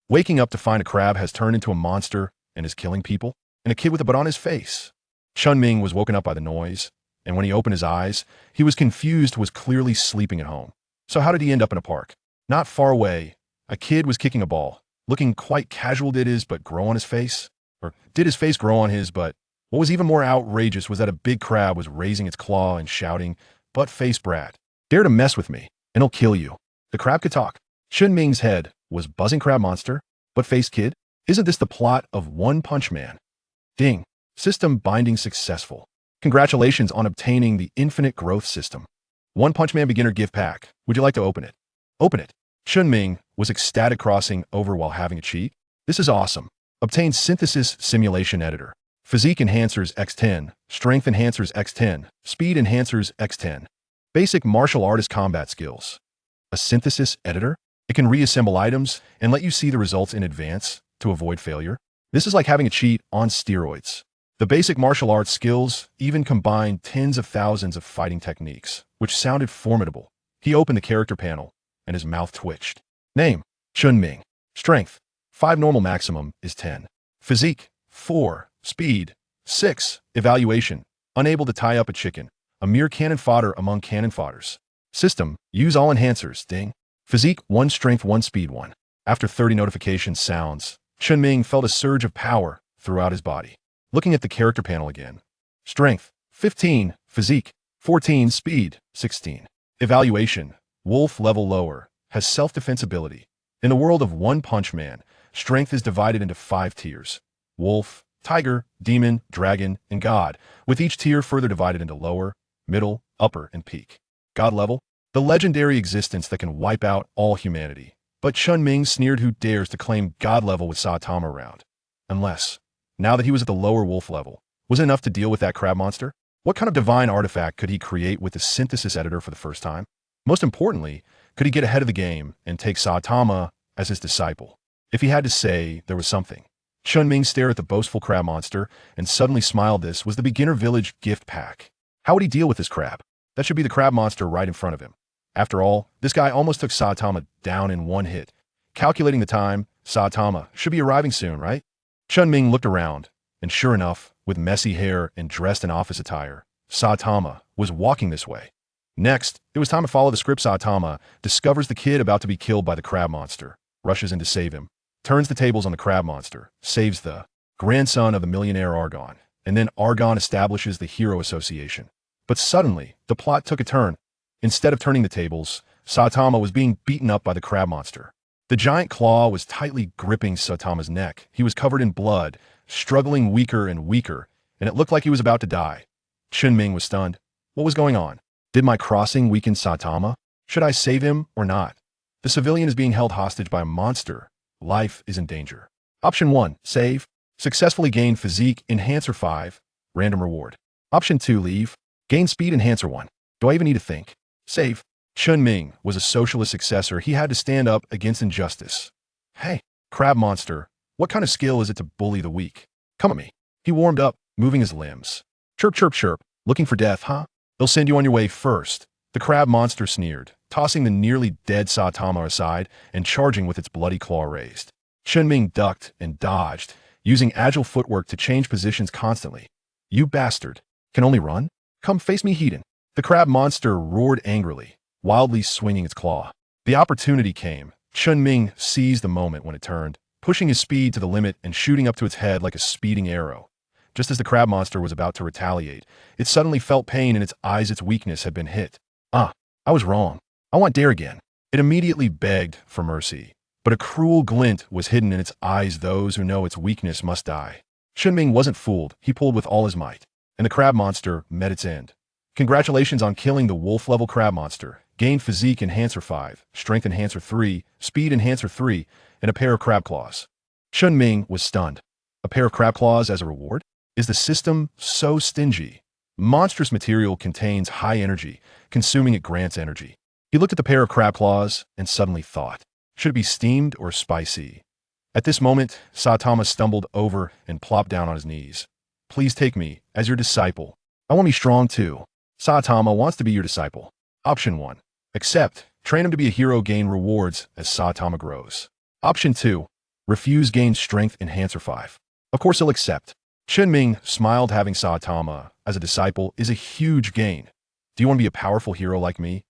Waking up to find a crab has turned into a monster and is killing people, and a kid with a butt on his face. Chen Ming was woken up by the noise, and when he opened his eyes, he was confused, was clearly sleeping at home. So how did he end up in a park? Not far away, a kid was kicking a ball, looking quite casual. Did his butt grow on his face? Or did his face grow on his butt? What was even more outrageous was that a big crab was raising its claw and shouting, "Butt-face brat, dare to mess with me, and I'll kill you." The crab could talk. Chen Ming's head was buzzing. Crab monster? Butt-faced kid? Isn't this the plot of One Punch Man? Ding. System binding successful. Congratulations on obtaining the Infinite Growth System. One Punch Man Beginner Gift Pack. Would you like to open it? Open it. Chen Ming was ecstatic, crossing over while having a cheat. This is awesome. Obtain Synthesis Simulation Editor. Physique Enhancers X10, Strength Enhancers X10, Speed Enhancers X10. Basic Martial Artist Combat Skills. A synthesis editor? It can reassemble items and let you see the results in advance to avoid failure. This is like having a cheat on steroids. The basic martial arts skills even combine tens of thousands of fighting techniques, which sounded formidable. He opened the character panel, and his mouth twitched. Name: Chen Ming. Strength: 5. Normal maximum is 10. Physique: 4. Speed: 6. Evaluation: unable to tie up a chicken. A mere cannon fodder among cannon fodders. System: use all enhancers. Ding. Physique: 1. Strength: 1. Speed: 1. After 30 notification sounds, Chen Ming felt a surge of power throughout his body. Looking at the character panel again. Strength: 15. Physique: 14. Speed: 16. Evaluation: Wolf level lower, has self-defense ability. In the world of One Punch Man, strength is divided into 5 tiers. Wolf, Tiger, Demon, Dragon, and God, with each tier further divided into lower, middle, upper, and peak. God level? The legendary existence that can wipe out all humanity. But Chen Ming sneered, who dares to claim God level with Saitama around? Unless, now that he was at the lower wolf level, was it enough to deal with that crab monster? What kind of divine artifact could he create with the synthesis editor for the first time? Most importantly, could he get ahead of the game and take Saitama as his disciple? If he had to say, there was something. Chen Ming stared at the boastful crab monster and suddenly smiled. This was the Beginner Village gift pack. How would he deal with this crab? That should be the crab monster right in front of him. After all, this guy almost took Saitama down in one hit. Calculating the time, Saitama should be arriving soon, right? Chen Ming looked around, and sure enough, with messy hair and dressed in office attire, Saitama was walking this way. Next, it was time to follow the script. Saitama discovers the kid about to be killed by the crab monster, rushes in to save him, turns the tables on the crab monster, saves the grandson of the millionaire Argon, and then Argon establishes the Hero Association. But suddenly, the plot took a turn. Instead of turning the tables, Saitama was being beaten up by the crab monster. The giant claw was tightly gripping Saitama's neck. He was covered in blood, struggling weaker and weaker, and it looked like he was about to die. Chen Ming was stunned. What was going on? Did my crossing weaken Saitama? Should I save him or not? The civilian is being held hostage by a monster. Life is in danger. Option 1, save. Successfully gain Physique Enhancer 5, random reward. Option 2, leave. Gain Speed Enhancer 1. Do I even need to think? Save. Chen Ming was a socialist successor. He had to stand up against injustice. Hey, crab monster, what kind of skill is it to bully the weak? Come at me. He warmed up, moving his limbs. Chirp, chirp, chirp. Looking for death, huh? They'll send you on your way first. The crab monster sneered, tossing the nearly dead Saitama aside and charging with its bloody claw raised. Chen Ming ducked and dodged, using agile footwork to change positions constantly. You bastard. Can only run? Come face me, heathen. The crab monster roared angrily, wildly swinging its claw. The opportunity came. Chen Ming seized the moment when it turned, pushing his speed to the limit and shooting up to its head like a speeding arrow. Just as the crab monster was about to retaliate, it suddenly felt pain in its eyes. Its weakness had been hit. I was wrong. I want dare again. It immediately begged for mercy, but a cruel glint was hidden in its eyes. Those who know its weakness must die. Chen Ming wasn't fooled. He pulled with all his might, and the crab monster met its end. Congratulations on killing the wolf-level crab monster. Gain Physique Enhancer 5, Strength Enhancer 3, Speed Enhancer 3, and a pair of crab claws. Chen Ming was stunned. A pair of crab claws as a reward? Is the system so stingy? Monstrous material contains high energy. Consuming it grants energy. He looked at the pair of crab claws and suddenly thought, should it be steamed or spicy? At this moment, Saitama stumbled over and plopped down on his knees. Please take me as your disciple. I want to be strong too. Saitama wants to be your disciple. Option 1. Accept. Train him to be a hero. Gain rewards as Saitama grows. Option 2. Refuse gains strength enhancer 5. Of course he'll accept. Chen Ming smiled. Having Saitama as a disciple is a huge gain. Do you want to be a powerful hero like me?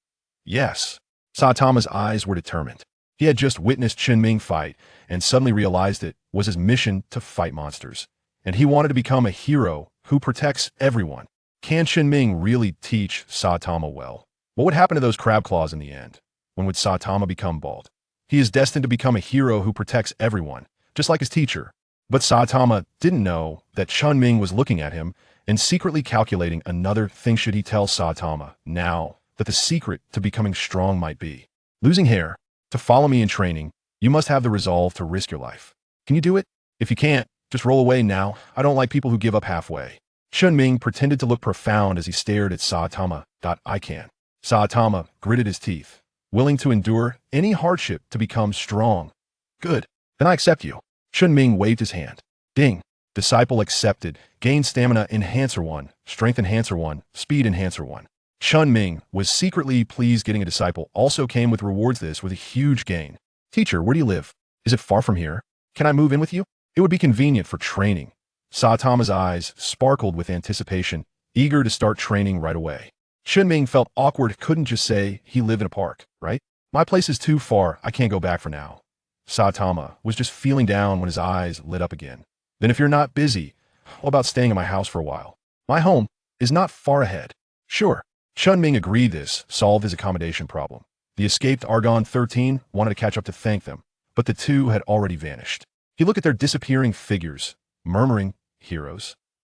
Yes. Saitama's eyes were determined. He had just witnessed Chen Ming fight and suddenly realized it was his mission to fight monsters. And he wanted to become a hero who protects everyone. Can Chen Ming really teach Saitama well? What would happen to those crab claws in the end? When would Saitama become bald? He is destined to become a hero who protects everyone, just like his teacher. But Saitama didn't know that Chen Ming was looking at him and secretly calculating another thing. Should he tell Saitama now that the secret to becoming strong might be losing hair? To follow me in training, you must have the resolve to risk your life. Can you do it? If you can't, just roll away now. I don't like people who give up halfway. Chen Ming pretended to look profound as he stared at Saitama. I can. Saitama gritted his teeth, willing to endure any hardship to become strong. Good. Then I accept you. Chen Ming waved his hand. Ding. Disciple accepted. Gain stamina enhancer 1, strength enhancer 1, speed enhancer 1. Chen Ming was secretly pleased. Getting a disciple also came with rewards. This was a huge gain. Teacher, where do you live? Is it far from here? Can I move in with you? It would be convenient for training. Saitama's eyes sparkled with anticipation, eager to start training right away. Chen Ming felt awkward. Couldn't just say he lived in a park, right? My place is too far. I can't go back for now. Saitama was just feeling down when his eyes lit up again. Then if you're not busy, how about staying in my house for a while? My home is not far ahead. Sure. Chen Ming agreed. This solved his accommodation problem. The escaped Argon 13 wanted to catch up to thank them, but the two had already vanished. He looked at their disappearing figures, murmuring, heroes.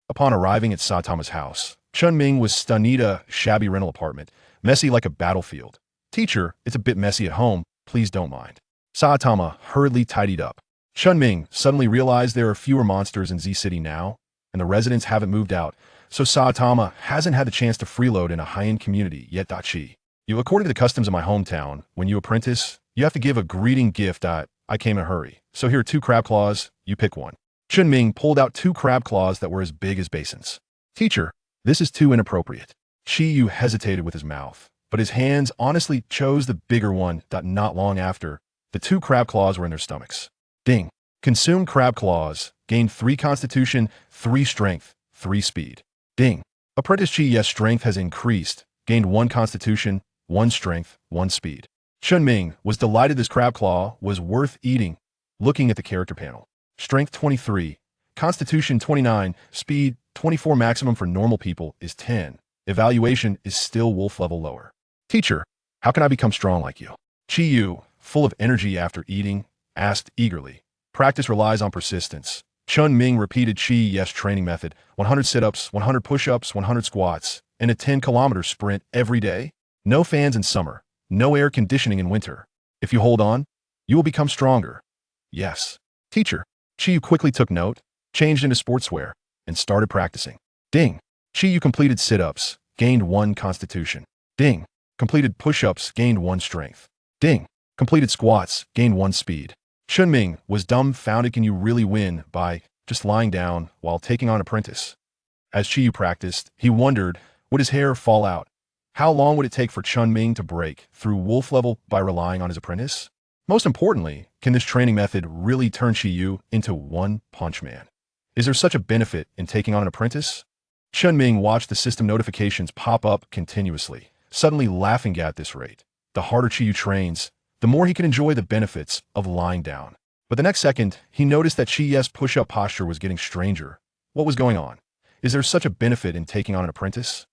Upon arriving at Saitama's house, Chen Ming was stunned. A shabby rental apartment, messy like a battlefield. Teacher, it's a bit messy at home. Please don't mind. Saitama hurriedly tidied up. Chen Ming suddenly realized there are fewer monsters in Z City now, and the residents haven't moved out, so Saitama hasn't had the chance to freeload in a high-end community yet. According to the customs of my hometown, when you apprentice, you have to give a greeting gift. I came in a hurry, so here are 2 crab claws. You pick one. Chen Ming pulled out 2 crab claws that were as big as basins. Teacher, this is too inappropriate. Yu hesitated with his mouth, but his hands honestly chose the bigger one. Not long after, the 2 crab claws were in their stomachs. Ding. Consume crab claws. Gain 3 constitution, 3 strength, 3 speed. Ding. Apprentice Chi's strength has increased. Gained 1 constitution, 1 strength, 1 speed. Chen Ming was delighted this crab claw was worth eating. Looking at the character panel. Strength 23, constitution 29, speed 24. Maximum for normal people is 10. Evaluation is still wolf level lower. Teacher, how can I become strong like you? Yu, full of energy after eating, asked eagerly. Practice relies on persistence. Chen Ming repeated Chi's training method, 100 sit-ups, 100 push-ups, 100 squats, and a 10-kilometer sprint every day. No fans in summer, no air conditioning in winter. If you hold on, you will become stronger. Yes. Teacher. Yu quickly took note, changed into sportswear, and started practicing. Ding. Yu completed sit-ups, gained 1 constitution. Ding. Completed push-ups, gained 1 strength. Ding. Completed squats, gained 1 speed. Chen Ming was dumbfounded. Can you really win by just lying down while taking on Apprentice? As Yu practiced, he wondered, would his hair fall out? How long would it take for Chen Ming to break through wolf level by relying on his apprentice? Most importantly, can this training method really turn Yu into One Punch Man? Is there such a benefit in taking on an apprentice? Chen Ming watched the system notifications pop up continuously, suddenly laughing at this rate. The harder Yu trains, the more he can enjoy the benefits of lying down. But the next second, he noticed that Chi's push-up posture was getting stranger. What was going on? Is there such a benefit in taking on an apprentice?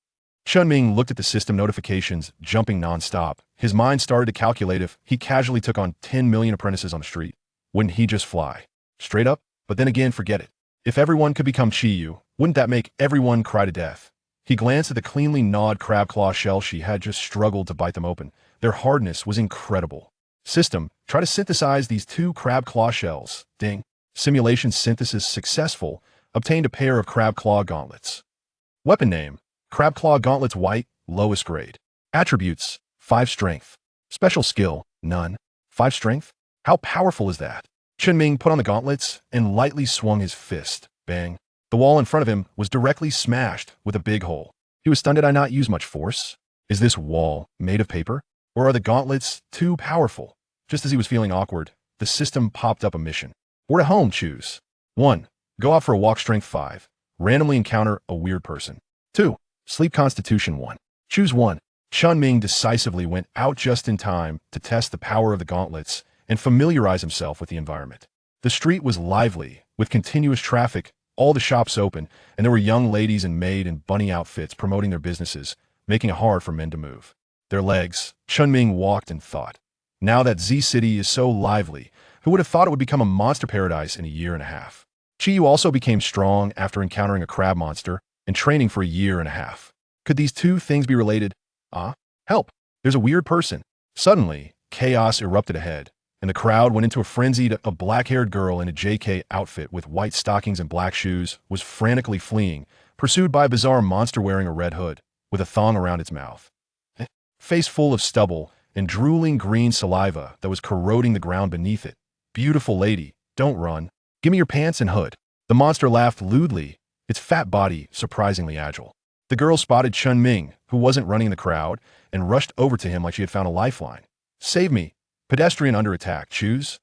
Chen Ming looked at the system notifications, jumping non-stop. His mind started to calculate if he casually took on 10 million apprentices on the street. Wouldn't he just fly? Straight up? But then again, forget it. If everyone could become Yu, wouldn't that make everyone cry to death? He glanced at the cleanly gnawed crab claw shell. She had just struggled to bite them open. Their hardness was incredible. System, try to synthesize these 2 crab claw shells. Ding. Simulation synthesis successful. Obtained a pair of crab claw gauntlets. Weapon name. Crab claw gauntlets white, lowest grade. Attributes, 5 strength. Special skill, none. 5 strength? How powerful is that? Chen Ming put on the gauntlets and lightly swung his fist. Bang. The wall in front of him was directly smashed with a big hole. He was stunned. Did I not use much force? Is this wall made of paper? Or are the gauntlets too powerful? Just as he was feeling awkward, the system popped up a mission. Or at home, choose. 1. Go out for a walk, strength 5. Randomly encounter a weird person. 2. Sleep, constitution 1. Choose 1. Chen Ming decisively went out just in time to test the power of the gauntlets and familiarize himself with the environment. The street was lively, with continuous traffic, all the shops open, and there were young ladies in maid and bunny outfits promoting their businesses, making it hard for men to move their legs. Chen Ming walked and thought. Now that Z City is so lively, who would have thought it would become a monster paradise in a year and a half? Chiyu also became strong after encountering a crab monster and training for a year and a half. Could these two things be related? Help! There's a weird person. Suddenly, chaos erupted ahead, and the crowd went into a frenzy. A black-haired girl in a JK outfit with white stockings and black shoes was frantically fleeing, pursued by a bizarre monster wearing a red hood, with a thong around its mouth. Face full of stubble and drooling green saliva that was corroding the ground beneath it. Beautiful lady, don't run. Give me your pants and hood. The monster laughed lewdly, its fat body surprisingly agile. The girl spotted Chen Ming, who wasn't running in the crowd, and rushed over to him like she had found a lifeline. Save me. Pedestrian under attack. Choose.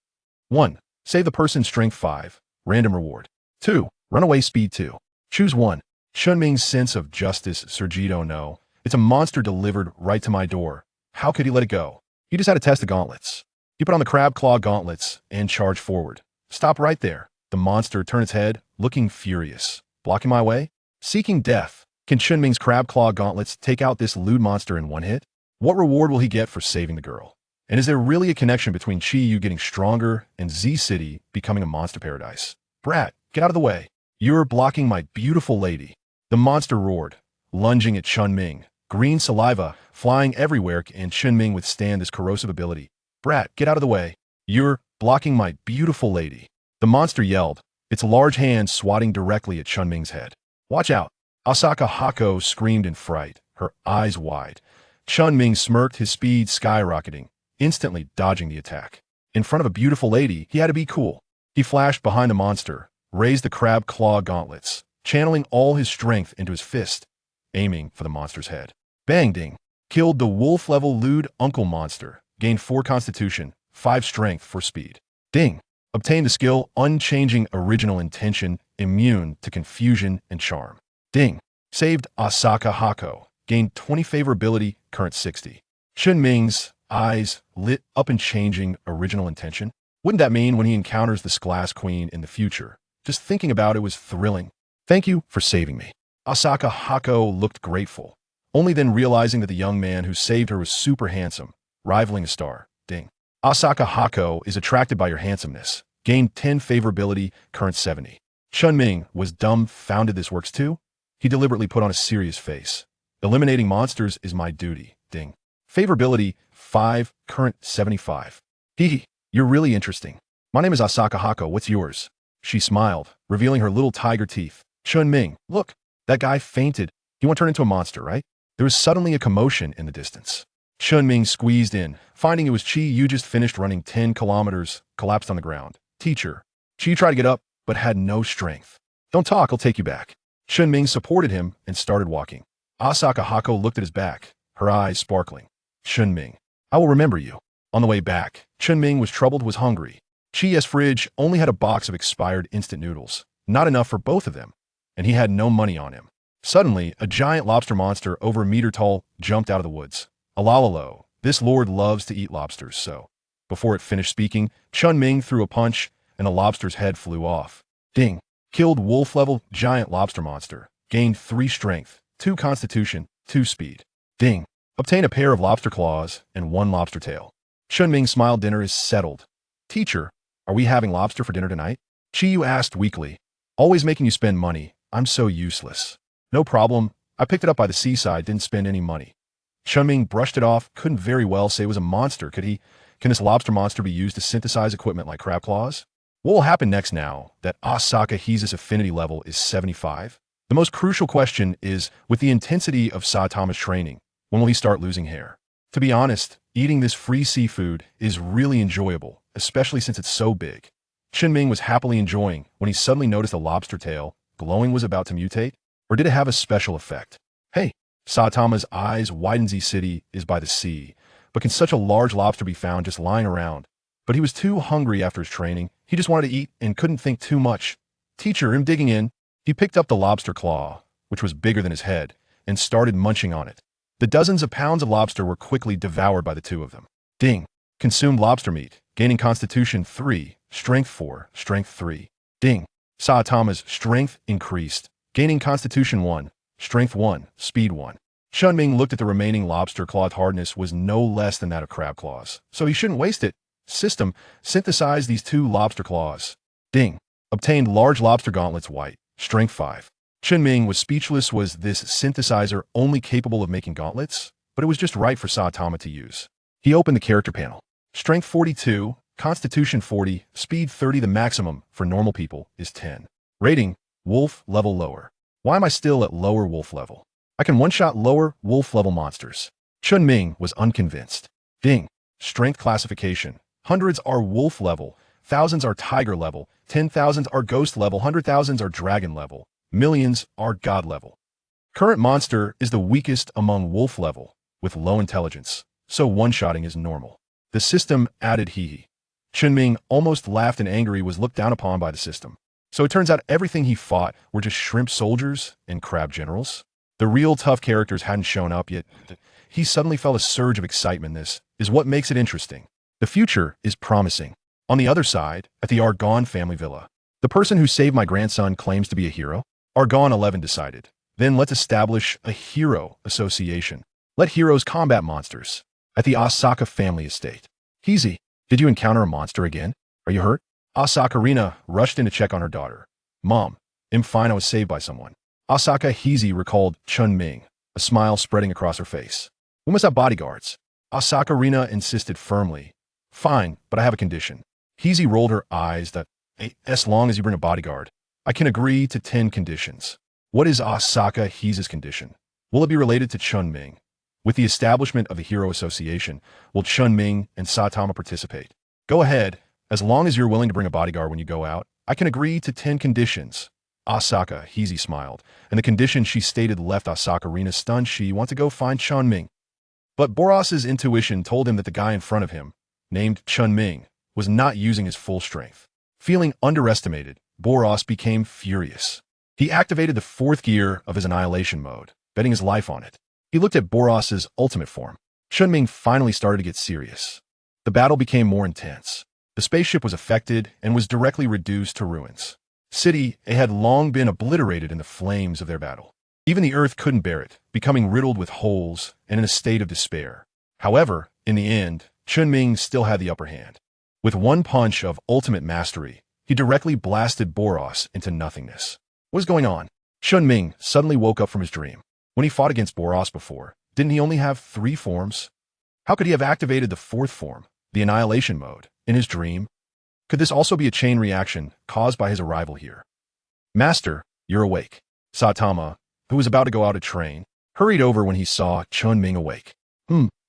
1. Save the person, strength 5. Random reward. 2. Runaway, speed 2. Choose 1. Chen Ming's sense of justice, Sergito, no. It's a monster delivered right to my door. How could he let it go? He just had to test the gauntlets. He put on the crab claw gauntlets and charged forward. Stop right there. The monster turned its head, looking furious. Blocking my way? Seeking death. Can Chen Ming's crab claw gauntlets take out this lewd monster in one hit? What reward will he get for saving the girl? And is there really a connection between Chiyu getting stronger and Z City becoming a monster paradise? Brat, get out of the way. You're blocking my beautiful lady. The monster roared, lunging at Chen Ming. Green saliva flying everywhere. Can Chen Ming withstand this corrosive ability? Brat, get out of the way. You're blocking my beautiful lady. The monster yelled, its large hand swatting directly at Chen Ming's head. Watch out. Asaka Hako screamed in fright, her eyes wide. Chen Ming smirked, his speed skyrocketing, instantly dodging the attack. In front of a beautiful lady, he had to be cool. He flashed behind the monster, raised the crab claw gauntlets, channeling all his strength into his fist, aiming for the monster's head. Bang ding. Killed the wolf-level lewd uncle monster. Gained 4 constitution, 5 strength for speed. Ding. Obtained the skill Unchanging Original Intention, immune to confusion and charm. Ding. Saved Asaka Hako. Gained 20 favorability, current 60. Chen Ming's eyes lit up in Changing Original Intention. Wouldn't that mean when he encounters this glass queen in the future? Just thinking about it was thrilling. Thank you for saving me. Asaka Hako looked grateful, only then realizing that the young man who saved her was super handsome, rivaling a star. Ding. Asaka Hako is attracted by your handsomeness. Gained 10 favorability, current 70. Chen Ming was dumbfounded. This works too? He deliberately put on a serious face. Eliminating monsters is my duty. Ding. Favorability, 5, current 75. Hee, you're really interesting. My name is Asaka Hako, what's yours? She smiled, revealing her little tiger teeth. Chen Ming, look, that guy fainted. He won't turn into a monster, right? There was suddenly a commotion in the distance. Chen Ming squeezed in, finding it was Chi. You just finished running 10 kilometers, collapsed on the ground. Teacher. Chi tried to get up, but had no strength. Don't talk, I'll take you back. Chen Ming supported him and started walking. Asaka Hako looked at his back, her eyes sparkling. Chen Ming, I will remember you. On the way back, Chen Ming was troubled, was hungry. Chi's fridge only had a box of expired instant noodles, not enough for both of them, and he had no money on him. Suddenly, a giant lobster monster over a meter tall jumped out of the woods. Alalalo, this lord loves to eat lobsters, so. Before it finished speaking, Chen Ming threw a punch, and the lobster's head flew off. Ding. Killed wolf-level giant lobster monster. Gained 3 strength, 2 constitution, 2 speed. Ding. Obtain a pair of lobster claws and 1 lobster tail. Chen Ming smiled. Dinner is settled. Teacher, are we having lobster for dinner tonight? Chiyu asked weakly. Always making you spend money. I'm so useless. No problem. I picked it up by the seaside, didn't spend any money. Chen Ming brushed it off, couldn't very well say it was a monster, could he? Can this lobster monster be used to synthesize equipment like crab claws? What will happen next now that Asaka Hisa's affinity level is 75? The most crucial question is, with the intensity of Saitama's training, when will he start losing hair? To be honest, eating this free seafood is really enjoyable, especially since it's so big. Chen Ming was happily enjoying when he suddenly noticed a lobster tail glowing was about to mutate, or did it have a special effect? Hey, Saitama's eyes widened. Z City is by the sea, but can such a large lobster be found just lying around? But he was too hungry after his training. He just wanted to eat and couldn't think too much. Teacher, him digging in. He picked up the lobster claw, which was bigger than his head, and started munching on it. The dozens of pounds of lobster were quickly devoured by the two of them. Ding. Consumed lobster meat, gaining Constitution 3, Strength 4, Strength 3. Ding. Saitama's strength increased, gaining Constitution 1, Strength 1, Speed 1. Chen Ming looked at the remaining lobster claw's hardness was no less than that of crab claws, so he shouldn't waste it. System, synthesize these two lobster claws. Ding. Obtained large lobster gauntlets white, Strength 5. Chen Ming was speechless. Was this synthesizer only capable of making gauntlets? But it was just right for Saitama to use. He opened the character panel. Strength 42, Constitution 40, Speed 30. The maximum for normal people is 10. Rating, Wolf level lower. Why am I still at lower wolf level? I can one-shot lower wolf level monsters. Chen Ming was unconvinced. Ding. Strength classification. Hundreds are wolf level, thousands are tiger level, 10,000s are ghost level, 100,000s are dragon level, millions are god level. Current monster is the weakest among wolf level, with low intelligence, so one-shotting is normal. The system added hee. Chen Ming almost laughed, and angry was looked down upon by the system. So it turns out everything he fought were just shrimp soldiers and crab generals. The real tough characters hadn't shown up yet. He suddenly felt a surge of excitement. This is what makes it interesting. The future is promising. On the other side, at the Argonne family villa, the person who saved my grandson claims to be a hero. Argonne 11 decided. Then let's establish a hero association. Let heroes combat monsters. At the Asaka family estate. Heezy, did you encounter a monster again? Are you hurt? Asakarina rushed in to check on her daughter. Mom, I'm fine. I was saved by someone. Asaka Heezy recalled Chen Ming, a smile spreading across her face. We must have bodyguards. Asakarina insisted firmly. Fine, but I have a condition. Heezy rolled her eyes. That, as long as you bring a bodyguard, I can agree to 10 conditions. What is Asaka Heezy's condition? Will it be related to Chen Ming? With the establishment of the Hero Association, will Chen Ming and Saitama participate? Go ahead. As long as you're willing to bring a bodyguard when you go out, I can agree to 10 conditions. Asaka Heezy smiled, and the condition she stated left Asakarina stunned. She wanted to go find Chen Ming. But Boros's intuition told him that the guy in front of him, named Chen Ming, was not using his full strength. Feeling underestimated, Boros became furious. He activated the 4th gear of his annihilation mode, betting his life on it. He looked at Boros's ultimate form. Chen Ming finally started to get serious. The battle became more intense. The spaceship was affected and was directly reduced to ruins. City A had long been obliterated in the flames of their battle. Even the Earth couldn't bear it, becoming riddled with holes and in a state of despair. However, in the end, Chen Ming still had the upper hand. With one punch of ultimate mastery, he directly blasted Boros into nothingness. What was going on? Chen Ming suddenly woke up from his dream. When he fought against Boros before, didn't he only have 3 forms? How could he have activated the 4th form, the annihilation mode, in his dream? Could this also be a chain reaction caused by his arrival here? Master, you're awake. Saitama, who was about to go out to train, hurried over when he saw Chen Ming awake.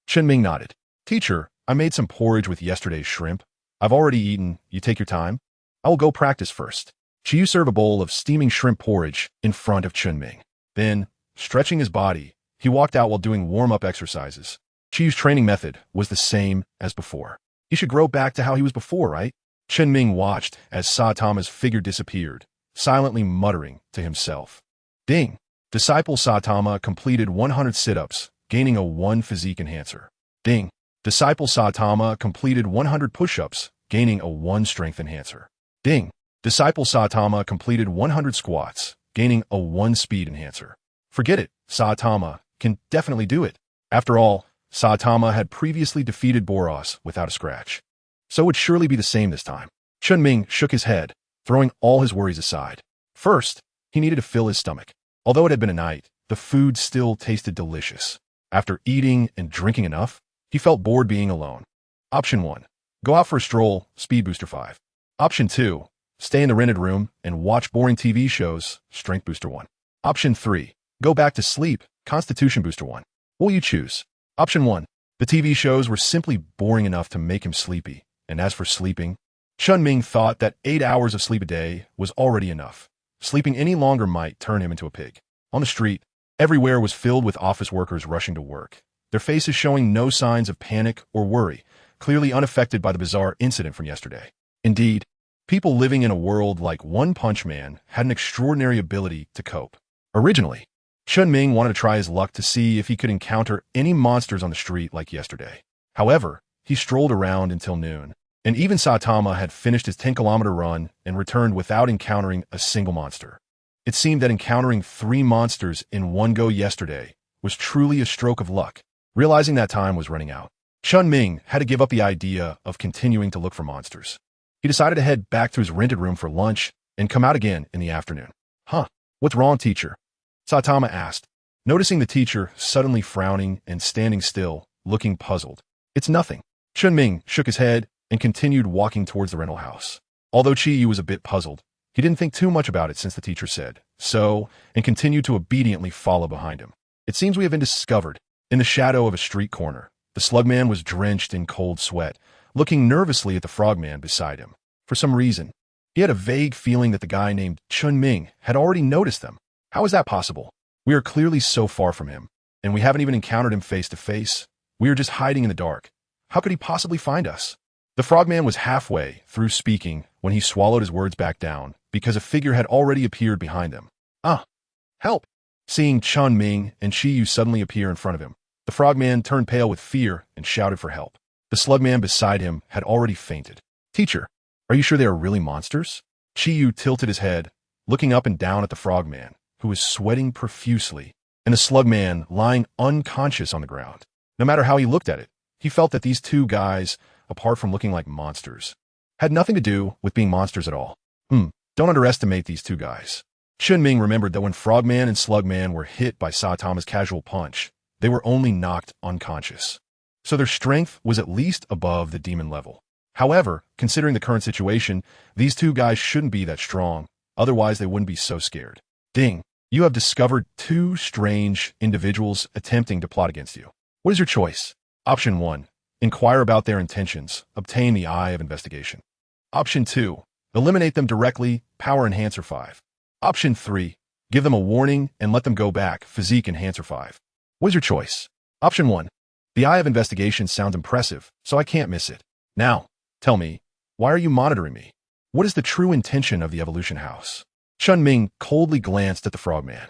Chen Ming nodded. Teacher, I made some porridge with yesterday's shrimp. I've already eaten. You take your time. I will go practice first. Chiyu served a bowl of steaming shrimp porridge in front of Chen Ming. Then, stretching his body, he walked out while doing warm-up exercises. Chiyu's training method was the same as before. He should grow back to how he was before, right? Chen Ming watched as Saitama's figure disappeared, silently muttering to himself. Ding! Disciple Saitama completed 100 sit-ups, gaining a 1 physique enhancer. Ding! Disciple Saitama completed 100 push-ups, gaining a 1 strength enhancer. Ding! Disciple Saitama completed 100 squats, gaining a 1 speed enhancer. Forget it, Saitama can definitely do it. After all, Saitama had previously defeated Boros without a scratch. So it would surely be the same this time. Chen Ming shook his head, throwing all his worries aside. First, he needed to fill his stomach. Although it had been a night, the food still tasted delicious. After eating and drinking enough, he felt bored being alone. Option 1. Go out for a stroll, Speed Booster 5. Option 2. Stay in the rented room and watch boring TV shows, Strength Booster 1. Option 3. Go back to sleep, Constitution Booster 1. What will you choose? Option 1. The TV shows were simply boring enough to make him sleepy. And as for sleeping, Chen Ming thought that 8 hours of sleep a day was already enough. Sleeping any longer might turn him into a pig. On the street, everywhere was filled with office workers rushing to work, their faces showing no signs of panic or worry. clearly unaffected by the bizarre incident from yesterday. Indeed, people living in a world like One Punch Man had an extraordinary ability to cope. Originally, Chen Ming wanted to try his luck to see if he could encounter any monsters on the street like yesterday. However, he strolled around until noon, and even Saitama had finished his 10-kilometer run and returned without encountering a single monster. It seemed that encountering 3 monsters in one go yesterday was truly a stroke of luck. Realizing that time was running out, Chen Ming had to give up the idea of continuing to look for monsters. He decided to head back to his rented room for lunch and come out again in the afternoon. Huh, what's wrong, teacher? Saitama asked, noticing the teacher suddenly frowning and standing still, looking puzzled. It's nothing. Chen Ming shook his head and continued walking towards the rental house. Although Chi-Yu was a bit puzzled, he didn't think too much about it since the teacher said so and continued to obediently follow behind him. It seems we have been discovered. In the shadow of a street corner, the slugman was drenched in cold sweat, looking nervously at the frogman beside him. For some reason, he had a vague feeling that the guy named Chen Ming had already noticed them. How is that possible? We are clearly so far from him, and we haven't even encountered him face to face. We are just hiding in the dark. How could he possibly find us? The frogman was halfway through speaking when he swallowed his words back down because a figure had already appeared behind them. Ah, help! Seeing Chen Ming and Chi-Yu suddenly appear in front of him, the frogman turned pale with fear and shouted for help. The slugman beside him had already fainted. Teacher, are you sure they are really monsters? Chi-Yu tilted his head, looking up and down at the frogman, who was sweating profusely, and the slugman lying unconscious on the ground. No matter how he looked at it, he felt that these 2 guys, apart from looking like monsters, had nothing to do with being monsters at all. Don't underestimate these 2 guys. Chen Ming remembered that when Frogman and Slugman were hit by Saitama's casual punch, they were only knocked unconscious. So their strength was at least above the demon level. However, considering the current situation, these 2 guys shouldn't be that strong, otherwise they wouldn't be so scared. Ding, you have discovered 2 strange individuals attempting to plot against you. What is your choice? Option 1, inquire about their intentions, obtain the Eye of Investigation. Option 2, eliminate them directly, Power Enhancer 5. Option 3, give them a warning and let them go back, Physique Enhancer 5. What is your choice? Option 1, the Eye of Investigation sounds impressive, so I can't miss it. Now, tell me, why are you monitoring me? What is the true intention of the Evolution House? Chen Ming coldly glanced at the frogman.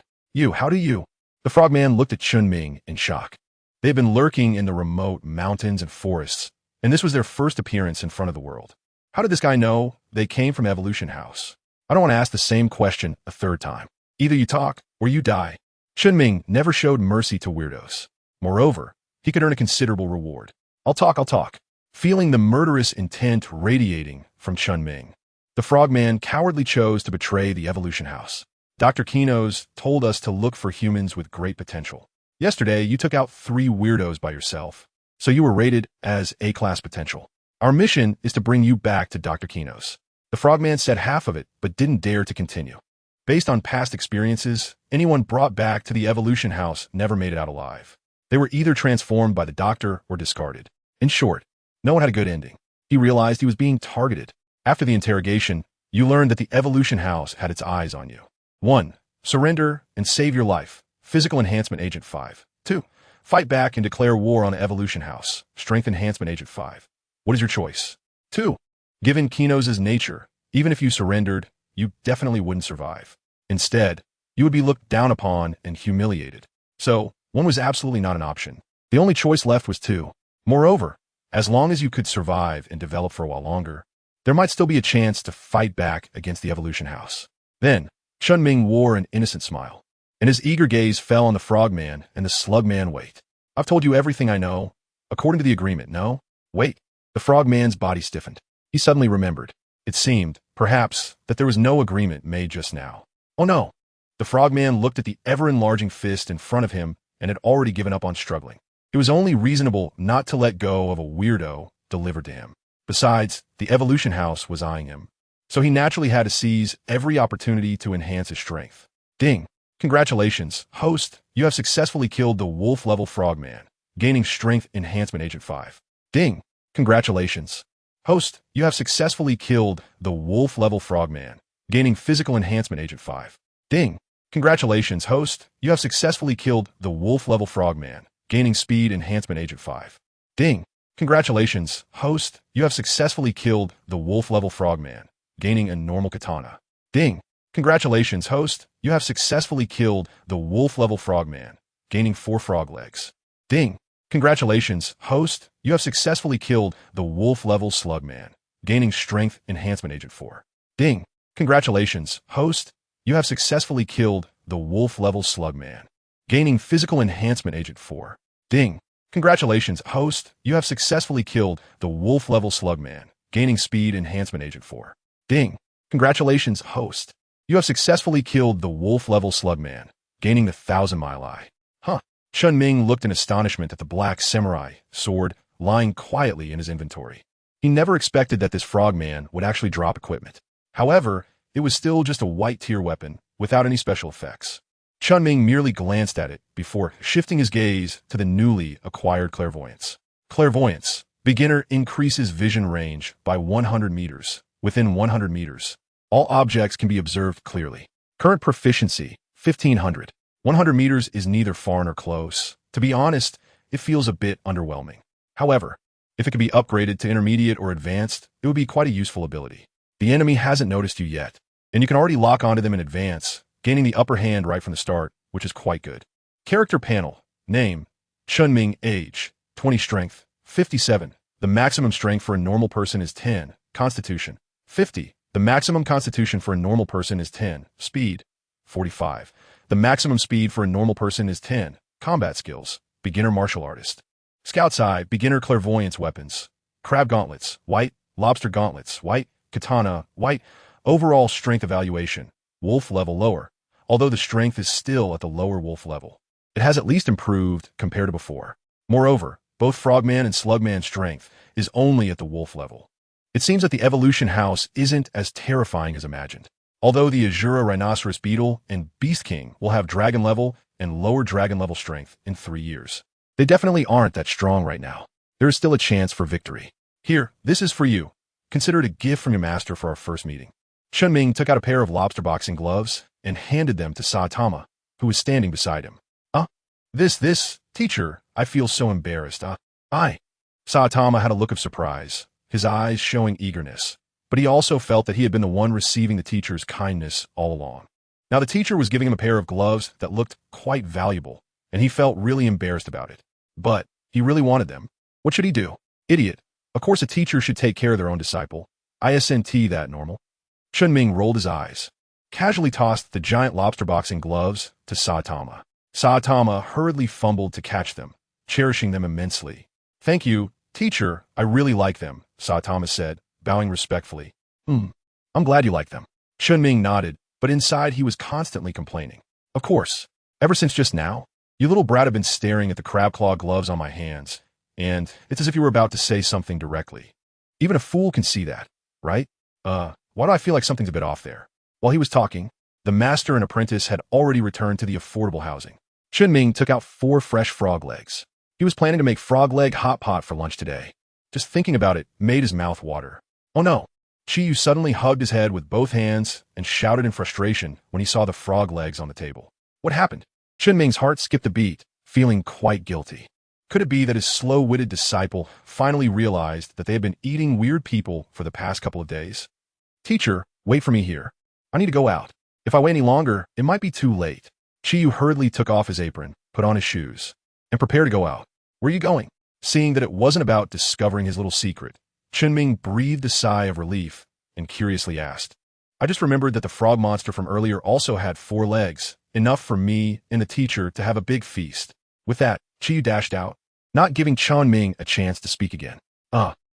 How do you? The frogman looked at Chen Ming in shock. They had been lurking in the remote mountains and forests, and this was their first appearance in front of the world. How did this guy know they came from Evolution House? I don't want to ask the same question a 3rd time. Either you talk or you die. Chen Ming never showed mercy to weirdos. Moreover, he could earn a considerable reward. I'll talk. Feeling the murderous intent radiating from Chen Ming, the frogman cowardly chose to betray the Evolution House. Dr. Kinos told us to look for humans with great potential. Yesterday, you took out 3 weirdos by yourself, so you were rated as A-class potential. Our mission is to bring you back to Dr. Kinos. The frogman said half of it, but didn't dare to continue. Based on past experiences, anyone brought back to the Evolution House never made it out alive. They were either transformed by the doctor or discarded. In short, no one had a good ending. He realized he was being targeted. After the interrogation, you learned that the Evolution House had its eyes on you. 1. Surrender and save your life. Physical Enhancement Agent 5. 2. Fight back and declare war on the Evolution House. Strength Enhancement Agent 5. What is your choice? 2. Given Kinos' nature, even if you surrendered, you definitely wouldn't survive. Instead, you would be looked down upon and humiliated. So, 1 was absolutely not an option. The only choice left was 2. Moreover, as long as you could survive and develop for a while longer, there might still be a chance to fight back against the Evolution House. Then, Chen Ming wore an innocent smile, and his eager gaze fell on the frogman and the slugman. Wait. I've told you everything I know. According to the agreement, no? Wait. The frogman's body stiffened. He suddenly remembered. It seemed, perhaps, that there was no agreement made just now. Oh no. The frogman looked at the ever-enlarging fist in front of him and had already given up on struggling. It was only reasonable not to let go of a weirdo delivered to him. Besides, the Evolution House was eyeing him, so he naturally had to seize every opportunity to enhance his strength. Ding. Congratulations, host. You have successfully killed the wolf-level frogman, gaining Strength Enhancement Agent 5. Ding. Congratulations. Host, you have successfully killed the wolf-level frogman, gaining Physical Enhancement Agent 5. Ding. Congratulations, host. You have successfully killed the wolf-level frogman, gaining Speed Enhancement Agent 5. Ding. Congratulations, host, you have successfully killed the wolf-level frogman, gaining a normal katana. Ding! Congratulations, host, you have successfully killed the wolf-level frogman, gaining 4 frog legs. Ding! Congratulations, host, you have successfully killed the wolf-level slugman, gaining strength enhancement agent 4. Ding! Congratulations, host, you have successfully killed the wolf-level slugman, gaining physical enhancement agent 4. Ding! Congratulations, host, you have successfully killed the wolf-level slugman, gaining speed enhancement agent 4. Ding! Congratulations, host, you have successfully killed the wolf-level slugman, gaining the 1,000-mile eye. Huh. Chen Ming looked in astonishment at the black samurai sword lying quietly in his inventory. He never expected that this frogman would actually drop equipment. However, it was still just a white-tier weapon without any special effects. Chen Ming merely glanced at it before shifting his gaze to the newly acquired clairvoyance. Clairvoyance. Beginner increases vision range by 100 meters. Within 100 meters, all objects can be observed clearly. Current proficiency, 1500. 100 meters is neither far nor close. To be honest, it feels a bit underwhelming. However, if it could be upgraded to intermediate or advanced, it would be quite a useful ability. The enemy hasn't noticed you yet, and you can already lock onto them in advance, gaining the upper hand right from the start, which is quite good. Character panel. Name, Chen Ming. Age, 20. Strength, 57. The maximum strength for a normal person is 10. Constitution, 50. The maximum constitution for a normal person is 10. Speed, 45. The maximum speed for a normal person is 10. Combat skills, beginner martial artist. Scout's eye, beginner clairvoyance weapons. Crab gauntlets, white. Lobster gauntlets, white. Katana, white. Overall strength evaluation, wolf level lower, although the strength is still at the lower wolf level. It has at least improved compared to before. Moreover, both frogman and slugman strength is only at the wolf level. It seems that the evolution house isn't as terrifying as imagined. Although the Azura rhinoceros beetle and beast king will have dragon level and lower dragon level strength in 3 years, they definitely aren't that strong right now. There is still a chance for victory. Here, this is for you. Consider it a gift from your master for our first meeting. Chen Ming took out a pair of lobster boxing gloves and handed them to Saitama, who was standing beside him. This, teacher, I feel so embarrassed. Saitama had a look of surprise, his eyes showing eagerness, but he also felt that he had been the one receiving the teacher's kindness all along. Now the teacher was giving him a pair of gloves that looked quite valuable, and he felt really embarrassed about it. But he really wanted them. What should he do? Idiot. Of course a teacher should take care of their own disciple. Isn't that normal? Chen Ming rolled his eyes, casually tossed the giant lobster boxing gloves to Saitama. Saitama hurriedly fumbled to catch them, cherishing them immensely. Thank you, teacher, I really like them, Saitama said, bowing respectfully. I'm glad you like them. Chen Ming nodded, but inside he was constantly complaining. Of course, ever since just now, you little brat have been staring at the crab claw gloves on my hands, and it's as if you were about to say something directly. Even a fool can see that, right? Why do I feel like something's a bit off there? While he was talking, the master and apprentice had already returned to the affordable housing. Chen Ming took out 4 fresh frog legs. He was planning to make frog leg hot pot for lunch today. Just thinking about it made his mouth water. Oh no! Chiyu suddenly hugged his head with both hands and shouted in frustration when he saw the frog legs on the table. What happened? Chen Ming's heart skipped a beat, feeling quite guilty. Could it be that his slow-witted disciple finally realized that they had been eating weird people for the past couple of days? Teacher, wait for me here. I need to go out. If I wait any longer, it might be too late. Chiyu hurriedly took off his apron, put on his shoes, and prepared to go out. Where are you going? Seeing that it wasn't about discovering his little secret, Chen Ming breathed a sigh of relief and curiously asked, I just remembered that the frog monster from earlier also had 4 legs, enough for me and the teacher to have a big feast. With that, Chiyu dashed out, not giving Chen Ming a chance to speak again.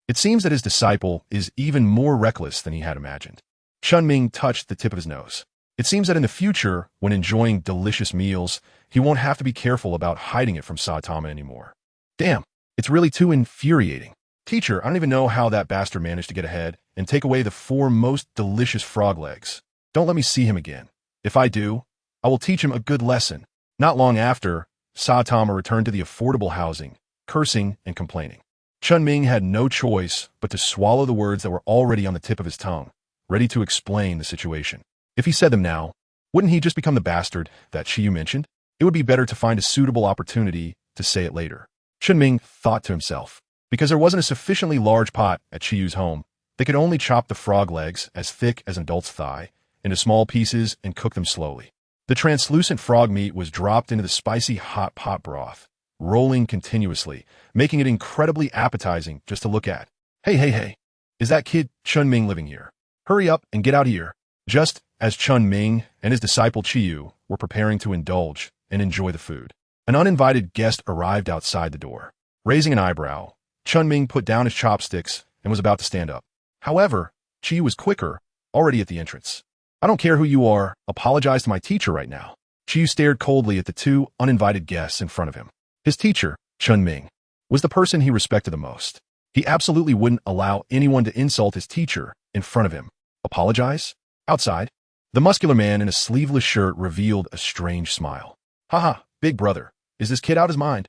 It seems that his disciple is even more reckless than he had imagined. Chen Ming touched the tip of his nose. It seems that in the future, when enjoying delicious meals, he won't have to be careful about hiding it from Saitama anymore. Damn, it's really too infuriating. Teacher, I don't even know how that bastard managed to get ahead and take away the 4 most delicious frog legs. Don't let me see him again. If I do, I will teach him a good lesson. Not long after, Saitama returned to the affordable housing, cursing and complaining. Chen Ming had no choice but to swallow the words that were already on the tip of his tongue, ready to explain the situation. If he said them now, wouldn't he just become the bastard that Chiyu mentioned? It would be better to find a suitable opportunity to say it later. Chen Ming thought to himself. Because there wasn't a sufficiently large pot at Chiyu's home, they could only chop the frog legs, as thick as an adult's thigh, into small pieces and cook them slowly. The translucent frog meat was dropped into the spicy hot pot broth, rolling continuously, making it incredibly appetizing just to look at. Hey, is that kid Chen Ming living here? Hurry up and get out here. Just as Chen Ming and his disciple Chiyu were preparing to indulge and enjoy the food, an uninvited guest arrived outside the door. Raising an eyebrow, Chen Ming put down his chopsticks and was about to stand up. However, Chiyu was quicker, already at the entrance. I don't care who you are, apologize to my teacher right now. Chiyu stared coldly at the two uninvited guests in front of him. His teacher, Chen Ming, was the person he respected the most. He absolutely wouldn't allow anyone to insult his teacher in front of him. Apologize? Outside, the muscular man in a sleeveless shirt revealed a strange smile. Haha, big brother, is this kid out his mind?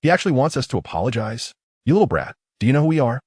He actually wants us to apologize? You little brat, do you know who we are?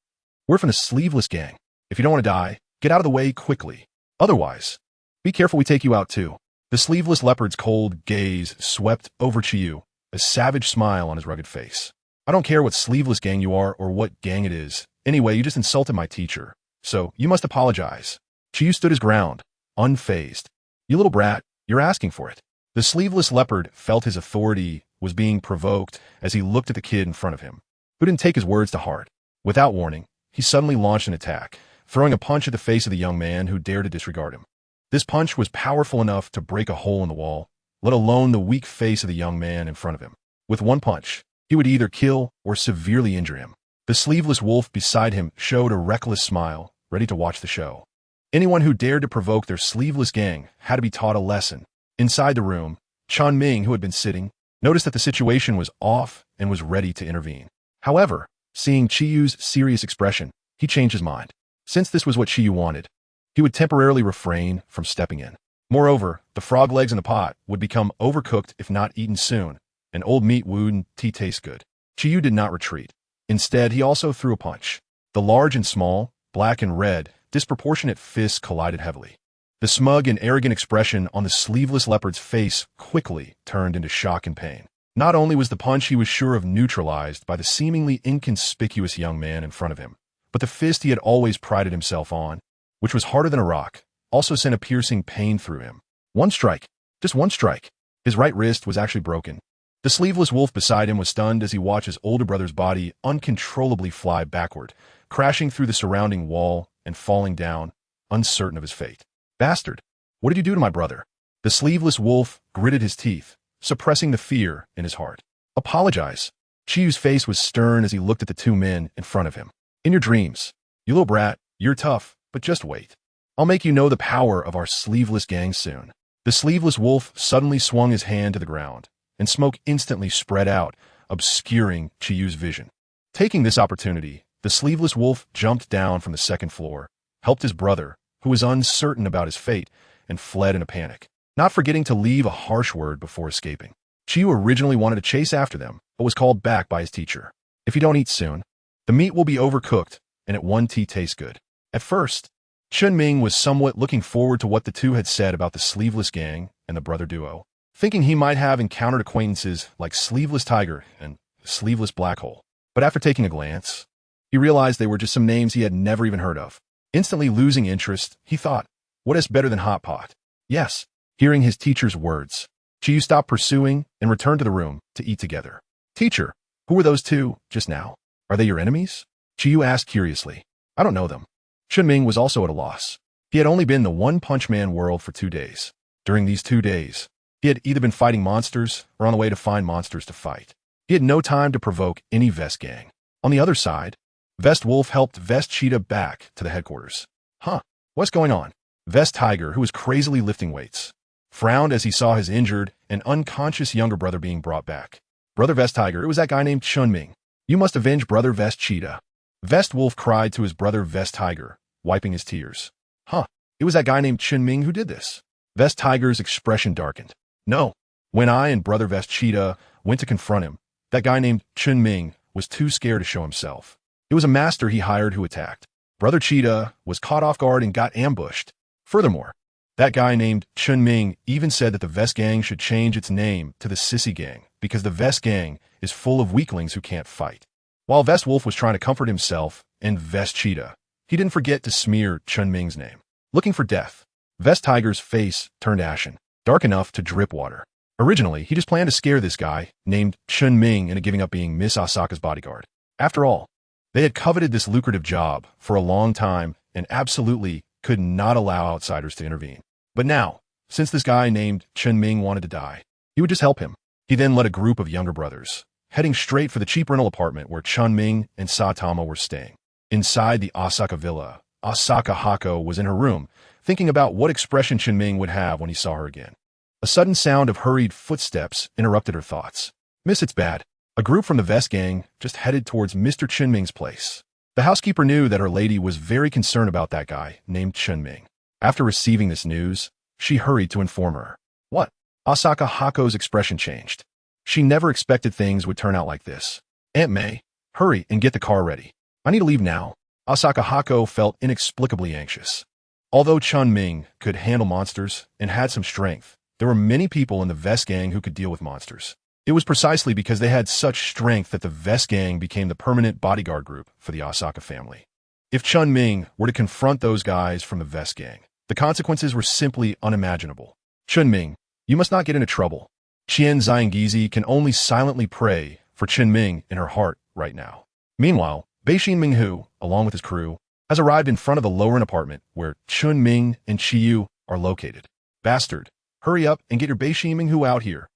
We're from the Sleeveless Gang. If you don't want to die, get out of the way quickly. Otherwise, be careful we take you out too. The sleeveless leopard's cold gaze swept over Chiyu, a savage smile on his rugged face. I don't care what Sleeveless Gang you are or what gang it is. Anyway, you just insulted my teacher, so you must apologize. Chiyu stood his ground, unfazed. You little brat, you're asking for it. The sleeveless leopard felt his authority was being provoked as he looked at the kid in front of him, who didn't take his words to heart. Without warning, he suddenly launched an attack, throwing a punch at the face of the young man who dared to disregard him. This punch was powerful enough to break a hole in the wall, let alone the weak face of the young man in front of him. With one punch, he would either kill or severely injure him. The sleeveless wolf beside him showed a reckless smile, ready to watch the show. Anyone who dared to provoke their sleeveless gang had to be taught a lesson. Inside the room, Chen Ming, who had been sitting, noticed that the situation was off and was ready to intervene. However, seeing Chiyu's serious expression, he changed his mind. Since this was what Chiyu wanted, he would temporarily refrain from stepping in. Moreover, the frog legs in the pot would become overcooked if not eaten soon, and old meat wouldn't taste good. Chiyu did not retreat. Instead, he also threw a punch. The large and small, black and red, disproportionate fists collided heavily. The smug and arrogant expression on the sleeveless leopard's face quickly turned into shock and pain. Not only was the punch he was sure of neutralized by the seemingly inconspicuous young man in front of him, but the fist he had always prided himself on, which was harder than a rock, also sent a piercing pain through him. One strike. Just one strike. His right wrist was actually broken. The sleeveless wolf beside him was stunned as he watched his older brother's body uncontrollably fly backward, crashing through the surrounding wall and falling down, uncertain of his fate. Bastard! What did you do to my brother? The sleeveless wolf gritted his teeth, suppressing the fear in his heart. Apologize. Chiyu's face was stern as he looked at the two men in front of him. In your dreams. You little brat, you're tough, but just wait. I'll make you know the power of our sleeveless gang soon. The sleeveless wolf suddenly swung his hand to the ground, and smoke instantly spread out, obscuring Chiyu's vision. Taking this opportunity, the sleeveless wolf jumped down from the second floor, helped his brother, who was uncertain about his fate, and fled in a panic, not forgetting to leave a harsh word before escaping. Chiyu originally wanted to chase after them, but was called back by his teacher. If you don't eat soon, the meat will be overcooked, and it won't taste good. At first, Chen Ming was somewhat looking forward to what the two had said about the sleeveless gang and the brother duo, thinking he might have encountered acquaintances like Sleeveless Tiger and Sleeveless Black Hole. But after taking a glance, he realized they were just some names he had never even heard of. Instantly losing interest, he thought, what is better than hot pot? Yes. Hearing his teacher's words, Chiyu stopped pursuing and returned to the room to eat together. Teacher, who were those two just now? Are they your enemies? Chiyu asked curiously. I don't know them. Chen Ming was also at a loss. He had only been in the One-Punch Man world for 2 days. During these 2 days, he had either been fighting monsters or on the way to find monsters to fight. He had no time to provoke any Vest gang. On the other side, Vest Wolf helped Vest Cheetah back to the headquarters. Huh, what's going on? Vest Tiger, who was crazily lifting weights, frowned as he saw his injured and unconscious younger brother being brought back. Brother Vest Tiger, it was that guy named Chen Ming. You must avenge Brother Vest Cheetah. Vest Wolf cried to his brother Vest Tiger, wiping his tears. Huh, it was that guy named Chen Ming who did this. Vest Tiger's expression darkened. No, when I and Brother Vest Cheetah went to confront him, that guy named Chen Ming was too scared to show himself. It was a master he hired who attacked. Brother Cheetah was caught off guard and got ambushed. Furthermore, that guy named Chen Ming even said that the Vest Gang should change its name to the Sissy Gang because the Vest Gang is full of weaklings who can't fight. While Vest Wolf was trying to comfort himself and Vest Cheetah, he didn't forget to smear Chen Ming's name. Looking for death, Vest Tiger's face turned ashen, dark enough to drip water. Originally, he just planned to scare this guy, named Chen Ming, into giving up being Miss Asaka's bodyguard. After all, they had coveted this lucrative job for a long time and absolutely could not allow outsiders to intervene. But now, since this guy named Chen Ming wanted to die, he would just help him. He then led a group of younger brothers, heading straight for the cheap rental apartment where Chen Ming and Saitama were staying. Inside the Asaka villa, Asaka Hako was in her room, thinking about what expression Chen Ming would have when he saw her again. A sudden sound of hurried footsteps interrupted her thoughts. Miss, it's bad. A group from the Vest gang just headed towards Mr. Chen Ming's place. The housekeeper knew that her lady was very concerned about that guy named Chen Ming. After receiving this news, she hurried to inform her. What? Asaka Hako's expression changed. She never expected things would turn out like this. Aunt May, hurry and get the car ready. I need to leave now. Asaka Hako felt inexplicably anxious. Although Chen Ming could handle monsters and had some strength, there were many people in the Vest gang who could deal with monsters. It was precisely because they had such strength that the Vest gang became the permanent bodyguard group for the Asaka family. If Chen Ming were to confront those guys from the Vest gang, the consequences were simply unimaginable. Chen Ming, you must not get into trouble. Qian Xiangzi can only silently pray for Chen Ming in her heart right now. Meanwhile, Beixin Minghu, along with his crew, has arrived in front of the lower-end apartment where Chen Ming and Qiyu are located. Bastard, hurry up and get your Beixin Minghu out here.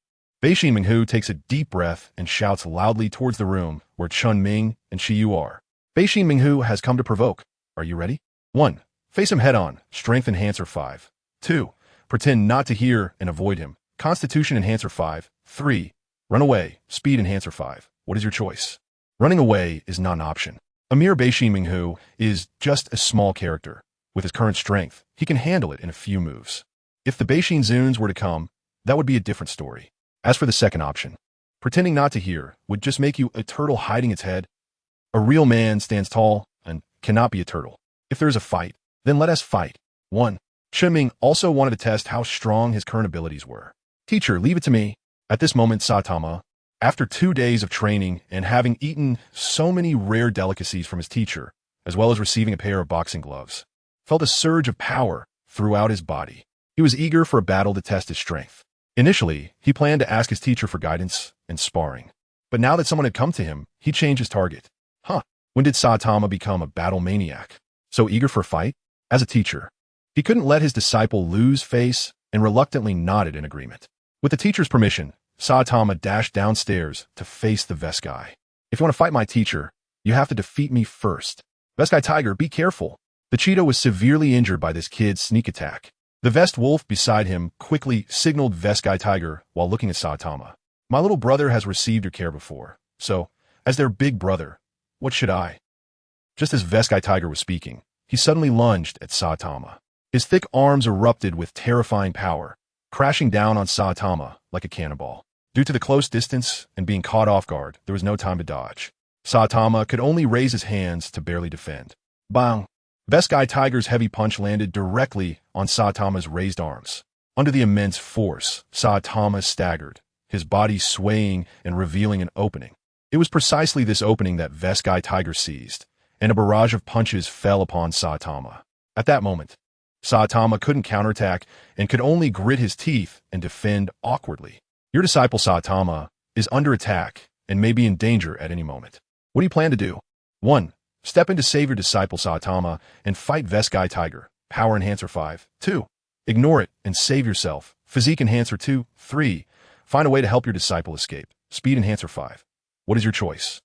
Beixin Minghu takes a deep breath and shouts loudly towards the room where Chen Ming and Qiyu are. Beixin Minghu has come to provoke. Are you ready? 1. Face him head-on, Strength Enhancer 5. 2. Pretend not to hear and avoid him, Constitution Enhancer 5. 3. Run away, Speed Enhancer 5. What is your choice? Running away is not an option. A mere Beixin Minghu is just a small character. With his current strength, he can handle it in a few moves. If the Beixin Zuns were to come, that would be a different story. As for the second option, pretending not to hear would just make you a turtle hiding its head. A real man stands tall and cannot be a turtle. If there is a fight, then let us fight. 1. Chen Ming also wanted to test how strong his current abilities were. Teacher, leave it to me. At this moment, Saitama, after 2 days of training and having eaten so many rare delicacies from his teacher, as well as receiving a pair of boxing gloves, felt a surge of power throughout his body. He was eager for a battle to test his strength. Initially, he planned to ask his teacher for guidance and sparring. But now that someone had come to him, he changed his target. When did Saitama become a battle maniac? So eager for a fight? As a teacher, he couldn't let his disciple lose face and reluctantly nodded in agreement. With the teacher's permission, Saitama dashed downstairs to face the Vest guy. If you want to fight my teacher, you have to defeat me first. Vest guy Tiger, be careful. The cheetah was severely injured by this kid's sneak attack. The Vest Wolf beside him quickly signaled Vest guy Tiger while looking at Saitama. My little brother has received your care before, so, as their big brother, what should I? Just as Vest guy Tiger was speaking, he suddenly lunged at Saitama. His thick arms erupted with terrifying power, crashing down on Saitama like a cannonball. Due to the close distance and being caught off guard, there was no time to dodge. Saitama could only raise his hands to barely defend. Bang! Vest guy Tiger's heavy punch landed directly on Saitama's raised arms. Under the immense force, Saitama staggered, his body swaying and revealing an opening. It was precisely this opening that Vest guy Tiger seized, and a barrage of punches fell upon Saitama. At that moment, Saitama couldn't counterattack and could only grit his teeth and defend awkwardly. Your disciple Saitama is under attack and may be in danger at any moment. What do you plan to do? 1. Step in to save your disciple Saitama and fight Vest guy Tiger. Power Enhancer 5. 2. Ignore it and save yourself. Physique Enhancer 2. 3. Find a way to help your disciple escape. Speed Enhancer 5. What is your choice?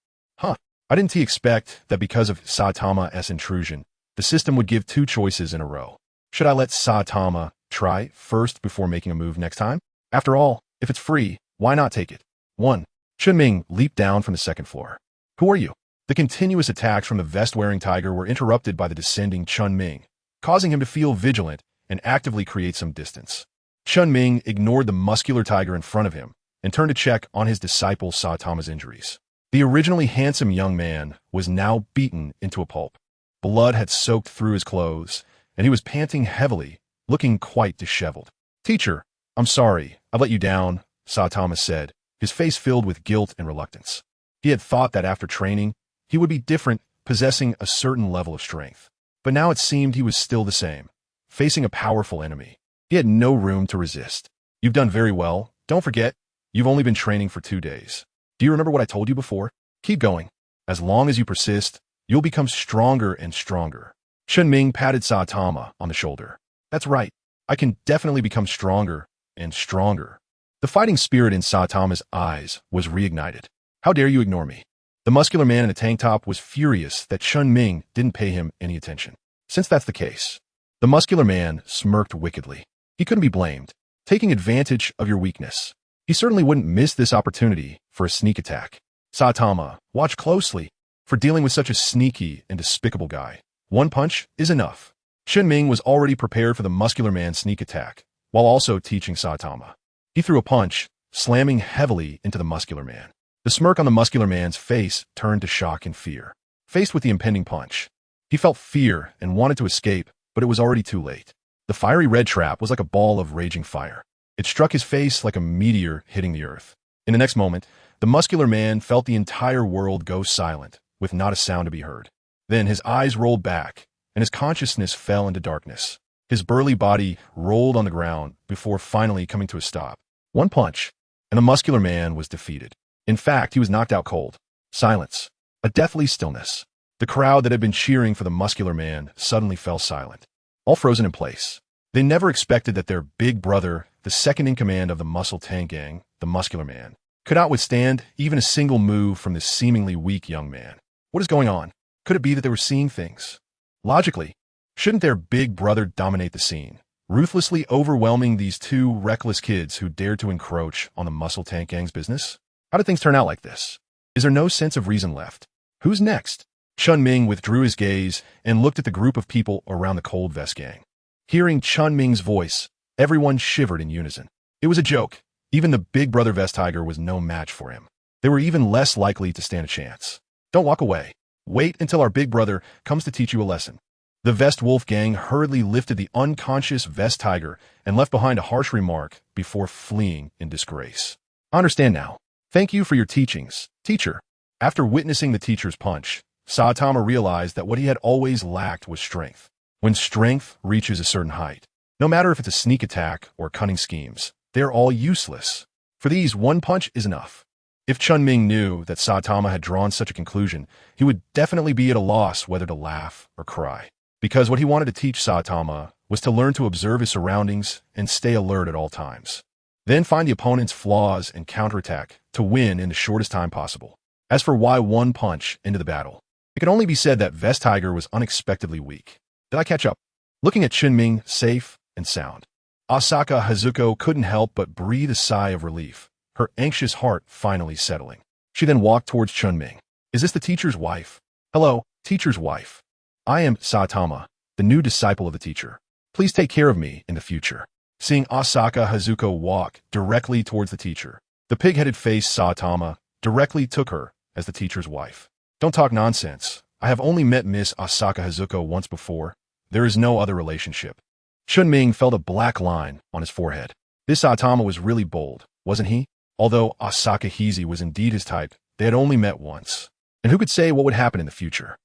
I didn't expect that because of Saitama's intrusion, the system would give 2 choices in a row. Should I let Saitama try first before making a move next time? After all, if it's free, why not take it? 1. Chen Ming leaped down from the second floor. Who are you? The continuous attacks from the vest-wearing tiger were interrupted by the descending Chen Ming, causing him to feel vigilant and actively create some distance. Chen Ming ignored the muscular tiger in front of him and turned to check on his disciple Saitama's injuries. The originally handsome young man was now beaten into a pulp. Blood had soaked through his clothes, and he was panting heavily, looking quite disheveled. Teacher, I'm sorry, I've let you down, Saitama said, his face filled with guilt and reluctance. He had thought that after training, He would be different, possessing a certain level of strength. But now it seemed he was still the same, facing a powerful enemy. He had no room to resist. You've done very well. Don't forget, you've only been training for 2 days. Do you remember what I told you before? Keep going. As long as you persist, you'll become stronger and stronger. Chen Ming patted Saitama on the shoulder. That's right. I can definitely become stronger and stronger. The fighting spirit in Saitama's eyes was reignited. How dare you ignore me? The muscular man in a tank top was furious that Chen Ming didn't pay him any attention. Since that's the case, the muscular man smirked wickedly. He couldn't be blamed, taking advantage of your weakness. He certainly wouldn't miss this opportunity for a sneak attack. Saitama, watch closely. For dealing with such a sneaky and despicable guy, 1 punch is enough. Chen Ming was already prepared for the muscular man's sneak attack, while also teaching Saitama. He threw a punch, slamming heavily into the muscular man. The smirk on the muscular man's face turned to shock and fear. Faced with the impending punch, he felt fear and wanted to escape, but it was already too late. The fiery red trap was like a ball of raging fire. It struck his face like a meteor hitting the earth. In the next moment, the muscular man felt the entire world go silent, with not a sound to be heard. Then his eyes rolled back, and his consciousness fell into darkness. His burly body rolled on the ground before finally coming to a stop. 1 punch, and the muscular man was defeated. In fact, he was knocked out cold. Silence. A deathly stillness. The crowd that had been cheering for the muscular man suddenly fell silent, all frozen in place. They never expected that their big brother, the second in command of the muscle tank gang, the muscular man, could not withstand even a single move from this seemingly weak young man. What is going on? Could it be that they were seeing things? Logically, shouldn't their big brother dominate the scene, ruthlessly overwhelming these 2 reckless kids who dared to encroach on the muscle tank gang's business? How did things turn out like this? Is there no sense of reason left? Who's next? Chen Ming withdrew his gaze and looked at the group of people around the cold vest gang. Hearing Chen Ming's voice, everyone shivered in unison. It was a joke. Even the big brother vest tiger was no match for him. They were even less likely to stand a chance. Don't walk away. Wait until our big brother comes to teach you a lesson. The Vest Wolf gang hurriedly lifted the unconscious Vest Tiger and left behind a harsh remark before fleeing in disgrace. I understand now. Thank you for your teachings, teacher. After witnessing the teacher's punch, Saitama realized that what he had always lacked was strength. When strength reaches a certain height, no matter if it's a sneak attack or cunning schemes, they're all useless. For these, 1 punch is enough. If Chen Ming knew that Saitama had drawn such a conclusion, he would definitely be at a loss whether to laugh or cry. Because what he wanted to teach Saitama was to learn to observe his surroundings and stay alert at all times. Then find the opponent's flaws and counterattack to win in the shortest time possible. As for why 1 punch into the battle, it can only be said that Vest Tiger was unexpectedly weak. Did I catch up? Looking at Chen Ming, safe and sound, Asaka Hazuko couldn't help but breathe a sigh of relief, her anxious heart finally settling. She then walked towards Chen Ming. Is this the teacher's wife? Hello, teacher's wife. I am Saitama, the new disciple of the teacher. Please take care of me in the future. Seeing Asaka Hazuko walk directly towards the teacher, the pig-headed face Saitama directly took her as the teacher's wife. Don't talk nonsense. I have only met Miss Asaka Hazuko once before. There is no other relationship. Chen Ming felt a black line on his forehead. This Saitama was really bold, wasn't he? Although Asaka Hizi was indeed his type, they had only met once. And who could say what would happen in the future?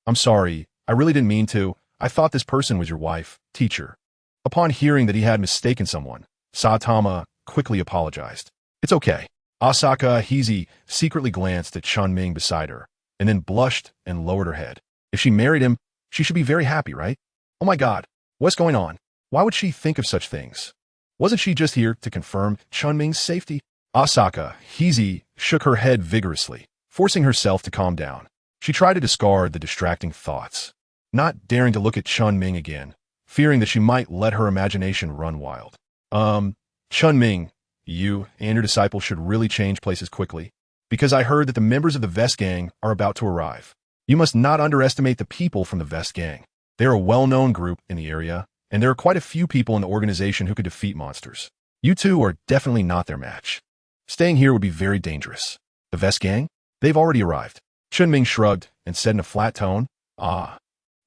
I'm sorry. I really didn't mean to. I thought this person was your wife, teacher. Upon hearing that he had mistaken someone, Saitama quickly apologized. It's okay. Asaka Hizi secretly glanced at Chen Ming beside her, and then blushed and lowered her head. If she married him, she should be very happy, right? Oh my god, what's going on? Why would she think of such things? Wasn't she just here to confirm Chen Ming's safety? Asaka Hizi shook her head vigorously, forcing herself to calm down. She tried to discard the distracting thoughts, not daring to look at Chen Ming again, fearing that she might let her imagination run wild. Chen Ming, you and your disciple should really change places quickly, because I heard that the members of the Vest Gang are about to arrive. You must not underestimate the people from the Vest Gang. They're a well-known group in the area, and there are quite a few people in the organization who could defeat monsters. You two are definitely not their match. Staying here would be very dangerous. The Vest Gang? They've already arrived. Chen Ming shrugged and said in a flat tone,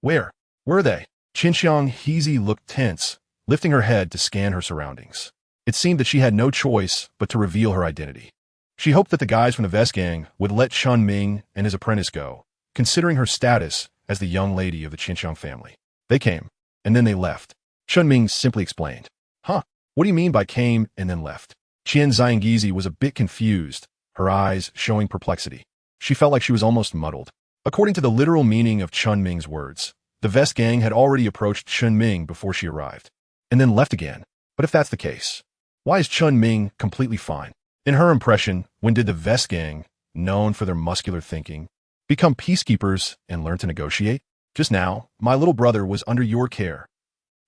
Where? Where are they? Qinxiang Hizi looked tense, lifting her head to scan her surroundings. It seemed that she had no choice but to reveal her identity. She hoped that the guys from the Vest Gang would let Chen Ming and his apprentice go, considering her status as the young lady of the Qinxiang family. They came, and then they left. Chen Ming simply explained. Huh? What do you mean by came and then left? Qian Zhangyizi was a bit confused, her eyes showing perplexity. She felt like she was almost muddled. According to the literal meaning of Chen Ming's words, the Vest Gang had already approached Chen Ming before she arrived, and then left again. But if that's the case, why is Chen Ming completely fine? In her impression, when did the Vest Gang, known for their muscular thinking, become peacekeepers and learn to negotiate? Just now, my little brother was under your care.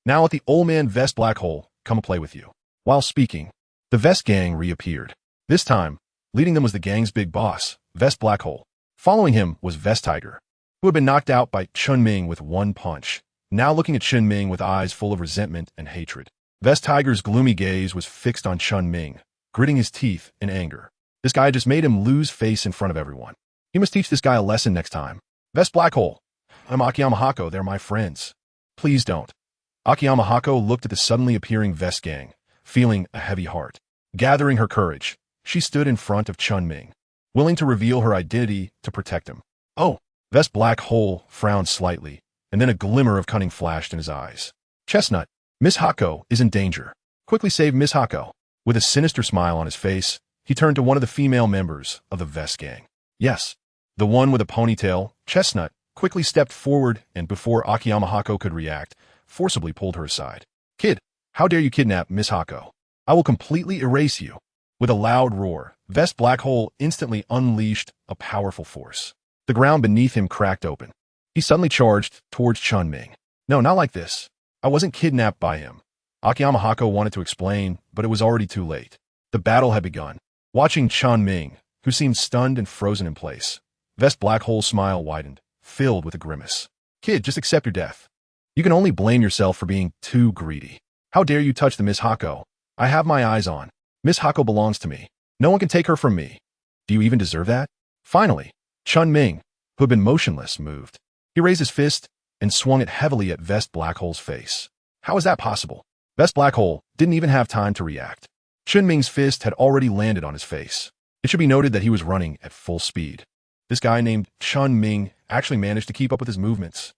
Now let the old man Vest Black Hole come play with you. While speaking, the Vest Gang reappeared. This time, leading them was the gang's big boss, Vest Black Hole. Following him was Vest Tiger, who had been knocked out by Chen Ming with one punch, now looking at Chen Ming with eyes full of resentment and hatred. Vest Tiger's gloomy gaze was fixed on Chen Ming, gritting his teeth in anger. This guy just made him lose face in front of everyone. He must teach this guy a lesson next time. Vest Black Hole, I'm Akiyama Hako, they're my friends. Please don't. Akiyama Hako looked at the suddenly appearing Vest Gang, feeling a heavy heart. Gathering her courage, she stood in front of Chen Ming, willing to reveal her identity to protect him. Oh, Vest Black Hole frowned slightly, and then a glimmer of cunning flashed in his eyes. Chestnut, Miss Hako is in danger. Quickly save Miss Hako. With a sinister smile on his face, he turned to one of the female members of the Vest Gang. Yes, the one with a ponytail, Chestnut, quickly stepped forward and before Akiyama Hako could react, forcibly pulled her aside. Kid, how dare you kidnap Miss Hako? I will completely erase you. With a loud roar, Vest Black Hole instantly unleashed a powerful force. The ground beneath him cracked open. He suddenly charged towards Chen Ming. No, not like this. I wasn't kidnapped by him. Akiyama Hako wanted to explain, but it was already too late. The battle had begun. Watching Chen Ming, who seemed stunned and frozen in place, Vest Black Hole's smile widened, filled with a grimace. Kid, just accept your death. You can only blame yourself for being too greedy. How dare you touch the Miss Hako? I have my eyes on. Miss Hako belongs to me. No one can take her from me. Do you even deserve that? Finally, Chen Ming, who had been motionless, moved. He raised his fist and swung it heavily at Vest Black Hole's face. How is that possible? Vest Black Hole didn't even have time to react. Chen Ming's fist had already landed on his face. It should be noted that he was running at full speed. This guy named Chen Ming actually managed to keep up with his movements.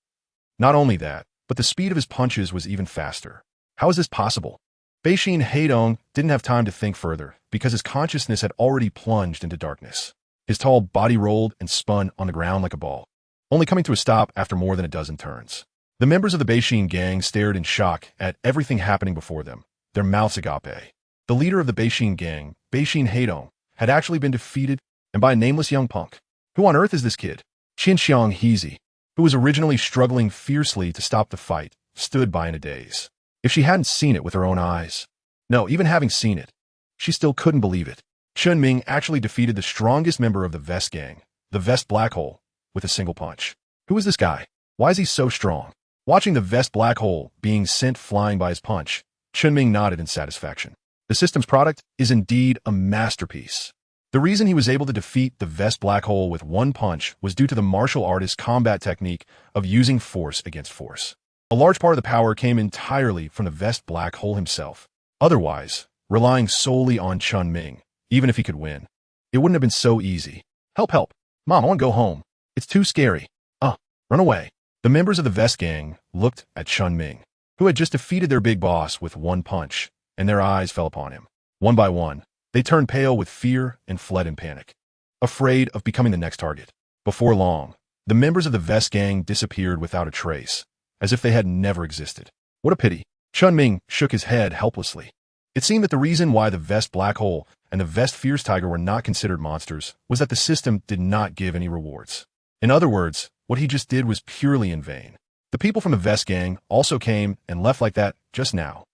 Not only that, but the speed of his punches was even faster. How is this possible? Beixin Heidong didn't have time to think further because his consciousness had already plunged into darkness. His tall body rolled and spun on the ground like a ball, only coming to a stop after more than a dozen turns. The members of the Beixin gang stared in shock at everything happening before them, their mouths agape. The leader of the Beixin gang, Beixin Heidong, had actually been defeated, and by a nameless young punk. Who on earth is this kid? Qinxiang Heezy, who was originally struggling fiercely to stop the fight, stood by in a daze. If she hadn't seen it with her own eyes. No, even having seen it, she still couldn't believe it. Chen Ming actually defeated the strongest member of the Vest Gang, the Vest Black Hole, with a single punch. Who is this guy? Why is he so strong? Watching the Vest Black Hole being sent flying by his punch, Chen Ming nodded in satisfaction. The system's product is indeed a masterpiece. The reason he was able to defeat the Vest Black Hole with one punch was due to the martial artist's combat technique of using force against force. A large part of the power came entirely from the Vest Black Hole himself. Otherwise, relying solely on Chen Ming, even if he could win, it wouldn't have been so easy. Help, help. Mom, I want to go home. It's too scary. Run away. The members of the Vest Gang looked at Chen Ming, who had just defeated their big boss with one punch, and their eyes fell upon him. One by one, they turned pale with fear and fled in panic, afraid of becoming the next target. Before long, the members of the Vest Gang disappeared without a trace, as if they had never existed. What a pity. Chen Ming shook his head helplessly. It seemed that the reason why the Vest Black Hole and the Vest Fierce Tiger were not considered monsters was that the system did not give any rewards. In other words, what he just did was purely in vain. The people from the Vest Gang also came and left like that just now.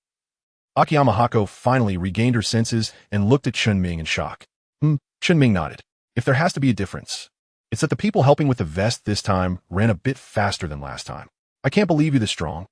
Akiyama Hako finally regained her senses and looked at Chen Ming in shock. Chen Ming nodded. If there has to be a difference, it's that the people helping with the vest this time ran a bit faster than last time. I can't believe you're this strong.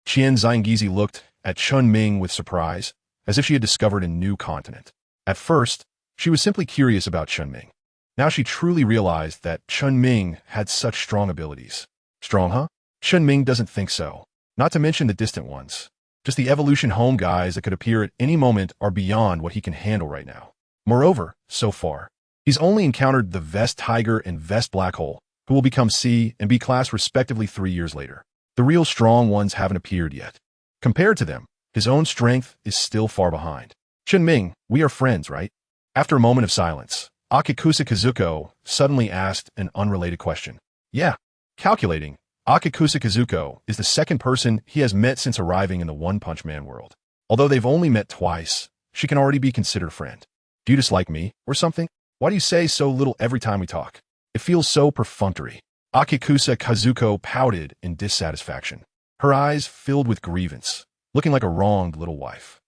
Qian Zhangyizi looked at Chen Ming with surprise, as if she had discovered a new continent. At first, she was simply curious about Chen Ming. Now she truly realized that Chen Ming had such strong abilities. Strong, huh? Chen Ming doesn't think so. Not to mention the distant ones. Just the evolution home guys that could appear at any moment are beyond what he can handle right now. Moreover, so far, He's only encountered the Vest Tiger and Vest Black Hole, who will become C and B class respectively 3 years later. The real strong ones haven't appeared yet. Compared to them, his own strength is still far behind. Chen Ming, we are friends, right? After a moment of silence, Akikusa Kazuko suddenly asked an unrelated question. Yeah. Calculating, Akikusa Kazuko is the second person he has met since arriving in the One Punch Man world. Although they've only met twice, she can already be considered a friend. Do you dislike me, or something? Why do you say so little every time we talk? It feels so perfunctory. Akikusa Kazuko pouted in dissatisfaction. Her eyes filled with grievance, looking like a wronged little wife.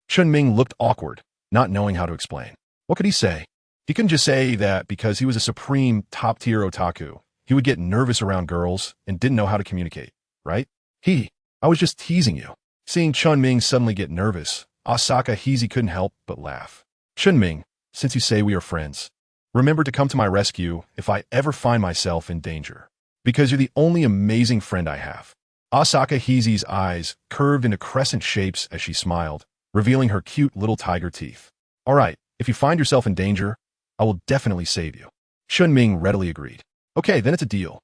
Chen Ming looked awkward, not knowing how to explain. What could he say? He couldn't just say that because he was a supreme top-tier otaku, he would get nervous around girls and didn't know how to communicate, right? I was just teasing you. Seeing Chen Ming suddenly get nervous, Asaka Hizi couldn't help but laugh. Chen Ming, since you say we are friends, remember to come to my rescue if I ever find myself in danger. Because you're the only amazing friend I have. Asaka Hizi's eyes curved into crescent shapes as she smiled, revealing her cute little tiger teeth. All right, if you find yourself in danger, I will definitely save you. Chen Ming readily agreed. Okay, then it's a deal.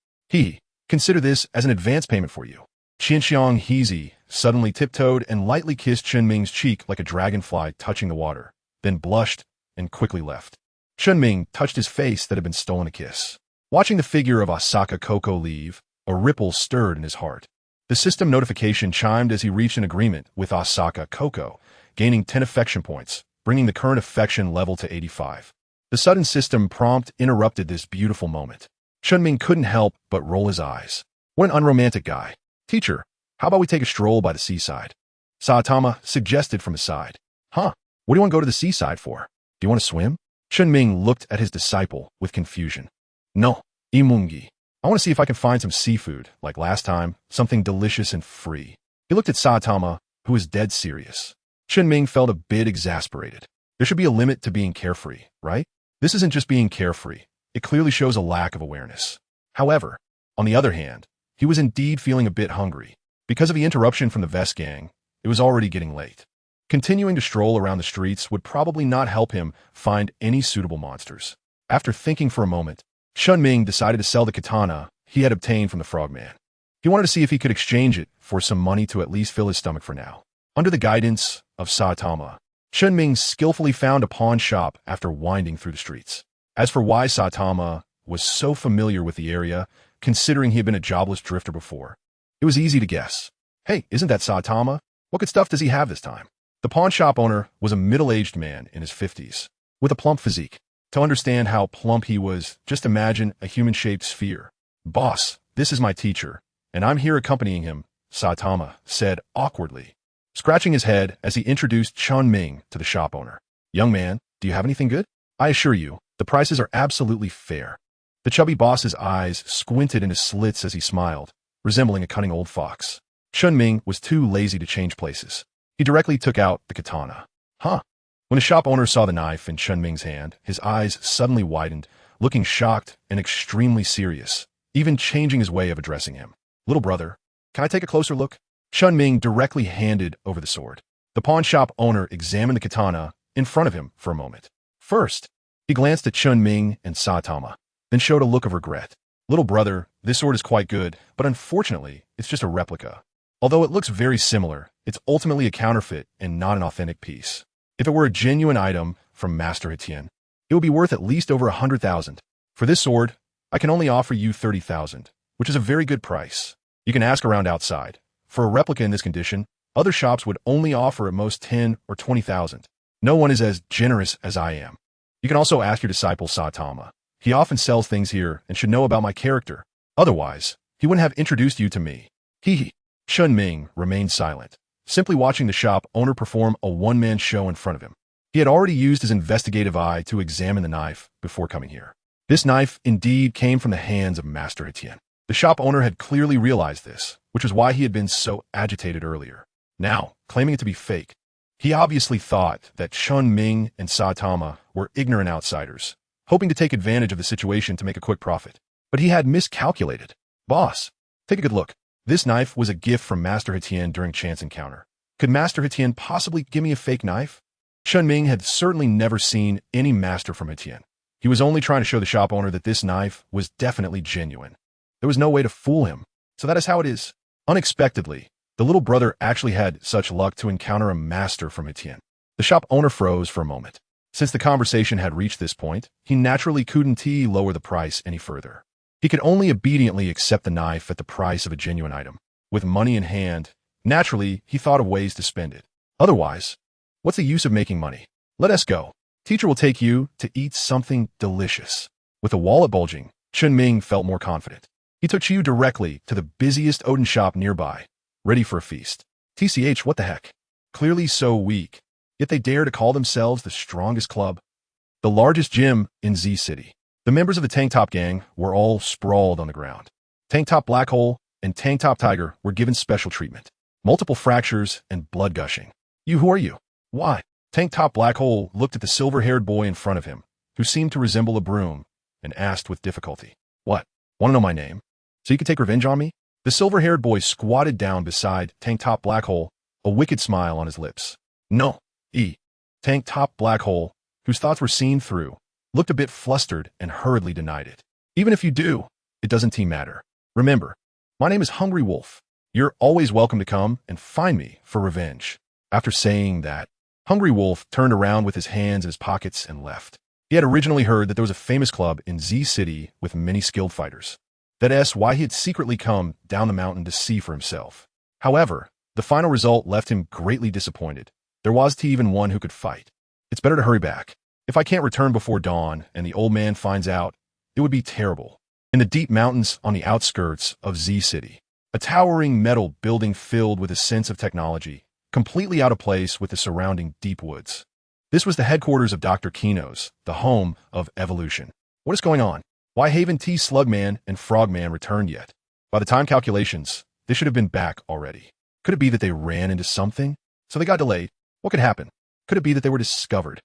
Consider this as an advance payment for you. Qianxiang Hizi suddenly tiptoed and lightly kissed Chen Ming's cheek like a dragonfly touching the water, then blushed and quickly left. Chen Ming touched his face that had been stolen a kiss. Watching the figure of Asaka Koko leave, a ripple stirred in his heart. The system notification chimed as he reached an agreement with Asaka Koko, gaining 10 affection points, bringing the current affection level to 85. The sudden system prompt interrupted this beautiful moment. Chen Ming couldn't help but roll his eyes. What an unromantic guy. Teacher, how about we take a stroll by the seaside? Saitama suggested from his side. What do you want to go to the seaside for? Do you want to swim? Chen Ming looked at his disciple with confusion. No, Imungi. I want to see if I can find some seafood, like last time, something delicious and free. He looked at Saitama, who was dead serious. Chen Ming felt a bit exasperated. There should be a limit to being carefree, right? This isn't just being carefree. It clearly shows a lack of awareness. However, on the other hand, he was indeed feeling a bit hungry. Because of the interruption from the Vest Gang, it was already getting late. Continuing to stroll around the streets would probably not help him find any suitable monsters. After thinking for a moment, Chen Ming decided to sell the katana he had obtained from the frogman. He wanted to see if he could exchange it for some money to at least fill his stomach for now. Under the guidance of Saitama, Chen Ming skillfully found a pawn shop after winding through the streets. As for why Saitama was so familiar with the area, considering he had been a jobless drifter before, it was easy to guess. Hey, isn't that Saitama? What good stuff does he have this time? The pawn shop owner was a middle-aged man in his 50s, with a plump physique. To understand how plump he was, just imagine a human-shaped sphere. Boss, this is my teacher, and I'm here accompanying him, Saitama said awkwardly, scratching his head as he introduced Chen Ming to the shop owner. Young man, do you have anything good? I assure you, the prices are absolutely fair. The chubby boss's eyes squinted into slits as he smiled, resembling a cunning old fox. Chen Ming was too lazy to change places. He directly took out the katana. When the shop owner saw the knife in Chen Ming's hand, his eyes suddenly widened, looking shocked and extremely serious, even changing his way of addressing him. Little brother, can I take a closer look? Chen Ming directly handed over the sword. The pawn shop owner examined the katana in front of him for a moment. First, he glanced at Chen Ming and Saitama, then showed a look of regret. Little brother, this sword is quite good, but unfortunately, it's just a replica. Although it looks very similar, it's ultimately a counterfeit and not an authentic piece. If it were a genuine item from Master Etienne, it would be worth at least over 100,000. For this sword, I can only offer you 30,000, which is a very good price. You can ask around outside. For a replica in this condition, other shops would only offer at most 10 or 20,000. No one is as generous as I am. You can also ask your disciple Saitama. He often sells things here and should know about my character. Otherwise, he wouldn't have introduced you to me. Chen Ming remained silent, simply watching the shop owner perform a one-man show in front of him. He had already used his investigative eye to examine the knife before coming here. This knife indeed came from the hands of Master Etienne. The shop owner had clearly realized this, which was why he had been so agitated earlier. Now, claiming it to be fake, he obviously thought that Chen Ming and Saitama were ignorant outsiders, hoping to take advantage of the situation to make a quick profit. But he had miscalculated. Boss, take a good look. This knife was a gift from Master Etienne during chance encounter. Could Master Etienne possibly give me a fake knife? Chen Ming had certainly never seen any master from Etienne. He was only trying to show the shop owner that this knife was definitely genuine. There was no way to fool him. So that is how it is. Unexpectedly, the little brother actually had such luck to encounter a master from Etienne. The shop owner froze for a moment. Since the conversation had reached this point, he naturally couldn't lower the price any further. He could only obediently accept the knife at the price of a genuine item. With money in hand, naturally, he thought of ways to spend it. Otherwise, what's the use of making money? Let us go. Teacher will take you to eat something delicious. With a wallet bulging, Chen Ming felt more confident. He took Chiu directly to the busiest Odin shop nearby, ready for a feast. TCH, what the heck? Clearly so weak, yet they dare to call themselves the strongest club. The largest gym in Z City. The members of the Tank Top gang were all sprawled on the ground. Tank Top Black Hole and Tank Top Tiger were given special treatment. Multiple fractures and blood gushing. You, who are you? Why? Tank Top Black Hole looked at the silver-haired boy in front of him, who seemed to resemble a broom, and asked with difficulty, "What? Want to know my name? So you could take revenge on me?" The silver-haired boy squatted down beside Tank Top Black Hole, a wicked smile on his lips. No. Tank Top Black Hole, whose thoughts were seen through, looked a bit flustered and hurriedly denied it. Even if you do, it doesn't matter. Remember, my name is Hungry Wolf. You're always welcome to come and find me for revenge. After saying that, Hungry Wolf turned around with his hands in his pockets and left. He had originally heard that there was a famous club in Z City with many skilled fighters. That's why he had secretly come down the mountain to see for himself. However, the final result left him greatly disappointed. There was even one who could fight. It's better to hurry back. If I can't return before dawn and the old man finds out, it would be terrible. In the deep mountains on the outskirts of Z City, a towering metal building filled with a sense of technology, completely out of place with the surrounding deep woods. This was the headquarters of Dr. Kino's, the home of evolution. What is going on? Why haven't Slugman and Frogman returned yet? By the time calculations, they should have been back already. Could it be that they ran into something? So they got delayed. What could happen? Could it be that they were discovered?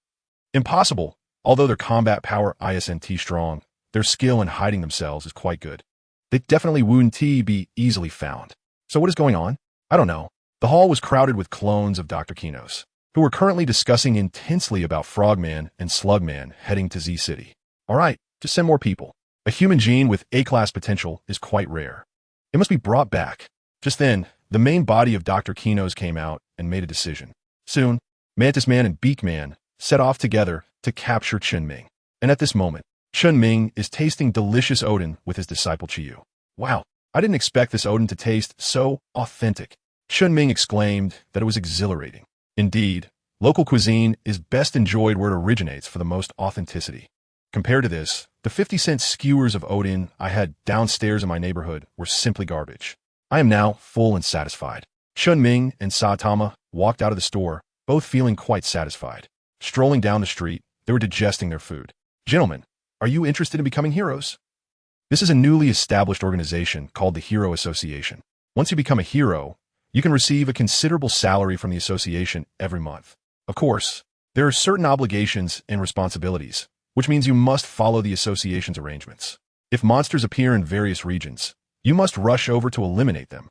Impossible. Although their combat power isn't strong, their skill in hiding themselves is quite good. They definitely wouldn't be easily found. So what is going on? I don't know. The hall was crowded with clones of Dr. Kino's, who were currently discussing intensely about Frogman and Slugman heading to Z City. All right, just send more people. A human gene with A-class potential is quite rare. It must be brought back. Just then, the main body of Dr. Kino's came out and made a decision. Soon, Mantis Man and Beak Man set off together to capture Chen Ming. And at this moment, Chen Ming is tasting delicious Odin with his disciple Chiyu. Wow, I didn't expect this Odin to taste so authentic. Chen Ming exclaimed that it was exhilarating. Indeed, local cuisine is best enjoyed where it originates for the most authenticity. Compared to this, the 50-cent skewers of Odin I had downstairs in my neighborhood were simply garbage. I am now full and satisfied. Chen Ming and Saitama walked out of the store, both feeling quite satisfied. Strolling down the street, they were digesting their food. Gentlemen, are you interested in becoming heroes? This is a newly established organization called the Hero Association. Once you become a hero, you can receive a considerable salary from the association every month. Of course, there are certain obligations and responsibilities, which means you must follow the association's arrangements. If monsters appear in various regions, you must rush over to eliminate them.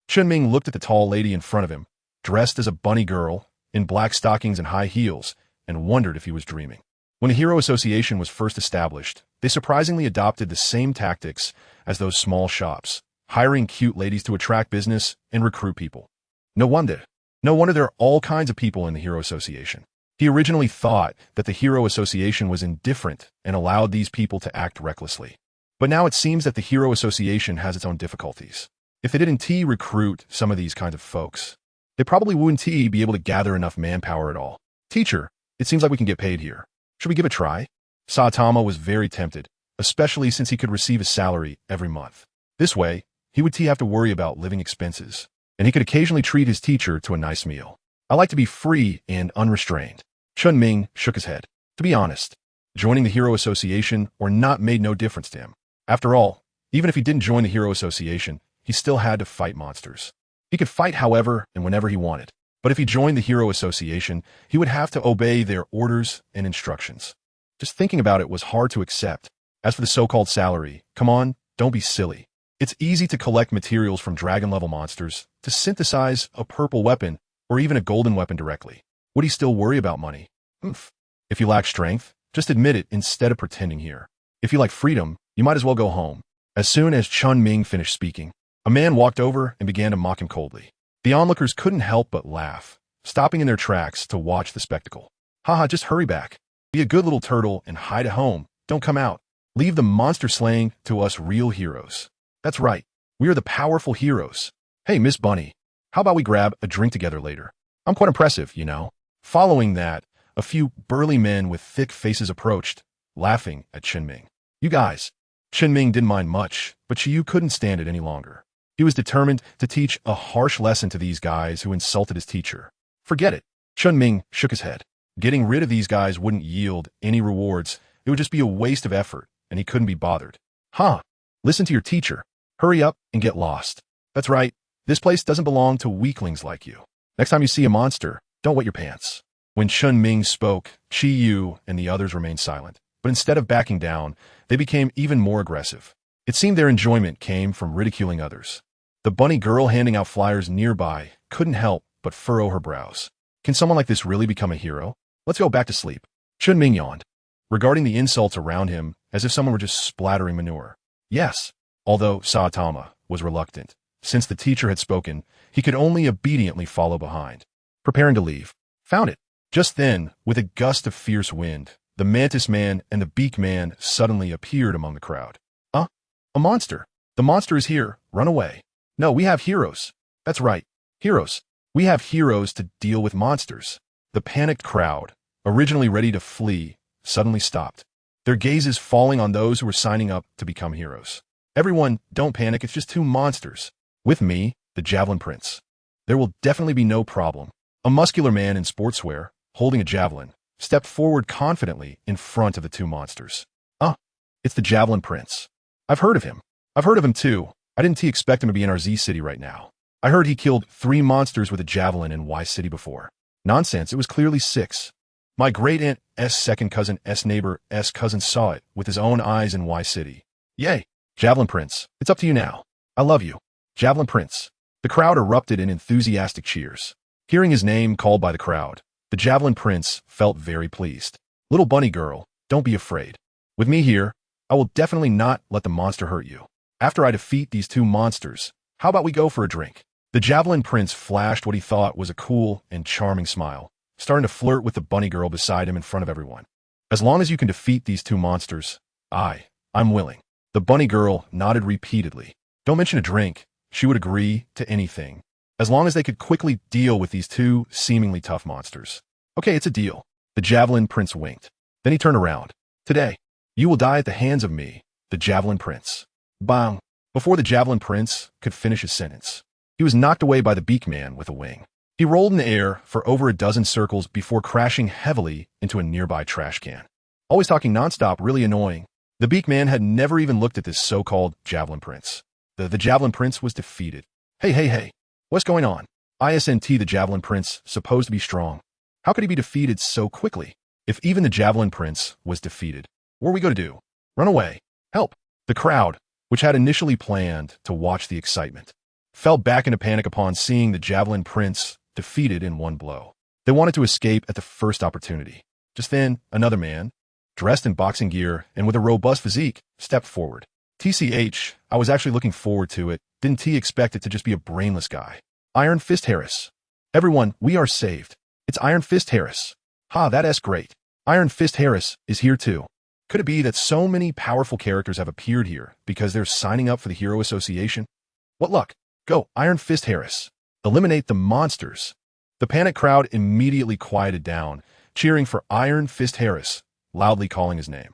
Chen Ming looked at the tall lady in front of him, dressed as a bunny girl, in black stockings and high heels, and wondered if he was dreaming. When the Hero Association was first established, they surprisingly adopted the same tactics as those small shops, hiring cute ladies to attract business and recruit people. No wonder there are all kinds of people in the Hero Association. He originally thought that the Hero Association was indifferent and allowed these people to act recklessly. But now it seems that the Hero Association has its own difficulties. If they didn't recruit some of these kinds of folks, they probably wouldn't be able to gather enough manpower at all. Teacher, it seems like we can get paid here. Should we give it a try? Saitama was very tempted, especially since he could receive a salary every month. This way, he would have to worry about living expenses, and he could occasionally treat his teacher to a nice meal. I like to be free and unrestrained. Chen Ming shook his head. To be honest, joining the Hero Association or not made no difference to him. After all, even if he didn't join the Hero Association, he still had to fight monsters. He could fight however and whenever he wanted. But if he joined the Hero Association, he would have to obey their orders and instructions. Just thinking about it was hard to accept. As for the so-called salary, come on, don't be silly. It's easy to collect materials from dragon-level monsters, to synthesize a purple weapon, or even a golden weapon directly. Would he still worry about money? If you lack strength, Just admit it instead of pretending here. If you like freedom, you might as well go home. As soon as Chen Ming finished speaking, a man walked over and began to mock him coldly. The onlookers couldn't help but laugh, stopping in their tracks to watch the spectacle. Haha, just hurry back. Be a good little turtle and hide at home. Don't come out. Leave the monster slaying to us real heroes. That's right. We are the powerful heroes. Hey, Miss Bunny, how about we grab a drink together later? I'm quite impressive, you know. Following that, a few burly men with thick faces approached, laughing at Chen Ming. You guys. Chen Ming didn't mind much, but Chiyu couldn't stand it any longer. He was determined to teach a harsh lesson to these guys who insulted his teacher. Forget it. Chen Ming shook his head. Getting rid of these guys wouldn't yield any rewards. It would just be a waste of effort, and he couldn't be bothered. Huh. Listen to your teacher. Hurry up and get lost. That's right. This place doesn't belong to weaklings like you. Next time you see a monster, don't wet your pants. When Chen Ming spoke, Chi Yu and the others remained silent. But instead of backing down, they became even more aggressive. It seemed their enjoyment came from ridiculing others. The bunny girl handing out flyers nearby couldn't help but furrow her brows. Can someone like this really become a hero? Let's go back to sleep. Chen Ming yawned, regarding the insults around him as if someone were just splattering manure. Yes, although Saitama was reluctant. Since the teacher had spoken, he could only obediently follow behind. Preparing to leave. Found it. Just then, with a gust of fierce wind, the mantis man and the beak man suddenly appeared among the crowd. A monster. The monster is here. Run away. No, we have heroes. That's right. Heroes. We have heroes to deal with monsters. The panicked crowd, originally ready to flee, suddenly stopped, their gazes falling on those who were signing up to become heroes. Everyone, don't panic. It's just two monsters. With me, the Javelin Prince. There will definitely be no problem. A muscular man in sportswear, holding a javelin, stepped forward confidently in front of the two monsters. It's the Javelin Prince. I've heard of him. I've heard of him too. I didn't expect him to be in our Z City right now. I heard he killed 3 monsters with a javelin in Y City before. Nonsense, it was clearly 6. My great-aunt S second cousin S neighbor S cousin saw it with his own eyes in Y City. Yay! Javelin Prince, it's up to you now. I love you. Javelin Prince. The crowd erupted in enthusiastic cheers. Hearing his name called by the crowd, the Javelin Prince felt very pleased. Little bunny girl, don't be afraid. With me here, I will definitely not let the monster hurt you. After I defeat these 2 monsters, how about we go for a drink? The Javelin Prince flashed what he thought was a cool and charming smile, starting to flirt with the bunny girl beside him in front of everyone. As long as you can defeat these 2 monsters, I'm willing. The bunny girl nodded repeatedly. Don't mention a drink. She would agree to anything, as long as they could quickly deal with these 2 seemingly tough monsters. Okay, it's a deal. The Javelin Prince winked. Then he turned around. Today, you will die at the hands of me, the Javelin Prince. Bang! Before the Javelin Prince could finish his sentence, he was knocked away by the beak man with a wing. He rolled in the air for over a dozen circles before crashing heavily into a nearby trash can. Always talking nonstop, really annoying. The beak man had never even looked at this so-called Javelin Prince. The Javelin Prince was defeated. Hey. What's going on? ISNT, the Javelin Prince, supposed to be strong. How could he be defeated so quickly? If even the Javelin Prince was defeated, what are we going to do? Run away. Help. The crowd, which had initially planned to watch the excitement, fell back into panic upon seeing the Javelin Prince defeated in one blow. They wanted to escape at the first opportunity. Just then, another man, dressed in boxing gear and with a robust physique, stepped forward. TCH, I was actually looking forward to it. Didn't T expect it to just be a brainless guy? Iron Fist Harris. Everyone, we are saved. It's Iron Fist Harris. That's great. Iron Fist Harris is here too. Could it be that so many powerful characters have appeared here because they're signing up for the Hero Association? What luck. Go, Iron Fist Harris. Eliminate the monsters. The panicked crowd immediately quieted down, cheering for Iron Fist Harris, loudly calling his name.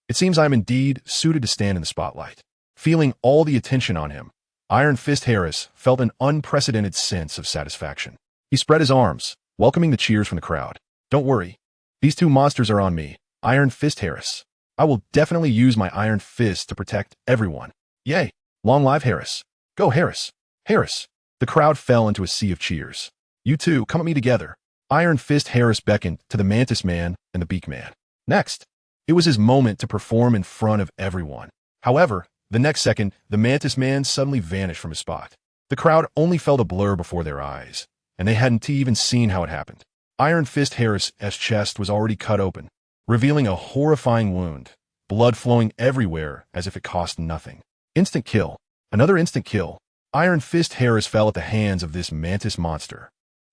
It seems I am indeed suited to stand in the spotlight. Feeling all the attention on him, Iron Fist Harris felt an unprecedented sense of satisfaction. He spread his arms, welcoming the cheers from the crowd. Don't worry. These 2 monsters are on me, Iron Fist Harris. I will definitely use my Iron Fist to protect everyone. Yay! Long live Harris. Go Harris. Harris. The crowd fell into a sea of cheers. You two, come at me together. Iron Fist Harris beckoned to the Mantis Man and the Beak Man. Next, it was his moment to perform in front of everyone. However, the next second, the Mantis Man suddenly vanished from his spot. The crowd only felt a blur before their eyes, and they hadn't even seen how it happened. Iron Fist Harris's chest was already cut open, revealing a horrifying wound, blood flowing everywhere as if it cost nothing. Instant kill. Another instant kill. Iron Fist Harris fell at the hands of this mantis monster.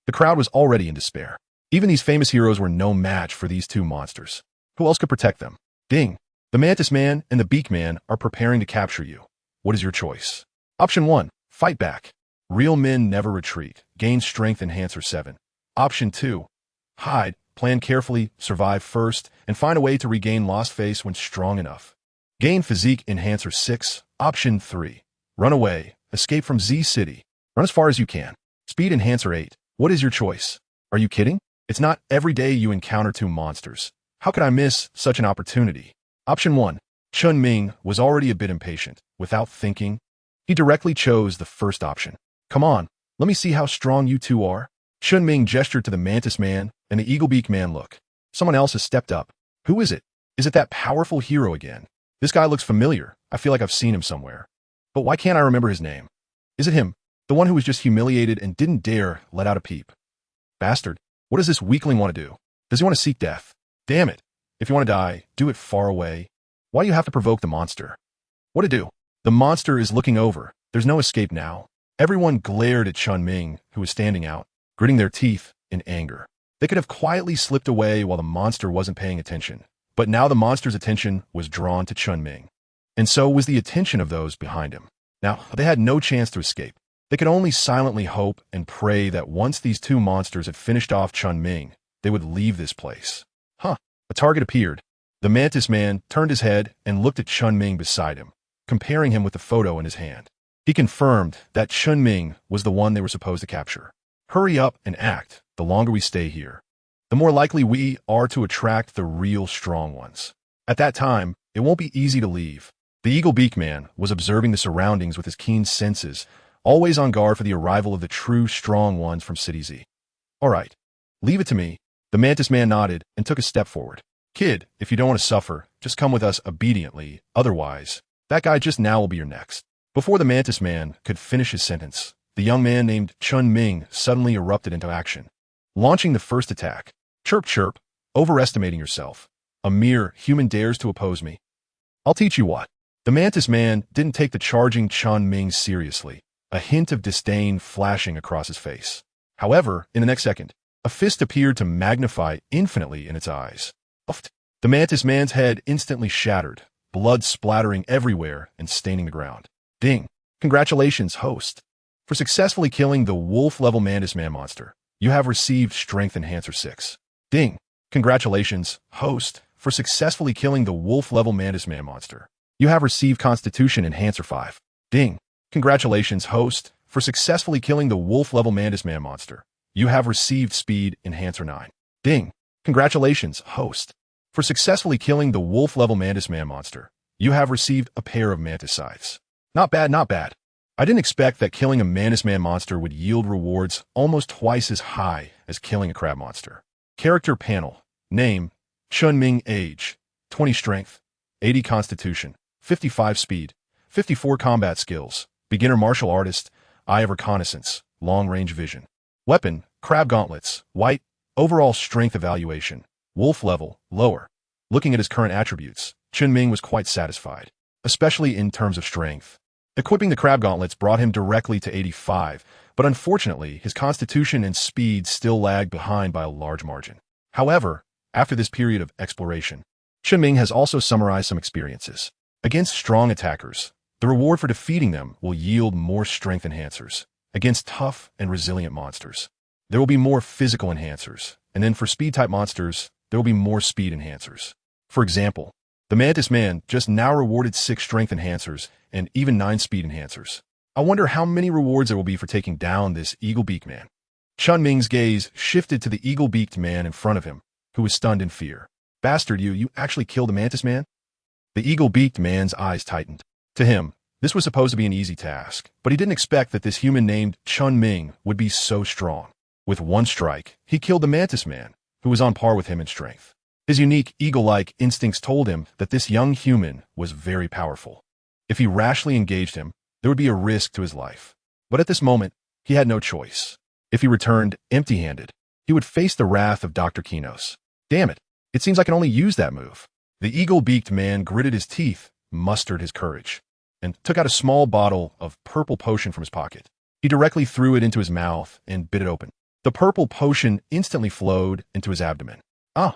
The crowd was already in despair. Even these famous heroes were no match for these two monsters. Who else could protect them? Ding. The Mantis Man and the Beak Man are preparing to capture you. What is your choice? Option 1. Fight back. Real men never retreat. Gain Strength Enhancer 7. Option 2. Hide. Plan carefully, survive first, and find a way to regain lost face when strong enough. Gain Physique Enhancer 6. Option 3. Run away. Escape from Z City. Run as far as you can. Speed Enhancer 8. What is your choice? Are you kidding? It's not every day you encounter two monsters. How could I miss such an opportunity? Option 1. Chen Ming was already a bit impatient. Without thinking, he directly chose the first option. Come on, let me see how strong you two are. Chen Ming gestured to the Mantis Man and the Eaglebeak Man. Look, someone else has stepped up. Who is it? Is it that powerful hero again? This guy looks familiar. I feel like I've seen him somewhere. But why can't I remember his name? Is it him? The one who was just humiliated and didn't dare let out a peep. Bastard, what does this weakling want to do? Does he want to seek death? Damn it. If you want to die, do it far away. Why do you have to provoke the monster? What to do? The monster is looking over. There's no escape now. Everyone glared at Chen Ming, who was standing out, gritting their teeth in anger. They could have quietly slipped away while the monster wasn't paying attention. But now the monster's attention was drawn to Chen Ming. And so was the attention of those behind him. Now, they had no chance to escape. They could only silently hope and pray that once these two monsters had finished off Chen Ming, they would leave this place. A target appeared. The Mantis Man turned his head and looked at Chen Ming beside him, comparing him with the photo in his hand. He confirmed that Chen Ming was the one they were supposed to capture. Hurry up and act. The longer we stay here, the more likely we are to attract the real strong ones. At that time, it won't be easy to leave. The Eaglebeak Man was observing the surroundings with his keen senses, always on guard for the arrival of the true strong ones from City Z. All right, leave it to me. The Mantis Man nodded and took a step forward. Kid, if you don't want to suffer, just come with us obediently. Otherwise, that guy just now will be your next. Before the Mantis Man could finish his sentence, the young man named Chen Ming suddenly erupted into action, launching the first attack. Chirp chirp, overestimating yourself. A mere human dares to oppose me. I'll teach you what. The Mantis Man didn't take the charging Chen Ming seriously, a hint of disdain flashing across his face. However, in the next second, a fist appeared to magnify infinitely in its eyes. The Mantis Man's head instantly shattered, blood splattering everywhere and staining the ground. Ding! Congratulations, host. For successfully killing the wolf-level Mantis Man monster, you have received Strength Enhancer 6. Ding! Congratulations, host. For successfully killing the wolf-level Mantis Man monster, you have received Constitution Enhancer 5. Ding! Congratulations, host. For successfully killing the wolf-level Mantis Man monster, you have received Speed Enhancer 9. Ding! Congratulations, host. For successfully killing the wolf-level Mantis Man monster, you have received a pair of Mantis Scythes. Not bad, not bad. I didn't expect that killing a Mantis Man monster would yield rewards almost twice as high as killing a crab monster. Character panel. Name, Chen Ming. Age, 20 Strength, 80 Constitution, 55 Speed, 54 Combat Skills, Beginner Martial Artist, Eye of Reconnaissance, Long Range Vision. Weapon, Crab Gauntlets, White, Overall Strength Evaluation, Wolf Level, Lower. Looking at his current attributes, Chen Ming was quite satisfied, especially in terms of strength. Equipping the Crab Gauntlets brought him directly to 85, but unfortunately, his Constitution and Speed still lagged behind by a large margin. However, after this period of exploration, Chen Ming has also summarized some experiences. Against strong attackers, the reward for defeating them will yield more strength enhancers. Against tough and resilient monsters, there will be more physical enhancers, and then for speed-type monsters, there will be more speed enhancers. For example, the Mantis Man just now rewarded 6 strength enhancers and even 9 speed enhancers. I wonder how many rewards there will be for taking down this Eaglebeak Man. Chen Ming's gaze shifted to the Eagle-beaked man in front of him, who was stunned in fear. Bastard, you actually killed the Mantis Man? The Eagle-beaked man's eyes tightened. To him, this was supposed to be an easy task, but he didn't expect that this human named Chen Ming would be so strong. With one strike, he killed the Mantis Man, who was on par with him in strength. His unique eagle-like instincts told him that this young human was very powerful. If he rashly engaged him, there would be a risk to his life. But at this moment, he had no choice. If he returned empty-handed, he would face the wrath of Dr. Kinos. Damn it! It seems I can only use that move. The eagle-beaked man gritted his teeth, mustered his courage, and took out a small bottle of purple potion from his pocket. He directly threw it into his mouth and bit it open. The purple potion instantly flowed into his abdomen. Ah!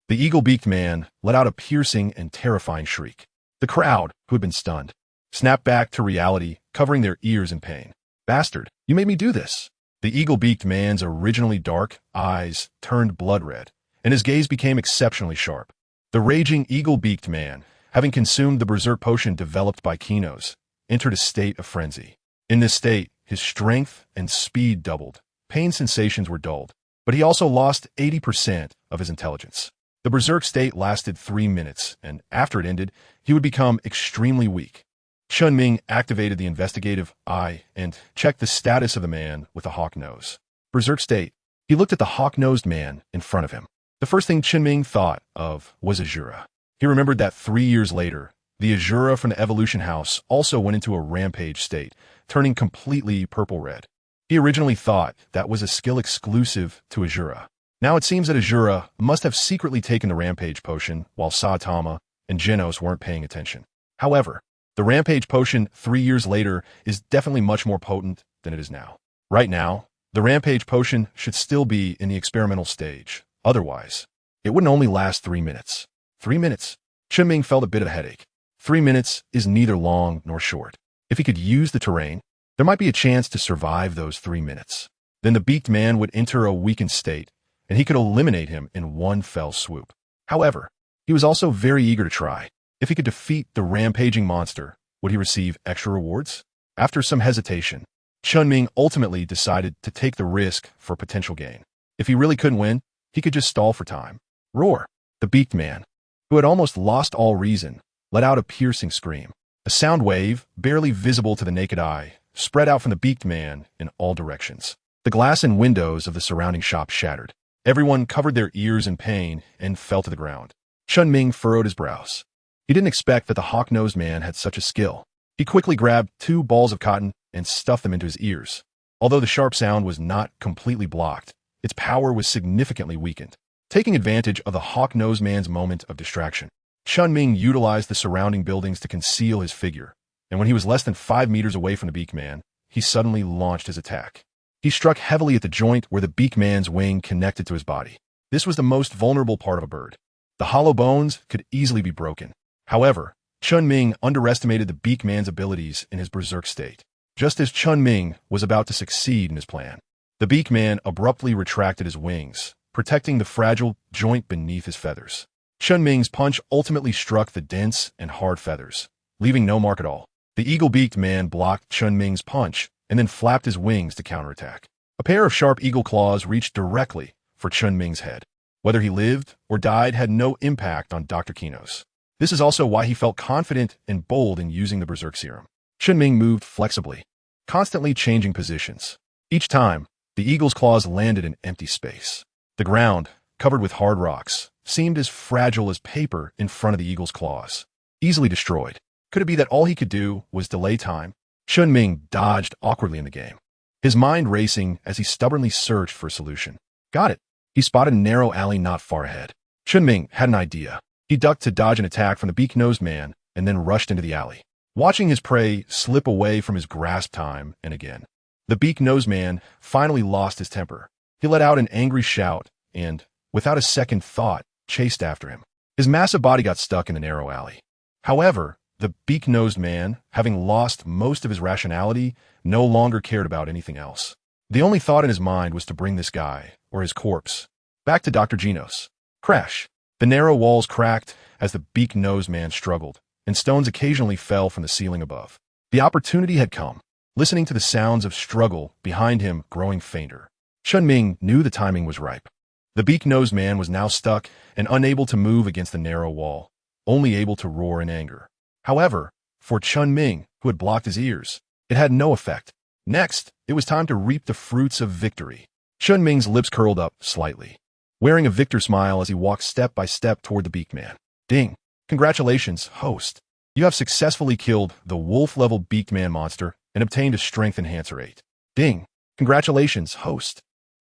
The eagle-beaked man let out a piercing and terrifying shriek. The crowd, who had been stunned, snapped back to reality, covering their ears in pain. Bastard, you made me do this. The eagle-beaked man's originally dark eyes turned blood red, and his gaze became exceptionally sharp. The raging eagle-beaked man, having consumed the berserk potion developed by Kinos, entered a state of frenzy. In this state, his strength and speed doubled. Pain sensations were dulled, but he also lost 80% of his intelligence. The berserk state lasted 3 minutes, and after it ended, he would become extremely weak. Chen Ming activated the investigative eye and checked the status of the man with the hawk nose. Berserk state. He looked at the hawk-nosed man in front of him. The first thing Chen Ming thought of was Azura. He remembered that 3 years later, the Azura from the Evolution House also went into a rampage state, turning completely purple-red. He originally thought that was a skill exclusive to Azura. Now it seems that Azura must have secretly taken the Rampage Potion while Saitama and Genos weren't paying attention. However, the Rampage Potion 3 years later is definitely much more potent than it is now. Right now, the Rampage Potion should still be in the experimental stage. Otherwise, it wouldn't only last 3 minutes. 3 minutes? Chen Ming felt a bit of a headache. 3 minutes is neither long nor short. If he could use the terrain, there might be a chance to survive those 3 minutes. Then the beaked man would enter a weakened state, and he could eliminate him in one fell swoop. However, he was also very eager to try. If he could defeat the rampaging monster, would he receive extra rewards? After some hesitation, Chen Ming ultimately decided to take the risk for potential gain. If he really couldn't win, he could just stall for time. Roar! The beaked man, who had almost lost all reason, let out a piercing scream. A sound wave, barely visible to the naked eye, spread out from the beaked man in all directions. The glass and windows of the surrounding shop shattered. Everyone covered their ears in pain and fell to the ground. Chen Ming furrowed his brows. He didn't expect that the hawk-nosed man had such a skill. He quickly grabbed 2 balls of cotton and stuffed them into his ears. Although the sharp sound was not completely blocked, its power was significantly weakened. Taking advantage of the hawk-nosed man's moment of distraction, Chen Ming utilized the surrounding buildings to conceal his figure, and when he was less than 5 meters away from the beak man, he suddenly launched his attack. He struck heavily at the joint where the beak man's wing connected to his body. This was the most vulnerable part of a bird. The hollow bones could easily be broken. However, Chen Ming underestimated the beak man's abilities in his berserk state. Just as Chen Ming was about to succeed in his plan, the beak man abruptly retracted his wings, protecting the fragile joint beneath his feathers. Chen Ming's punch ultimately struck the dense and hard feathers, leaving no mark at all. The eagle-beaked man blocked Chen Ming's punch and then flapped his wings to counterattack. A pair of sharp eagle claws reached directly for Chen Ming's head. Whether he lived or died had no impact on Dr. Kinos. This is also why he felt confident and bold in using the berserk serum. Chen Ming moved flexibly, constantly changing positions. Each time, the eagle's claws landed in empty space. The ground, covered with hard rocks, seemed as fragile as paper in front of the eagle's claws. Easily destroyed. Could it be that all he could do was delay time? Chen Ming dodged awkwardly in the game, his mind racing as he stubbornly searched for a solution. Got it. He spotted a narrow alley not far ahead. Chen Ming had an idea. He ducked to dodge an attack from the beak-nosed man and then rushed into the alley, watching his prey slip away from his grasp time and again. The beak-nosed man finally lost his temper. He let out an angry shout and, without a second thought, chased after him. His massive body got stuck in the narrow alley. However, the beak-nosed man, having lost most of his rationality, no longer cared about anything else. The only thought in his mind was to bring this guy, or his corpse, back to Dr. Genos. Crash! The narrow walls cracked as the beak-nosed man struggled, and stones occasionally fell from the ceiling above. The opportunity had come, listening to the sounds of struggle behind him growing fainter. Chen Ming knew the timing was ripe. The beak-nosed man was now stuck and unable to move against the narrow wall, only able to roar in anger. However, for Chen Ming, who had blocked his ears, it had no effect. Next, it was time to reap the fruits of victory. Chen Ming's lips curled up slightly, wearing a victor smile as he walked step by step toward the beak man. Ding! Congratulations, host. You have successfully killed the wolf-level beaked man monster and obtained a strength enhancer 8. Ding! Congratulations, host.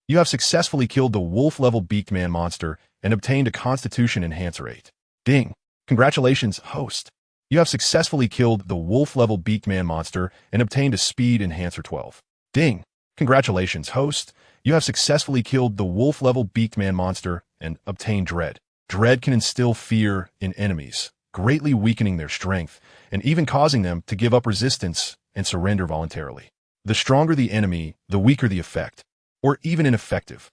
You have successfully killed the wolf-level beaked man monster and obtained a Constitution Enhancer 8. Ding! Congratulations, host. You have successfully killed the wolf-level beaked man monster and obtained a Speed Enhancer 12. Ding! Congratulations, host. You have successfully killed the wolf-level beaked man monster and obtained Dread. Dread can instill fear in enemies, greatly weakening their strength and even causing them to give up resistance and surrender voluntarily. The stronger the enemy, the weaker the effect, or even ineffective.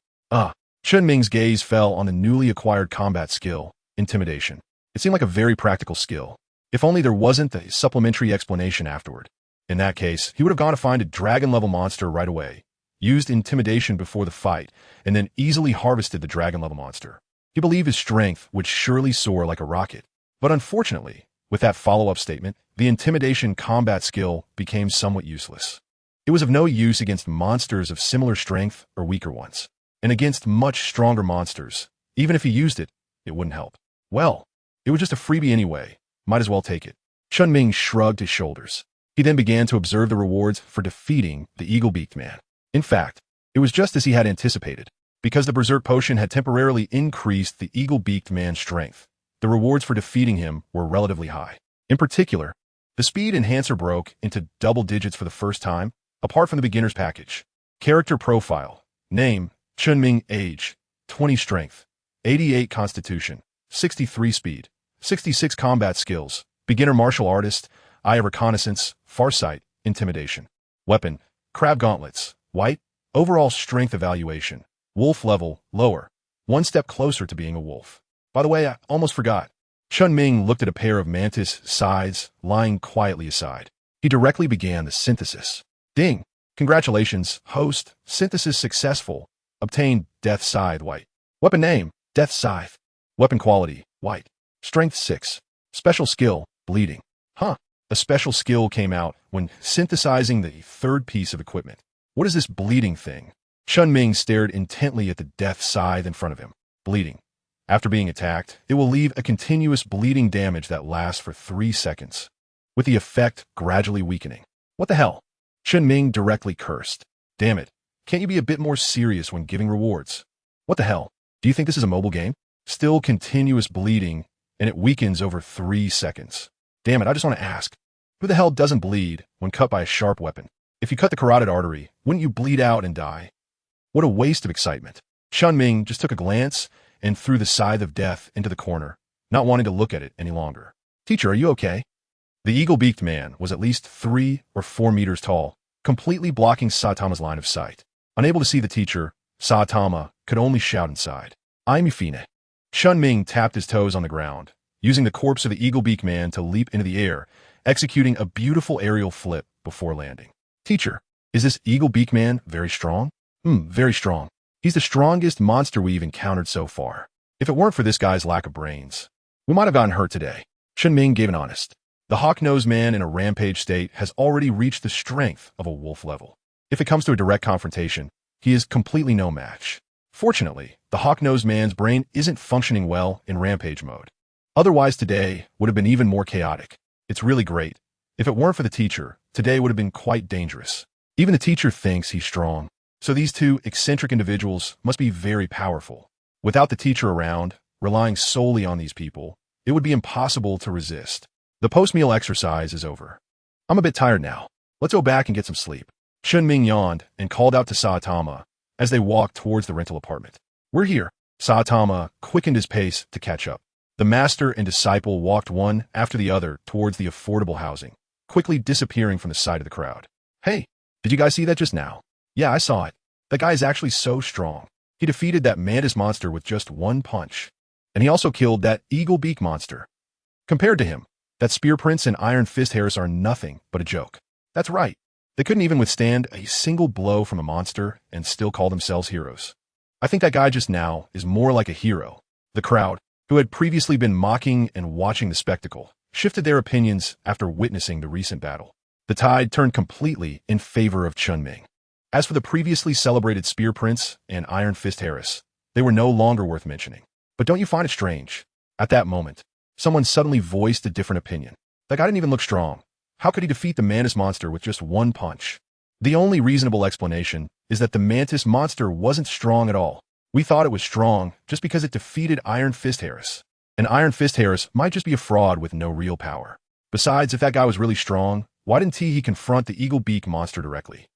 Chen Ming's gaze fell on the newly acquired combat skill, Intimidation. It seemed like a very practical skill. If only there wasn't a supplementary explanation afterward. In that case, he would have gone to find a dragon-level monster right away, used Intimidation before the fight, and then easily harvested the dragon-level monster. He believed his strength would surely soar like a rocket. But unfortunately, with that follow-up statement, the Intimidation combat skill became somewhat useless. It was of no use against monsters of similar strength or weaker ones. And against much stronger monsters, even if he used it, it wouldn't help. Well, it was just a freebie anyway. Might as well take it. Chen Ming shrugged his shoulders. He then began to observe the rewards for defeating the eagle-beaked man. In fact, it was just as he had anticipated. Because the Berserk Potion had temporarily increased the eagle-beaked man's strength, the rewards for defeating him were relatively high. In particular, the Speed Enhancer broke into double digits for the first time, apart from the beginner's package. Character profile. Name, Chen Ming. Age, 20 strength, 88 constitution, 63 speed, 66 combat skills, beginner martial artist, eye of reconnaissance, farsight, intimidation. Weapon, crab gauntlets, white, overall strength evaluation, wolf level, lower, one step closer to being a wolf. By the way, I almost forgot. Chen Ming looked at a pair of mantis scythes lying quietly aside. He directly began the synthesis. Ding! Congratulations, host. Synthesis successful. Obtained Death Scythe white. Weapon name, Death Scythe. Weapon quality, white. Strength 6. Special skill, bleeding. A special skill came out when synthesizing the third piece of equipment. What is this bleeding thing? Chen Ming stared intently at the Death Scythe in front of him. Bleeding. After being attacked, it will leave a continuous bleeding damage that lasts for 3 seconds, with the effect gradually weakening. What the hell? Chen Ming directly cursed. Damn it. Can't you be a bit more serious when giving rewards? What the hell? Do you think this is a mobile game? Still continuous bleeding, and it weakens over 3 seconds. Damn it, I just want to ask. Who the hell doesn't bleed when cut by a sharp weapon? If you cut the carotid artery, wouldn't you bleed out and die? What a waste of excitement. Chen Ming just took a glance and threw the Scythe of Death into the corner, not wanting to look at it any longer. Teacher, are you okay? The eagle-beaked man was at least 3 or 4 meters tall, completely blocking Saitama's line of sight. Unable to see the teacher, Saitama could only shout inside. I'm Fine. Chen Ming tapped his toes on the ground, using the corpse of the eagle-beaked man to leap into the air, executing a beautiful aerial flip before landing. Teacher, is this eagle-beaked man very strong? Very strong. He's the strongest monster we've encountered so far. If it weren't for this guy's lack of brains, we might have gotten hurt today. Chen Ming gave an honest. The hawk-nosed man in a rampage state has already reached the strength of a wolf level. If it comes to a direct confrontation, he is completely no match. Fortunately, the hawk-nosed man's brain isn't functioning well in rampage mode. Otherwise, today would have been even more chaotic. It's really great. If it weren't for the teacher, today would have been quite dangerous. Even the teacher thinks he's strong. So these two eccentric individuals must be very powerful. Without the teacher around, relying solely on these people, it would be impossible to resist. The post-meal exercise is over. I'm a bit tired now. Let's go back and get some sleep. Chen Ming yawned and called out to Saitama as they walked towards the rental apartment. We're here. Saitama quickened his pace to catch up. The master and disciple walked one after the other towards the affordable housing, quickly disappearing from the sight of the crowd. Hey, did you guys see that just now? Yeah, I saw it. That guy is actually so strong. He defeated that mantis monster with just one punch. And he also killed that eagle beak monster. Compared to him, that Spear Prince and Iron Fist Harris are nothing but a joke. That's right. They couldn't even withstand a single blow from a monster and still call themselves heroes. I think that guy just now is more like a hero. The crowd, who had previously been mocking and watching the spectacle, shifted their opinions after witnessing the recent battle. The tide turned completely in favor of Chen Ming. As for the previously celebrated Spear Prince and Iron Fist Harris, they were no longer worth mentioning. But don't you find it strange? At that moment, someone suddenly voiced a different opinion. That guy didn't even look strong. How could he defeat the mantis monster with just one punch? The only reasonable explanation is that the mantis monster wasn't strong at all. We thought it was strong just because it defeated Iron Fist Harris. And Iron Fist Harris might just be a fraud with no real power. Besides, if that guy was really strong, why didn't he confront the eagle beak monster directly?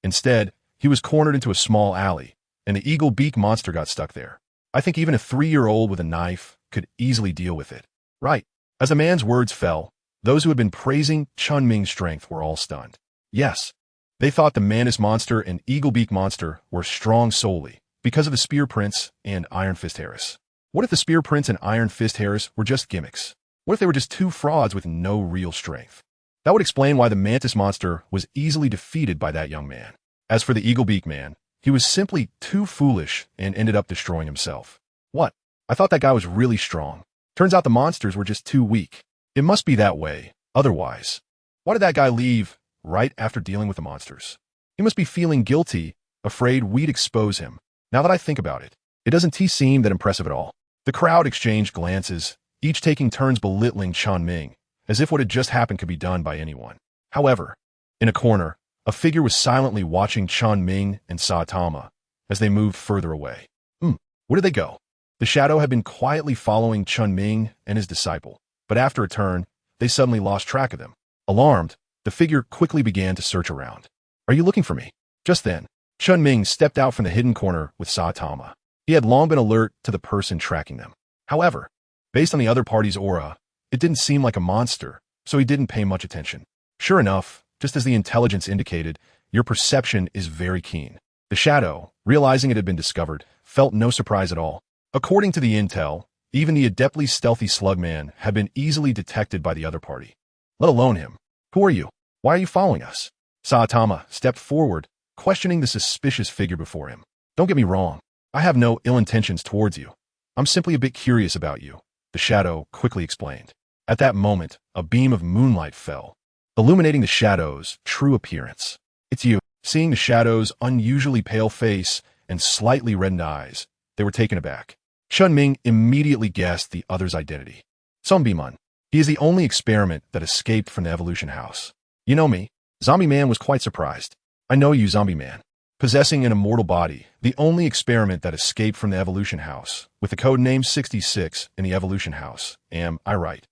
Instead, he was cornered into a small alley, and the eagle beak monster got stuck there. I think even a 3-year-old with a knife could easily deal with it. Right. As the man's words fell, those who had been praising Chen Ming's strength were all stunned. Yes, they thought the mantis monster and eagle beak monster were strong solely because of the Spear Prince and Iron Fist Harris. What if the Spear Prince and Iron Fist Harris were just gimmicks? What if they were just two frauds with no real strength? That would explain why the mantis monster was easily defeated by that young man. As for the eagle beak man, he was simply too foolish and ended up destroying himself. What? I thought that guy was really strong. Turns out the monsters were just too weak. It must be that way. Otherwise, why did that guy leave right after dealing with the monsters? He must be feeling guilty, afraid we'd expose him. Now that I think about it, it doesn't seem that impressive at all. The crowd exchanged glances, each taking turns belittling Chen Ming, as if what had just happened could be done by anyone. However, in a corner, a figure was silently watching Chen Ming and Saitama as they moved further away. Where did they go? The shadow had been quietly following Chen Ming and his disciple, but after a turn, they suddenly lost track of them. Alarmed, the figure quickly began to search around. Are you looking for me? Just then, Chen Ming stepped out from the hidden corner with Saitama. He had long been alert to the person tracking them. However, based on the other party's aura, it didn't seem like a monster, so he didn't pay much attention. Sure enough, just as the intelligence indicated, your perception is very keen. The shadow, realizing it had been discovered, felt no surprise at all. According to the intel, even the adeptly stealthy slugman had been easily detected by the other party. Let alone him. Who are you? Why are you following us? Saitama stepped forward, questioning the suspicious figure before him. Don't get me wrong. I have no ill intentions towards you. I'm simply a bit curious about you, the shadow quickly explained. At that moment, a beam of moonlight fell, illuminating the shadow's true appearance. It's you. Seeing the shadow's unusually pale face and slightly reddened eyes, they were taken aback. Chen Ming immediately guessed the other's identity. Zombie-man. He is the only experiment that escaped from the evolution house. You know me. Zombie Man was quite surprised. I know you, Zombie Man. Possessing an immortal body, the only experiment that escaped from the evolution house, with the code name 66 in the evolution house. Am I right?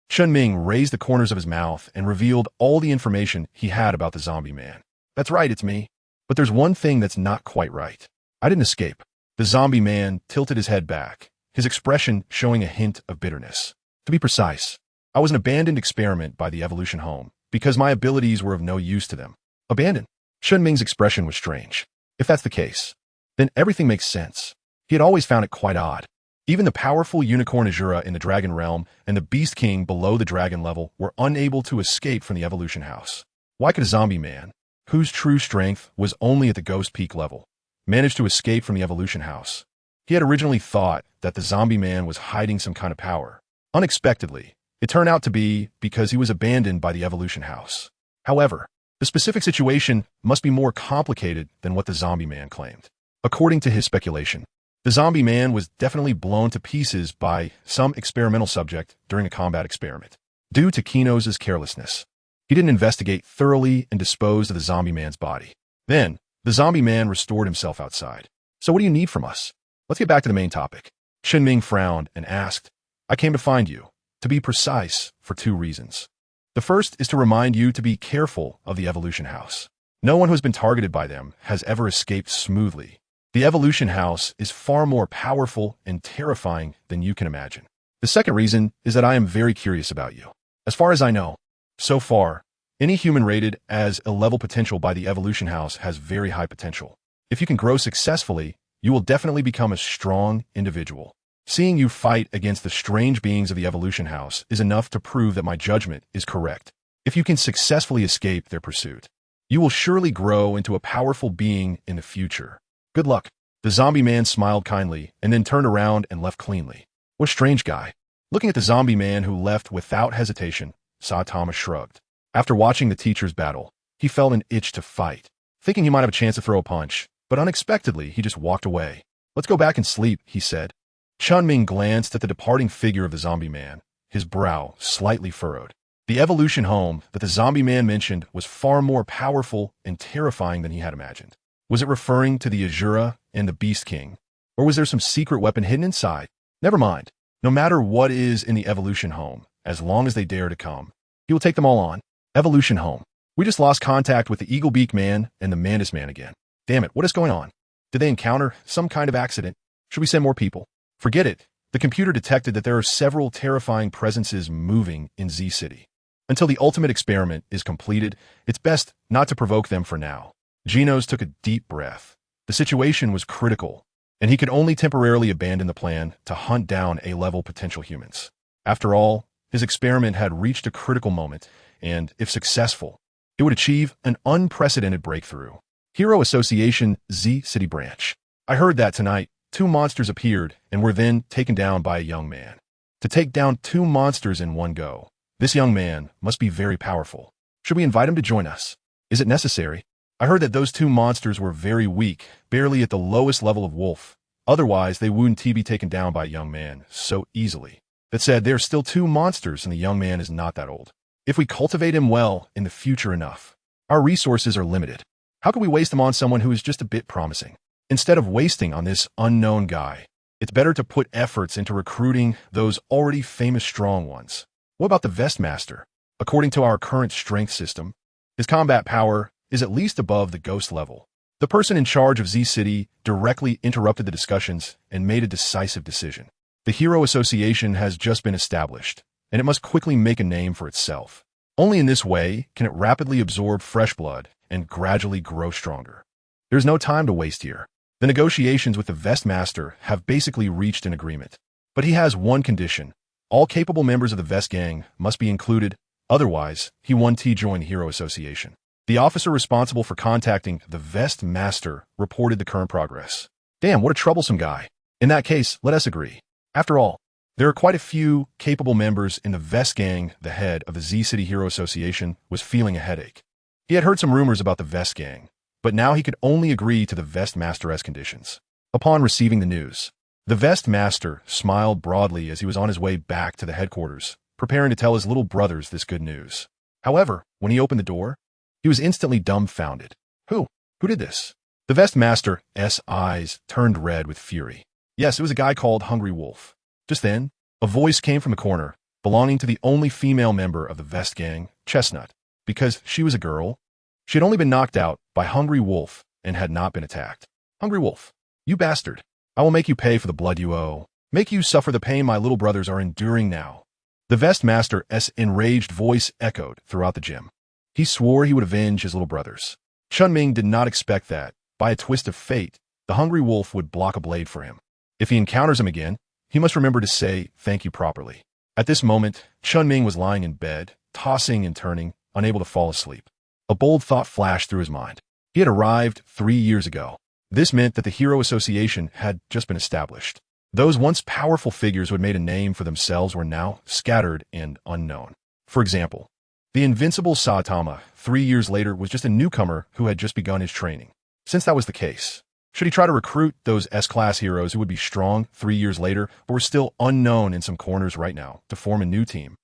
Chen Ming raised the corners of his mouth and revealed all the information he had about the Zombie Man. That's right, it's me. But there's one thing that's not quite right. I didn't escape. The Zombie Man tilted his head back, his expression showing a hint of bitterness. To be precise, I was an abandoned experiment by the evolution home, because my abilities were of no use to them. Abandoned? Chen Ming's expression was strange. If that's the case, then everything makes sense. He had always found it quite odd. Even the powerful unicorn Azura in the dragon realm and the beast king below the dragon level were unable to escape from the evolution house. Why could a Zombie Man, whose true strength was only at the ghost peak level, manage to escape from the evolution house? He had originally thought that the Zombie Man was hiding some kind of power. Unexpectedly, it turned out to be because he was abandoned by the evolution house. However, the specific situation must be more complicated than what the Zombie Man claimed. According to his speculation, the Zombie Man was definitely blown to pieces by some experimental subject during a combat experiment. Due to Kino's carelessness, he didn't investigate thoroughly and disposed of the Zombie Man's body. Then, the Zombie Man restored himself outside. So what do you need from us? Let's get back to the main topic. Chen Ming frowned and asked, I came to find you, to be precise, for 2 reasons. The first is to remind you to be careful of the evolution house. No one who has been targeted by them has ever escaped smoothly. The evolution house is far more powerful and terrifying than you can imagine. The second reason is that I am very curious about you. As far as I know, so far, any human rated as a level potential by the evolution house has very high potential. If you can grow successfully, you will definitely become a strong individual. Seeing you fight against the strange beings of the evolution house is enough to prove that my judgment is correct. If you can successfully escape their pursuit, you will surely grow into a powerful being in the future. Good luck. The Zombie Man smiled kindly and then turned around and left cleanly. What a strange guy. Looking at the Zombie Man who left without hesitation, Saitama shrugged. After watching the teachers battle, he felt an itch to fight, thinking he might have a chance to throw a punch, but unexpectedly he just walked away. Let's go back and sleep, he said. Chen Ming glanced at the departing figure of the Zombie Man, his brow slightly furrowed. The evolution home that the Zombie Man mentioned was far more powerful and terrifying than he had imagined. Was it referring to the Azura and the Beast King? Or was there some secret weapon hidden inside? Never mind. No matter what is in the evolution home, as long as they dare to come, he will take them all on. Evolution home. We just lost contact with the Eagle Beak Man and the Mantis Man again. Damn it, what is going on? Did they encounter some kind of accident? Should we send more people? Forget it. The computer detected that there are several terrifying presences moving in Z City. Until the ultimate experiment is completed, it's best not to provoke them for now. Genos took a deep breath. The situation was critical, and he could only temporarily abandon the plan to hunt down A-level potential humans. After all, his experiment had reached a critical moment, and, if successful, it would achieve an unprecedented breakthrough. Hero Association Z City Branch. I heard that tonight 2 monsters appeared and were then taken down by a young man. To take down 2 monsters in one go, this young man must be very powerful. Should we invite him to join us? Is it necessary? I heard that those 2 monsters were very weak, barely at the lowest level of wolf. Otherwise, they wouldn't be taken down by a young man so easily. That said, there are still 2 monsters and the young man is not that old. If we cultivate him well in the future enough, our resources are limited. How can we waste them on someone who is just a bit promising? Instead of wasting on this unknown guy, it's better to put efforts into recruiting those already famous strong ones. What about the Vestmaster? According to our current strength system, his combat power is at least above the ghost level. The person in charge of Z City directly interrupted the discussions and made a decisive decision. The Hero Association has just been established, and it must quickly make a name for itself. Only in this way can it rapidly absorb fresh blood and gradually grow stronger. There's no time to waste here. The negotiations with the Vestmaster have basically reached an agreement. But he has one condition. All capable members of the Vest Gang must be included, otherwise, he won't join the Hero Association. The officer responsible for contacting the Vestmaster reported the current progress. Damn, what a troublesome guy. In that case, let us agree. After all, there are quite a few capable members in the Vest Gang. The head of the Z City Hero Association was feeling a headache. He had heard some rumors about the Vest Gang, but now he could only agree to the Vestmaster's conditions. Upon receiving the news, the Vestmaster smiled broadly as he was on his way back to the headquarters, preparing to tell his little brothers this good news. However, when he opened the door, he was instantly dumbfounded. Who did this? The Vestmaster's eyes turned red with fury. Yes, it was a guy called Hungry Wolf. Just then, a voice came from the corner, belonging to the only female member of the Vest Gang, Chestnut. Because she was a girl, she had only been knocked out by Hungry Wolf and had not been attacked. Hungry Wolf, you bastard. I will make you pay for the blood you owe. Make you suffer the pain my little brothers are enduring now. The Vestmaster's enraged voice echoed throughout the gym. He swore he would avenge his little brothers. Chen Ming did not expect that, by a twist of fate, the Hungry Wolf would block a blade for him. If he encounters him again, he must remember to say thank you properly. At this moment, Chen Ming was lying in bed, tossing and turning, unable to fall asleep. A bold thought flashed through his mind. He had arrived 3 years ago. This meant that the Hero Association had just been established. Those once powerful figures who had made a name for themselves were now scattered and unknown. For example, the invincible Saitama 3 years later was just a newcomer who had just begun his training. Since that was the case, should he try to recruit those S-class heroes who would be strong 3 years later but were still unknown in some corners right now to form a new team?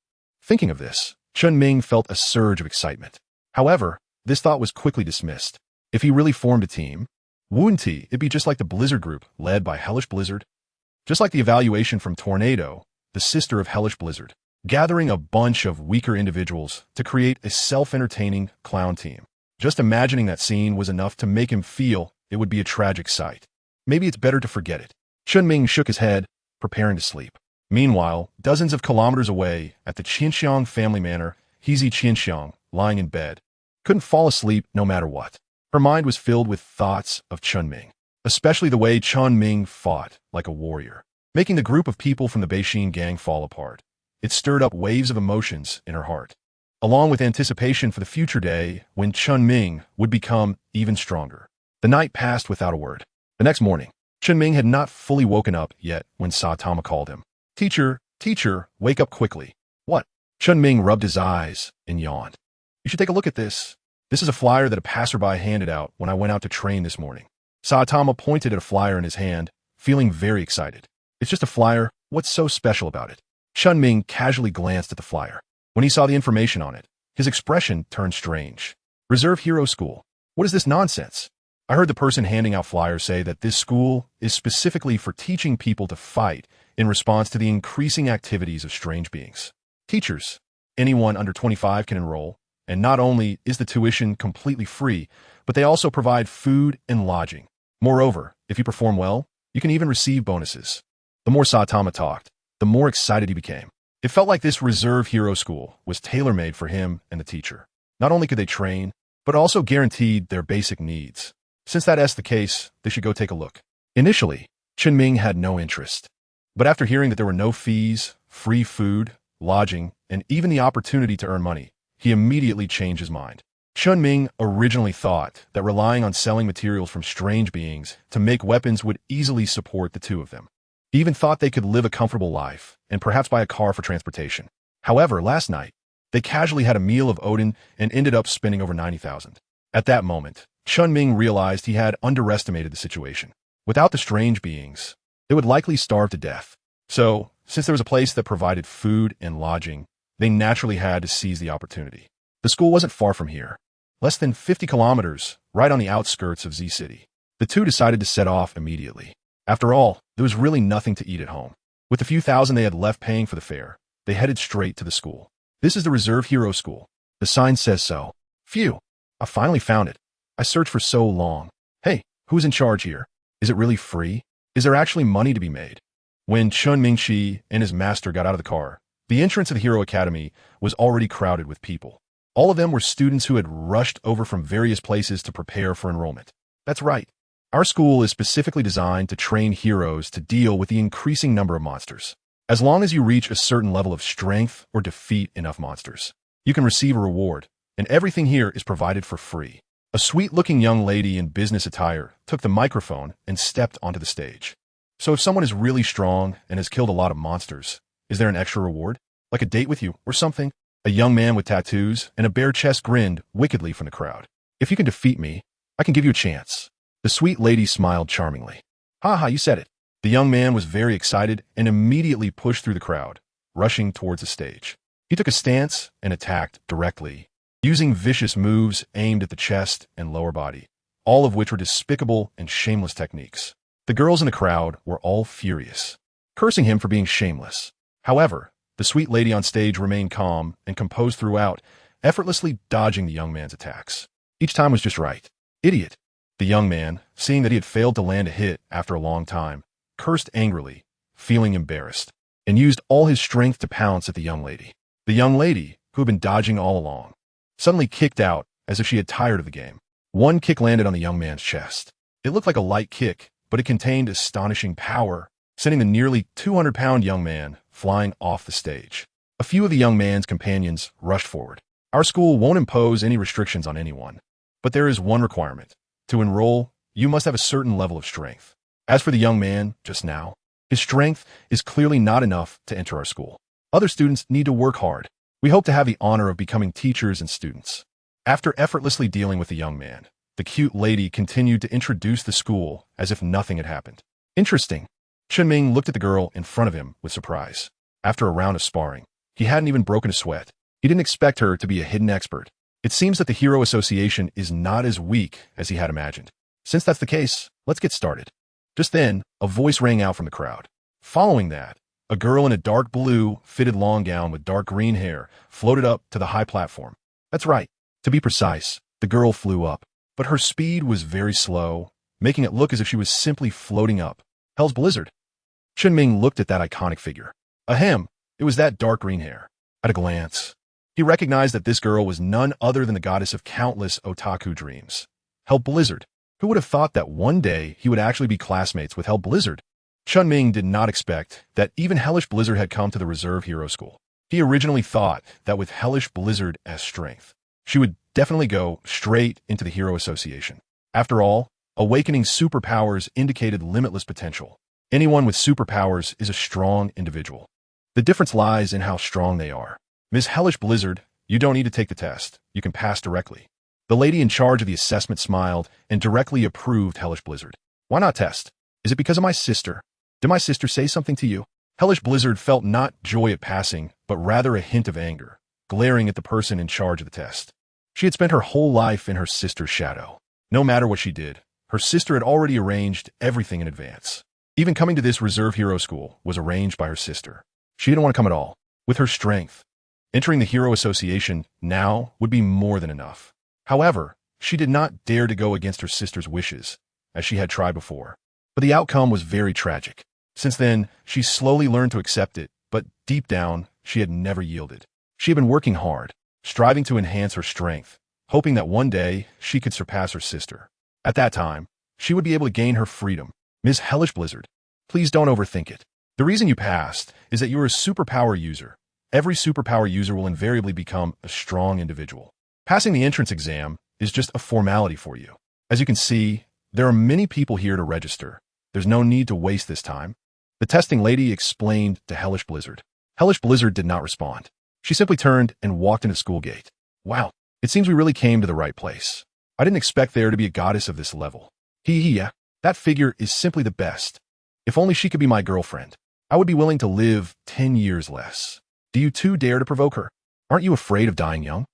Thinking of this, Chen Ming felt a surge of excitement. However, this thought was quickly dismissed. If he really formed a team, wouldn't it be just like the Blizzard Group, led by Hellish Blizzard? Just like the evaluation from Tornado, the sister of Hellish Blizzard, gathering a bunch of weaker individuals to create a self-entertaining clown team. Just imagining that scene was enough to make him feel it would be a tragic sight. Maybe it's better to forget it. Chen Ming shook his head, preparing to sleep. Meanwhile, dozens of kilometers away, at the Qinxiang family manor, Heezy Qinxiang, lying in bed, couldn't fall asleep no matter what. Her mind was filled with thoughts of Chen Ming, especially the way Chen Ming fought like a warrior, making the group of people from the Beixin gang fall apart. It stirred up waves of emotions in her heart, along with anticipation for the future day when Chen Ming would become even stronger. The night passed without a word. The next morning, Chen Ming had not fully woken up yet when Saitama called him. Teacher, wake up quickly. What? Chen Ming rubbed his eyes and yawned. You should take a look at this. This is a flyer that a passerby handed out when I went out to train this morning. Saitama pointed at a flyer in his hand, feeling very excited. It's just a flyer. What's so special about it? Chen Ming casually glanced at the flyer. When he saw the information on it, his expression turned strange. Reserve Hero School. What is this nonsense? I heard the person handing out flyers say that this school is specifically for teaching people to fight in response to the increasing activities of strange beings. Teachers, anyone under 25 can enroll, and not only is the tuition completely free, but they also provide food and lodging. Moreover, if you perform well, you can even receive bonuses. The more Saitama talked, the more excited he became. It felt like this reserve hero school was tailor-made for him and the teacher. Not only could they train, but also guaranteed their basic needs. Since that's the case, they should go take a look. Initially, Chen Ming had no interest. But after hearing that there were no fees, free food, lodging, and even the opportunity to earn money, he immediately changed his mind. Chen Ming originally thought that relying on selling materials from strange beings to make weapons would easily support the two of them. He even thought they could live a comfortable life and perhaps buy a car for transportation. However, last night, they casually had a meal of Odin and ended up spending over 90,000. At that moment, Chen Ming realized he had underestimated the situation. Without the strange beings, they would likely starve to death. So, since there was a place that provided food and lodging, they naturally had to seize the opportunity. The school wasn't far from here, less than 50 kilometers, right on the outskirts of Z City. The two decided to set off immediately. After all, there was really nothing to eat at home. With the few thousand they had left paying for the fare, they headed straight to the school. This is the Reserve Hero School. The sign says so. Phew, I finally found it. I searched for so long. Hey, who's in charge here? Is it really free? Is there actually money to be made? When Chen Ming and his master got out of the car, the entrance of the Hero Academy was already crowded with people. All of them were students who had rushed over from various places to prepare for enrollment. That's right. Our school is specifically designed to train heroes to deal with the increasing number of monsters. As long as you reach a certain level of strength or defeat enough monsters, you can receive a reward, and everything here is provided for free. A sweet-looking young lady in business attire took the microphone and stepped onto the stage. So if someone is really strong and has killed a lot of monsters, is there an extra reward? Like a date with you or something? A young man with tattoos and a bare chest grinned wickedly from the crowd. If you can defeat me, I can give you a chance. The sweet lady smiled charmingly. Ha ha, you said it. The young man was very excited and immediately pushed through the crowd, rushing towards the stage. He took a stance and attacked directly, using vicious moves aimed at the chest and lower body, all of which were despicable and shameless techniques. The girls in the crowd were all furious, cursing him for being shameless. However, the sweet lady on stage remained calm and composed throughout, effortlessly dodging the young man's attacks. Each time was just right. Idiot. The young man, seeing that he had failed to land a hit after a long time, cursed angrily, feeling embarrassed, and used all his strength to pounce at the young lady. The young lady, who had been dodging all along, suddenly kicked out as if she had tired of the game. One kick landed on the young man's chest. It looked like a light kick, but it contained astonishing power, sending the nearly 200-pound young man flying off the stage. A few of the young man's companions rushed forward. Our school won't impose any restrictions on anyone, but there is one requirement. To enroll, you must have a certain level of strength. As for the young man just now, his strength is clearly not enough to enter our school. Other students need to work hard. We hope to have the honor of becoming teachers and students. After effortlessly dealing with the young man, the cute lady continued to introduce the school as if nothing had happened. Interesting. Chen Ming looked at the girl in front of him with surprise. After a round of sparring, he hadn't even broken a sweat. He didn't expect her to be a hidden expert. It seems that the Hero Association is not as weak as he had imagined. Since that's the case, let's get started. Just then, a voice rang out from the crowd. Following that, a girl in a dark blue, fitted long gown with dark green hair floated up to the high platform. That's right. To be precise, the girl flew up, but her speed was very slow, making it look as if she was simply floating up. Hell's Blizzard. Chen Ming looked at that iconic figure. Ahem, it was that dark green hair. At a glance, he recognized that this girl was none other than the goddess of countless otaku dreams. Hell Blizzard. Who would have thought that one day he would actually be classmates with Hell Blizzard? Chen Ming did not expect that even Hellish Blizzard had come to the Reserve Hero School. He originally thought that with Hellish Blizzard as strength, she would definitely go straight into the Hero Association. After all, awakening superpowers indicated limitless potential. Anyone with superpowers is a strong individual. The difference lies in how strong they are. Ms. Hellish Blizzard, you don't need to take the test. You can pass directly. The lady in charge of the assessment smiled and directly approved Hellish Blizzard. Why not test? Is it because of my sister? Did my sister say something to you? Hellish Blizzard felt not joy at passing, but rather a hint of anger, glaring at the person in charge of the test. She had spent her whole life in her sister's shadow. No matter what she did, Her sister had already arranged everything in advance. Even coming to this reserve hero school was arranged by her sister. She didn't want to come at all. With her strength, entering the Hero Association now would be more than enough. However, she did not dare to go against her sister's wishes, as she had tried before. But the outcome was very tragic. Since then, she slowly learned to accept it, but deep down, she had never yielded. She had been working hard, striving to enhance her strength, hoping that one day she could surpass her sister. At that time, she would be able to gain her freedom. Ms. Hellish Blizzard, please don't overthink it. The reason you passed is that you are a superpower user. Every superpower user will invariably become a strong individual. Passing the entrance exam is just a formality for you. As you can see, there are many people here to register. There's no need to waste this time. The testing lady explained to Hellish Blizzard. Hellish Blizzard did not respond. She simply turned and walked into the school gate. Wow, it seems we really came to the right place. I didn't expect there to be a goddess of this level. Yeah, that figure is simply the best. If only she could be my girlfriend, I would be willing to live 10 years less. Do you too dare to provoke her? Aren't you afraid of dying young?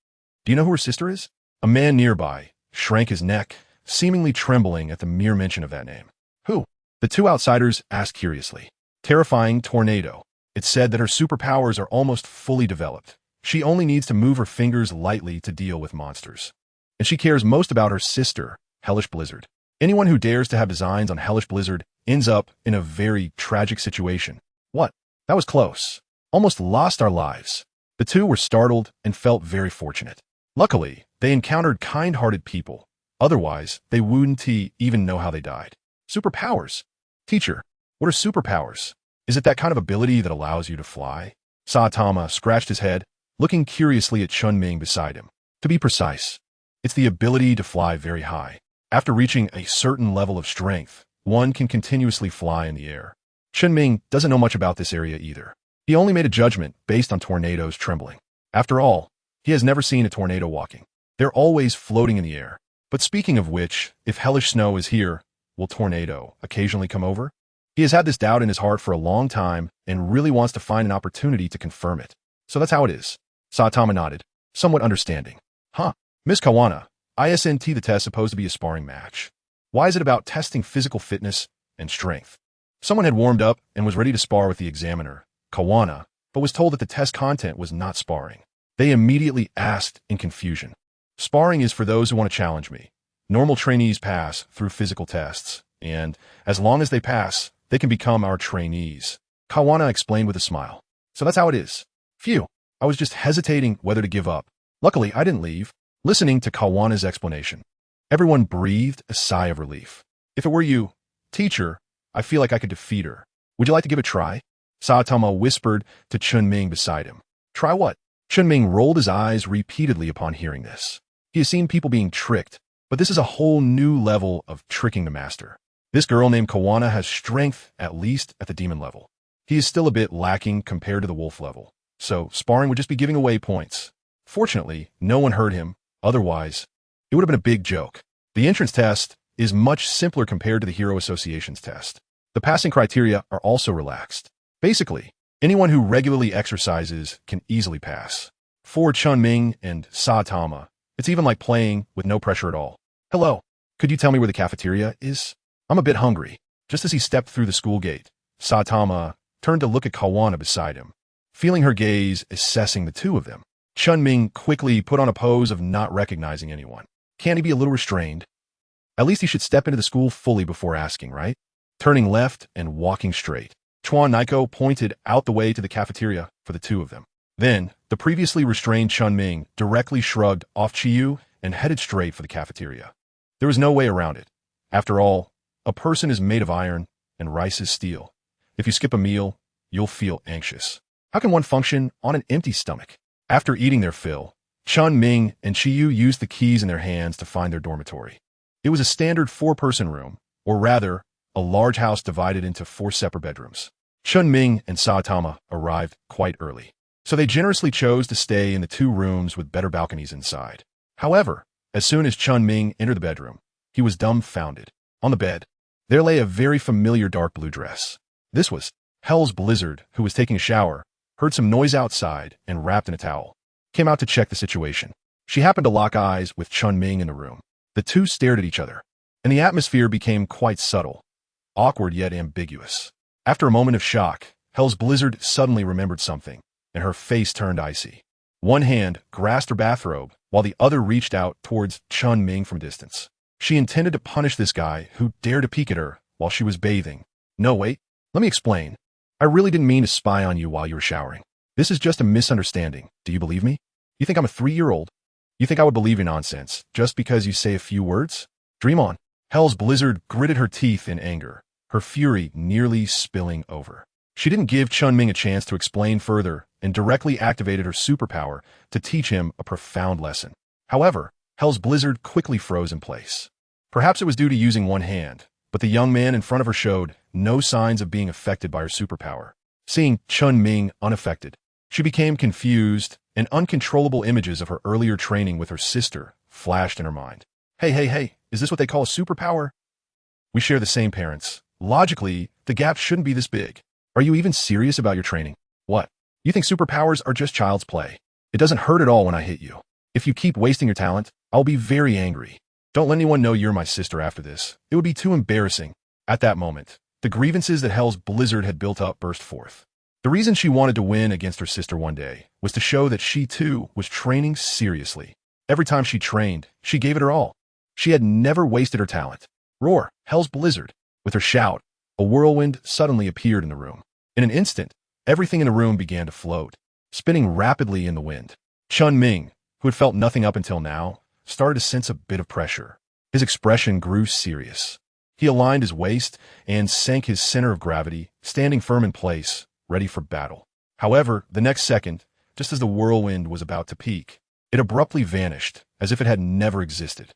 Do you know who her sister is? A man nearby shrank his neck, seemingly trembling at the mere mention of that name. Who? The two outsiders asked curiously. Terrifying Tornado. It said that her superpowers are almost fully developed. She only needs to move her fingers lightly to deal with monsters. And she cares most about her sister, Hellish Blizzard. Anyone who dares to have designs on Hellish Blizzard ends up in a very tragic situation. What? That was close. Almost lost our lives. The two were startled and felt very fortunate. Luckily, they encountered kind-hearted people. Otherwise, they wouldn't even know how they died. Superpowers. Teacher, what are superpowers? Is it that kind of ability that allows you to fly? Saitama scratched his head, looking curiously at Chen Ming beside him. To be precise, it's the ability to fly very high. After reaching a certain level of strength, one can continuously fly in the air. Chen Ming doesn't know much about this area either. He only made a judgment based on tornadoes trembling. After all, he has never seen a tornado walking. They're always floating in the air. But speaking of which, if Hellish Snow is here, will Tornado occasionally come over? He has had this doubt in his heart for a long time and really wants to find an opportunity to confirm it. So that's how it is. Saitama nodded, somewhat understanding. Huh. Miss Kawana, isn't the test supposed to be a sparring match? Why is it about testing physical fitness and strength? Someone had warmed up and was ready to spar with the examiner, Kawana, but was told that the test content was not sparring. They immediately asked in confusion. Sparring is for those who want to challenge me. Normal trainees pass through physical tests, and as long as they pass, they can become our trainees. Kawana explained with a smile. So that's how it is. Phew, I was just hesitating whether to give up. Luckily, I didn't leave. Listening to Kawana's explanation, everyone breathed a sigh of relief. If it were you, teacher, I feel like I could defeat her. Would you like to give it a try? Saitama whispered to Chen Ming beside him. Try what? Chen Ming rolled his eyes repeatedly upon hearing this. He has seen people being tricked, but this is a whole new level of tricking the master. This girl named Kawana has strength at least at the demon level. He is still a bit lacking compared to the wolf level, so sparring would just be giving away points. Fortunately, no one heard him. Otherwise, it would have been a big joke. The entrance test is much simpler compared to the Hero Association's test. The passing criteria are also relaxed. Basically, anyone who regularly exercises can easily pass. For Chen Ming and Saitama, it's even like playing with no pressure at all. Hello, could you tell me where the cafeteria is? I'm a bit hungry. Just as he stepped through the school gate, Saitama turned to look at Kawana beside him, feeling her gaze assessing the two of them. Chen Ming quickly put on a pose of not recognizing anyone. Can't he be a little restrained? At least he should step into the school fully before asking, right? Turning left and walking straight, Chuan Naiko pointed out the way to the cafeteria for the two of them. Then, the previously restrained Chen Ming directly shrugged off Chiyu and headed straight for the cafeteria. There was no way around it. After all, a person is made of iron and rice is steel. If you skip a meal, you'll feel anxious. How can one function on an empty stomach? After eating their fill, Chen Ming and Chiyu used the keys in their hands to find their dormitory. It was a standard 4-person room, or rather, a large house divided into 4 separate bedrooms. Chen Ming and Saitama arrived quite early, so they generously chose to stay in the 2 rooms with better balconies inside. However, as soon as Chen Ming entered the bedroom, he was dumbfounded. On the bed, there lay a very familiar dark blue dress. This was Hell's Blizzard, who was taking a shower, heard some noise outside, and wrapped in a towel. Came out to check the situation. She happened to lock eyes with Chen Ming in the room. The two stared at each other. and the atmosphere became quite subtle, awkward yet ambiguous. After a moment of shock, Hell's Blizzard suddenly remembered something, and her face turned icy. One hand grasped her bathrobe, while the other reached out towards Chen Ming from distance. She intended to punish this guy who dared to peek at her while she was bathing. No, wait, let me explain. I really didn't mean to spy on you while you were showering. This is just a misunderstanding. Do you believe me? You think I'm a 3-year-old? You think I would believe your nonsense just because you say a few words? Dream on. Hell's Blizzard gritted her teeth in anger, her fury nearly spilling over. She didn't give Chen Ming a chance to explain further and directly activated her superpower to teach him a profound lesson. However, Hell's Blizzard quickly froze in place. Perhaps it was due to using one hand, but the young man in front of her showed no signs of being affected by her superpower. Seeing Chen Ming unaffected, she became confused, and uncontrollable images of her earlier training with her sister flashed in her mind. Hey, is this what they call a superpower? We share the same parents. Logically, the gap shouldn't be this big. Are you even serious about your training? What? You think superpowers are just child's play? It doesn't hurt at all when I hit you. If you keep wasting your talent, I'll be very angry. Don't let anyone know you're my sister after this. It would be too embarrassing. At that moment, the grievances that Hell's Blizzard had built up burst forth. The reason she wanted to win against her sister one day was to show that she too was training seriously. Every time she trained, she gave it her all. She had never wasted her talent. Roar, Hell's Blizzard. With her shout, a whirlwind suddenly appeared in the room. In an instant, everything in the room began to float, spinning rapidly in the wind. Chen Ming, who had felt nothing up until now, started to sense a bit of pressure. His expression grew serious. He aligned his waist and sank his center of gravity, standing firm in place, ready for battle. However, the next second, just as the whirlwind was about to peak, it abruptly vanished, as if it had never existed.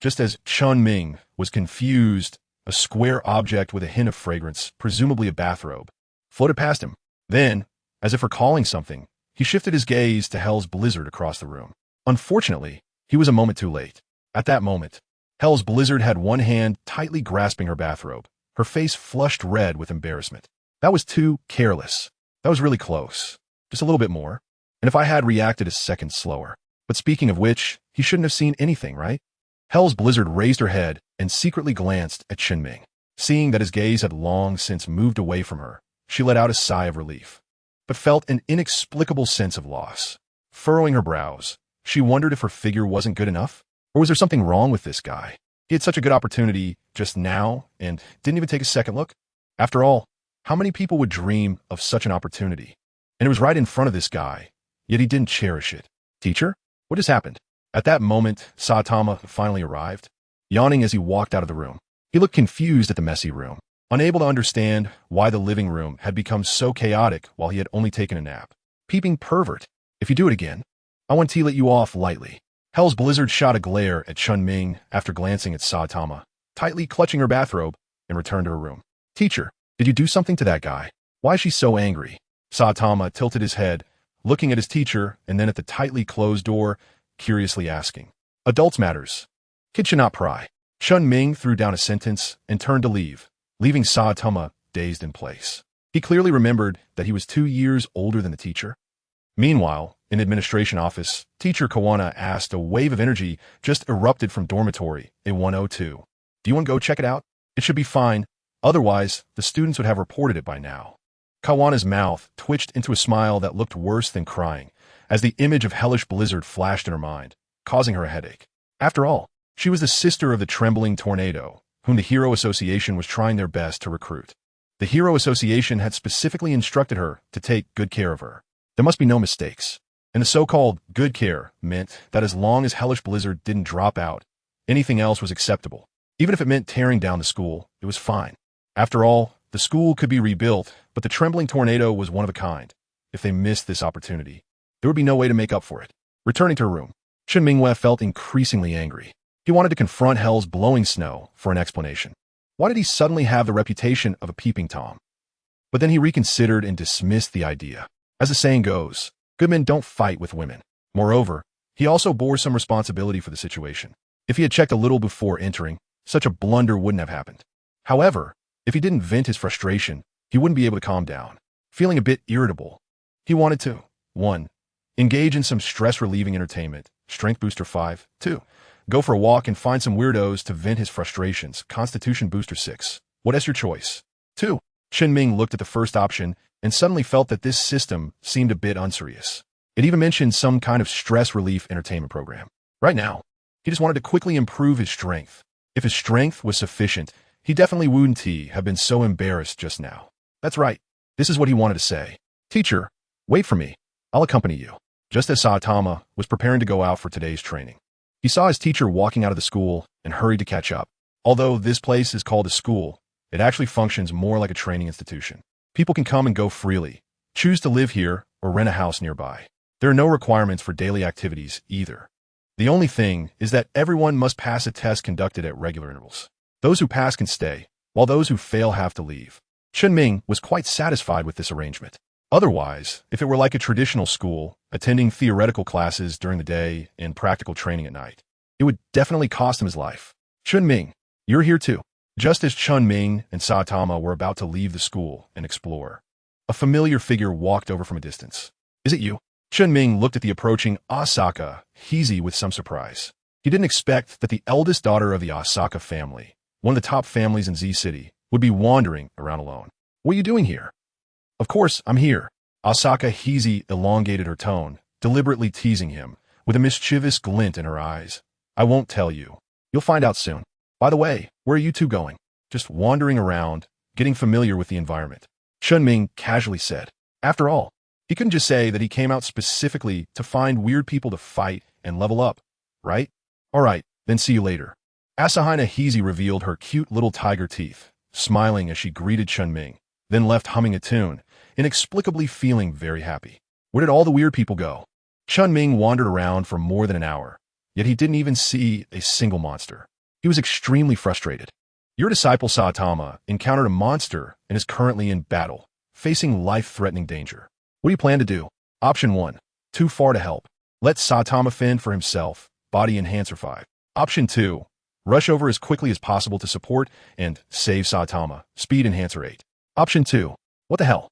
Just as Chen Ming was confused, a square object with a hint of fragrance, presumably a bathrobe, floated past him. Then, as if recalling something, he shifted his gaze to Hell's Blizzard across the room. Unfortunately, he was a moment too late. At that moment, Hell's Blizzard had one hand tightly grasping her bathrobe, her face flushed red with embarrassment. That was too careless. That was really close. Just a little bit more. And if I had reacted a second slower. But speaking of which, he shouldn't have seen anything, right? Hell's Blizzard raised her head and secretly glanced at Chen Ming. Seeing that his gaze had long since moved away from her, she let out a sigh of relief, but felt an inexplicable sense of loss. Furrowing her brows, she wondered if her figure wasn't good enough, or was there something wrong with this guy? He had such a good opportunity just now and didn't even take a second look. After all, how many people would dream of such an opportunity? And it was right in front of this guy, yet he didn't cherish it. Teacher, what has happened? At that moment, Saitama finally arrived, yawning as he walked out of the room. He looked confused at the messy room, unable to understand why the living room had become so chaotic while he had only taken a nap. Peeping pervert. If you do it again, I want to let you off lightly. Hell's Blizzard shot a glare at Chen Ming after glancing at Saitama, tightly clutching her bathrobe, and returned to her room. Teacher, did you do something to that guy? Why is she so angry? Saitama tilted his head, looking at his teacher and then at the tightly closed door, curiously asking. Adults matters. Kids should not pry. Chen Ming threw down a sentence and turned to leave, leaving Saitama dazed in place. He clearly remembered that he was 2 years older than the teacher. Meanwhile, in administration office, teacher Kawana asked a wave of energy just erupted from dormitory A102. Do you want to go check it out? It should be fine. Otherwise, the students would have reported it by now. Kawana's mouth twitched into a smile that looked worse than crying, as the image of hellish Blizzard flashed in her mind, causing her a headache. After all, she was the sister of the Trembling Tornado, whom the Hero Association was trying their best to recruit. The Hero Association had specifically instructed her to take good care of her. There must be no mistakes. And the so-called good care meant that as long as hellish Blizzard didn't drop out, anything else was acceptable. Even if it meant tearing down the school, it was fine. After all, the school could be rebuilt, but the Trembling Tornado was one of a kind. If they missed this opportunity, there would be no way to make up for it. Returning to her room, Chen Mingwei felt increasingly angry. He wanted to confront Hell's blowing snow for an explanation. Why did he suddenly have the reputation of a peeping Tom? But then he reconsidered and dismissed the idea. As the saying goes, good men don't fight with women. Moreover, he also bore some responsibility for the situation. If he had checked a little before entering, such a blunder wouldn't have happened. However, if he didn't vent his frustration, he wouldn't be able to calm down. Feeling a bit irritable, he wanted to 1. Engage in some stress-relieving entertainment, Strength Booster 5, 2. go for a walk, and find some weirdos to vent his frustrations. Constitution Booster 6. What is your choice? 2. Chen Ming looked at the first option and suddenly felt that this system seemed a bit unserious. It even mentioned some kind of stress relief entertainment program. Right now, he just wanted to quickly improve his strength. If his strength was sufficient, he definitely wouldn't have been so embarrassed just now. That's right. This is what he wanted to say. Teacher, wait for me. I'll accompany you. Just as Saitama was preparing to go out for today's training, he saw his teacher walking out of the school and hurried to catch up. Although this place is called a school, it actually functions more like a training institution. People can come and go freely, choose to live here, or rent a house nearby. There are no requirements for daily activities either. The only thing is that everyone must pass a test conducted at regular intervals. Those who pass can stay, while those who fail have to leave. Chen Ming was quite satisfied with this arrangement. Otherwise, if it were like a traditional school, attending theoretical classes during the day and practical training at night, it would definitely cost him his life. Chen Ming, you're here too. Just as Chen Ming and Saitama were about to leave the school and explore, a familiar figure walked over from a distance. Is it you? Chen Ming looked at the approaching Asaka Heezy with some surprise. He didn't expect that the eldest daughter of the Asaka family, one of the top families in Z City, would be wandering around alone. What are you doing here? Of course, I'm here. Asaka Heezy elongated her tone, deliberately teasing him, with a mischievous glint in her eyes. I won't tell you. You'll find out soon. By the way, where are you two going? Just wandering around, getting familiar with the environment. Chen Ming casually said. After all, he couldn't just say that he came out specifically to find weird people to fight and level up, right? All right, then see you later. Asahina Heezy revealed her cute little tiger teeth, smiling as she greeted Chen Ming, then left humming a tune, inexplicably feeling very happy. Where did all the weird people go? Chen Ming wandered around for more than an hour, yet he didn't even see a single monster. He was extremely frustrated. Your disciple Saitama encountered a monster and is currently in battle, facing life-threatening danger. What do you plan to do? Option 1. Too far to help. Let Saitama fend for himself, body enhancer 5. Option 2. Rush over as quickly as possible to support and save Saitama, speed enhancer 8. Option 2. What the hell?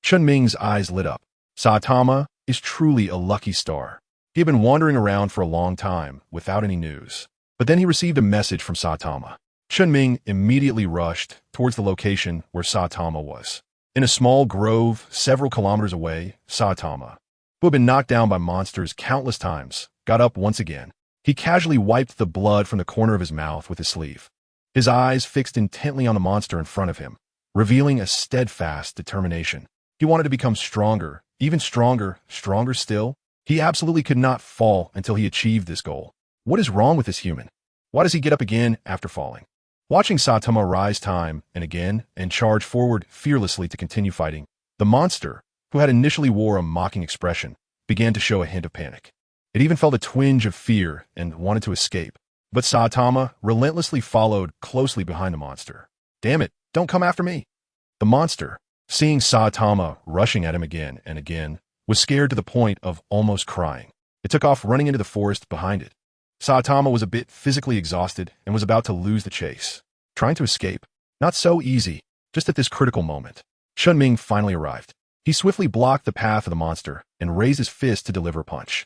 Chen Ming's eyes lit up. Saitama is truly a lucky star. He had been wandering around for a long time without any news. But then he received a message from Saitama. Chen Ming immediately rushed towards the location where Saitama was. In a small grove several kilometers away, Saitama, who had been knocked down by monsters countless times, got up once again. He casually wiped the blood from the corner of his mouth with his sleeve. His eyes fixed intently on the monster in front of him, revealing a steadfast determination. He wanted to become stronger, even stronger, stronger still. He absolutely could not fall until he achieved this goal. What is wrong with this human? Why does he get up again after falling? Watching Saitama rise time and again and charge forward fearlessly to continue fighting, the monster, who had initially wore a mocking expression, began to show a hint of panic. It even felt a twinge of fear and wanted to escape. But Saitama relentlessly followed closely behind the monster. Damn it, don't come after me. The monster, seeing Saitama rushing at him again and again, was scared to the point of almost crying. It took off running into the forest behind it. Saitama was a bit physically exhausted and was about to lose the chase. Trying to escape? Not so easy. Just at this critical moment, Chen Ming finally arrived. He swiftly blocked the path of the monster and raised his fist to deliver a punch.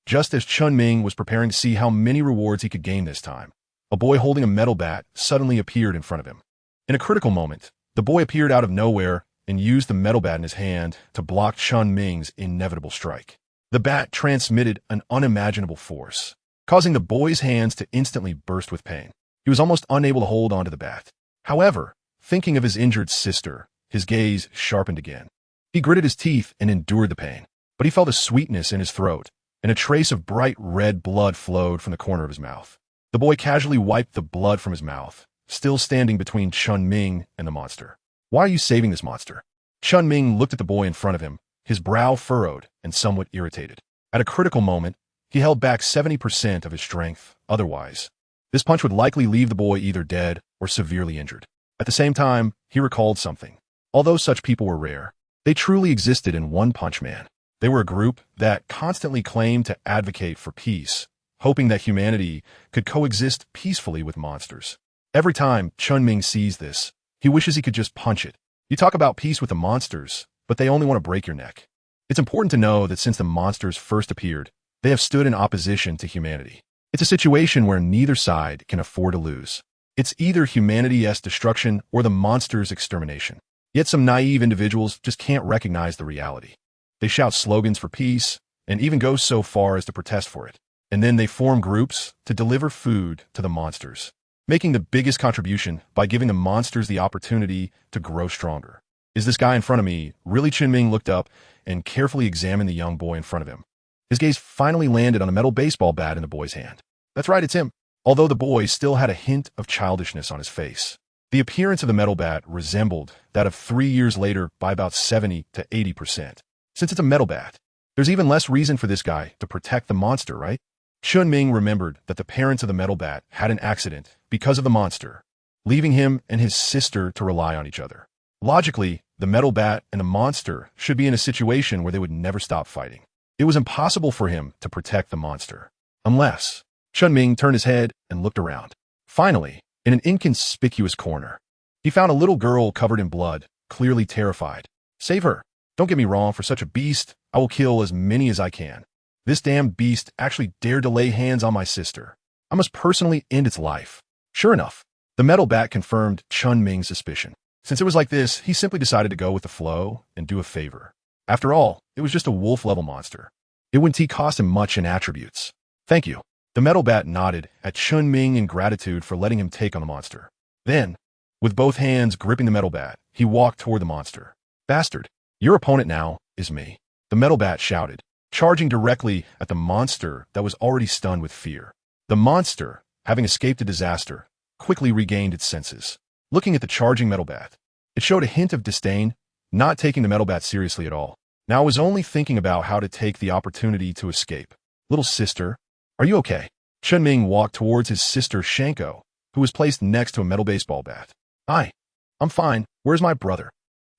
Just as Chen Ming was preparing to see how many rewards he could gain this time, a boy holding a metal bat suddenly appeared in front of him. In a critical moment, the boy appeared out of nowhere and used the metal bat in his hand to block Chen Ming's inevitable strike. The bat transmitted an unimaginable force, causing the boy's hands to instantly burst with pain. He was almost unable to hold onto the bat. However, thinking of his injured sister, his gaze sharpened again. He gritted his teeth and endured the pain, but he felt a sweetness in his throat, and a trace of bright red blood flowed from the corner of his mouth. The boy casually wiped the blood from his mouth, still standing between Chen Ming and the monster. Why are you saving this monster? Chen Ming looked at the boy in front of him, his brow furrowed and somewhat irritated. At a critical moment, he held back 70% of his strength. Otherwise, this punch would likely leave the boy either dead or severely injured. At the same time, he recalled something. Although such people were rare, they truly existed in One Punch Man. They were a group that constantly claimed to advocate for peace, hoping that humanity could coexist peacefully with monsters. Every time Chen Ming sees this, he wishes he could just punch it. You talk about peace with the monsters, but they only want to break your neck. It's important to know that since the monsters first appeared, they have stood in opposition to humanity. It's a situation where neither side can afford to lose. It's either humanity's destruction or the monster's extermination. Yet some naive individuals just can't recognize the reality. They shout slogans for peace and even go so far as to protest for it. And then they form groups to deliver food to the monsters, making the biggest contribution by giving the monsters the opportunity to grow stronger. Is this guy in front of me really? Chen Ming looked up and carefully examined the young boy in front of him. His gaze finally landed on a metal baseball bat in the boy's hand. That's right, it's him. Although the boy still had a hint of childishness on his face. The appearance of the metal bat resembled that of 3 years later by about 70 to 80%. Since it's a metal bat, there's even less reason for this guy to protect the monster, right? Chen Ming remembered that the parents of the metal bat had an accident because of the monster, leaving him and his sister to rely on each other. Logically, the metal bat and the monster should be in a situation where they would never stop fighting. It was impossible for him to protect the monster. Unless... Chen Ming turned his head and looked around. Finally, in an inconspicuous corner, he found a little girl covered in blood, clearly terrified. Save her. Don't get me wrong, for such a beast, I will kill as many as I can. This damn beast actually dared to lay hands on my sister. I must personally end its life. Sure enough, the metal bat confirmed Chen Ming's suspicion. Since it was like this, he simply decided to go with the flow and do a favor. After all, it was just a wolf-level monster. It wouldn't cost him much in attributes. Thank you. The metal bat nodded at Chen Ming in gratitude for letting him take on the monster. Then, with both hands gripping the metal bat, he walked toward the monster. Bastard, your opponent now is me. The metal bat shouted, charging directly at the monster that was already stunned with fear. The monster, having escaped a disaster, quickly regained its senses. Looking at the charging metal bat, it showed a hint of disdain, not taking the metal bat seriously at all. Now it was only thinking about how to take the opportunity to escape. Little sister, are you okay? Chen Ming walked towards his sister Shanko, who was placed next to a metal baseball bat. Hi, I'm fine. Where's my brother?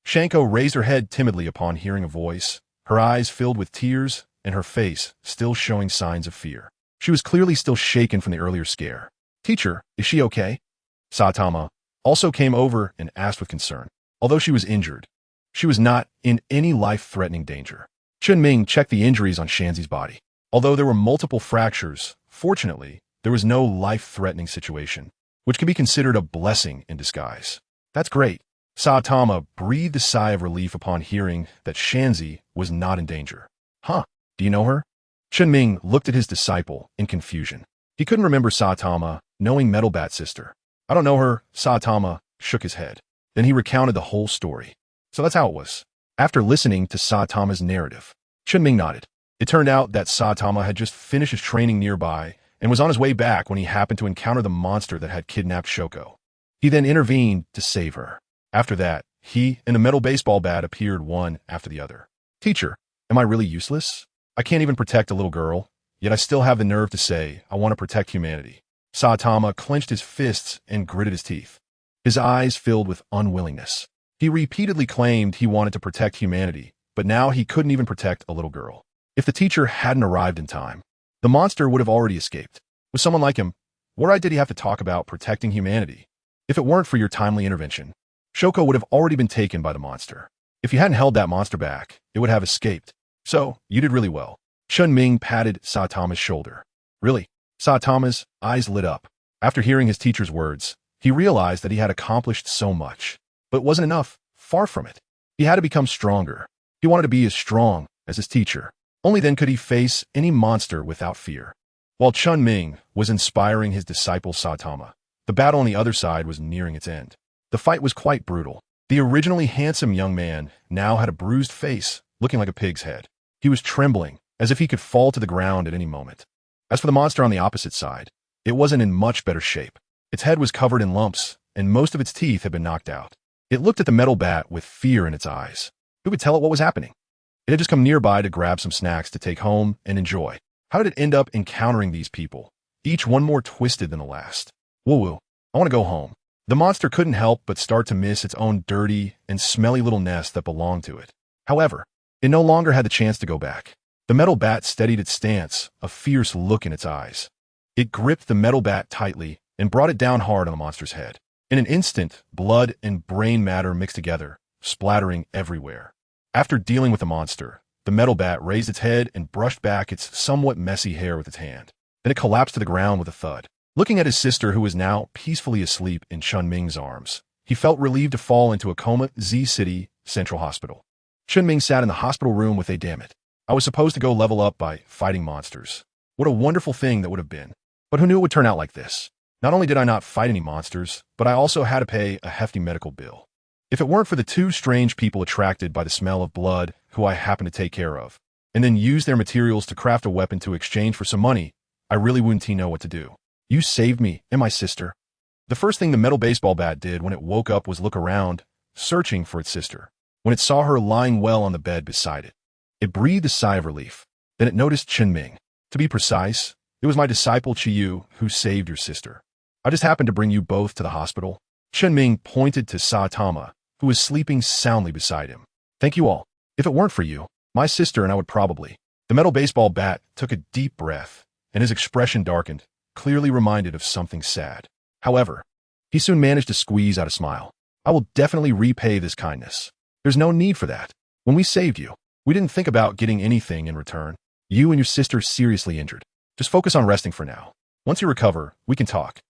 Shanko raised her head timidly upon hearing a voice, her eyes filled with tears and her face still showing signs of fear. She was clearly still shaken from the earlier scare. Teacher, is she okay? Saitama also came over and asked with concern. Although she was injured, she was not in any life-threatening danger. Chen Ming checked the injuries on Shanzi's body. Although there were multiple fractures, fortunately, there was no life-threatening situation, which can be considered a blessing in disguise. That's great. Saitama breathed a sigh of relief upon hearing that Shanzi was not in danger. Huh, do you know her? Chen Ming looked at his disciple in confusion. He couldn't remember Saitama knowing Metal Bat's sister. I don't know her. Saitama shook his head. Then he recounted the whole story. So that's how it was. After listening to Saitama's narrative, Chen Ming nodded. It turned out that Saitama had just finished his training nearby and was on his way back when he happened to encounter the monster that had kidnapped Shoko. He then intervened to save her. After that, he and the metal baseball bat appeared one after the other. Teacher, am I really useless? I can't even protect a little girl, yet I still have the nerve to say I want to protect humanity. Saitama clenched his fists and gritted his teeth. His eyes filled with unwillingness. He repeatedly claimed he wanted to protect humanity, but now he couldn't even protect a little girl. If the teacher hadn't arrived in time, the monster would have already escaped. With someone like him, why did he have to talk about protecting humanity? If it weren't for your timely intervention, Shoko would have already been taken by the monster. If you hadn't held that monster back, it would have escaped. So, you did really well. Chen Ming patted Saitama's shoulder. Really? Saitama's eyes lit up. After hearing his teacher's words, he realized that he had accomplished so much. But it wasn't enough. Far from it. He had to become stronger. He wanted to be as strong as his teacher. Only then could he face any monster without fear. While Chen Ming was inspiring his disciple Saitama, the battle on the other side was nearing its end. The fight was quite brutal. The originally handsome young man now had a bruised face, looking like a pig's head. He was trembling, as if he could fall to the ground at any moment. As for the monster on the opposite side, it wasn't in much better shape. Its head was covered in lumps, and most of its teeth had been knocked out. It looked at the metal bat with fear in its eyes. Who could tell it what was happening? It had just come nearby to grab some snacks to take home and enjoy. How did it end up encountering these people, each one more twisted than the last? Woo-woo, I want to go home. The monster couldn't help but start to miss its own dirty and smelly little nest that belonged to it. However, it no longer had the chance to go back. The metal bat steadied its stance, a fierce look in its eyes. It gripped the metal bat tightly and brought it down hard on the monster's head. In an instant, blood and brain matter mixed together, splattering everywhere. After dealing with the monster, the metal bat raised its head and brushed back its somewhat messy hair with its hand. Then it collapsed to the ground with a thud. Looking at his sister, who was now peacefully asleep in Chen Ming's arms, he felt relieved to fall into a coma. TheCrab Central Hospital. Chen Ming sat in the hospital room with a damn it. I was supposed to go level up by fighting monsters. What a wonderful thing that would have been. But who knew it would turn out like this? Not only did I not fight any monsters, but I also had to pay a hefty medical bill. If it weren't for the two strange people attracted by the smell of blood who I happened to take care of, and then use their materials to craft a weapon to exchange for some money, I really wouldn't know what to do. You saved me and my sister. The first thing the metal baseball bat did when it woke up was look around, searching for its sister. When it saw her lying well on the bed beside it, it breathed a sigh of relief. Then it noticed Chen Ming. To be precise, it was my disciple Chiyu who saved your sister. I just happened to bring you both to the hospital. Chen Ming pointed to Saitama, who was sleeping soundly beside him. Thank you all. If it weren't for you, my sister and I would probably... The metal baseball bat took a deep breath, and his expression darkened, clearly reminded of something sad. However, he soon managed to squeeze out a smile. I will definitely repay this kindness. There's no need for that. When we saved you, we didn't think about getting anything in return. You and your sister seriously injured. Just focus on resting for now. Once you recover, we can talk.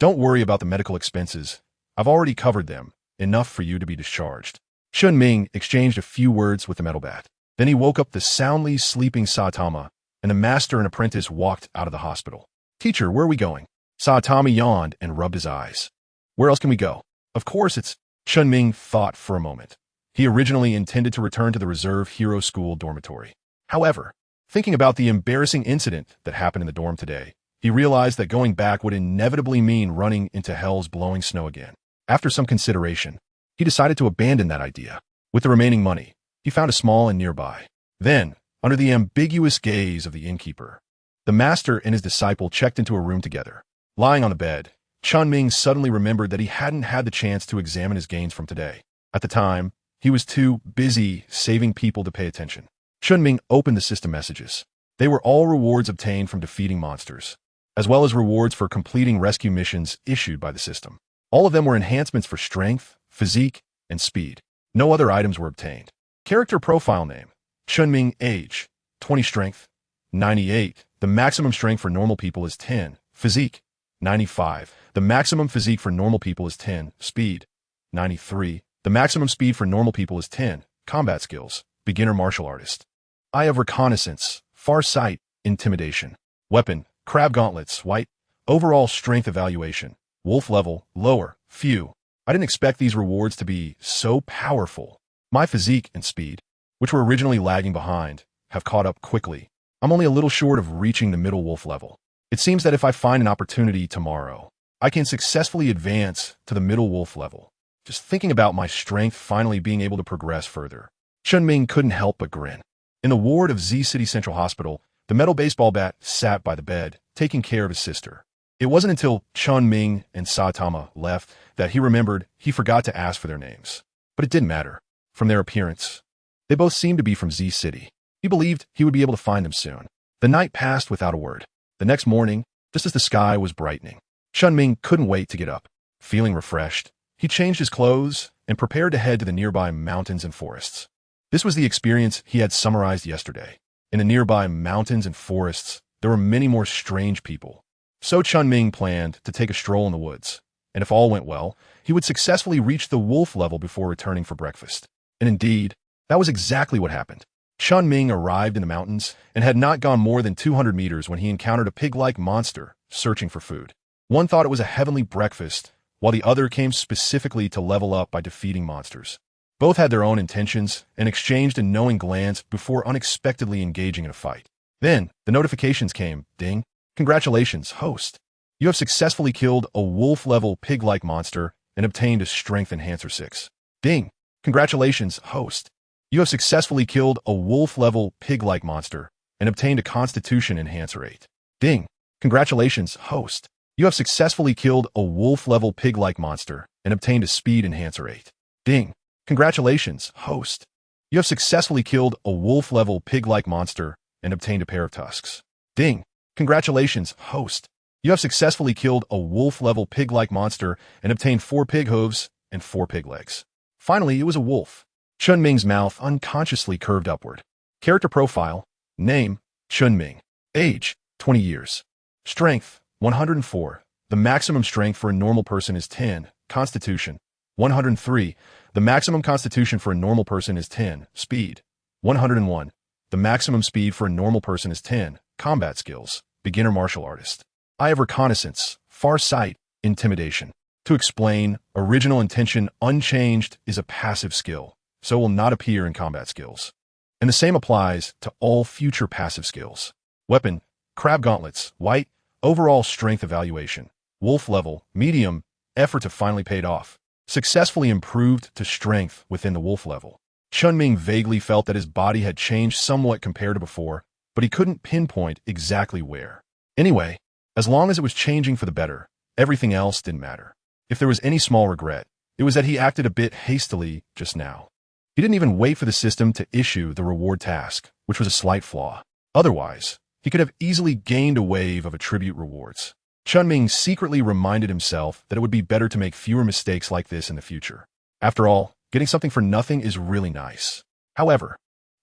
Don't worry about the medical expenses. I've already covered them, enough for you to be discharged. Chen Ming exchanged a few words with the metal bat. Then he woke up the soundly sleeping Saitama, and the master and apprentice walked out of the hospital. Teacher, where are we going? Saitama yawned and rubbed his eyes. Where else can we go? Of course it's... Chen Ming thought for a moment. He originally intended to return to the Reserve Hero School dormitory. However, thinking about the embarrassing incident that happened in the dorm today, he realized that going back would inevitably mean running into hell's blowing snow again. After some consideration, he decided to abandon that idea. With the remaining money, he found a small inn nearby. Then, under the ambiguous gaze of the innkeeper, the master and his disciple checked into a room together. Lying on the bed, Chen Ming suddenly remembered that he hadn't had the chance to examine his gains from today. At the time, he was too busy saving people to pay attention. Chen Ming opened the system messages. They were all rewards obtained from defeating monsters, as well as rewards for completing rescue missions issued by the system. All of them were enhancements for strength, physique, and speed. No other items were obtained. Character profile name: Chen Ming. Age: 20. Strength: 98. The maximum strength for normal people is 10. Physique: 95. The maximum physique for normal people is 10. Speed: 93. The maximum speed for normal people is 10. Combat skills: beginner martial artist. Eye of reconnaissance, far sight, intimidation. Weapon: crab gauntlets, white. Overall strength evaluation: wolf level, lower, few. I didn't expect these rewards to be so powerful. My physique and speed, which were originally lagging behind, have caught up quickly. I'm only a little short of reaching the middle wolf level. It seems that if I find an opportunity tomorrow, I can successfully advance to the middle wolf level. Just thinking about my strength finally being able to progress further, Chen Ming couldn't help but grin. In the ward of TheCrab Central Hospital, the metal baseball bat sat by the bed, taking care of his sister. It wasn't until Chen Ming and Saitama left that he remembered he forgot to ask for their names. But it didn't matter. From their appearance, they both seemed to be from TheCrab. He believed he would be able to find them soon. The night passed without a word. The next morning, just as the sky was brightening, Chen Ming couldn't wait to get up. Feeling refreshed, he changed his clothes and prepared to head to the nearby mountains and forests. This was the experience he had summarized yesterday. In the nearby mountains and forests, there were many more strange people. So Chen Ming planned to take a stroll in the woods, and if all went well, he would successfully reach the wolf level before returning for breakfast. And indeed, that was exactly what happened. Chen Ming arrived in the mountains and had not gone more than 200 meters when he encountered a pig-like monster searching for food. One thought it was a heavenly breakfast, while the other came specifically to level up by defeating monsters. Both had their own intentions and exchanged a knowing glance before unexpectedly engaging in a fight. Then, the notifications came. Ding. Congratulations, host. You have successfully killed a wolf-level pig-like monster and obtained a Strength Enhancer 6. Ding. Congratulations, host. You have successfully killed a wolf-level pig-like monster and obtained a Constitution Enhancer 8. Ding. Congratulations, host. You have successfully killed a wolf-level pig-like monster and obtained a Speed Enhancer 8. Ding. Congratulations, host. You have successfully killed a wolf-level pig-like monster and obtained a pair of tusks. Ding. Congratulations, host. You have successfully killed a wolf-level pig-like monster and obtained 4 pig hooves and 4 pig legs. Finally, it was a wolf. Chen Ming's mouth unconsciously curved upward. Character profile: name: Chen Ming. Age: 20 years. Strength, 104. The maximum strength for a normal person is 10. Constitution, 103. The maximum constitution for a normal person is 10. Speed, 101. The maximum speed for a normal person is 10. Combat skills, beginner martial artist. I have reconnaissance, far sight, intimidation. To explain, original intention unchanged is a passive skill, so will not appear in combat skills. And the same applies to all future passive skills. Weapon, crab gauntlets, white, overall strength evaluation, wolf level, medium, effort to finally paid off. Successfully improved to strength within the wolf level. Chen Ming vaguely felt that his body had changed somewhat compared to before, but he couldn't pinpoint exactly where. Anyway, as long as it was changing for the better, everything else didn't matter. If there was any small regret, it was that he acted a bit hastily just now. He didn't even wait for the system to issue the reward task, which was a slight flaw. Otherwise, he could have easily gained a wave of attribute rewards. Chen Ming secretly reminded himself that it would be better to make fewer mistakes like this in the future. After all, getting something for nothing is really nice. However,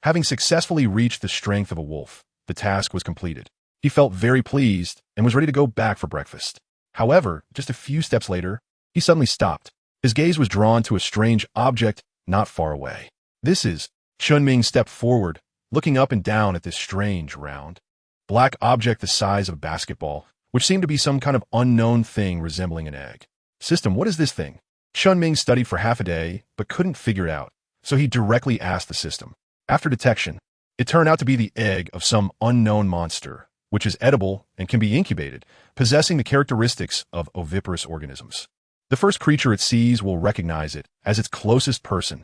having successfully reached the strength of a wolf, the task was completed. He felt very pleased and was ready to go back for breakfast. However, just a few steps later, he suddenly stopped. His gaze was drawn to a strange object not far away. This is, Chen Ming stepped forward, looking up and down at this strange, round, black object the size of a basketball, which seemed to be some kind of unknown thing resembling an egg. System, what is this thing? Chen Ming studied for half a day, but couldn't figure it out, so he directly asked the system. After detection, it turned out to be the egg of some unknown monster, which is edible and can be incubated, possessing the characteristics of oviparous organisms. The first creature it sees will recognize it as its closest person.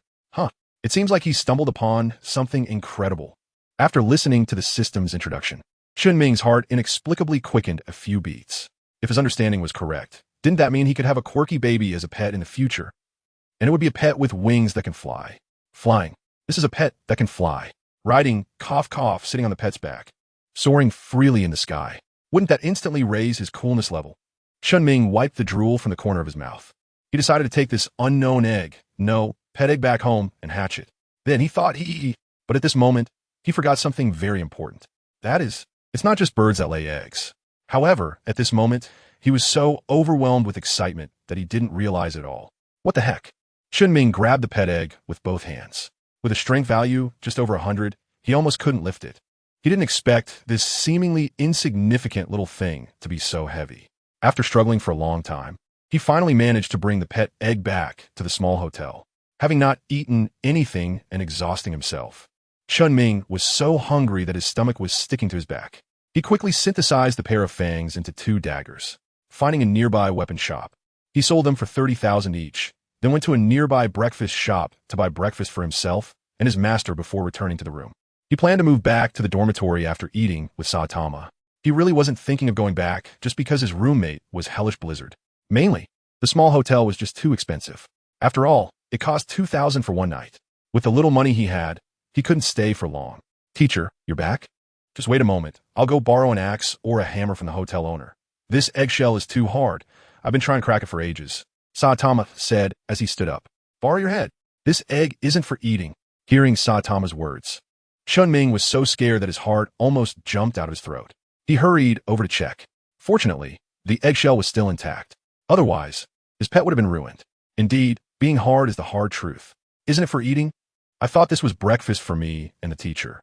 It seems like he stumbled upon something incredible. After listening to the system's introduction, Chen Ming's heart inexplicably quickened a few beats. If his understanding was correct, didn't that mean he could have a quirky baby as a pet in the future? And it would be a pet with wings that can fly. Flying. This is a pet that can fly. Riding, cough cough, sitting on the pet's back. Soaring freely in the sky. Wouldn't that instantly raise his coolness level? Chen Ming wiped the drool from the corner of his mouth. He decided to take this unknown egg, pet egg back home and hatch it. Then he thought but at this moment, he forgot something very important. That is, it's not just birds that lay eggs. However, at this moment, he was so overwhelmed with excitement that he didn't realize it all. What the heck? Chen Ming grabbed the pet egg with both hands. With a strength value just over 100, he almost couldn't lift it. He didn't expect this seemingly insignificant little thing to be so heavy. After struggling for a long time, he finally managed to bring the pet egg back to the small hotel, having not eaten anything and exhausting himself. Chen Ming was so hungry that his stomach was sticking to his back. He quickly synthesized the pair of fangs into 2 daggers. Finding a nearby weapon shop, he sold them for 30,000 each, then went to a nearby breakfast shop to buy breakfast for himself and his master before returning to the room. He planned to move back to the dormitory after eating with Saitama. He really wasn't thinking of going back just because his roommate was hellish blizzard. Mainly, the small hotel was just too expensive. After all, it cost 2,000 for one night. With the little money he had, he couldn't stay for long. Teacher, you're back? Just wait a moment. I'll go borrow an axe or a hammer from the hotel owner. This eggshell is too hard. I've been trying to crack it for ages. Saitama said as he stood up. Borrow your head. This egg isn't for eating. Hearing Saitama's words, Chen Ming was so scared that his heart almost jumped out of his throat. He hurried over to check. Fortunately, the eggshell was still intact. Otherwise, his pet would have been ruined. Indeed, being hard is the hard truth. Isn't it for eating? I thought this was breakfast for me and the teacher.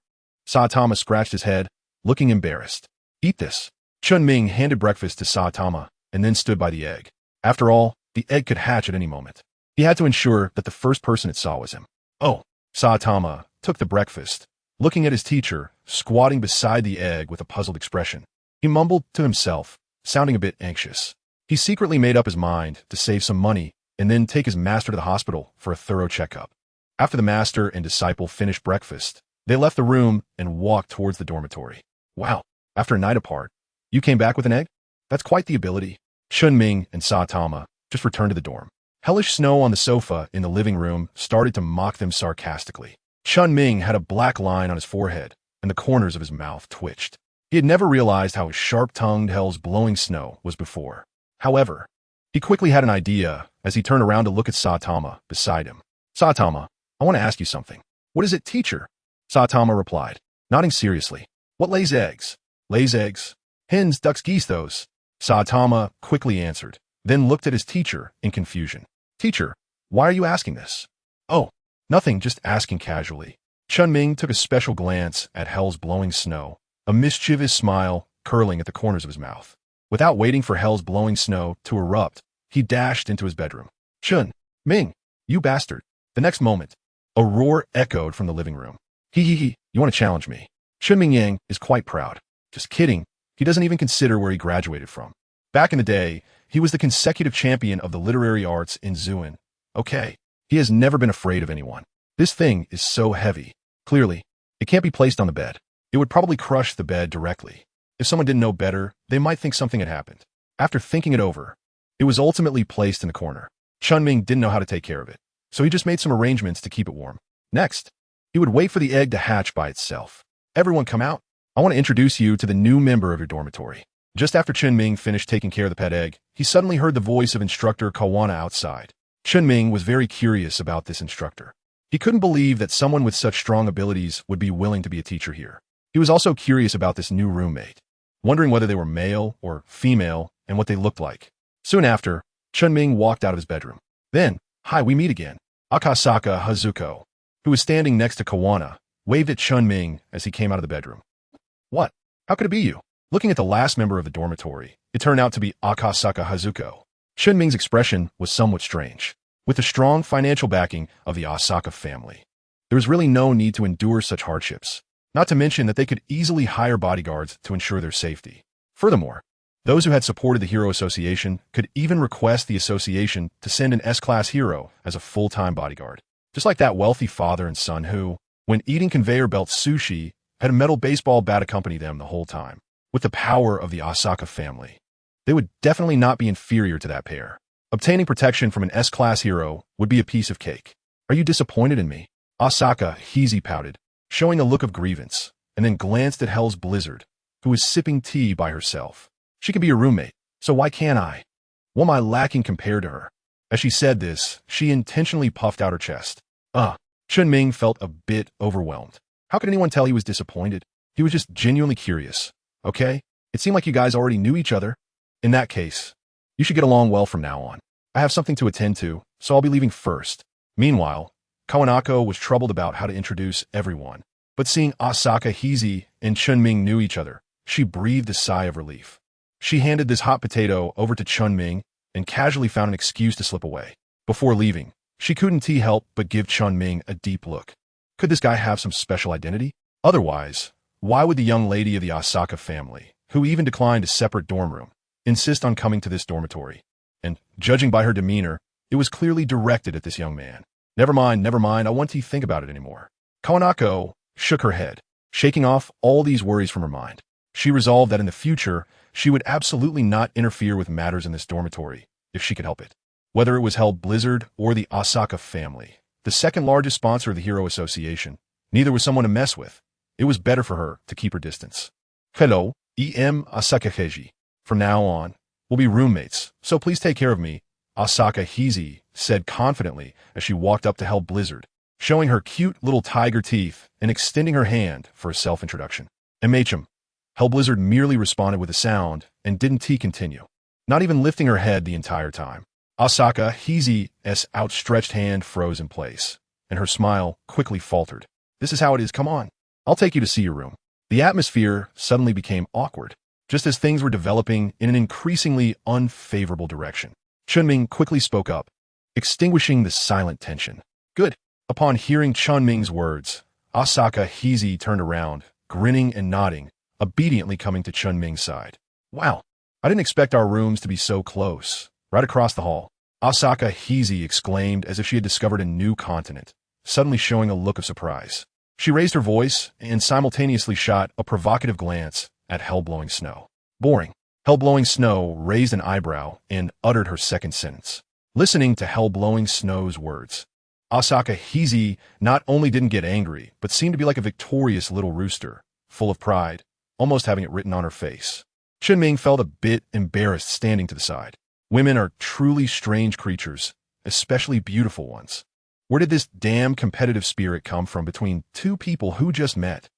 Saitama scratched his head, looking embarrassed. Eat this. Chen Ming handed breakfast to Saitama and then stood by the egg. After all, the egg could hatch at any moment. He had to ensure that the first person it saw was him. Oh, Saitama took the breakfast, looking at his teacher, squatting beside the egg with a puzzled expression. He mumbled to himself, sounding a bit anxious. He secretly made up his mind to save some money and then take his master to the hospital for a thorough checkup. After the master and disciple finished breakfast, they left the room and walked towards the dormitory. Wow, after a night apart, you came back with an egg? That's quite the ability. Chen Ming and Saitama just returned to the dorm. Hellish snow on the sofa in the living room started to mock them sarcastically. Chen Ming had a black line on his forehead, and the corners of his mouth twitched. He had never realized how sharp-tongued hell's blowing snow was before. However, he quickly had an idea as he turned around to look at Saitama beside him. Saitama, I want to ask you something. What is it, teacher? Saitama replied, nodding seriously. What lays eggs? Lays eggs? Hens, ducks, geese, those. Saitama quickly answered, then looked at his teacher in confusion. Teacher, why are you asking this? Oh, nothing, just asking casually. Chen Ming took a special glance at Hell's blowing snow, a mischievous smile curling at the corners of his mouth. Without waiting for Hell's blowing snow to erupt, he dashed into his bedroom. Chen Ming, you bastard. The next moment, a roar echoed from the living room. He, you want to challenge me? Chen Ming Yang is quite proud. Just kidding. He doesn't even consider where he graduated from. Back in the day, he was the consecutive champion of the literary arts in Zuin. Okay, he has never been afraid of anyone. This thing is so heavy. Clearly, it can't be placed on the bed. It would probably crush the bed directly. If someone didn't know better, they might think something had happened. After thinking it over, it was ultimately placed in the corner. Chen Ming didn't know how to take care of it, so he just made some arrangements to keep it warm. Next, he would wait for the egg to hatch by itself. Everyone come out. I want to introduce you to the new member of your dormitory. Just after Chen Ming finished taking care of the pet egg, he suddenly heard the voice of instructor Kawana outside. Chen Ming was very curious about this instructor. He couldn't believe that someone with such strong abilities would be willing to be a teacher here. He was also curious about this new roommate, wondering whether they were male or female and what they looked like. Soon after, Chen Ming walked out of his bedroom. Then, hi, we meet again. Akasaka Hazuko, who was standing next to Kawana, waved at Chen Ming as he came out of the bedroom. What? How could it be you? Looking at the last member of the dormitory, it turned out to be Akasaka Hazuko. Chen Ming's expression was somewhat strange. With the strong financial backing of the Asaka family, there was really no need to endure such hardships, not to mention that they could easily hire bodyguards to ensure their safety. Furthermore, those who had supported the Hero Association could even request the association to send an S-class hero as a full-time bodyguard, just like that wealthy father and son who, when eating conveyor belt sushi, had a metal baseball bat accompany them the whole time. With the power of the Asaka family, they would definitely not be inferior to that pair. Obtaining protection from an S-class hero would be a piece of cake. Are you disappointed in me? Asaka Heezy pouted, showing a look of grievance, and then glanced at Hell's Blizzard, who was sipping tea by herself. She could be your roommate, so why can't I? What am I lacking compared to her? As she said this, she intentionally puffed out her chest. Chen Ming felt a bit overwhelmed. How could anyone tell he was disappointed? He was just genuinely curious. Okay, it seemed like you guys already knew each other. In that case, you should get along well from now on. I have something to attend to, so I'll be leaving first. Meanwhile, Kawanako was troubled about how to introduce everyone. But seeing Asaka Heezy and Chen Ming knew each other, she breathed a sigh of relief. She handed this hot potato over to Chen Ming and casually found an excuse to slip away. Before leaving, she couldn't help but give Chen Ming a deep look. Could this guy have some special identity? Otherwise, why would the young lady of the Asaka family, who even declined a separate dorm room, insist on coming to this dormitory? And, judging by her demeanor, it was clearly directed at this young man. Never mind, I won't think about it anymore. Kawanako shook her head, shaking off all these worries from her mind. She resolved that in the future, she would absolutely not interfere with matters in this dormitory, if she could help it. Whether it was Hell Blizzard or the Asaka family, the second largest sponsor of the Hero Association, neither was someone to mess with. It was better for her to keep her distance. Hello, Asaka Heiji. From now on, we'll be roommates, so please take care of me, Asaka Heezy said confidently as she walked up to Hell Blizzard, showing her cute little tiger teeth and extending her hand for a self-introduction. MHM. Hell Blizzard merely responded with a sound and didn't continue, not even lifting her head the entire time. Asaka Heezy's outstretched hand froze in place, and her smile quickly faltered. This is how it is, come on. I'll take you to see your room. The atmosphere suddenly became awkward, just as things were developing in an increasingly unfavorable direction. Chen Ming quickly spoke up, extinguishing the silent tension. Good. Upon hearing Chen Ming's words, Asaka Heezy turned around, grinning and nodding, obediently coming to Chen Ming's side. Wow, I didn't expect our rooms to be so close. Right across the hall, Asaka Heezy exclaimed as if she had discovered a new continent, suddenly showing a look of surprise. She raised her voice and simultaneously shot a provocative glance at Hellblowing Snow. Boring. Hellblowing Snow raised an eyebrow and uttered her second sentence. Listening to Hellblowing Snow's words, Asaka Heezy not only didn't get angry, but seemed to be like a victorious little rooster, full of pride, almost having it written on her face. Chen Ming felt a bit embarrassed standing to the side. Women are truly strange creatures, especially beautiful ones. Where did this damn competitive spirit come from between two people who just met?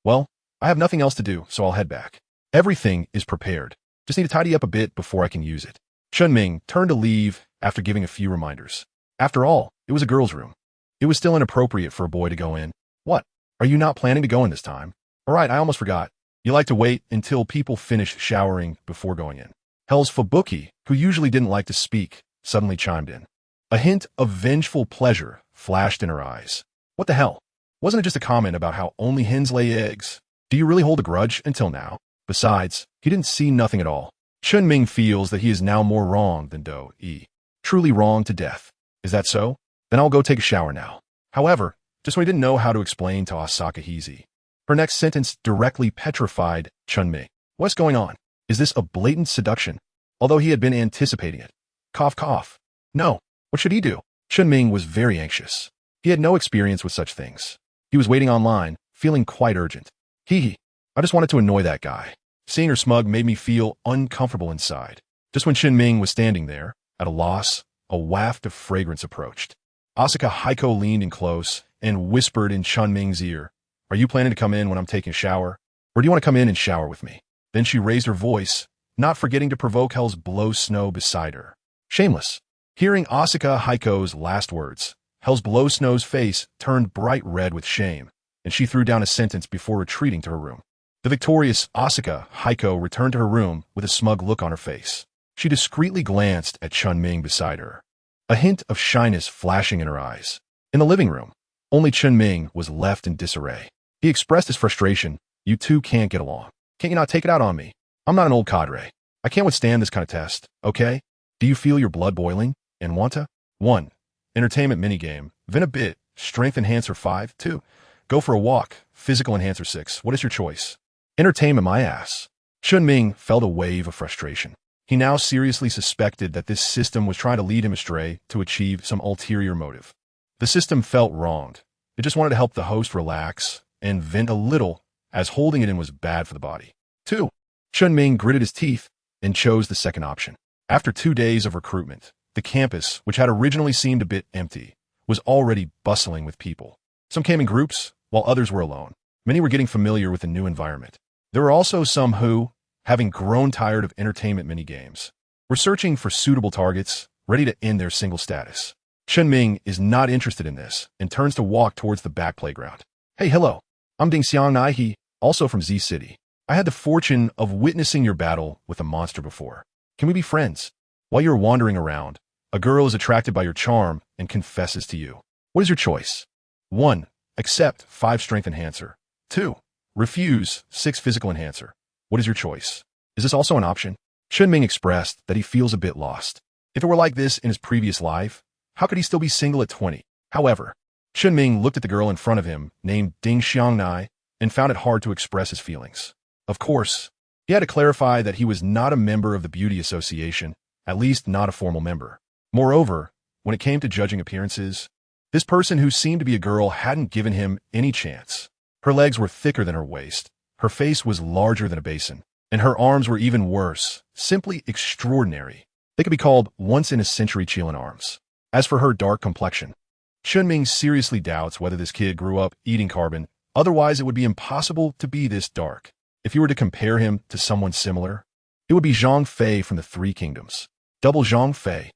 Well, I have nothing else to do, so I'll head back. Everything is prepared. Just need to tidy up a bit before I can use it. Chen Ming turned to leave after giving a few reminders. After all, it was a girl's room. It was still inappropriate for a boy to go in. What? Are you not planning to go in this time? All right, I almost forgot. You like to wait until people finish showering before going in. Hell's Fubuki, who usually didn't like to speak, suddenly chimed in. A hint of vengeful pleasure flashed in her eyes. What the hell? Wasn't it just a comment about how only hens lay eggs? Do you really hold a grudge until now? Besides, he didn't see nothing at all. Chen Ming feels that he is now more wrong than Do-E. Truly wrong to death. Is that so? Then I'll go take a shower now. However, just when he didn't know how to explain to Asaka Hizi, her next sentence directly petrified Chen Ming. What's going on? Is this a blatant seduction? Although he had been anticipating it. Cough, cough. No. What should he do? Chen Ming was very anxious. He had no experience with such things. He was waiting online, feeling quite urgent. Hee. I just wanted to annoy that guy. Seeing her smug made me feel uncomfortable inside. Just when Chen Ming was standing there, at a loss, a waft of fragrance approached. Asaka Heiko leaned in close and whispered in Chen Ming's ear, "Are you planning to come in when I'm taking a shower? Or do you want to come in and shower with me?" Then she raised her voice, not forgetting to provoke Hell's Blow Snow beside her. Shameless. Hearing Asaka Heiko's last words, Hell's Blow Snow's face turned bright red with shame, and she threw down a sentence before retreating to her room. The victorious Asaka Heiko returned to her room with a smug look on her face. She discreetly glanced at Chen Ming beside her, a hint of shyness flashing in her eyes. In the living room, only Chen Ming was left in disarray. He expressed his frustration. "You two can't get along. Can't you not take it out on me? I'm not an old cadre. I can't withstand this kind of test, okay? Do you feel your blood boiling and want to? 1. Entertainment minigame. Vin a bit. Strength enhancer 5. 2. Go for a walk. Physical enhancer 6. What is your choice? Entertainment my ass." Chen Ming felt a wave of frustration. He now seriously suspected that this system was trying to lead him astray to achieve some ulterior motive. The system felt wronged. It just wanted to help the host relax and vent a little, as holding it in was bad for the body. 2. Chen Ming gritted his teeth and chose the second option. After 2 days of recruitment, the campus, which had originally seemed a bit empty, was already bustling with people. Some came in groups, while others were alone. Many were getting familiar with the new environment. There were also some who, having grown tired of entertainment minigames, were searching for suitable targets, ready to end their single status. Chen Ming is not interested in this and turns to walk towards the back playground. "Hey, hello. I'm Ding Xiang Naihe, also from Z City. I had the fortune of witnessing your battle with a monster before. Can we be friends? While you're wandering around, a girl is attracted by your charm and confesses to you. What is your choice? 1. Accept 5 strength enhancer. 2. Refuse 6 physical enhancer. What is your choice? Is this also an option?" Chen Ming expressed that he feels a bit lost. If it were like this in his previous life, how could he still be single at 20? However, Chen Ming looked at the girl in front of him, named Ding Xiangnai, and found it hard to express his feelings. Of course, he had to clarify that he was not a member of the Beauty Association, at least not a formal member. Moreover, when it came to judging appearances, this person who seemed to be a girl hadn't given him any chance. Her legs were thicker than her waist, her face was larger than a basin, and her arms were even worse, simply extraordinary. They could be called once-in-a-century Chilean arms. As for her dark complexion, Chen Ming seriously doubts whether this kid grew up eating carbon, otherwise it would be impossible to be this dark. If you were to compare him to someone similar, it would be Zhang Fei from the Three Kingdoms. Double Zhang Fei.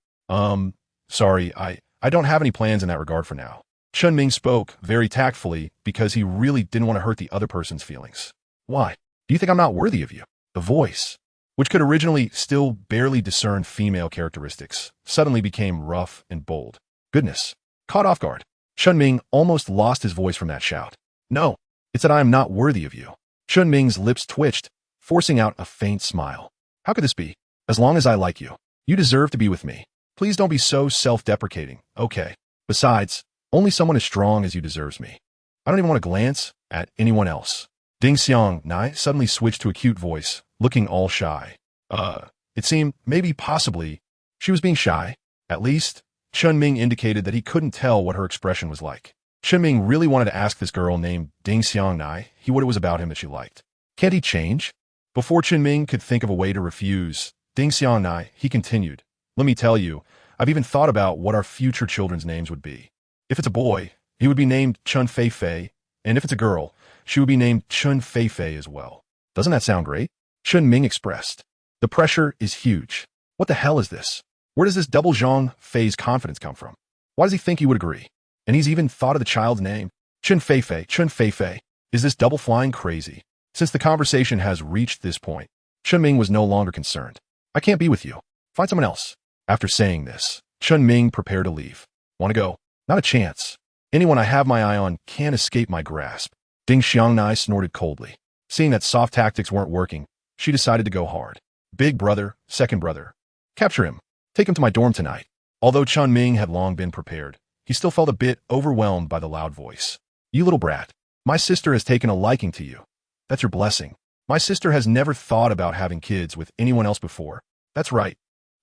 Sorry, I don't have any plans in that regard for now. Chen Ming spoke very tactfully because he really didn't want to hurt the other person's feelings. Why? Do you think I'm not worthy of you? The voice, which could originally still barely discern female characteristics, suddenly became rough and bold. Goodness. Caught off guard, Chen Ming almost lost his voice from that shout. No, it's that I am not worthy of you. Chen Ming's lips twitched, forcing out a faint smile. How could this be? As long as I like you, you deserve to be with me. Please don't be so self-deprecating, okay? Besides, only someone as strong as you deserves me. I don't even want to glance at anyone else. Ding Xiang Nai suddenly switched to a cute voice, looking all shy. It seemed, maybe possibly, she was being shy. At least, Chen Ming indicated that he couldn't tell what her expression was like. Chen Ming really wanted to ask this girl named Ding Xiang Nai what it was about him that she liked. Can't he change? Before Chen Ming could think of a way to refuse, Ding Xiang Nai, he continued, "Let me tell you, I've even thought about what our future children's names would be. If it's a boy, he would be named Chun Fei Fei, and if it's a girl, she would be named Chun Fei Fei as well. Doesn't that sound great?" Chen Ming expressed. The pressure is huge. What the hell is this? Where does this double Zhang Fei's confidence come from? Why does he think he would agree? And he's even thought of the child's name. Chen Feifei. Is this double flying crazy? Since the conversation has reached this point, Chen Ming was no longer concerned. I can't be with you. Find someone else. After saying this, Chen Ming prepared to leave. Want to go? Not a chance. Anyone I have my eye on can't escape my grasp. Ding Xiangnai snorted coldly. Seeing that soft tactics weren't working, she decided to go hard. Big brother, second brother. Capture him. Take him to my dorm tonight. Although Chen Ming had long been prepared, he still felt a bit overwhelmed by the loud voice. You little brat. My sister has taken a liking to you. That's your blessing. My sister has never thought about having kids with anyone else before. That's right.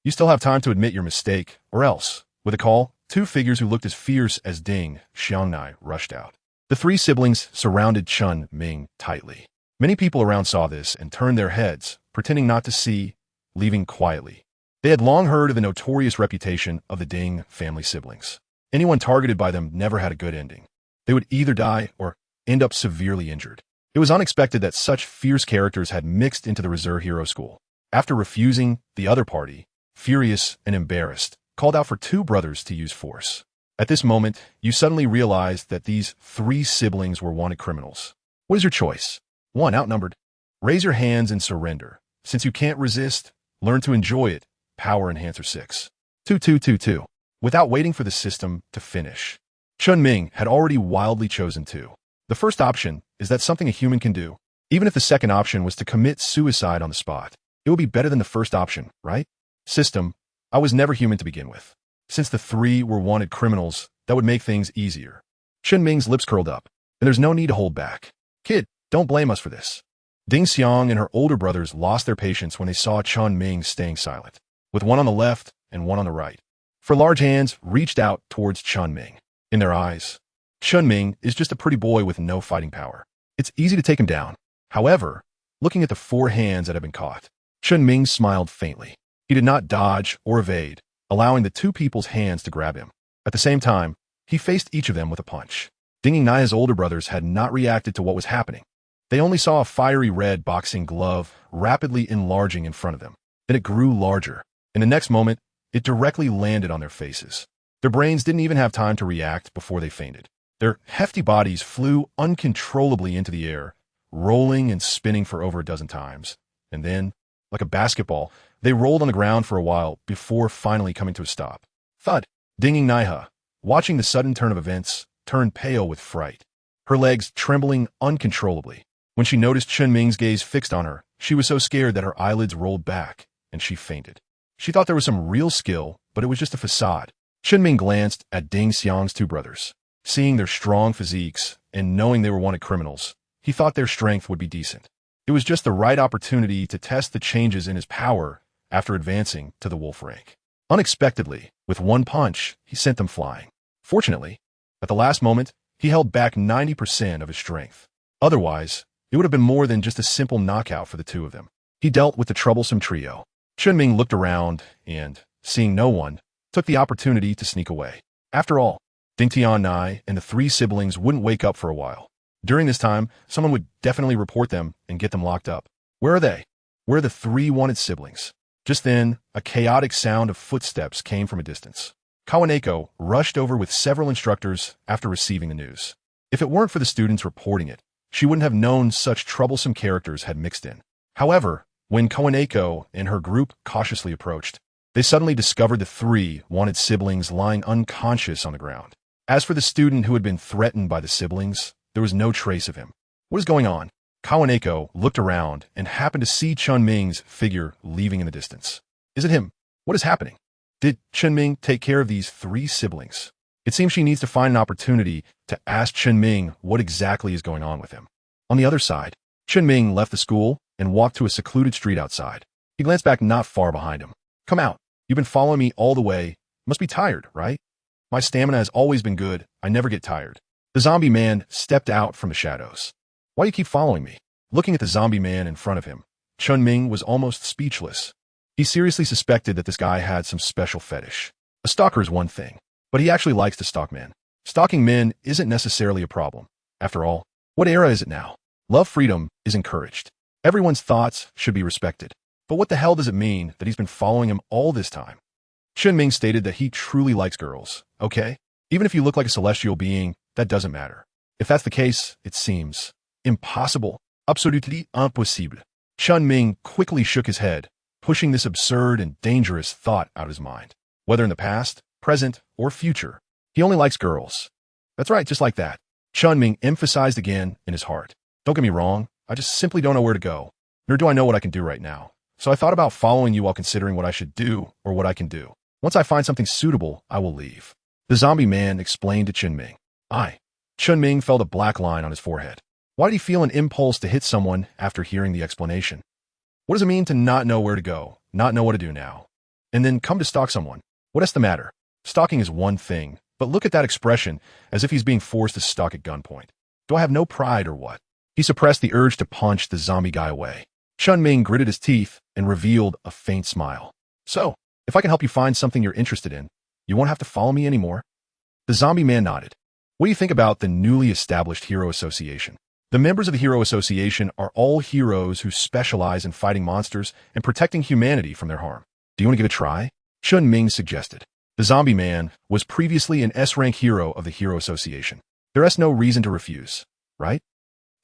You still have time to admit your mistake, or else. With a call, two figures who looked as fierce as Ding Xiangnai rushed out. The three siblings surrounded Chen Ming tightly. Many people around saw this and turned their heads, pretending not to see, leaving quietly. They had long heard of the notorious reputation of the Ding family siblings. Anyone targeted by them never had a good ending. They would either die or end up severely injured. It was unexpected that such fierce characters had mixed into the Reserve Hero School. After refusing, the other party, furious and embarrassed, called out for two brothers to use force. At this moment, you suddenly realized that these three siblings were wanted criminals. What is your choice? 1. Outnumbered. Raise your hands and surrender. Since you can't resist, learn to enjoy it. Power Enhancer 6. 2. Without waiting for the system to finish. Chen Ming had already wildly chosen 2. The first option is that something a human can do. Even if the second option was to commit suicide on the spot, it would be better than the first option, right? System, I was never human to begin with. Since the three were wanted criminals, that would make things easier. Chen Ming's lips curled up, and there's no need to hold back. Kid, don't blame us for this. Ding Xiang and her older brothers lost their patience when they saw Chen Ming staying silent, with one on the left and one on the right. For large hands reached out towards Chen Ming. In their eyes, Chen Ming is just a pretty boy with no fighting power. It's easy to take him down. However, looking at the 4 hands that had been caught, Chen Ming smiled faintly. He did not dodge or evade, allowing the 2 people's hands to grab him. At the same time, he faced each of them with a punch. Ding Nai's older brothers had not reacted to what was happening. They only saw a fiery red boxing glove rapidly enlarging in front of them. Then it grew larger. In the next moment, it directly landed on their faces. Their brains didn't even have time to react before they fainted. Their hefty bodies flew uncontrollably into the air, rolling and spinning for over a dozen times. And then, like a basketball, they rolled on the ground for a while before finally coming to a stop. Thud! Dinging Naiha, watching the sudden turn of events, turned pale with fright, her legs trembling uncontrollably. When she noticed Chen Ming's gaze fixed on her, she was so scared that her eyelids rolled back, and she fainted. She thought there was some real skill, but it was just a facade. Chen Ming glanced at Ding Xiang's 2 brothers. Seeing their strong physiques and knowing they were wanted criminals, he thought their strength would be decent. It was just the right opportunity to test the changes in his power after advancing to the wolf rank. Unexpectedly, with one punch, he sent them flying. Fortunately, at the last moment, he held back 90% of his strength. Otherwise, it would have been more than just a simple knockout for the 2 of them. He dealt with the troublesome trio. Chen Ming looked around and, seeing no one, took the opportunity to sneak away. After all, Ding Tiannai and the 3 siblings wouldn't wake up for a while. During this time, someone would definitely report them and get them locked up. Where are they? Where are the 3 wanted siblings? Just then, a chaotic sound of footsteps came from a distance. Kawaneko rushed over with several instructors after receiving the news. If it weren't for the students reporting it, she wouldn't have known such troublesome characters had mixed in. However, when Kawaneko and her group cautiously approached, they suddenly discovered the 3 wanted siblings lying unconscious on the ground. As for the student who had been threatened by the siblings, there was no trace of him. What is going on? Kawaneko looked around and happened to see Chen Ming's figure leaving in the distance. Is it him? What is happening? Did Chen Ming take care of these 3 siblings? It seems she needs to find an opportunity to ask Chen Ming what exactly is going on with him. On the other side, Chen Ming left the school and walked to a secluded street outside. He glanced back not far behind him. Come out. You've been following me all the way. Must be tired, right? My stamina has always been good. I never get tired. The zombie man stepped out from the shadows. Why do you keep following me? Looking at the zombie man in front of him, Chen Ming was almost speechless. He seriously suspected that this guy had some special fetish. A stalker is one thing, but he actually likes to stalk men. Stalking men isn't necessarily a problem. After all, what era is it now? Love freedom is encouraged. Everyone's thoughts should be respected. But what the hell does it mean that he's been following him all this time? Chen Ming stated that he truly likes girls, okay? Even if you look like a celestial being, that doesn't matter. If that's the case, it seems impossible. Absolutely impossible. Chen Ming quickly shook his head, pushing this absurd and dangerous thought out of his mind. Whether in the past, present, or future, he only likes girls. That's right, just like that. Chen Ming emphasized again in his heart. Don't get me wrong, I just simply don't know where to go, nor do I know what I can do right now. So I thought about following you while considering what I should do or what I can do. Once I find something suitable, I will leave. The zombie man explained to Chen Ming. Chen Ming felt a black line on his forehead. Why did he feel an impulse to hit someone after hearing the explanation? What does it mean to not know where to go, not know what to do now, and then come to stalk someone? What is the matter? Stalking is one thing, but look at that expression, as if he's being forced to stalk at gunpoint. Do I have no pride or what? He suppressed the urge to punch the zombie guy away. Chen Ming gritted his teeth and revealed a faint smile. So, if I can help you find something you're interested in, you won't have to follow me anymore? The zombie man nodded. What do you think about the newly established Hero Association? The members of the Hero Association are all heroes who specialize in fighting monsters and protecting humanity from their harm. Do you want to give it a try? Chen Ming suggested. The zombie man was previously an S-rank hero of the Hero Association. There is no reason to refuse, right?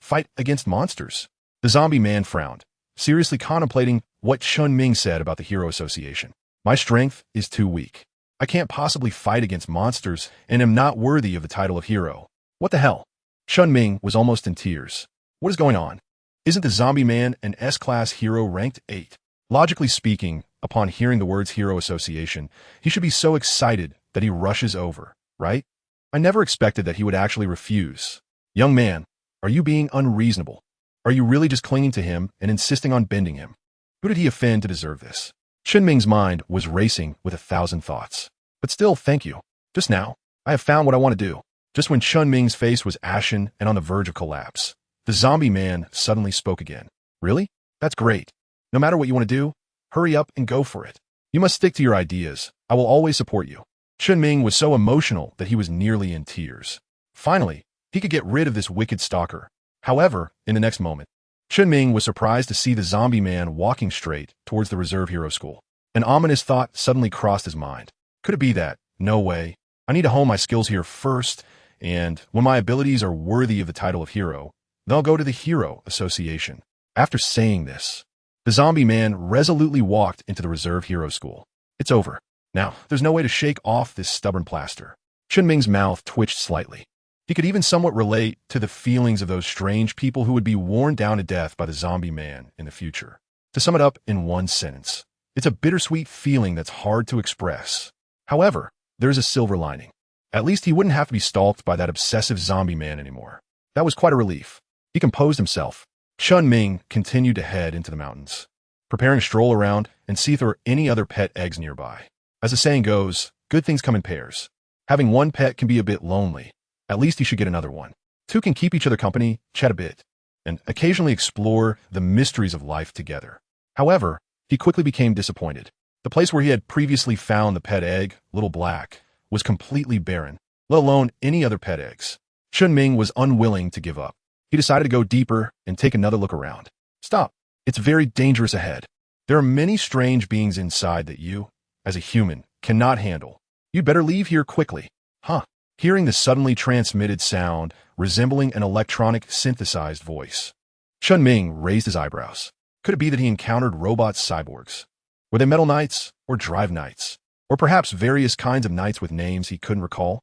Fight against monsters. The zombie man frowned, seriously contemplating what Chen Ming said about the Hero Association. My strength is too weak. I can't possibly fight against monsters and am not worthy of the title of hero. What the hell? Chen Ming was almost in tears. What is going on? Isn't the zombie man an S-class hero ranked 8? Logically speaking, upon hearing the words Hero Association, he should be so excited that he rushes over, right? I never expected that he would actually refuse. Young man, are you being unreasonable? Are you really just clinging to him and insisting on bending him? Who did he offend to deserve this? Chen Ming's mind was racing with 1,000 thoughts. But still, thank you. Just now, I have found what I want to do. Just when Chen Ming's face was ashen and on the verge of collapse, the zombie man suddenly spoke again. Really? That's great. No matter what you want to do, hurry up and go for it. You must stick to your ideas. I will always support you. Chen Ming was so emotional that he was nearly in tears. Finally, he could get rid of this wicked stalker. However, in the next moment, Chen Ming was surprised to see the zombie man walking straight towards the Reserve Hero School. An ominous thought suddenly crossed his mind. Could it be that? No way. I need to hone my skills here first, and when my abilities are worthy of the title of hero, then I'll go to the Hero Association. After saying this, the zombie man resolutely walked into the Reserve Hero School. It's over. Now, there's no way to shake off this stubborn plaster. Chen Ming's mouth twitched slightly. He could even somewhat relate to the feelings of those strange people who would be worn down to death by the zombie man in the future. To sum it up in one sentence, it's a bittersweet feeling that's hard to express. However, there's a silver lining. At least he wouldn't have to be stalked by that obsessive zombie man anymore. That was quite a relief. He composed himself. Chen Ming continued to head into the mountains, preparing to stroll around and see if there were any other pet eggs nearby. As the saying goes, good things come in pairs. Having one pet can be a bit lonely. At least he should get another one. Two can keep each other company, chat a bit, and occasionally explore the mysteries of life together. However, he quickly became disappointed. The place where he had previously found the pet egg, Little Black, was completely barren, let alone any other pet eggs. Chen Ming was unwilling to give up. He decided to go deeper and take another look around. Stop. It's very dangerous ahead. There are many strange beings inside that you, as a human, cannot handle. You'd better leave here quickly. Huh. Hearing the suddenly transmitted sound resembling an electronic synthesized voice, Chen Ming raised his eyebrows. Could it be that he encountered robot cyborgs? Were they metal knights or drive knights? Or perhaps various kinds of knights with names he couldn't recall?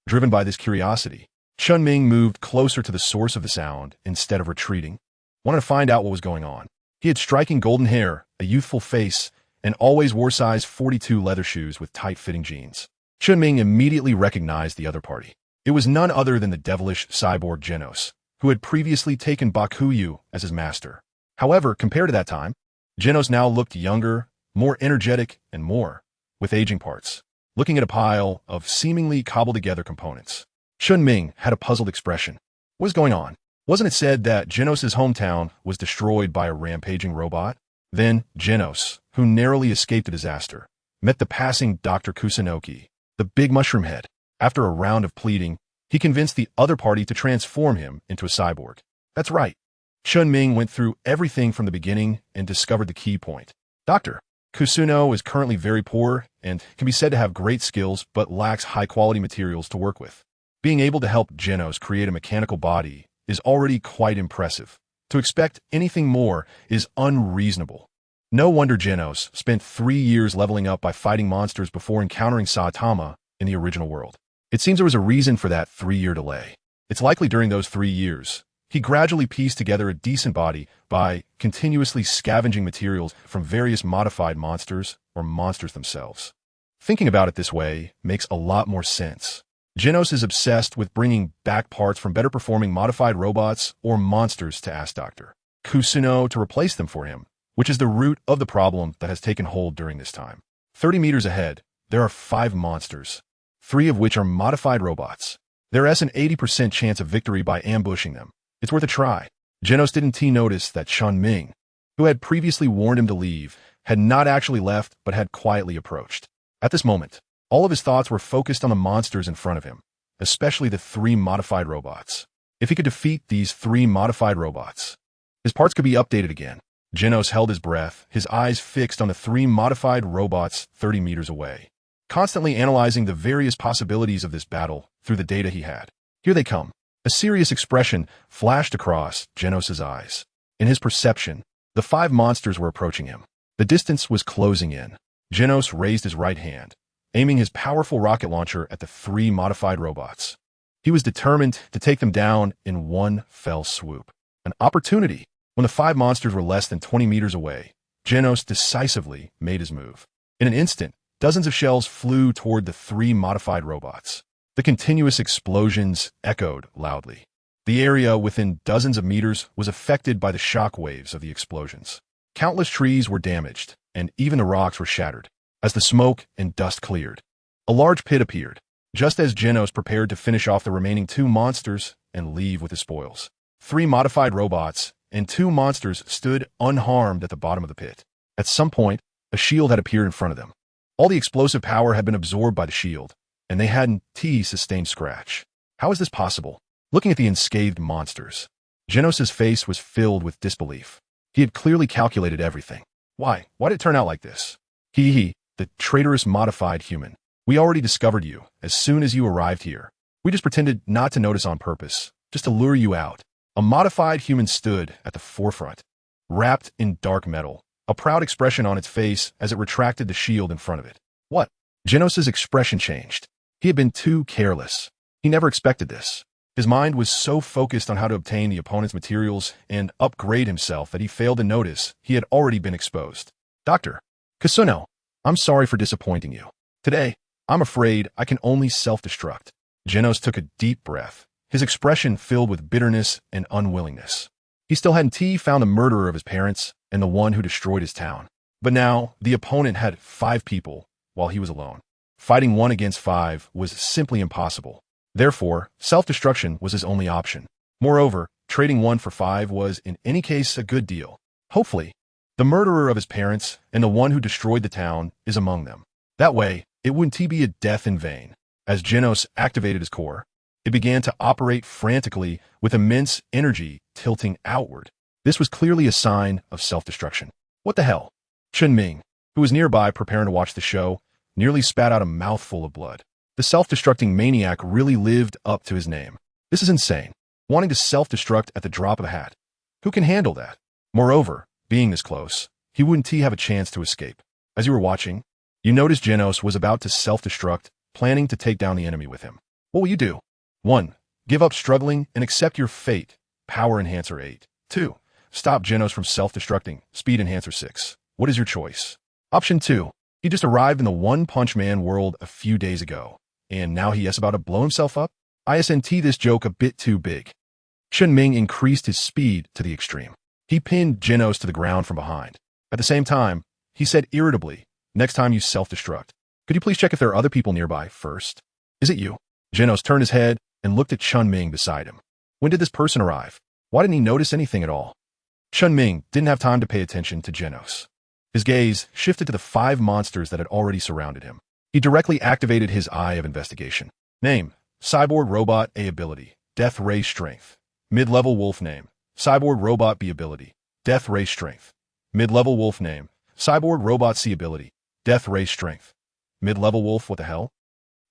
Driven by this curiosity, Chen Ming moved closer to the source of the sound instead of retreating. Wanted to find out what was going on. He had striking golden hair, a youthful face, and always wore size 42 leather shoes with tight-fitting jeans. Chen Ming immediately recognized the other party. It was none other than the devilish cyborg Genos, who had previously taken Bakuyu as his master. However, compared to that time, Genos now looked younger, more energetic, and more, with aging parts. Looking at a pile of seemingly cobbled-together components, Chen Ming had a puzzled expression. What was going on? Wasn't it said that Genos' hometown was destroyed by a rampaging robot? Then Genos, who narrowly escaped a disaster, met the passing Dr. Kusunoki, the big mushroom head. After a round of pleading, he convinced the other party to transform him into a cyborg. That's right. Chen Ming went through everything from the beginning and discovered the key point. Dr. Kusuno is currently very poor and can be said to have great skills but lacks high-quality materials to work with. Being able to help Genos create a mechanical body is already quite impressive. To expect anything more is unreasonable. No wonder Genos spent 3 years leveling up by fighting monsters before encountering Saitama in the original world. It seems there was a reason for that 3-year delay. It's likely during those 3 years, he gradually pieced together a decent body by continuously scavenging materials from various modified monsters or monsters themselves. Thinking about it this way makes a lot more sense. Genos is obsessed with bringing back parts from better performing modified robots or monsters to ask Dr. Kusuno to replace them for him, which is the root of the problem that has taken hold during this time. 30 meters ahead, there are 5 monsters, 3 of which are modified robots. There is an 80% chance of victory by ambushing them. It's worth a try. Genos didn't notice that Chen Ming, who had previously warned him to leave, had not actually left but had quietly approached. At this moment, all of his thoughts were focused on the monsters in front of him, especially the 3 modified robots. If he could defeat these 3 modified robots, his parts could be updated again. Genos held his breath, his eyes fixed on the 3 modified robots 30 meters away, constantly analyzing the various possibilities of this battle through the data he had. Here they come. A serious expression flashed across Genos' eyes. In his perception, the 5 monsters were approaching him. The distance was closing in. Genos raised his right hand, aiming his powerful rocket launcher at the 3 modified robots. He was determined to take them down in one fell swoop. An opportunity. When the 5 monsters were less than 20 meters away, Genos decisively made his move. In an instant, dozens of shells flew toward the 3 modified robots. The continuous explosions echoed loudly. The area within dozens of meters was affected by the shock waves of the explosions. Countless trees were damaged, and even the rocks were shattered. As the smoke and dust cleared, a large pit appeared, just as Genos prepared to finish off the remaining 2 monsters and leave with his spoils. 3 modified robots and 2 monsters stood unharmed at the bottom of the pit. At some point, a shield had appeared in front of them. All the explosive power had been absorbed by the shield, and they hadn't sustained scratch. How is this possible? Looking at the unscathed monsters, Genos' face was filled with disbelief. He had clearly calculated everything. Why did it turn out like this? The traitorous modified human. We already discovered you as soon as you arrived here. We just pretended not to notice on purpose, just to lure you out. A modified human stood at the forefront, wrapped in dark metal, a proud expression on its face as it retracted the shield in front of it. What? Genos' expression changed. He had been too careless. He never expected this. His mind was so focused on how to obtain the opponent's materials and upgrade himself that he failed to notice he had already been exposed. Dr. Kusuno, I'm sorry for disappointing you. Today, I'm afraid I can only self-destruct. Genos took a deep breath, his expression filled with bitterness and unwillingness. He still hadn't found the murderer of his parents and the one who destroyed his town. But now, the opponent had 5 people while he was alone. Fighting 1 against 5 was simply impossible. Therefore, self-destruction was his only option. Moreover, trading 1 for 5 was in any case a good deal. Hopefully, the murderer of his parents and the one who destroyed the town is among them. That way, it wouldn't be a death in vain. As Genos activated his core, it began to operate frantically with immense energy tilting outward. This was clearly a sign of self-destruction. What the hell? Chen Ming, who was nearby preparing to watch the show, nearly spat out a mouthful of blood. The self-destructing maniac really lived up to his name. This is insane. Wanting to self-destruct at the drop of a hat. Who can handle that? Moreover, being this close, he wouldn't have a chance to escape. As you were watching, you noticed Genos was about to self-destruct, planning to take down the enemy with him. What will you do? 1. Give up struggling and accept your fate. Power Enhancer 8. 2. Stop Genos from self-destructing. Speed Enhancer 6. What is your choice? Option 2. He just arrived in the One Punch Man world a few days ago, and now he is about to blow himself up? Isn't this joke a bit too big? Chen Ming increased his speed to the extreme. He pinned Genos to the ground from behind. At the same time, he said irritably, next time you self-destruct, could you please check if there are other people nearby first? Is it you? Genos turned his head and looked at Chen Ming beside him. When did this person arrive? Why didn't he notice anything at all? Chen Ming didn't have time to pay attention to Genos. His gaze shifted to the 5 monsters that had already surrounded him. He directly activated his eye of investigation. Name: Cyborg Robot A ability, Death Ray Strength. Mid-level wolf name, Cyborg Robot B ability, Death Ray Strength. Mid-level Wolf name, Cyborg Robot C ability, Death Ray Strength. Mid-level Wolf, what the hell?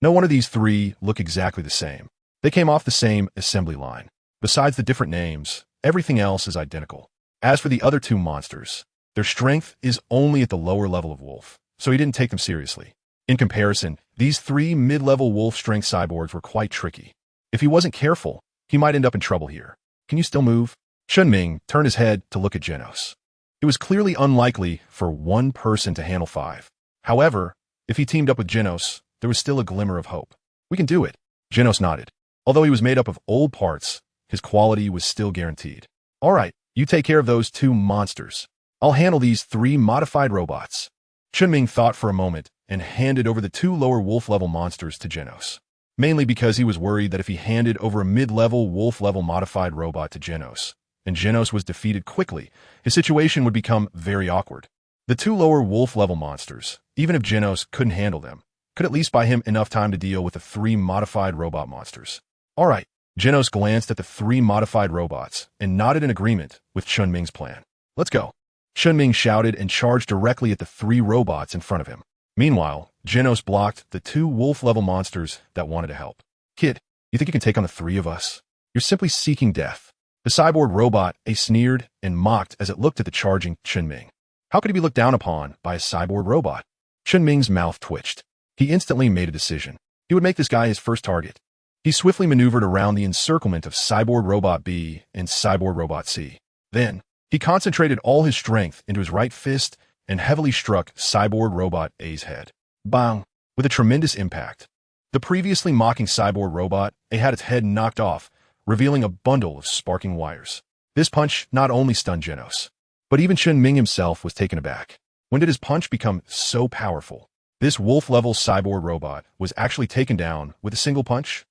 No one of these three look exactly the same. They came off the same assembly line. Besides the different names, everything else is identical. As for the other two monsters, their strength is only at the lower level of Wolf, so he didn't take them seriously. In comparison, these three mid-level Wolf strength cyborgs were quite tricky. If he wasn't careful, he might end up in trouble here. Can you still move? Chen Ming turned his head to look at Genos. It was clearly unlikely for one person to handle 5. However, if he teamed up with Genos, there was still a glimmer of hope. We can do it. Genos nodded. Although he was made up of old parts, his quality was still guaranteed. All right, you take care of those two monsters. I'll handle these 3 modified robots. Chen Ming thought for a moment and handed over the 2 lower wolf-level monsters to Genos. Mainly because he was worried that if he handed over a mid-level wolf-level modified robot to Genos, and Genos was defeated quickly, his situation would become very awkward. The 2 lower wolf-level monsters, even if Genos couldn't handle them, could at least buy him enough time to deal with the 3 modified robot monsters. All right, Genos glanced at the 3 modified robots and nodded in agreement with Chen Ming's plan. Let's go. Chen Ming shouted and charged directly at the 3 robots in front of him. Meanwhile, Genos blocked the 2 wolf-level monsters that wanted to help. Kid, you think you can take on the 3 of us? You're simply seeking death. The cyborg robot sneered and mocked as it looked at the charging Chen Ming. How could he be looked down upon by a cyborg robot? Chen Ming's mouth twitched. He instantly made a decision. He would make this guy his first target. He swiftly maneuvered around the encirclement of Cyborg Robot B and Cyborg Robot C. Then, he concentrated all his strength into his right fist and heavily struck Cyborg Robot A's head. Bang! With a tremendous impact. The previously mocking Cyborg Robot A had its head knocked off, revealing a bundle of sparking wires. This punch not only stunned Genos, but even Chen Ming himself was taken aback. When did his punch become so powerful? This wolf-level cyborg robot was actually taken down with a single punch?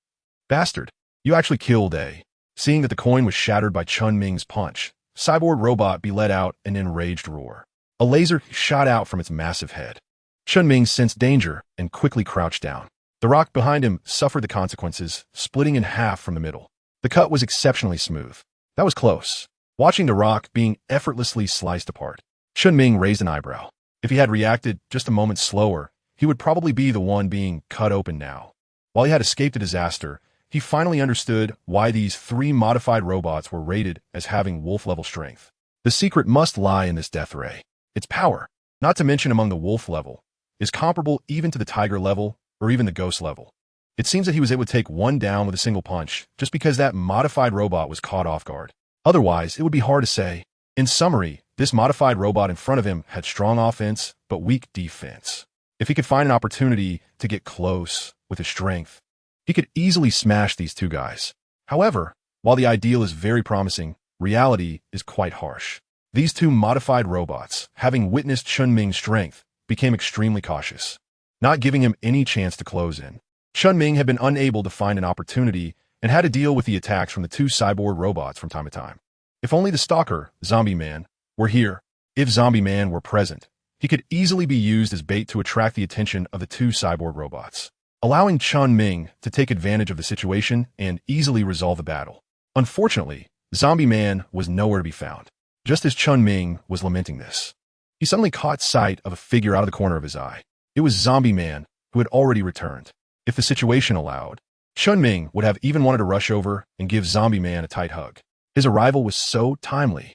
Bastard, you actually killed A. Seeing that the coin was shattered by Chen Ming's punch, Cyborg Robot B let out an enraged roar. A laser shot out from its massive head. Chen Ming sensed danger and quickly crouched down. The rock behind him suffered the consequences, splitting in half from the middle. The cut was exceptionally smooth. That was close. Watching the rock being effortlessly sliced apart, Chen Ming raised an eyebrow. If he had reacted just a moment slower, he would probably be the one being cut open now. While he had escaped a disaster, he finally understood why these 3 modified robots were rated as having wolf-level strength. The secret must lie in this death ray. Its power, not to mention among the wolf level, is comparable even to the tiger level or even the ghost level. It seems that he was able to take one down with a single punch just because that modified robot was caught off guard. Otherwise, it would be hard to say. In summary, this modified robot in front of him had strong offense but weak defense. If he could find an opportunity to get close with his strength, he could easily smash these 2 guys. However, while the ideal is very promising, reality is quite harsh. These 2 modified robots, having witnessed Chen Ming's strength, became extremely cautious, not giving him any chance to close in. Chen Ming had been unable to find an opportunity and had to deal with the attacks from the 2 cyborg robots from time to time. If only the stalker, Zombie Man, were here. If Zombie Man were present, he could easily be used as bait to attract the attention of the 2 cyborg robots, allowing Chen Ming to take advantage of the situation and easily resolve the battle. Unfortunately, Zombie Man was nowhere to be found. Just as Chen Ming was lamenting this, he suddenly caught sight of a figure out of the corner of his eye. It was Zombie Man, who had already returned. If the situation allowed, Chen Ming would have even wanted to rush over and give Zombie Man a tight hug. His arrival was so timely.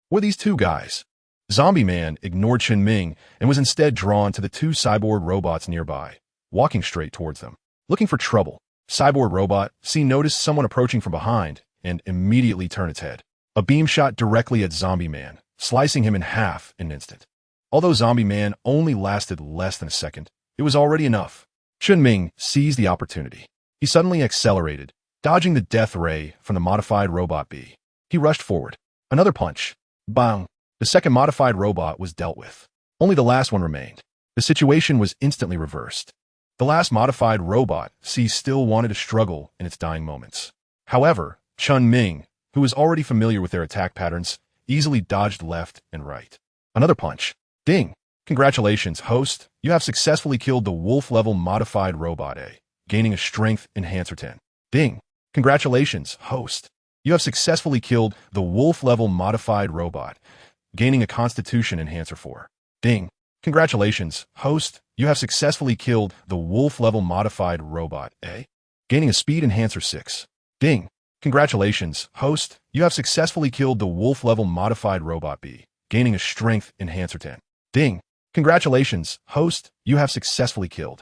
What are these 2 guys? Zombie Man ignored Chen Ming and was instead drawn to the 2 cyborg robots nearby, walking straight towards them. Looking for trouble, Cyborg Robot C noticed someone approaching from behind and immediately turned its head. A beam shot directly at Zombie Man, slicing him in half in an instant. Although Zombie Man only lasted less than a second, it was already enough. Chen Ming seized the opportunity. He suddenly accelerated, dodging the death ray from the modified robot B. He rushed forward. Another punch. Bang! The second modified robot was dealt with. Only the last one remained. The situation was instantly reversed. The last modified robot C still wanted to struggle in its dying moments. However, Chen Ming, who was already familiar with their attack patterns, easily dodged left and right. Another punch. Ding! Congratulations, host. You have successfully killed the wolf-level modified robot A, gaining a strength enhancer 10. Ding! Congratulations, host. You have successfully killed the wolf-level modified robot, gaining a Constitution Enhancer 4. Ding. Congratulations, host. You have successfully killed the wolf-level modified robot, gaining a Speed Enhancer 6. Ding. Congratulations, host. You have successfully killed the wolf-level modified robot B, gaining a Strength Enhancer 10. Ding. Congratulations, host. You have successfully killed.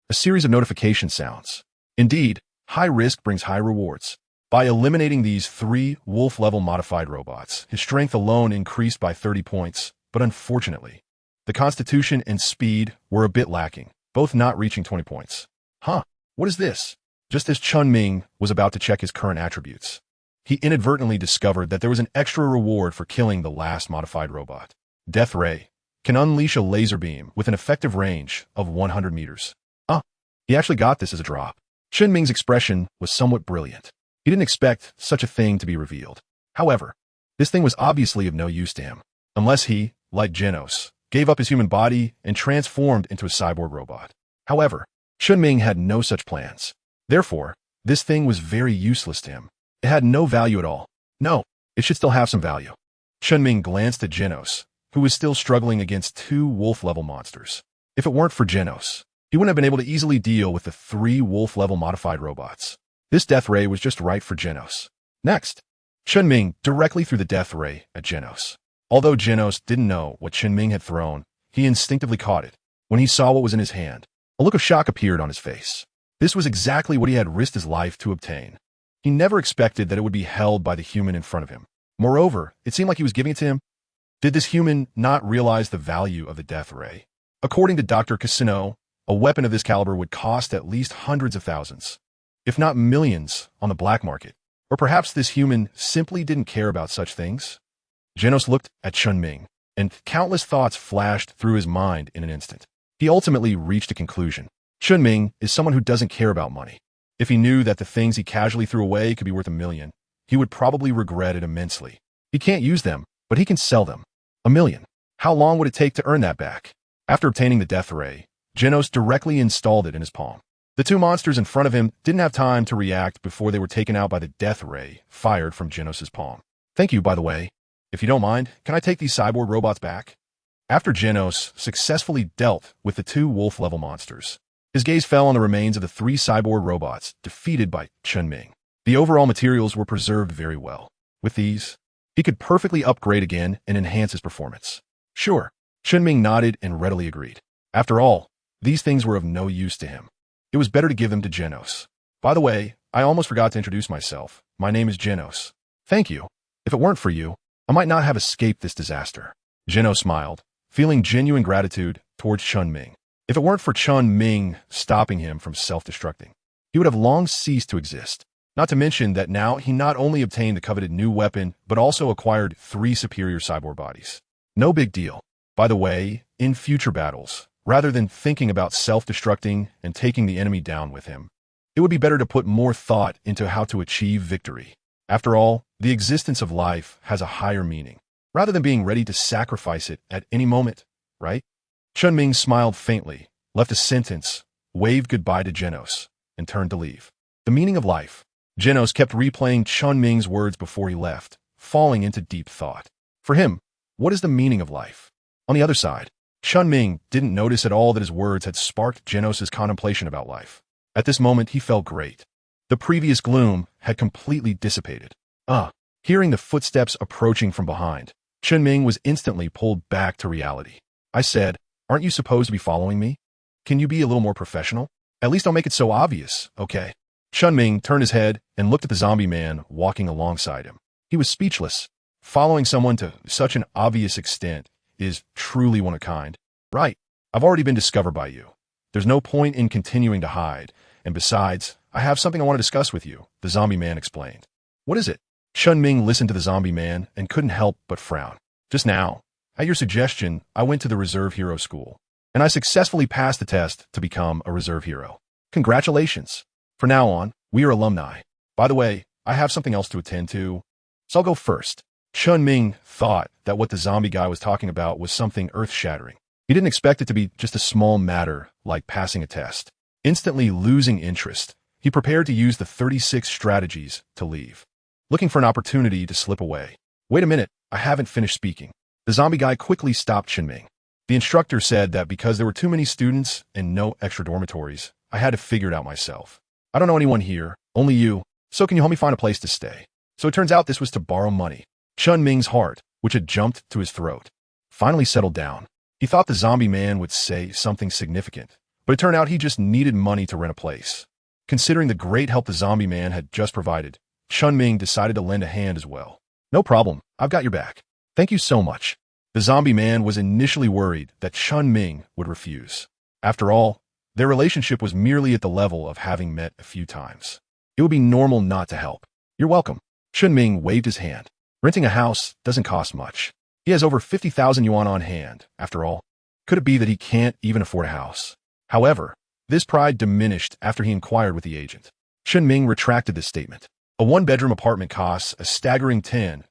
A series of notification sounds. Indeed, high risk brings high rewards. By eliminating these 3 wolf-level modified robots, his strength alone increased by 30 points, but unfortunately, the Constitution and Speed were a bit lacking, both not reaching 20 points. Huh, what is this? Just as Chen Ming was about to check his current attributes, he inadvertently discovered that there was an extra reward for killing the last modified robot. Death Ray can unleash a laser beam with an effective range of 100 meters. He actually got this as a drop. Chen Ming's expression was somewhat brilliant. He didn't expect such a thing to be revealed. However, this thing was obviously of no use to him, unless he, like Genos, gave up his human body and transformed into a cyborg robot. However, Chen Ming had no such plans. Therefore, this thing was very useless to him. It had no value at all. No, it should still have some value. Chen Ming glanced at Genos, who was still struggling against 2 wolf-level monsters. If it weren't for Genos, he wouldn't have been able to easily deal with the 3 wolf-level modified robots. This death ray was just right for Genos. Next, Chen Ming directly threw the death ray at Genos. Although Genos didn't know what Chen Ming had thrown, he instinctively caught it. When he saw what was in his hand, a look of shock appeared on his face. This was exactly what he had risked his life to obtain. He never expected that it would be held by the human in front of him. Moreover, it seemed like he was giving it to him. Did this human not realize the value of the death ray? According to Dr. Casino, a weapon of this caliber would cost at least hundreds of thousands, if not millions, on the black market. Or perhaps this human simply didn't care about such things? Genos looked at Chen Ming, and countless thoughts flashed through his mind in an instant. He ultimately reached a conclusion. Chen Ming is someone who doesn't care about money. If he knew that the things he casually threw away could be worth $1 million, he would probably regret it immensely. He can't use them, but he can sell them. $1 million. How long would it take to earn that back? After obtaining the death ray, Genos directly installed it in his palm. The 2 monsters in front of him didn't have time to react before they were taken out by the death ray fired from Genos' palm. Thank you, by the way. If you don't mind, can I take these cyborg robots back? After Genos successfully dealt with the 2 wolf-level monsters, his gaze fell on the remains of the 3 cyborg robots defeated by Chen Ming. The overall materials were preserved very well. With these, he could perfectly upgrade again and enhance his performance. Sure, Chen Ming nodded and readily agreed. After all, these things were of no use to him. It was better to give them to Genos. By the way, I almost forgot to introduce myself. My name is Genos. Thank you. If it weren't for you, I might not have escaped this disaster. Genos smiled, feeling genuine gratitude towards Chen Ming. If it weren't for Chen Ming stopping him from self-destructing, he would have long ceased to exist. Not to mention that now he not only obtained the coveted new weapon, but also acquired 3 superior cyborg bodies. No big deal. By the way, in future battles, rather than thinking about self-destructing and taking the enemy down with him, it would be better to put more thought into how to achieve victory. After all, the existence of life has a higher meaning, rather than being ready to sacrifice it at any moment, right? Chen Ming smiled faintly, left a sentence, waved goodbye to Genos, and turned to leave. The meaning of life. Genos kept replaying Chen Ming's words before he left, falling into deep thought. For him, what is the meaning of life? On the other side, Chen Ming didn't notice at all that his words had sparked Genos' contemplation about life. At this moment, he felt great. The previous gloom had completely dissipated. Hearing the footsteps approaching from behind, Chen Ming was instantly pulled back to reality. I said, aren't you supposed to be following me? Can you be a little more professional? At least don't make it so obvious, okay? Chen Ming turned his head and looked at the zombie man walking alongside him. He was speechless. Following someone to such an obvious extent is truly one of a kind. Right, I've already been discovered by you. There's no point in continuing to hide, and besides, I have something I want to discuss with you, the zombie man explained. What is it? Chen Ming listened to the zombie man and couldn't help but frown. Just now, at your suggestion, I went to the reserve hero school, and I successfully passed the test to become a reserve hero. Congratulations. From now on, we are alumni. By the way, I have something else to attend to, so I'll go first. Chen Ming thought that what the zombie guy was talking about was something earth-shattering. He didn't expect it to be just a small matter like passing a test. Instantly losing interest, he prepared to use the 36 strategies to leave. looking for an opportunity to slip away. Wait a minute, I haven't finished speaking. The zombie guy quickly stopped Chen Ming. The instructor said that because there were too many students and no extra dormitories, I had to figure it out myself. I don't know anyone here, only you, so can you help me find a place to stay? So it turns out this was to borrow money. Chen Ming's heart, which had jumped to his throat, finally settled down. He thought the zombie man would say something significant, but it turned out he just needed money to rent a place. Considering the great help the zombie man had just provided, Chen Ming decided to lend a hand as well. No problem, I've got your back. Thank you so much. The zombie man was initially worried that Chen Ming would refuse. After all, their relationship was merely at the level of having met a few times. It would be normal not to help. You're welcome. Chen Ming waved his hand. Renting a house doesn't cost much. He has over 50,000 yuan on hand, after all. Could it be that he can't even afford a house? However, this pride diminished after he inquired with the agent. Chen Ming retracted this statement. A one-bedroom apartment costs a staggering 10,000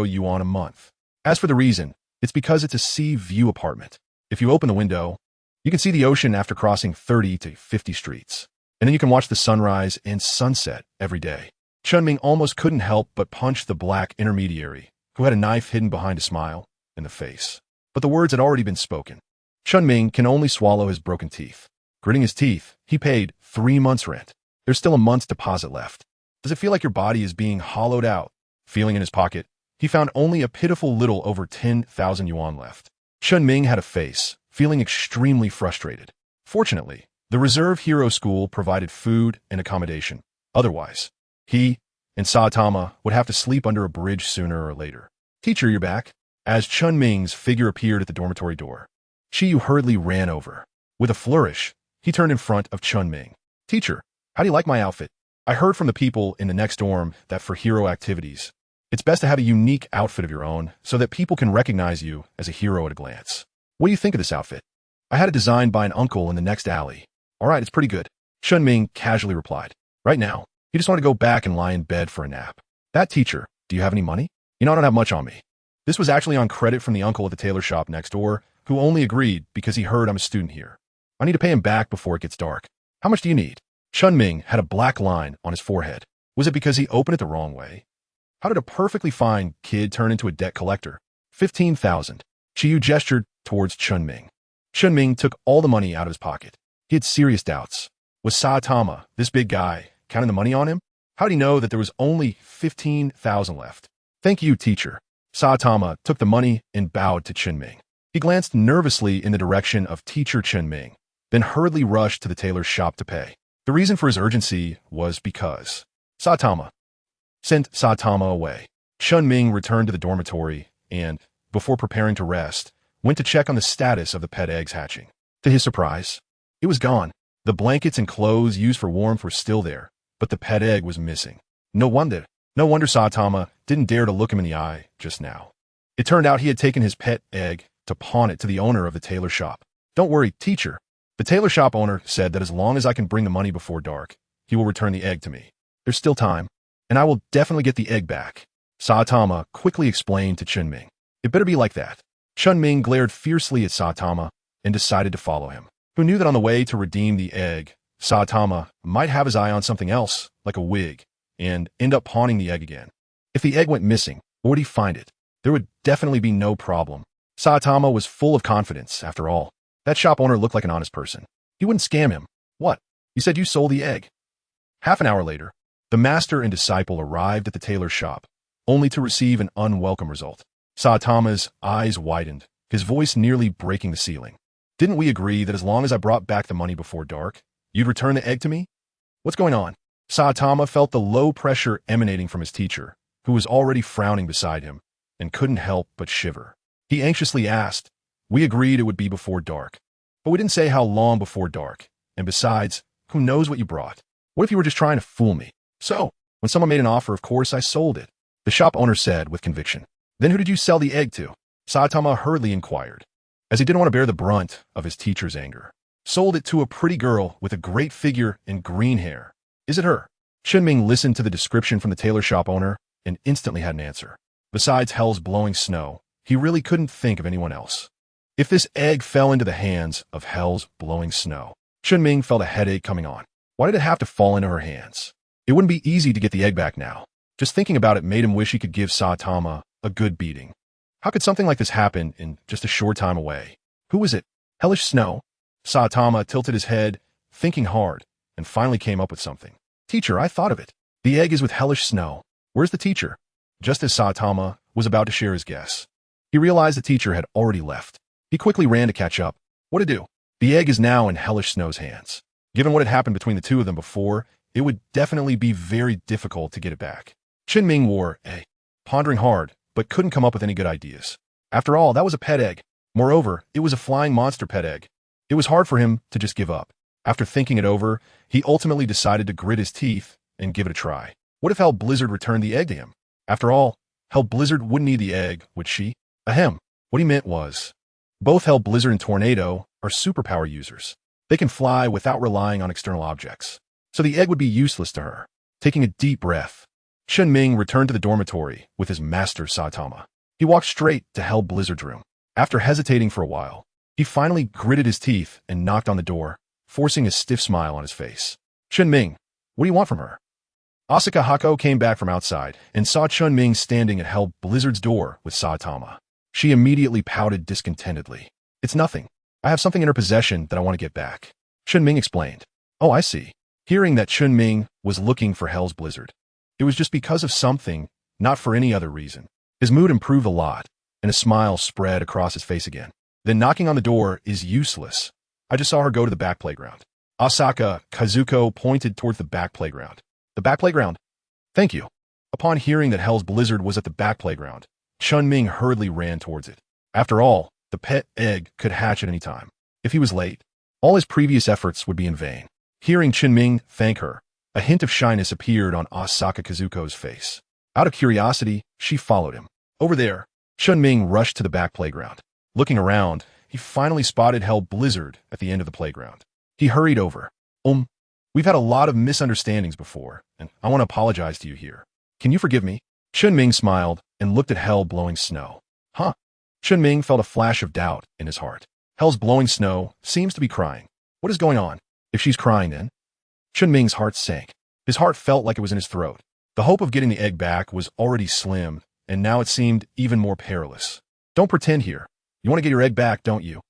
yuan a month. As for the reason, it's because it's a sea view apartment. If you open the window, you can see the ocean after crossing 30 to 50 streets. And then you can watch the sunrise and sunset every day. Chen Ming almost couldn't help but punch the black intermediary, who had a knife hidden behind a smile, in the face. But the words had already been spoken. Chen Ming can only swallow his broken teeth. Gritting his teeth, he paid 3 months' rent. There's still a month's deposit left. Does it feel like your body is being hollowed out? Feeling in his pocket, he found only a pitiful little over 10,000 yuan left. Chen Ming had a face, feeling extremely frustrated. Fortunately, the Reserve Hero School provided food and accommodation. Otherwise, he and Saitama would have to sleep under a bridge sooner or later. Teacher, you're back. As Chen Ming's figure appeared at the dormitory door, Shiyu hurriedly ran over. With a flourish, he turned in front of Chen Ming. Teacher, how do you like my outfit? I heard from the people in the next dorm that for hero activities, it's best to have a unique outfit of your own so that people can recognize you as a hero at a glance. What do you think of this outfit? I had it designed by an uncle in the next alley. All right, it's pretty good. Chen Ming casually replied. Right now, he just wanted to go back and lie in bed for a nap. That teacher, do you have any money? You know, I don't have much on me. This was actually on credit from the uncle at the tailor shop next door, who only agreed because he heard I'm a student here. I need to pay him back before it gets dark. How much do you need? Chen Ming had a black line on his forehead. Was it because he opened it the wrong way? How did a perfectly fine kid turn into a debt collector? 15,000. Shiyu gestured towards Chen Ming. Chen Ming took all the money out of his pocket. He had serious doubts. Was Saitama, this big guy, counting the money on him? How did he know that there was only 15,000 left? Thank you, teacher. Saitama took the money and bowed to Chen Ming. He glanced nervously in the direction of teacher Chen Ming, then hurriedly rushed to the tailor's shop to pay. The reason for his urgency was because Saitama sent Saitama away. Chen Ming returned to the dormitory and, before preparing to rest, went to check on the status of the pet eggs hatching. To his surprise, it was gone. The blankets and clothes used for warmth were still there, but the pet egg was missing. No wonder Saitama didn't dare to look him in the eye just now. It turned out he had taken his pet egg to pawn it to the owner of the tailor shop. Don't worry, teacher. The tailor shop owner said that as long as I can bring the money before dark, he will return the egg to me. There's still time, and I will definitely get the egg back. Saitama quickly explained to Chen Ming. It better be like that. Chen Ming glared fiercely at Saitama and decided to follow him. Who knew that on the way to redeem the egg, Saitama might have his eye on something else, like a wig, and end up pawning the egg again. If the egg went missing, where would he find it? There would definitely be no problem. Saitama was full of confidence, after all. That shop owner looked like an honest person. He wouldn't scam him. What? You said you sold the egg. Half an hour later, the master and disciple arrived at the tailor's shop, only to receive an unwelcome result. Saitama's eyes widened, his voice nearly breaking the ceiling. Didn't we agree that as long as I brought back the money before dark, you'd return the egg to me? What's going on? Saitama felt the low pressure emanating from his teacher, who was already frowning beside him, and couldn't help but shiver. He anxiously asked, we agreed it would be before dark, but we didn't say how long before dark, and besides, who knows what you brought? What if you were just trying to fool me? So, when someone made an offer, of course I sold it, the shop owner said with conviction. Then who did you sell the egg to? Saitama hurriedly inquired, as he didn't want to bear the brunt of his teacher's anger. Sold it to a pretty girl with a great figure and green hair. Is it her? Chen Ming listened to the description from the tailor shop owner and instantly had an answer. Besides Hell's blowing snow, he really couldn't think of anyone else. If this egg fell into the hands of Hell's blowing snow, Chen Ming felt a headache coming on. Why did it have to fall into her hands? It wouldn't be easy to get the egg back now. Just thinking about it made him wish he could give Saitama a good beating. How could something like this happen in just a short time away? Who was it? Hellish Snow? Saitama tilted his head, thinking hard, and finally came up with something. Teacher, I thought of it. The egg is with Hellish Snow. Where's the teacher? Just as Saitama was about to share his guess, he realized the teacher had already left. He quickly ran to catch up. What to do? The egg is now in Hellish Snow's hands. Given what had happened between the two of them before, it would definitely be very difficult to get it back. Chen Ming wore pondering hard, but couldn't come up with any good ideas. After all, that was a pet egg. Moreover, it was a flying monster pet egg. It was hard for him to just give up. After thinking it over, he ultimately decided to grit his teeth and give it a try. What if Hell Blizzard returned the egg to him? After all, Hell Blizzard wouldn't need the egg, would she? Ahem. What he meant was, both Hell Blizzard and Tornado are superpower users. They can fly without relying on external objects. So the egg would be useless to her. Taking a deep breath, Chen Ming returned to the dormitory with his master Saitama. He walked straight to Hell Blizzard's room. After hesitating for a while, he finally gritted his teeth and knocked on the door, forcing a stiff smile on his face. Chen Ming, what do you want from her? Asaka Hako came back from outside and saw Chen Ming standing at Hell Blizzard's door with Saitama. She immediately pouted discontentedly. It's nothing. I have something in her possession that I want to get back. Chen Ming explained. Oh, I see. Hearing that Chen Ming was looking for Hell's Blizzard, it was just because of something, not for any other reason. His mood improved a lot, and a smile spread across his face again. Then knocking on the door is useless. I just saw her go to the back playground. Asaka Kazuko pointed towards the back playground. The back playground? Thank you. Upon hearing that Hell's Blizzard was at the back playground, Chen Ming hurriedly ran towards it. After all, the pet egg could hatch at any time. If he was late, all his previous efforts would be in vain. Hearing Chen Ming thank her, a hint of shyness appeared on Asaka Kazuko's face. Out of curiosity, she followed him. Over there, Chen Ming rushed to the back playground. Looking around, he finally spotted Hell Blizzard at the end of the playground. He hurried over. We've had a lot of misunderstandings before, and I want to apologize to you here. Can you forgive me? Chen Ming smiled and looked at Hell Blowing Snow. Huh? Chen Ming felt a flash of doubt in his heart. Hell's Blowing Snow seems to be crying. What is going on? If she's crying then? Chen Ming's heart sank. His heart felt like it was in his throat. The hope of getting the egg back was already slim, and now it seemed even more perilous. Don't pretend here. You want to get your egg back, don't you?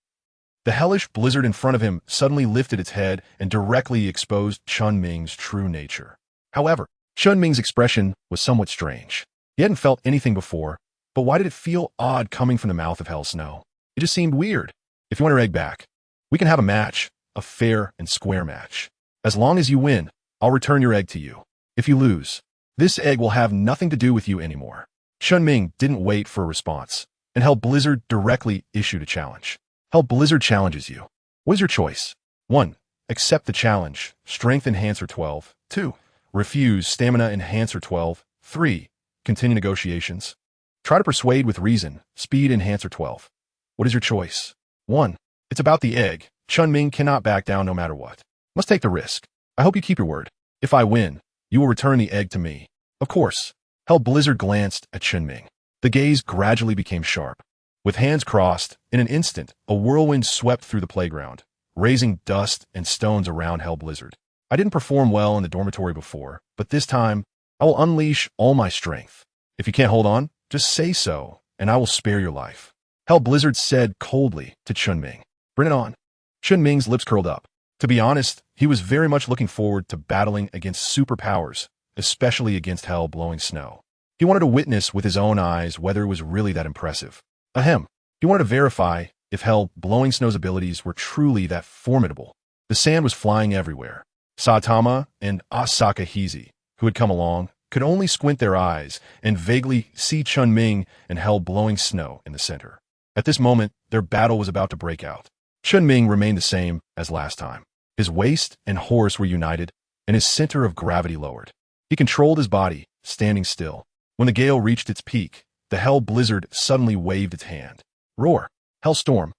The hellish blizzard in front of him suddenly lifted its head and directly exposed Chen Ming's true nature. However, Chen Ming's expression was somewhat strange. He hadn't felt anything before, but why did it feel odd coming from the mouth of Hell Snow? It just seemed weird. If you want your egg back, we can have a match, a fair and square match. As long as you win, I'll return your egg to you. If you lose, this egg will have nothing to do with you anymore. Chen Ming didn't wait for a response, and Hell Blizzard directly issued a challenge. Hell Blizzard challenges you. What is your choice? 1. Accept the challenge. Strength Enhancer 12. 2. Refuse Stamina Enhancer 12. 3. Continue negotiations. Try to persuade with reason. Speed Enhancer 12. What is your choice? 1. It's about the egg. Chen Ming cannot back down no matter what. Must take the risk. I hope you keep your word. If I win, you will return the egg to me. Of course. Hell Blizzard glanced at Chen Ming. The gaze gradually became sharp. With hands crossed, in an instant, a whirlwind swept through the playground, raising dust and stones around Hell Blizzard. I didn't perform well in the dormitory before, but this time, I will unleash all my strength. If you can't hold on, just say so, and I will spare your life. Hell Blizzard said coldly to Chen Ming. Bring it on. Chen Ming's lips curled up. To be honest, he was very much looking forward to battling against superpowers, especially against Hell Blowing Snow. He wanted to witness with his own eyes whether it was really that impressive. Ahem. He wanted to verify if Hell Blowing Snow's abilities were truly that formidable. The sand was flying everywhere. Saitama and Asaka Hizi, who had come along, could only squint their eyes and vaguely see Chen Ming and Hell Blowing Snow in the center. At this moment, their battle was about to break out. Chen Ming remained the same as last time. His waist and horse were united, and his center of gravity lowered. He controlled his body, standing still. When the gale reached its peak, the Hell Blizzard suddenly waved its hand. Roar! Hellstorm!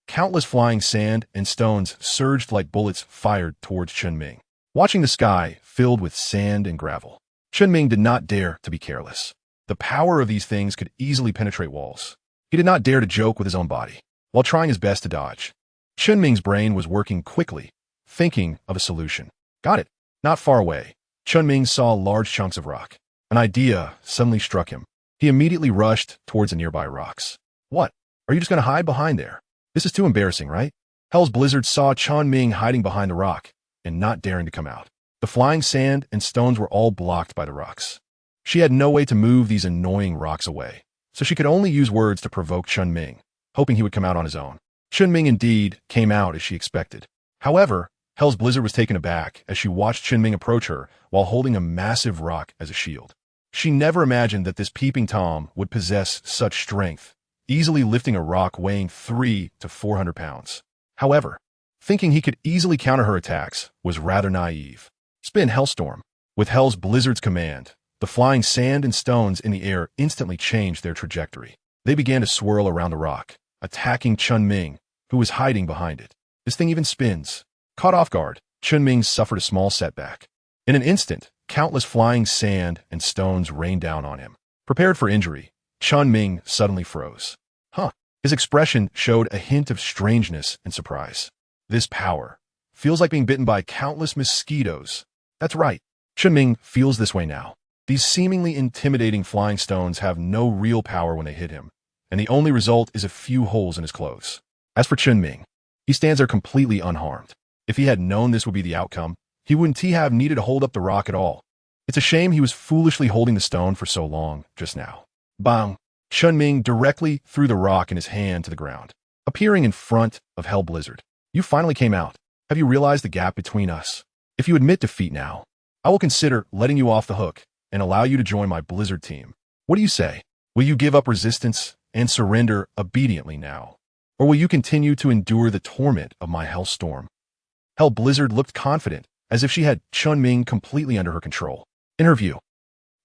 Countless flying sand and stones surged like bullets fired towards Chen Ming. Watching the sky filled with sand and gravel, Chen Ming did not dare to be careless. The power of these things could easily penetrate walls. He did not dare to joke with his own body, while trying his best to dodge. Chen Ming's brain was working quickly, thinking of a solution. Got it. Not far away. Chen Ming saw large chunks of rock. An idea suddenly struck him. He immediately rushed towards the nearby rocks. What? Are you just going to hide behind there? This is too embarrassing, right? Hell's Blizzard saw Chen Ming hiding behind the rock and not daring to come out. The flying sand and stones were all blocked by the rocks. She had no way to move these annoying rocks away, so she could only use words to provoke Chen Ming, hoping he would come out on his own. Chen Ming indeed came out as she expected. However, Hell's Blizzard was taken aback as she watched Chen Ming approach her while holding a massive rock as a shield. She never imagined that this peeping Tom would possess such strength, easily lifting a rock weighing 300 to 400 pounds. However, thinking he could easily counter her attacks was rather naive. Spin Hellstorm. With Hell's Blizzard's command, the flying sand and stones in the air instantly changed their trajectory. They began to swirl around the rock, attacking Chen Ming, who was hiding behind it. This thing even spins. Caught off guard, Chen Ming suffered a small setback. In an instant, countless flying sand and stones rained down on him. Prepared for injury, Chen Ming suddenly froze. His expression showed a hint of strangeness and surprise. This power feels like being bitten by countless mosquitoes. That's right, Chen Ming feels this way now. These seemingly intimidating flying stones have no real power when they hit him, and the only result is a few holes in his clothes. As for Chen Ming, he stands there completely unharmed. If he had known this would be the outcome, he wouldn't have needed to hold up the rock at all. It's a shame he was foolishly holding the stone for so long just now. Bang! Chen Ming directly threw the rock in his hand to the ground, appearing in front of Hell Blizzard. You finally came out. Have you realized the gap between us? If you admit defeat now, I will consider letting you off the hook and allow you to join my Blizzard team. What do you say? Will you give up resistance and surrender obediently now? Or will you continue to endure the torment of my Hellstorm? Hell Blizzard looked confident, as if she had Chen Ming completely under her control. In her view,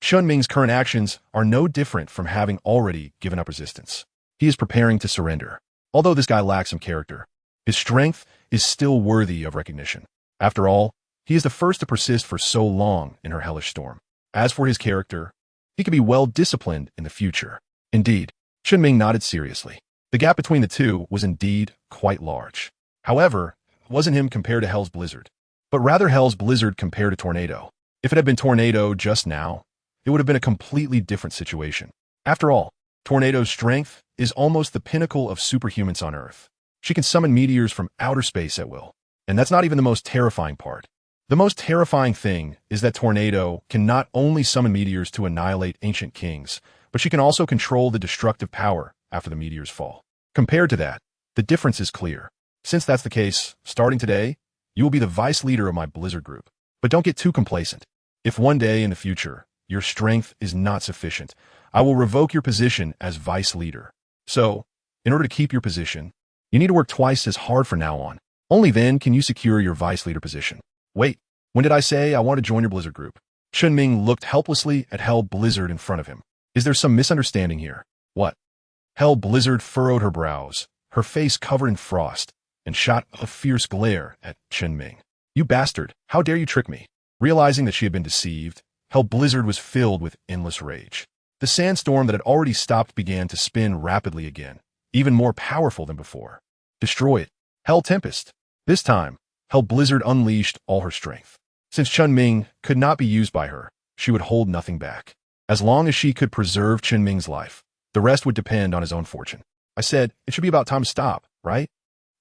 Chen Ming's current actions are no different from having already given up resistance. He is preparing to surrender. Although this guy lacks some character, his strength is still worthy of recognition. After all, he is the first to persist for so long in her hellish storm. As for his character, he could be well disciplined in the future. Indeed, Chen Ming nodded seriously. The gap between the two was indeed quite large. However, it wasn't him compared to Hell's Blizzard, but rather Hell's Blizzard compared to Tornado. If it had been Tornado just now, it would have been a completely different situation. After all, Tornado's strength is almost the pinnacle of superhumans on Earth. She can summon meteors from outer space at will. And that's not even the most terrifying part. The most terrifying thing is that Tornado can not only summon meteors to annihilate ancient kings, but she can also control the destructive power after the meteors fall. Compared to that, the difference is clear. Since that's the case, starting today, you will be the vice leader of my Blizzard group. But don't get too complacent. If one day in the future, your strength is not sufficient, I will revoke your position as vice leader. So, in order to keep your position, you need to work twice as hard from now on. Only then can you secure your vice leader position. Wait, when did I say I want to join your Blizzard group? Chen Ming looked helplessly at Hell Blizzard in front of him. Is there some misunderstanding here? What? Hell Blizzard furrowed her brows, her face covered in frost, and shot a fierce glare at Chen Ming. You bastard, how dare you trick me? Realizing that she had been deceived, Hell Blizzard was filled with endless rage. The sandstorm that had already stopped began to spin rapidly again, even more powerful than before. Destroy it. Hell Tempest. This time, Hell Blizzard unleashed all her strength. Since Chen Ming could not be used by her, she would hold nothing back. As long as she could preserve Chen Ming's life, the rest would depend on his own fortune. I said, it should be about time to stop, right?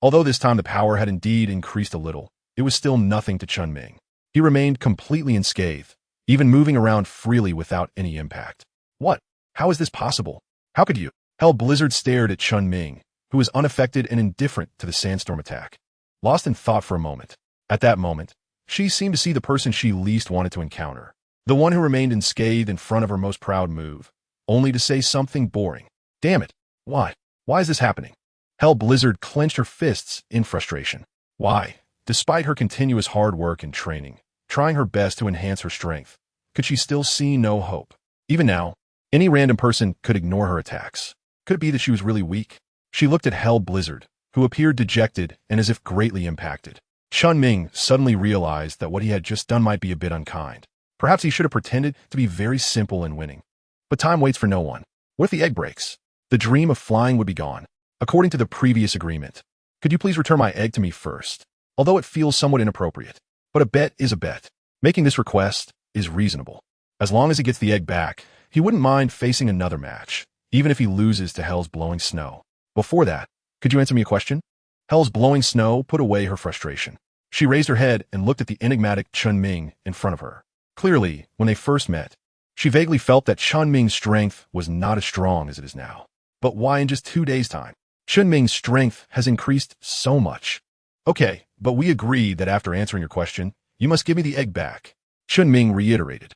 Although this time the power had indeed increased a little, it was still nothing to Chen Ming. He remained completely unscathed, even moving around freely without any impact. What? How is this possible? How could you? Hell Blizzard stared at Chen Ming, who was unaffected and indifferent to the sandstorm attack. Lost in thought for a moment. At that moment, she seemed to see the person she least wanted to encounter. The one who remained unscathed in front of her most proud move, only to say something boring. Damn it. Why? Why is this happening? Hell Blizzard clenched her fists in frustration. Why? Despite her continuous hard work and training, trying her best to enhance her strength, could she still see no hope? Even now, any random person could ignore her attacks. Could it be that she was really weak? She looked at Hell Blizzard, who appeared dejected and as if greatly impacted. Chen Ming suddenly realized that what he had just done might be a bit unkind. Perhaps he should have pretended to be very simple in winning. But time waits for no one. What if the egg breaks? The dream of flying would be gone. According to the previous agreement, could you please return my egg to me first? Although it feels somewhat inappropriate. But a bet is a bet. Making this request, is reasonable. As long as he gets the egg back, he wouldn't mind facing another match, even if he loses to Hell's Blowing Snow. Before that, could you answer me a question? Hell's Blowing Snow put away her frustration. She raised her head and looked at the enigmatic Chen Ming in front of her. Clearly, when they first met, she vaguely felt that Chen Ming's strength was not as strong as it is now. But why in just 2 days' time? Chen Ming's strength has increased so much. Okay, but we agree that after answering your question, you must give me the egg back. Chen Ming reiterated.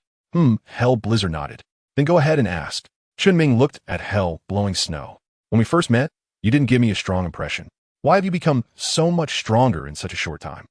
Hell Blizzard nodded. Then go ahead and ask. Chen Ming looked at Hell Blowing Snow. When we first met, you didn't give me a strong impression. Why have you become so much stronger in such a short time?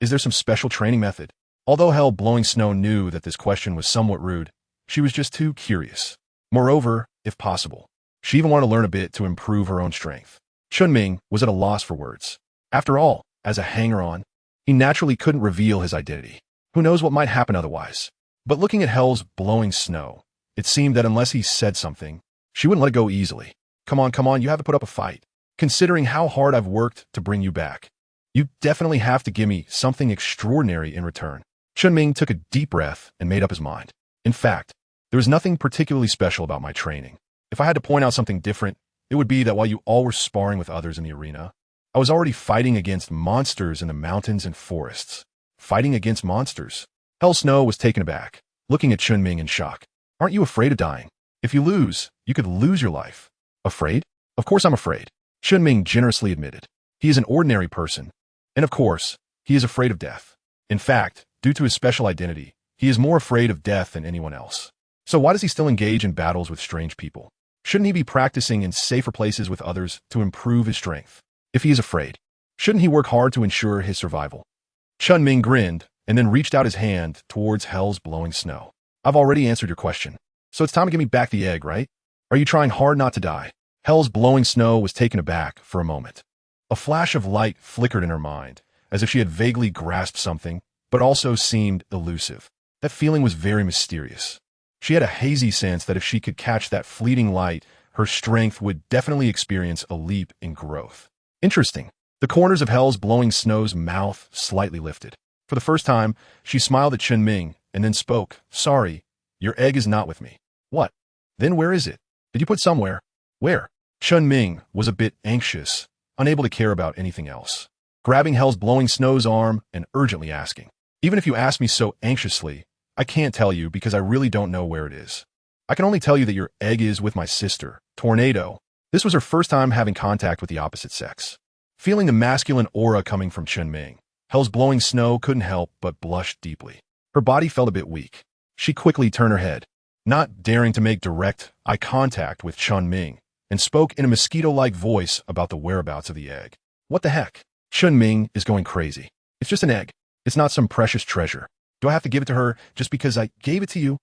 Is there some special training method? Although Hell Blowing Snow knew that this question was somewhat rude, she was just too curious. Moreover, if possible, she even wanted to learn a bit to improve her own strength. Chen Ming was at a loss for words. After all, as a hanger-on, he naturally couldn't reveal his identity. Who knows what might happen otherwise? But looking at Hell's Blowing Snow, it seemed that unless he said something, she wouldn't let it go easily. Come on, you have to put up a fight. Considering how hard I've worked to bring you back, you definitely have to give me something extraordinary in return. Chen Ming took a deep breath and made up his mind. In fact, there was nothing particularly special about my training. If I had to point out something different, it would be that while you all were sparring with others in the arena, I was already fighting against monsters in the mountains and forests. Fighting against monsters? Hell Snow was taken aback, looking at Chen Ming in shock. Aren't you afraid of dying? If you lose, you could lose your life. Afraid? Of course I'm afraid. Chen Ming generously admitted. He is an ordinary person, and of course, he is afraid of death. In fact, due to his special identity, he is more afraid of death than anyone else. So why does he still engage in battles with strange people? Shouldn't he be practicing in safer places with others to improve his strength? If he is afraid, shouldn't he work hard to ensure his survival? Chen Ming grinned and then reached out his hand towards Hell's Blowing Snow. I've already answered your question, so it's time to give me back the egg, right? Are you trying hard not to die? Hell's Blowing Snow was taken aback for a moment. A flash of light flickered in her mind, as if she had vaguely grasped something, but also seemed elusive. That feeling was very mysterious. She had a hazy sense that if she could catch that fleeting light, her strength would definitely experience a leap in growth. Interesting. The corners of Hell's Blowing Snow's mouth slightly lifted. For the first time, she smiled at Chen Ming and then spoke. Sorry, your egg is not with me. What? Then where is it? Did you put somewhere? Where? Chen Ming was a bit anxious, unable to care about anything else, grabbing Hell's Blowing Snow's arm and urgently asking. Even if you ask me so anxiously, I can't tell you because I really don't know where it is. I can only tell you that your egg is with my sister, Tornado. This was her first time having contact with the opposite sex. Feeling the masculine aura coming from Chen Ming, Hell's Blowing Snow couldn't help but blush deeply. Her body felt a bit weak. She quickly turned her head, not daring to make direct eye contact with Chen Ming, and spoke in a mosquito-like voice about the whereabouts of the egg. What the heck? Chen Ming is going crazy. It's just an egg. It's not some precious treasure. Do I have to give it to her just because I gave it to you?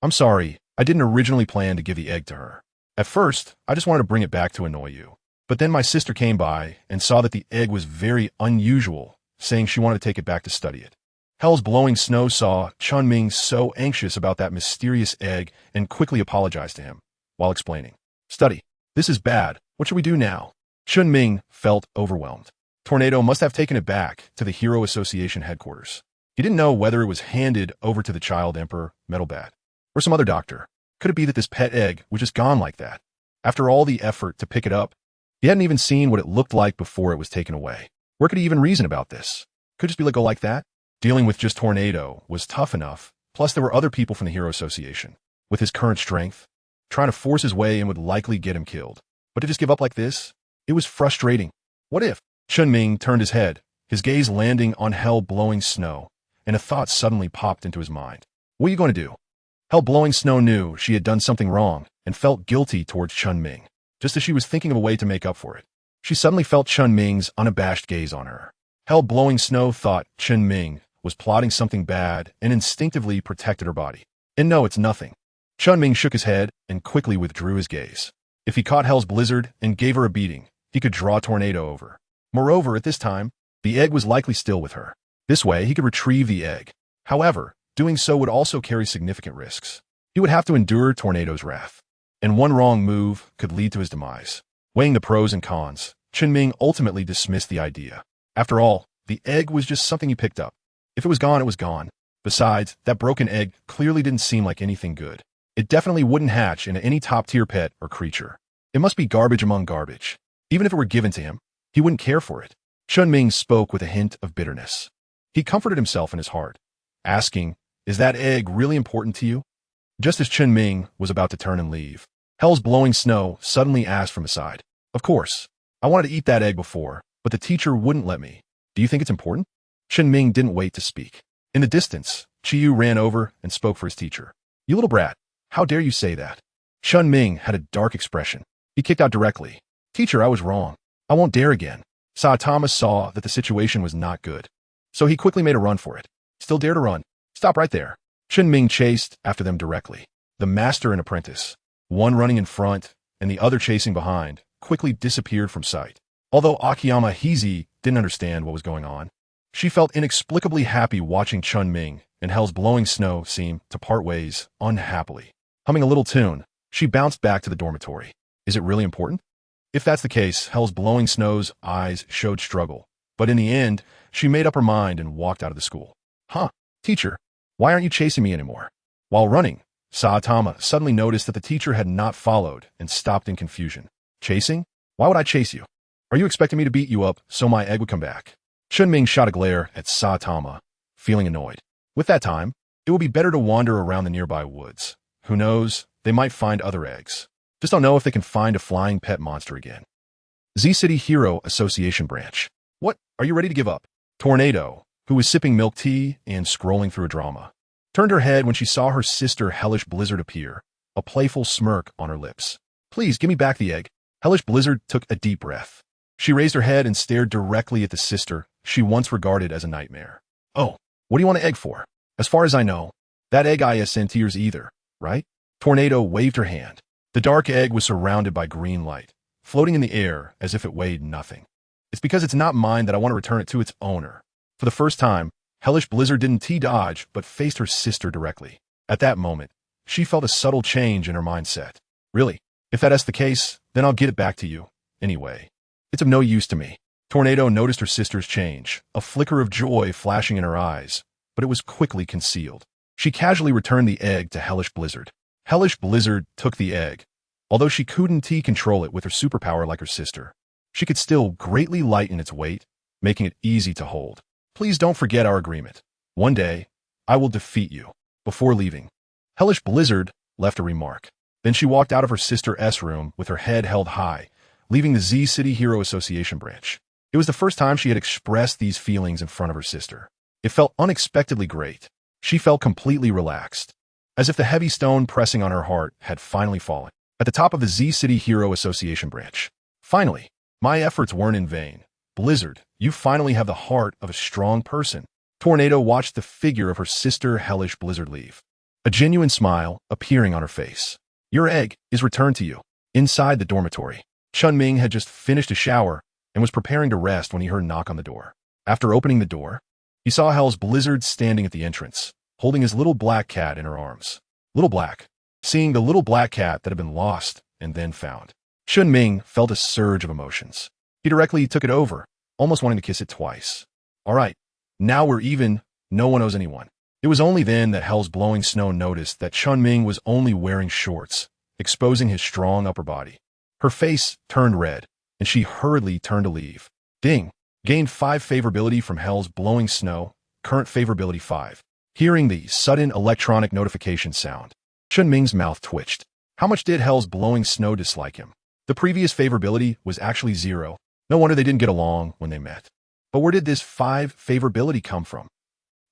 I'm sorry, I didn't originally plan to give the egg to her. At first, I just wanted to bring it back to annoy you. But then my sister came by and saw that the egg was very unusual, saying she wanted to take it back to study it. Hell's Blowing Snow saw Chen Ming so anxious about that mysterious egg and quickly apologized to him, while explaining. Study. This is bad. What should we do now? Chen Ming felt overwhelmed. Tornado must have taken it back to the Hero Association headquarters. He didn't know whether it was handed over to the Child Emperor, Metalbat, or some other doctor. Could it be that this pet egg was just gone like that? After all the effort to pick it up, he hadn't even seen what it looked like before it was taken away. Where could he even reason about this? Could just be let go like that? Dealing with just Tornado was tough enough, plus there were other people from the Hero Association. With his current strength, trying to force his way in would likely get him killed. But to just give up like this? It was frustrating. What if? Chen Ming turned his head, his gaze landing on Hell Blowing Snow, and a thought suddenly popped into his mind. What are you going to do? Hell Blowing Snow knew she had done something wrong and felt guilty towards Chen Ming, just as she was thinking of a way to make up for it. She suddenly felt Chen Ming's unabashed gaze on her. Hell Blowing Snow thought Chen Ming was plotting something bad and instinctively protected her body. And no, it's nothing. Chen Ming shook his head and quickly withdrew his gaze. If he caught Hell's Blizzard and gave her a beating, he could draw Tornado over. Moreover, at this time, the egg was likely still with her. This way, he could retrieve the egg. However, doing so would also carry significant risks. He would have to endure Tornado's wrath, and one wrong move could lead to his demise. Weighing the pros and cons, Chen Ming ultimately dismissed the idea. After all, the egg was just something he picked up. If it was gone, it was gone. Besides, that broken egg clearly didn't seem like anything good. It definitely wouldn't hatch into any top-tier pet or creature. It must be garbage among garbage. Even if it were given to him, he wouldn't care for it. Chen Ming spoke with a hint of bitterness. He comforted himself in his heart, asking, "Is that egg really important to you?" Just as Chen Ming was about to turn and leave, Hell's Blowing Snow suddenly asked from his side, "Of course, I wanted to eat that egg before, but the teacher wouldn't let me. Do you think it's important?" Chen Ming didn't wait to speak. In the distance, Qiyu ran over and spoke for his teacher. "You little brat, how dare you say that?" Chen Ming had a dark expression. He kicked out directly. "Teacher, I was wrong. I won't dare again." Saitama saw that the situation was not good, so he quickly made a run for it. "Still dare to run? Stop right there." Chen Ming chased after them directly. The master and apprentice, one running in front and the other chasing behind, quickly disappeared from sight. Although Akiyama Hizi didn't understand what was going on, she felt inexplicably happy watching Chen Ming and Hell's Blowing Snow seem to part ways unhappily. Humming a little tune, she bounced back to the dormitory. Is it really important? If that's the case, Hell's Blowing Snow's eyes showed struggle, but in the end, she made up her mind and walked out of the school. "Huh, teacher, why aren't you chasing me anymore?" While running, Saitama suddenly noticed that the teacher had not followed and stopped in confusion. "Chasing? Why would I chase you? Are you expecting me to beat you up so my egg would come back?" Chen Ming shot a glare at Saitama, feeling annoyed. With that time, it would be better to wander around the nearby woods. Who knows, they might find other eggs. Just don't know if they can find a flying pet monster again. Z-City Hero Association Branch. "What? Are you ready to give up?" Tornado, who was sipping milk tea and scrolling through a drama, turned her head when she saw her sister Hellish Blizzard appear, a playful smirk on her lips. "Please, give me back the egg." Hellish Blizzard took a deep breath. She raised her head and stared directly at the sister she once regarded as a nightmare. "Oh, what do you want an egg for? As far as I know, that egg isn't yours either, right?" Tornado waved her hand. The dark egg was surrounded by green light, floating in the air as if it weighed nothing. "It's because it's not mine that I want to return it to its owner." For the first time, Hellish Blizzard didn't T-dodge, but faced her sister directly. At that moment, she felt a subtle change in her mindset. "Really? If that's the case, then I'll get it back to you. Anyway, it's of no use to me." Tornado noticed her sister's change, a flicker of joy flashing in her eyes, but it was quickly concealed. She casually returned the egg to Hellish Blizzard. Hellish Blizzard took the egg. Although she couldn't control it with her superpower like her sister, she could still greatly lighten its weight, making it easy to hold. "Please don't forget our agreement. One day, I will defeat you." Before leaving, Hellish Blizzard left a remark. Then she walked out of her sister's room with her head held high, leaving the Z-City Hero Association branch. It was the first time she had expressed these feelings in front of her sister. It felt unexpectedly great. She felt completely relaxed, as if the heavy stone pressing on her heart had finally fallen. At the top of the Z-City Hero Association branch. "Finally, my efforts weren't in vain. Blizzard, you finally have the heart of a strong person." Tornado watched the figure of her sister Hellish Blizzard leave, a genuine smile appearing on her face. "Your egg is returned to you." Inside the dormitory, Chen Ming had just finished a shower and was preparing to rest when he heard a knock on the door. After opening the door, he saw Hell's Blizzard standing at the entrance, holding his little black cat in her arms. Little Black. Seeing the little black cat that had been lost and then found, Chen Ming felt a surge of emotions. He directly took it over, almost wanting to kiss it twice. "All right, now we're even. No one owes anyone." It was only then that Hell's Blowing Snow noticed that Chen Ming was only wearing shorts, exposing his strong upper body. Her face turned red, and she hurriedly turned to leave. Ding! Gained 5 favorability from Hell's Blowing Snow, current favorability 5. Hearing the sudden electronic notification sound, Chen Ming's mouth twitched. How much did Hell's Blowing Snow dislike him? The previous favorability was actually 0. No wonder they didn't get along when they met. But where did this 5 favorability come from?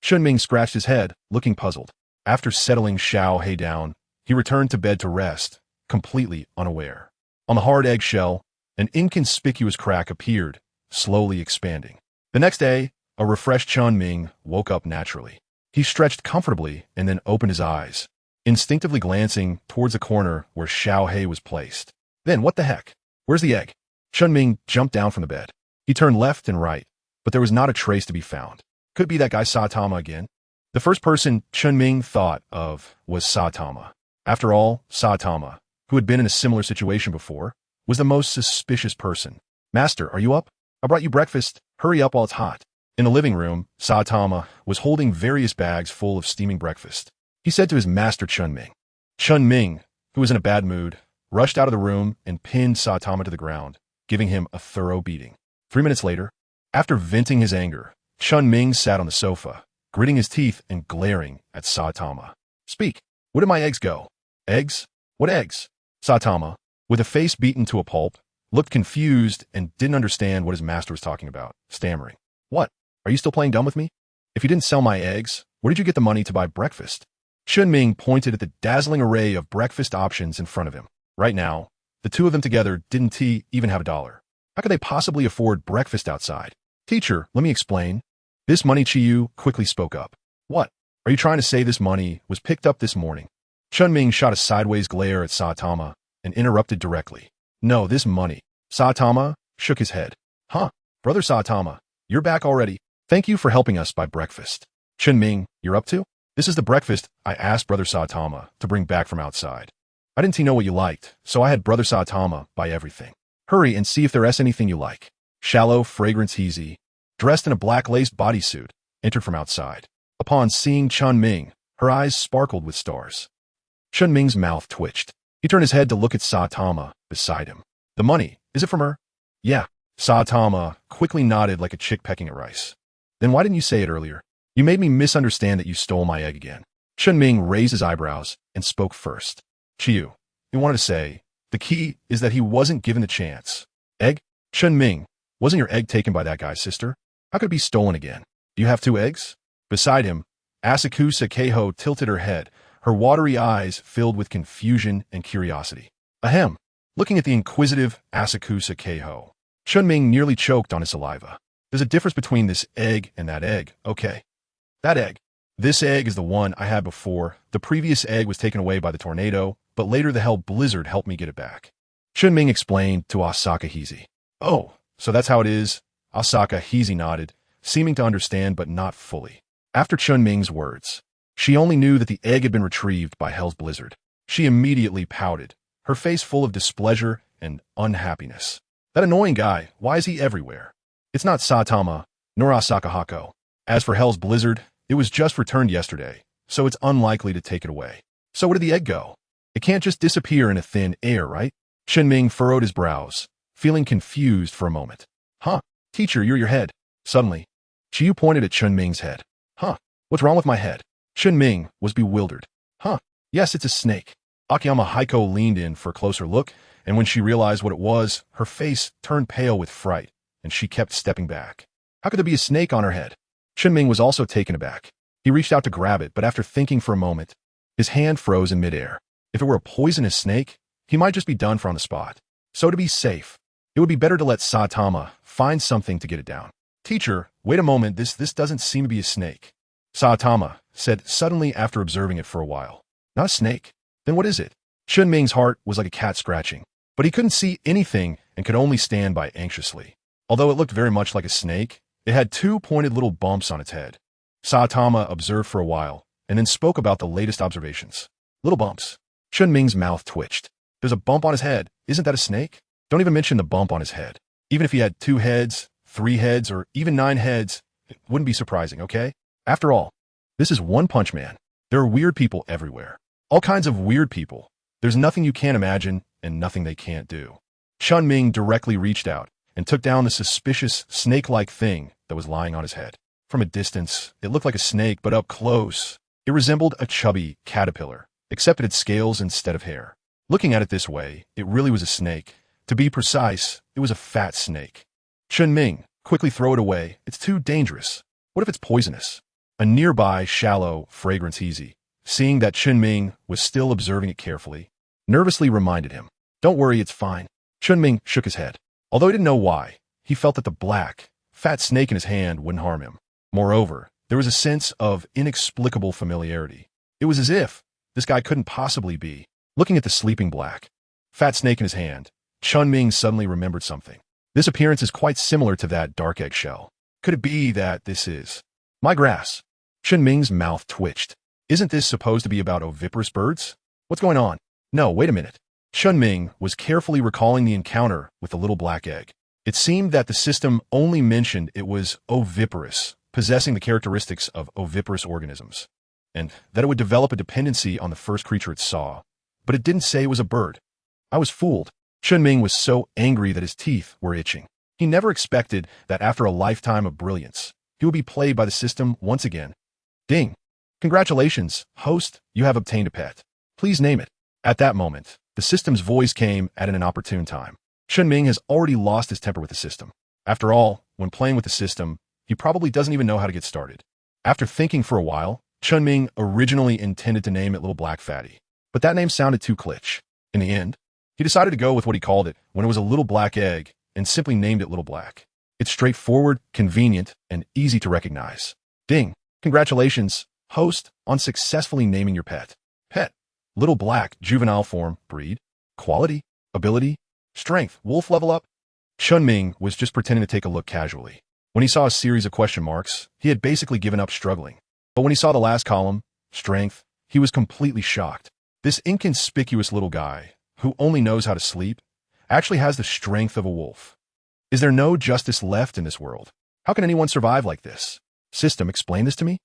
Chen Ming scratched his head, looking puzzled. After settling Xiao He down, he returned to bed to rest, completely unaware. On the hard eggshell, an inconspicuous crack appeared, slowly expanding. The next day, a refreshed Chen Ming woke up naturally. He stretched comfortably and then opened his eyes, instinctively glancing towards the corner where Xiao He was placed. Then, what the heck? Where's the egg? Chen Ming jumped down from the bed. He turned left and right, but there was not a trace to be found. Could be that guy Saitama again. The first person Chen Ming thought of was Saitama. After all, Saitama, who had been in a similar situation before, was the most suspicious person. "Master, are you up? I brought you breakfast. Hurry up while it's hot." In the living room, Saitama was holding various bags full of steaming breakfast. He said to his master Chen Ming. Chen Ming, who was in a bad mood, rushed out of the room and pinned Saitama to the ground, giving him a thorough beating. 3 minutes later, after venting his anger, Chen Ming sat on the sofa, gritting his teeth and glaring at Saitama. Speak. Where did my eggs go? Eggs? What eggs? Saitama, with a face beaten to a pulp, looked confused and didn't understand what his master was talking about, stammering. What? Are you still playing dumb with me? If you didn't sell my eggs, where did you get the money to buy breakfast? Chen Ming pointed at the dazzling array of breakfast options in front of him. Right now, the two of them together didn't even have $1. How could they possibly afford breakfast outside? Teacher, let me explain. This money, Chiyu quickly spoke up. What? Are you trying to say this money was picked up this morning? Chen Ming shot a sideways glare at Saitama and interrupted directly. No, this money. Saitama shook his head. Huh? Brother Saitama, you're back already. Thank you for helping us buy breakfast. Chen Ming, you're up to? This is the breakfast I asked Brother Saitama to bring back from outside. I didn't know what you liked, so I had Brother Saitama buy everything. Hurry and see if there's anything you like. Shallow, fragrance Heezy, dressed in a black lace bodysuit, entered from outside. Upon seeing Chen Ming, her eyes sparkled with stars. Chen Ming's mouth twitched. He turned his head to look at Saitama beside him. The money, is it from her? Yeah. Saitama quickly nodded like a chick pecking at rice. Then why didn't you say it earlier? You made me misunderstand that you stole my egg again. Chen Ming raised his eyebrows and spoke first. Chiyu, he wanted to say, the key is that he wasn't given the chance. Egg? Chen Ming, wasn't your egg taken by that guy's sister? How could it be stolen again? Do you have 2 eggs? Beside him, Asakusa Keiho tilted her head, her watery eyes filled with confusion and curiosity. Ahem. Looking at the inquisitive Asakusa Keiho, Chen Ming nearly choked on his saliva. There's a difference between this egg and that egg, okay? That egg. This egg is the one I had before. The previous egg was taken away by the tornado, but later the hell blizzard helped me get it back. Chen Ming explained to Asaka Heezy. Oh, so that's how it is? Asaka Heezy nodded, seeming to understand but not fully. After Chen Ming's words, she only knew that the egg had been retrieved by Hell's Blizzard. She immediately pouted, her face full of displeasure and unhappiness. That annoying guy, why is he everywhere? It's not Saitama, nor Asaka Hako. As for Hell's Blizzard, it was just returned yesterday, so it's unlikely to take it away. So where did the egg go? It can't just disappear in a thin air, right? Chen Ming furrowed his brows, feeling confused for a moment. Huh? Teacher, you're your head. Suddenly, Chiyu pointed at Chen Ming's head. Huh? What's wrong with my head? Chen Ming was bewildered. Huh? Yes, it's a snake. Akiyama Heiko leaned in for a closer look, and when she realized what it was, her face turned pale with fright, and she kept stepping back. How could there be a snake on her head? Chen Ming was also taken aback. He reached out to grab it, but after thinking for a moment, his hand froze in midair. If it were a poisonous snake, he might just be done for on the spot. So to be safe, it would be better to let Saitama find something to get it down. Teacher, wait a moment, this doesn't seem to be a snake. Saitama said suddenly after observing it for a while. Not a snake? Then what is it? Chen Ming's heart was like a cat scratching, but he couldn't see anything and could only stand by anxiously. Although it looked very much like a snake, it had 2 pointed little bumps on its head. Saitama observed for a while, and then spoke about the latest observations. Little bumps. Chen Ming's mouth twitched. There's a bump on his head. Isn't that a snake? Don't even mention the bump on his head. Even if he had 2 heads, 3 heads, or even 9 heads, it wouldn't be surprising, okay? After all, this is One Punch Man. There are weird people everywhere. All kinds of weird people. There's nothing you can't imagine and nothing they can't do. Chen Ming directly reached out and took down the suspicious snake-like thing that was lying on his head. From a distance, it looked like a snake, but up close, it resembled a chubby caterpillar, except it had scales instead of hair. Looking at it this way, it really was a snake. To be precise, it was a fat snake. Chen Ming, quickly throw it away. It's too dangerous. What if it's poisonous? A nearby, shallow, fragrance Heezy, seeing that Chen Ming was still observing it carefully, nervously reminded him. Don't worry, it's fine. Chen Ming shook his head. Although he didn't know why, he felt that the black, fat snake in his hand wouldn't harm him. Moreover, there was a sense of inexplicable familiarity. It was as if this guy couldn't possibly be. Looking at the sleeping black, fat snake in his hand, Chen Ming suddenly remembered something. This appearance is quite similar to that dark eggshell. Could it be that this is my grass? Chen Ming's mouth twitched. Isn't this supposed to be about oviparous birds? What's going on? No, wait a minute. Chen Ming was carefully recalling the encounter with the little black egg. It seemed that the system only mentioned it was oviparous, possessing the characteristics of oviparous organisms, and that it would develop a dependency on the first creature it saw. But it didn't say it was a bird. I was fooled. Chen Ming was so angry that his teeth were itching. He never expected that after a lifetime of brilliance, he would be played by the system once again. Ding! Congratulations, host, you have obtained a pet. Please name it. At that moment, the system's voice came at an inopportune time. Chen Ming has already lost his temper with the system. After all, when playing with the system, he probably doesn't even know how to get started. After thinking for a while, Chen Ming originally intended to name it Little Black Fatty, but that name sounded too kitsch. In the end, he decided to go with what he called it when it was a little black egg and simply named it Little Black. It's straightforward, convenient, and easy to recognize. Ding! Congratulations, host, on successfully naming your pet. Pet. Little Black, juvenile form, breed, quality, ability, strength, wolf level up. Chen Ming was just pretending to take a look casually. When he saw a series of question marks, he had basically given up struggling. But when he saw the last column, strength, he was completely shocked. This inconspicuous little guy, who only knows how to sleep, actually has the strength of a wolf. Is there no justice left in this world? How can anyone survive like this? System, explain this to me?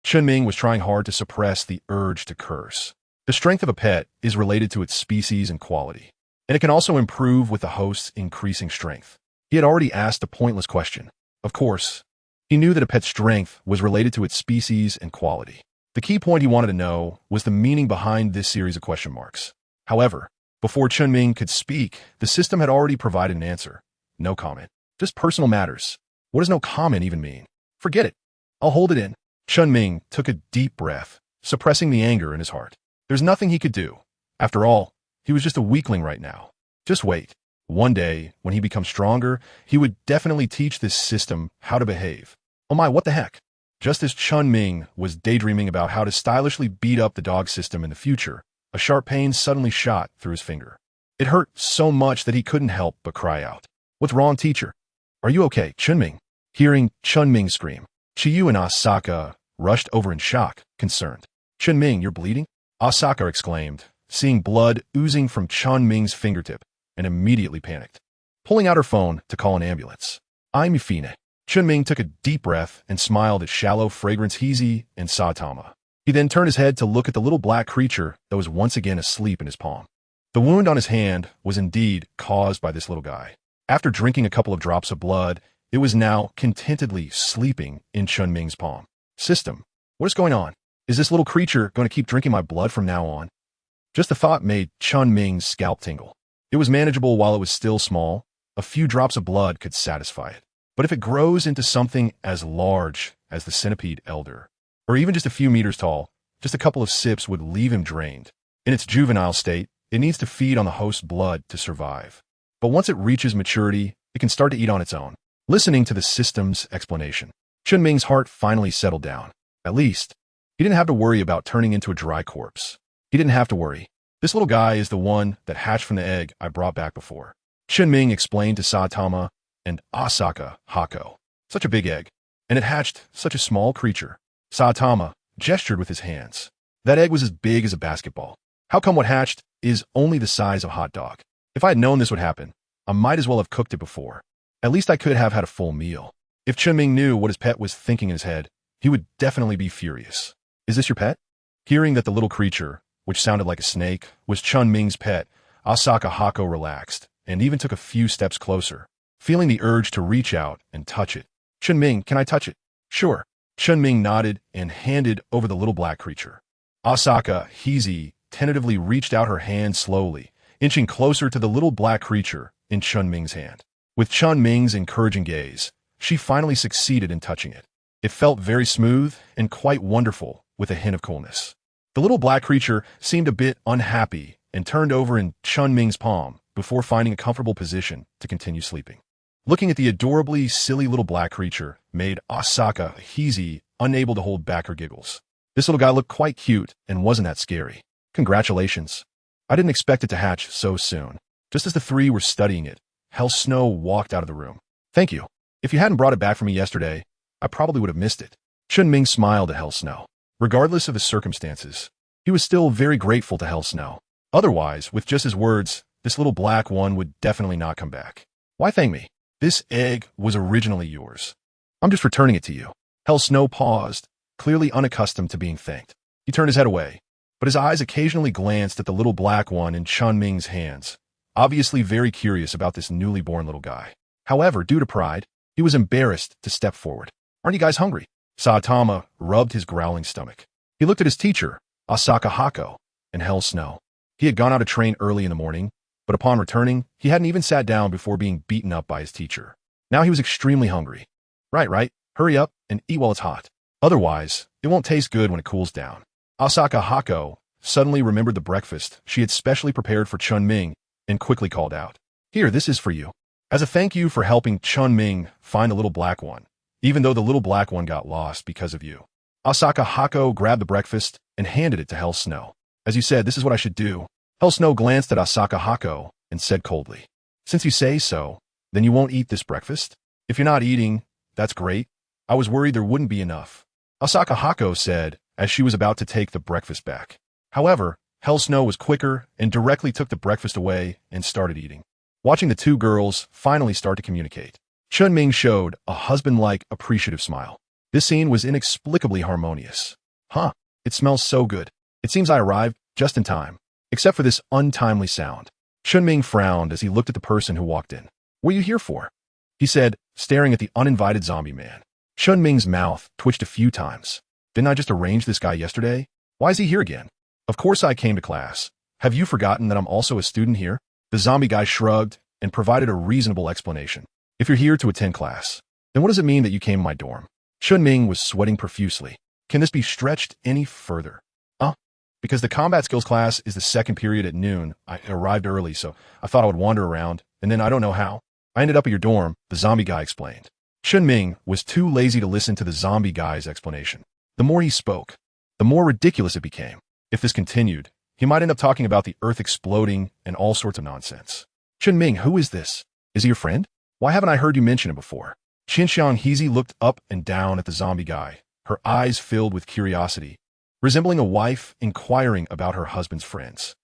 Chen Ming was trying hard to suppress the urge to curse. The strength of a pet is related to its species and quality, and it can also improve with the host's increasing strength. He had already asked a pointless question. Of course, he knew that a pet's strength was related to its species and quality. The key point he wanted to know was the meaning behind this series of question marks. However, before Chen Ming could speak, the system had already provided an answer. No comment. Just personal matters. What does no comment even mean? Forget it. I'll hold it in. Chen Ming took a deep breath, suppressing the anger in his heart. There's nothing he could do. After all, he was just a weakling right now. Just wait. One day, when he becomes stronger, he would definitely teach this system how to behave. Oh my, what the heck? Just as Chen Ming was daydreaming about how to stylishly beat up the dog system in the future, a sharp pain suddenly shot through his finger. It hurt so much that he couldn't help but cry out. What's wrong, teacher? Are you okay, Chen Ming? Hearing Chen Ming scream, Chiyu and Asaka rushed over in shock, concerned. Chen Ming, you're bleeding? Asaka exclaimed, seeing blood oozing from Chen Ming's fingertip, and immediately panicked, pulling out her phone to call an ambulance. I'm Yufine. Chen Ming took a deep breath and smiled at shallow fragrance Heezy and Satama. He then turned his head to look at the little black creature that was once again asleep in his palm. The wound on his hand was indeed caused by this little guy. After drinking a couple of drops of blood, it was now contentedly sleeping in Chen Ming's palm. System, what is going on? Is this little creature going to keep drinking my blood from now on? Just the thought made Chen Ming's scalp tingle. It was manageable while it was still small. A few drops of blood could satisfy it. But if it grows into something as large as the centipede elder, or even just a few meters tall, just a couple of sips would leave him drained. In its juvenile state, it needs to feed on the host's blood to survive. But once it reaches maturity, it can start to eat on its own. Listening to the system's explanation, Chen Ming's heart finally settled down. At least, he didn't have to worry about turning into a dry corpse. He didn't have to worry. This little guy is the one that hatched from the egg I brought back before. Chen Ming explained to Satama and Asaka Hako. Such a big egg, and it hatched such a small creature. Satama gestured with his hands. That egg was as big as a basketball. How come what hatched is only the size of a hot dog? If I had known this would happen, I might as well have cooked it before. At least I could have had a full meal. If Chen Ming knew what his pet was thinking in his head, he would definitely be furious. Is this your pet? Hearing that the little creature, which sounded like a snake, was Chen Ming's pet, Asaka Hako relaxed and even took a few steps closer, feeling the urge to reach out and touch it. Chen Ming, can I touch it? Sure. Chen Ming nodded and handed over the little black creature. Asaka Heezy tentatively reached out her hand slowly, inching closer to the little black creature in Chen Ming's hand. With Chen Ming's encouraging gaze, she finally succeeded in touching it. It felt very smooth and quite wonderful, with a hint of coolness. The little black creature seemed a bit unhappy and turned over in Chen Ming's palm before finding a comfortable position to continue sleeping. Looking at the adorably silly little black creature made Asaka Heezy unable to hold back her giggles. This little guy looked quite cute and wasn't that scary. Congratulations. I didn't expect it to hatch so soon. Just as the three were studying it, Hell Snow walked out of the room. Thank you. If you hadn't brought it back for me yesterday, I probably would have missed it. Chen Ming smiled at Hell Snow. Regardless of the circumstances, he was still very grateful to Hell Snow. Otherwise, with just his words, this little black one would definitely not come back. Why thank me? This egg was originally yours. I'm just returning it to you. Hell Snow paused, clearly unaccustomed to being thanked. He turned his head away, but his eyes occasionally glanced at the little black one in Chen Ming's hands, obviously very curious about this newly born little guy. However, due to pride, he was embarrassed to step forward. Aren't you guys hungry? Saitama rubbed his growling stomach. He looked at his teacher, Asaka Hako, and Hell Snow. He had gone out to train early in the morning, but upon returning, he hadn't even sat down before being beaten up by his teacher. Now he was extremely hungry. Right. Hurry up and eat while it's hot. Otherwise, it won't taste good when it cools down. Asaka Hako suddenly remembered the breakfast she had specially prepared for Chen Ming and quickly called out, "Here, this is for you. As a thank you for helping Chen Ming find the little black one, even though the little black one got lost because of you." Asaka Hako grabbed the breakfast and handed it to Hell Snow. "As you said, this is what I should do." Hell Snow glanced at Asaka Hako and said coldly, "Since you say so, then you won't eat this breakfast? If you're not eating, that's great. I was worried there wouldn't be enough," Asaka Hako said as she was about to take the breakfast back. However, Hell Snow was quicker and directly took the breakfast away and started eating. Watching the two girls finally start to communicate, Chen Ming showed a husband-like appreciative smile. This scene was inexplicably harmonious. It smells so good. It seems I arrived just in time, except for this untimely sound. Chen Ming frowned as he looked at the person who walked in. "What are you here for?" he said, staring at the uninvited zombie man. Chen Ming's mouth twitched a few times. "Didn't I just arrange this guy yesterday? Why is he here again?" "Of course I came to class. Have you forgotten that I'm also a student here?" The zombie guy shrugged and provided a reasonable explanation. "If you're here to attend class, then what does it mean that you came to my dorm?" Chen Ming was sweating profusely. "Can this be stretched any further?" Because the combat skills class is the second period at noon. I arrived early, so I thought I would wander around, and then I don't know how. I ended up at your dorm," the zombie guy explained. Chen Ming was too lazy to listen to the zombie guy's explanation. The more he spoke, the more ridiculous it became. If this continued, he might end up talking about the Earth exploding and all sorts of nonsense. "Chen Ming, who is this? Is he your friend? Why haven't I heard you mention him before?" Qinxiang Heezy looked up and down at the zombie guy, her eyes filled with curiosity, resembling a wife inquiring about her husband's friends.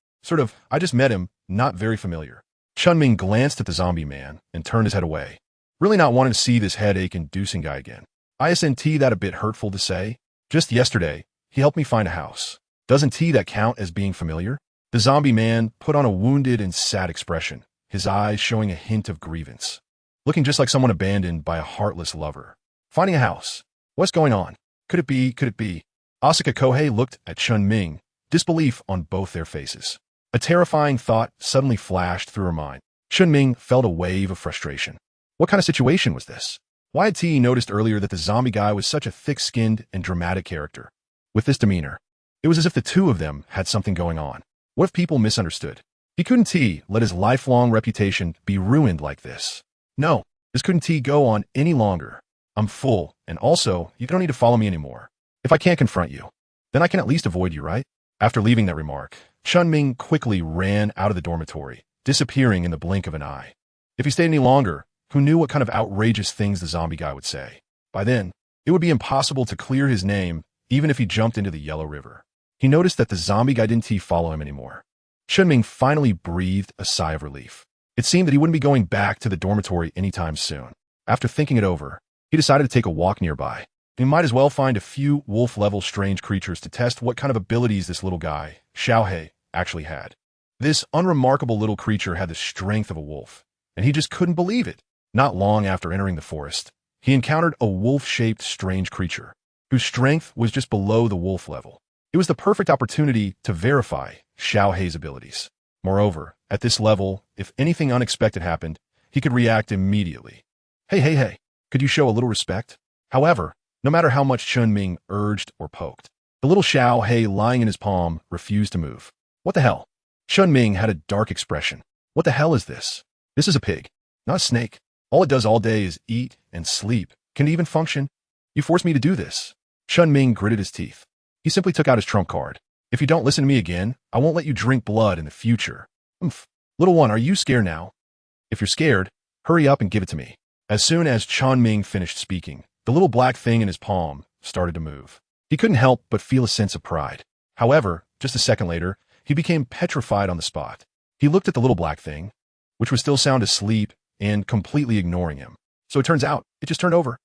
"I just met him, not very familiar." Chen Ming glanced at the zombie man and turned his head away, really not wanting to see this headache-inducing guy again. "Isn't that a bit hurtful to say? Just yesterday, he helped me find a house. Doesn't that count as being familiar?" The zombie man put on a wounded and sad expression, his eyes showing a hint of grievance. Looking just like someone abandoned by a heartless lover. "Finding a house. What's going on? Could it be? Asaka Kohei looked at Chen Ming, disbelief on both their faces. A terrifying thought suddenly flashed through her mind. Chen Ming felt a wave of frustration. What kind of situation was this? Why had T noticed earlier that the zombie guy was such a thick-skinned and dramatic character? With this demeanor, it was as if the two of them had something going on. What if people misunderstood? He couldn't let his lifelong reputation be ruined like this. No, this couldn't go on any longer. "I'm full, and also, you don't need to follow me anymore. If I can't confront you, then I can at least avoid you, right?" After leaving that remark, Chen Ming quickly ran out of the dormitory, disappearing in the blink of an eye. If he stayed any longer, who knew what kind of outrageous things the zombie guy would say? By then, it would be impossible to clear his name even if he jumped into the Yellow River. He noticed that the zombie guy didn't follow him anymore. Chen Ming finally breathed a sigh of relief. It seemed that he wouldn't be going back to the dormitory anytime soon. After thinking it over, he decided to take a walk nearby. He might as well find a few wolf-level strange creatures to test what kind of abilities this little guy, Xiaohei, actually had. This unremarkable little creature had the strength of a wolf, and he just couldn't believe it. Not long after entering the forest, he encountered a wolf-shaped strange creature, whose strength was just below the wolf level. It was the perfect opportunity to verify Xiaohei's abilities. Moreover, at this level, if anything unexpected happened, he could react immediately. Hey, could you show a little respect? However, no matter how much Chen Ming urged or poked, the little Xiaohei lying in his palm refused to move. "What the hell?" Chen Ming had a dark expression. "What the hell is this? This is a pig, not a snake. All it does all day is eat and sleep. Can it even function? You forced me to do this." Chen Ming gritted his teeth. He simply took out his trump card. "If you don't listen to me again, I won't let you drink blood in the future." Little one, are you scared now? If you're scared, hurry up and give it to me." As soon as Chen Ming finished speaking, the little black thing in his palm started to move. He couldn't help but feel a sense of pride. However, just a second later, he became petrified on the spot. He looked at the little black thing, which was still sound asleep and completely ignoring him. So it turns out, it just turned over.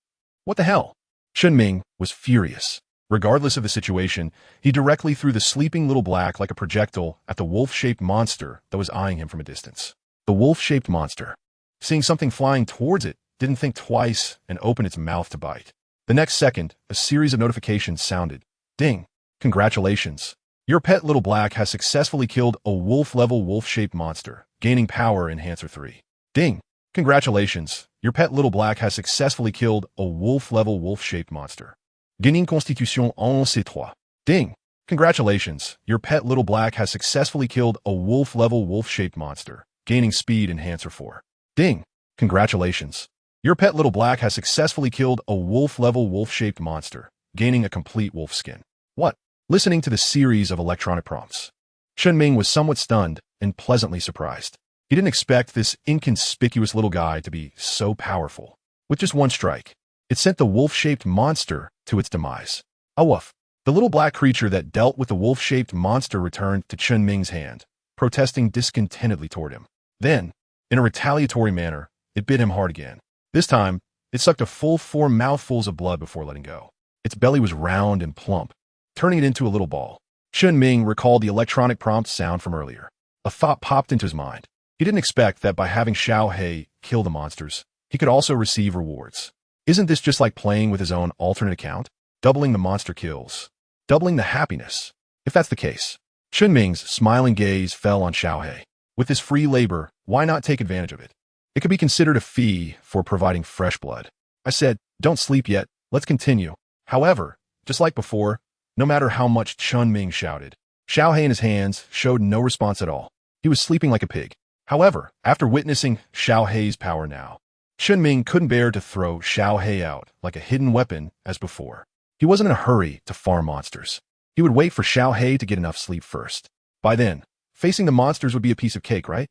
What the hell? Chen Ming was furious. Regardless of the situation, he directly threw the sleeping little black like a projectile at the wolf-shaped monster that was eyeing him from a distance. The wolf-shaped monster, seeing something flying towards it, didn't think twice and opened its mouth to bite. The next second, a series of notifications sounded. Ding! Congratulations! Your pet little black has successfully killed a wolf-level wolf-shaped monster, gaining power enhancer 3. Ding! Congratulations! Your pet little black has successfully killed a wolf-level wolf-shaped monster. Gaining constitution enhancer 3. Ding! Congratulations! Your pet little black has successfully killed a wolf-level wolf-shaped monster, gaining speed enhancer 4. Ding! Congratulations! Your pet little black has successfully killed a wolf-level wolf-shaped monster, gaining a complete wolf skin. What? Listening to the series of electronic prompts, Chen Ming was somewhat stunned and pleasantly surprised. He didn't expect this inconspicuous little guy to be so powerful. With just one strike, it sent the wolf-shaped monster to its demise. A woof. The little black creature that dealt with the wolf-shaped monster returned to Chen Ming's hand, protesting discontentedly toward him. Then, in a retaliatory manner, it bit him hard again. This time, it sucked a full 4 mouthfuls of blood before letting go. Its belly was round and plump, turning it into a little ball. Chen Ming recalled the electronic prompt sound from earlier. A thought popped into his mind. He didn't expect that by having Xiao He kill the monsters, he could also receive rewards. Isn't this just like playing with his own alternate account? Doubling the monster kills. Doubling the happiness. If that's the case. Chen Ming's smiling gaze fell on Xiao He. With this free labor, why not take advantage of it? It could be considered a fee for providing fresh blood. I said, don't sleep yet, let's continue. However, just like before, no matter how much Chen Ming shouted, Xiao He in his hands showed no response at all. He was sleeping like a pig. However, after witnessing Xiao He's power now, Chen Ming couldn't bear to throw Xiao He out like a hidden weapon as before. He wasn't in a hurry to farm monsters. He would wait for Xiao He to get enough sleep first. By then, facing the monsters would be a piece of cake, right?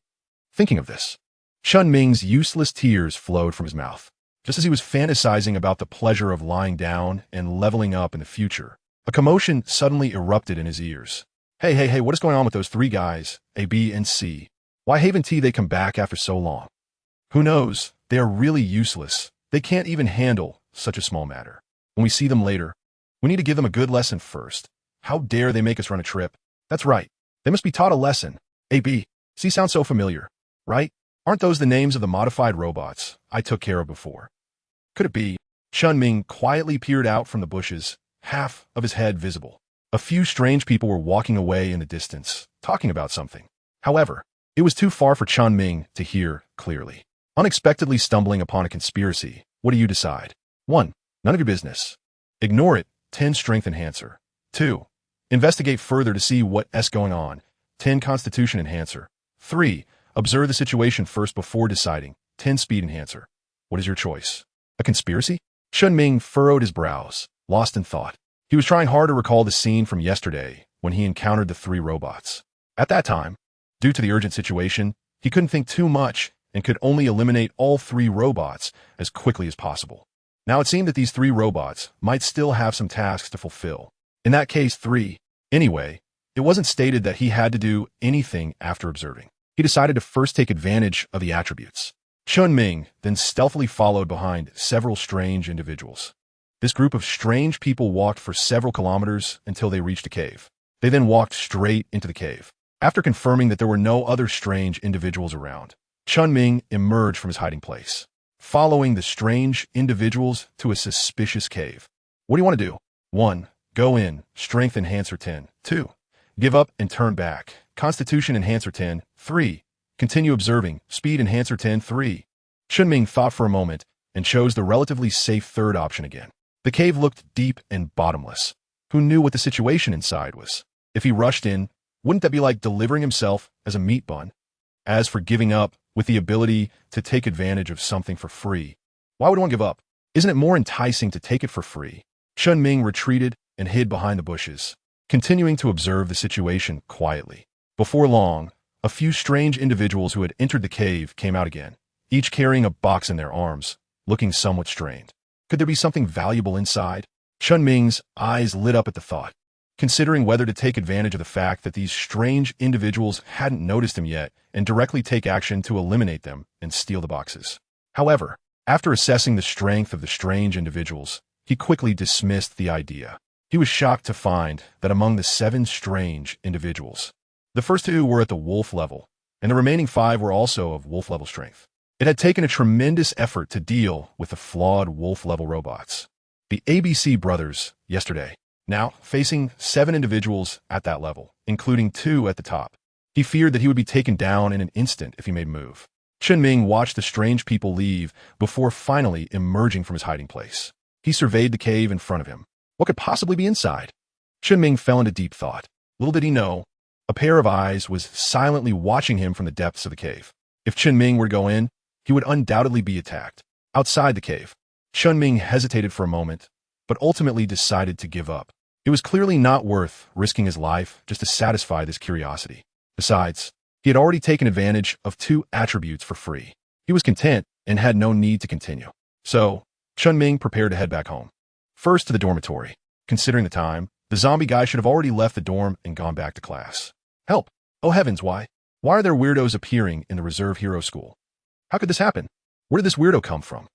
Thinking of this, Chen Ming's useless tears flowed from his mouth. Just as he was fantasizing about the pleasure of lying down and leveling up in the future, a commotion suddenly erupted in his ears. Hey, what is going on with those 3 guys, A, B, and C? Why haven't they come back after so long? Who knows? They are really useless. They can't even handle such a small matter. When we see them later, we need to give them a good lesson first. How dare they make us run a trip? That's right. They must be taught a lesson. A, B, C sounds so familiar, right? Aren't those the names of the modified robots I took care of before? Could it be? Chen Ming quietly peered out from the bushes, half of his head visible. A few strange people were walking away in the distance, talking about something. However, it was too far for Chen Ming to hear clearly. Unexpectedly stumbling upon a conspiracy, what do you decide? 1. None of your business. Ignore it, 10 strength enhancer. 2. Investigate further to see what's going on, 10 constitution enhancer. 3. Observe the situation first before deciding, 10 speed enhancer. What is your choice? A conspiracy? Chen Ming furrowed his brows, lost in thought. He was trying hard to recall the scene from yesterday when he encountered the 3 robots. At that time, due to the urgent situation, he couldn't think too much and could only eliminate all 3 robots as quickly as possible. Now it seemed that these 3 robots might still have some tasks to fulfill. In that case, 3. Anyway, it wasn't stated that he had to do anything after observing. He decided to first take advantage of the attributes. Chen Ming then stealthily followed behind several strange individuals. This group of strange people walked for several kilometers until they reached a cave. They then walked straight into the cave. After confirming that there were no other strange individuals around, Chen Ming emerged from his hiding place, following the strange individuals to a suspicious cave. What do you want to do? 1. Go in, strength enhancer 10. 2. Give up and turn back, constitution enhancer 10. 3. Continue observing, speed enhancer 10. 3. Chen Ming thought for a moment and chose the relatively safe 3rd option again. The cave looked deep and bottomless. Who knew what the situation inside was? If he rushed in, wouldn't that be like delivering himself as a meat bun? As for giving up with the ability to take advantage of something for free, why would one give up? Isn't it more enticing to take it for free? Chen Ming retreated and hid behind the bushes, continuing to observe the situation quietly. Before long, a few strange individuals who had entered the cave came out again, each carrying a box in their arms, looking somewhat strained. Could there be something valuable inside? Chen Ming's eyes lit up at the thought. considering whether to take advantage of the fact that these strange individuals hadn't noticed him yet and directly take action to eliminate them and steal the boxes. However, after assessing the strength of the strange individuals, he quickly dismissed the idea. He was shocked to find that among the 7 strange individuals, the first 2 were at the wolf level, and the remaining 5 were also of wolf-level strength. It had taken a tremendous effort to deal with the flawed wolf-level robots. The ABC brothers, yesterday, now facing 7 individuals at that level, including 2 at the top. He feared that he would be taken down in an instant if he made a move. Chen Ming watched the strange people leave before finally emerging from his hiding place. He surveyed the cave in front of him. What could possibly be inside? Chen Ming fell into deep thought. Little did he know, a pair of eyes was silently watching him from the depths of the cave. If Chen Ming were to go in, he would undoubtedly be attacked. Outside the cave, Chen Ming hesitated for a moment, but ultimately decided to give up. It was clearly not worth risking his life just to satisfy this curiosity. Besides, he had already taken advantage of 2 attributes for free. He was content and had no need to continue. So, Chen Ming prepared to head back home. First to the dormitory. Considering the time, the zombie guy should have already left the dorm and gone back to class. Help! Oh heavens, why? Why are there weirdos appearing in the reserve hero school? How could this happen? Where did this weirdo come from?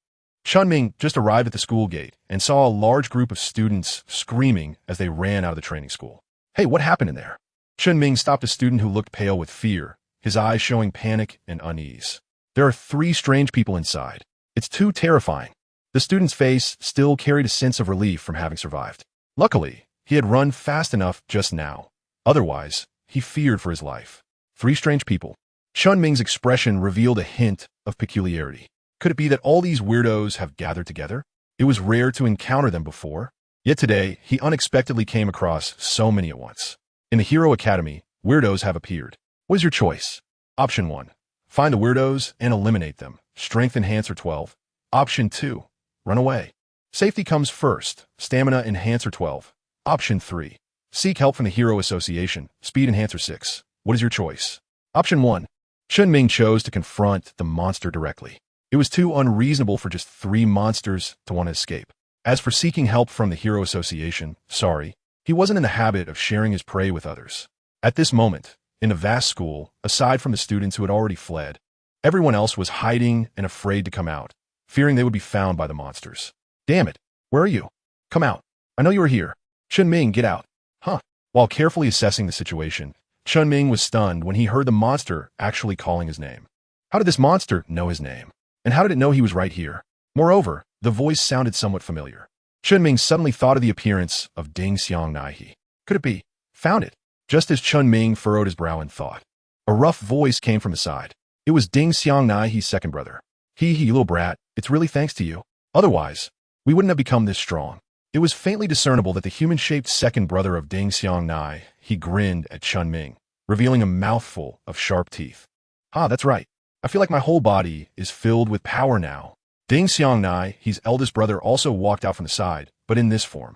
Chen Ming just arrived at the school gate and saw a large group of students screaming as they ran out of the training school. Hey, what happened in there? Chen Ming stopped a student who looked pale with fear, his eyes showing panic and unease. There are 3 strange people inside. It's too terrifying. The student's face still carried a sense of relief from having survived. Luckily, he had run fast enough just now. Otherwise, he feared for his life. 3 strange people. Chen Ming's expression revealed a hint of peculiarity. Could it be that all these weirdos have gathered together? It was rare to encounter them before, yet today he unexpectedly came across so many at once. In the Hero Academy, weirdos have appeared. What is your choice? Option 1. Find the weirdos and eliminate them. Strength Enhancer 12. Option 2. Run away. Safety comes first. Stamina Enhancer 12. Option 3. Seek help from the Hero Association. Speed Enhancer 6. What is your choice? Option 1. Chen Ming chose to confront the monster directly. It was too unreasonable for just 3 monsters to want to escape. As for seeking help from the Hero Association, sorry, he wasn't in the habit of sharing his prey with others. At this moment, in the vast school, aside from the students who had already fled, everyone else was hiding and afraid to come out, fearing they would be found by the monsters. Damn it, where are you? Come out. I know you are here. Chen Ming, get out. Huh. While carefully assessing the situation, Chen Ming was stunned when he heard the monster actually calling his name. How did this monster know his name? And how did it know he was right here? Moreover, the voice sounded somewhat familiar. Chen Ming suddenly thought of the appearance of Ding Xiangnai. Could it be? Found it. Just as Chen Ming furrowed his brow in thought, a rough voice came from his side. It was Ding Xiangnai's second brother. He, little brat, it's really thanks to you. Otherwise, we wouldn't have become this strong. It was faintly discernible that the human-shaped second brother of Ding Xiangnai, he grinned at Chen Ming, revealing a mouthful of sharp teeth. Ah, that's right. I feel like my whole body is filled with power now. Ding Xiangnai, his eldest brother, also walked out from the side, but in this form.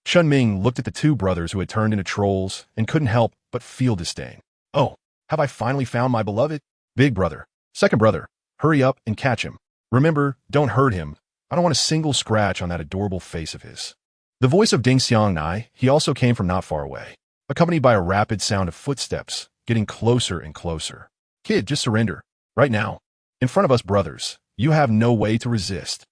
Chen Ming looked at the 2 brothers who had turned into trolls and couldn't help but feel disdain. Oh, have I finally found my beloved? Big brother, second brother, hurry up and catch him. Remember, don't hurt him. I don't want a single scratch on that adorable face of his. The voice of Ding Xiangnai, he also came from not far away, accompanied by a rapid sound of footsteps, getting closer and closer. Kid, just surrender. Right now. In front of us brothers. You have no way to resist.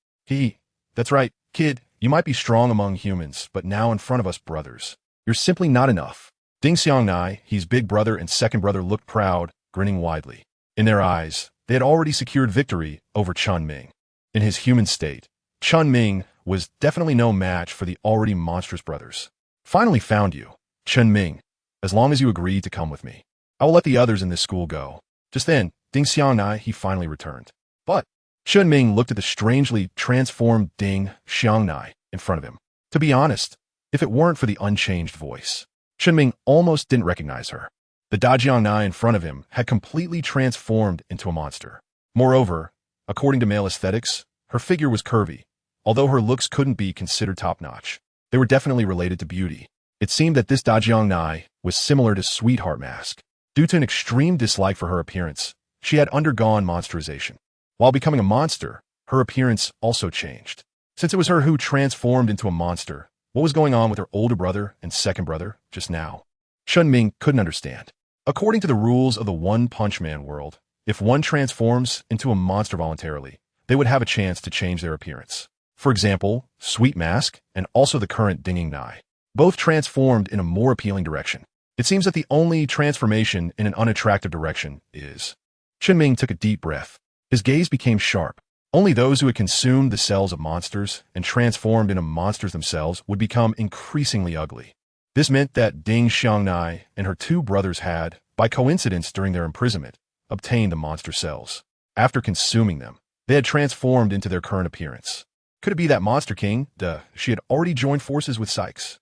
That's right, kid, you might be strong among humans, but now in front of us brothers, you're simply not enough. Ding Xiangnai, his big brother and second brother, looked proud, grinning widely. In their eyes, they had already secured victory over Chen Ming. In his human state, Chen Ming was definitely no match for the already monstrous brothers. Finally found you, Chen Ming. As long as you agree to come with me, I will let the others in this school go. Just then, Ding Xiangnai, he finally returned. But Chen Ming looked at the strangely transformed Ding Xiangnai in front of him. To be honest, if it weren't for the unchanged voice, Chen Ming almost didn't recognize her. The Dajiangnai in front of him had completely transformed into a monster. Moreover, according to male aesthetics, her figure was curvy, although her looks couldn't be considered top-notch. They were definitely related to beauty. It seemed that this Dajiangnai was similar to Sweetheart Mask. Due to an extreme dislike for her appearance, she had undergone monsterization. While becoming a monster, her appearance also changed. Since it was her who transformed into a monster, What was going on with her older brother and second brother just now? Chen Ming couldn't understand. According to the rules of the One Punch Man world, if one transforms into a monster voluntarily, they would have a chance to change their appearance. For example, Sweet Mask and also the current Dinging Nai. Both transformed in a more appealing direction. It seems that the only transformation in an unattractive direction is... Chen Ming took a deep breath. His gaze became sharp. Only those who had consumed the cells of monsters and transformed into monsters themselves would become increasingly ugly. This meant that Ding Xiangnai and her two brothers had, by coincidence during their imprisonment, obtained the monster cells. After consuming them, they had transformed into their current appearance. Could it be that Monster King, she had already joined forces with Sykes?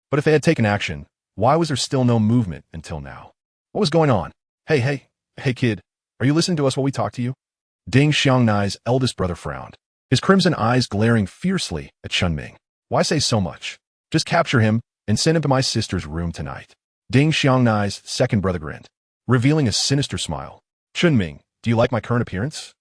But if they had taken action, why was there still no movement until now? What was going on? Hey kid, are you listening to us while we talk to you? Ding Xiangnai's eldest brother frowned, his crimson eyes glaring fiercely at Chen Ming. Why say so much? Just capture him and send him to my sister's room tonight. Ding Xiangnai's second brother grinned, revealing a sinister smile. Chen Ming, do you like my current appearance?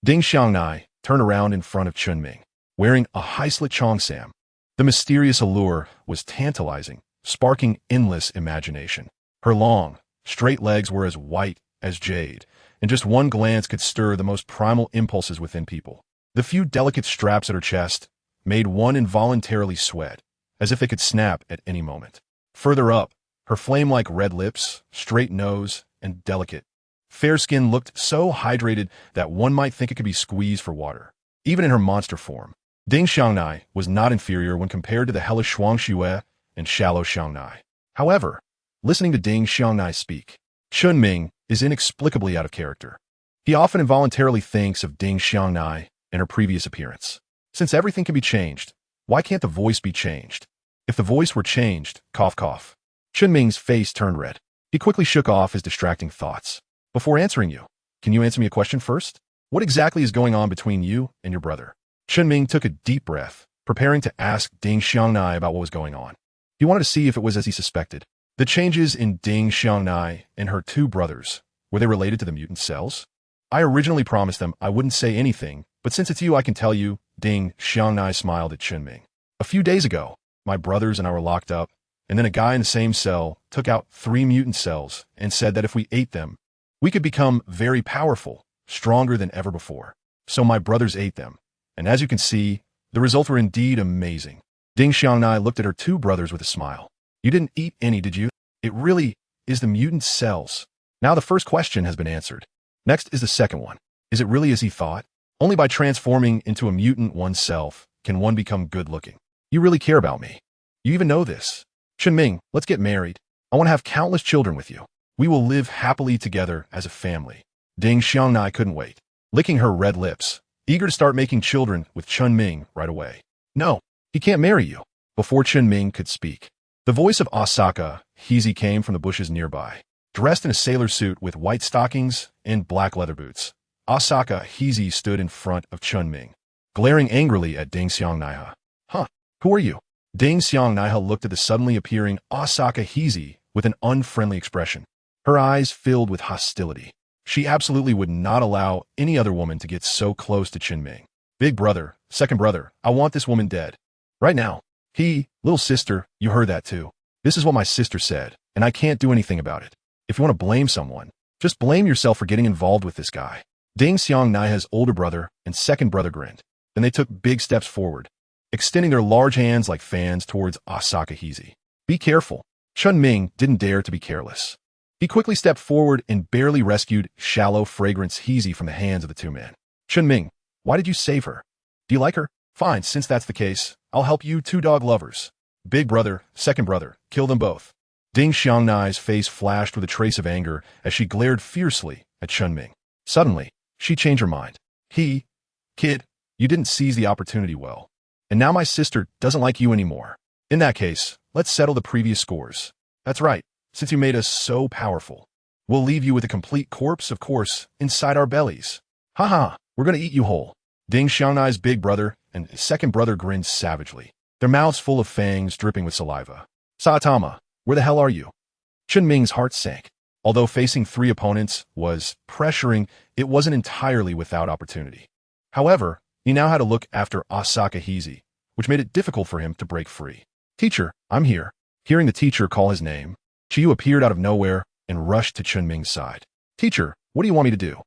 Ding Xiangnai turned around in front of Chen Ming, wearing a high-slit cheongsam. The mysterious allure was tantalizing, sparking endless imagination. Her long, straight legs were as white as jade, and just one glance could stir the most primal impulses within people. The few delicate straps at her chest made one involuntarily sweat, as if they could snap at any moment. Further up, her flame-like red lips, straight nose, and delicate, fair skin looked so hydrated that one might think it could be squeezed for water. Even in her monster form, Ding Xiangnai was not inferior when compared to the hellish Shuang Xue and shallow Xiangnai. However, listening to Ding Xiangnai speak, Chen Ming is inexplicably out of character. He often involuntarily thinks of Ding Xiangnai and her previous appearance. Since everything can be changed, why can't the voice be changed? If the voice were changed, cough cough. Chen Ming's face turned red. He quickly shook off his distracting thoughts. Before answering you, can you answer me a question first? What exactly is going on between you and your brother? Chen Ming took a deep breath, preparing to ask Ding Xiangnai about what was going on. He wanted to see if it was as he suspected. The changes in Ding Xiangnai and her two brothers, were they related to the mutant cells? I originally promised them I wouldn't say anything, but since it's you I can tell you, Ding Xiangnai smiled at Chen Ming. A few days ago, my brothers and I were locked up, and then a guy in the same cell took out 3 mutant cells and said that if we ate them, we could become very powerful, stronger than ever before. So my brothers ate them, and as you can see, the results were indeed amazing. Ding Xiangnai looked at her two brothers with a smile. You didn't eat any, did you? It really is the mutant cells. Now the first question has been answered. Next is the second one. Is it really as he thought? Only by transforming into a mutant oneself can one become good-looking. You really care about me. You even know this. Chen Ming, let's get married. I want to have countless children with you. We will live happily together as a family. Ding Xiangnai couldn't wait, licking her red lips, eager to start making children with Chen Ming right away. No, he can't marry you. Before Chen Ming could speak, the voice of Asaka Heezy came from the bushes nearby. Dressed in a sailor suit with white stockings and black leather boots, Asaka Heezy stood in front of Chen Ming, glaring angrily at Ding Xiangnai. Huh, who are you? Ding Xiangnai looked at the suddenly appearing Asaka Heezy with an unfriendly expression. Her eyes filled with hostility. She absolutely would not allow any other woman to get so close to Chen Ming. Big brother, second brother, I want this woman dead. Right now. Little sister, you heard that too. This is what my sister said, and I can't do anything about it. If you want to blame someone, just blame yourself for getting involved with this guy. Ding Xiangnai's older brother and second brother grinned. Then they took big steps forward, extending their large hands like fans towards Asaka Heezy. Be careful. Chen Ming didn't dare to be careless. He quickly stepped forward and barely rescued shallow fragrance Heezy from the hands of the two men. Chen Ming, why did you save her? Do you like her? Fine, since that's the case, I'll help you two dog lovers. Big brother, second brother, kill them both. Ding Xiangnai's face flashed with a trace of anger as she glared fiercely at Chen Ming. Suddenly, she changed her mind. Kid, you didn't seize the opportunity well. And now my sister doesn't like you anymore. In that case, let's settle the previous scores. That's right, since you made us so powerful. We'll leave you with a complete corpse, of course, inside our bellies. Haha, we're gonna eat you whole. Ding Xiangnai's big brother and his second brother grinned savagely, their mouths full of fangs dripping with saliva. Saitama, where the hell are you? Chen Ming's heart sank. Although facing 3 opponents was pressuring, it wasn't entirely without opportunity. However, he now had to look after Asaka Heezy, which made it difficult for him to break free. Teacher, I'm here. Hearing the teacher call his name, Chiyu appeared out of nowhere and rushed to Chen Ming's side. Teacher, what do you want me to do?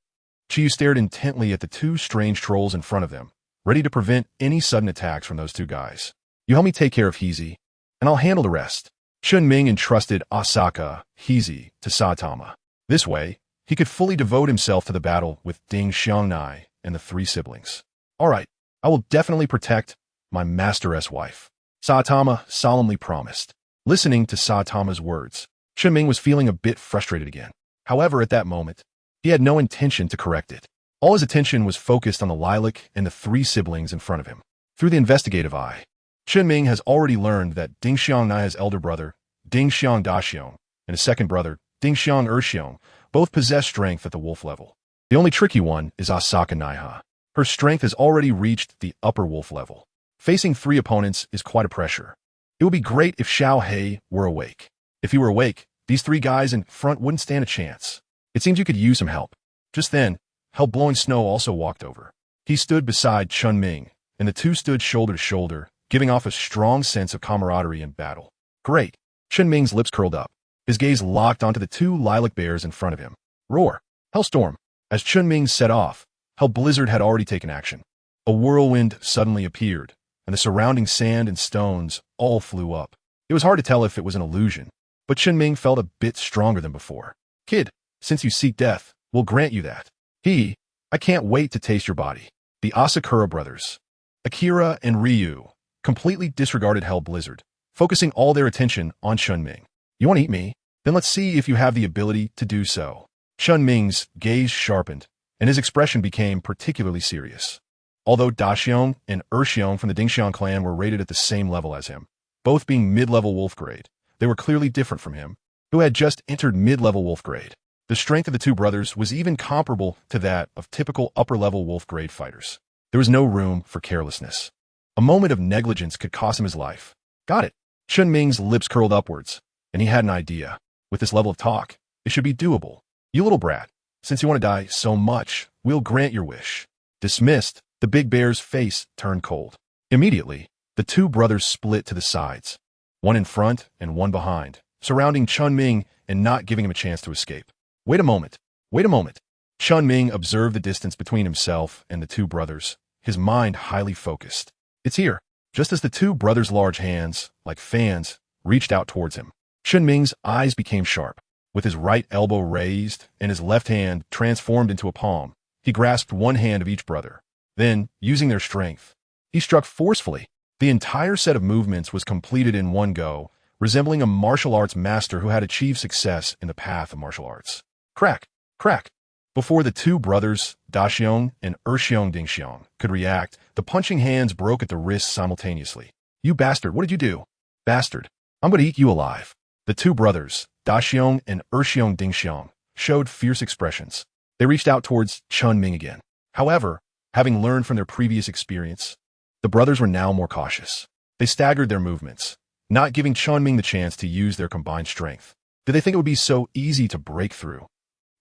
Chiyu stared intently at the two strange trolls in front of them, ready to prevent any sudden attacks from those two guys. You help me take care of Heezy, and I'll handle the rest. Chen Ming entrusted Asaka, Heezy, to Saitama. This way, he could fully devote himself to the battle with Ding Xiangnai and the three siblings. All right, I will definitely protect my master's wife, Saitama solemnly promised. Listening to Saitama's words, Chen Ming was feeling a bit frustrated again. However, at that moment, he had no intention to correct it. All his attention was focused on the lilac and the three siblings in front of him. Through the investigative eye, Chen Ming has already learned that Ding Xiangnai's elder brother, Ding Xiang Daxiong, and his second brother, Ding Xiang Erxiong, both possess strength at the wolf level. The only tricky one is Asaka Naiha. Her strength has already reached the upper wolf level. Facing three opponents is quite a pressure. It would be great if Xiao Hei were awake. If he were awake, these three guys in front wouldn't stand a chance. It seems you could use some help. Just then, Help Blowing Snow also walked over. He stood beside Chen Ming, and the two stood shoulder to shoulder, giving off a strong sense of camaraderie in battle. Great. Chen Ming's lips curled up. His gaze locked onto the two lilac bears in front of him. Roar. Hellstorm. As Chen Ming set off, Hell Blizzard had already taken action. A whirlwind suddenly appeared, and the surrounding sand and stones all flew up. It was hard to tell if it was an illusion, but Chen Ming felt a bit stronger than before. Kid, since you seek death, we'll grant you that. I can't wait to taste your body. The Asakura brothers, Akira and Ryu, completely disregarded Hell Blizzard, focusing all their attention on Chen Ming. You want to eat me? Then let's see if you have the ability to do so. Chen Ming's gaze sharpened, and his expression became particularly serious. Although Daxiong and Erxiong from the Dingxiang clan were rated at the same level as him, both being mid-level wolf grade, they were clearly different from him, who had just entered mid-level wolf grade. The strength of the two brothers was even comparable to that of typical upper-level wolf grade fighters. There was no room for carelessness. A moment of negligence could cost him his life. Got it. Chen Ming's lips curled upwards, and he had an idea. With this level of talk, it should be doable. You little brat, since you want to die so much, we'll grant your wish. Dismissed, the big bear's face turned cold. Immediately, the two brothers split to the sides, one in front and one behind, surrounding Chen Ming and not giving him a chance to escape. Wait a moment. Wait a moment. Chen Ming observed the distance between himself and the two brothers, his mind highly focused. It's here. Just as the two brothers' large hands, like fans, reached out towards him, Chen Ming's eyes became sharp. With his right elbow raised and his left hand transformed into a palm, he grasped one hand of each brother. Then, using their strength, he struck forcefully. The entire set of movements was completed in one go, resembling a martial arts master who had achieved success in the path of martial arts. Crack! Crack! Before the two brothers, Daxiong and Erxiong Dingxiang, could react, the punching hands broke at the wrists simultaneously. You bastard, what did you do? Bastard, I'm going to eat you alive. The two brothers, Daxiong and Erxiong Dingxiang, showed fierce expressions. They reached out towards Chen Ming again. However, having learned from their previous experience, the brothers were now more cautious. They staggered their movements, not giving Chen Ming the chance to use their combined strength. Did they think it would be so easy to break through?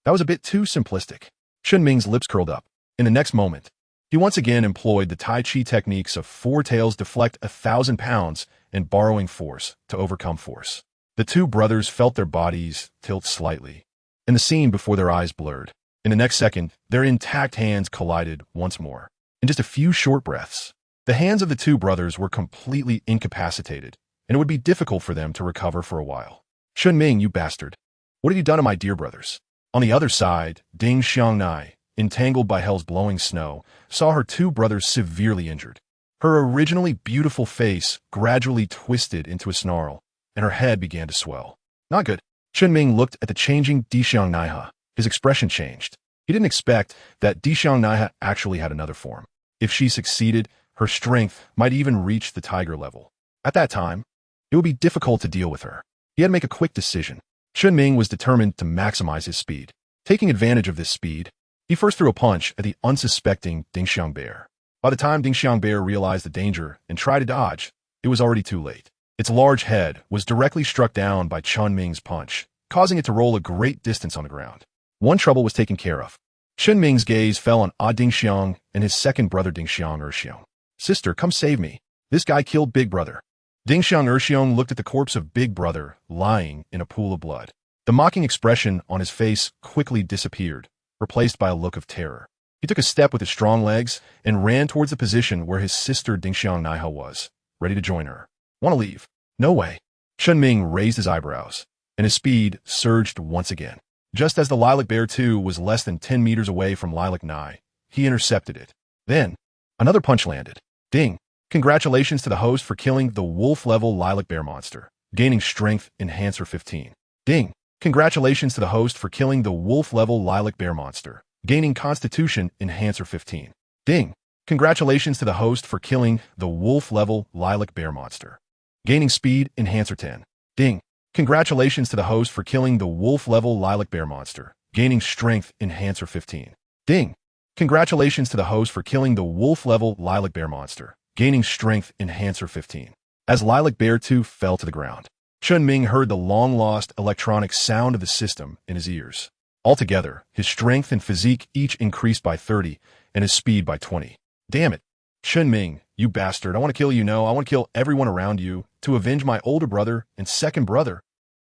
That was a bit too simplistic. Chen Ming's lips curled up. In the next moment, he once again employed the Tai Chi techniques of four tails deflect 1,000 pounds and borrowing force to overcome force. The two brothers felt their bodies tilt slightly, and the scene before their eyes blurred. In the next second, their intact hands collided once more. In just a few short breaths, the hands of the two brothers were completely incapacitated, and it would be difficult for them to recover for a while. Chen Ming, you bastard. What have you done to my dear brothers? On the other side, Ding Xiangnai, entangled by Hell's Blowing Snow, saw her two brothers severely injured. Her originally beautiful face gradually twisted into a snarl, and her head began to swell. Not good. Chen Ming looked at the changing Di Xiangnaiha. His expression changed. He didn't expect that Di Xiangnaiha actually had another form. If she succeeded, her strength might even reach the tiger level. At that time, it would be difficult to deal with her. He had to make a quick decision. Chen Ming was determined to maximize his speed. Taking advantage of this speed, he first threw a punch at the unsuspecting Dingxiang bear. By the time Dingxiang bear realized the danger and tried to dodge, it was already too late. Its large head was directly struck down by Chen Ming's punch, causing it to roll a great distance on the ground. One trouble was taken care of. Chen Ming's gaze fell on Dingxiang and his second brother Dingxiang Erxiong. Sister, come save me. This guy killed big brother. Ding Xiang Erxiong looked at the corpse of Big Brother lying in a pool of blood. The mocking expression on his face quickly disappeared, replaced by a look of terror. He took a step with his strong legs and ran towards the position where his sister Ding Xiang Naihe was, ready to join her. Want to leave? No way. Chen Ming raised his eyebrows, and his speed surged once again. Just as the Lilac Bear 2 was less than 10 meters away from Lilac Nai, he intercepted it. Then, another punch landed. Ding! Congratulations to the host for killing the wolf-level Lilac Bear monster, gaining Strength Enhancer 15. Ding! Congratulations to the host for killing the wolf-level Lilac Bear monster, gaining Constitution Enhancer 15. Ding! Congratulations to the host for killing the wolf-level Lilac Bear monster, gaining Speed Enhancer 10. Ding! Congratulations to the host for killing the wolf-level Lilac Bear monster, gaining Strength Enhancer 15. Ding! Congratulations to the host for killing the wolf-level Lilac Bear monster, gaining Strength Enhancer 15. As Lilac Bear 2 fell to the ground, Chen Ming heard the long-lost electronic sound of the system in his ears. Altogether, his strength and physique each increased by 30, and his speed by 20. Damn it. Chen Ming, you bastard, I want to kill you, no, I want to kill everyone around you, to avenge my older brother and second brother.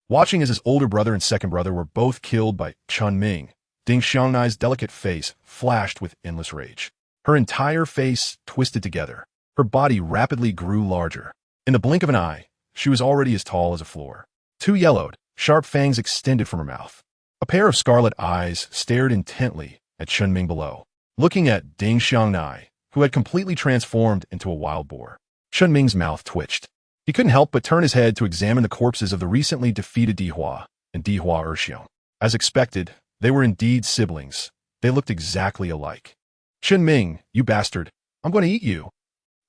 Watching as his older brother and second brother were both killed by Chen Ming, Ding Xiangnai's delicate face flashed with endless rage. Her entire face twisted together. Her body rapidly grew larger. In the blink of an eye, she was already as tall as a floor. Two yellowed, sharp fangs extended from her mouth. A pair of scarlet eyes stared intently at Chen Ming below, looking at Ding Xiangnai, who had completely transformed into a wild boar. Chen Ming's mouth twitched. He couldn't help but turn his head to examine the corpses of the recently defeated Dihua and Dihua Erxiong. As expected, they were indeed siblings. They looked exactly alike. Chen Ming, you bastard, I'm going to eat you.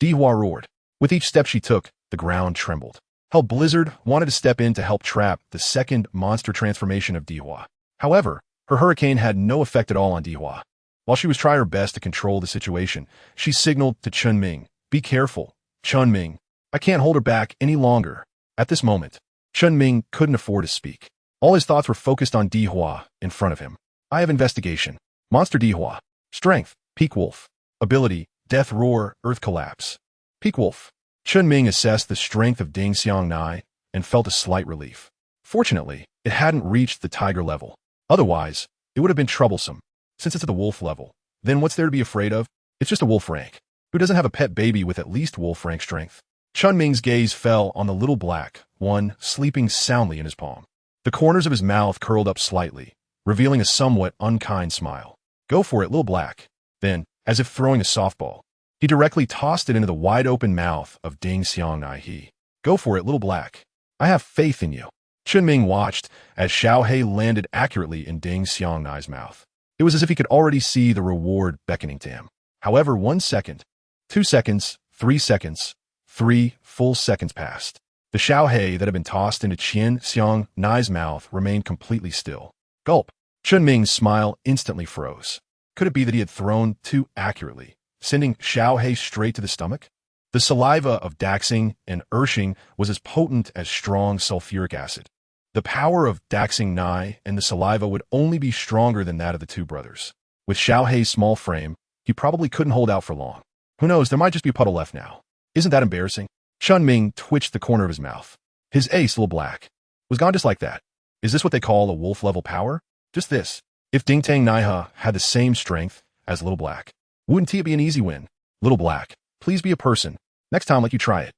Dihua roared. With each step she took, the ground trembled. Hell Blizzard wanted to step in to help trap the second monster transformation of Dihua. However, her hurricane had no effect at all on Dihua. While she was trying her best to control the situation, she signaled to Chen Ming, be careful, Chen Ming. I can't hold her back any longer. At this moment, Chen Ming couldn't afford to speak. All his thoughts were focused on Dihua in front of him. Eye of Investigation. Monster Dihua. Strength. Peak Wolf. Ability. Death Roar. Earth Collapse. Peak Wolf. Chen Ming assessed the strength of Ding Xiangnai and felt a slight relief. Fortunately, it hadn't reached the tiger level. Otherwise, it would have been troublesome. Since it's at the wolf level, then what's there to be afraid of? It's just a wolf rank. Who doesn't have a pet baby with at least wolf rank strength? Chen Ming's gaze fell on the little black one sleeping soundly in his palm. The corners of his mouth curled up slightly, revealing a somewhat unkind smile. Go for it, little black. Then, as if throwing a softball, he directly tossed it into the wide-open mouth of Ding Xiangnai. Go for it, little black. I have faith in you. Chen Ming watched as Xiao He landed accurately in Ding Xiangnai's mouth. It was as if he could already see the reward beckoning to him. However, 1 second, 2 seconds, 3 seconds, 3 full seconds passed. The Xiao He that had been tossed into Qian Xiangnai's mouth remained completely still. Gulp. Chen Ming's smile instantly froze. Could it be that he had thrown too accurately, sending Xiao He straight to the stomach? The saliva of Daxing and Erxing was as potent as strong sulfuric acid. The power of Daxing Nai and the saliva would only be stronger than that of the two brothers. With Xiao Hei's small frame, he probably couldn't hold out for long. Who knows, there might just be a puddle left now. Isn't that embarrassing? Chen Ming twitched the corner of his mouth. His ace, little black, was gone just like that. Is this what they call a wolf-level power? Just this. If Ding Tang Naihe had the same strength as little black, wouldn't it be an easy win? Little black, please be a person. Next time, let you try it.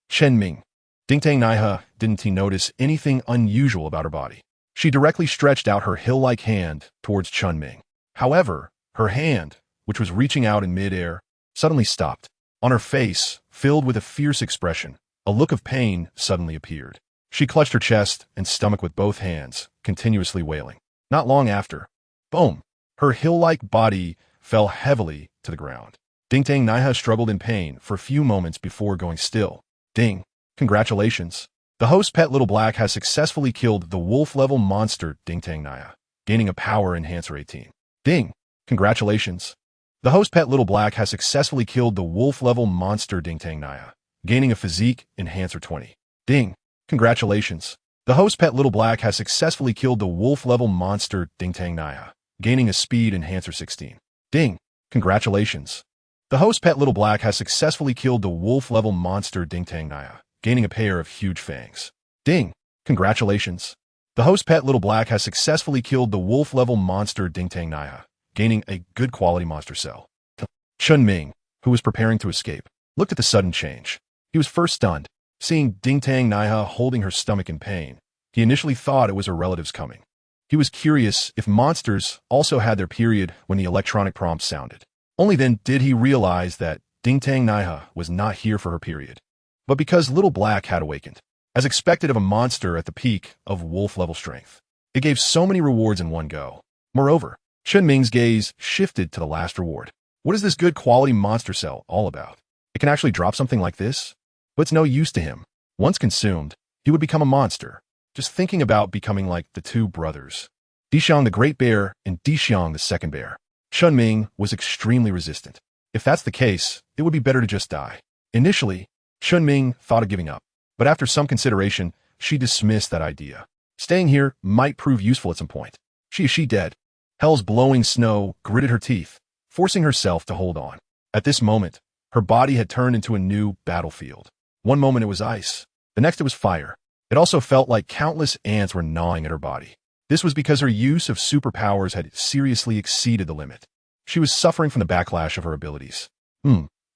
Chen Ming. Ding Tang Naihe didn't he notice anything unusual about her body. She directly stretched out her hill-like hand towards Chen Ming. However, her hand, which was reaching out in midair, suddenly stopped. On her face, filled with a fierce expression, a look of pain suddenly appeared. She clutched her chest and stomach with both hands, continuously wailing. Not long after, boom, her hill-like body fell heavily to the ground. Ding Tang Naihe struggled in pain for a few moments before going still. Ding. Congratulations. The host pet Little Black has successfully killed the wolf-level monster Ding Tang Naihe, gaining a power enhancer 18. Ding. Congratulations. The host pet Little Black has successfully killed the wolf-level monster Ding Tang Naihe, gaining a physique enhancer 20. Ding. Congratulations. The host pet Little Black has successfully killed the wolf-level monster Ding Tang Naihe, gaining a speed enhancer 16. Ding. Congratulations. The host pet Little Black has successfully killed the wolf-level monster Ding Tang Naihe, gaining a pair of huge fangs. Ding! Congratulations. The host pet Little Black has successfully killed the wolf-level monster Dingtang Naiha, gaining a good quality monster cell. Chen Ming, who was preparing to escape, looked at the sudden change. He was first stunned. Seeing Dingtang Naiha holding her stomach in pain, he initially thought it was her relatives coming. He was curious if monsters also had their period when the electronic prompt sounded. Only then did he realize that Dingtang Naiha was not here for her period, but because Little Black had awakened. As expected of a monster at the peak of wolf-level strength, it gave so many rewards in one go. Moreover, Chen Ming's gaze shifted to the last reward. What is this good quality monster cell all about? It can actually drop something like this? But it's no use to him. Once consumed, he would become a monster. Just thinking about becoming like the two brothers, Dixiang the Great Bear and Dixiang the Second Bear. Chen Ming was extremely resistant. If that's the case, it would be better to just die. Initially, Chen Ming thought of giving up, but after some consideration, she dismissed that idea. Staying here might prove useful at some point. She dead. Hell's blowing snow gritted her teeth, forcing herself to hold on. At this moment, her body had turned into a new battlefield. One moment it was ice, the next it was fire. It also felt like countless ants were gnawing at her body. This was because her use of superpowers had seriously exceeded the limit. She was suffering from the backlash of her abilities.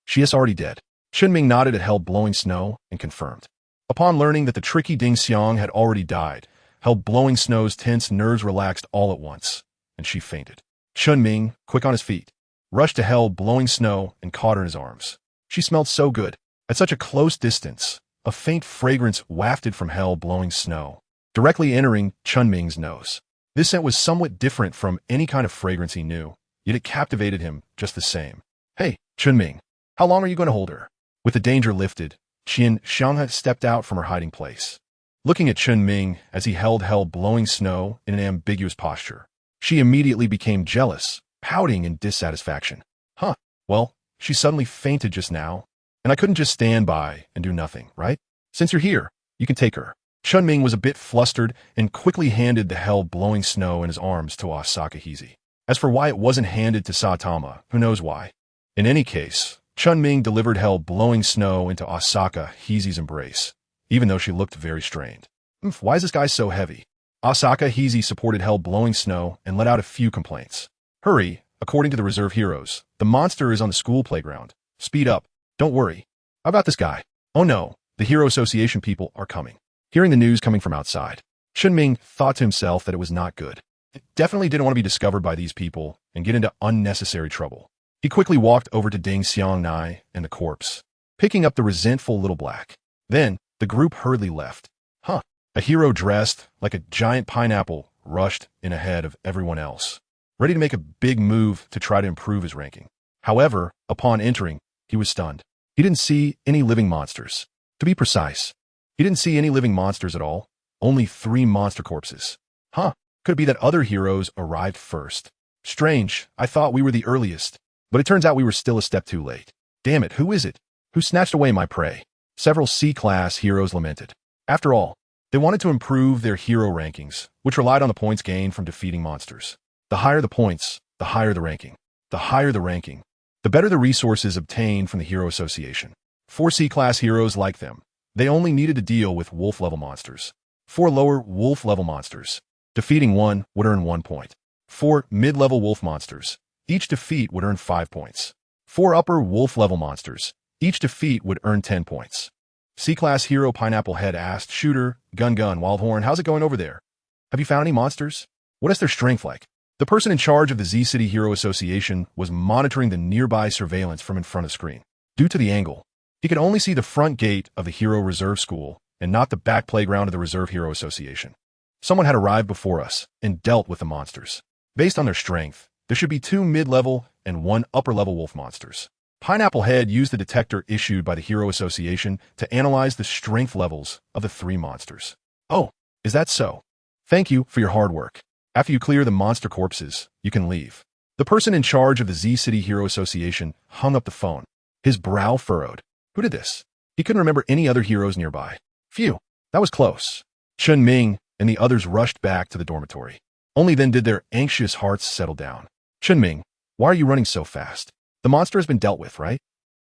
She is already dead. Chen Ming nodded at Hell blowing snow and confirmed. Upon learning that the tricky Ding Xiang had already died, Hell blowing snow's tense nerves relaxed all at once, and she fainted. Chen Ming, quick on his feet, rushed to Hell blowing snow and caught her in his arms. She smelled so good. At such a close distance, a faint fragrance wafted from Hell blowing snow, directly entering Chen Ming's nose. This scent was somewhat different from any kind of fragrance he knew, yet it captivated him just the same. Hey, Chen Ming, how long are you going to hold her? With the danger lifted, Chen Xianghe stepped out from her hiding place. Looking at Chen Ming as he held Hell blowing snow in an ambiguous posture, she immediately became jealous, pouting in dissatisfaction. Well, she suddenly fainted just now, and I couldn't just stand by and do nothing, right? Since you're here, you can take her. Chen Ming was a bit flustered and quickly handed the Hell blowing snow in his arms to Asaka Hizi. As for why it wasn't handed to Saitama, who knows why. In any case, Chen Ming delivered Hell blowing snow into Asaka Hizi's embrace, even though she looked very strained. Why is this guy so heavy? Asaka Hizi supported Hell blowing snow and let out a few complaints. Hurry, according to the reserve heroes, the monster is on the school playground. Speed up. Don't worry. How about this guy? Oh no, the Hero Association people are coming. Hearing the news coming from outside, Chen Ming thought to himself that it was not good. He definitely didn't want to be discovered by these people and get into unnecessary trouble. He quickly walked over to Ding Xiangnai and the corpse, picking up the resentful Little Black. Then, the group hurriedly left. A hero dressed like a giant pineapple rushed in ahead of everyone else, ready to make a big move to try to improve his ranking. However, upon entering, he was stunned. He didn't see any living monsters. To be precise, he didn't see any living monsters at all, only 3 monster corpses. Could it be that other heroes arrived first? Strange, I thought we were the earliest, but it turns out we were still a step too late. Damn it, who is it? Who snatched away my prey? Several C-class heroes lamented. After all, they wanted to improve their hero rankings, which relied on the points gained from defeating monsters. The higher the points, the higher the ranking. The higher the ranking, the better the resources obtained from the Hero Association. 4 C-class heroes like them. They only needed to deal with wolf-level monsters. 4 lower wolf-level monsters. Defeating one would earn 1 point. 4 mid-level wolf monsters. Each defeat would earn 5 points. 4 upper wolf-level monsters. Each defeat would earn 10 points. C-class hero Pineapple Head asked, Shooter, Gun, Wildhorn, how's it going over there? Have you found any monsters? What is their strength like? The person in charge of the Z-City Hero Association was monitoring the nearby surveillance from in front of the screen. Due to the angle, he could only see the front gate of the Hero Reserve School and not the back playground of the Reserve Hero Association. Someone had arrived before us and dealt with the monsters. Based on their strength, there should be 2 mid-level and 1 upper-level wolf monsters. Pineapple Head used the detector issued by the Hero Association to analyze the strength levels of the 3 monsters. Oh, is that so? Thank you for your hard work. After you clear the monster corpses, you can leave. The person in charge of the Z-City Hero Association hung up the phone. His brow furrowed. Who did this? He couldn't remember any other heroes nearby. Phew, that was close. Chen Ming and the others rushed back to the dormitory. Only then did their anxious hearts settle down. Chen Ming, why are you running so fast? The monster has been dealt with, right?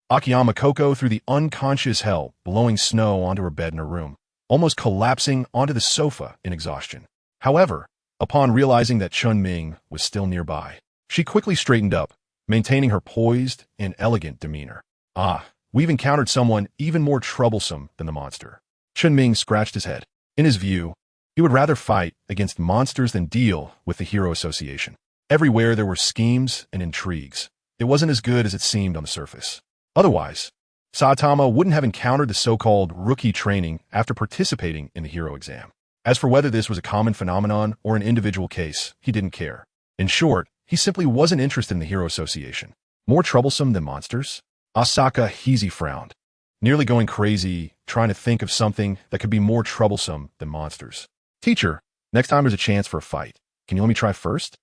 Akiyama Koko through the unconscious hell, blowing snow onto her bed in her room, almost collapsing onto the sofa in exhaustion. However, upon realizing that Chen Ming was still nearby, she quickly straightened up, maintaining her poised and elegant demeanor. Ah, we've encountered someone even more troublesome than the monster. Chen Ming scratched his head. In his view, he would rather fight against monsters than deal with the Hero Association. Everywhere there were schemes and intrigues. It wasn't as good as it seemed on the surface. Otherwise, Saitama wouldn't have encountered the so-called rookie training after participating in the hero exam. As for whether this was a common phenomenon or an individual case, he didn't care. In short, he simply wasn't interested in the Hero Association. More troublesome than monsters? Asaka Hizi frowned, nearly going crazy, trying to think of something that could be more troublesome than monsters. Teacher, next time there's a chance for a fight, can you let me try first?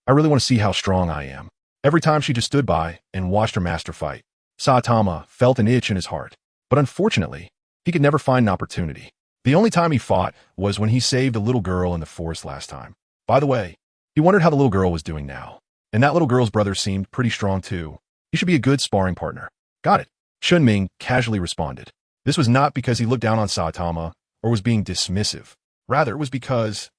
I really want to see how strong I am. Every time she just stood by and watched her master fight, Saitama felt an itch in his heart. But unfortunately, he could never find an opportunity. The only time he fought was when he saved a little girl in the forest last time. By the way, he wondered how the little girl was doing now. And that little girl's brother seemed pretty strong too. He should be a good sparring partner. Got it. Chen Ming casually responded. This was not because he looked down on Saitama or was being dismissive. Rather, it was because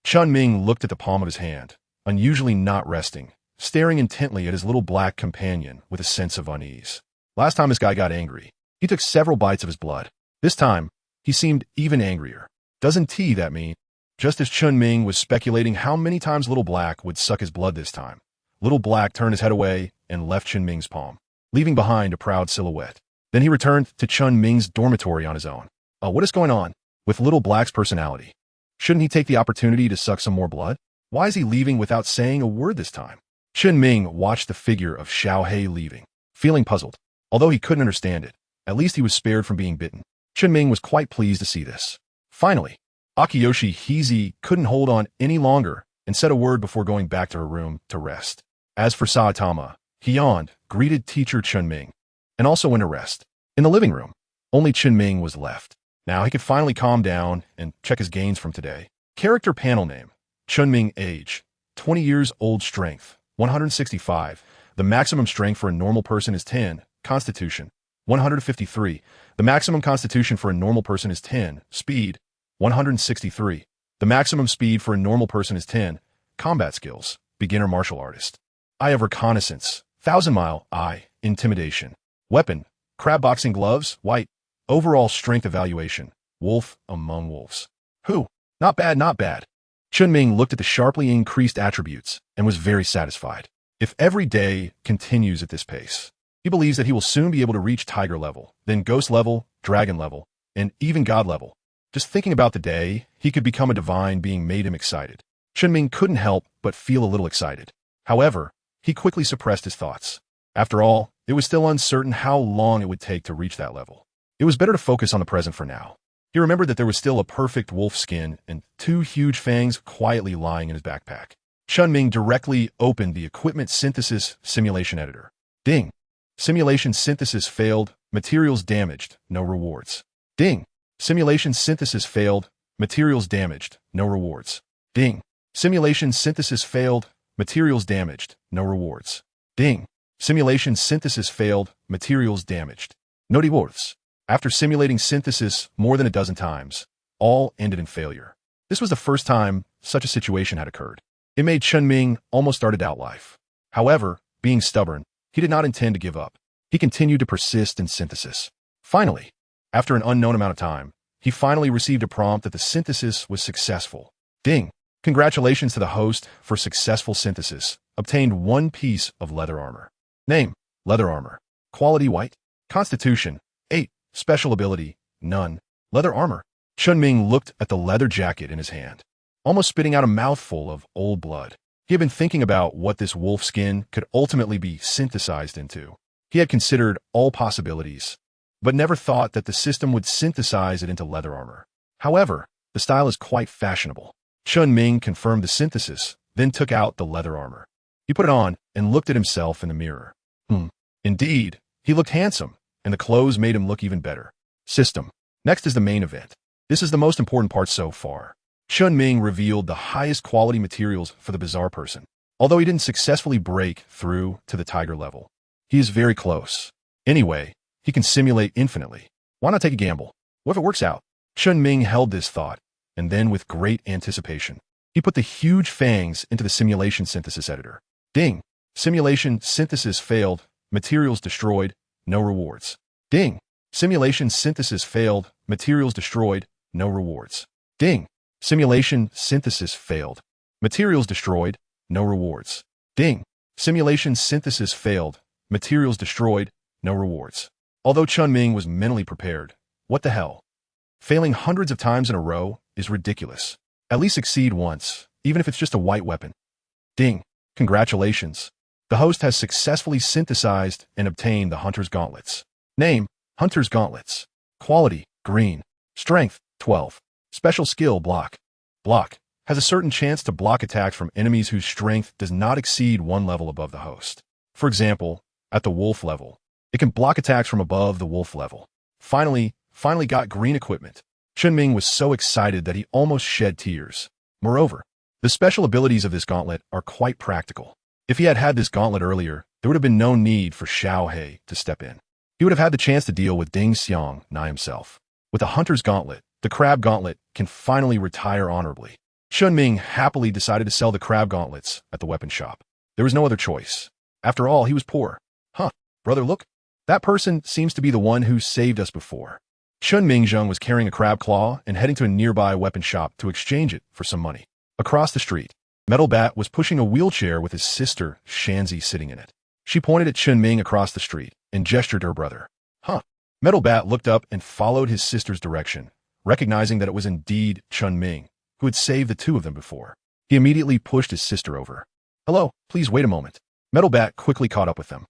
Chen Ming looked at the palm of his hand, unusually not resting, staring intently at his little black companion with a sense of unease. Last time this guy got angry, he took several bites of his blood. This time, he seemed even angrier. Doesn't T that mean? Just as Chen Ming was speculating how many times Little Black would suck his blood this time, Little Black turned his head away and left Chen Ming's palm, leaving behind a proud silhouette. Then he returned to Chen Ming's dormitory on his own. What is going on with Little Black's personality? Shouldn't he take the opportunity to suck some more blood? Why is he leaving without saying a word this time? Chen Ming watched the figure of Xiao Hei leaving, feeling puzzled. Although he couldn't understand it, at least he was spared from being bitten. Chen Ming was quite pleased to see this. Finally, Akiyoshi Hizi couldn't hold on any longer and said a word before going back to her room to rest. As for Saitama, he yawned, greeted teacher Chen Ming, and also went to rest. In the living room, only Chen Ming was left. Now he could finally calm down and check his gains from today. Character panel name, Chen Ming age, 20 years old strength, 165. The maximum strength for a normal person is 10. Constitution, 153. The maximum constitution for a normal person is 10. Speed, 163. The maximum speed for a normal person is 10. Combat skills, beginner martial artist. Eye of reconnaissance, 1,000 mile. Eye, intimidation. Weapon, crab boxing gloves, white. Overall strength evaluation, wolf among wolves. Not bad, not bad. Chen Ming looked at the sharply increased attributes and was very satisfied. If every day continues at this pace, he believes that he will soon be able to reach tiger level, then ghost level, dragon level, and even god level. Just thinking about the day he could become a divine being made him excited. Chen Ming couldn't help but feel a little excited. However, he quickly suppressed his thoughts. After all, it was still uncertain how long it would take to reach that level. It was better to focus on the present for now. He remembered that there was still a perfect wolf skin and 2 huge fangs quietly lying in his backpack. Chen Ming directly opened the equipment synthesis simulation editor. Ding. Simulation synthesis failed. Materials damaged. No rewards. Ding. Simulation synthesis failed. Materials damaged. No rewards. Ding. Simulation synthesis failed. Materials damaged. No rewards. Ding. Simulation synthesis failed. Materials damaged. No rewards. After simulating synthesis more than a dozen times, all ended in failure. This was the first time such a situation had occurred. It made Chen Ming almost started out life. However, being stubborn, he did not intend to give up. He continued to persist in synthesis. Finally, after an unknown amount of time, he finally received a prompt that the synthesis was successful. Ding! Congratulations to the host for successful synthesis. Obtained 1 piece of leather armor. Name, leather armor. Quality white. Constitution, 8. Special ability, none. Leather armor. Chen Ming looked at the leather jacket in his hand, almost spitting out a mouthful of old blood. He had been thinking about what this wolf skin could ultimately be synthesized into. He had considered all possibilities, but never thought that the system would synthesize it into leather armor. However, the style is quite fashionable. Chen Ming confirmed the synthesis, then took out the leather armor. He put it on and looked at himself in the mirror. Indeed, he looked handsome, and the clothes made him look even better. System. Next is the main event. This is the most important part so far. Chen Ming revealed the highest quality materials for the bizarre person. Although he didn't successfully break through to the tiger level, he is very close. Anyway, he can simulate infinitely. Why not take a gamble? What if it works out? Chen Ming held this thought, and then with great anticipation, he put the huge Fangs into the simulation synthesis editor. Ding! Simulation synthesis failed. Materials destroyed. No rewards. Ding! Simulation synthesis failed. Materials destroyed. No rewards. Ding! Simulation synthesis failed. Materials destroyed. No rewards. Ding! Simulation synthesis failed. Materials destroyed. No rewards. Although Chen Ming was mentally prepared, what the hell? Failing hundreds of times in a row is ridiculous. At least succeed once, even if it's just a white weapon. Ding! Congratulations. The host has successfully synthesized and obtained the Hunter's Gauntlets. Name: Hunter's Gauntlets. Quality: green. Strength: 12. Special skill: block. Block has a certain chance to block attacks from enemies whose strength does not exceed one level above the host. For example, at the wolf level, it can block attacks from above the wolf level. Finally got green equipment. Chen Ming was so excited that he almost shed tears. Moreover, the special abilities of this gauntlet are quite practical. If he had had this gauntlet earlier, there would have been no need for Xiao He to step in. He would have had the chance to deal with Ding Xiang himself. With the Hunter's Gauntlet, the Crab Gauntlet can finally retire honorably. Chen Ming happily decided to sell the Crab Gauntlets at the weapon shop. There was no other choice. After all, he was poor. Huh, brother, look. That person seems to be the one who saved us before. Chen Mingzheng was carrying a crab claw and heading to a nearby weapon shop to exchange it for some money. Across the street, Metal Bat was pushing a wheelchair with his sister, Shanzi, sitting in it. She pointed at Chen Ming across the street and gestured to her brother. Huh. Metal Bat looked up and followed his sister's direction, recognizing that it was indeed Chen Ming, who had saved the two of them before. He immediately pushed his sister over. Hello, please wait a moment. Metal Bat quickly caught up with them.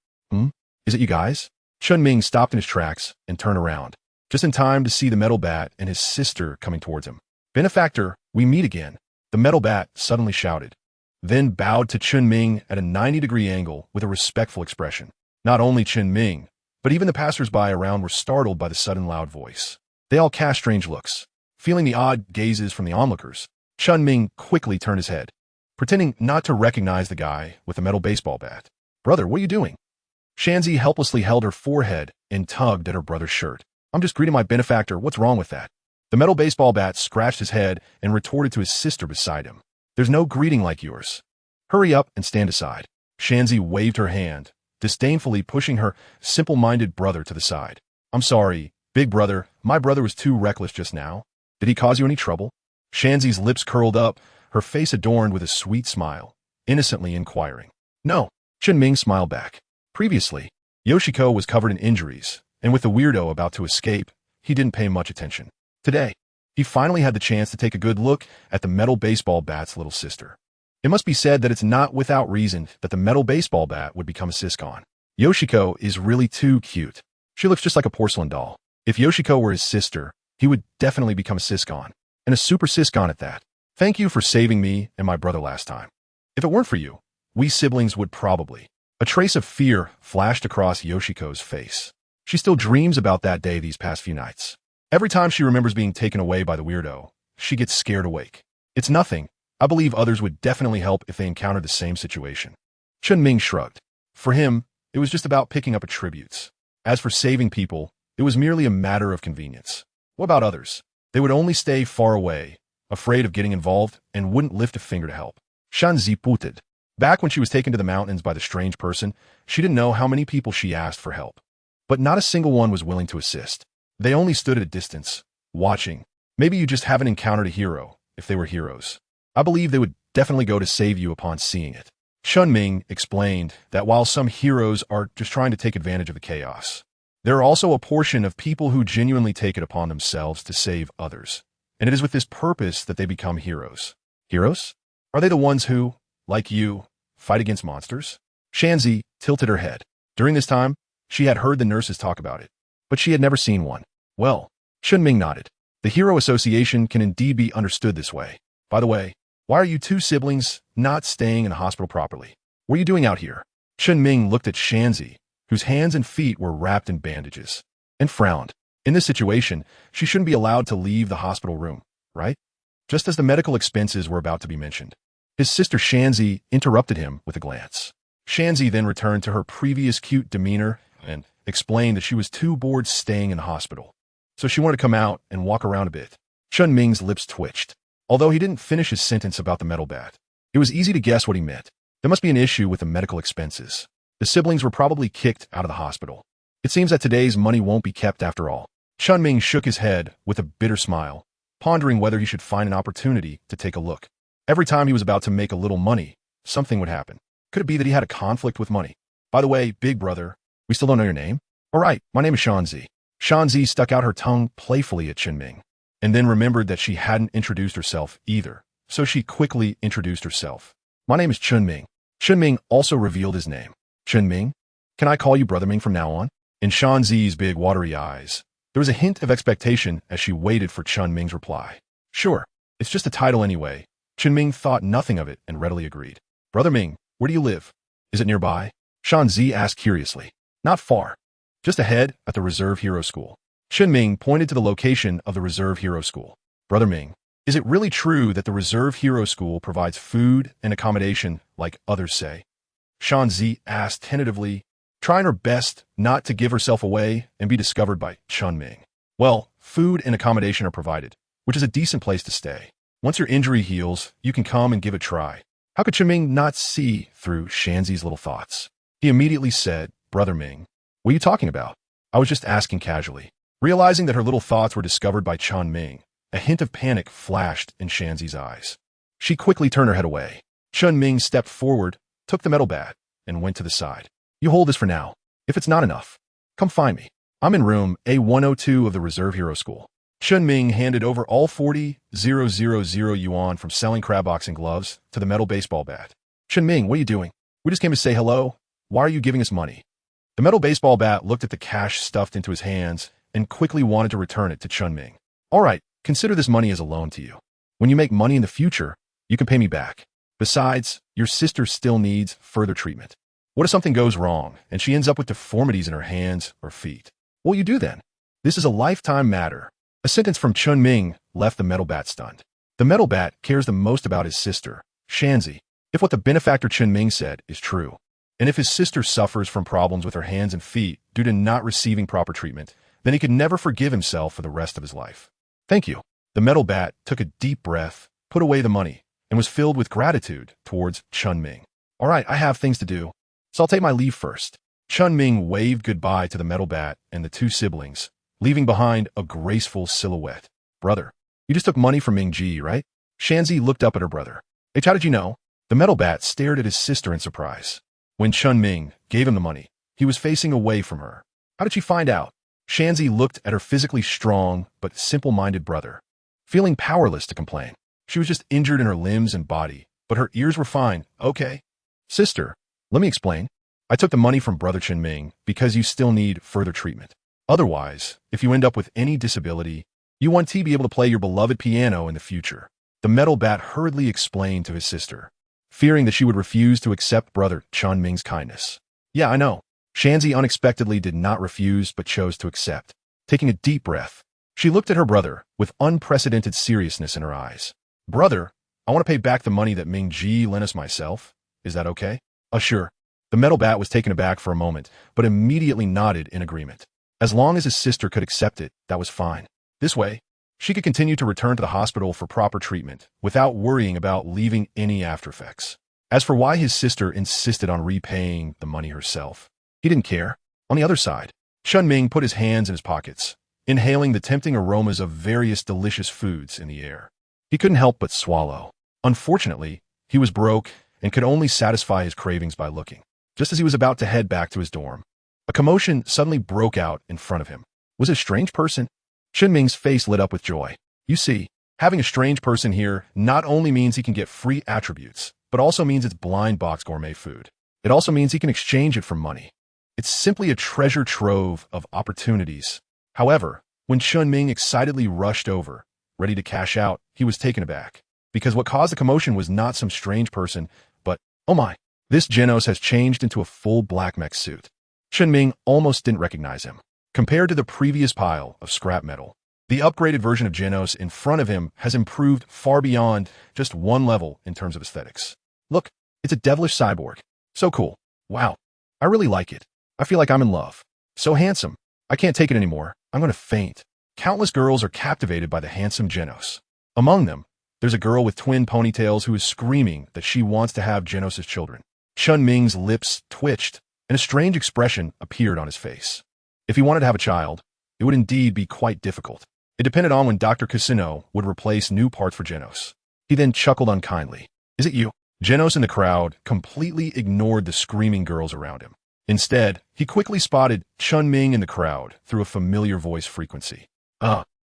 Is it you guys? Chen Ming stopped in his tracks and turned around, just in time to see the Metal Bat and his sister coming towards him. Benefactor, we meet again, the Metal Bat suddenly shouted, then bowed to Chen Ming at a 90-degree angle with a respectful expression. Not only Chen Ming, but even the passers-by around were startled by the sudden loud voice. They all cast strange looks. Feeling the odd gazes from the onlookers, Chen Ming quickly turned his head, pretending not to recognize the guy with the metal baseball bat. Brother, what are you doing? Shanzi helplessly held her forehead and tugged at her brother's shirt. I'm just greeting my benefactor. What's wrong with that? The metal baseball bat scratched his head and retorted to his sister beside him. There's no greeting like yours. Hurry up and stand aside. Shanzi waved her hand, disdainfully pushing her simple-minded brother to the side. I'm sorry, big brother. My brother was too reckless just now. Did he cause you any trouble? Shanzi's lips curled up, her face adorned with a sweet smile, innocently inquiring. No. Chen Ming smiled back. Previously, Yoshiko was covered in injuries, and with the weirdo about to escape, he didn't pay much attention. Today, he finally had the chance to take a good look at the metal baseball bat's little sister. It must be said that it's not without reason that the metal baseball bat would become a siscon. Yoshiko is really too cute. She looks just like a porcelain doll. If Yoshiko were his sister, he would definitely become a siscon, and a super siscon at that. Thank you for saving me and my brother last time. If it weren't for you, we siblings would probably. A trace of fear flashed across Yoshiko's face. She still dreams about that day these past few nights. Every time she remembers being taken away by the weirdo, she gets scared awake. It's nothing. I believe others would definitely help if they encountered the same situation. Chen Ming shrugged. For him, it was just about picking up attributes. As for saving people, it was merely a matter of convenience. What about others? They would only stay far away, afraid of getting involved, and wouldn't lift a finger to help. Shanzi putted. Back when she was taken to the mountains by the strange person, she didn't know how many people she asked for help. But not a single one was willing to assist. They only stood at a distance, watching. Maybe you just haven't encountered a hero, if they were heroes. I believe they would definitely go to save you upon seeing it. Chen Ming explained that while some heroes are just trying to take advantage of the chaos, there are also a portion of people who genuinely take it upon themselves to save others. And it is with this purpose that they become heroes. Heroes? Are they the ones who, like you, fight against monsters? Shanzi tilted her head. During this time, she had heard the nurses talk about it, but she had never seen one. Well, Chen Ming nodded. The Hero Association can indeed be understood this way. By the way, why are you two siblings not staying in a hospital properly? What are you doing out here? Chen Ming looked at Shanzi, whose hands and feet were wrapped in bandages, and frowned. In this situation, she shouldn't be allowed to leave the hospital room, right? Just as the medical expenses were about to be mentioned, his sister Shanzi interrupted him with a glance. Shanzi then returned to her previous cute demeanor and explained that she was too bored staying in the hospital, so she wanted to come out and walk around a bit. Chen Ming's lips twitched. Although he didn't finish his sentence about the metal bat, it was easy to guess what he meant. There must be an issue with the medical expenses. The siblings were probably kicked out of the hospital. It seems that today's money won't be kept after all. Chen Ming shook his head with a bitter smile, pondering whether he should find an opportunity to take a look. Every time he was about to make a little money, something would happen. Could it be that he had a conflict with money? By the way, big brother, we still don't know your name? All right, my name is Shanzi. Shanzi stuck out her tongue playfully at Chen Ming, and then remembered that she hadn't introduced herself either, so she quickly introduced herself. My name is Chen Ming. Chen Ming also revealed his name. Chen Ming? Can I call you Brother Ming from now on? In Shanzi's big watery eyes, there was a hint of expectation as she waited for Chen Ming's reply. Sure, it's just a title anyway. Chen Ming thought nothing of it and readily agreed. Brother Ming, where do you live? Is it nearby? Shanzi asked curiously. Not far. Just ahead at the Reserve Hero School. Chen Ming pointed to the location of the Reserve Hero School. Brother Ming, is it really true that the Reserve Hero School provides food and accommodation like others say? Shanzi asked tentatively, trying her best not to give herself away and be discovered by Chen Ming. Well, food and accommodation are provided, which is a decent place to stay. Once your injury heals, you can come and give it a try. How could Chen Ming not see through Shanzi's little thoughts? He immediately said, Brother Ming, what are you talking about? I was just asking casually. Realizing that her little thoughts were discovered by Chen Ming, a hint of panic flashed in Shanzi's eyes. She quickly turned her head away. Chen Ming stepped forward, took the metal bat, and went to the side. You hold this for now. If it's not enough, come find me. I'm in room A102 of the Reserve Hero School. Chen Ming handed over all 40,000 yuan from selling crab boxing gloves to the metal baseball bat. Chen Ming, what are you doing? We just came to say hello. Why are you giving us money? The metal baseball bat looked at the cash stuffed into his hands and quickly wanted to return it to Chen Ming. All right, consider this money as a loan to you. When you make money in the future, you can pay me back. Besides, your sister still needs further treatment. What if something goes wrong and she ends up with deformities in her hands or feet? What will you do then? This is a lifetime matter. A sentence from Chen Ming left the metal bat stunned. The metal bat cares the most about his sister, Shanzi, if what the benefactor Chen Ming said is true. And if his sister suffers from problems with her hands and feet due to not receiving proper treatment, then he could never forgive himself for the rest of his life. Thank you. The metal bat took a deep breath, put away the money, and was filled with gratitude towards Chen Ming. All right, I have things to do, so I'll take my leave first. Chen Ming waved goodbye to the metal bat and the two siblings, leaving behind a graceful silhouette. Brother, you just took money from Mingji, right? Shanzi looked up at her brother. H, how did you know? The metal bat stared at his sister in surprise. When Chen Ming gave him the money, he was facing away from her. How did she find out? Shanzi looked at her physically strong but simple-minded brother, feeling powerless to complain. She was just injured in her limbs and body, but her ears were fine. Okay. Sister, let me explain. I took the money from Brother Chen Ming because you still need further treatment. Otherwise, if you end up with any disability, you want to be able to play your beloved piano in the future. The metal bat hurriedly explained to his sister, fearing that she would refuse to accept Brother Chen Ming's kindness. Yeah, I know. Shanzi unexpectedly did not refuse but chose to accept. Taking a deep breath, she looked at her brother with unprecedented seriousness in her eyes. Brother, I want to pay back the money that Mingji lent us myself. Is that okay? Sure. The metal bat was taken aback for a moment, but immediately nodded in agreement. As long as his sister could accept it, that was fine. This way, she could continue to return to the hospital for proper treatment without worrying about leaving any aftereffects. As for why his sister insisted on repaying the money herself, he didn't care. On the other side, Chen Ming put his hands in his pockets, inhaling the tempting aromas of various delicious foods in the air. He couldn't help but swallow. Unfortunately, he was broke and could only satisfy his cravings by looking. Just as he was about to head back to his dorm, a commotion suddenly broke out in front of him. Was it a strange person? Chen Ming's face lit up with joy. You see, having a strange person here not only means he can get free attributes, but also means it's blind box gourmet food. It also means he can exchange it for money. It's simply a treasure trove of opportunities. However, when Chen Ming excitedly rushed over, ready to cash out, he was taken aback. Because what caused the commotion was not some strange person, but, oh my, this Genos has changed into a full black mech suit. Chen Ming almost didn't recognize him. Compared to the previous pile of scrap metal, the upgraded version of Genos in front of him has improved far beyond just one level in terms of aesthetics. Look, it's a devilish cyborg. So cool. Wow. I really like it. I feel like I'm in love. So handsome. I can't take it anymore. I'm going to faint. Countless girls are captivated by the handsome Genos. Among them, there's a girl with twin ponytails who is screaming that she wants to have Genos' children. Chen Ming's lips twitched, and a strange expression appeared on his face. If he wanted to have a child, it would indeed be quite difficult. It depended on when Dr. Casino would replace new parts for Genos. He then chuckled unkindly. Is it you? Genos in the crowd completely ignored the screaming girls around him. Instead, he quickly spotted Chen Ming in the crowd through a familiar voice frequency.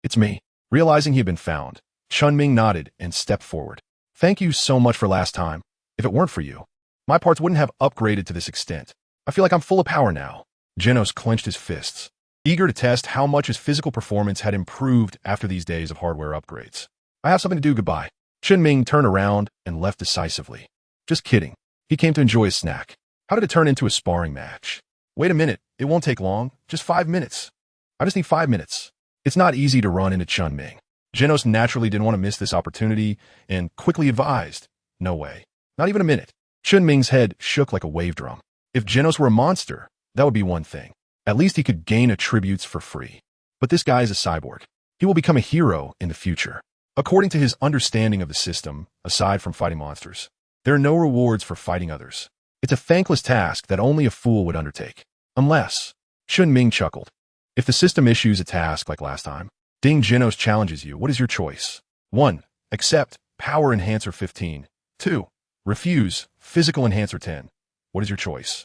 It's me. Realizing he had been found, Chen Ming nodded and stepped forward. Thank you so much for last time. If it weren't for you, my parts wouldn't have upgraded to this extent. I feel like I'm full of power now. Genos clenched his fists, eager to test how much his physical performance had improved after these days of hardware upgrades. I have something to do. Goodbye. Chen Ming turned around and left decisively. Just kidding. He came to enjoy his snack. How did it turn into a sparring match? Wait a minute. It won't take long. Just 5 minutes. I just need 5 minutes. It's not easy to run into Chen Ming. Genos naturally didn't want to miss this opportunity and quickly advised, no way. Not even a minute. Chen Ming's head shook like a wave drum. If Genos were a monster, that would be one thing. At least he could gain attributes for free. But this guy is a cyborg. He will become a hero in the future. According to his understanding of the system, aside from fighting monsters, there are no rewards for fighting others. It's a thankless task that only a fool would undertake. Unless, Chen Ming chuckled. If the system issues a task like last time, Ding Genos challenges you, what is your choice? 1. Accept, Power Enhancer 15. 2. Refuse, Physical Enhancer 10. What is your choice?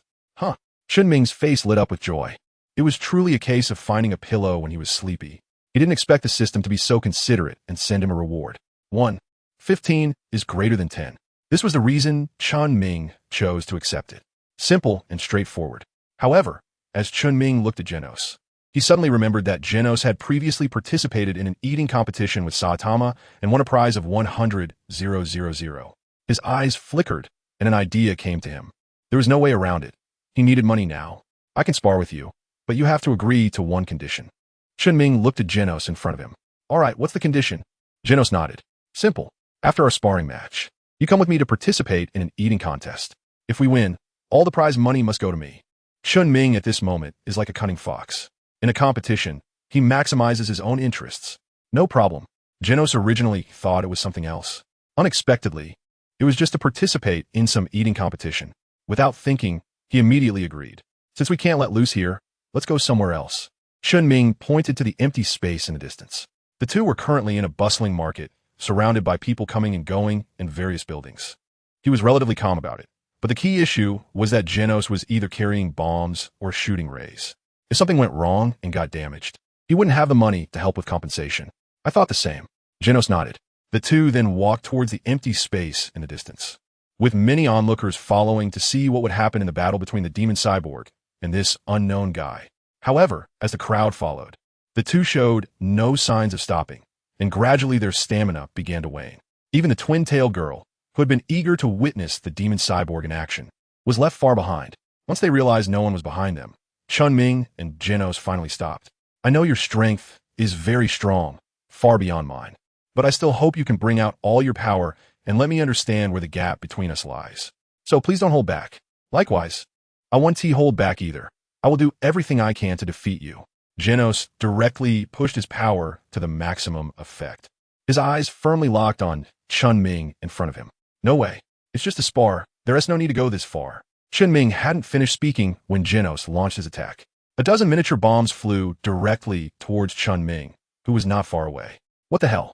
Chen Ming's face lit up with joy. It was truly a case of finding a pillow when he was sleepy. He didn't expect the system to be so considerate and send him a reward. 1. 15 is greater than 10. This was the reason Chen Ming chose to accept it. Simple and straightforward. However, as Chen Ming looked at Genos, he suddenly remembered that Genos had previously participated in an eating competition with Saitama and won a prize of 100,000. His eyes flickered, and an idea came to him. There was no way around it. He needed money now. I can spar with you, but you have to agree to one condition. Chen Ming looked at Genos in front of him. All right, what's the condition? Genos nodded. Simple. After our sparring match, you come with me to participate in an eating contest. If we win, all the prize money must go to me. Chen Ming at this moment is like a cunning fox. In a competition, he maximizes his own interests. No problem. Genos originally thought it was something else. Unexpectedly, it was just to participate in some eating competition. Without thinking, he immediately agreed. Since we can't let loose here, let's go somewhere else. Chen Ming pointed to the empty space in the distance. The two were currently in a bustling market, surrounded by people coming and going in various buildings. He was relatively calm about it, but the key issue was that Genos was either carrying bombs or shooting rays. If something went wrong and got damaged, he wouldn't have the money to help with compensation. I thought the same. Genos nodded. The two then walked towards the empty space in the distance, with many onlookers following to see what would happen in the battle between the demon cyborg and this unknown guy. However, as the crowd followed, the two showed no signs of stopping, and gradually their stamina began to wane. Even the twin-tailed girl, who had been eager to witness the demon cyborg in action, was left far behind. Once they realized no one was behind them, Chen Ming and Genos finally stopped. I know your strength is very strong, far beyond mine, but I still hope you can bring out all your power and let me understand where the gap between us lies. So please don't hold back. Likewise, I won't hold back either. I will do everything I can to defeat you. Genos directly pushed his power to the maximum effect. His eyes firmly locked on Chen Ming in front of him. No way. It's just a spar. There is no need to go this far. Chen Ming hadn't finished speaking when Genos launched his attack. A dozen miniature bombs flew directly towards Chen Ming, who was not far away. What the hell?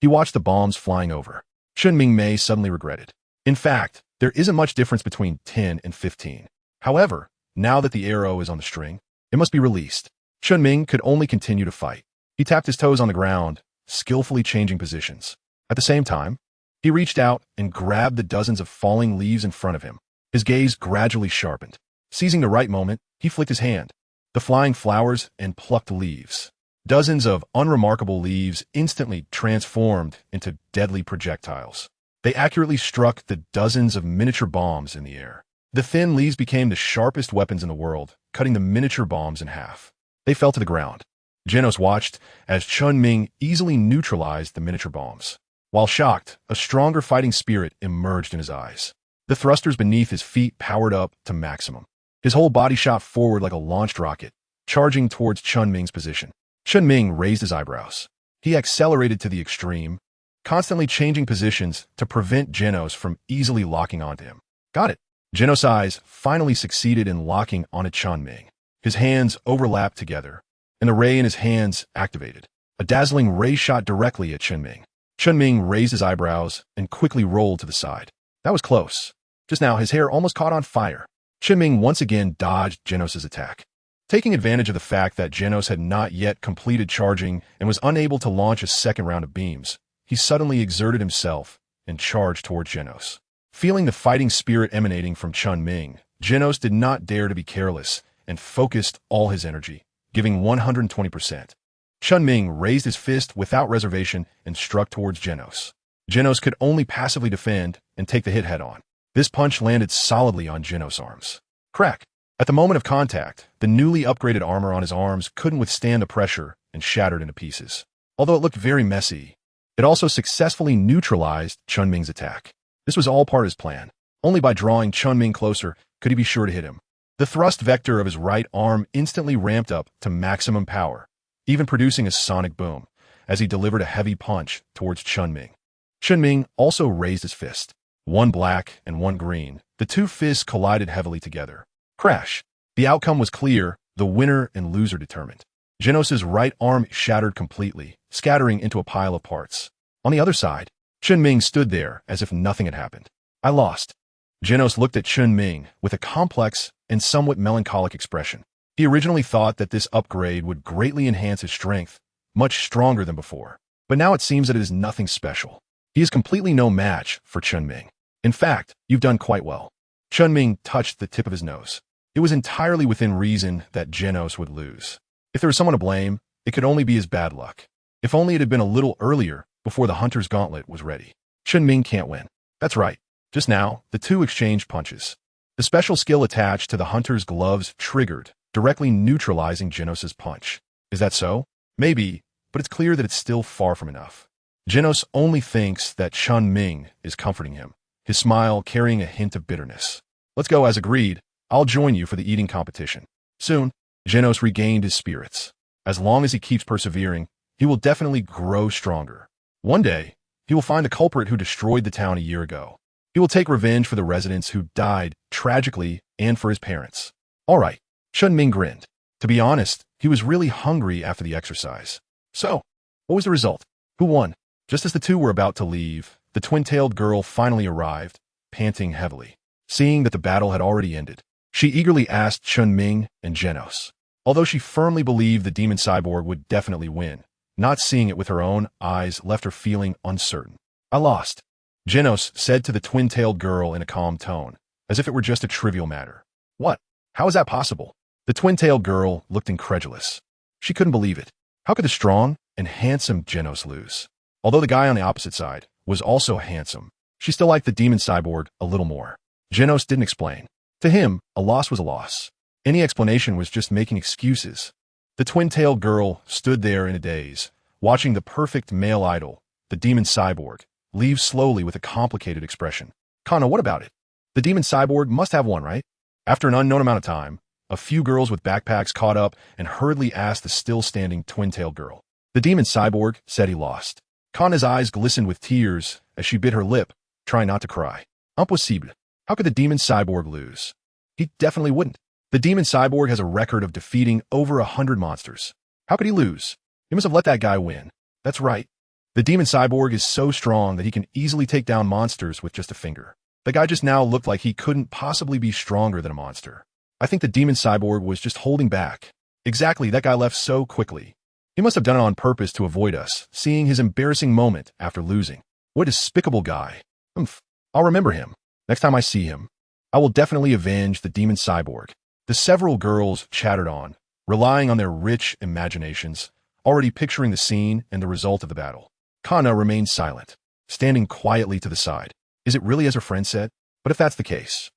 He watched the bombs flying over. Chen Ming may suddenly regret it. In fact, there isn't much difference between 10 and 15. However, now that the arrow is on the string, it must be released. Chen Ming could only continue to fight. He tapped his toes on the ground, skillfully changing positions. At the same time, he reached out and grabbed the dozens of falling leaves in front of him. His gaze gradually sharpened. Seizing the right moment, he flicked his hand. The flying flowers and plucked leaves. Dozens of unremarkable leaves instantly transformed into deadly projectiles. They accurately struck the dozens of miniature bombs in the air. The thin leaves became the sharpest weapons in the world, cutting the miniature bombs in half. They fell to the ground. Genos watched as Chen Ming easily neutralized the miniature bombs. While shocked, a stronger fighting spirit emerged in his eyes. The thrusters beneath his feet powered up to maximum. His whole body shot forward like a launched rocket. charging towards Chen Ming's position. Chen Ming raised his eyebrows. He accelerated to the extreme, constantly changing positions to prevent Genos from easily locking onto him. Got it. Genos' eyes finally succeeded in locking onto Chen Ming. His hands overlapped together, and the ray in his hands activated. A dazzling ray shot directly at Chen Ming. Chen Ming raised his eyebrows and quickly rolled to the side. That was close. Just now, his hair almost caught on fire. Chen Ming once again dodged Genos' attack. Taking advantage of the fact that Genos had not yet completed charging and was unable to launch a second round of beams, he suddenly exerted himself and charged toward Genos. Feeling the fighting spirit emanating from Chen Ming, Genos did not dare to be careless and focused all his energy, giving 120%. Chen Ming raised his fist without reservation and struck towards Genos. Genos could only passively defend and take the hit head-on. This punch landed solidly on Genos' arms. Crack! At the moment of contact, the newly upgraded armor on his arms couldn't withstand the pressure and shattered into pieces. Although it looked very messy, it also successfully neutralized Chen Ming's attack. This was all part of his plan. Only by drawing Chen Ming closer could he be sure to hit him. The thrust vector of his right arm instantly ramped up to maximum power, even producing a sonic boom, as he delivered a heavy punch towards Chen Ming. Chen Ming also raised his fist. One black and one green, the two fists collided heavily together. Crash! The outcome was clear, the winner and loser determined. Genos' right arm shattered completely, scattering into a pile of parts. On the other side, Chen Ming stood there as if nothing had happened. I lost. Genos looked at Chen Ming with a complex and somewhat melancholic expression. He originally thought that this upgrade would greatly enhance his strength, much stronger than before. But now it seems that it is nothing special. He is completely no match for Chen Ming. In fact, you've done quite well. Chen Ming touched the tip of his nose. It was entirely within reason that Genos would lose. If there was someone to blame, it could only be his bad luck. If only it had been a little earlier, before the Hunter's Gauntlet was ready. Chen Ming can't win. That's right. Just now, the two exchanged punches. The special skill attached to the Hunter's gloves triggered, directly neutralizing Genos' punch. Is that so? Maybe, but it's clear that it's still far from enough. Genos only thinks that Chen Ming is comforting him, his smile carrying a hint of bitterness. Let's go as agreed. I'll join you for the eating competition. Soon, Genos regained his spirits. As long as he keeps persevering, he will definitely grow stronger. One day, he will find the culprit who destroyed the town a year ago. He will take revenge for the residents who died tragically and for his parents. All right, Chen Ming grinned. To be honest, he was really hungry after the exercise. So, what was the result? Who won? Just as the two were about to leave, the twin-tailed girl finally arrived, panting heavily. Seeing that the battle had already ended, she eagerly asked Chen Ming and Genos. Although she firmly believed the demon cyborg would definitely win, not seeing it with her own eyes left her feeling uncertain. I lost, Genos said to the twin-tailed girl in a calm tone, as if it were just a trivial matter. What? How is that possible? The twin-tailed girl looked incredulous. She couldn't believe it. How could the strong and handsome Genos lose? Although the guy on the opposite side was also handsome, she still liked the demon cyborg a little more. Genos didn't explain. To him, a loss was a loss. Any explanation was just making excuses. The twin-tailed girl stood there in a daze, watching the perfect male idol, the demon cyborg, leave slowly with a complicated expression. Kana, what about it? The demon cyborg must have won, right? After an unknown amount of time, a few girls with backpacks caught up and hurriedly asked the still-standing twin-tailed girl. The demon cyborg said he lost. Kana's eyes glistened with tears as she bit her lip, trying not to cry. Impossible. How could the demon cyborg lose? He definitely wouldn't. The demon cyborg has a record of defeating over 100 monsters. How could he lose? He must have let that guy win. That's right. The demon cyborg is so strong that he can easily take down monsters with just a finger. The guy just now looked like he couldn't possibly be stronger than a monster. I think the demon cyborg was just holding back. Exactly, that guy left so quickly. He must have done it on purpose to avoid us, seeing his embarrassing moment after losing. What a despicable guy. I'll remember him. Next time I see him, I will definitely avenge the demon cyborg. The several girls chattered on, relying on their rich imaginations, already picturing the scene and the result of the battle. Kana remained silent, standing quietly to the side. Is it really as her friend said? But if that's the case,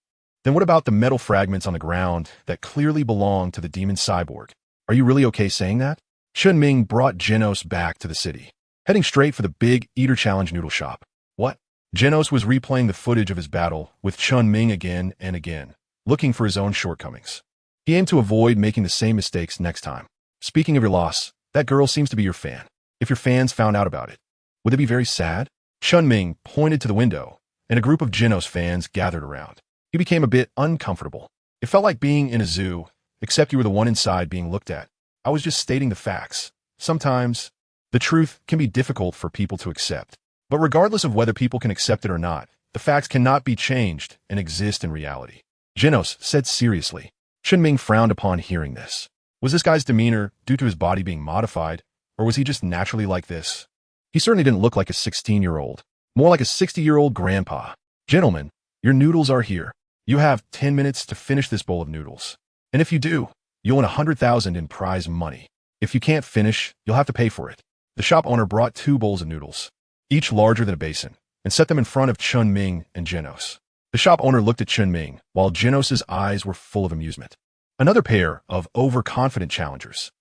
then what about the metal fragments on the ground that clearly belong to the demon cyborg? Are you really okay saying that? Chen Ming brought Genos back to the city, heading straight for the big Eater Challenge noodle shop. What? Genos was replaying the footage of his battle with Chen Ming again and again, looking for his own shortcomings. He aimed to avoid making the same mistakes next time. Speaking of your loss, that girl seems to be your fan. If your fans found out about it, would they be very sad? Chen Ming pointed to the window, and a group of Genos fans gathered around. He became a bit uncomfortable. It felt like being in a zoo, except you were the one inside being looked at. I was just stating the facts. Sometimes, the truth can be difficult for people to accept. But regardless of whether people can accept it or not, the facts cannot be changed and exist in reality. Genos said seriously. Chen Ming frowned upon hearing this. Was this guy's demeanor due to his body being modified, or was he just naturally like this? He certainly didn't look like a 16-year-old, more like a 60-year-old grandpa. Gentlemen, your noodles are here. You have 10 minutes to finish this bowl of noodles. And if you do, you'll win 100,000 in prize money. If you can't finish, you'll have to pay for it. The shop owner brought 2 bowls of noodles, each larger than a basin, and set them in front of Chen Ming and Genos. The shop owner looked at Chen Ming, while Genos' eyes were full of amusement. Another pair of overconfident challengers.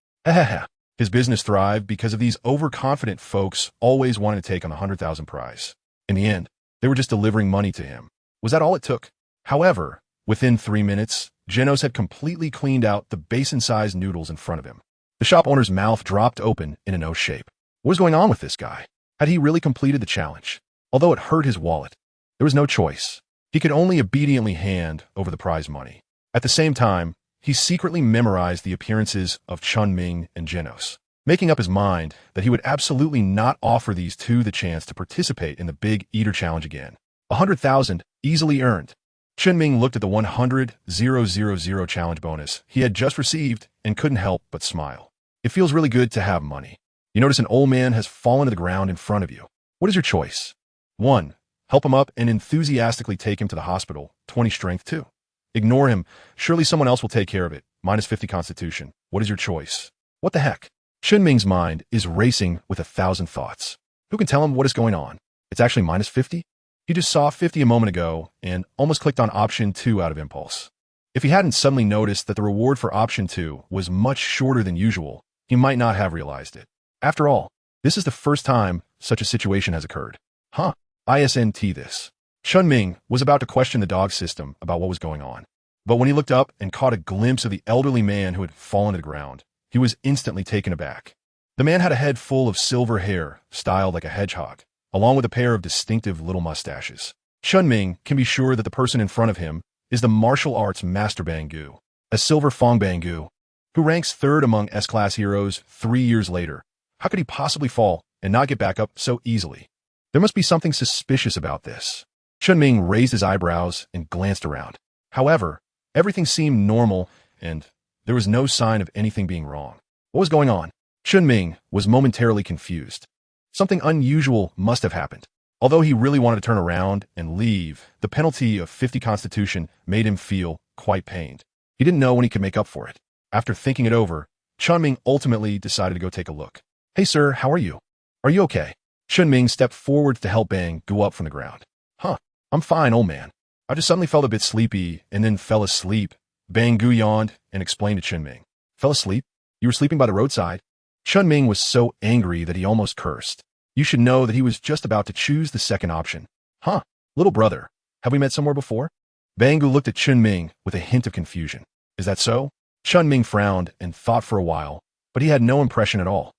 His business thrived because of these overconfident folks always wanting to take on the 100,000 prize. In the end, they were just delivering money to him. Was that all it took? However, within 3 minutes, Genos had completely cleaned out the basin-sized noodles in front of him. The shop owner's mouth dropped open in an O shape. What was going on with this guy? Had he really completed the challenge? Although it hurt his wallet, there was no choice. He could only obediently hand over the prize money. At the same time, he secretly memorized the appearances of Chen Ming and Genos, making up his mind that he would absolutely not offer these two the chance to participate in the Big Eater Challenge again. 100,000 easily earned. Chen Ming looked at the 100,000 challenge bonus he had just received and couldn't help but smile. It feels really good to have money. You notice an old man has fallen to the ground in front of you. What is your choice? 1. Help him up and enthusiastically take him to the hospital. 20 strength. 2. Ignore him. Surely someone else will take care of it. Minus 50 constitution. What is your choice? What the heck? Chen Ming's mind is racing with 1,000 thoughts. Who can tell him what is going on? It's actually minus 50? He just saw 50 a moment ago and almost clicked on option 2 out of impulse. If he hadn't suddenly noticed that the reward for option 2 was much shorter than usual, he might not have realized it. After all, this is the first time such a situation has occurred. ISNT this. Chen Ming was about to question the dog system about what was going on. But when he looked up and caught a glimpse of the elderly man who had fallen to the ground, he was instantly taken aback. The man had a head full of silver hair, styled like a hedgehog, along with a pair of distinctive little mustaches. Chen Ming can be sure that the person in front of him is the martial arts master Bangu, a silver Fong Bangu, who ranks 3rd among S-class heroes 3 years later. How could he possibly fall and not get back up so easily? There must be something suspicious about this. Chen Ming raised his eyebrows and glanced around. However, everything seemed normal and there was no sign of anything being wrong. What was going on? Chen Ming was momentarily confused. Something unusual must have happened. Although he really wanted to turn around and leave, the penalty of 50 constitution made him feel quite pained. He didn't know when he could make up for it. After thinking it over, Chen Ming ultimately decided to go take a look. Hey sir, how are you? Are you okay? Chen Ming stepped forward to help Bang go up from the ground. I'm fine, old man. I just suddenly felt a bit sleepy and then fell asleep. Bang Gu yawned and explained to Chen Ming. Fell asleep? You were sleeping by the roadside? Chen Ming was so angry that he almost cursed. You should know that he was just about to choose the second option. Little brother, have we met somewhere before? Bang Gu looked at Chen Ming with a hint of confusion. Is that so? Chen Ming frowned and thought for a while, but he had no impression at all.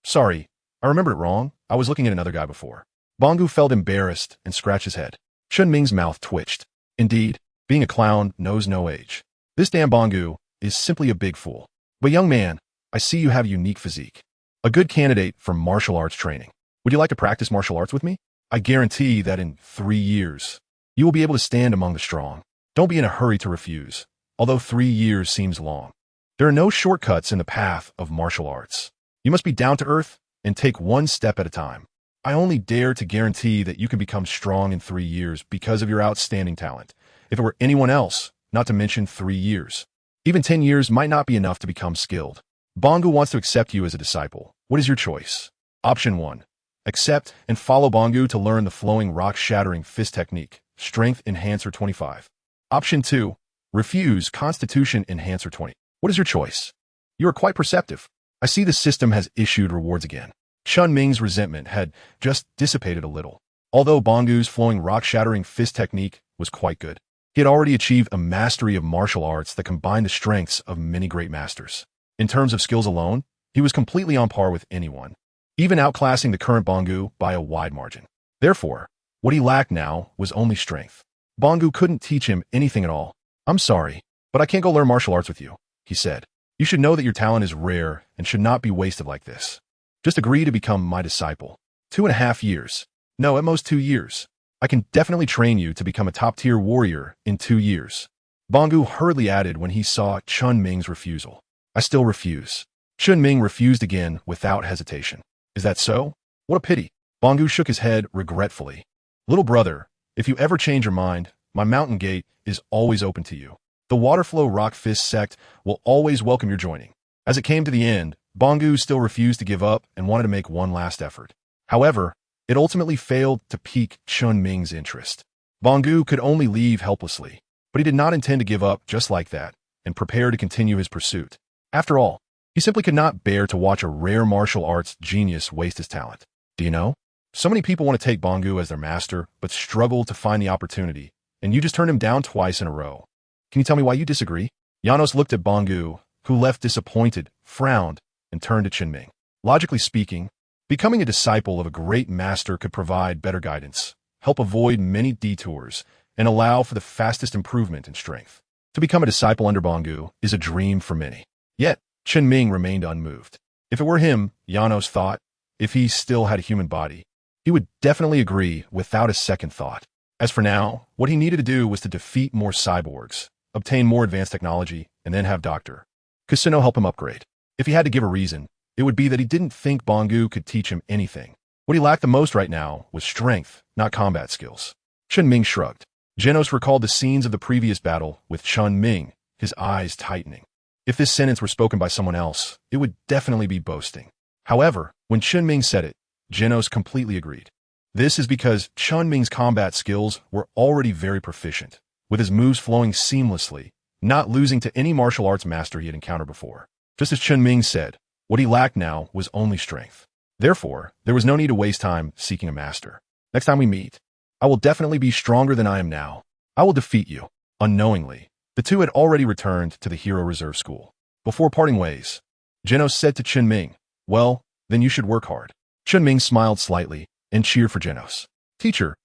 Sorry, I remembered it wrong. I was looking at another guy before. Bangu felt embarrassed and scratched his head. Chen Ming's mouth twitched. Indeed, being a clown knows no age. This damn Bangu is simply a big fool. But young man, I see you have a unique physique. A good candidate for martial arts training. Would you like to practice martial arts with me? I guarantee that in 3 years, you will be able to stand among the strong. Don't be in a hurry to refuse, although 3 years seems long. There are no shortcuts in the path of martial arts. You must be down to earth and take one step at a time. I only dare to guarantee that you can become strong in 3 years because of your outstanding talent. If it were anyone else, not to mention 3 years, even 10 years might not be enough to become skilled. Bangu wants to accept you as a disciple. What is your choice? Option 1. Accept and follow Bangu to learn the flowing rock-shattering fist technique, Strength Enhancer 25. Option 2. Refuse Constitution Enhancer 20. What is your choice? You are quite perceptive. I see the system has issued rewards again. Chen Ming's resentment had just dissipated a little, although Bangu's flowing rock-shattering fist technique was quite good. He had already achieved a mastery of martial arts that combined the strengths of many great masters. In terms of skills alone, he was completely on par with anyone, even outclassing the current Bangu by a wide margin. Therefore, what he lacked now was only strength. Bangu couldn't teach him anything at all. "I'm sorry, but I can't go learn martial arts with you," he said. "You should know that your talent is rare and should not be wasted like this. Just agree to become my disciple. 2.5 years. No, at most 2 years. I can definitely train you to become a top-tier warrior in 2 years." Bangu hurriedly added when he saw Chen Ming's refusal. "I still refuse." Chen Ming refused again without hesitation. "Is that so? What a pity." Bangu shook his head regretfully. "Little brother, if you ever change your mind, my mountain gate is always open to you. The Waterflow Rock Fist sect will always welcome your joining." As it came to the end, Bangu still refused to give up and wanted to make one last effort. However, it ultimately failed to pique Chen Ming's interest. Bangu could only leave helplessly, but he did not intend to give up just like that and prepare to continue his pursuit. After all, he simply could not bear to watch a rare martial arts genius waste his talent. Do you know? So many people want to take Bangu as their master, but struggle to find the opportunity, and you just turned him down twice in a row. Can you tell me why you disagree? Janos looked at Bangu, who left disappointed, frowned, and turned to Chen Ming. Logically speaking, becoming a disciple of a great master could provide better guidance, help avoid many detours, and allow for the fastest improvement in strength. To become a disciple under Bangu is a dream for many. Yet, Chen Ming remained unmoved. If it were him, Janos thought, if he still had a human body, he would definitely agree without a second thought. As for now, what he needed to do was to defeat more cyborgs, obtain more advanced technology, and then have Dr. Casino help him upgrade. If he had to give a reason, it would be that he didn't think Bangu could teach him anything. What he lacked the most right now was strength, not combat skills. Chen Ming shrugged. Janos recalled the scenes of the previous battle with Chen Ming, his eyes tightening. If this sentence were spoken by someone else, it would definitely be boasting. However, when Chen Ming said it, Janos completely agreed. This is because Chen Ming's combat skills were already very proficient, with his moves flowing seamlessly, not losing to any martial arts master he had encountered before. Just as Chen Ming said, what he lacked now was only strength. Therefore, there was no need to waste time seeking a master. "Next time we meet, I will definitely be stronger than I am now. I will defeat you." Unknowingly, the two had already returned to the Hero Reserve School. Before parting ways, Janos said to Chen Ming, "Well, then you should work hard." Chen Ming smiled slightly and cheered for Janos. Teacher,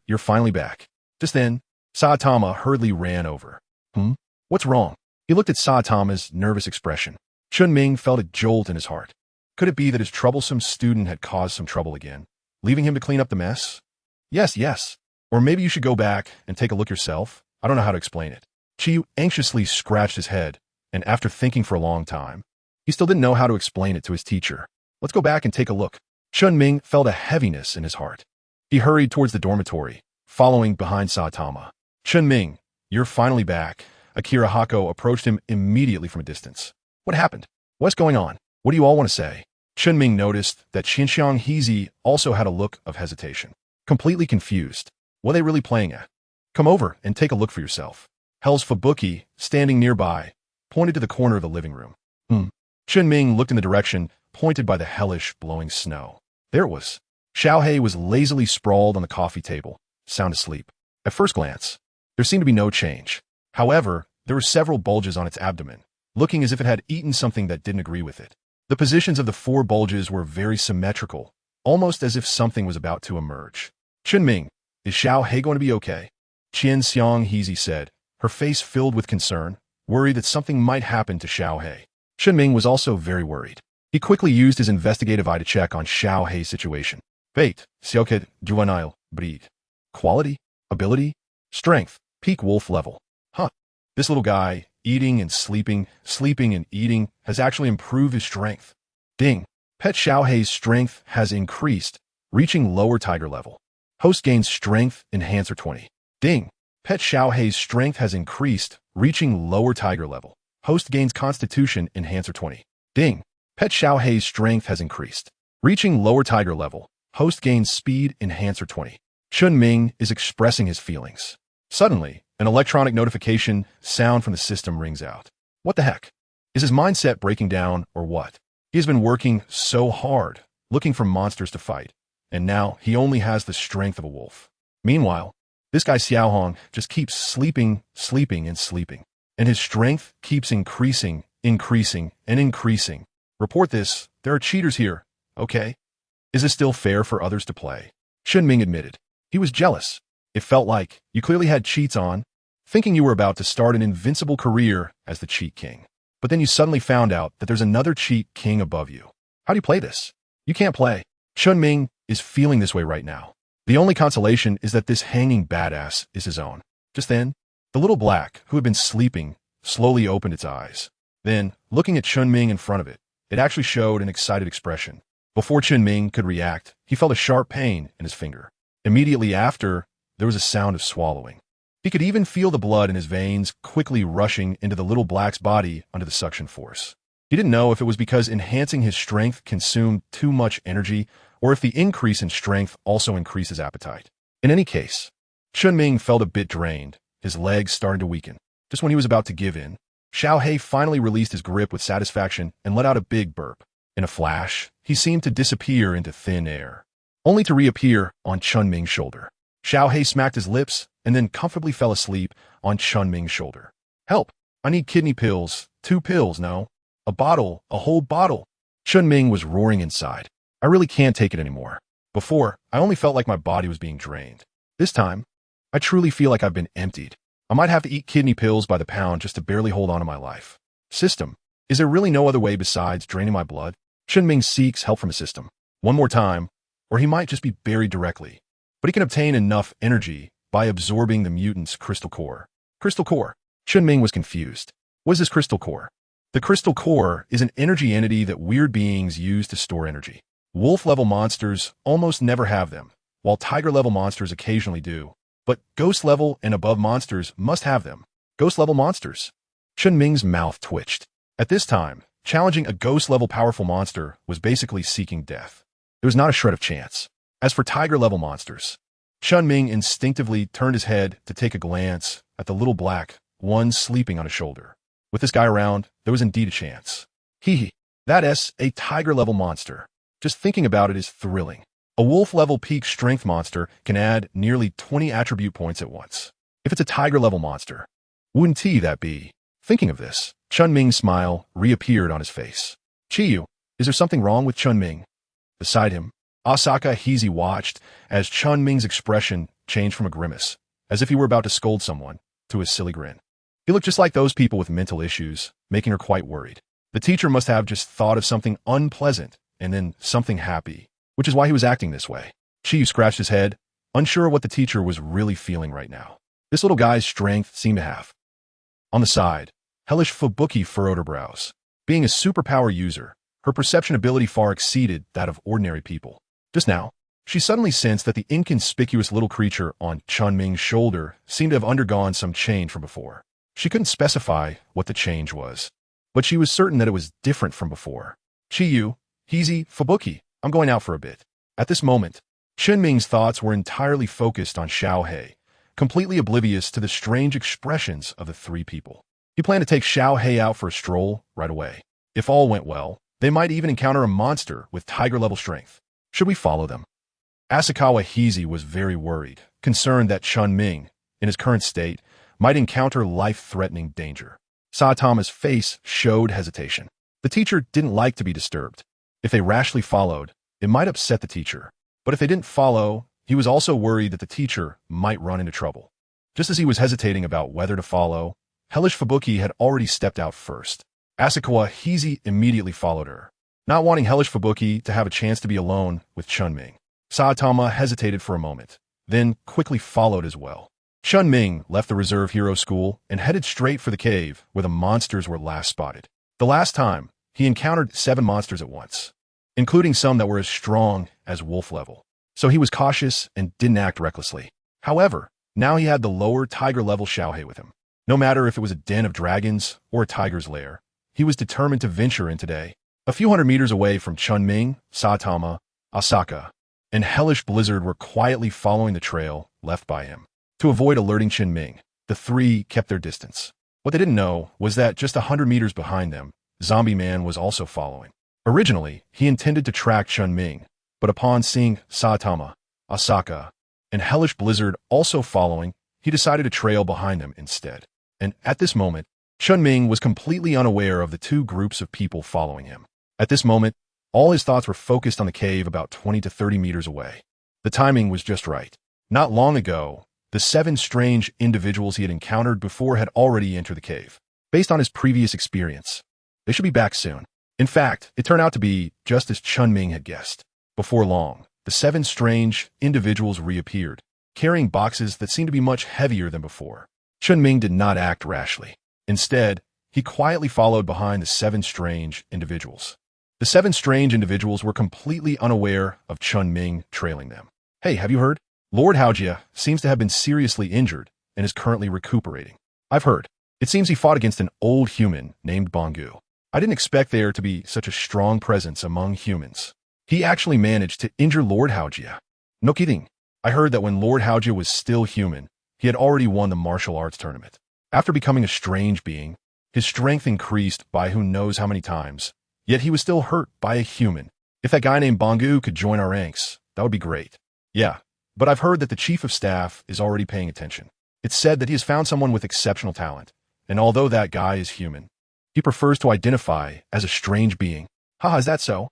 you're finally back." Just then, Saitama hurriedly ran over. What's wrong?" He looked at Saitama's nervous expression. Chen Ming felt a jolt in his heart. Could it be that his troublesome student had caused some trouble again, leaving him to clean up the mess? Yes. Or maybe you should go back and take a look yourself. I don't know how to explain it." Chiyu anxiously scratched his head, and after thinking for a long time, he still didn't know how to explain it to his teacher. "Let's go back and take a look." Chen Ming felt a heaviness in his heart. He hurried towards the dormitory, following behind Saitama. "Chen Ming, you're finally back." Akira Hako approached him immediately from a distance. "What happened? What's going on? What do you all want to say?" Chen Ming noticed that Xinxiang Heezy also had a look of hesitation. Completely confused. What are they really playing at? "Come over and take a look for yourself." Hell's Fubuki, standing nearby, pointed to the corner of the living room. Chen Ming looked in the direction pointed by the hellish blowing snow. There it was. Xiaohei was lazily sprawled on the coffee table, sound asleep. At first glance, there seemed to be no change. However, there were several bulges on its abdomen, looking as if it had eaten something that didn't agree with it. The positions of the 4 bulges were very symmetrical, almost as if something was about to emerge. "Chen Ming, is Xiaohei going to be okay?" Xianxiang Heezy said, her face filled with concern, worried that something might happen to Xiaohei. Chen Ming was also very worried. He quickly used his investigative eye to check on Xiaohei's situation. Fate, Xiaoket, Juvenile, Breed. Quality, ability, strength, peak wolf level. This little guy, eating and sleeping and eating, has actually improved his strength. Ding. Pet Xiaohei's strength has increased, reaching lower tiger level. Host gains strength enhancer 20. Ding. Pet Xiaohei's strength has increased, reaching lower tiger level. Host gains constitution enhancer 20. Ding. Pet Xiaohei's strength has increased, reaching lower tiger level. Host gains speed enhancer 20. Chen Ming is expressing his feelings. Suddenly, an electronic notification sound from the system rings out. What the heck? Is his mindset breaking down or what? He has been working so hard, looking for monsters to fight, and now he only has the strength of a wolf. Meanwhile, This guy Xiaohong just keeps sleeping, sleeping, and sleeping. And his strength keeps increasing, increasing, and increasing. Report this. There are cheaters here. Okay? Is it still fair for others to play? Chen Ming admitted. He was jealous. It felt like you clearly had cheats on, thinking you were about to start an invincible career as the cheat king. But then you suddenly found out that there's another cheat king above you. How do you play this? You can't play. Chen Ming is feeling this way right now. The only consolation is that this hanging badass is his own. Just then, the little black, who had been sleeping, slowly opened its eyes. Then, looking at Chen Ming in front of it, it actually showed an excited expression. Before Chen Ming could react, he felt a sharp pain in his finger. Immediately after, there was a sound of swallowing. He could even feel the blood in his veins quickly rushing into the little black's body under the suction force. He didn't know if it was because enhancing his strength consumed too much energy or if the increase in strength also increased his appetite. In any case, Chen Ming felt a bit drained, his legs starting to weaken. Just when he was about to give in, Xiao He finally released his grip with satisfaction and let out a big burp. In a flash, he seemed to disappear into thin air, only to reappear on Chen Ming's shoulder. Xiao He smacked his lips and then comfortably fell asleep on Chen Ming's shoulder. Help! I need kidney pills. 2 pills, no. A bottle, a whole bottle. Chen Ming was roaring inside. I really can't take it anymore. Before, I only felt like my body was being drained. This time, I truly feel like I've been emptied. I might have to eat kidney pills by the pound just to barely hold on to my life. System, is there really no other way besides draining my blood? Chen Ming seeks help from his system. One more time, or he might just be buried directly. But he can obtain enough energy by absorbing the mutant's crystal core. Crystal core. Chen Ming was confused. What is this crystal core? The crystal core is an energy entity that weird beings use to store energy. Wolf-level monsters almost never have them, while tiger-level monsters occasionally do. But ghost-level and above monsters must have them. Ghost-level monsters. Chen Ming's mouth twitched. At this time, challenging a ghost-level powerful monster was basically seeking death. There was not a shred of chance. As for tiger-level monsters, Chen Ming instinctively turned his head to take a glance at the little black one sleeping on his shoulder. With this guy around, there was indeed a chance. Hee, that's a tiger-level monster. Just thinking about it is thrilling. A wolf-level peak strength monster can add nearly 20 attribute points at once. If it's a tiger-level monster, wouldn't that be? Thinking of this, Chen Ming's smile reappeared on his face. Chiyu, is there something wrong with Chen Ming? Beside him, Asaka Heezy watched as Chen Ming's expression changed from a grimace, as if he were about to scold someone, to a silly grin. He looked just like those people with mental issues, making her quite worried. The teacher must have just thought of something unpleasant and then something happy, which is why he was acting this way. Chiyu scratched his head, unsure what the teacher was really feeling right now. This little guy's strength seemed to have. On the side, hellish Fubuki furrowed her brows. Being a superpower user, her perception ability far exceeded that of ordinary people. Just now, she suddenly sensed that the inconspicuous little creature on Chen Ming's shoulder seemed to have undergone some change from before. She couldn't specify what the change was, but she was certain that it was different from before. Chiyu, Heezy, Fubuki, I'm going out for a bit. At this moment, Chen Ming's thoughts were entirely focused on Xiao He, completely oblivious to the strange expressions of the 3 people. He planned to take Xiao He out for a stroll right away. If all went well, they might even encounter a monster with tiger-level strength. Should we follow them? Asakawa Heezy was very worried, concerned that Chen Ming, in his current state, might encounter life-threatening danger. Saitama's face showed hesitation. The teacher didn't like to be disturbed. If they rashly followed, it might upset the teacher. But if they didn't follow, he was also worried that the teacher might run into trouble. Just as he was hesitating about whether to follow, hellish Fubuki had already stepped out first. Asakawa Heezy immediately followed her, not wanting hellish Fubuki to have a chance to be alone with Chen Ming. Saitama hesitated for a moment, then quickly followed as well. Chen Ming left the reserve hero school and headed straight for the cave where the monsters were last spotted. The last time, he encountered 7 monsters at once, including some that were as strong as wolf level. So he was cautious and didn't act recklessly. However, now he had the lower tiger level Xiao He with him. No matter if it was a den of dragons or a tiger's lair, he was determined to venture in today. A few hundred meters away from Chen Ming, Saitama, Asaka, and hellish Blizzard were quietly following the trail left by him. To avoid alerting Chen Ming, the 3 kept their distance. What they didn't know was that just 100 meters behind them, Zombie Man was also following. Originally, he intended to track Chen Ming, but upon seeing Saitama, Asaka, and hellish blizzard also following, he decided to trail behind them instead. And at this moment, Chen Ming was completely unaware of the two groups of people following him. At this moment, all his thoughts were focused on the cave about 20 to 30 meters away. The timing was just right. Not long ago, the 7 strange individuals he had encountered before had already entered the cave. Based on his previous experience, they should be back soon. In fact, it turned out to be just as Chen Ming had guessed. Before long, the 7 strange individuals reappeared, carrying boxes that seemed to be much heavier than before. Chen Ming did not act rashly. Instead, he quietly followed behind the 7 strange individuals. The 7 strange individuals were completely unaware of Chen Ming trailing them. Hey, have you heard? Lord Haojia seems to have been seriously injured and is currently recuperating. I've heard. It seems he fought against an old human named Bongu. I didn't expect there to be such a strong presence among humans. He actually managed to injure Lord Haojia. No kidding. I heard that when Lord Haojia was still human, he had already won the martial arts tournament. After becoming a strange being, his strength increased by who knows how many times, yet he was still hurt by a human. If that guy named Bongu could join our ranks, that would be great. Yeah, but I've heard that the chief of staff is already paying attention. It's said that he has found someone with exceptional talent, and although that guy is human, he prefers to identify as a strange being. Haha, is that so?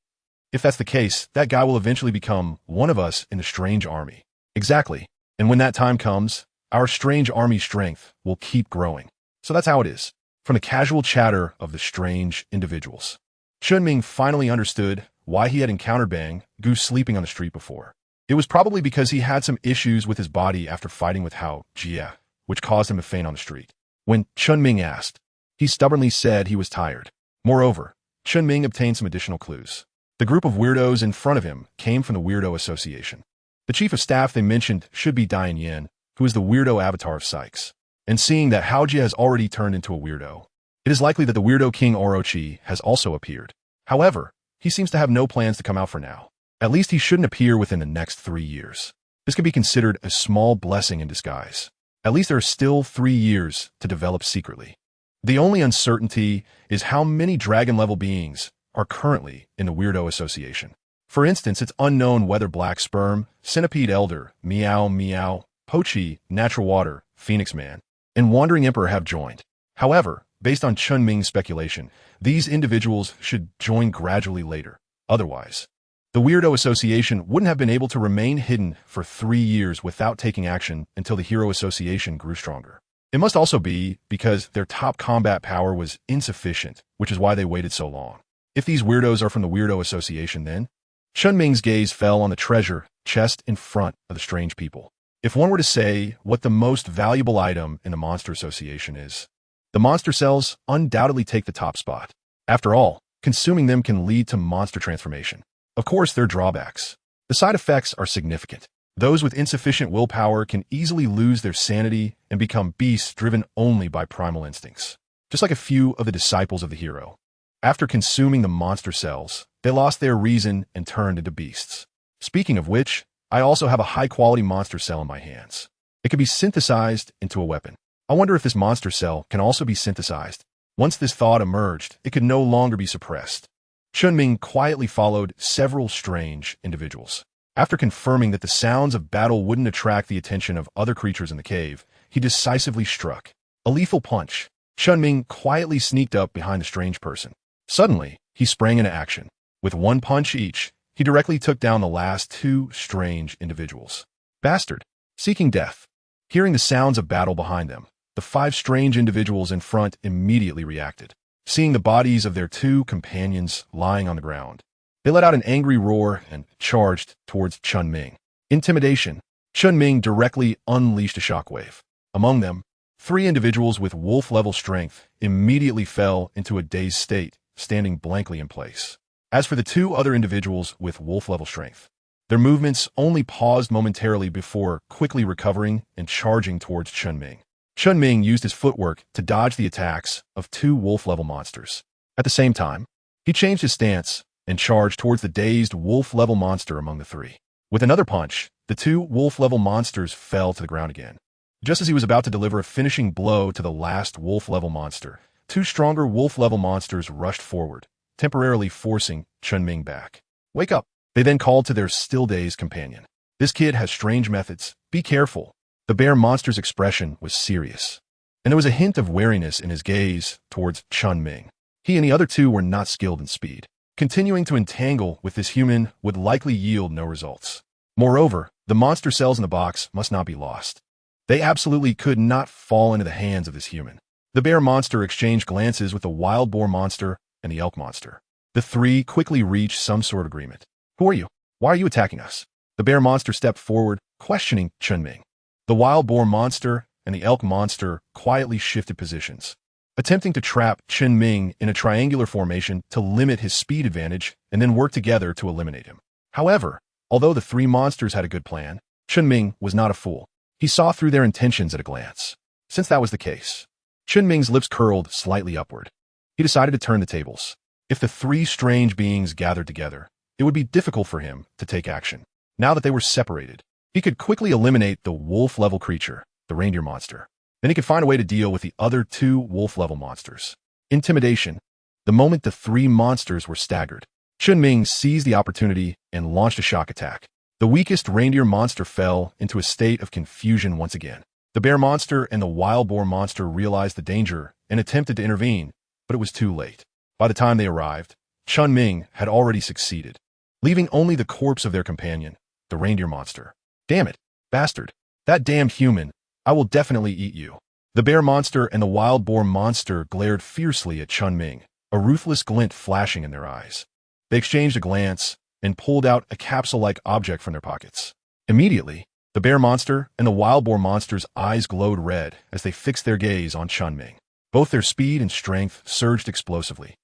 If that's the case, that guy will eventually become one of us in the strange army. Exactly. And when that time comes, our strange army strength will keep growing. So that's how it is. From the casual chatter of the strange individuals, Chen Ming finally understood why he had encountered Bongu sleeping on the street before. It was probably because he had some issues with his body after fighting with Haojia, which caused him to faint on the street. When Chen Ming asked, he stubbornly said he was tired. Moreover, Chen Ming obtained some additional clues. The group of weirdos in front of him came from the Weirdo Association. The chief of staff they mentioned should be Dian Yin, who is the weirdo avatar of Sykes. And seeing that Haojia has already turned into a weirdo, it is likely that the weirdo King Orochi has also appeared. However, he seems to have no plans to come out for now. At least he shouldn't appear within the next 3 years. This could be considered a small blessing in disguise. At least there are still 3 years to develop secretly. The only uncertainty is how many dragon-level beings are currently in the Weirdo Association. For instance, it's unknown whether Black Sperm, Centipede Elder, Meow Meow, Pochi, Natural Water, Phoenix Man, and Wandering Emperor have joined. However, based on Chen Ming's speculation, these individuals should join gradually later. Otherwise, the Weirdo Association wouldn't have been able to remain hidden for 3 years without taking action until the Hero Association grew stronger. It must also be because their top combat power was insufficient, which is why they waited so long. If these weirdos are from the Weirdo Association then, Chen Ming's gaze fell on the treasure chest in front of the strange people. If one were to say what the most valuable item in the Monster Association is, the monster cells undoubtedly take the top spot. After all, consuming them can lead to monster transformation. Of course, there are drawbacks. The side effects are significant. Those with insufficient willpower can easily lose their sanity and become beasts driven only by primal instincts. Just like a few of the disciples of the hero. After consuming the monster cells, they lost their reason and turned into beasts. Speaking of which, I also have a high-quality monster cell in my hands. It can be synthesized into a weapon. I wonder if this monster cell can also be synthesized. Once this thought emerged, it could no longer be suppressed. Chen Ming quietly followed several strange individuals. After confirming that the sounds of battle wouldn't attract the attention of other creatures in the cave, he decisively struck. A lethal punch. Chen Ming quietly sneaked up behind the strange person. Suddenly, he sprang into action. With one punch each, he directly took down the last 2 strange individuals. Bastard! Seeking death. Hearing the sounds of battle behind them, the 5 strange individuals in front immediately reacted. Seeing the bodies of their 2 companions lying on the ground, they let out an angry roar and charged towards Chen Ming. Intimidation. Chen Ming directly unleashed a shockwave. Among them, 3 individuals with wolf-level strength immediately fell into a dazed state, standing blankly in place. As for the 2 other individuals with wolf-level strength, their movements only paused momentarily before quickly recovering and charging towards Chen Ming. Chen Ming used his footwork to dodge the attacks of 2 wolf-level monsters. At the same time, he changed his stance and charged towards the dazed wolf-level monster among the 3. With another punch, the 2 wolf-level monsters fell to the ground again. Just as he was about to deliver a finishing blow to the last wolf-level monster, 2 stronger wolf-level monsters rushed forward, temporarily forcing Chen Ming back. Wake up! They then called to their still-dazed companion. This kid has strange methods. Be careful. The bear monster's expression was serious, and there was a hint of wariness in his gaze towards Chen Ming. He and the other two were not skilled in speed. Continuing to entangle with this human would likely yield no results. Moreover, the monster cells in the box must not be lost. They absolutely could not fall into the hands of this human. The bear monster exchanged glances with the wild boar monster and the elk monster. The three quickly reached some sort of agreement. Who are you? Why are you attacking us? The bear monster stepped forward, questioning Chen Ming. The wild boar monster and the elk monster quietly shifted positions, attempting to trap Chen Ming in a triangular formation to limit his speed advantage and then work together to eliminate him. However, although the three monsters had a good plan, Chen Ming was not a fool. He saw through their intentions at a glance. Since that was the case, Chen Ming's lips curled slightly upward. He decided to turn the tables. If the three strange beings gathered together, it would be difficult for him to take action. Now that they were separated, he could quickly eliminate the wolf-level creature, the reindeer monster. Then he could find a way to deal with the other two wolf-level monsters. Intimidation. The moment the three monsters were staggered, Chen Ming seized the opportunity and launched a shock attack. The weakest reindeer monster fell into a state of confusion once again. The bear monster and the wild boar monster realized the danger and attempted to intervene, but it was too late. By the time they arrived, Chen Ming had already succeeded, leaving only the corpse of their companion, the reindeer monster. Damn it, bastard. That damned human. I will definitely eat you. The bear monster and the wild boar monster glared fiercely at Chen Ming, a ruthless glint flashing in their eyes. They exchanged a glance and pulled out a capsule-like object from their pockets. Immediately, the bear monster and the wild boar monster's eyes glowed red as they fixed their gaze on Chen Ming. Both their speed and strength surged explosively.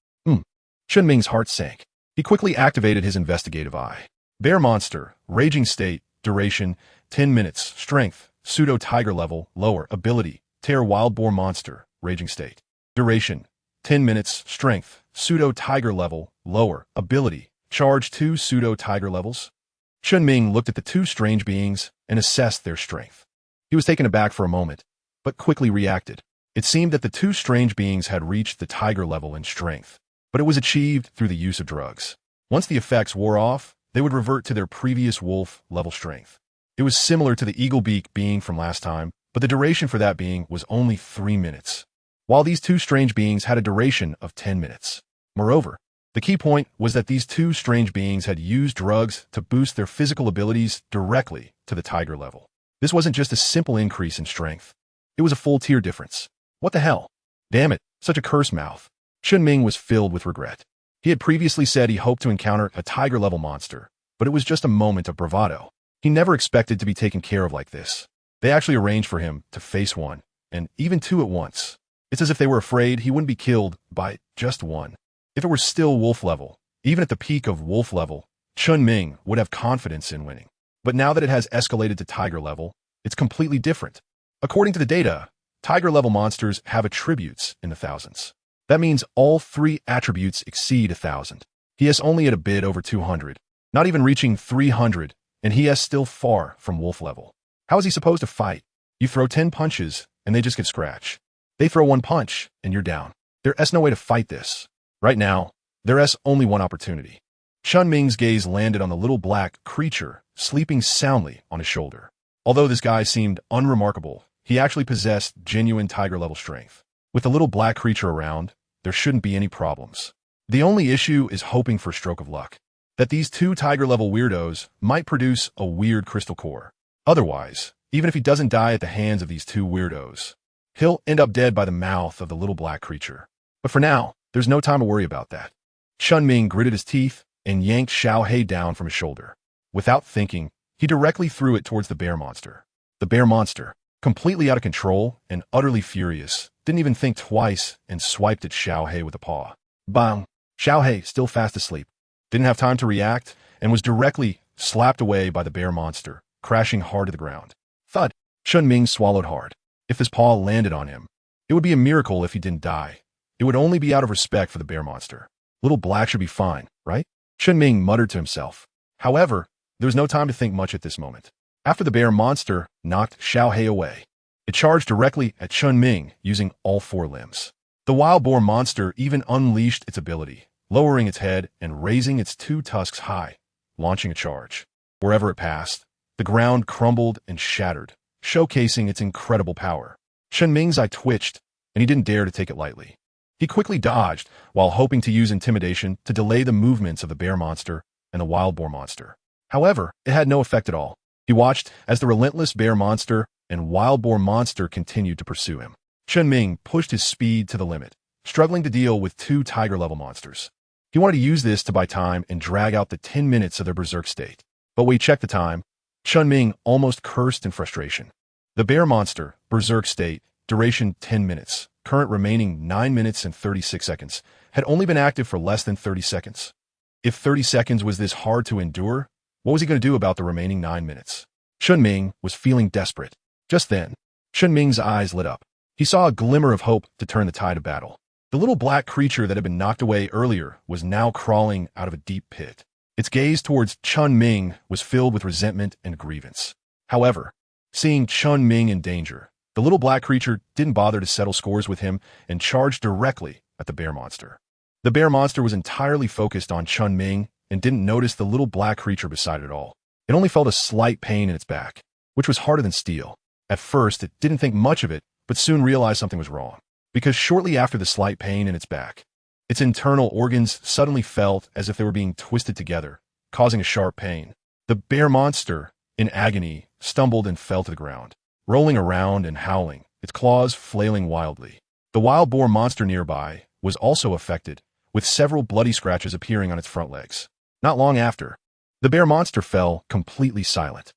Chen Ming's heart sank. He quickly activated his investigative eye. Bear monster, raging state, duration, 10 minutes, strength, pseudo-tiger level, lower, ability, tear wild boar monster, raging state. Duration, 10 minutes, strength, pseudo-tiger level, lower, ability, charge 2 pseudo-tiger levels. Chen Ming looked at the two strange beings and assessed their strength. He was taken aback for a moment, but quickly reacted. It seemed that the two strange beings had reached the tiger level in strength, but it was achieved through the use of drugs. Once the effects wore off, they would revert to their previous wolf-level strength. It was similar to the eagle beak being from last time, but the duration for that being was only 3 minutes, while these two strange beings had a duration of 10 minutes. Moreover, the key point was that these two strange beings had used drugs to boost their physical abilities directly to the tiger level. This wasn't just a simple increase in strength. It was a full tier difference. What the hell? Damn it, such a curse mouth. Chen Ming was filled with regret. He had previously said he hoped to encounter a tiger-level monster, but it was just a moment of bravado. He never expected to be taken care of like this. They actually arranged for him to face one, and even two at once. It's as if they were afraid he wouldn't be killed by just one. If it were still wolf level, even at the peak of wolf level, Chen Ming would have confidence in winning. But now that it has escalated to tiger level, it's completely different. According to the data, tiger-level monsters have attributes in the thousands. That means all 3 attributes exceed 1,000. He is only at a bit over 200, not even reaching 300, and he is still far from wolf level. How is he supposed to fight? You throw 10 punches, and they just get scratched. They throw 1 punch, and you're down. There is no way to fight this. Right now, there is only one opportunity. Chen Ming's gaze landed on the little black creature sleeping soundly on his shoulder. Although this guy seemed unremarkable, he actually possessed genuine tiger-level strength. With the little black creature around, there shouldn't be any problems. The only issue is hoping for a stroke of luck, that these 2 tiger-level weirdos might produce a weird crystal core. Otherwise, even if he doesn't die at the hands of these 2 weirdos, he'll end up dead by the mouth of the little black creature. But for now, there's no time to worry about that. Chen Ming gritted his teeth and yanked Xiao He down from his shoulder. Without thinking, he directly threw it towards the bear monster. The bear monster, completely out of control and utterly furious, didn't even think twice and swiped at Xiao He with a paw. Bang! Xiao He, still fast asleep, didn't have time to react and was directly slapped away by the bear monster, crashing hard to the ground. Thud! Chen Ming swallowed hard. If his paw landed on him, it would be a miracle if he didn't die. It would only be out of respect for the bear monster. Little Black should be fine, right? Chen Ming muttered to himself. However, there was no time to think much at this moment. After the bear monster knocked Xiao He away, it charged directly at Chen Ming using all 4 limbs. The wild boar monster even unleashed its ability, lowering its head and raising its 2 tusks high, launching a charge. Wherever it passed, The ground crumbled and shattered, showcasing its incredible power. Chen Ming's eye twitched, and he didn't dare to take it lightly. He quickly dodged, while hoping to use intimidation to delay the movements of the bear monster and the wild boar monster. However, it had no effect at all. He watched as the relentless bear monster and wild boar monster continued to pursue him. Chen Ming pushed his speed to the limit, struggling to deal with two tiger-level monsters. He wanted to use this to buy time and drag out the 10 minutes of their berserk state. But when he checked the time, Chen Ming almost cursed in frustration. The bear monster, berserk state, duration 10 minutes, current remaining 9 minutes and 36 seconds, had only been active for less than 30 seconds. If 30 seconds was this hard to endure, what was he going to do about the remaining 9 minutes? Chen Ming was feeling desperate. Just then, Chen Ming's eyes lit up. He saw a glimmer of hope to turn the tide of battle. The little black creature that had been knocked away earlier was now crawling out of a deep pit. Its gaze towards Chen Ming was filled with resentment and grievance. However, seeing Chen Ming in danger, the little black creature didn't bother to settle scores with him and charged directly at the bear monster. The bear monster was entirely focused on Chen Ming and didn't notice the little black creature beside it at all. It only felt a slight pain in its back, which was harder than steel. At first, it didn't think much of it, but soon realized something was wrong. Because shortly after the slight pain in its back, its internal organs suddenly felt as if they were being twisted together, causing a sharp pain. The bear monster, in agony, stumbled and fell to the ground, rolling around and howling, its claws flailing wildly. The wild boar monster nearby was also affected, with several bloody scratches appearing on its front legs. Not long after, the bear monster fell completely silent,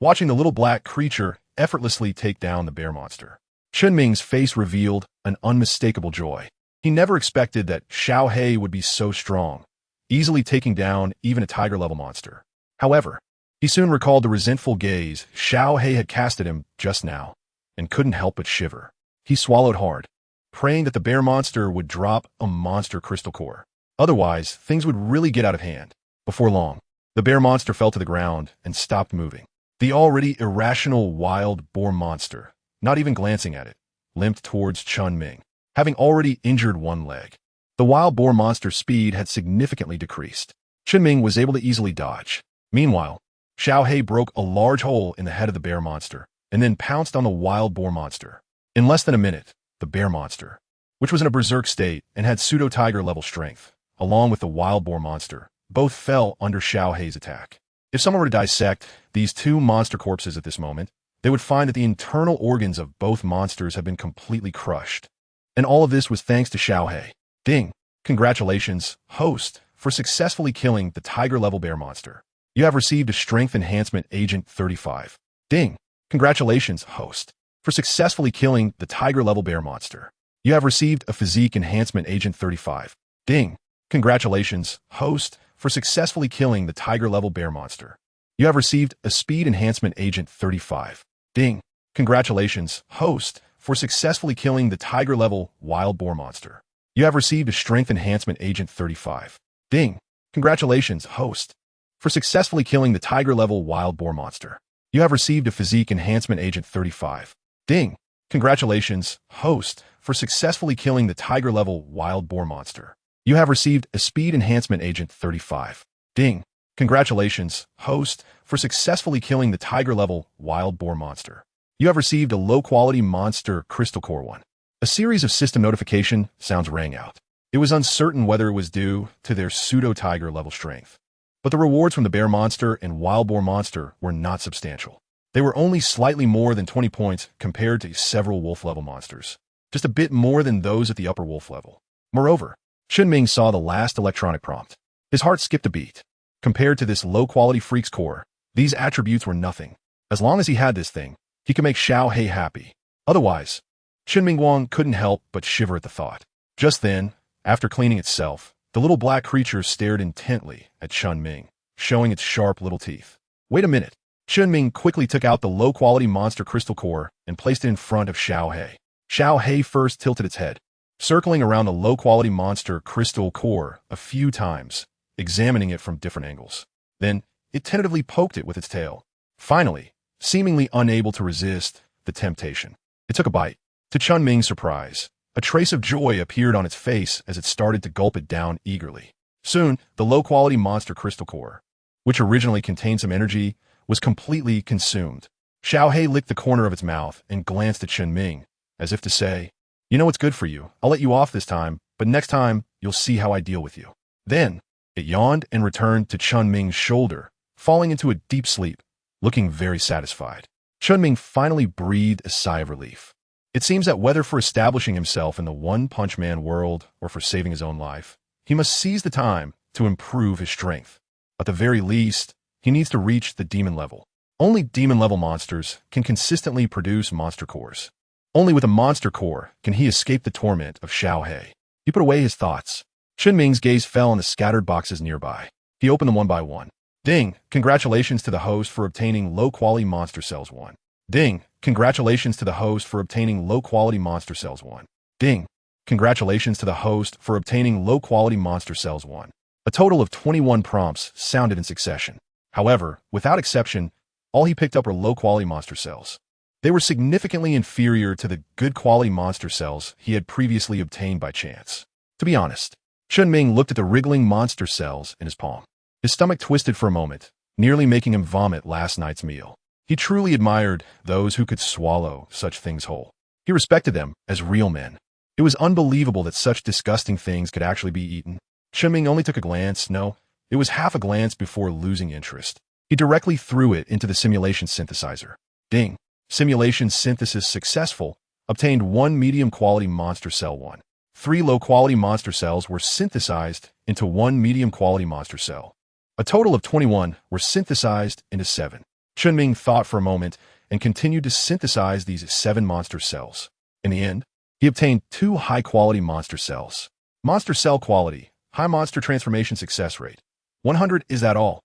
watching the little black creature effortlessly take down the bear monster. Chen Ming's face revealed an unmistakable joy. He never expected that Xiao He would be so strong, easily taking down even a tiger-level monster. However, he soon recalled the resentful gaze Xiao He had cast at him just now, and couldn't help but shiver. He swallowed hard, praying that the bear monster would drop a monster crystal core. Otherwise, things would really get out of hand. Before long, the bear monster fell to the ground and stopped moving. The already irrational wild boar monster, not even glancing at it, limped towards Chen Ming, having already injured one leg. The wild boar monster's speed had significantly decreased. Chen Ming was able to easily dodge. Meanwhile, Xiao He broke a large hole in the head of the bear monster and then pounced on the wild boar monster. In less than a minute, the bear monster, which was in a berserk state and had pseudo-tiger level strength, along with the wild boar monster, both fell under Xiao He's attack. If someone were to dissect these two monster corpses at this moment, they would find that the internal organs of both monsters had been completely crushed. And all of this was thanks to Xiao He. Ding! Congratulations, host, for successfully killing the tiger-level bear monster. You have received a Strength Enhancement Agent 35. Ding! Congratulations, host, for successfully killing the tiger-level bear monster. You have received a Physique Enhancement Agent 35. Ding! Congratulations, host, for successfully killing the tiger-level bear monster. You have received a Speed Enhancement Agent 35. Ding! Congratulations, host, for successfully killing the tiger-level wild boar monster. You have received a Strength Enhancement Agent 35. Ding! Congratulations, host, for successfully killing the tiger-level wild boar monster. You have received a Physique Enhancement Agent 35. Ding! Congratulations, host, for successfully killing the tiger-level wild boar monster. You have received a Speed Enhancement Agent 35. Ding! Congratulations, host, for successfully killing the tiger-level wild boar monster. You have received a low-quality monster crystal core 1. A series of system notification sounds rang out. It was uncertain whether it was due to their pseudo-tiger level strength. But the rewards from the bear monster and wild boar monster were not substantial. They were only slightly more than 20 points compared to several wolf-level monsters, just a bit more than those at the upper wolf level. Moreover, Chen Ming saw the last electronic prompt. His heart skipped a beat. Compared to this low-quality freak's core, these attributes were nothing. As long as he had this thing, he could make Xiao He happy. Otherwise, Chen Ming couldn't help but shiver at the thought. Just then, after cleaning itself, the little black creature stared intently at Chen Ming, showing its sharp little teeth. Wait a minute. Chen Ming quickly took out the low-quality monster crystal core and placed it in front of Xiao He. Xiao He first tilted its head, circling around the low-quality monster crystal core a few times, examining it from different angles. Then, it tentatively poked it with its tail. Finally, seemingly unable to resist the temptation, it took a bite. To Chen Ming's surprise, a trace of joy appeared on its face as it started to gulp it down eagerly. Soon, the low-quality monster crystal core, which originally contained some energy, was completely consumed. Xiaohei licked the corner of its mouth and glanced at Chen Ming, as if to say, "You know what's good for you. I'll let you off this time, but next time you'll see how I deal with you." Then, it yawned and returned to Chen Ming's shoulder, falling into a deep sleep, looking very satisfied. Chen Ming finally breathed a sigh of relief. It seems that whether for establishing himself in the One-Punch Man world or for saving his own life, he must seize the time to improve his strength. At the very least, he needs to reach the demon level. Only demon-level monsters can consistently produce monster cores. Only with a monster core can he escape the torment of Xiaohei. He put away his thoughts. Chen Ming's gaze fell on the scattered boxes nearby. He opened them one by one. Ding! Congratulations to the host for obtaining low-quality monster cells 1. Ding! Congratulations to the host for obtaining low-quality monster cells 1. Ding! Congratulations to the host for obtaining low-quality monster cells 1. A total of 21 prompts sounded in succession. However, without exception, all he picked up were low-quality monster cells. They were significantly inferior to the good-quality monster cells he had previously obtained by chance. To be honest, Chen Ming looked at the wriggling monster cells in his palm. His stomach twisted for a moment, nearly making him vomit last night's meal. He truly admired those who could swallow such things whole. He respected them as real men. It was unbelievable that such disgusting things could actually be eaten. Chen Ming only took a glance, no, it was half a glance before losing interest. He directly threw it into the simulation synthesizer. Ding! Simulation synthesis successful. Obtained 1 medium-quality monster cell 1. 3 low-quality monster cells were synthesized into 1 medium-quality monster cell. A total of 21 were synthesized into 7. Chen Ming thought for a moment and continued to synthesize these 7 monster cells. In the end, he obtained 2 high-quality monster cells. Monster cell quality, high monster transformation success rate. 100, is that all?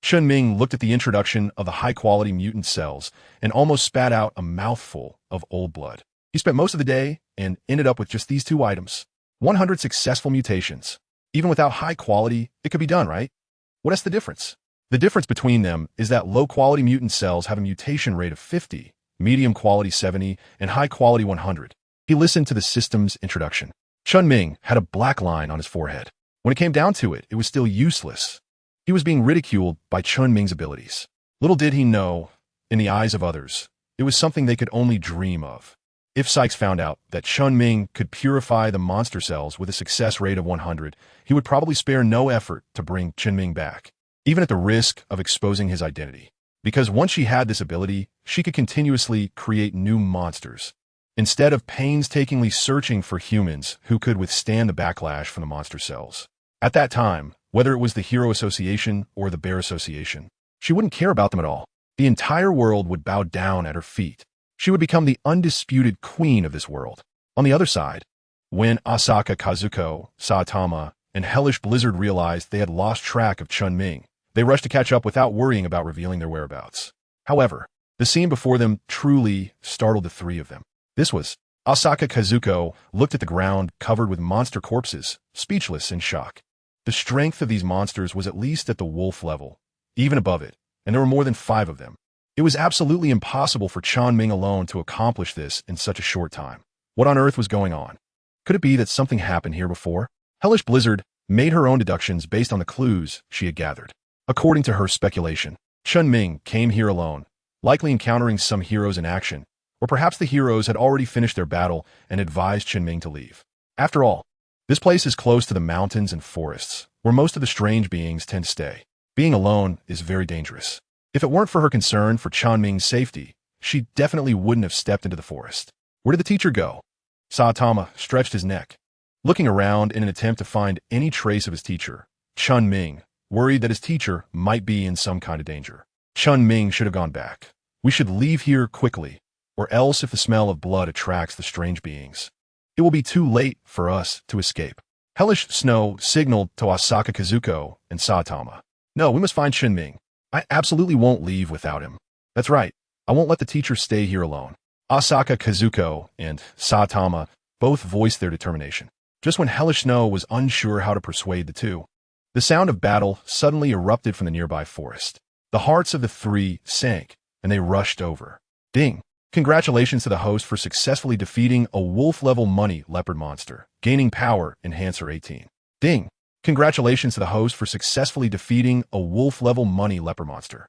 Chen Ming looked at the introduction of the high-quality mutant cells and almost spat out a mouthful of old blood. He spent most of the day and ended up with just these 2 items. 100 successful mutations. Even without high quality, it could be done, right? What is the difference? The difference between them is that low-quality mutant cells have a mutation rate of 50, medium-quality 70, and high-quality 100. He listened to the system's introduction. Chen Ming had a black line on his forehead. When it came down to it, it was still useless. He was being ridiculed by Chen Ming's abilities. Little did he know, in the eyes of others, it was something they could only dream of. If Sykes found out that Chen Ming could purify the monster cells with a success rate of 100, he would probably spare no effort to bring Chen Ming back, even at the risk of exposing his identity. Because once she had this ability, she could continuously create new monsters, instead of painstakingly searching for humans who could withstand the backlash from the monster cells. At that time, whether it was the Hero Association or the Bear Association, she wouldn't care about them at all. The entire world would bow down at her feet. She would become the undisputed queen of this world. On the other side, when Asaka Kazuko, Saitama, and Hellish Blizzard realized they had lost track of Chen Ming, they rushed to catch up without worrying about revealing their whereabouts. However, the scene before them truly startled the 3 of them. This was Asaka Kazuko looked at the ground covered with monster corpses, speechless in shock. The strength of these monsters was at least at the wolf level, even above it, and there were more than 5 of them. It was absolutely impossible for Chen Ming alone to accomplish this in such a short time. What on earth was going on? Could it be that something happened here before? Hellish Blizzard made her own deductions based on the clues she had gathered. According to her speculation, Chen Ming came here alone, likely encountering some heroes in action, or perhaps the heroes had already finished their battle and advised Chen Ming to leave. After all, this place is close to the mountains and forests, where most of the strange beings tend to stay. Being alone is very dangerous. If it weren't for her concern for Chen Ming's safety, she definitely wouldn't have stepped into the forest. Where did the teacher go? Saitama stretched his neck, looking around in an attempt to find any trace of his teacher. Chen Ming, worried that his teacher might be in some kind of danger. Chen Ming should have gone back. We should leave here quickly, or else if the smell of blood attracts the strange beings, it will be too late for us to escape. Hellish Snow signaled to Asaka Kazuko and Saitama. No, we must find Chen Ming. I absolutely won't leave without him. That's right. I won't let the teacher stay here alone. Asaka Kazuko and Saitama both voiced their determination. Just when Hellish Snow was unsure how to persuade the 2, the sound of battle suddenly erupted from the nearby forest. The hearts of the 3 sank, and they rushed over. Ding! Congratulations to the host for successfully defeating a wolf-level money leopard monster, gaining power enhancer 18. Ding! Congratulations to the host for successfully defeating a wolf-level money leopard monster.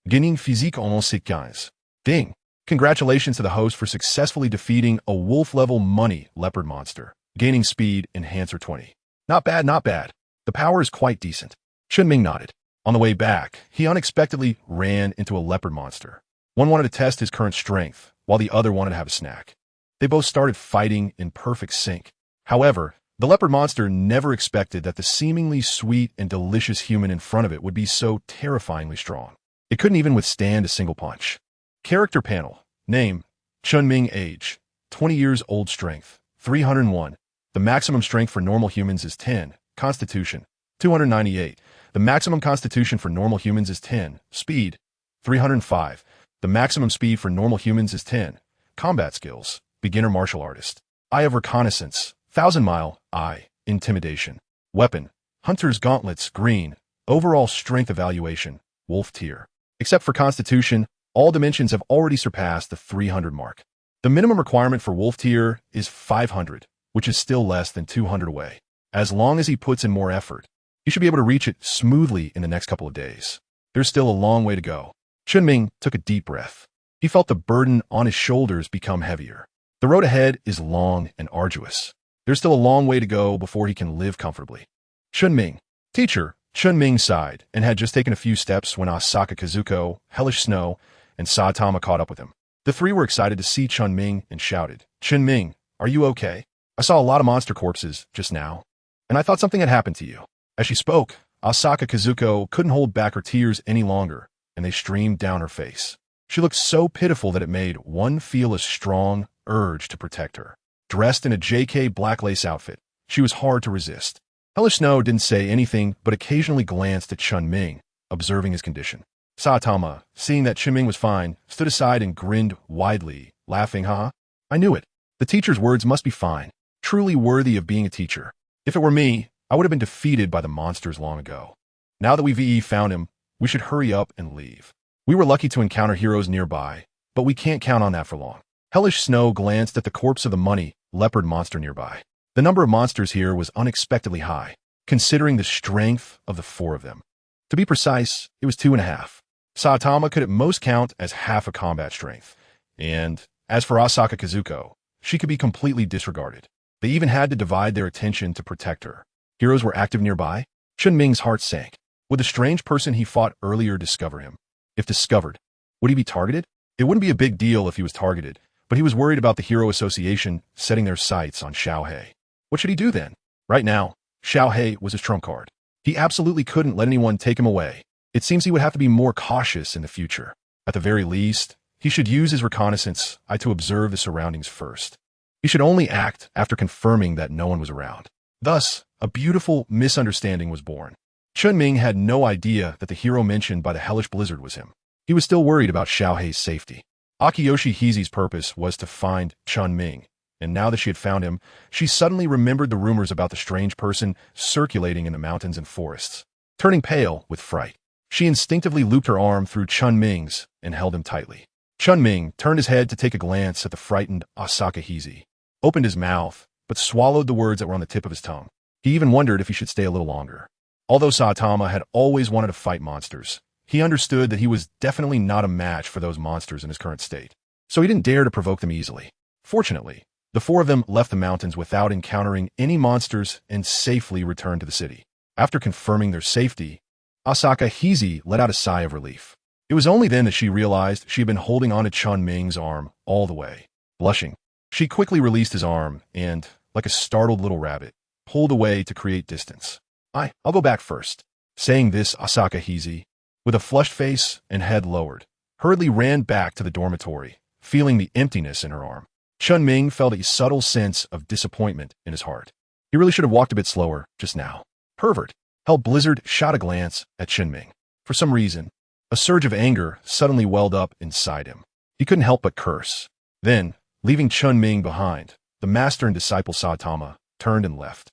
gaining physique en séquence. Ding! Congratulations to the host for successfully defeating a wolf-level money leopard monster, gaining speed enhancer 20. Not bad, not bad. The power is quite decent. Chen Ming nodded. On the way back, he unexpectedly ran into a leopard monster. One wanted to test his current strength, while the other wanted to have a snack. They both started fighting in perfect sync. However, the leopard monster never expected that the seemingly sweet and delicious human in front of it would be so terrifyingly strong. It couldn't even withstand a single punch. Character panel. Name: Chen Ming. Age: 20 years old. Strength: 301. The maximum strength for normal humans is 10. Constitution: 298. The maximum constitution for normal humans is 10. Speed: 305. The maximum speed for normal humans is 10. Combat skills: beginner martial artist. Eye of reconnaissance: 1000-mile eye. Intimidation. Weapon: hunter's gauntlets. Green. Overall strength evaluation: wolf tier. Except for constitution, all dimensions have already surpassed the 300 mark. The minimum requirement for wolf tier is 500, which is still less than 200 away. As long as he puts in more effort, he should be able to reach it smoothly in the next couple of days. There's still a long way to go. Chen Ming took a deep breath. He felt the burden on his shoulders become heavier. The road ahead is long and arduous. There's still a long way to go before he can live comfortably. Chen Ming. Teacher. Chen Ming sighed and had just taken a few steps when Asaka Kazuko, Hellish Snow, and Saitama caught up with him. The three were excited to see Chen Ming and shouted, "Chen Ming, are you okay? I saw a lot of monster corpses just now, and I thought something had happened to you." As she spoke, Asaka Kazuko couldn't hold back her tears any longer, and they streamed down her face. She looked so pitiful that it made one feel a strong urge to protect her. Dressed in a JK black lace outfit, she was hard to resist. Hellish Snow didn't say anything but occasionally glanced at Chen Ming, observing his condition. Saitama, seeing that Chen Ming was fine, stood aside and grinned widely, laughing, "Haha, I knew it. The teacher's words must be fine, truly worthy of being a teacher. If it were me, I would have been defeated by the monsters long ago. Now that we've found him, we should hurry up and leave. We were lucky to encounter heroes nearby, but we can't count on that for long." Hellish Snow glanced at the corpse of the money leopard monster nearby. The number of monsters here was unexpectedly high, considering the strength of the four of them. To be precise, it was 2.5. Saitama could at most count as half a combat strength, and as for Asaka Kazuko, she could be completely disregarded. They even had to divide their attention to protect her. Heroes were active nearby. Chen Ming's heart sank. Would the strange person he fought earlier discover him? If discovered, would he be targeted? It wouldn't be a big deal if he was targeted, but he was worried about the Hero Association setting their sights on Xiaohei. What should he do then? Right now, Xiaohei was his trump card. He absolutely couldn't let anyone take him away. It seems he would have to be more cautious in the future. At the very least, he should use his reconnaissance eye to observe the surroundings first. He should only act after confirming that no one was around. Thus, a beautiful misunderstanding was born. Chen Ming had no idea that the hero mentioned by the hellish blizzard was him. He was still worried about Xiaohei's safety. Akiyoshi Hizi's purpose was to find Chen Ming, and now that she had found him, she suddenly remembered the rumors about the strange person circulating in the mountains and forests. Turning pale with fright, she instinctively looped her arm through Chen Ming's and held him tightly. Chen Ming turned his head to take a glance at the frightened Asaka Hizi, opened his mouth, but swallowed the words that were on the tip of his tongue. He even wondered if he should stay a little longer. Although Saitama had always wanted to fight monsters, he understood that he was definitely not a match for those monsters in his current state, so he didn't dare to provoke them easily. Fortunately, the four of them left the mountains without encountering any monsters and safely returned to the city. After confirming their safety, Asaka Hizi let out a sigh of relief. It was only then that she realized she had been holding onto Chen Ming's arm all the way. Blushing, she quickly released his arm and, like a startled little rabbit, pulled away to create distance. I'll go back first." Saying this, Asaka Hizi, with a flushed face and head lowered, hurriedly ran back to the dormitory, feeling the emptiness in her arm. Chen Ming felt a subtle sense of disappointment in his heart. He really should have walked a bit slower just now. Pervert. Hell Blizzard shot a glance at Chen Ming. For some reason, a surge of anger suddenly welled up inside him. He couldn't help but curse. Then, leaving Chen Ming behind, the master and disciple Saitama turned and left.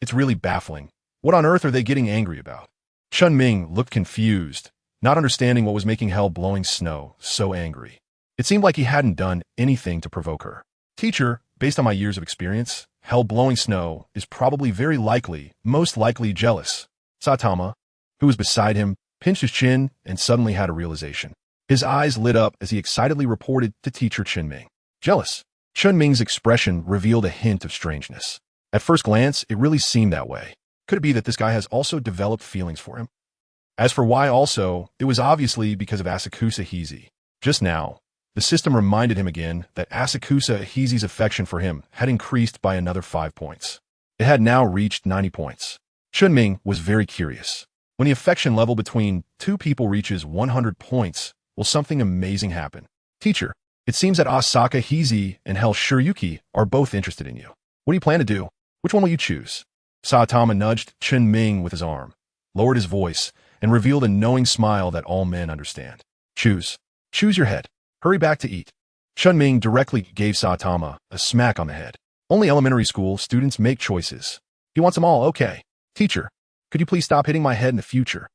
It's really baffling. What on earth are they getting angry about? Chen Ming looked confused, not understanding what was making Hell Blowing Snow so angry. It seemed like he hadn't done anything to provoke her. "Teacher, based on my years of experience, Hell Blowing Snow is probably most likely jealous." Saitama, who was beside him, pinched his chin, and suddenly had a realization. His eyes lit up as he excitedly reported to teacher Chen Ming. Jealous. Chen Ming's expression revealed a hint of strangeness. At first glance, it really seemed that way. Could it be that this guy has also developed feelings for him? As for why also, it was obviously because of Asakusa Hizi. Just now, the system reminded him again that Asakusa Hizi's affection for him had increased by another 5 points. It had now reached 90 points. Chen Ming was very curious. When the affection level between two people reaches 100 points, will something amazing happen? Teacher, it seems that Asaka Hizi and Hell Shiryuki are both interested in you. What do you plan to do? Which one will you choose? Saitama nudged Chen Ming with his arm, lowered his voice, and revealed a knowing smile that all men understand. Choose. Choose your head. Hurry back to eat. Chen Ming directly gave Saitama a smack on the head. Only elementary school students make choices. He wants them all, okay. Teacher, could you please stop hitting my head in the future?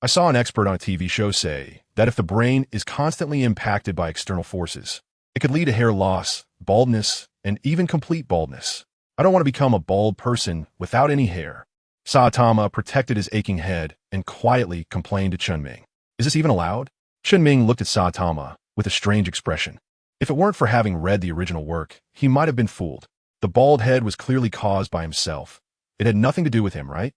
I saw an expert on a TV show say that if the brain is constantly impacted by external forces, it could lead to hair loss, baldness, and even complete baldness. I don't want to become a bald person without any hair. Saitama protected his aching head and quietly complained to Chen Ming. Is this even allowed? Chen Ming looked at Saitama with a strange expression. If it weren't for having read the original work, he might have been fooled. The bald head was clearly caused by himself. It had nothing to do with him, right?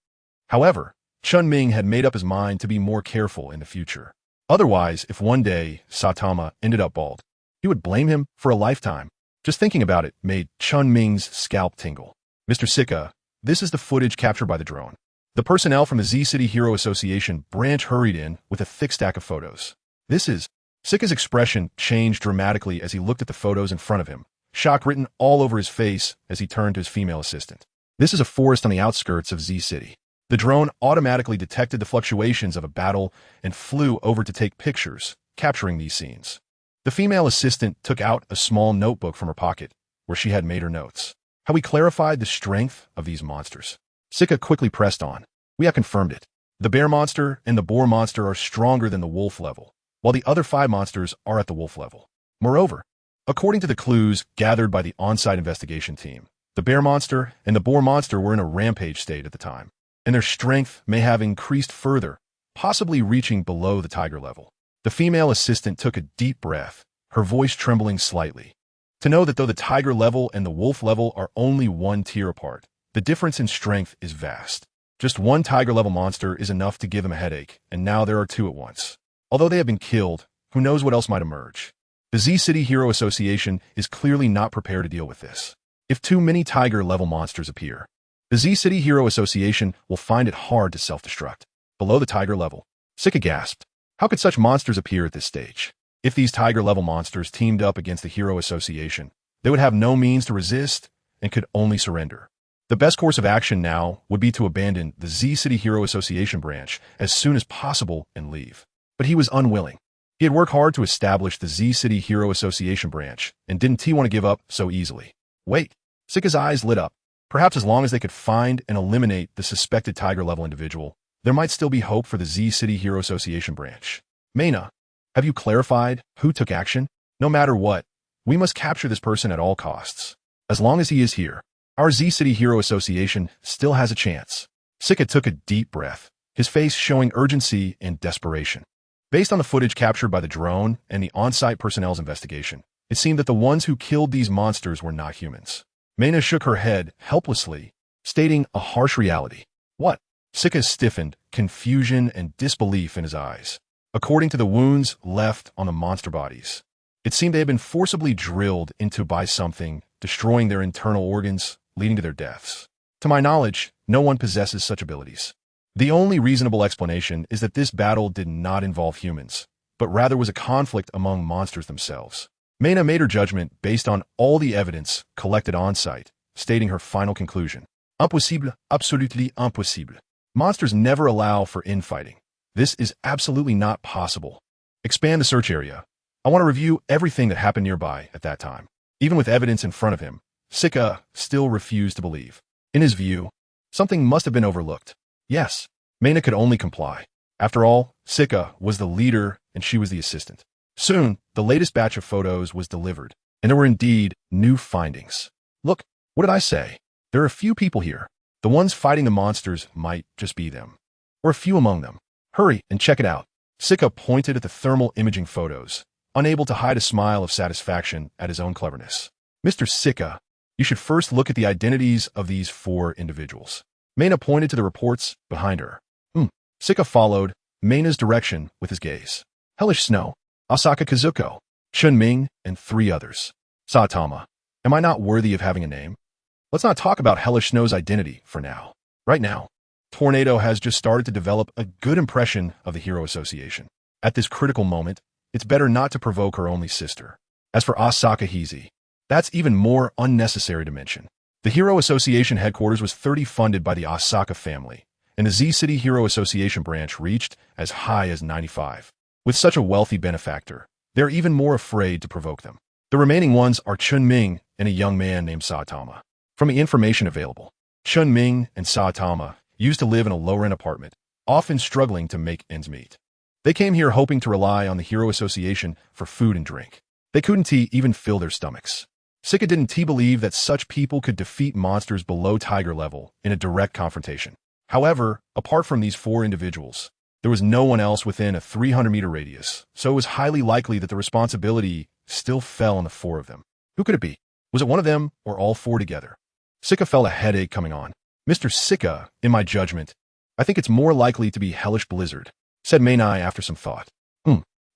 However, Chen Ming had made up his mind to be more careful in the future. Otherwise, if one day Saitama ended up bald, he would blame him for a lifetime. Just thinking about it made Chen Ming's scalp tingle. Mr. Sika, this is the footage captured by the drone. The personnel from the Z City Hero Association branch hurried in with a thick stack of photos. This is... Sika's expression changed dramatically as he looked at the photos in front of him, shock written all over his face as he turned to his female assistant. This is a forest on the outskirts of Z City. The drone automatically detected the fluctuations of a battle and flew over to take pictures, capturing these scenes. The female assistant took out a small notebook from her pocket, where she had made her notes. Have we clarified the strength of these monsters? Sika quickly pressed on. We have confirmed it. The bear monster and the boar monster are stronger than the wolf level, while the other 5 monsters are at the wolf level. Moreover, according to the clues gathered by the on-site investigation team, the bear monster and the boar monster were in a rampage state at the time, and their strength may have increased further, possibly reaching below the tiger level. The female assistant took a deep breath, her voice trembling slightly. To know that though the tiger level and the wolf level are only 1 tier apart, the difference in strength is vast. Just 1 tiger level monster is enough to give him a headache, and now there are 2 at once. Although they have been killed, who knows what else might emerge? The Z City Hero Association is clearly not prepared to deal with this. If too many tiger-level monsters appear, the Z City Hero Association will find it hard to self-destruct. Below the tiger level, Sika gasped. How could such monsters appear at this stage? If these tiger-level monsters teamed up against the Hero Association, they would have no means to resist and could only surrender. The best course of action now would be to abandon the Z City Hero Association branch as soon as possible and leave. But he was unwilling. He had worked hard to establish the Z City Hero Association branch, and didn't he want to give up so easily? Wait. Sika's eyes lit up. Perhaps as long as they could find and eliminate the suspected tiger-level individual, there might still be hope for the Z City Hero Association branch. Meina, have you clarified who took action? No matter what, we must capture this person at all costs. As long as he is here, our Z City Hero Association still has a chance. Sika took a deep breath, his face showing urgency and desperation. Based on the footage captured by the drone and the on-site personnel's investigation, it seemed that the ones who killed these monsters were not humans. Meina shook her head helplessly, stating a harsh reality. What? Sika stiffened, confusion and disbelief in his eyes. According to the wounds left on the monster bodies, it seemed they had been forcibly drilled into by something, destroying their internal organs, leading to their deaths. To my knowledge, no one possesses such abilities. The only reasonable explanation is that this battle did not involve humans, but rather was a conflict among monsters themselves. Meina made her judgment based on all the evidence collected on-site, stating her final conclusion. Impossible, absolutely impossible. Monsters never allow for infighting. This is absolutely not possible. Expand the search area. I want to review everything that happened nearby at that time. Even with evidence in front of him, Sika still refused to believe. In his view, something must have been overlooked. Yes, Meina could only comply. After all, Sika was the leader and she was the assistant. Soon, the latest batch of photos was delivered, and there were indeed new findings. Look, what did I say? There are a few people here. The ones fighting the monsters might just be them. Or a few among them. Hurry and check it out. Sika pointed at the thermal imaging photos, unable to hide a smile of satisfaction at his own cleverness. Mr. Sika, you should first look at the identities of these 4 individuals. Maina pointed to the reports behind her. Sika followed Maina's direction with his gaze. Hellish Snow, Asaka Kazuko, Chen Ming, and 3 others. Saitama, am I not worthy of having a name? Let's not talk about Hellish Snow's identity for now. Right now, Tornado has just started to develop a good impression of the Hero Association. At this critical moment, it's better not to provoke her only sister. As for Asaka Hizi, that's even more unnecessary to mention. The Hero Association headquarters was 30 funded by the Asaka family, and the Z-City Hero Association branch reached as high as 95. With such a wealthy benefactor, they're even more afraid to provoke them. The remaining ones are Chen Ming and a young man named Saitama. From the information available, Chen Ming and Saitama used to live in a low-rent apartment, often struggling to make ends meet. They came here hoping to rely on the Hero Association for food and drink. They couldn't even fill their stomachs. Sika didn't believe that such people could defeat monsters below tiger level in a direct confrontation. However, apart from these 4 individuals, there was no one else within a 300-meter radius, so it was highly likely that the responsibility still fell on the 4 of them. Who could it be? Was it one of them or all 4 together? Sika felt a headache coming on. Mr. Sika, in my judgment, I think it's more likely to be Hellish Blizzard, said Mainai after some thought.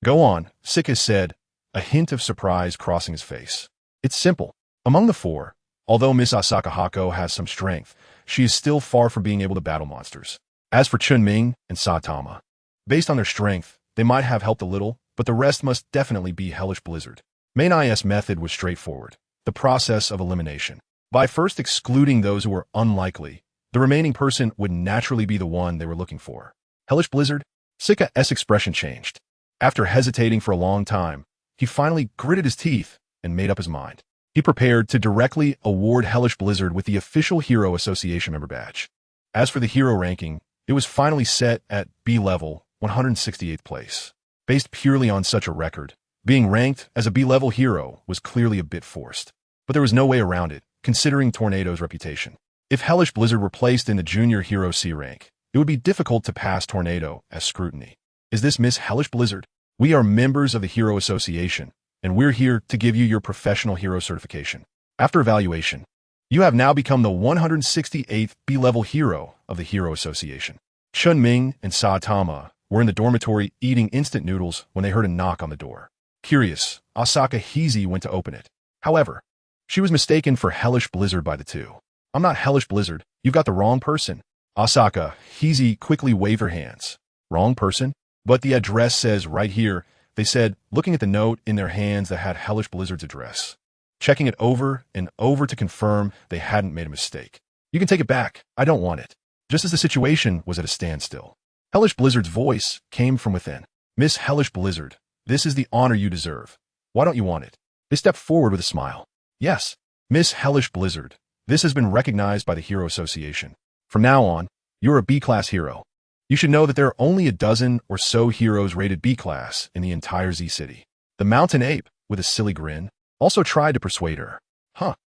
Go on, Sika said, a hint of surprise crossing his face. It's simple. Among the 4, although Miss Asaka Hako has some strength, she is still far from being able to battle monsters. As for Chen Ming and Saitama, based on their strength, they might have helped a little, but the rest must definitely be Hellish Blizzard. Mainai's method was straightforward, the process of elimination. By first excluding those who were unlikely, the remaining person would naturally be the one they were looking for. Hellish Blizzard? Sika's expression changed. After hesitating for a long time, he finally gritted his teeth and made up his mind. He prepared to directly award Hellish Blizzard with the official Hero Association member badge. As for the hero ranking, it was finally set at B level, 168th place. Based purely on such a record, being ranked as a B-level hero was clearly a bit forced. But there was no way around it, considering Tornado's reputation. If Hellish Blizzard were placed in the Junior Hero C rank, it would be difficult to pass Tornado as scrutiny. Is this Miss Hellish Blizzard? We are members of the Hero Association, and we're here to give you your professional hero certification. After evaluation, you have now become the 168th B-level hero of the Hero Association. Chen Ming and Saitama were in the dormitory eating instant noodles when they heard a knock on the door. Curious, Asaka Hizi went to open it. However, she was mistaken for Hellish Blizzard by the 2. I'm not Hellish Blizzard. You've got the wrong person. Asaka Hizi quickly waved her hands. Wrong person? But the address says right here, they said, looking at the note in their hands that had Hellish Blizzard's address. Checking it over and over to confirm they hadn't made a mistake. You can take it back. I don't want it. Just as the situation was at a standstill, Hellish Blizzard's voice came from within. Miss Hellish Blizzard, this is the honor you deserve. Why don't you want it? They stepped forward with a smile. Yes, Miss Hellish Blizzard, this has been recognized by the Hero Association. From now on, you're a B-class hero. You should know that there are only a dozen or so heroes rated B-class in the entire Z-City. The mountain ape, with a silly grin, also tried to persuade her.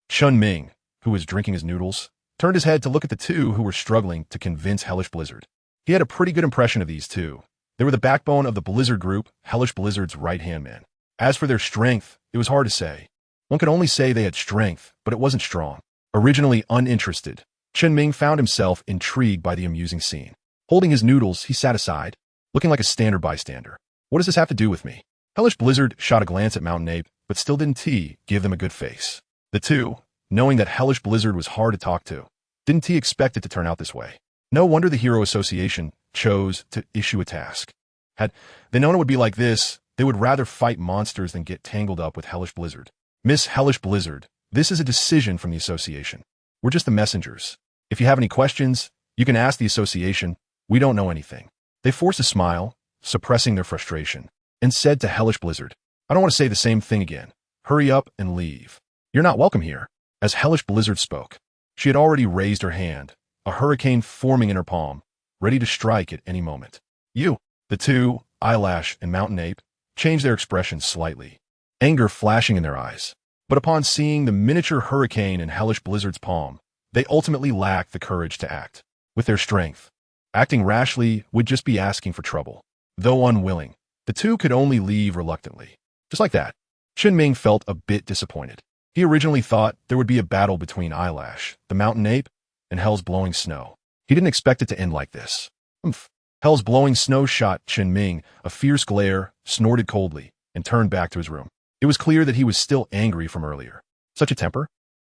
Chen Ming, who was drinking his noodles, turned his head to look at the 2 who were struggling to convince Hellish Blizzard. He had a pretty good impression of these 2. They were the backbone of the Blizzard group, Hellish Blizzard's right-hand man. As for their strength, it was hard to say. One could only say they had strength, but it wasn't strong. Originally uninterested, Chen Ming found himself intrigued by the amusing scene. Holding his noodles, he sat aside, looking like a standard bystander. What does this have to do with me? Hellish Blizzard shot a glance at Mountain Ape, but still didn't give them a good face. The 2, knowing that Hellish Blizzard was hard to talk to, didn't expect it to turn out this way. No wonder the Hero Association chose to issue a task. Had they known it would be like this, they would rather fight monsters than get tangled up with Hellish Blizzard. Miss Hellish Blizzard, this is a decision from the association. We're just the messengers. If you have any questions, you can ask the association. We don't know anything. They forced a smile, suppressing their frustration, and said to Hellish Blizzard, I don't want to say the same thing again. Hurry up and leave. You're not welcome here. As Hellish Blizzard spoke, she had already raised her hand, a hurricane forming in her palm, ready to strike at any moment. You, the 2, Eyelash and Mountain Ape, changed their expression slightly, anger flashing in their eyes. But upon seeing the miniature hurricane in Hellish Blizzard's palm, they ultimately lacked the courage to act. With their strength, Acting rashly would just be asking for trouble. Though unwilling, the two could only leave reluctantly. Just like that, Chen Ming felt a bit disappointed. He originally thought there would be a battle between Eyelash, the mountain ape, and Hell's blowing snow. He didn't expect it to end like this. Oomph. Hell's blowing snow shot Chen Ming a fierce glare, snorted coldly, and turned back to his room. It was clear that he was still angry from earlier. Such a temper?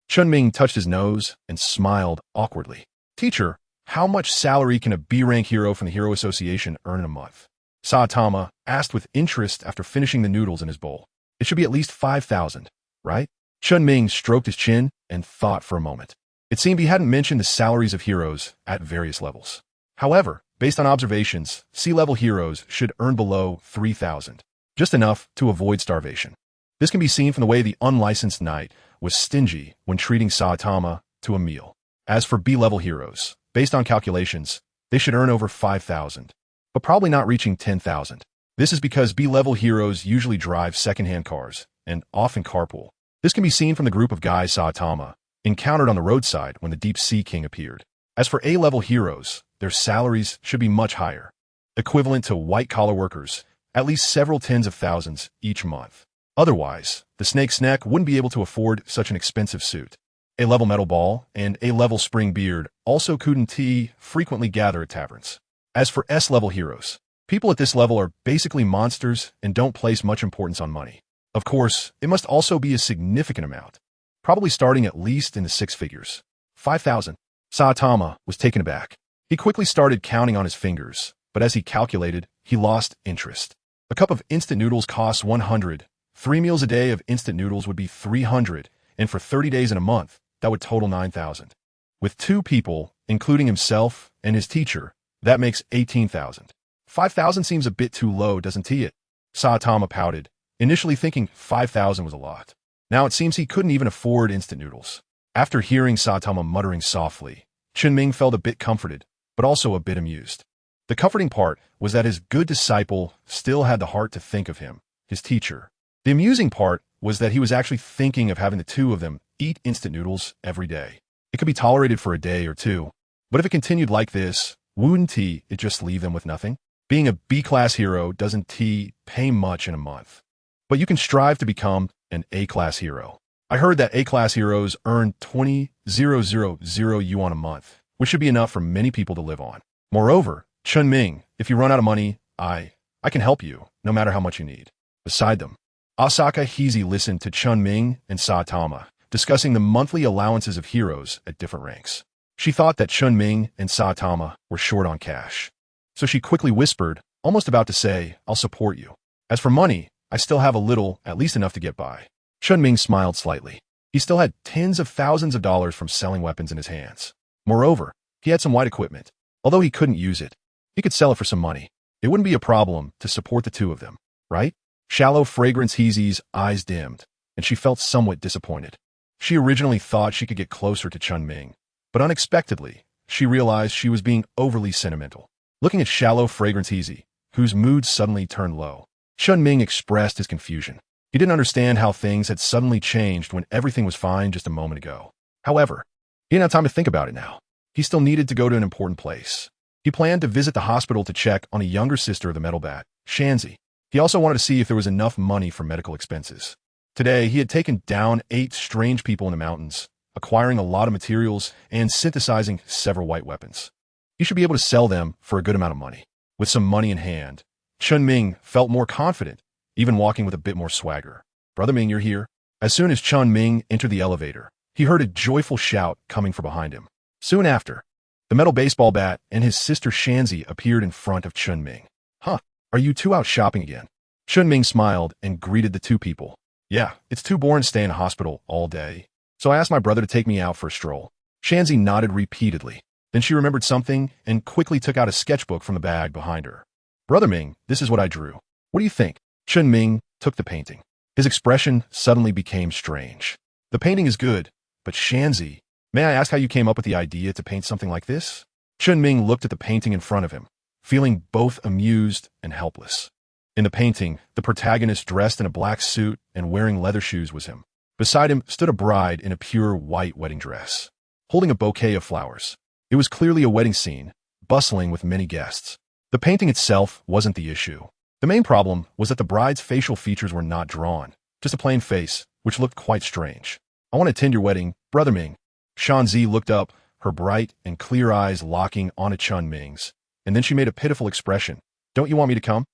Chen Ming touched his nose and smiled awkwardly. Teacher, how much salary can a B-rank hero from the Hero Association earn in a month? Saitama asked with interest after finishing the noodles in his bowl. It should be at least 5,000, right? Chen Ming stroked his chin and thought for a moment. It seemed he hadn't mentioned the salaries of heroes at various levels. However, based on observations, C-level heroes should earn below 3,000, just enough to avoid starvation. This can be seen from the way the unlicensed knight was stingy when treating Saitama to a meal. As for B-level heroes, based on calculations, they should earn over 5,000, but probably not reaching 10,000. This is because B-level heroes usually drive second-hand cars and often carpool. This can be seen from the group of guys Saitama encountered on the roadside when the Deep Sea King appeared. As for A-level heroes, their salaries should be much higher, equivalent to white-collar workers, at least several tens of thousands each month. Otherwise, the Snake's Neck wouldn't be able to afford such an expensive suit. A-level Metal Ball and A-level Spring Beard also couldn't frequently gather at taverns. As for S-level heroes, people at this level are basically monsters and don't place much importance on money. Of course, it must also be a significant amount, probably starting at least in the six figures. 5,000. Saitama was taken aback. He quickly started counting on his fingers, but as he calculated, he lost interest. A cup of instant noodles costs 100. 3 meals a day of instant noodles would be 300, and for 30 days in a month, that would total 9,000. With 2 people, including himself and his teacher, that makes 18,000. 5,000 seems a bit too low, doesn't it? Saitama pouted, initially thinking 5,000 was a lot. Now it seems he couldn't even afford instant noodles. After hearing Saitama muttering softly, Chen Ming felt a bit comforted, but also a bit amused. The comforting part was that his good disciple still had the heart to think of him, his teacher. The amusing part was that he was actually thinking of having the two of them eat instant noodles every day. It could be tolerated for a day or two, but if it continued like this, wouldn't it just leave them with nothing? Being a B-class hero doesn't pay much in a month, but you can strive to become an A-class hero. I heard that A-class heroes earn 20,000 yuan a month, which should be enough for many people to live on. Moreover, Chen Ming, if you run out of money, I can help you, no matter how much you need. Beside them, Asaka Hizi listened to Chen Ming and Saitama discussing the monthly allowances of heroes at different ranks. She thought that Chen Ming and Saitama were short on cash, so she quickly whispered, almost about to say, I'll support you. As for money, I still have a little, at least enough to get by. Chen Ming smiled slightly. He still had tens of thousands of dollars from selling weapons in his hands. Moreover, he had some white equipment. Although he couldn't use it, he could sell it for some money. It wouldn't be a problem to support the two of them, right? Shallow Fragrance Heezy's eyes dimmed, and she felt somewhat disappointed. She originally thought she could get closer to Chen Ming, but unexpectedly, she realized she was being overly sentimental. Looking at Shallow Fragrance Heezy, whose mood suddenly turned low, Chen Ming expressed his confusion. He didn't understand how things had suddenly changed when everything was fine just a moment ago. However, he didn't have time to think about it now. He still needed to go to an important place. He planned to visit the hospital to check on a younger sister of the metal bat, Shanzi. He also wanted to see if there was enough money for medical expenses. Today, he had taken down 8 strange people in the mountains, acquiring a lot of materials and synthesizing several white weapons. He should be able to sell them for a good amount of money. With some money in hand, Chen Ming felt more confident, even walking with a bit more swagger. Brother Ming, you're here. As soon as Chen Ming entered the elevator, he heard a joyful shout coming from behind him. Soon after, the metal baseball bat and his sister Shanzi appeared in front of Chen Ming. Huh, are you two out shopping again? Chen Ming smiled and greeted the two people. Yeah, it's too boring to stay in a hospital all day, so I asked my brother to take me out for a stroll. Shanzi nodded repeatedly. Then she remembered something and quickly took out a sketchbook from the bag behind her. Brother Ming, this is what I drew. What do you think? Chen Ming took the painting. His expression suddenly became strange. The painting is good, but Shanzi, may I ask how you came up with the idea to paint something like this? Chen Ming looked at the painting in front of him, feeling both amused and helpless. In the painting, the protagonist dressed in a black suit and wearing leather shoes was him. Beside him stood a bride in a pure white wedding dress, holding a bouquet of flowers. It was clearly a wedding scene, bustling with many guests. The painting itself wasn't the issue. The main problem was that the bride's facial features were not drawn, just a plain face, which looked quite strange. "I want to attend your wedding, Brother Ming." Shanzi looked up, her bright and clear eyes locking onto Chen Ming's, and then she made a pitiful expression. "Don't you want me to come?"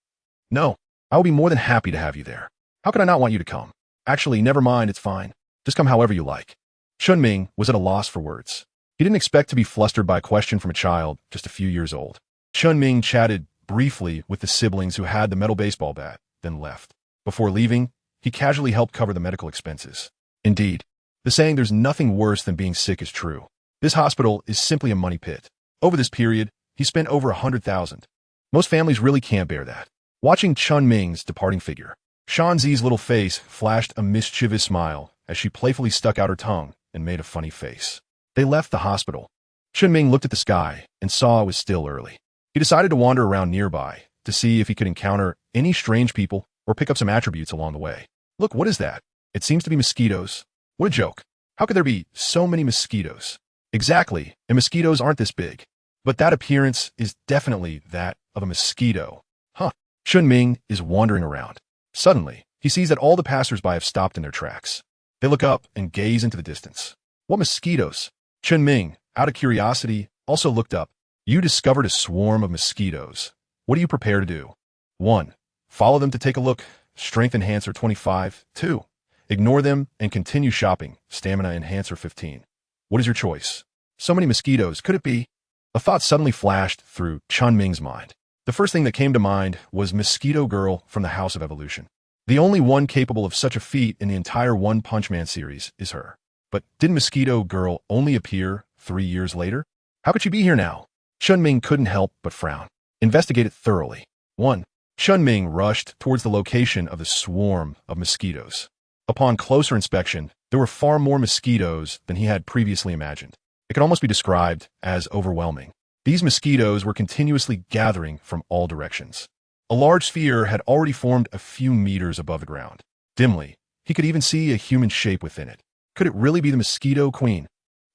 "No, I will be more than happy to have you there." "How could I not want you to come?" "Actually, never mind, it's fine. Just come however you like." Chen Ming was at a loss for words. He didn't expect to be flustered by a question from a child just a few years old. Chen Ming chatted briefly with the siblings who had the metal baseball bat, then left. Before leaving, he casually helped cover the medical expenses. Indeed, the saying "there's nothing worse than being sick" is true. This hospital is simply a money pit. Over this period, he spent over 100,000. Most families really can't bear that. Watching Chen Ming's departing figure, Shanzi's little face flashed a mischievous smile as she playfully stuck out her tongue and made a funny face. They left the hospital. Chen Ming looked at the sky and saw it was still early. He decided to wander around nearby to see if he could encounter any strange people or pick up some attributes along the way. "Look, what is that? It seems to be mosquitoes." "What a joke. How could there be so many mosquitoes?" "Exactly, and mosquitoes aren't this big. But that appearance is definitely that of a mosquito." "Huh." Chen Ming is wandering around. Suddenly, he sees that all the passers-by have stopped in their tracks. They look up and gaze into the distance. "What mosquitoes?" Chen Ming, out of curiosity, also looked up. "You discovered a swarm of mosquitoes. What are you prepared to do?" 1. Follow them to take a look. Strength Enhancer 25. 2. Ignore them and continue shopping. Stamina Enhancer 15. What is your choice? So many mosquitoes. Could it be? A thought suddenly flashed through Chen Ming's mind. The first thing that came to mind was Mosquito Girl from the House of Evolution. The only one capable of such a feat in the entire One Punch Man series is her. But didn't Mosquito Girl only appear 3 years later? How could she be here now? Chen Ming couldn't help but frown. Investigate it thoroughly. 1. Chen Ming rushed towards the location of the swarm of mosquitoes. Upon closer inspection, there were far more mosquitoes than he had previously imagined. It could almost be described as overwhelming. These mosquitoes were continuously gathering from all directions. A large sphere had already formed a few meters above the ground. Dimly, he could even see a human shape within it. Could it really be the Mosquito Queen?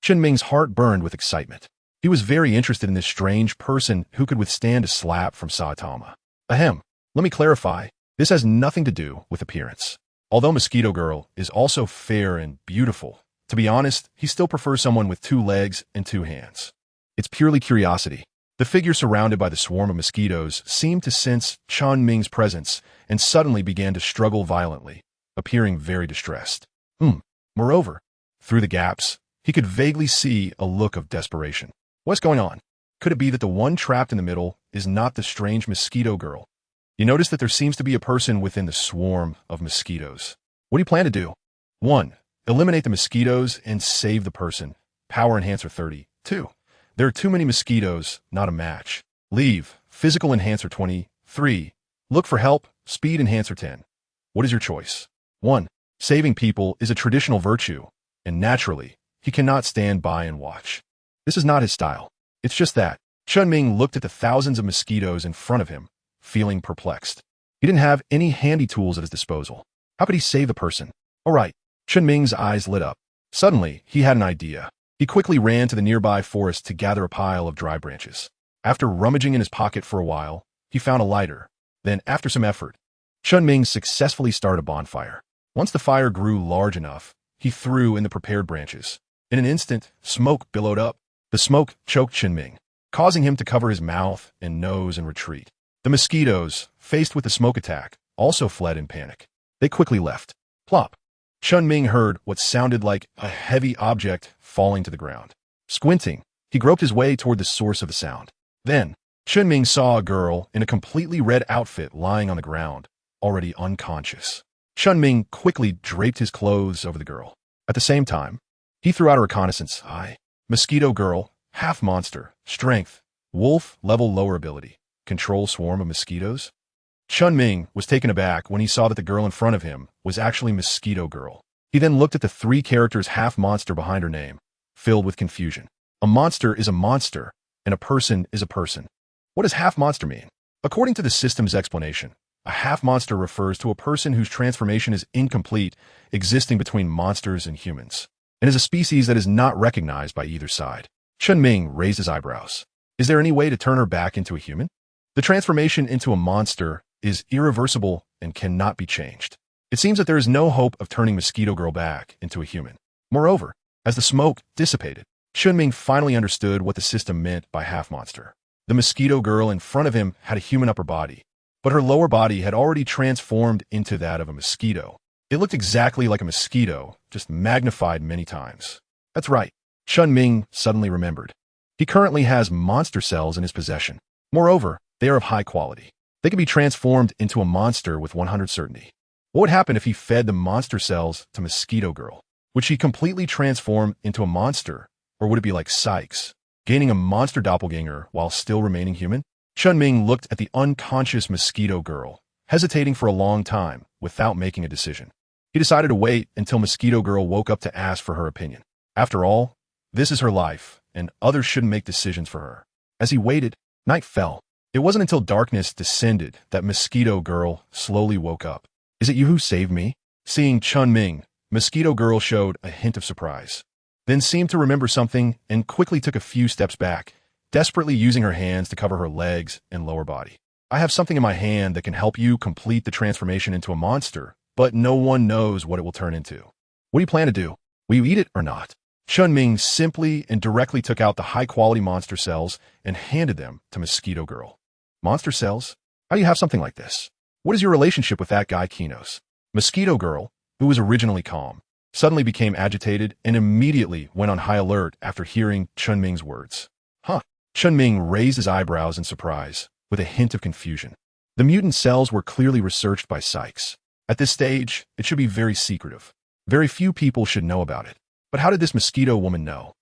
Chen Ming's heart burned with excitement. He was very interested in this strange person who could withstand a slap from Saitama. Ahem. Let me clarify. This has nothing to do with appearance. Although Mosquito Girl is also fair and beautiful, to be honest, he still prefers someone with 2 legs and 2 hands. It's purely curiosity. The figure surrounded by the swarm of mosquitoes seemed to sense Chen Ming's presence and suddenly began to struggle violently, appearing very distressed. Moreover, through the gaps, he could vaguely see a look of desperation. What's going on? Could it be that the one trapped in the middle is not the strange Mosquito Girl? You notice that there seems to be a person within the swarm of mosquitoes. What do you plan to do? 1. Eliminate the mosquitoes and save the person. Power Enhancer 30. 2. There are too many mosquitoes, not a match. Leave. Physical Enhancer 20. 3. Look for help. Speed Enhancer 10. What is your choice? 1. Saving people is a traditional virtue, and naturally, he cannot stand by and watch. This is not his style. It's just that. Chen Ming looked at the thousands of mosquitoes in front of him, feeling perplexed. He didn't have any handy tools at his disposal. How could he save the person? All right. Chen Ming's eyes lit up. Suddenly, he had an idea. He quickly ran to the nearby forest to gather a pile of dry branches. After rummaging in his pocket for a while, he found a lighter. Then, after some effort, Chen Ming successfully started a bonfire. Once the fire grew large enough, he threw in the prepared branches. In an instant, smoke billowed up. The smoke choked Chen Ming, causing him to cover his mouth and nose and retreat. The mosquitoes, faced with the smoke attack, also fled in panic. They quickly left. Plop. Chen Ming heard what sounded like a heavy object falling to the ground. Squinting, he groped his way toward the source of the sound. Then, Chen Ming saw a girl in a completely red outfit lying on the ground, already unconscious. Chen Ming quickly draped his clothes over the girl. At the same time, he threw out a reconnaissance eye. Mosquito Girl, half monster, strength, wolf, level lower ability, control swarm of mosquitoes. Chen Ming was taken aback when he saw that the girl in front of him was actually Mosquito Girl. He then looked at the 3 characters half monster behind her name, filled with confusion. A monster is a monster, and a person is a person. What does half monster mean? According to the system's explanation, a half monster refers to a person whose transformation is incomplete, existing between monsters and humans, and is a species that is not recognized by either side. Chen Ming raised his eyebrows. Is there any way to turn her back into a human? The transformation into a monster is irreversible and cannot be changed. It seems that there is no hope of turning Mosquito Girl back into a human. Moreover, as the smoke dissipated, Chen Ming finally understood what the system meant by half-monster. The Mosquito Girl in front of him had a human upper body, but her lower body had already transformed into that of a mosquito. It looked exactly like a mosquito, just magnified many times. That's right, Chen Ming suddenly remembered. He currently has monster cells in his possession. Moreover, they are of high quality. They can be transformed into a monster with 100% certainty. What would happen if he fed the monster cells to Mosquito Girl? Would she completely transform into a monster, or would it be like Sykes, gaining a monster doppelganger while still remaining human? Chen Ming looked at the unconscious Mosquito Girl, hesitating for a long time without making a decision. He decided to wait until Mosquito Girl woke up to ask for her opinion. After all, this is her life, and others shouldn't make decisions for her. As he waited, night fell. It wasn't until darkness descended that Mosquito Girl slowly woke up. Is it you who saved me? Seeing Chen Ming, Mosquito Girl showed a hint of surprise, then seemed to remember something and quickly took a few steps back, desperately using her hands to cover her legs and lower body. I have something in my hand that can help you complete the transformation into a monster, but no one knows what it will turn into. What do you plan to do? Will you eat it or not? Chen Ming simply and directly took out the high-quality monster cells and handed them to Mosquito Girl. Monster cells? How do you have something like this? What is your relationship with that guy Kinos? Mosquito Girl, who was originally calm, suddenly became agitated and immediately went on high alert after hearing Chen Ming's words. Huh? Chen Ming raised his eyebrows in surprise, with a hint of confusion. The mutant cells were clearly researched by Sykes. At this stage, it should be very secretive. Very few people should know about it. But how did this mosquito woman know?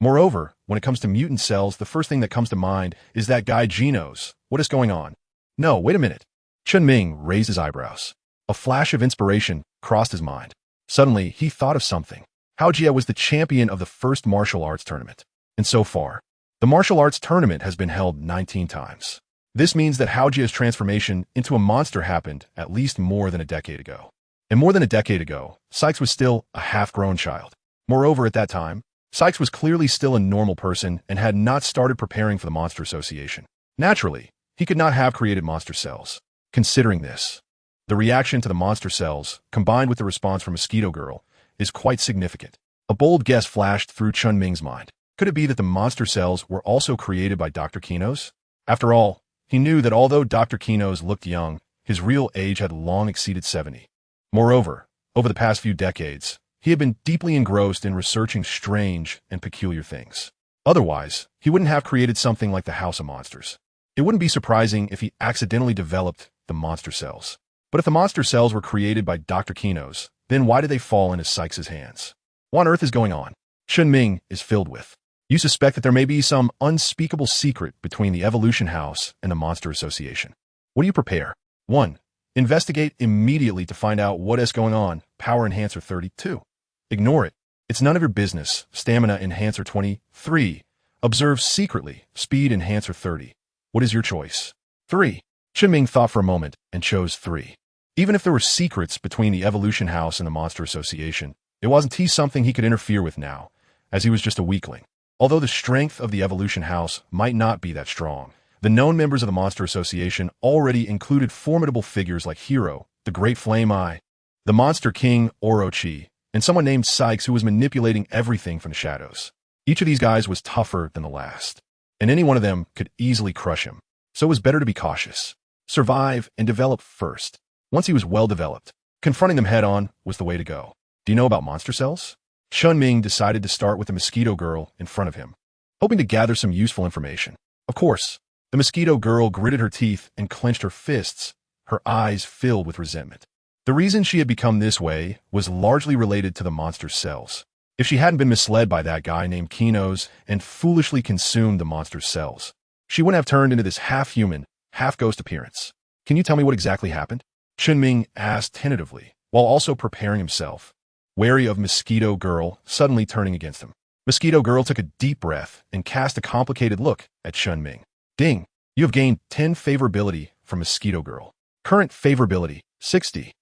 Moreover, when it comes to mutant cells, the first thing that comes to mind is that guy Genos. What is going on? No, wait a minute. Chen Ming raised his eyebrows. A flash of inspiration crossed his mind. Suddenly, he thought of something. Hao Jie was the champion of the first martial arts tournament. And so far, the martial arts tournament has been held 19 times. This means that Hao Jie's transformation into a monster happened at least more than a decade ago. And more than a decade ago, Sykes was still a half-grown child. Moreover, at that time, Sykes was clearly still a normal person and had not started preparing for the Monster Association. Naturally, he could not have created monster cells. Considering this, the reaction to the monster cells, combined with the response from Mosquito Girl, is quite significant. A bold guess flashed through Chen Ming's mind. Could it be that the monster cells were also created by Dr. Kinos? After all, he knew that although Dr. Kinos looked young, his real age had long exceeded 70. Moreover, over the past few decades, he had been deeply engrossed in researching strange and peculiar things. Otherwise, he wouldn't have created something like the House of Monsters. It wouldn't be surprising if he accidentally developed the monster cells. But if the monster cells were created by Dr. Kinos, then why did they fall into Sykes' hands? What on earth is going on? Chen Ming is filled with. You suspect that there may be some unspeakable secret between the Evolution House and the Monster Association. What do you prepare? 1. Investigate immediately to find out what is going on. Power Enhancer 32. Ignore it. It's none of your business. Stamina Enhancer 23. Observe secretly. Speed Enhancer 30. What is your choice? 3. Chen Ming thought for a moment and chose 3. Even if there were secrets between the Evolution House and the Monster Association, it wasn't something he could interfere with now, as he was just a weakling. Although the strength of the Evolution House might not be that strong, the known members of the Monster Association already included formidable figures like Hero, the Great Flame Eye, the Monster King Orochi, and someone named Sykes who was manipulating everything from the shadows. Each of these guys was tougher than the last, and any one of them could easily crush him. So it was better to be cautious, survive, and develop first. Once he was well developed, confronting them head-on was the way to go. Do you know about monster cells? Chen Ming decided to start with the Mosquito Girl in front of him, hoping to gather some useful information. Of course, the Mosquito Girl gritted her teeth and clenched her fists, her eyes filled with resentment. The reason she had become this way was largely related to the monster cells. If she hadn't been misled by that guy named Kinos and foolishly consumed the monster cells, she wouldn't have turned into this half-human, half-ghost appearance. Can you tell me what exactly happened? Chen Ming asked tentatively, while also preparing himself, wary of Mosquito Girl suddenly turning against him. Mosquito Girl took a deep breath and cast a complicated look at Chen Ming. Ding! You have gained 10 favorability from Mosquito Girl. Current favorability, 60.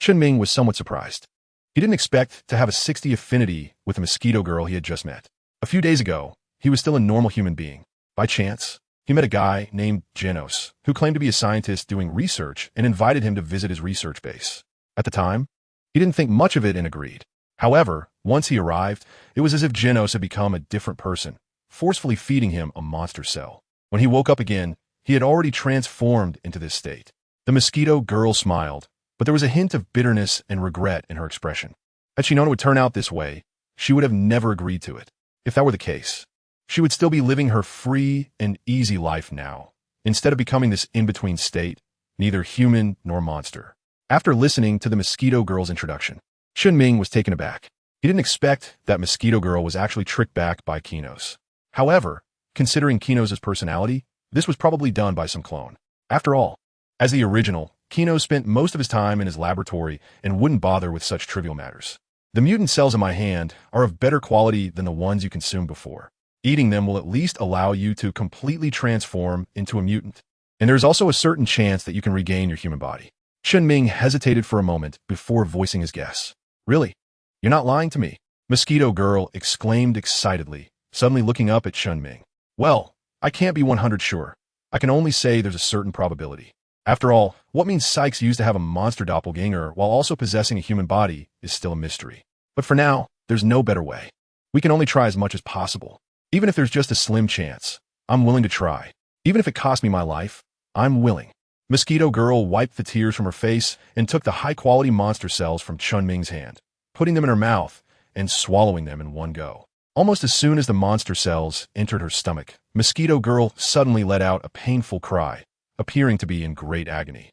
Chen Ming was somewhat surprised. He didn't expect to have a 60 affinity with the Mosquito Girl he had just met. A few days ago, he was still a normal human being, By chance, he met a guy named Genos, who claimed to be a scientist doing research and invited him to visit his research base. At the time, he didn't think much of it and agreed. However, once he arrived, it was as if Genos had become a different person, forcefully feeding him a monster cell. When he woke up again, he had already transformed into this state. The mosquito girl smiled, but there was a hint of bitterness and regret in her expression. Had she known it would turn out this way, she would have never agreed to it. If that were the case, she would still be living her free and easy life now, instead of becoming this in-between state, neither human nor monster. After listening to the mosquito girl's introduction, Chen Ming was taken aback. He didn't expect that mosquito girl was actually tricked back by Kinos. However, considering Kinos' personality, this was probably done by some clone. After all, as the original, Kinos spent most of his time in his laboratory and wouldn't bother with such trivial matters. The mutant cells in my hand are of better quality than the ones you consumed before. Eating them will at least allow you to completely transform into a mutant. And there's also a certain chance that you can regain your human body. Chen Ming hesitated for a moment before voicing his guess. Really? You're not lying to me? Mosquito Girl exclaimed excitedly, suddenly looking up at Chen Ming. Well, I can't be 100 sure. I can only say there's a certain probability. After all, what means Sykes used to have a monster doppelganger while also possessing a human body is still a mystery. But for now, there's no better way. We can only try as much as possible. Even if there's just a slim chance, I'm willing to try. Even if it costs me my life, I'm willing. Mosquito Girl wiped the tears from her face and took the high-quality monster cells from Chen Ming's hand, putting them in her mouth and swallowing them in one go. Almost as soon as the monster cells entered her stomach, Mosquito Girl suddenly let out a painful cry, appearing to be in great agony.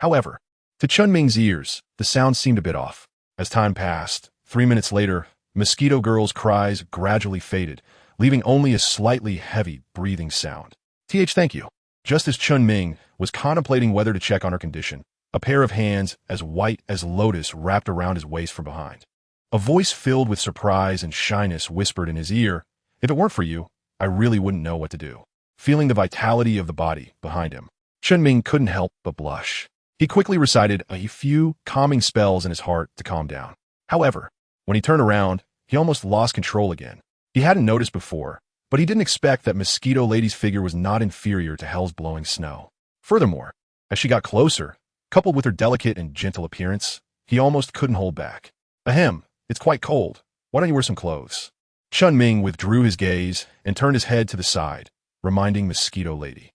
However, to Chen Ming's ears, the sound seemed a bit off. As time passed, 3 minutes later, Mosquito Girl's cries gradually faded, leaving only a slightly heavy breathing sound. Thank you. Just as Chen Ming was contemplating whether to check on her condition, a pair of hands as white as lotus wrapped around his waist from behind. A voice filled with surprise and shyness whispered in his ear, "If it weren't for you, I really wouldn't know what to do." Feeling the vitality of the body behind him, Chen Ming couldn't help but blush. He quickly recited a few calming spells in his heart to calm down. However, when he turned around, he almost lost control again. He hadn't noticed before, but he didn't expect that Mosquito Lady's figure was not inferior to Hell's blowing snow. Furthermore, as she got closer, coupled with her delicate and gentle appearance, he almost couldn't hold back. "Ahem, it's quite cold. Why don't you wear some clothes?" Chen Ming withdrew his gaze and turned his head to the side, reminding Mosquito Lady.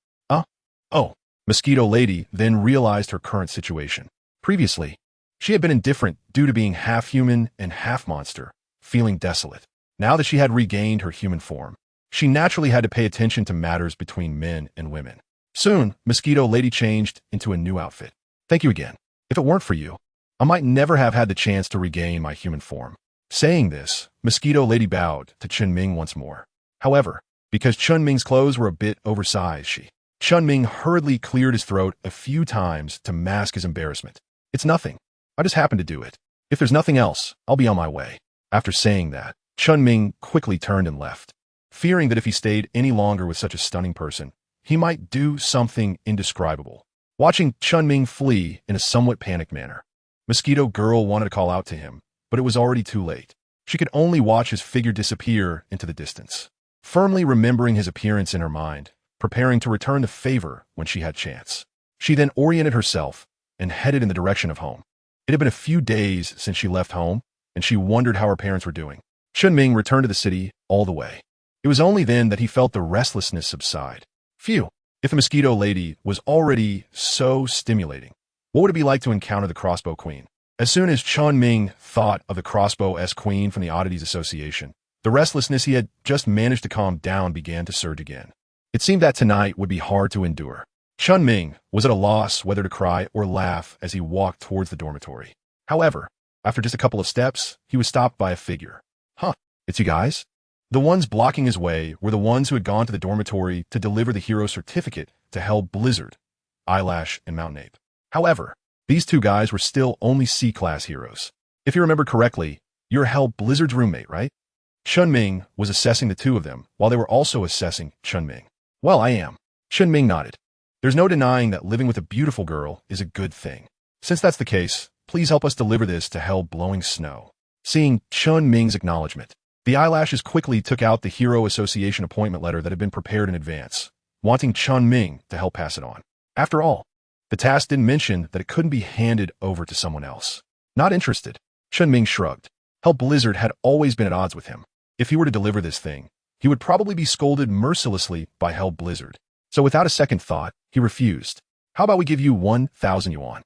Oh. Mosquito Lady then realized her current situation. Previously, she had been indifferent due to being half human and half monster, feeling desolate. Now that she had regained her human form, she naturally had to pay attention to matters between men and women. Soon, Mosquito Lady changed into a new outfit. "Thank you again. If it weren't for you, I might never have had the chance to regain my human form." Saying this, Mosquito Lady bowed to Chen Ming once more. However, because Chen Ming's clothes were a bit oversized, Chen Ming hurriedly cleared his throat a few times to mask his embarrassment. "It's nothing. I just happened to do it. If there's nothing else, I'll be on my way." After saying that, Chen Ming quickly turned and left, fearing that if he stayed any longer with such a stunning person, he might do something indescribable. Watching Chen Ming flee in a somewhat panicked manner, Mosquito Girl wanted to call out to him, but it was already too late. She could only watch his figure disappear into the distance. Firmly remembering his appearance in her mind, preparing to return the favor when she had chance, she then oriented herself and headed in the direction of home. It had been a few days since she left home, and she wondered how her parents were doing. Chen Ming returned to the city all the way. It was only then that he felt the restlessness subside. Phew, if the Mosquito Lady was already so stimulating, what would it be like to encounter the Crossbow Queen? As soon as Chen Ming thought of the Crossbow-S Queen from the Oddities Association, the restlessness he had just managed to calm down began to surge again. It seemed that tonight would be hard to endure. Chen Ming was at a loss whether to cry or laugh as he walked towards the dormitory. However, after just a couple of steps, he was stopped by a figure. It's you guys? The ones blocking his way were the ones who had gone to the dormitory to deliver the hero certificate to Hell Blizzard, Eyelash, and Mountain Ape. However, these two guys were still only C-class heroes. If you remember correctly, you're Hell Blizzard's roommate, right? Chen Ming was assessing the two of them while they were also assessing Chen Ming. "Well, I am." Chen Ming nodded. "There's no denying that living with a beautiful girl is a good thing. Since that's the case, please help us deliver this to Hell Blowing Snow." Seeing Chen Ming's acknowledgement, The eyelashes quickly took out the Hero Association appointment letter that had been prepared in advance, wanting Chen Ming to help pass it on. After all, the task didn't mention that it couldn't be handed over to someone else. Not interested. Chen Ming shrugged. Hell Blizzard had always been at odds with him. If he were to deliver this thing, he would probably be scolded mercilessly by Hell Blizzard. So without a second thought, he refused. How about we give you 1,000 yuan?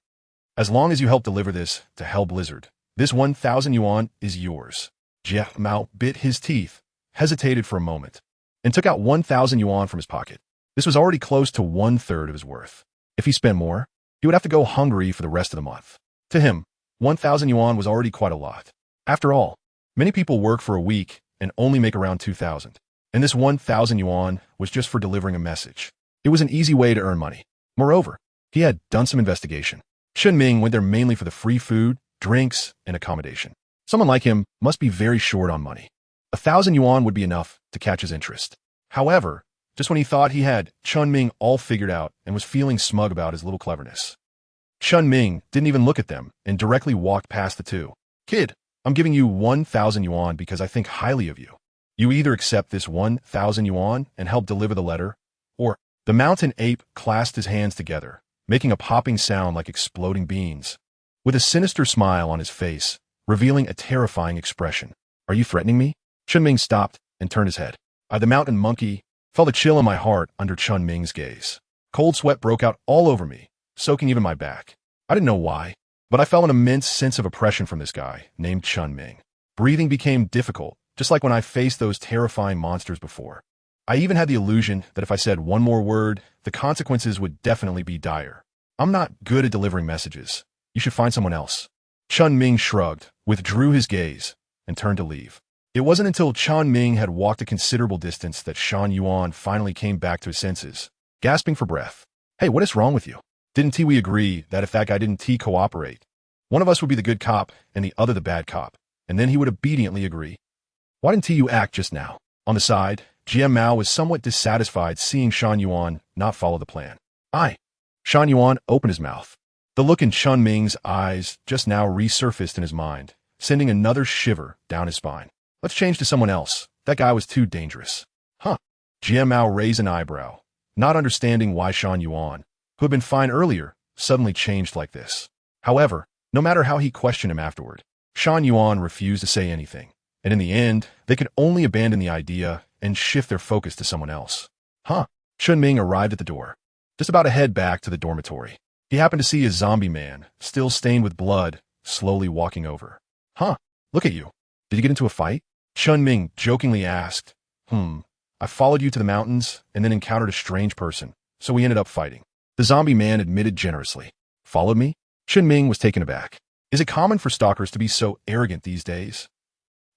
As long as you help deliver this to Hell Blizzard, this 1,000 yuan is yours. Jie Mao bit his teeth, hesitated for a moment, and took out 1,000 yuan from his pocket. This was already close to 1/3 of his worth. If he spent more, he would have to go hungry for the rest of the month. To him, 1,000 yuan was already quite a lot. After all, many people work for a week and only make around 2,000. And this 1,000 yuan was just for delivering a message. It was an easy way to earn money. Moreover, he had done some investigation. Chen Ming went there mainly for the free food, drinks, and accommodation. Someone like him must be very short on money. 1,000 yuan would be enough to catch his interest. However, just when he thought he had Chen Ming all figured out and was feeling smug about his little cleverness, Chen Ming didn't even look at them and directly walked past the two. Kid, I'm giving you 1,000 yuan because I think highly of you. You either accept this 1,000 yuan and help deliver the letter, or the mountain ape clasped his hands together, making a popping sound like exploding beans, with a sinister smile on his face, revealing a terrifying expression. Are you threatening me? Chen Ming stopped and turned his head. The mountain monkey felt a chill in my heart under Chen Ming's gaze. Cold sweat broke out all over me, soaking even my back. I didn't know why, but I felt an immense sense of oppression from this guy named Chen Ming. Breathing became difficult, just like when I faced those terrifying monsters before. I even had the illusion that if I said one more word, the consequences would definitely be dire. I'm not good at delivering messages. You should find someone else. Chen Ming shrugged, withdrew his gaze, and turned to leave. It wasn't until Chen Ming had walked a considerable distance that Shan Yuan finally came back to his senses, gasping for breath. Hey, what is wrong with you? Didn't we agree that if that guy didn't cooperate, one of us would be the good cop and the other the bad cop, and then he would obediently agree? Why didn't you act just now? On the side, Jie Mao was somewhat dissatisfied seeing Shan Yuan not follow the plan. Shan Yuan opened his mouth. The look in Chen Ming's eyes just now resurfaced in his mind, sending another shiver down his spine. Let's change to someone else. That guy was too dangerous. Jie Mao raised an eyebrow, not understanding why Shan Yuan, who had been fine earlier, suddenly changed like this. However, no matter how he questioned him afterward, Shan Yuan refused to say anything, and in the end, they could only abandon the idea and shift their focus to someone else. Chen Ming arrived at the door, just about to head back to the dormitory. He happened to see a zombie man, still stained with blood, slowly walking over. Look at you. Did you get into a fight? Chen Ming jokingly asked. I followed you to the mountains and then encountered a strange person, so we ended up fighting. The zombie man admitted generously. Followed me? Chen Ming was taken aback. Is it common for stalkers to be so arrogant these days?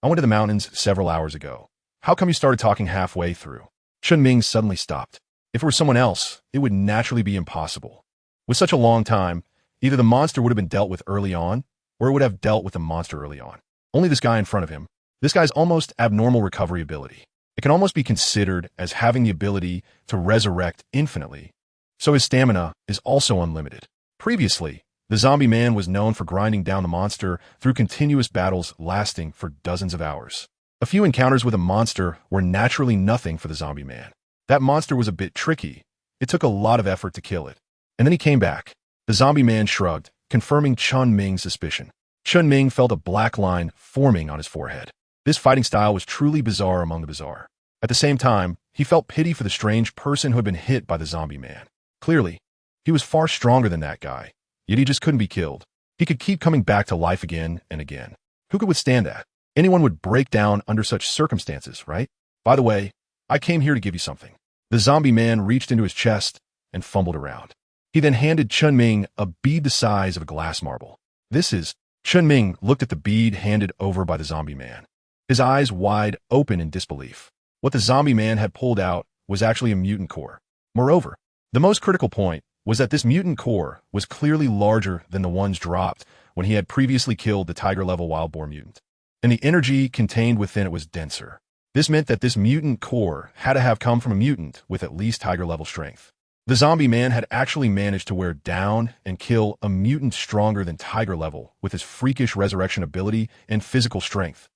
I went to the mountains several hours ago. How come you started talking halfway through? Chen Ming suddenly stopped. If it were someone else, it would naturally be impossible. With such a long time, either the monster would have been dealt with early on, or it would have dealt with the monster early on. Only this guy in front of him. This guy's almost abnormal recovery ability. It can almost be considered as having the ability to resurrect infinitely, so his stamina is also unlimited. Previously, the zombie man was known for grinding down the monster through continuous battles lasting for dozens of hours. A few encounters with a monster were naturally nothing for the zombie man. That monster was a bit tricky. It took a lot of effort to kill it. And then he came back. The zombie man shrugged, confirming Chen Ming's suspicion. Chen Ming felt a black line forming on his forehead. This fighting style was truly bizarre among the bizarre. At the same time, he felt pity for the strange person who had been hit by the zombie man. Clearly, he was far stronger than that guy, yet he just couldn't be killed. He could keep coming back to life again and again. Who could withstand that? Anyone would break down under such circumstances, right? By the way, I came here to give you something. The zombie man reached into his chest and fumbled around. He then handed Chen Ming a bead the size of a glass marble. This is... Chen Ming looked at the bead handed over by the zombie man, his eyes wide open in disbelief. What the zombie man had pulled out was actually a mutant core. Moreover, the most critical point was that this mutant core was clearly larger than the ones dropped when he had previously killed the tiger-level wild boar mutant, and the energy contained within it was denser. This meant that this mutant core had to have come from a mutant with at least tiger-level strength. The zombie man had actually managed to wear down and kill a mutant stronger than tiger level with his freakish resurrection ability and physical strength.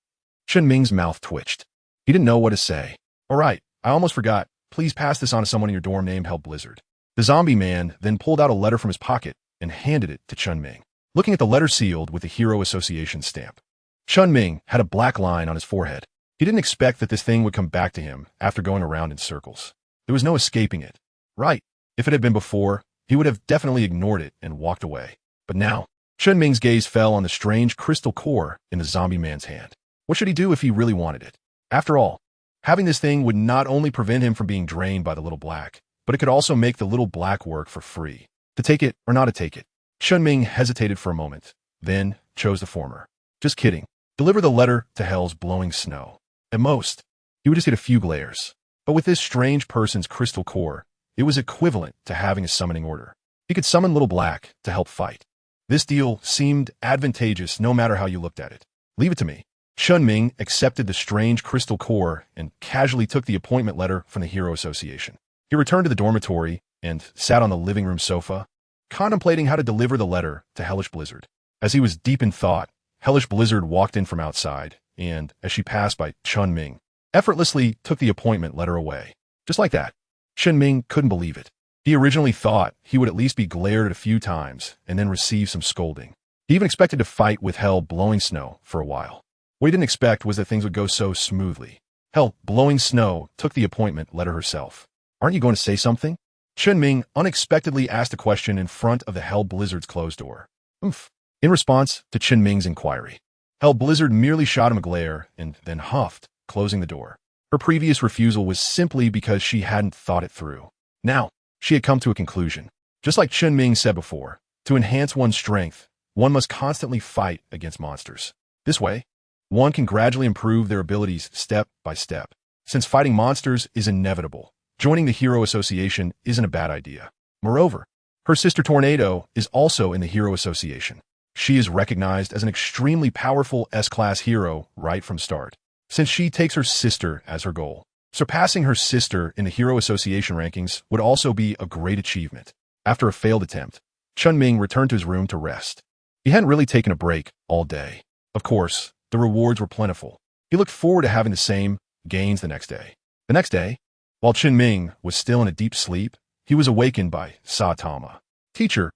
Chen Ming's mouth twitched. He didn't know what to say. All right, I almost forgot. Please pass this on to someone in your dorm named Hell Blizzard. The zombie man then pulled out a letter from his pocket and handed it to Chen Ming, looking at the letter sealed with the Hero Association stamp. Chen Ming had a black line on his forehead. He didn't expect that this thing would come back to him after going around in circles. There was no escaping it. Right. If it had been before, he would have definitely ignored it and walked away. But now, Chen Ming's gaze fell on the strange crystal core in the zombie man's hand. What should he do if he really wanted it? After all, having this thing would not only prevent him from being drained by the little black, but it could also make the little black work for free. To take it or not to take it. Chen Ming hesitated for a moment, then chose the former. Just kidding. Deliver the letter to Hell's blowing snow. At most, he would just get a few glares. But with this strange person's crystal core, it was equivalent to having a summoning order. He could summon Little Black to help fight. This deal seemed advantageous no matter how you looked at it. Leave it to me. Chen Ming accepted the strange crystal core and casually took the appointment letter from the Hero Association. He returned to the dormitory and sat on the living room sofa, contemplating how to deliver the letter to Hellish Blizzard. As he was deep in thought, Hellish Blizzard walked in from outside, and, as she passed by Chen Ming, effortlessly took the appointment letter away. Just like that. Chen Ming couldn't believe it. He originally thought he would at least be glared at a few times and then receive some scolding. He even expected to fight with Hell Blowing Snow for a while. What he didn't expect was that things would go so smoothly. Hell Blowing Snow took the appointment letter herself. Aren't you going to say something? Chen Ming unexpectedly asked a question in front of the Hell Blizzard's closed door. Oomph. In response to Chen Ming's inquiry, Hell Blizzard merely shot him a glare and then huffed, closing the door. Her previous refusal was simply because she hadn't thought it through. Now, she had come to a conclusion. Just like Chen Ming said before, to enhance one's strength, one must constantly fight against monsters. This way, one can gradually improve their abilities step by step. Since fighting monsters is inevitable, joining the Hero Association isn't a bad idea. Moreover, her sister Tornado is also in the Hero Association. She is recognized as an extremely powerful S-class hero right from start, since she takes her sister as her goal. Surpassing her sister in the Hero Association rankings would also be a great achievement. After a failed attempt, Chen Ming returned to his room to rest. He hadn't really taken a break all day. Of course, the rewards were plentiful. He looked forward to having the same gains the next day. The next day, while Chen Ming was still in a deep sleep, he was awakened by Saitama. Teacher,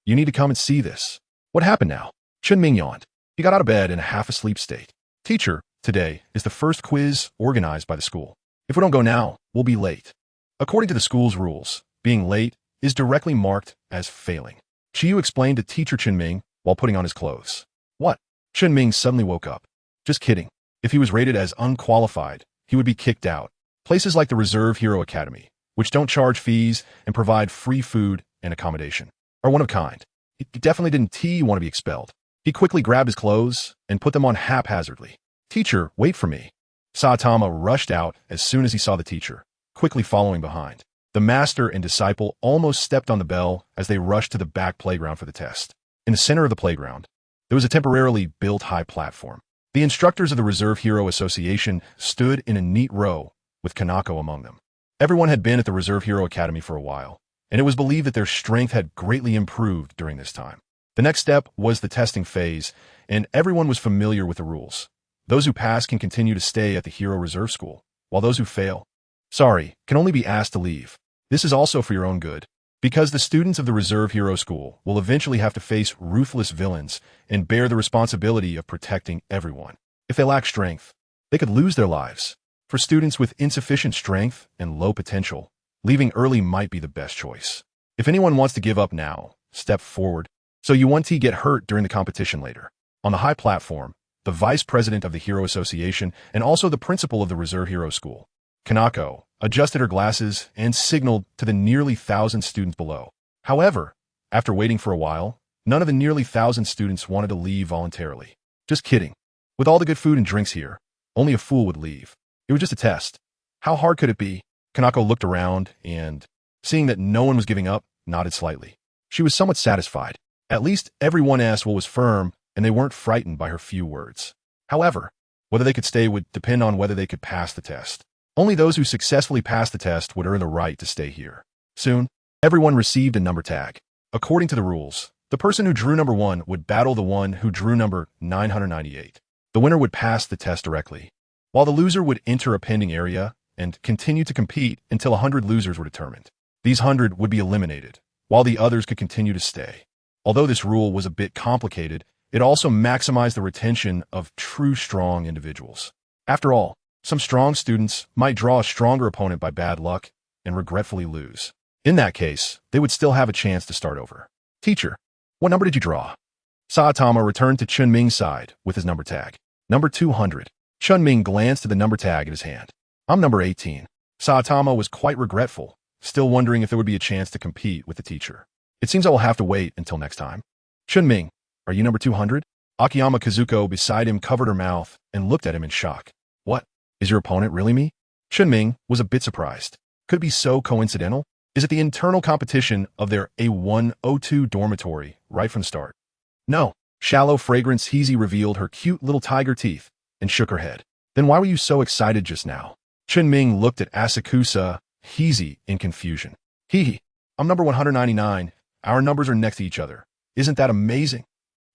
you need to come and see this. What happened now? Chen Ming yawned. He got out of bed in a half-asleep state. Teacher, today is the first quiz organized by the school. If we don't go now, we'll be late. According to the school's rules, being late is directly marked as failing. Chiyu explained to teacher Chen Ming while putting on his clothes. What? Chen Ming suddenly woke up. Just kidding. If he was rated as unqualified, he would be kicked out. Places like the Reserve Hero Academy, which don't charge fees and provide free food and accommodation, are one of a kind. He definitely didn't want to be expelled. He quickly grabbed his clothes and put them on haphazardly. Teacher, wait for me. Saitama rushed out as soon as he saw the teacher, quickly following behind. The master and disciple almost stepped on the bell as they rushed to the back playground for the test. In the center of the playground, there was a temporarily built high platform. The instructors of the Reserve Hero Association stood in a neat row, with Kanako among them. Everyone had been at the Reserve Hero Academy for a while, and it was believed that their strength had greatly improved during this time. The next step was the testing phase, and everyone was familiar with the rules. Those who pass can continue to stay at the Hero Reserve School, while those who fail, can only be asked to leave. This is also for your own good, because the students of the Reserve Hero School will eventually have to face ruthless villains and bear the responsibility of protecting everyone. If they lack strength, they could lose their lives. For students with insufficient strength and low potential, leaving early might be the best choice. If anyone wants to give up now, step forward, so you won't get hurt during the competition later. On the high platform, the vice president of the Hero Association and also the principal of the Reserve Hero School, Kanako, adjusted her glasses and signaled to the nearly 1,000 students below. However, after waiting for a while, none of the nearly 1,000 students wanted to leave voluntarily. Just kidding. With all the good food and drinks here, only a fool would leave. It was just a test. How hard could it be? Kanako looked around and, seeing that no one was giving up, nodded slightly. She was somewhat satisfied. At least everyone asked what was firm, and they weren't frightened by her few words. However, whether they could stay would depend on whether they could pass the test. Only those who successfully passed the test would earn the right to stay here. Soon, everyone received a number tag. According to the rules, the person who drew number 1 would battle the one who drew number 998. The winner would pass the test directly, while the loser would enter a pending area and continue to compete until 100 losers were determined. These 100 would be eliminated, while the others could continue to stay. Although this rule was a bit complicated, it also maximized the retention of true strong individuals. After all, some strong students might draw a stronger opponent by bad luck and regretfully lose. In that case, they would still have a chance to start over. Teacher, what number did you draw? Saitama returned to Chen Ming's side with his number tag. Number 200. Chen Ming glanced at the number tag in his hand. I'm number 18. Saitama was quite regretful, still wondering if there would be a chance to compete with the teacher. It seems I will have to wait until next time. Chen Ming, are you number 200? Akiyama Kazuko beside him covered her mouth and looked at him in shock. What? Is your opponent really me? Chen Ming was a bit surprised. Could it be so coincidental? Is it the internal competition of their A102 dormitory right from the start? No. Shallow Fragrance Heezy revealed her cute little tiger teeth and shook her head. Then why were you so excited just now? Chen Ming looked at Asakusa Heezy in confusion. Hee, I'm number 199. Our numbers are next to each other. Isn't that amazing?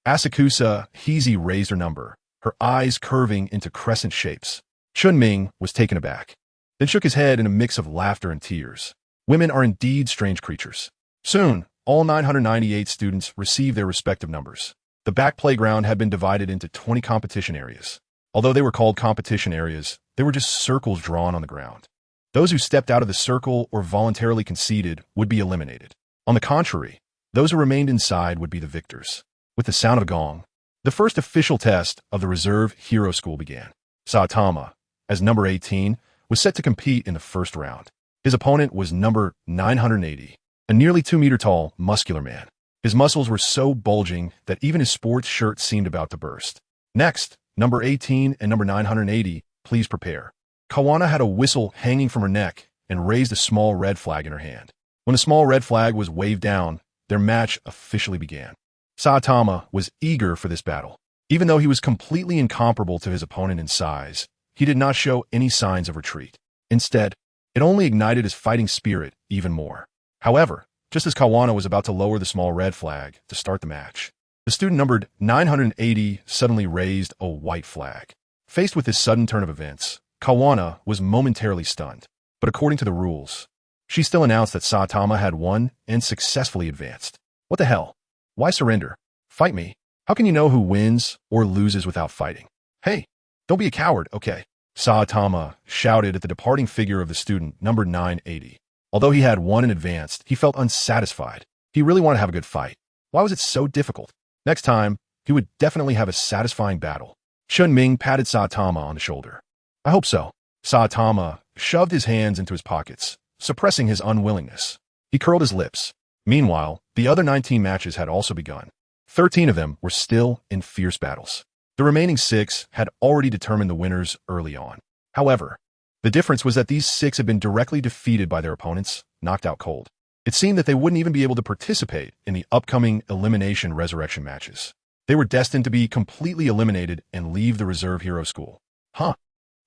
Asakusa Heezy raised her number, her eyes curving into crescent shapes. Chen Ming was taken aback, then shook his head in a mix of laughter and tears. Women are indeed strange creatures. Soon, all 998 students received their respective numbers. The back playground had been divided into 20 competition areas. Although they were called competition areas, they were just circles drawn on the ground. Those who stepped out of the circle or voluntarily conceded would be eliminated. On the contrary, those who remained inside would be the victors. With the sound of a gong, the first official test of the Reserve Hero School began. Saitama, as number 18, was set to compete in the first round. His opponent was number 980, a nearly 2-meter-tall, muscular man. His muscles were so bulging that even his sports shirt seemed about to burst. Next, number 18 and number 980, please prepare. Kawana had a whistle hanging from her neck and raised a small red flag in her hand. When the small red flag was waved down, their match officially began. Saitama was eager for this battle. Even though he was completely incomparable to his opponent in size, he did not show any signs of retreat. Instead, it only ignited his fighting spirit even more. However, just as Kawana was about to lower the small red flag to start the match, the student numbered 980 suddenly raised a white flag. Faced with this sudden turn of events, Kawana was momentarily stunned. But according to the rules, she still announced that Saitama had won and successfully advanced. What the hell? Why surrender? Fight me. How can you know who wins or loses without fighting? Hey, don't be a coward, okay? Saitama shouted at the departing figure of the student, number 980. Although he had won and advanced, he felt unsatisfied. He really wanted to have a good fight. Why was it so difficult? Next time, he would definitely have a satisfying battle. Chen Ming patted Saitama on the shoulder. I hope so. Saitama shoved his hands into his pockets, suppressing his unwillingness. He curled his lips. Meanwhile, the other 19 matches had also begun. 13 of them were still in fierce battles. The remaining 6 had already determined the winners early on. However, the difference was that these 6 had been directly defeated by their opponents, knocked out cold. It seemed that they wouldn't even be able to participate in the upcoming elimination resurrection matches. They were destined to be completely eliminated and leave the Reserve Hero School. Huh.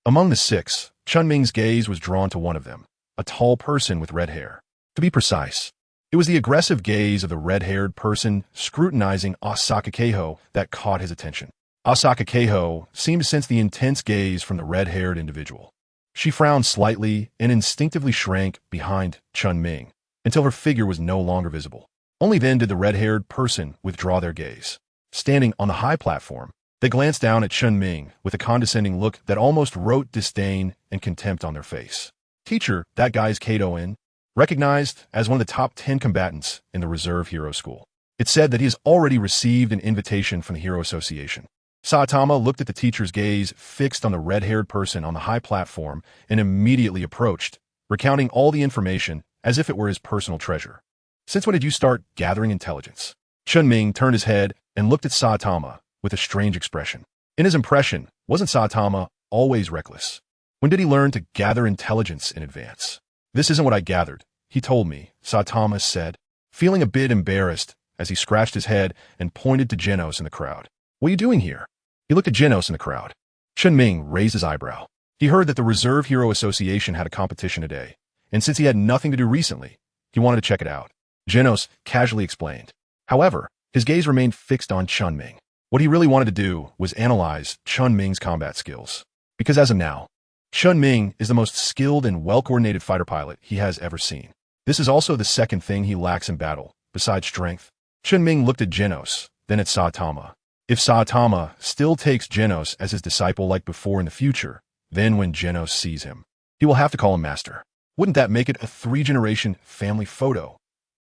Among the 6, Chen Ming's gaze was drawn to one of them, a tall person with red hair. To be precise, it was the aggressive gaze of the red-haired person scrutinizing Asaka Keiho that caught his attention. Asaka Keiho seemed to sense the intense gaze from the red-haired individual. She frowned slightly and instinctively shrank behind Chen Ming until her figure was no longer visible. Only then did the red-haired person withdraw their gaze. Standing on the high platform, they glanced down at Chen Ming with a condescending look that almost wrote disdain and contempt on their face. Teacher, that guy's Kato-in, recognized as one of the top 10 combatants in the Reserve Hero School. It said that he has already received an invitation from the Hero Association. Saitama looked at the teacher's gaze fixed on the red-haired person on the high platform and immediately approached, recounting all the information as if it were his personal treasure. Since when did you start gathering intelligence? Chen Ming turned his head and looked at Saitama with a strange expression. In his impression, wasn't Saitama always reckless? When did he learn to gather intelligence in advance? This isn't what I gathered, he told me, Saitama said, feeling a bit embarrassed as he scratched his head and pointed to Genos in the crowd. What are you doing here? He looked at Genos in the crowd. Chen Ming raised his eyebrow. He heard that the Reserve Hero Association had a competition today, and since he had nothing to do recently, he wanted to check it out. Genos casually explained. However, his gaze remained fixed on Chen Ming. What he really wanted to do was analyze Chen Ming's combat skills. Because as of now, Chen Ming is the most skilled and well-coordinated fighter pilot he has ever seen. This is also the second thing he lacks in battle, besides strength. Chen Ming looked at Genos, then at Saitama. If Saitama still takes Genos as his disciple like before in the future, then when Genos sees him, he will have to call him master. Wouldn't that make it a 3-generation family photo?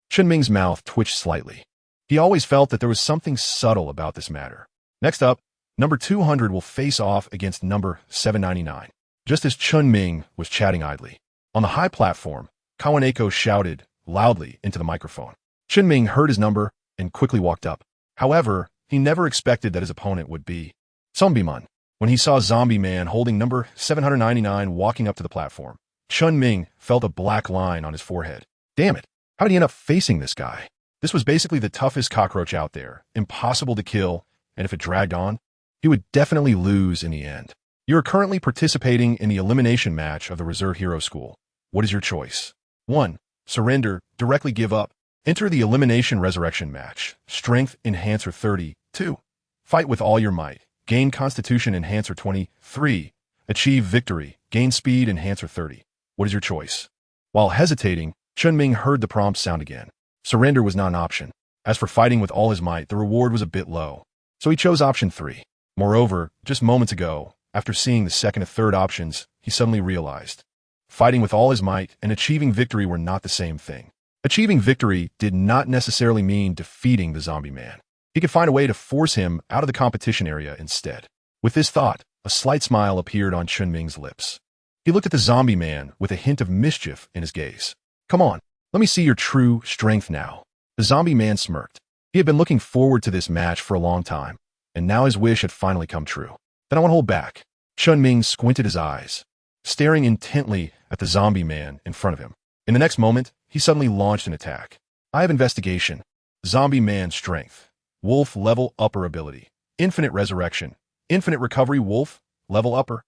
Chen Ming's mouth twitched slightly. He always felt that there was something subtle about this matter. Next up, number 200 will face off against number 799. Just as Chen Ming was chatting idly, on the high platform, Kawaneko shouted loudly into the microphone. Chen Ming heard his number and quickly walked up. However, he never expected that his opponent would be Zombie-man. When he saw Zombie Man holding number 799 walking up to the platform, Chen Ming felt a black line on his forehead. Damn it, how did he end up facing this guy? This was basically the toughest cockroach out there, impossible to kill, and if it dragged on, he would definitely lose in the end. You are currently participating in the elimination match of the Reserve Hero School. What is your choice? 1. Surrender, directly give up. Enter the Elimination Resurrection match. Strength Enhancer 30. 2. Fight with all your might. Gain Constitution Enhancer 20. 3. Achieve victory. Gain Speed Enhancer 30. What is your choice? While hesitating, Chen Ming heard the prompt sound again. Surrender was not an option. As for fighting with all his might, the reward was a bit low. So he chose option 3. Moreover, just moments ago, after seeing the second and third options, he suddenly realized fighting with all his might and achieving victory were not the same thing. Achieving victory did not necessarily mean defeating the Zombie Man. He could find a way to force him out of the competition area instead. With this thought, a slight smile appeared on Chen Ming's lips. He looked at the Zombie Man with a hint of mischief in his gaze. Come on, let me see your true strength now. The Zombie Man smirked. He had been looking forward to this match for a long time, and now his wish had finally come true. Then I won't hold back. Chen Ming squinted his eyes, staring intently at the Zombie Man in front of him. In the next moment, he suddenly launched an attack. I have investigation. Zombie Man strength. Wolf level upper ability. Infinite resurrection. Infinite recovery wolf level upper.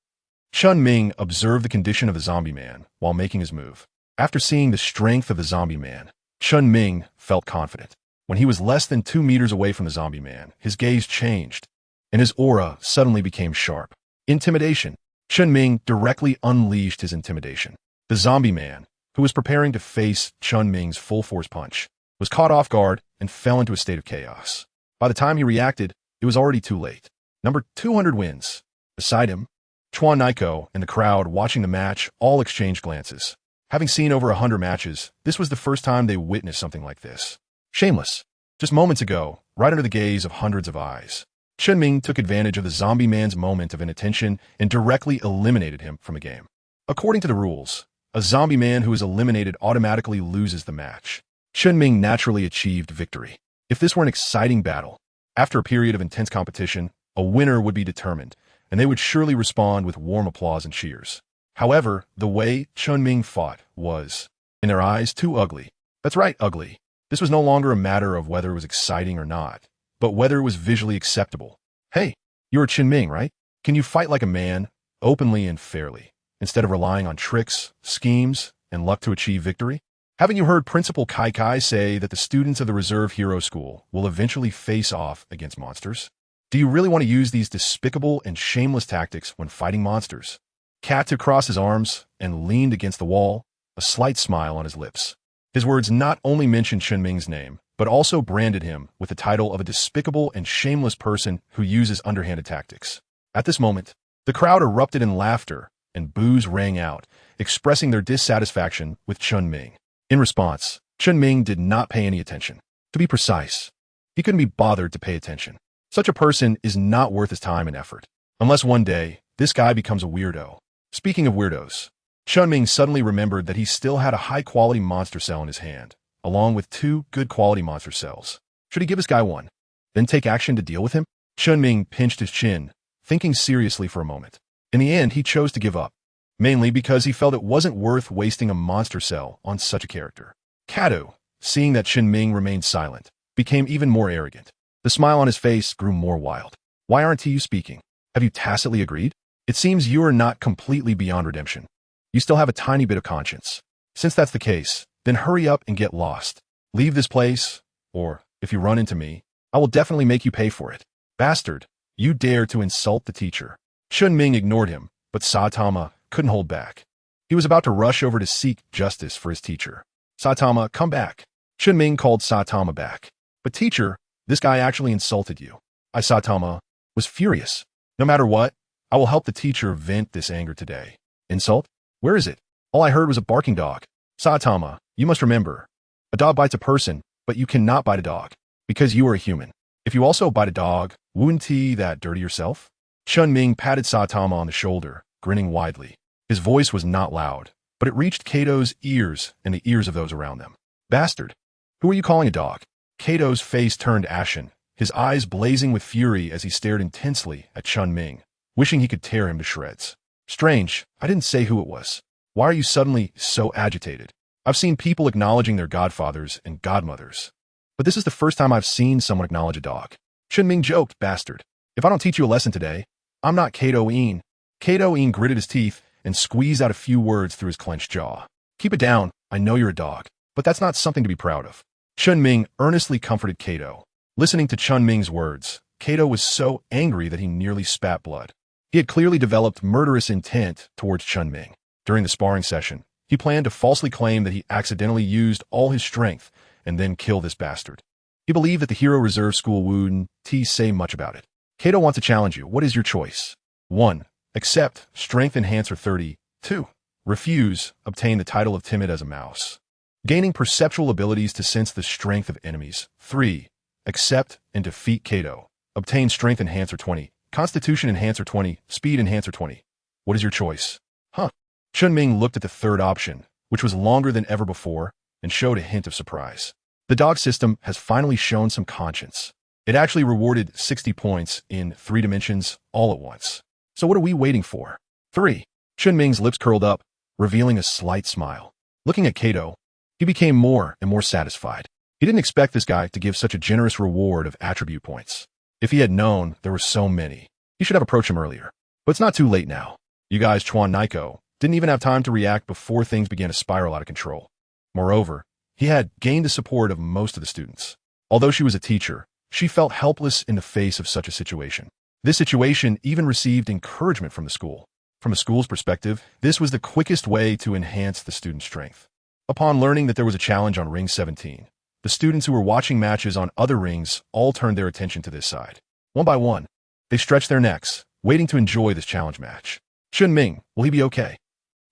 Chen Ming observed the condition of the Zombie Man while making his move. After seeing the strength of the Zombie Man, Chen Ming felt confident. When he was less than 2 meters away from the Zombie Man, his gaze changed, and his aura suddenly became sharp. Intimidation. Chen Ming directly unleashed his intimidation. The Zombie Man, who was preparing to face Chen Ming's full-force punch, was caught off guard and fell into a state of chaos. By the time he reacted, it was already too late. Number 200 wins. Beside him, Chuan Naiko and the crowd watching the match all exchanged glances. Having seen over 100 matches, this was the first time they witnessed something like this. Shameless. Just moments ago, right under the gaze of hundreds of eyes, Chen Ming took advantage of the Zombie Man's moment of inattention and directly eliminated him from the game. According to the rules, a Zombie Man who is eliminated automatically loses the match. Chen Ming naturally achieved victory. If this were an exciting battle, after a period of intense competition, a winner would be determined, and they would surely respond with warm applause and cheers. However, the way Chen Ming fought was, in their eyes, too ugly. That's right, ugly. This was no longer a matter of whether it was exciting or not, but whether it was visually acceptable. Hey, you're Chen Ming, right? Can you fight like a man, openly and fairly, instead of relying on tricks, schemes, and luck to achieve victory? Haven't you heard Principal Kai Kai say that the students of the Reserve Hero School will eventually face off against monsters? Do you really want to use these despicable and shameless tactics when fighting monsters? Cat crossed his arms and leaned against the wall, a slight smile on his lips. His words not only mentioned Chen Ming's name, but also branded him with the title of a despicable and shameless person who uses underhanded tactics. At this moment, the crowd erupted in laughter and boos rang out, expressing their dissatisfaction with Chen Ming. In response, Chen Ming did not pay any attention. To be precise, he couldn't be bothered to pay attention. Such a person is not worth his time and effort, unless one day this guy becomes a weirdo. Speaking of weirdos, Chen Ming suddenly remembered that he still had a high-quality monster cell in his hand, along with 2 good-quality monster cells. Should he give this guy one, then take action to deal with him? Chen Ming pinched his chin, thinking seriously for a moment. In the end, he chose to give up, mainly because he felt it wasn't worth wasting a monster cell on such a character. Kato, seeing that Chen Ming remained silent, became even more arrogant. The smile on his face grew more wild. Why aren't you speaking? Have you tacitly agreed? It seems you are not completely beyond redemption. You still have a tiny bit of conscience. Since that's the case, then hurry up and get lost. Leave this place, or, if you run into me, I will definitely make you pay for it. Bastard, you dare to insult the teacher. Chen Ming ignored him, but Saitama couldn't hold back. He was about to rush over to seek justice for his teacher. Saitama, come back. Chen Ming called Saitama back. But teacher, this guy actually insulted you. Saitama was furious. No matter what, I will help the teacher vent this anger today. Insult? Where is it? All I heard was a barking dog. Saitama, you must remember. A dog bites a person, but you cannot bite a dog, because you are a human. If you also bite a dog, wouldn't that dirty yourself? Chen Ming patted Saitama on the shoulder, grinning widely. His voice was not loud, but it reached Kato's ears and the ears of those around them. Bastard! Who are you calling a dog? Kato's face turned ashen, his eyes blazing with fury as he stared intensely at Chen Ming, wishing he could tear him to shreds. Strange, I didn't say who it was. Why are you suddenly so agitated? I've seen people acknowledging their godfathers and godmothers, but this is the first time I've seen someone acknowledge a dog. Chen Ming joked, bastard. If I don't teach you a lesson today, I'm not Kato-een. Kato-een gritted his teeth and squeezed out a few words through his clenched jaw. Keep it down, I know you're a dog, but that's not something to be proud of. Chen Ming earnestly comforted Kato. Listening to Chen Ming's words, Kato was so angry that he nearly spat blood. He had clearly developed murderous intent towards Chen Ming. During the sparring session, he planned to falsely claim that he accidentally used all his strength and then kill this bastard. He believed that the Hero Reserve School wouldn't say much about it. Kato wants to challenge you. What is your choice? 1. Accept, Strength Enhancer 30. 2. Refuse, obtain the title of Timid as a Mouse. Gaining perceptual abilities to sense the strength of enemies. 3. Accept and defeat Kato. Obtain Strength Enhancer 20, Constitution Enhancer 20, Speed Enhancer 20. What is your choice? Huh. Chen Ming looked at the third option, which was longer than ever before, and showed a hint of surprise. The dog system has finally shown some conscience. It actually rewarded 60 points in 3 dimensions all at once. So what are we waiting for? 3. Chen Ming's lips curled up, revealing a slight smile. Looking at Kato, he became more and more satisfied. He didn't expect this guy to give such a generous reward of attribute points. If he had known there were so many, he should have approached him earlier. But it's not too late now. You guys, Chuan Naiko, didn't even have time to react before things began to spiral out of control. Moreover, he had gained the support of most of the students. Although she was a teacher, she felt helpless in the face of such a situation. This situation even received encouragement from the school. From the school's perspective, this was the quickest way to enhance the student's strength. Upon learning that there was a challenge on Ring 17, the students who were watching matches on other rings all turned their attention to this side. One by one, they stretched their necks, waiting to enjoy this challenge match. Chen Ming, will he be okay?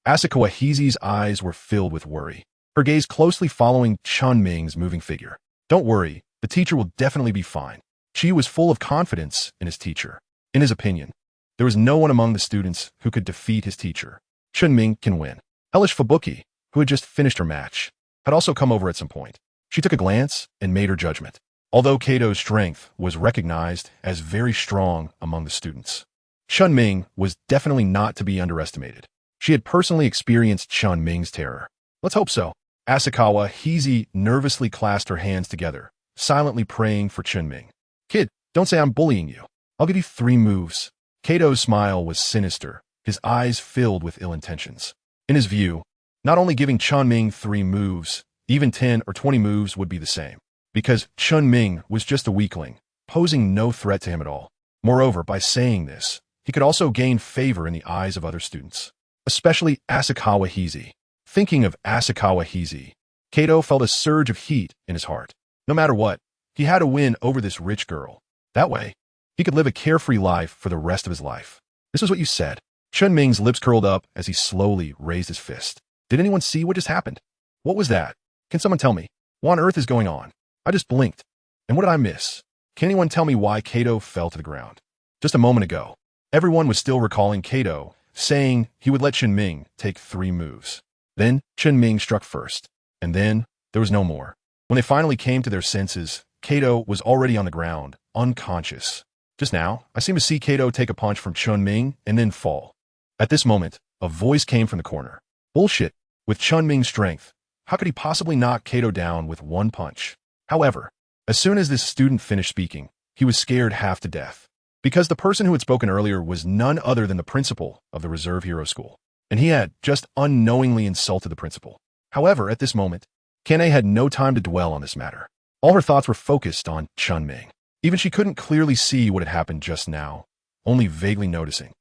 Asakawa Hizi's eyes were filled with worry, her gaze closely following Chen Ming's moving figure. Don't worry, the teacher will definitely be fine. Chi was full of confidence in his teacher. In his opinion, there was no one among the students who could defeat his teacher. Chen Ming can win. Hellish Fubuki, who had just finished her match, had also come over at some point. She took a glance and made her judgment. Although Kato's strength was recognized as very strong among the students, Chen Ming was definitely not to be underestimated. She had personally experienced Chen Ming's terror. Let's hope so. Asakawa Hizi nervously clasped her hands together, silently praying for Chen Ming. Kid, don't say I'm bullying you. I'll give you 3 moves. Kato's smile was sinister, his eyes filled with ill intentions. In his view, not only giving Chen Ming 3 moves, even 10 or 20 moves would be the same, because Chen Ming was just a weakling, posing no threat to him at all. Moreover, by saying this, he could also gain favor in the eyes of other students, especially Asakawa Hizi. Thinking of Asakawa Hizi, Kato felt a surge of heat in his heart. No matter what, he had to win over this rich girl. That way, he could live a carefree life for the rest of his life. This is what you said. Chen Ming's lips curled up as he slowly raised his fist. Did anyone see what just happened? What was that? Can someone tell me? What on earth is going on? I just blinked. And what did I miss? Can anyone tell me why Kato fell to the ground? Just a moment ago, everyone was still recalling Kato, saying he would let Chen Ming take 3 moves. Then Chen Ming struck first, and then there was no more. When they finally came to their senses, Kato was already on the ground, unconscious. Just now, I seem to see Kato take a punch from Chen Ming and then fall. At this moment, a voice came from the corner. Bullshit. With Chen Ming's strength, how could he possibly knock Kato down with 1 punch? However, as soon as this student finished speaking, he was scared half to death, because the person who had spoken earlier was none other than the principal of the Reserve Hero School, and he had just unknowingly insulted the principal. However, at this moment, Kane had no time to dwell on this matter. All her thoughts were focused on Chen Ming. Even she couldn't clearly see what had happened just now, only vaguely noticing.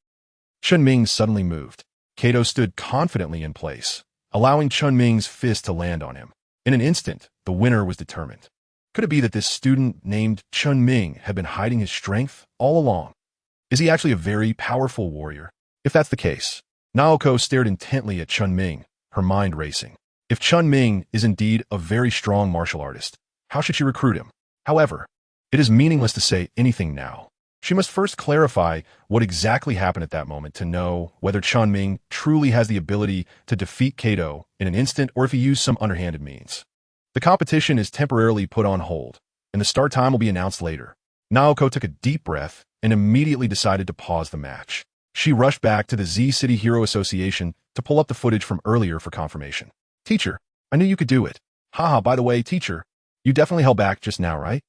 Chen Ming suddenly moved. Kato stood confidently in place, allowing Chen Ming's fist to land on him. In an instant, the winner was determined. Could it be that this student named Chen Ming had been hiding his strength all along? Is he actually a very powerful warrior? If that's the case, Naoko stared intently at Chen Ming, her mind racing. If Chen Ming is indeed a very strong martial artist, how should she recruit him? However, it is meaningless to say anything now. She must first clarify what exactly happened at that moment to know whether Chen Ming truly has the ability to defeat Kato in an instant or if he used some underhanded means. The competition is temporarily put on hold, and the start time will be announced later. Naoko took a deep breath and immediately decided to pause the match. She rushed back to the Z City Hero Association to pull up the footage from earlier for confirmation. Teacher, I knew you could do it. Haha, by the way, teacher, you definitely held back just now, right?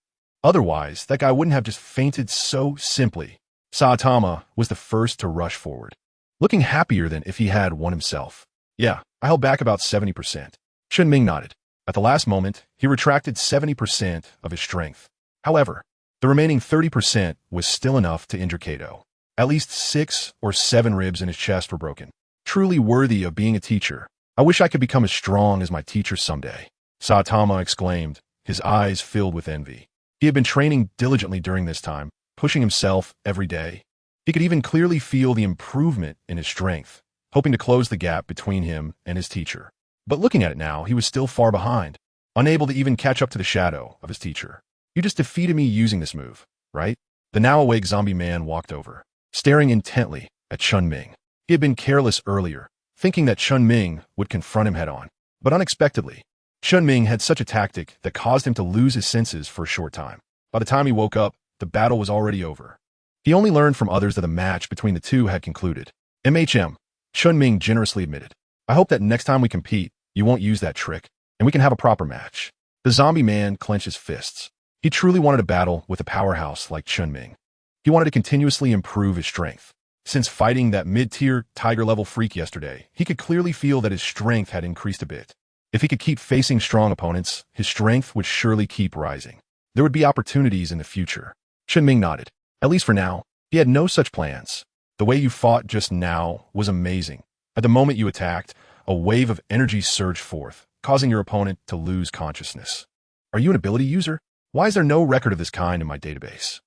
Otherwise, that guy wouldn't have just fainted so simply. Saitama was the first to rush forward, looking happier than if he had won himself. Yeah, I held back about 70%. Chen Ming nodded. At the last moment, he retracted 70% of his strength. However, the remaining 30% was still enough to injure Kato. At least 6 or 7 ribs in his chest were broken. Truly worthy of being a teacher. I wish I could become as strong as my teacher someday. Saitama exclaimed, his eyes filled with envy. He had been training diligently during this time, pushing himself every day. He could even clearly feel the improvement in his strength, hoping to close the gap between him and his teacher. But looking at it now, he was still far behind, unable to even catch up to the shadow of his teacher. You just defeated me using this move, right? The now awake zombie man walked over, staring intently at Chen Ming. He had been careless earlier, thinking that Chen Ming would confront him head-on. But unexpectedly, Chen Ming had such a tactic that caused him to lose his senses for a short time. By the time he woke up, the battle was already over. He only learned from others that the match between the two had concluded. Chen Ming generously admitted. I hope that next time we compete, you won't use that trick, and we can have a proper match. The zombie man clenched his fists. He truly wanted a battle with a powerhouse like Chen Ming. He wanted to continuously improve his strength. Since fighting that mid-tier tiger-level freak yesterday, he could clearly feel that his strength had increased a bit. If he could keep facing strong opponents, his strength would surely keep rising. There would be opportunities in the future. Chen Ming nodded. At least for now, he had no such plans. The way you fought just now was amazing. At the moment you attacked, a wave of energy surged forth, causing your opponent to lose consciousness. Are you an ability user? Why is there no record of this kind in my database?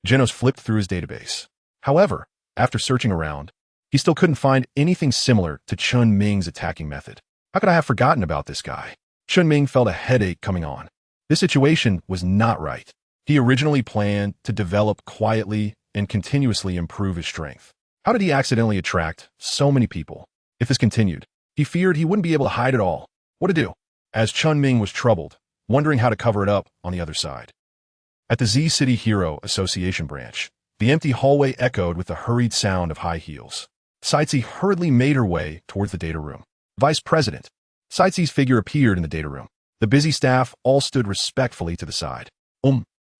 Genos flipped through his database. However, after searching around, he still couldn't find anything similar to Chen Ming's attacking method. How could I have forgotten about this guy? Chen Ming felt a headache coming on. This situation was not right. He originally planned to develop quietly and continuously improve his strength. How did he accidentally attract so many people? If this continued, he feared he wouldn't be able to hide it all. What to do? As Chen Ming was troubled, wondering how to cover it up on the other side. At the Z City Hero Association branch, the empty hallway echoed with the hurried sound of high heels. Meetsthe hurriedly made her way towards the data room. Vice President. Meetste's figure appeared in the data room. The busy staff all stood respectfully to the side.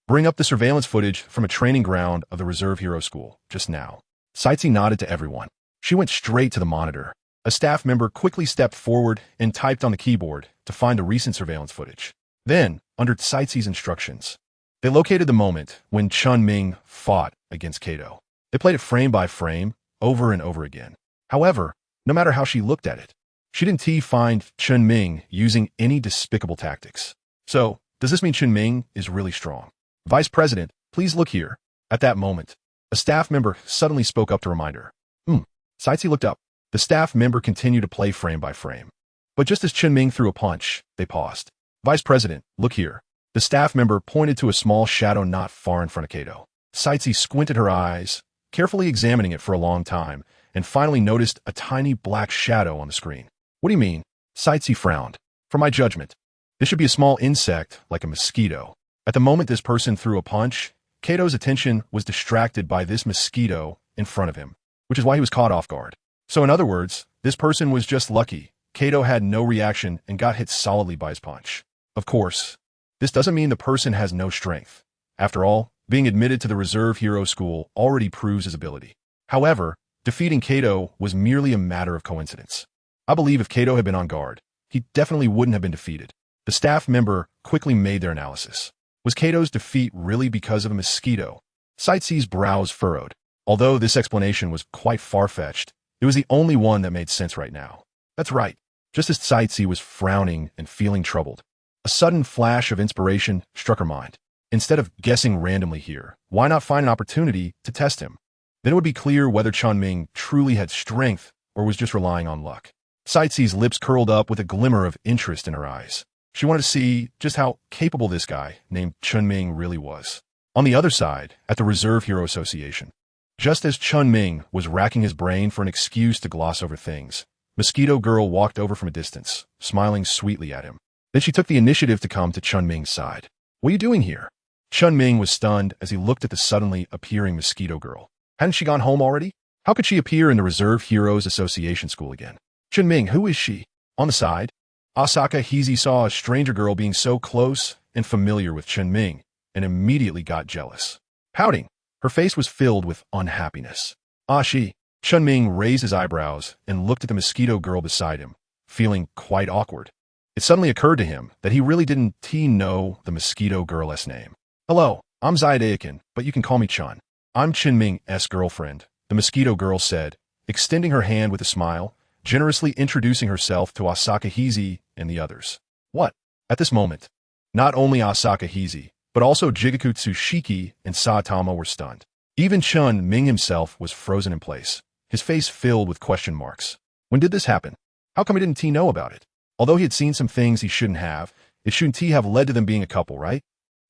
Bring up the surveillance footage from a training ground of the Reserve Hero School, just now. Meetsthe nodded to everyone. She went straight to the monitor. A staff member quickly stepped forward and typed on the keyboard to find the recent surveillance footage. Then, under Meetste's instructions, they located the moment when Chen Ming fought against Kato. They played it frame by frame, over and over again. However, no matter how she looked at it, she didn't find Chen Ming using any despicable tactics. So, does this mean Chen Ming is really strong? Vice President, please look here. At that moment, a staff member suddenly spoke up to remind her. Meetsthe looked up. The staff member continued to play frame by frame. But just as Chen Ming threw a punch, they paused. Vice President, look here. The staff member pointed to a small shadow not far in front of Kato. Meetsthe squinted her eyes, carefully examining it for a long time, and finally noticed a tiny black shadow on the screen. What do you mean? Meetsthe frowned. For my judgment, this should be a small insect like a mosquito. At the moment this person threw a punch, Kato's attention was distracted by this mosquito in front of him, which is why he was caught off guard. So in other words, this person was just lucky. Kato had no reaction and got hit solidly by his punch. Of course, this doesn't mean the person has no strength. After all, being admitted to the Reserve Hero School already proves his ability. However, defeating Kato was merely a matter of coincidence. I believe if Kato had been on guard, he definitely wouldn't have been defeated. The staff member quickly made their analysis. Was Kato's defeat really because of a mosquito? Sightsee's brows furrowed. Although this explanation was quite far-fetched, it was the only one that made sense right now. That's right. Just as Sightsee was frowning and feeling troubled, a sudden flash of inspiration struck her mind. Instead of guessing randomly here, why not find an opportunity to test him? Then it would be clear whether Chen Ming truly had strength or was just relying on luck. Sightsee's lips curled up with a glimmer of interest in her eyes. She wanted to see just how capable this guy named Chen Ming really was. On the other side, at the Reserve Hero Association, just as Chen Ming was racking his brain for an excuse to gloss over things, Mosquito Girl walked over from a distance, smiling sweetly at him. Then she took the initiative to come to Chen Ming's side. "What are you doing here?" Chen Ming was stunned as he looked at the suddenly appearing Mosquito Girl. Hadn't she gone home already? How could she appear in the Reserve Heroes Association school again? Chen Ming, who is she? On the side, Asaka Hizi saw a stranger girl being so close and familiar with Chen Ming and immediately got jealous. Pouting, her face was filled with unhappiness. She. Chen Ming raised his eyebrows and looked at the Mosquito Girl beside him, feeling quite awkward. It suddenly occurred to him that he really didn't know the Mosquito Girl's name. "Hello, I'm Zaidayakin, but you can call me Chen. I'm Chen Ming's girlfriend," the Mosquito Girl said, extending her hand with a smile, generously introducing herself to Asaka Hizi and the others. What? At this moment, not only Asaka Hizi, but also Jigaku Tsushiki and Saitama were stunned. Even Chen Ming himself was frozen in place, his face filled with question marks. When did this happen? How come he didn't know about it? Although he had seen some things he shouldn't have, it shouldn't have led to them being a couple, right?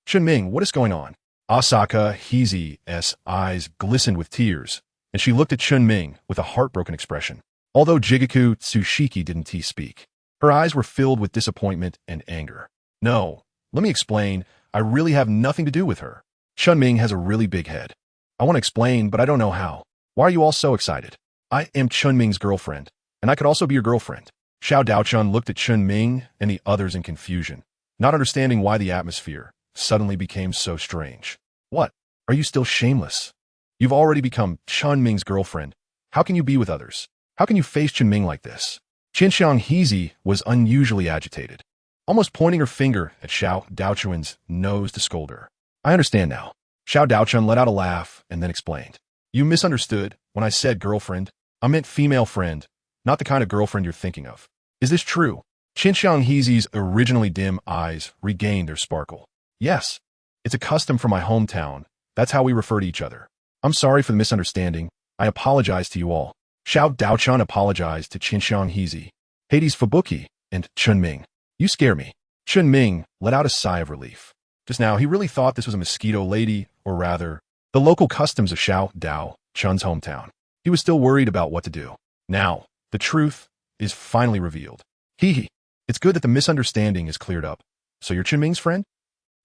Chen Ming, what is going on? Asaka Hizi's eyes glistened with tears, and she looked at Chen Ming with a heartbroken expression. Although Jigaku Tsushiki didn't speak, her eyes were filled with disappointment and anger. "No, let me explain. I really have nothing to do with her. Chen Ming has a really big head. I want to explain, but I don't know how. Why are you all so excited? I am Chen Ming's girlfriend, and I could also be your girlfriend." Xiao Daochun looked at Chen Ming and the others in confusion, not understanding why the atmosphere suddenly became so strange. "What? Are you still shameless? You've already become Chen Ming's girlfriend. How can you be with others? How can you face Chen Ming like this?" Qianxiang Hizi was unusually agitated, almost pointing her finger at Xiao Daochun's nose to scold her. "I understand now." Xiao Daochun let out a laugh and then explained. "You misunderstood when I said girlfriend. I meant female friend, not the kind of girlfriend you're thinking of. Is this true?" Qianxiang Hizi's originally dim eyes regained their sparkle. "Yes. It's a custom from my hometown. That's how we refer to each other. I'm sorry for the misunderstanding. I apologize to you all." Xiao Daochun apologized to Qianxiang Hizi, Hades Fubuki, and Chen Ming. "You scare me." Chen Ming let out a sigh of relief. Just now, he really thought this was a mosquito lady, or rather, the local customs of Xiao Daochun's hometown. He was still worried about what to do. Now, the truth is finally revealed. Hee. It's good that the misunderstanding is cleared up. So you're Chen Ming's friend?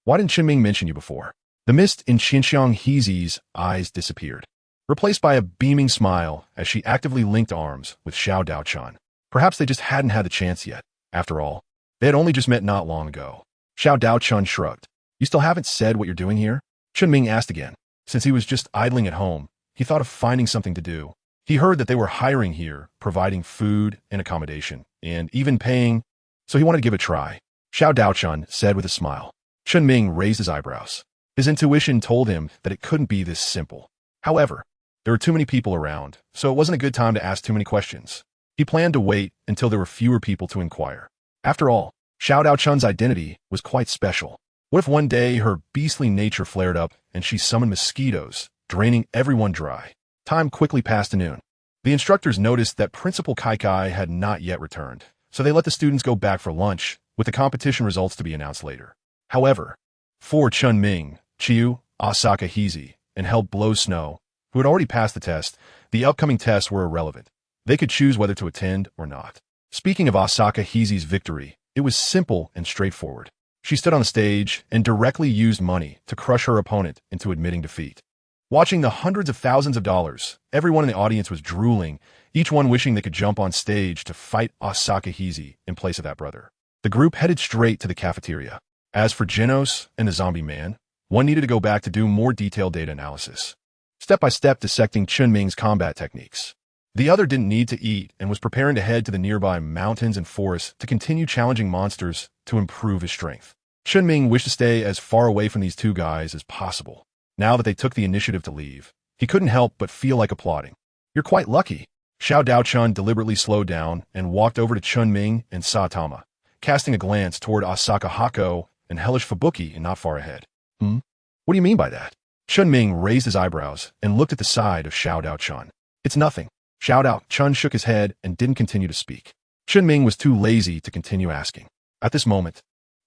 Why didn't Chen Ming mention you before? The mist in Qianxiang Hizi's eyes disappeared, replaced by a beaming smile as she actively linked arms with Xiao Daochun. Perhaps they just hadn't had the chance yet. After all, they had only just met not long ago. Xiao Daochun shrugged. "You still haven't said what you're doing here?" Chen Ming asked again. Since he was just idling at home, he thought of finding something to do. He heard that they were hiring here, providing food and accommodation, and even paying, so he wanted to give it a try. Xiao Daochun said with a smile. Chen Ming raised his eyebrows. His intuition told him that it couldn't be this simple. However, there were too many people around, so it wasn't a good time to ask too many questions. He planned to wait until there were fewer people to inquire. After all, Xiao Daochun's identity was quite special. What if one day her beastly nature flared up and she summoned mosquitoes, draining everyone dry? Time quickly passed to noon. The instructors noticed that Principal Kaikai had not yet returned, so they let the students go back for lunch, with the competition results to be announced later. However, for Chen Ming, Chiu, Asaka Hizi, and Held Blow Snow, who had already passed the test, the upcoming tests were irrelevant. They could choose whether to attend or not. Speaking of Asaka Hizi's victory, it was simple and straightforward. She stood on the stage and directly used money to crush her opponent into admitting defeat. Watching the hundreds of thousands of dollars, everyone in the audience was drooling, each one wishing they could jump on stage to fight Asaka Hizi in place of that brother. The group headed straight to the cafeteria. As for Genos and the zombie man, one needed to go back to do more detailed data analysis, step-by-step dissecting Chen Ming's combat techniques. The other didn't need to eat and was preparing to head to the nearby mountains and forests to continue challenging monsters to improve his strength. Chen Ming wished to stay as far away from these two guys as possible. Now that they took the initiative to leave, he couldn't help but feel like applauding. You're quite lucky. Xiao Daochun deliberately slowed down and walked over to Chen Ming and Saitama, casting a glance toward Asaka Hako and Hellish Fubuki not far ahead. What do you mean by that? Chen Ming raised his eyebrows and looked at the side of Xiao Daochun. It's nothing. Xiao Daochun shook his head and didn't continue to speak. Chen Ming was too lazy to continue asking. At this moment,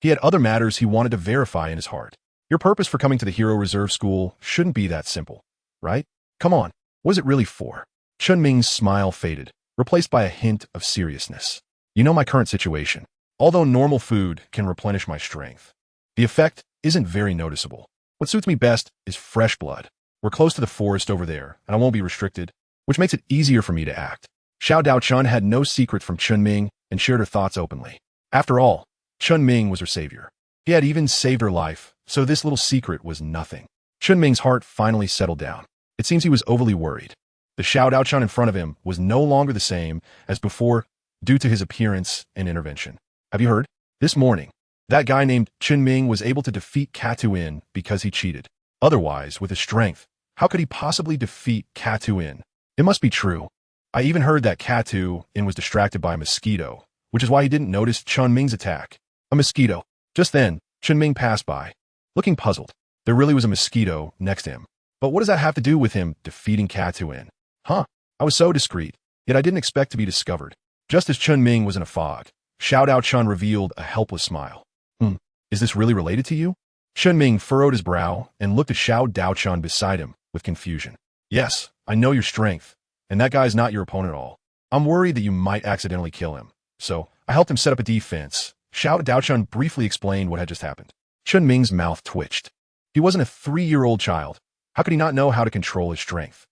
he had other matters he wanted to verify in his heart. Your purpose for coming to the Hero Reserve School shouldn't be that simple, right? Come on, what is it really for? Chen Ming's smile faded, replaced by a hint of seriousness. You know my current situation. Although normal food can replenish my strength, the effect isn't very noticeable. What suits me best is fresh blood. We're close to the forest over there, and I won't be restricted, which makes it easier for me to act. Xiao Daochun had no secret from Chen Ming and shared her thoughts openly. After all, Chen Ming was her savior. He had even saved her life, so this little secret was nothing. Chen Ming's heart finally settled down. It seems he was overly worried. The Xiao Daochun in front of him was no longer the same as before due to his appearance and intervention. Have you heard? This morning, that guy named Chen Ming was able to defeat Katu-in because he cheated. Otherwise, with his strength, how could he possibly defeat Katu-in? It must be true. I even heard that Katu-in was distracted by a mosquito, which is why he didn't notice Chen Ming's attack. A mosquito. Just then, Chen Ming passed by, looking puzzled. There really was a mosquito next to him. But what does that have to do with him defeating Katu-in? I was so discreet, yet I didn't expect to be discovered. Just as Chen Ming was in a fog, Xiao Daochun revealed a helpless smile. Is this really related to you? Chen Ming furrowed his brow and looked at Xiao Daochun beside him with confusion. Yes, I know your strength, and that guy's not your opponent at all. I'm worried that you might accidentally kill him, so I helped him set up a defense. Xiao Daochun briefly explained what had just happened. Chen Ming's mouth twitched. He wasn't a 3-year-old child. How could he not know how to control his strength?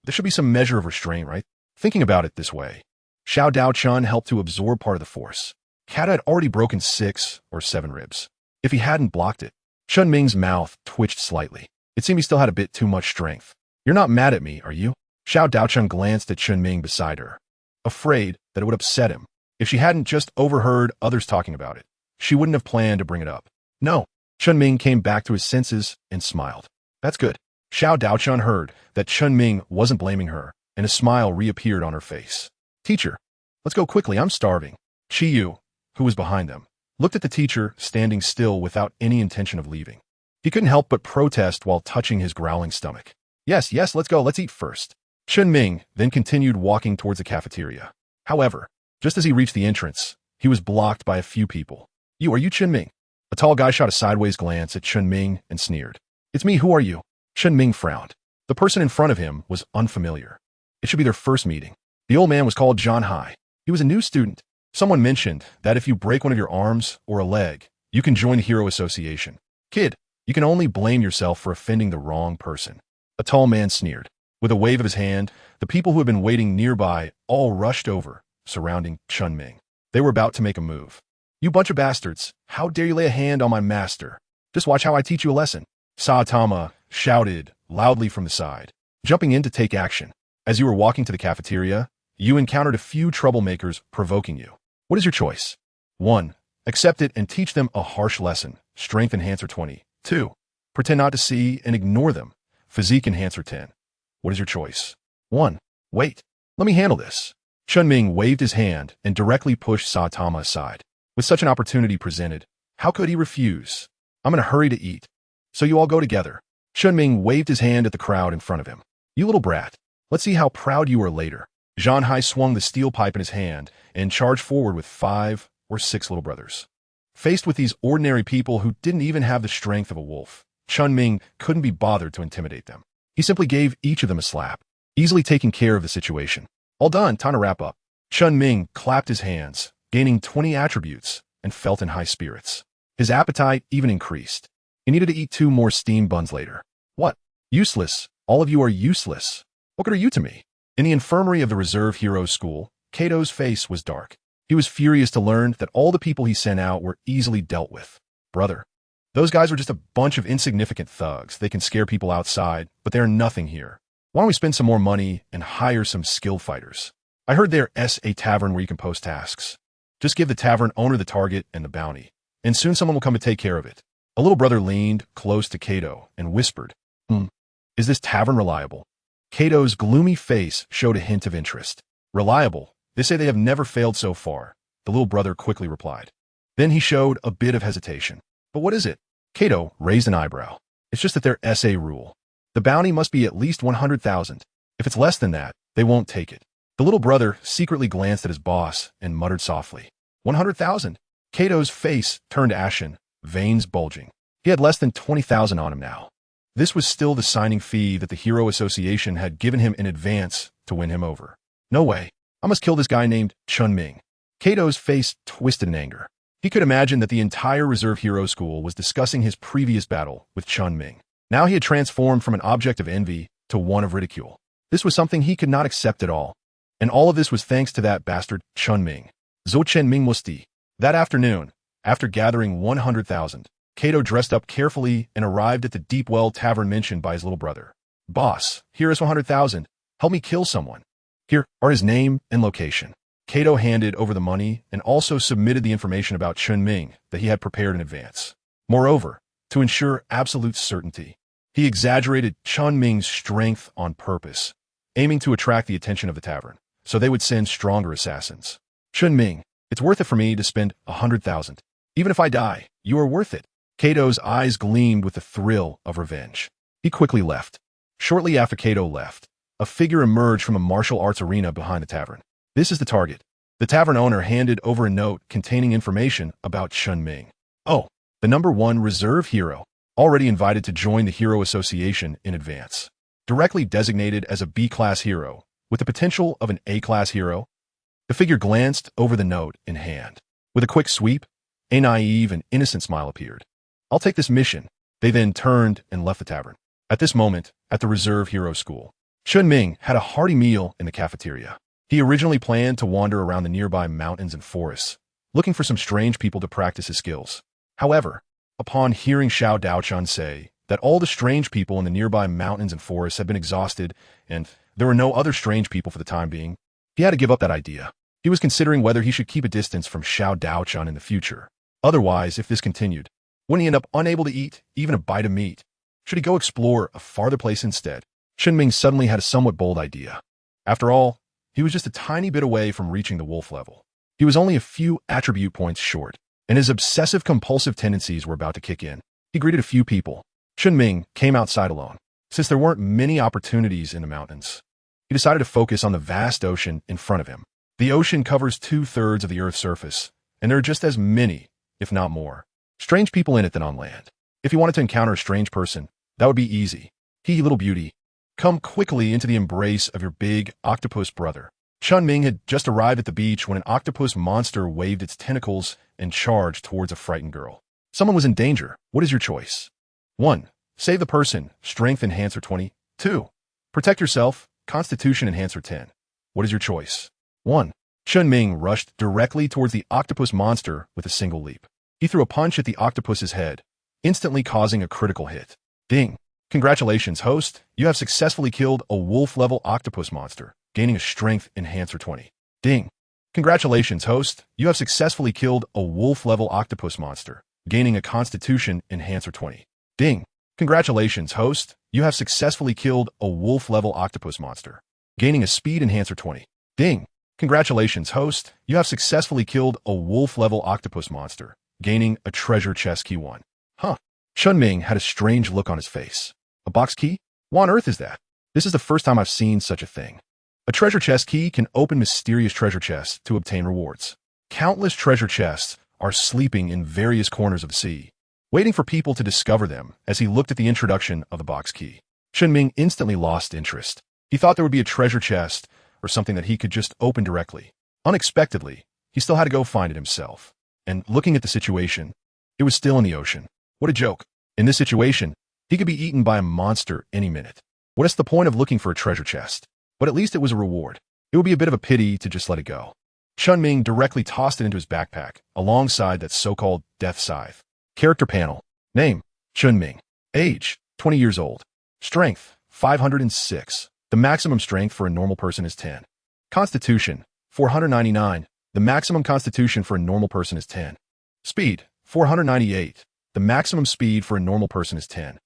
There should be some measure of restraint, right? Thinking about it this way, Xiao Daochun helped to absorb part of the force. Kata had already broken 6 or 7 ribs. If he hadn't blocked it, Chen Ming's mouth twitched slightly. It seemed he still had a bit too much strength. You're not mad at me, are you? Xiao Daochun glanced at Chen Ming beside her, afraid that it would upset him. If she hadn't just overheard others talking about it, she wouldn't have planned to bring it up. No. Chen Ming came back to his senses and smiled. That's good. Xiao Daochun heard that Chen Ming wasn't blaming her, and a smile reappeared on her face. Teacher, let's go quickly, I'm starving. Chi Yu, who was behind them, looked at the teacher standing still without any intention of leaving. He couldn't help but protest while touching his growling stomach. Yes, let's go, let's eat first. Chen Ming then continued walking towards the cafeteria. However, just as he reached the entrance, he was blocked by a few people. Are you Chen Ming? A tall guy shot a sideways glance at Chen Ming and sneered. It's me, who are you? Chen Ming frowned. The person in front of him was unfamiliar. It should be their first meeting. The old man was called John Hai. He was a new student. Someone mentioned that if you break one of your arms or a leg, you can join the Hero Association. Kid, you can only blame yourself for offending the wrong person. A tall man sneered. With a wave of his hand, the people who had been waiting nearby all rushed over, surrounding Chen Ming. They were about to make a move. You bunch of bastards, how dare you lay a hand on my master? Just watch how I teach you a lesson. Saitama shouted loudly from the side, jumping in to take action. As you were walking to the cafeteria, you encountered a few troublemakers provoking you. What is your choice? 1. Accept it and teach them a harsh lesson. Strength Enhancer 20. 2. Pretend not to see and ignore them. Physique Enhancer 10. What is your choice? 1. Wait. Let me handle this. Chen Ming waved his hand and directly pushed Saitama aside. With such an opportunity presented, how could he refuse? I'm in a hurry to eat. So you all go together. Chen Ming waved his hand at the crowd in front of him. You little brat. Let's see how proud you are later. Zhan Hai swung the steel pipe in his hand and charged forward with 5 or 6 little brothers. Faced with these ordinary people who didn't even have the strength of a wolf, Chen Ming couldn't be bothered to intimidate them. He simply gave each of them a slap, easily taking care of the situation. All done, time to wrap up. Chen Ming clapped his hands, gaining 20 attributes, and felt in high spirits. His appetite even increased. He needed to eat 2 more steamed buns later. What? Useless. All of you are useless. What good are you to me? In the infirmary of the Reserve Heroes School, Kato's face was dark. He was furious to learn that all the people he sent out were easily dealt with. Brother, those guys are just a bunch of insignificant thugs. They can scare people outside, but they're nothing here. Why don't we spend some more money and hire some skilled fighters? I heard there's a tavern where you can post tasks. Just give the tavern owner the target and the bounty. and soon someone will come to take care of it. A little brother leaned close to Kato and whispered, Is this tavern reliable? Kato's gloomy face showed a hint of interest. Reliable? They say they have never failed so far, the little brother quickly replied. Then he showed a bit of hesitation. But what is it? Kato raised an eyebrow. It's just that their SA rule. The bounty must be at least 100,000. If it's less than that, they won't take it. The little brother secretly glanced at his boss and muttered softly, 100,000. Kato's face turned ashen, veins bulging. He had less than 20,000 on him now. This was still the signing fee that the Hero Association had given him in advance to win him over. No way. I must kill this guy named Chen Ming. Kato's face twisted in anger. He could imagine that the entire Reserve Hero School was discussing his previous battle with Chen Ming. Now he had transformed from an object of envy to one of ridicule. This was something he could not accept at all. And all of this was thanks to that bastard Chen Ming. Chen Ming Meetsthe. That afternoon, after gathering 100,000, Kato dressed up carefully and arrived at the Deep Well Tavern mentioned by his little brother. Boss, here is 100,000. Help me kill someone. Here are his name and location. Kato handed over the money and also submitted the information about Chen Ming that he had prepared in advance. Moreover, to ensure absolute certainty, he exaggerated Chen Ming's strength on purpose, aiming to attract the attention of the tavern, so they would send stronger assassins. Chen Ming, it's worth it for me to spend 100,000. Even if I die, you are worth it. Kato's eyes gleamed with the thrill of revenge. He quickly left. Shortly after Kato left, a figure emerged from a martial arts arena behind the tavern. This is the target. The tavern owner handed over a note containing information about Chen Ming. Oh, the #1 reserve hero, already invited to join the Hero Association in advance. Directly designated as a B-class hero, with the potential of an A-class hero, the figure glanced over the note in hand. With a quick sweep, a naive and innocent smile appeared. I'll take this mission. They then turned and left the tavern. At this moment, at the Reserve Hero School, Chen Ming had a hearty meal in the cafeteria. He originally planned to wander around the nearby mountains and forests, looking for some strange people to practice his skills. However, upon hearing Xiao Daochan say that all the strange people in the nearby mountains and forests had been exhausted and there were no other strange people for the time being, he had to give up that idea. He was considering whether he should keep a distance from Xiao Daochan in the future. Otherwise, if this continued, wouldn't he end up unable to eat even a bite of meat? Should he go explore a farther place instead? Chen Ming suddenly had a somewhat bold idea. After all, he was just a tiny bit away from reaching the wolf level. He was only a few attribute points short, and his obsessive-compulsive tendencies were about to kick in. He greeted a few people. Chen Ming came outside alone. Since there weren't many opportunities in the mountains, he decided to focus on the vast ocean in front of him. The ocean covers 2/3 of the Earth's surface, and there are just as many, if not more, strange people in it than on land. If he wanted to encounter a strange person, that would be easy. Little beauty, come quickly into the embrace of your big octopus brother. Chen Ming had just arrived at the beach when an octopus monster waved its tentacles and charged towards a frightened girl. Someone was in danger. What is your choice? 1. Save the person, Strength Enhancer 20. 2. Protect yourself, Constitution Enhancer 10. What is your choice? 1. Chen Ming rushed directly towards the octopus monster with a single leap. He threw a punch at the octopus's head, instantly causing a critical hit. Ding! Congratulations, host. You have successfully killed a wolf-level octopus monster, gaining a Strength Enhancer 20. Ding! Congratulations, host. You have successfully killed a wolf-level octopus monster, gaining a Constitution Enhancer 20. Ding! Congratulations, host. You have successfully killed a wolf-level octopus monster, gaining a Speed Enhancer 20. Ding! Congratulations, host. You have successfully killed a wolf-level octopus monster, gaining a Treasure Chest Key 1. Huh. Chen Ming had a strange look on his face. A box key? What on earth is that? This is the first time I've seen such a thing. A treasure chest key can open mysterious treasure chests to obtain rewards. Countless treasure chests are sleeping in various corners of the sea, waiting for people to discover them. As he looked at the introduction of the box key, Chen Ming instantly lost interest. He thought there would be a treasure chest or something that he could just open directly. Unexpectedly, he still had to go find it himself. And looking at the situation, it was still in the ocean. What a joke. In this situation, he could be eaten by a monster any minute. What is the point of looking for a treasure chest? But at least it was a reward. It would be a bit of a pity to just let it go. Chen Ming directly tossed it into his backpack, alongside that so-called death scythe. Character panel. Name, Chen Ming. Age, 20 years old. Strength, 506. The maximum strength for a normal person is 10. Constitution, 499. The maximum constitution for a normal person is 10. Speed, 498. The maximum speed for a normal person is 10.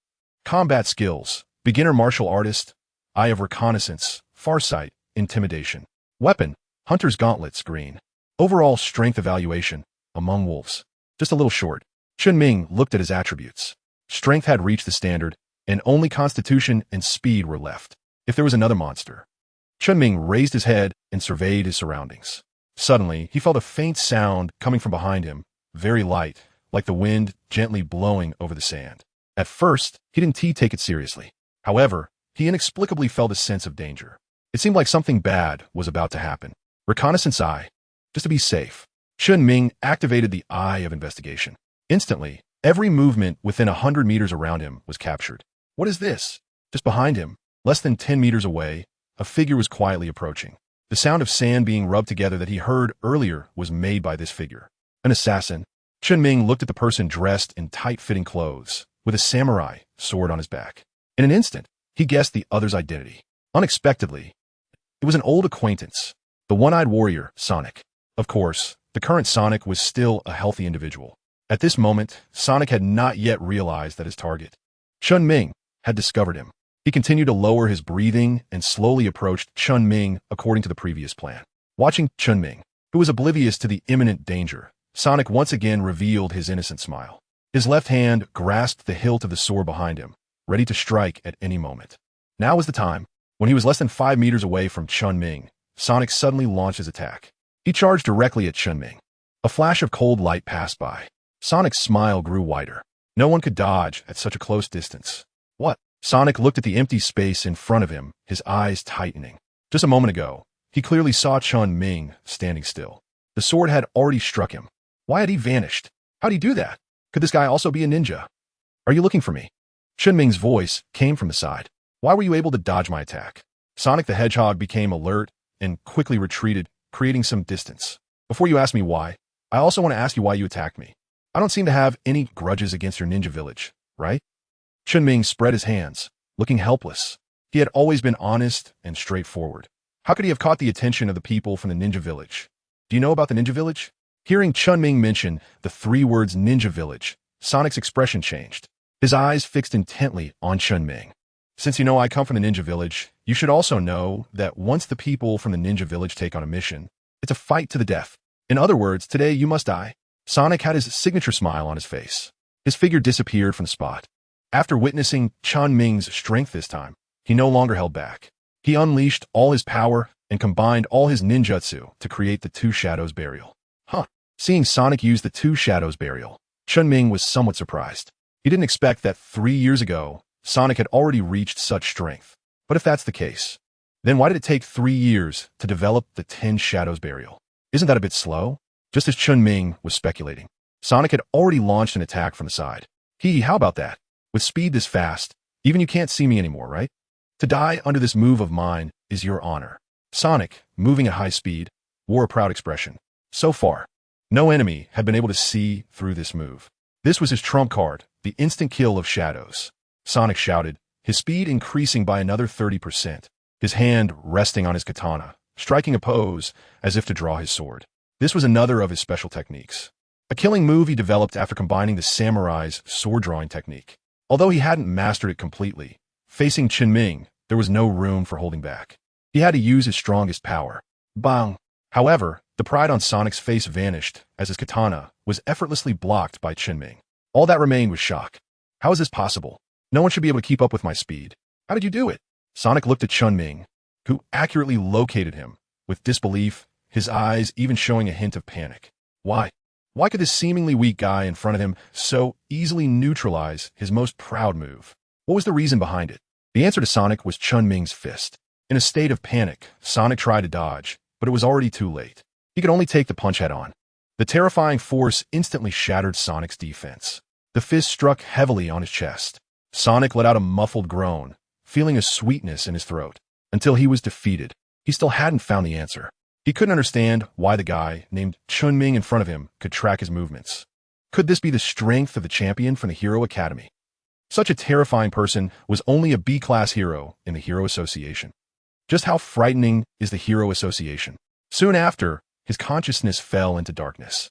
Combat skills. Beginner martial artist. Eye of reconnaissance. Farsight. Intimidation. Weapon. Hunter's gauntlets. Green. Overall strength evaluation. Among wolves. Just a little short. Chen Ming looked at his attributes. Strength had reached the standard, and only constitution and speed were left. If there was another monster. Chen Ming raised his head and surveyed his surroundings. Suddenly, he felt a faint sound coming from behind him, very light, like the wind gently blowing over the sand. At first, he didn't take it seriously. However, he inexplicably felt a sense of danger. It seemed like something bad was about to happen. Reconnaissance eye. Just to be safe. Chen Ming activated the eye of investigation. Instantly, every movement within 100 meters around him was captured. What is this? Just behind him, less than 10 meters away, a figure was quietly approaching. The sound of sand being rubbed together that he heard earlier was made by this figure. An assassin. Chen Ming looked at the person dressed in tight-fitting clothes, with a samurai sword on his back. In an instant, he guessed the other's identity. Unexpectedly, it was an old acquaintance, the one-eyed warrior, Sonic. Of course, the current Sonic was still a healthy individual. At this moment, Sonic had not yet realized that his target, Chen Ming, had discovered him. He continued to lower his breathing and slowly approached Chen Ming according to the previous plan. Watching Chen Ming, who was oblivious to the imminent danger, Sonic once again revealed his innocent smile. His left hand grasped the hilt of the sword behind him, ready to strike at any moment. Now was the time. When he was less than 5 meters away from Chen Ming, Sonic suddenly launched his attack. He charged directly at Chen Ming. A flash of cold light passed by. Sonic's smile grew wider. No one could dodge at such a close distance. What? Sonic looked at the empty space in front of him, his eyes tightening. Just a moment ago, he clearly saw Chen Ming standing still. The sword had already struck him. Why had he vanished? How'd he do that? Could this guy also be a ninja? Are you looking for me? Chen Ming's voice came from the side. Why were you able to dodge my attack? Sonic the Hedgehog became alert and quickly retreated, creating some distance. Before you ask me why, I also want to ask you why you attacked me. I don't seem to have any grudges against your ninja village, right? Chen Ming spread his hands, looking helpless. He had always been honest and straightforward. How could he have caught the attention of the people from the ninja village? Do you know about the ninja village? Hearing Chen Ming mention the 3 words ninja village, Sonic's expression changed. His eyes fixed intently on Chen Ming. Since you know I come from the ninja village, you should also know that once the people from the ninja village take on a mission, it's a fight to the death. In other words, today you must die. Sonic had his signature smile on his face. His figure disappeared from the spot. After witnessing Chen Ming's strength this time, he no longer held back. He unleashed all his power and combined all his ninjutsu to create the 2 Shadows burial. Seeing Sonic use the 2 Shadows burial, Chen Ming was somewhat surprised. He didn't expect that 3 years ago, Sonic had already reached such strength. But if that's the case, then why did it take 3 years to develop the 10 Shadows burial? Isn't that a bit slow? Just as Chen Ming was speculating, Sonic had already launched an attack from the side. How about that? With speed this fast, even you can't see me anymore, right? To die under this move of mine is your honor. Sonic, moving at high speed, wore a proud expression. So far, no enemy had been able to see through this move. This was his trump card, the instant kill of Shadows. Sonic shouted, his speed increasing by another 30%, his hand resting on his katana, striking a pose as if to draw his sword. This was another of his special techniques. A killing move he developed after combining the samurai's sword-drawing technique. Although he hadn't mastered it completely, facing Chen Ming, there was no room for holding back. He had to use his strongest power. Bang! However, the pride on Sonic's face vanished as his katana was effortlessly blocked by Chen Ming. All that remained was shock. How is this possible? No one should be able to keep up with my speed. How did you do it? Sonic looked at Chen Ming, who accurately located him, with disbelief, his eyes even showing a hint of panic. Why? Why could this seemingly weak guy in front of him so easily neutralize his most proud move? What was the reason behind it? The answer to Sonic was Chen Ming's fist. In a state of panic, Sonic tried to dodge, but it was already too late. He could only take the punch head-on. The terrifying force instantly shattered Sonic's defense. The fist struck heavily on his chest. Sonic let out a muffled groan, feeling a sweetness in his throat. Until he was defeated, he still hadn't found the answer. He couldn't understand why the guy named Chen Ming in front of him could track his movements. Could this be the strength of the champion from the Hero Academy? Such a terrifying person was only a B-class hero in the Hero Association. Just how frightening is the Hero Association? Soon after, his consciousness fell into darkness.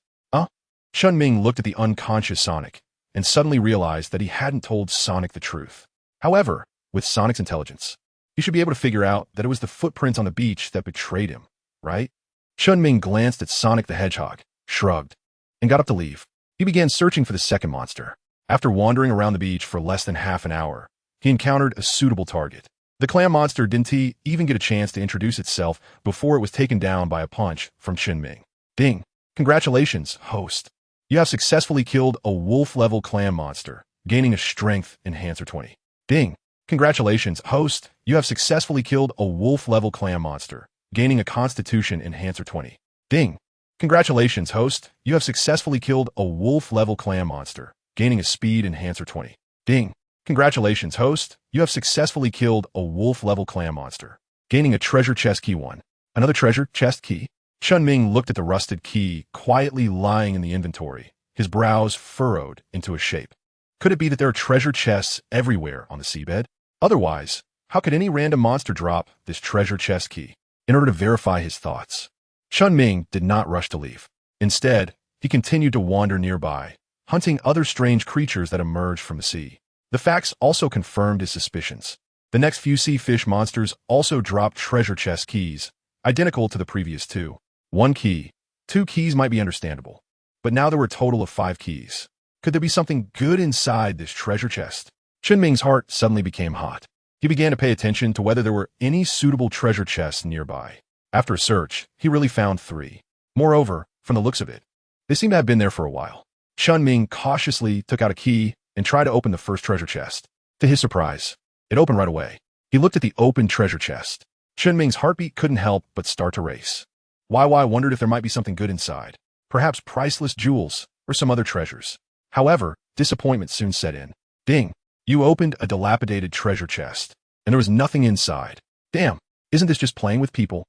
Chen Ming looked at the unconscious Sonic and suddenly realized that he hadn't told Sonic the truth. However, with Sonic's intelligence, he should be able to figure out that it was the footprint on the beach that betrayed him, right? Chen Ming glanced at Sonic the Hedgehog, shrugged, and got up to leave. He began searching for the second monster. After wandering around the beach for less than half an hour, he encountered a suitable target. The clam monster didn't even get a chance to introduce itself before it was taken down by a punch from Chen Ming. Ding! Congratulations, host. You have successfully killed a wolf-level clam monster, gaining a strength enhancer 20. Ding! Congratulations, host. You have successfully killed a wolf-level clam monster, gaining a constitution enhancer 20. Ding! Congratulations, host. You have successfully killed a wolf-level clam monster, gaining a speed enhancer 20. Ding! Congratulations, host. You have successfully killed a wolf-level clam monster, gaining a treasure chest key 1. Another treasure chest key? Chen Ming looked at the rusted key quietly lying in the inventory, his brows furrowed into a shape. Could it be that there are treasure chests everywhere on the seabed? Otherwise, how could any random monster drop this treasure chest key? In order to verify his thoughts, Chen Ming did not rush to leave. Instead, he continued to wander nearby, hunting other strange creatures that emerged from the sea. The facts also confirmed his suspicions. The next few sea fish monsters also dropped treasure chest keys, identical to the previous 2. 1 key. 2 keys might be understandable, but now there were a total of 5 keys. Could there be something good inside this treasure chest? Chen Ming's heart suddenly became hot. He began to pay attention to whether there were any suitable treasure chests nearby. After a search, he really found 3. Moreover, from the looks of it, they seemed to have been there for a while. Chen Ming cautiously took out a key and tried to open the first treasure chest. To his surprise, it opened right away. He looked at the open treasure chest. Chen Ming's heartbeat couldn't help but start to race. YY wondered if there might be something good inside, perhaps priceless jewels or some other treasures. However, disappointment soon set in. Ding! You opened a dilapidated treasure chest, and there was nothing inside. Damn, isn't this just playing with people?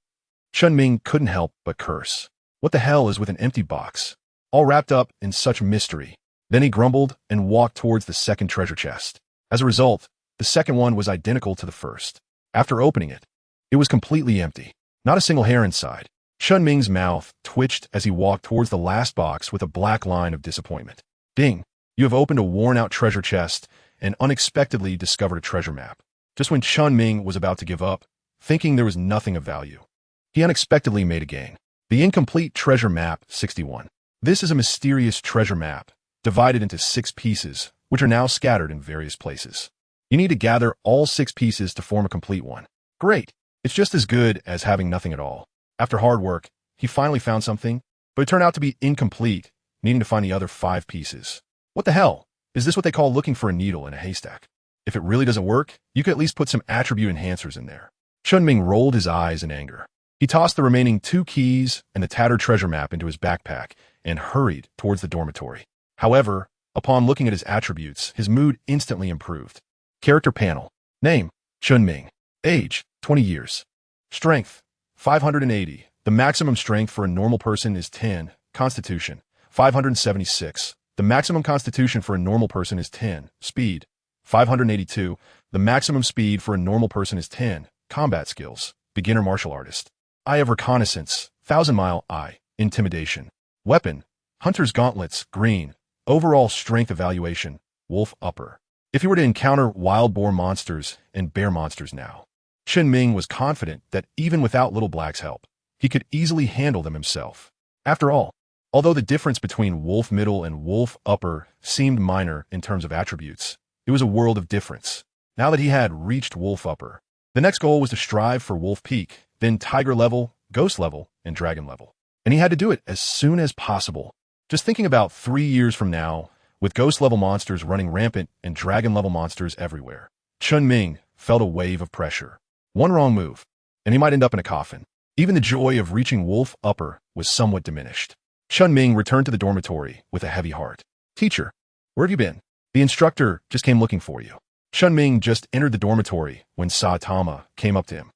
Chen Ming couldn't help but curse. What the hell is with an empty box, all wrapped up in such mystery? Then he grumbled and walked towards the second treasure chest. As a result, the second one was identical to the first. After opening it, it was completely empty. Not a single hair inside. Chen Ming's mouth twitched as he walked towards the last box with a black line of disappointment. Ding! You have opened a worn-out treasure chest and unexpectedly discovered a treasure map. Just when Chen Ming was about to give up, thinking there was nothing of value, he unexpectedly made a gain. The incomplete treasure map 61. This is a mysterious treasure map, divided into 6 pieces, which are now scattered in various places. You need to gather all 6 pieces to form a complete one. Great! It's just as good as having nothing at all. After hard work, he finally found something, but it turned out to be incomplete, needing to find the other 5 pieces. What the hell? Is this what they call looking for a needle in a haystack? If it really doesn't work, you could at least put some attribute enhancers in there. Chen Ming rolled his eyes in anger. He tossed the remaining 2 keys and the tattered treasure map into his backpack and hurried towards the dormitory. However, upon looking at his attributes, his mood instantly improved. Character panel. Name, Chen Ming. Age, 20 years. Strength, 580. The maximum strength for a normal person is 10. Constitution, 576. The maximum constitution for a normal person is 10. Speed, 582. The maximum speed for a normal person is 10. Combat skills, beginner martial artist. Eye of reconnaissance, 1,000-mile eye. Intimidation. Weapon, hunter's gauntlets, green. Overall strength evaluation, wolf upper. If he were to encounter wild boar monsters and bear monsters now, Chen Ming was confident that even without Little Black's help, he could easily handle them himself. After all, although the difference between wolf middle and wolf upper seemed minor in terms of attributes, it was a world of difference. Now that he had reached wolf upper, the next goal was to strive for wolf peak, then tiger level, ghost level, and dragon level. And he had to do it as soon as possible. Just thinking about 3 years from now, with ghost level monsters running rampant and dragon level monsters everywhere, Chen Ming felt a wave of pressure. One wrong move, and he might end up in a coffin. Even the joy of reaching wolf upper was somewhat diminished. Chen Ming returned to the dormitory with a heavy heart. Teacher, where have you been? The instructor just came looking for you. Chen Ming just entered the dormitory when Saitama came up to him.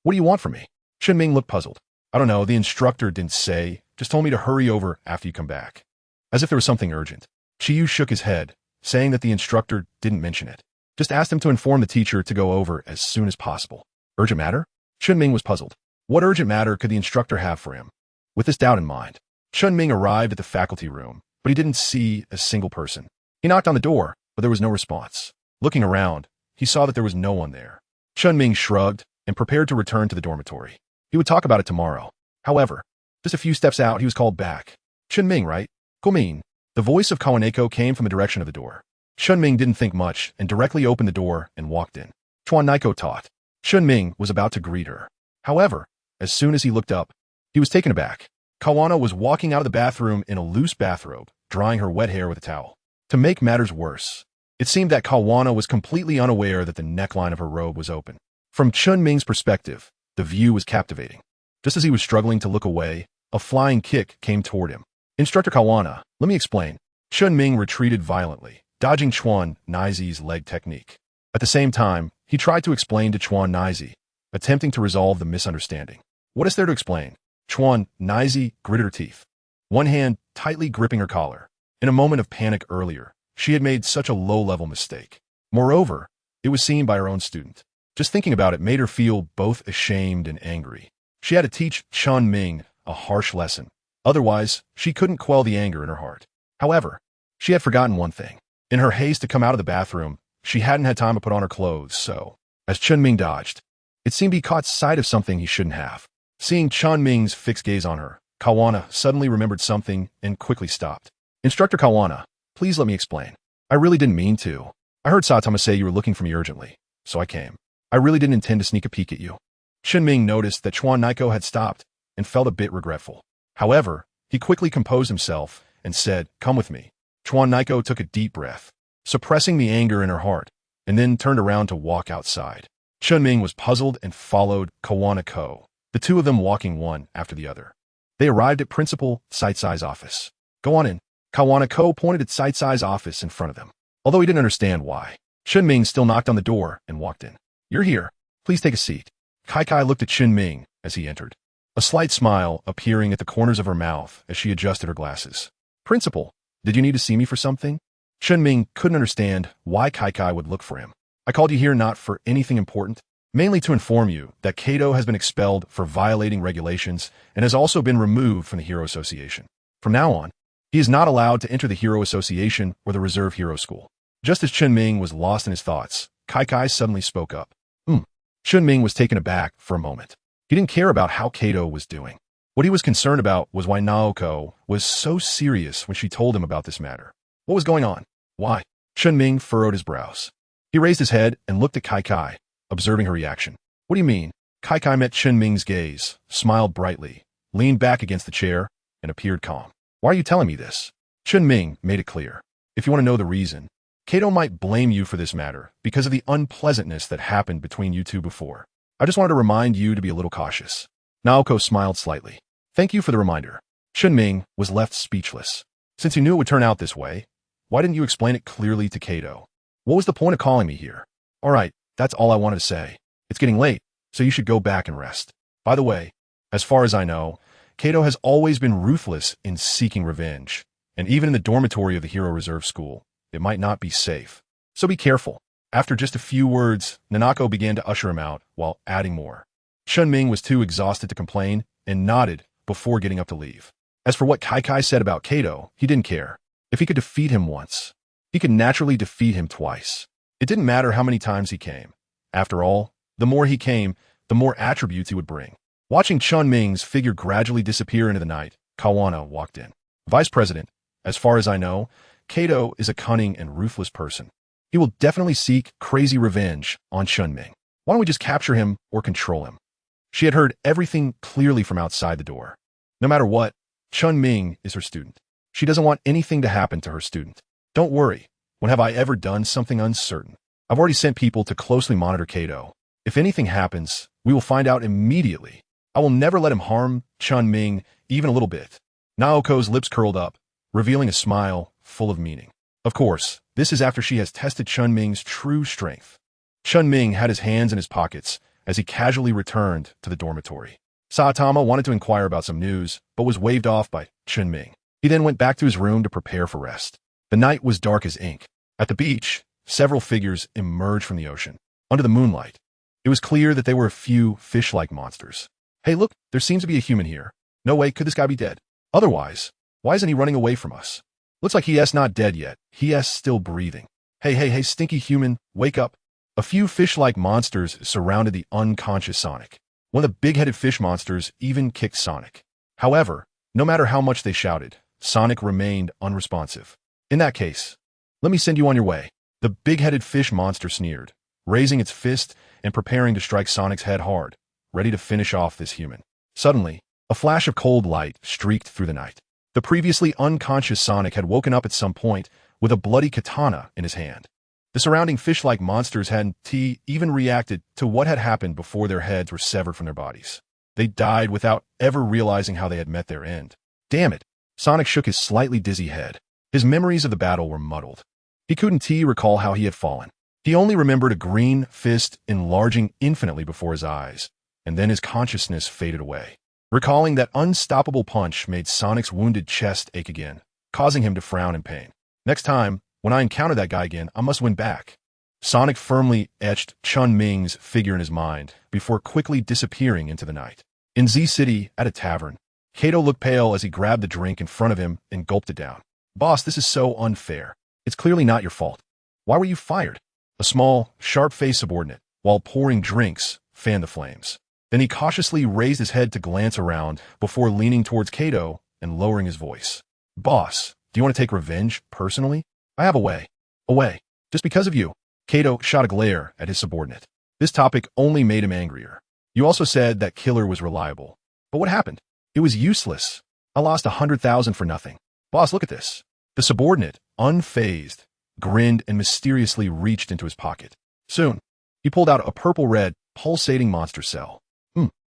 What do you want from me? Chen Ming looked puzzled. I don't know, the instructor didn't say, just told me to hurry over after you come back. As if there was something urgent. Chiyu shook his head, saying that the instructor didn't mention it. Just asked him to inform the teacher to go over as soon as possible. Urgent matter? Chen Ming was puzzled. What urgent matter could the instructor have for him? With this doubt in mind, Chen Ming arrived at the faculty room but he didn't see a single person. He knocked on the door, but there was no response. Looking around, he saw that there was no one there. Chen Ming shrugged and prepared to return to the dormitory. He would talk about it tomorrow. However, just a few steps out, he was called back. Chen Ming, right? Guomin. The voice of Kawaneko came from the direction of the door. Chen Ming didn't think much and directly opened the door and walked in. Chuan Naiko taught. Chen Ming was about to greet her. However, as soon as he looked up, he was taken aback. Kawana was walking out of the bathroom in a loose bathrobe, drying her wet hair with a towel. To make matters worse, it seemed that Kawana was completely unaware that the neckline of her robe was open. From Chen Ming's perspective, the view was captivating. Just as he was struggling to look away, a flying kick came toward him. Instructor Kawana, let me explain. Chen Ming retreated violently, dodging Chuan Naizi's leg technique. At the same time, he tried to explain to Chuan Naizi, attempting to resolve the misunderstanding. What is there to explain? Chuan Naizi gritted her teeth, one hand tightly gripping her collar. In a moment of panic earlier, she had made such a low-level mistake. Moreover, it was seen by her own student. Just thinking about it made her feel both ashamed and angry. She had to teach Chen Ming a harsh lesson. Otherwise, she couldn't quell the anger in her heart. However, she had forgotten one thing. In her haste to come out of the bathroom, she hadn't had time to put on her clothes, so, as Chen Ming dodged, it seemed he caught sight of something he shouldn't have. Seeing Chen Ming's fixed gaze on her, Kawana suddenly remembered something and quickly stopped. Instructor Kawana, please let me explain. I really didn't mean to. I heard Satama say you were looking for me urgently, so I came. I really didn't intend to sneak a peek at you. Chen Ming noticed that Chuan Naiko had stopped and felt a bit regretful. However, he quickly composed himself and said, "Come with me." Chuan Naiko took a deep breath, suppressing the anger in her heart, and then turned around to walk outside. Chen Ming was puzzled and followed Kawana Ko, the two of them walking one after the other. They arrived at Principal Sightsai's office. "Go on in." Kawana Ko pointed at Sightsai's office in front of them. Although he didn't understand why, Chen Ming still knocked on the door and walked in. "You're here. Please take a seat." Kai looked at Chen Ming as he entered, a slight smile appearing at the corners of her mouth as she adjusted her glasses. "Principal, did you need to see me for something?" Chen Ming couldn't understand why Kai would look for him. "I called you here not for anything important, mainly to inform you that Kato has been expelled for violating regulations and has also been removed from the Hero Association. From now on, he is not allowed to enter the Hero Association or the Reserve Hero School." Just as Chen Ming was lost in his thoughts, Kai suddenly spoke up. Chen Ming was taken aback for a moment. He didn't care about how Kato was doing. What he was concerned about was why Naoko was so serious when she told him about this matter. What was going on? Why? Chen Ming furrowed his brows. He raised his head and looked at Kai, observing her reaction. "What do you mean?" Kai met Chen Ming's gaze, smiled brightly, leaned back against the chair, and appeared calm. "Why are you telling me this?" Chen Ming made it clear. "If you want to know the reason, Kato might blame you for this matter because of the unpleasantness that happened between you two before. I just wanted to remind you to be a little cautious." Naoko smiled slightly. "Thank you for the reminder." Chen Ming was left speechless. Since he knew it would turn out this way, why didn't you explain it clearly to Kato? What was the point of calling me here? All right, that's all I wanted to say. It's getting late, so you should go back and rest. By the way, as far as I know, Kato has always been ruthless in seeking revenge, and even in the dormitory of the Hero Reserve School, it might not be safe. So be careful. After just a few words, Nanako began to usher him out while adding more. Chen Ming was too exhausted to complain and nodded before getting up to leave. As for what Kai said about Kato, he didn't care. If he could defeat him once, he could naturally defeat him twice. It didn't matter how many times he came. After all, the more he came, the more attributes he would bring. Watching Chen Ming's figure gradually disappear into the night, Kawana walked in. "Vice President, as far as I know, Kato is a cunning and ruthless person. He will definitely seek crazy revenge on Chen Ming. Why don't we just capture him or control him?" She had heard everything clearly from outside the door. No matter what, Chen Ming is her student. She doesn't want anything to happen to her student. "Don't worry. When have I ever done something uncertain? I've already sent people to closely monitor Kato. If anything happens, we will find out immediately. I will never let him harm Chen Ming even a little bit." Naoko's lips curled up, revealing a smile full of meaning. Of course, this is after she has tested Chen Ming's true strength. Chen Ming had his hands in his pockets as he casually returned to the dormitory. Saitama wanted to inquire about some news, but was waved off by Chen Ming. He then went back to his room to prepare for rest. The night was dark as ink. At the beach, several figures emerged from the ocean. Under the moonlight, it was clear that they were a few fish-like monsters. "Hey, look, there seems to be a human here. No way, could this guy be dead? Otherwise, why isn't he running away from us?" Looks like he's not dead yet. He's still breathing. Hey, stinky human, wake up. A few fish-like monsters surrounded the unconscious Sonic. One of the big-headed fish monsters even kicked Sonic. However, no matter how much they shouted, Sonic remained unresponsive. In that case, let me send you on your way. The big-headed fish monster sneered, raising its fist and preparing to strike Sonic's head hard, ready to finish off this human. Suddenly, a flash of cold light streaked through the night. The previously unconscious Sonic had woken up at some point with a bloody katana in his hand. The surrounding fish-like monsters hadn't even reacted to what had happened before their heads were severed from their bodies. They died without ever realizing how they had met their end. Damn it! Sonic shook his slightly dizzy head. His memories of the battle were muddled. He couldn't recall how he had fallen. He only remembered a green fist enlarging infinitely before his eyes, and then his consciousness faded away. Recalling that unstoppable punch made Sonic's wounded chest ache again, causing him to frown in pain. Next time, when I encounter that guy again, I must win back. Sonic firmly etched Chen Ming's figure in his mind before quickly disappearing into the night. In Z City, at a tavern, Kato looked pale as he grabbed the drink in front of him and gulped it down. Boss, this is so unfair. It's clearly not your fault. Why were you fired? A small, sharp-faced subordinate, while pouring drinks, fanned the flames. Then he cautiously raised his head to glance around before leaning towards Kato and lowering his voice. Boss, do you want to take revenge personally? I have a way. A way. Just because of you. Kato shot a glare at his subordinate. This topic only made him angrier. You also said that Killer was reliable. But what happened? It was useless. I lost 100,000 for nothing. Boss, look at this. The subordinate, unfazed, grinned and mysteriously reached into his pocket. Soon, he pulled out a purple-red, pulsating monster cell.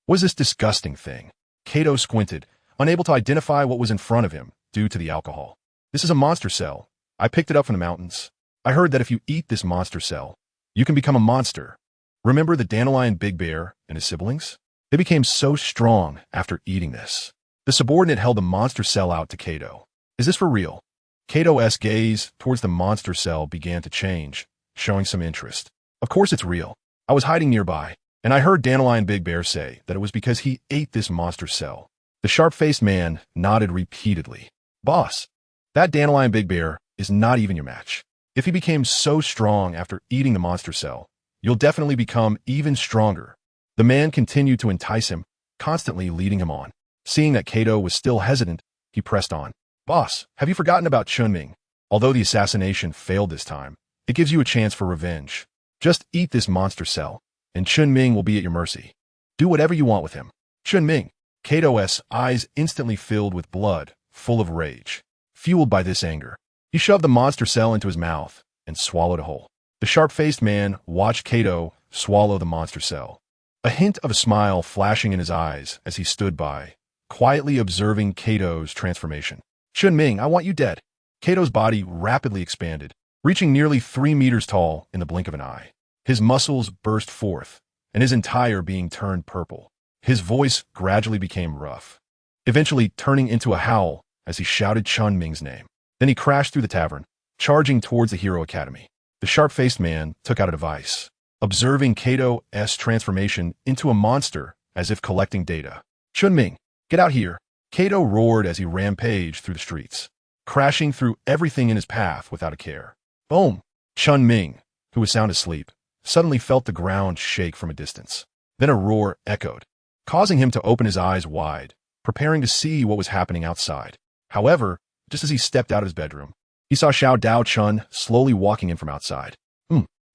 What is this disgusting thing? Kato squinted, unable to identify what was in front of him due to the alcohol. This is a monster cell. I picked it up from the mountains. I heard that if you eat this monster cell, you can become a monster. Remember the dandelion Big Bear and his siblings? They became so strong after eating this. The subordinate held the monster cell out to Kato. Is this for real? Kato's gaze towards the monster cell began to change, showing some interest. Of course it's real. I was hiding nearby, and I heard Dandelion Big Bear say that it was because he ate this monster cell. The sharp-faced man nodded repeatedly. Boss, that Dandelion Big Bear is not even your match. If he became so strong after eating the monster cell, you'll definitely become even stronger. The man continued to entice him, constantly leading him on. Seeing that Kato was still hesitant, he pressed on. Boss, have you forgotten about Chen Ming? Although the assassination failed this time, it gives you a chance for revenge. Just eat this monster cell, and Chen Ming will be at your mercy. Do whatever you want with him. Chen Ming. Kato's eyes instantly filled with blood, full of rage. Fueled by this anger, he shoved the monster cell into his mouth and swallowed it whole. The sharp-faced man watched Kato swallow the monster cell. A hint of a smile flashing in his eyes as he stood by, quietly observing Kato's transformation. Chen Ming, I want you dead. Kato's body rapidly expanded, reaching nearly 3 meters tall in the blink of an eye. His muscles burst forth, and his entire being turned purple. His voice gradually became rough, eventually turning into a howl as he shouted Chen Ming's name. Then he crashed through the tavern, charging towards the Hero Academy. The sharp-faced man took out a device, observing Kato's transformation into a monster as if collecting data. Chen Ming, get out here. Kato roared as he rampaged through the streets, crashing through everything in his path without a care. Boom! Chen Ming, who was sound asleep, suddenly felt the ground shake from a distance. Then a roar echoed, causing him to open his eyes wide, preparing to see what was happening outside. However, just as he stepped out of his bedroom, he saw Xiao Dao Chun slowly walking in from outside.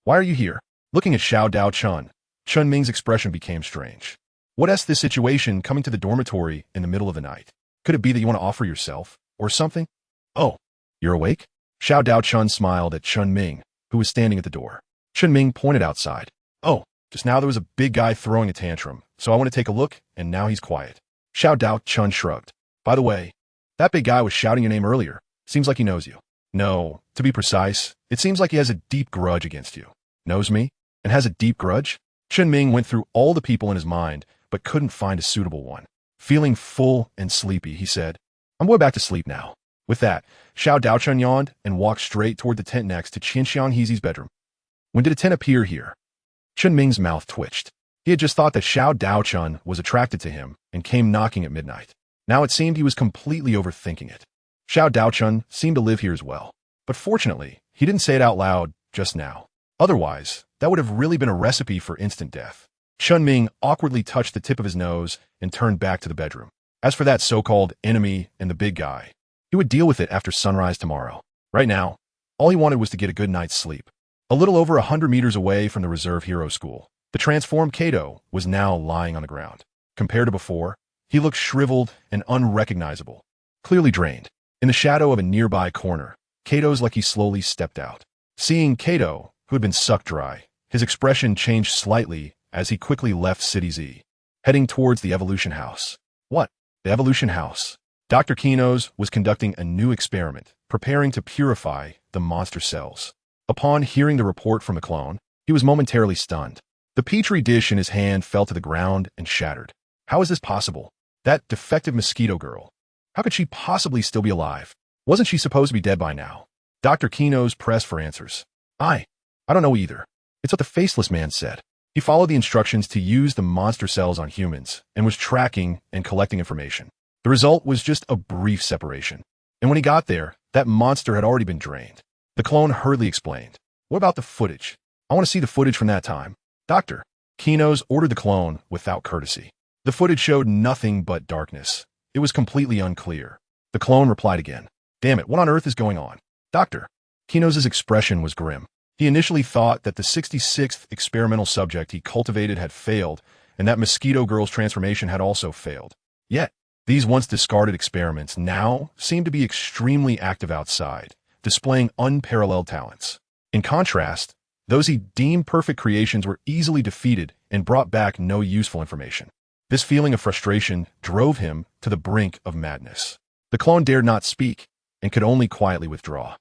Why are you here? Looking at Xiao Dao Chun, Chen Ming's expression became strange. What's this situation coming to the dormitory in the middle of the night? Could it be that you want to offer yourself, or something? Oh, you're awake? Xiao Dao Chun smiled at Chen Ming, who was standing at the door. Chen Ming pointed outside. Oh, just now there was a big guy throwing a tantrum, so I want to take a look, and now he's quiet. Xiao Dao Chun shrugged. By the way, that big guy was shouting your name earlier. Seems like he knows you. No, to be precise, it seems like he has a deep grudge against you. Knows me? And has a deep grudge? Chen Ming went through all the people in his mind, but couldn't find a suitable one. Feeling full and sleepy, he said, I'm going back to sleep now. With that, Xiao Daochun yawned and walked straight toward the tent next to Qin Xiangheezi's bedroom. When did a tent appear here? Chen Ming's mouth twitched. He had just thought that Xiao Daochun was attracted to him and came knocking at midnight. Now it seemed he was completely overthinking it. Xiao Daochun seemed to live here as well. But fortunately, he didn't say it out loud just now. Otherwise, that would have really been a recipe for instant death. Chen Ming awkwardly touched the tip of his nose and turned back to the bedroom. As for that so-called enemy and the big guy, he would deal with it after sunrise tomorrow. Right now, all he wanted was to get a good night's sleep. A little over 100 meters away from the reserve hero school, the transformed Kato was now lying on the ground. Compared to before, he looked shriveled and unrecognizable, clearly drained. In the shadow of a nearby corner, Kato's like he slowly stepped out. Seeing Kato, who had been sucked dry, his expression changed slightly as he quickly left City Z, heading towards the Evolution House. What? The Evolution House. Dr. Kino's was conducting a new experiment, preparing to purify the monster cells. Upon hearing the report from the clone, he was momentarily stunned. The petri dish in his hand fell to the ground and shattered. How is this possible? That defective mosquito girl. How could she possibly still be alive? Wasn't she supposed to be dead by now? Dr. Kino's pressed for answers. I don't know either. It's what the faceless man said. He followed the instructions to use the monster cells on humans and was tracking and collecting information. The result was just a brief separation. And when he got there, that monster had already been drained. The clone hurriedly explained. What about the footage? I want to see the footage from that time. Dr. Kino's ordered the clone without courtesy. The footage showed nothing but darkness. It was completely unclear. The clone replied again. Damn it, what on earth is going on? Dr. Kino's expression was grim. He initially thought that the 66th experimental subject he cultivated had failed, and that Mosquito Girl's transformation had also failed. Yet, these once discarded experiments now seemed to be extremely active outside, displaying unparalleled talents. In contrast, those he deemed perfect creations were easily defeated and brought back no useful information. This feeling of frustration drove him to the brink of madness. The clone dared not speak and could only quietly withdraw.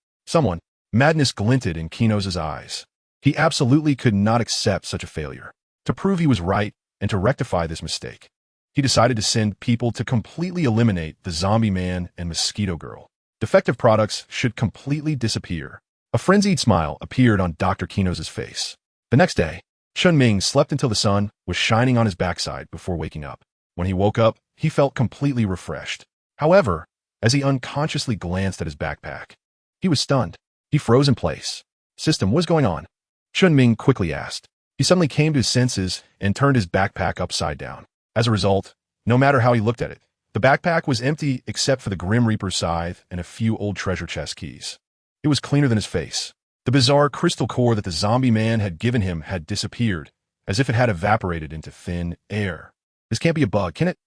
Madness glinted in Kino's eyes. He absolutely could not accept such a failure. To prove he was right and to rectify this mistake, he decided to send people to completely eliminate the zombie man and mosquito girl. Defective products should completely disappear. A frenzied smile appeared on Dr. Kino's face. The next day, Chen Ming slept until the sun was shining on his backside before waking up. When he woke up, he felt completely refreshed. However, as he unconsciously glanced at his backpack, he was stunned. He froze in place. System, what's going on? Chen Ming quickly asked. He suddenly came to his senses and turned his backpack upside down. As a result, no matter how he looked at it, the backpack was empty except for the Grim Reaper's scythe and a few old treasure chest keys. It was cleaner than his face. The bizarre crystal core that the zombie man had given him had disappeared, as if it had evaporated into thin air. This can't be a bug, can it?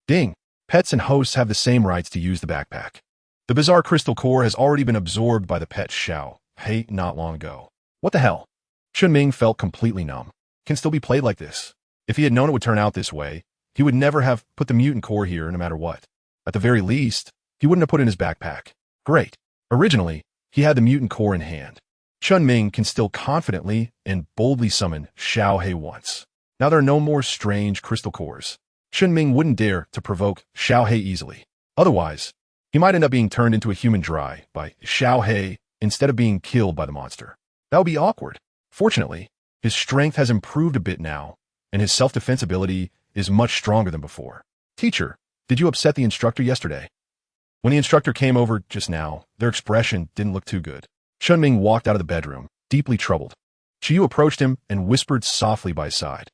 Ding! Pets and hosts have the same rights to use the backpack. The bizarre crystal core has already been absorbed by the pet Xiao Hei not long ago. What the hell? Chen Ming felt completely numb. Can still be played like this. If he had known it would turn out this way, he would never have put the mutant core here no matter what. At the very least, he wouldn't have put it in his backpack. Great. Originally, he had the mutant core in hand. Chen Ming can still confidently and boldly summon Xiao Hei once. Now there are no more strange crystal cores. Chen Ming wouldn't dare to provoke Xiao Hei easily. Otherwise, he might end up being turned into a human dry by Xiao Hei instead of being killed by the monster. That would be awkward. Fortunately, his strength has improved a bit now, and his self-defense ability is much stronger than before. Teacher, did you upset the instructor yesterday? When the instructor came over just now, their expression didn't look too good. Chen Ming walked out of the bedroom, deeply troubled. Chiyu approached him and whispered softly by his side.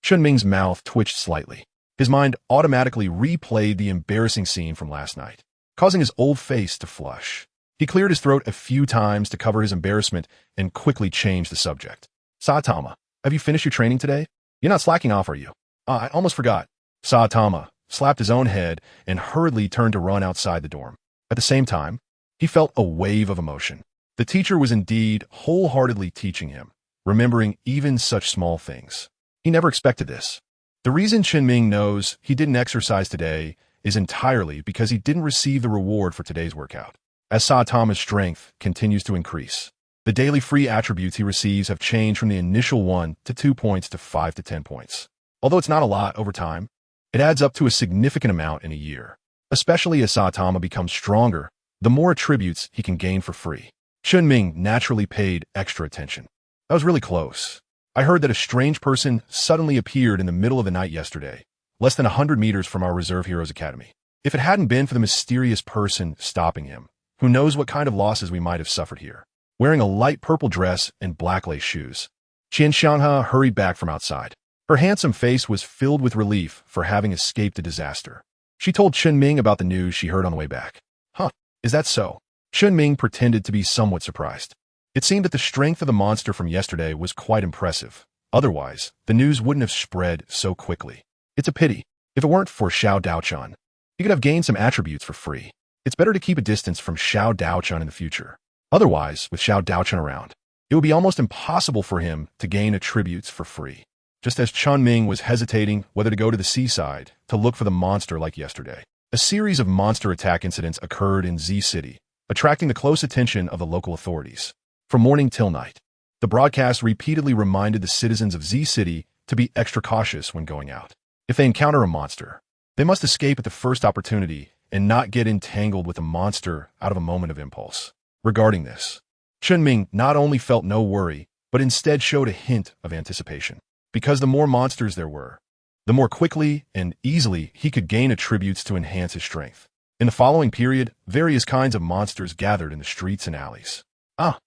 Chen Ming's mouth twitched slightly. His mind automatically replayed the embarrassing scene from last night, causing his old face to flush. He cleared his throat a few times to cover his embarrassment and quickly changed the subject. Saitama, have you finished your training today? You're not slacking off, are you? I almost forgot. Saitama slapped his own head and hurriedly turned to run outside the dorm. At the same time, he felt a wave of emotion. The teacher was indeed wholeheartedly teaching him, remembering even such small things. He never expected this. The reason Chen Ming knows he didn't exercise today is entirely because he didn't receive the reward for today's workout. As Saitama's strength continues to increase, the daily free attributes he receives have changed from the initial 1 to 2 points to 5 to 10 points. Although it's not a lot over time, it adds up to a significant amount in a year. Especially as Saitama becomes stronger, the more attributes he can gain for free. Chen Ming naturally paid extra attention. That was really close. I heard that a strange person suddenly appeared in the middle of the night yesterday, less than 100 meters from our Reserve Heroes Academy. If it hadn't been for the mysterious person stopping him, who knows what kind of losses we might have suffered here. Wearing a light purple dress and black lace shoes, Qian Xianghe hurried back from outside. Her handsome face was filled with relief for having escaped a disaster. She told Chen Ming about the news she heard on the way back. Huh, is that so? Chen Ming pretended to be somewhat surprised. It seemed that the strength of the monster from yesterday was quite impressive. Otherwise, the news wouldn't have spread so quickly. It's a pity. If it weren't for Xiao Daochun, he could have gained some attributes for free. It's better to keep a distance from Xiao Daochun in the future. Otherwise, with Xiao Daochun around, it would be almost impossible for him to gain attributes for free. Just as Chen Ming was hesitating whether to go to the seaside to look for the monster like yesterday, a series of monster attack incidents occurred in Z City, attracting the close attention of the local authorities. From morning till night, the broadcast repeatedly reminded the citizens of Z City to be extra cautious when going out. If they encounter a monster, they must escape at the first opportunity and not get entangled with a monster out of a moment of impulse. Regarding this, Chen Ming not only felt no worry, but instead showed a hint of anticipation. Because the more monsters there were, the more quickly and easily he could gain attributes to enhance his strength. In the following period, various kinds of monsters gathered in the streets and alleys. Ah!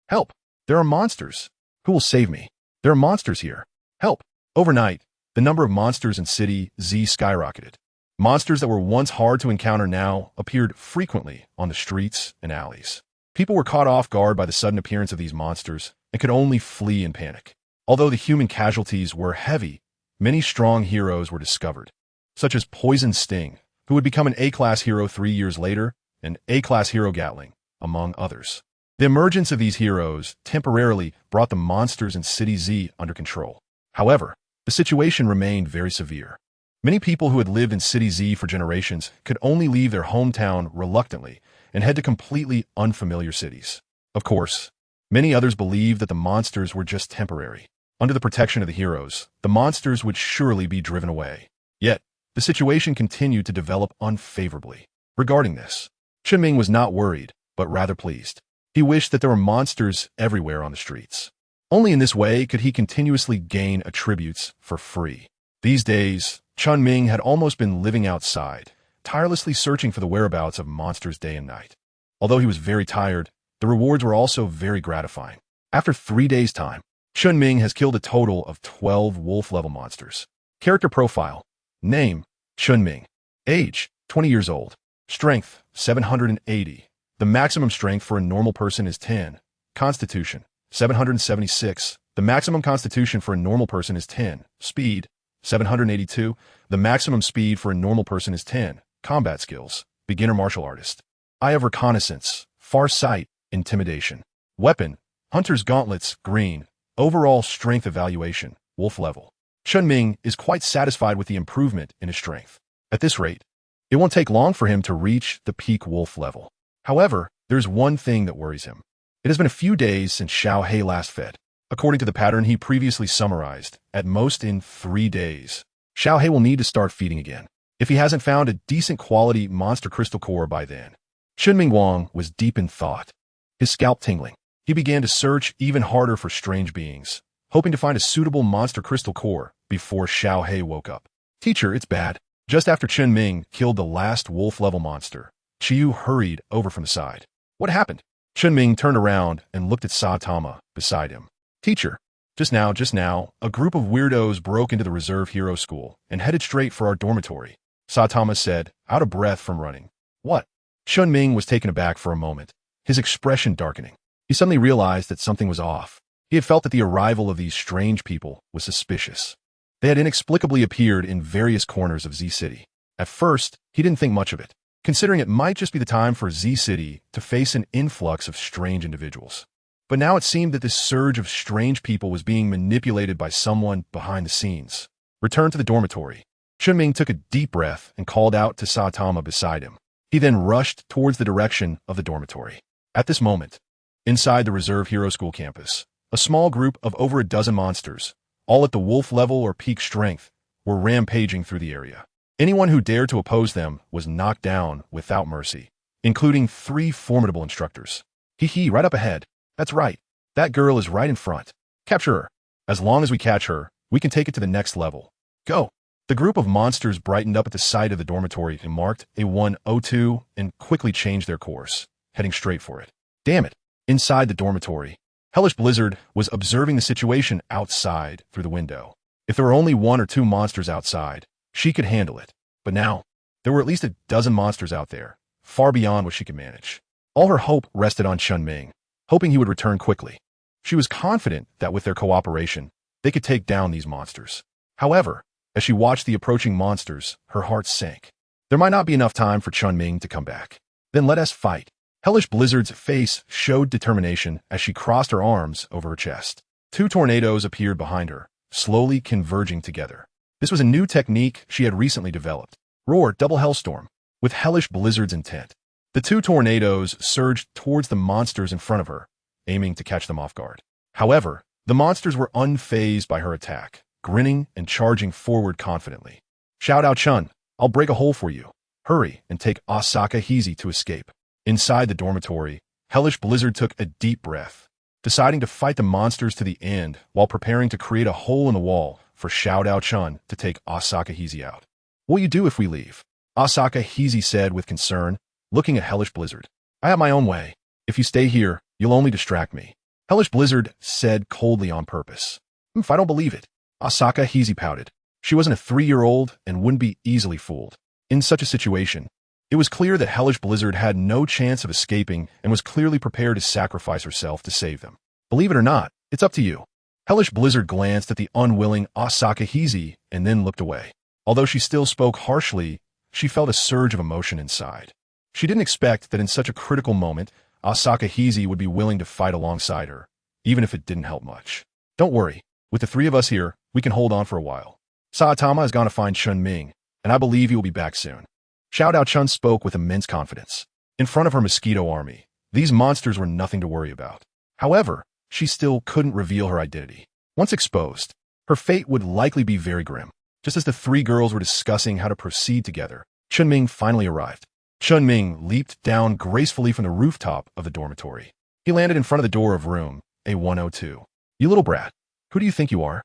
Help! There are monsters! Who will save me? There are monsters here! Help! Overnight, the number of monsters in City Z skyrocketed. Monsters that were once hard to encounter now appeared frequently on the streets and alleys. People were caught off guard by the sudden appearance of these monsters and could only flee in panic. Although the human casualties were heavy, many strong heroes were discovered, such as Poison Sting, who would become an A-class hero 3 years later, and A-class hero Gatling, among others. The emergence of these heroes temporarily brought the monsters in City Z under control. However, the situation remained very severe. Many people who had lived in City Z for generations could only leave their hometown reluctantly and head to completely unfamiliar cities. Of course, many others believed that the monsters were just temporary. Under the protection of the heroes, the monsters would surely be driven away. Yet, the situation continued to develop unfavorably. Regarding this, Chen Ming was not worried, but rather pleased. He wished that there were monsters everywhere on the streets. Only in this way could he continuously gain attributes for free. These days, Chen Ming had almost been living outside, tirelessly searching for the whereabouts of monsters day and night. Although he was very tired, the rewards were also very gratifying. After 3 days' time, Chen Ming has killed a total of 12 wolf-level monsters. Character profile. Name, Chen Ming. Age, 20 years old. Strength, 780. The maximum strength for a normal person is 10. Constitution, 776. The maximum constitution for a normal person is 10. Speed, 782. The maximum speed for a normal person is 10. Combat skills, beginner martial artist. Eye of reconnaissance, far sight, intimidation. Weapon, hunter's gauntlets, green. Overall strength evaluation, wolf level. Chen Ming is quite satisfied with the improvement in his strength. At this rate, it won't take long for him to reach the peak wolf level. However, there's one thing that worries him. It has been a few days since Xiao He last fed. According to the pattern he previously summarized, at most in 3 days, Xiao He will need to start feeding again. If he hasn't found a decent quality monster crystal core by then. Chen Ming Wang was deep in thought, his scalp tingling. He began to search even harder for strange beings, hoping to find a suitable monster crystal core before Xiao He woke up. Teacher, it's bad. Just after Chen Ming killed the last wolf-level monster, Qiu hurried over from the side. What happened? Chen Ming turned around and looked at Saitama beside him. Teacher, just now, a group of weirdos broke into the reserve hero school and headed straight for our dormitory, Saitama said, out of breath from running. What? Chen Ming was taken aback for a moment, his expression darkening. He suddenly realized that something was off. He had felt that the arrival of these strange people was suspicious. They had inexplicably appeared in various corners of Z City. At first, he didn't think much of it, considering it might just be the time for Z City to face an influx of strange individuals. But now it seemed that this surge of strange people was being manipulated by someone behind the scenes. Return to the dormitory. Chen Ming took a deep breath and called out to Saitama beside him. He then rushed towards the direction of the dormitory. At this moment, inside the Reserve Hero School campus, a small group of over a dozen monsters, all at the wolf level or peak strength, were rampaging through the area. Anyone who dared to oppose them was knocked down without mercy, including 3 formidable instructors. Hee, right up ahead. That's right. That girl is right in front. Capture her. As long as we catch her, we can take it to the next level. Go. The group of monsters brightened up at the sight of the dormitory and marked a 102 and quickly changed their course, heading straight for it. Damn it. Inside the dormitory, Hellish Blizzard was observing the situation outside through the window. If there were only 1 or 2 monsters outside, she could handle it. But now, there were at least a dozen monsters out there, far beyond what she could manage. All her hope rested on Chen Ming, hoping he would return quickly. She was confident that with their cooperation, they could take down these monsters. However, as she watched the approaching monsters, her heart sank. There might not be enough time for Chen Ming to come back. Then let us fight. Hellish Blizzard's face showed determination as she crossed her arms over her chest. 2 tornadoes appeared behind her, slowly converging together. This was a new technique she had recently developed. Roar Double Hellstorm. With Hellish Blizzard's intent, the 2 tornadoes surged towards the monsters in front of her, aiming to catch them off guard. However, the monsters were unfazed by her attack, grinning and charging forward confidently. Shout out Chun, I'll break a hole for you. Hurry and take Osaka Heezy to escape. Inside the dormitory, Hellish Blizzard took a deep breath, deciding to fight the monsters to the end while preparing to create a hole in the wall for Shout Out Chun to take Osaka Heezy out. What will you do if we leave? Osaka Heezy said with concern, looking at Hellish Blizzard. I have my own way. If you stay here, you'll only distract me. Hellish Blizzard said coldly on purpose. If I don't believe it. Osaka Heezy pouted. She wasn't a 3-year-old and wouldn't be easily fooled. In such a situation, it was clear that Hellish Blizzard had no chance of escaping and was clearly prepared to sacrifice herself to save them. Believe it or not, it's up to you. Hellish Blizzard glanced at the unwilling Osaka Heezy and then looked away. Although she still spoke harshly, she felt a surge of emotion inside. She didn't expect that in such a critical moment, Osaka Heezy would be willing to fight alongside her, even if it didn't help much. Don't worry, with the 3 of us here, we can hold on for a while. Saitama has gone to find Chen Ming, and I believe he will be back soon. Shout Out Chun spoke with immense confidence. In front of her mosquito army, these monsters were nothing to worry about. However, she still couldn't reveal her identity. Once exposed, her fate would likely be very grim. Just as the 3 girls were discussing how to proceed together, Chen Ming finally arrived. Chen Ming leaped down gracefully from the rooftop of the dormitory. He landed in front of the door of room A102. You little brat, who do you think you are?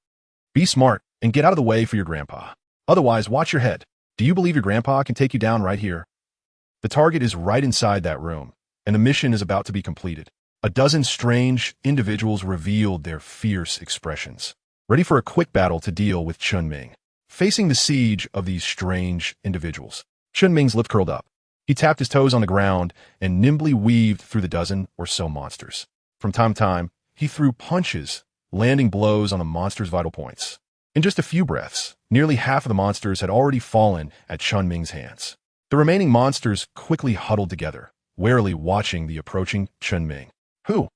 Be smart and get out of the way for your grandpa. Otherwise, watch your head. Do you believe your grandpa can take you down right here? The target is right inside that room, and the mission is about to be completed. A dozen strange individuals revealed their fierce expressions, ready for a quick battle to deal with Chen Ming. Facing the siege of these strange individuals, Chen Ming's lip curled up. He tapped his toes on the ground and nimbly weaved through the dozen or so monsters. From time to time, he threw punches, landing blows on the monsters' vital points. In just a few breaths, nearly half of the monsters had already fallen at Chen Ming's hands. The remaining monsters quickly huddled together, warily watching the approaching Chen Ming. Who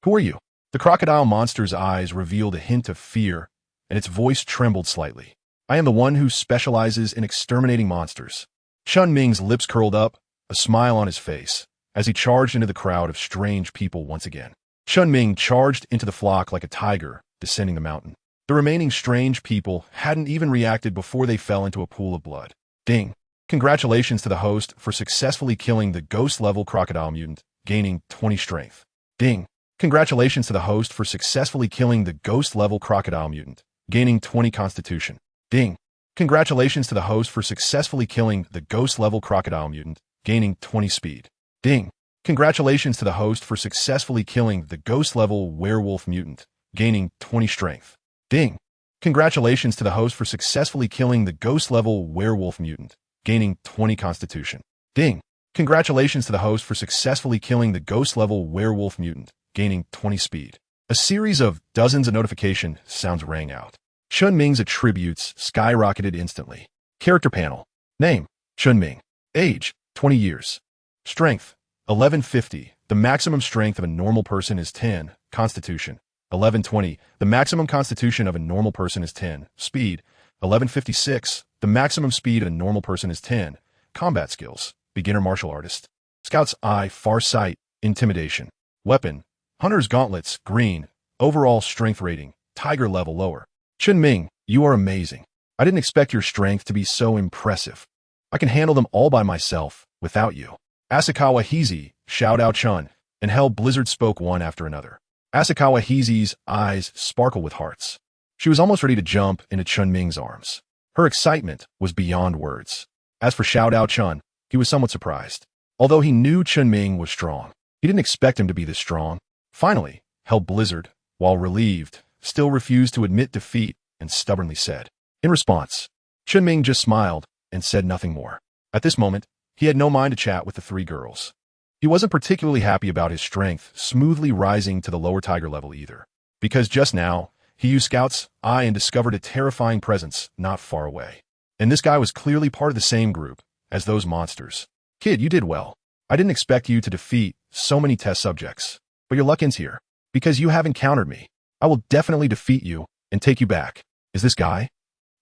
are you? The crocodile monster's eyes revealed a hint of fear, and its voice trembled slightly. I am the one who specializes in exterminating monsters. Chen Ming's lips curled up, a smile on his face, as he charged into the crowd of strange people once again. Chen Ming charged into the flock like a tiger, descending the mountain. The remaining strange people hadn't even reacted before they fell into a pool of blood. Ding! Congratulations to the host for successfully killing the ghost-level crocodile mutant, gaining 20 strength. Ding! Congratulations to the host for successfully killing the ghost-level crocodile mutant, gaining 20 constitution. Ding! Congratulations to the host for successfully killing the ghost-level crocodile mutant, gaining 20 speed. Ding! Congratulations to the host for successfully killing the ghost-level werewolf mutant, gaining 20 strength. Ding! Congratulations to the host for successfully killing the ghost-level werewolf mutant, gaining 20 constitution. Ding! Congratulations to the host for successfully killing the ghost-level werewolf mutant, gaining 20 speed. A series of dozens of notification sounds rang out. Chen Ming's attributes skyrocketed instantly. Character panel. Name, Chen Ming. Age, 20 years. Strength, 1150. The maximum strength of a normal person is 10. Constitution, 1120. The maximum constitution of a normal person is 10. Speed, 1156. The maximum speed of a normal person is 10. Combat skills, beginner martial artist. Scout's eye, far sight, intimidation. Weapon, hunter's gauntlets, green. Overall strength rating, tiger level lower. Chen Ming, you are amazing. I didn't expect your strength to be so impressive. I can handle them all by myself, without you. Asakawa Heezy, Shout Out Chun, and Hell Blizzard spoke one after another. Asakawa Heezy's eyes sparkled with hearts. She was almost ready to jump into Chen Ming's arms. Her excitement was beyond words. As for Xiao Dao Chun, he was somewhat surprised. Although he knew Chen Ming was strong, he didn't expect him to be this strong. Finally, Hell Blizzard, while relieved, still refused to admit defeat and stubbornly said. In response, Chen Ming just smiled and said nothing more. At this moment, he had no mind to chat with the three girls. He wasn't particularly happy about his strength smoothly rising to the lower tiger level either, because just now, he used Scout's eye and discovered a terrifying presence not far away. And this guy was clearly part of the same group as those monsters. Kid, you did well. I didn't expect you to defeat so many test subjects, but your luck ends here, because you have encountered me. I will definitely defeat you and take you back. Is this guy?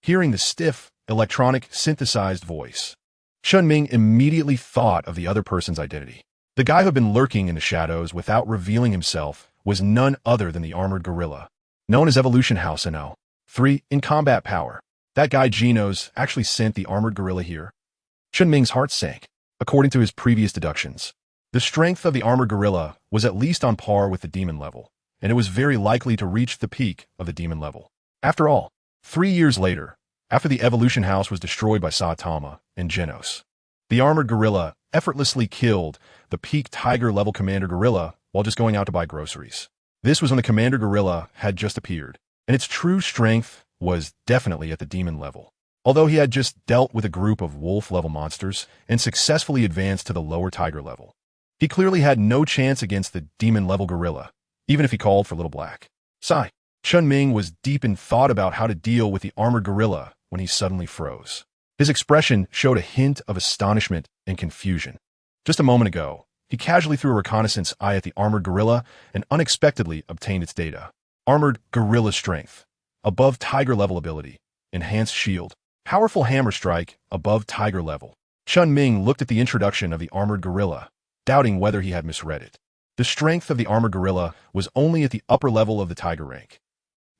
Hearing the stiff, electronic, synthesized voice, Chen Ming immediately thought of the other person's identity. The guy who had been lurking in the shadows without revealing himself was none other than the armored gorilla, known as Evolution House NO. 3 in combat power. That guy Geno's actually sent the armored gorilla here. Chen Ming's heart sank. According to his previous deductions, the strength of the armored gorilla was at least on par with the demon level, and it was very likely to reach the peak of the demon level. After all, 3 years later, after the Evolution House was destroyed by Saitama and Genos, the armored gorilla effortlessly killed the peak tiger level commander gorilla while just going out to buy groceries. This was when the commander gorilla had just appeared, and its true strength was definitely at the demon level. Although he had just dealt with a group of wolf-level monsters and successfully advanced to the lower tiger level, he clearly had no chance against the demon-level gorilla, even if he called for Little Black. Sigh. Chen Ming was deep in thought about how to deal with the armored gorilla when he suddenly froze. His expression showed a hint of astonishment and confusion. Just a moment ago, he casually threw a reconnaissance eye at the armored gorilla and unexpectedly obtained its data. Armored gorilla strength, above tiger level ability, enhanced shield, powerful hammer strike, above tiger level. Chen Ming looked at the introduction of the armored gorilla, doubting whether he had misread it. The strength of the armored gorilla was only at the upper level of the tiger rank.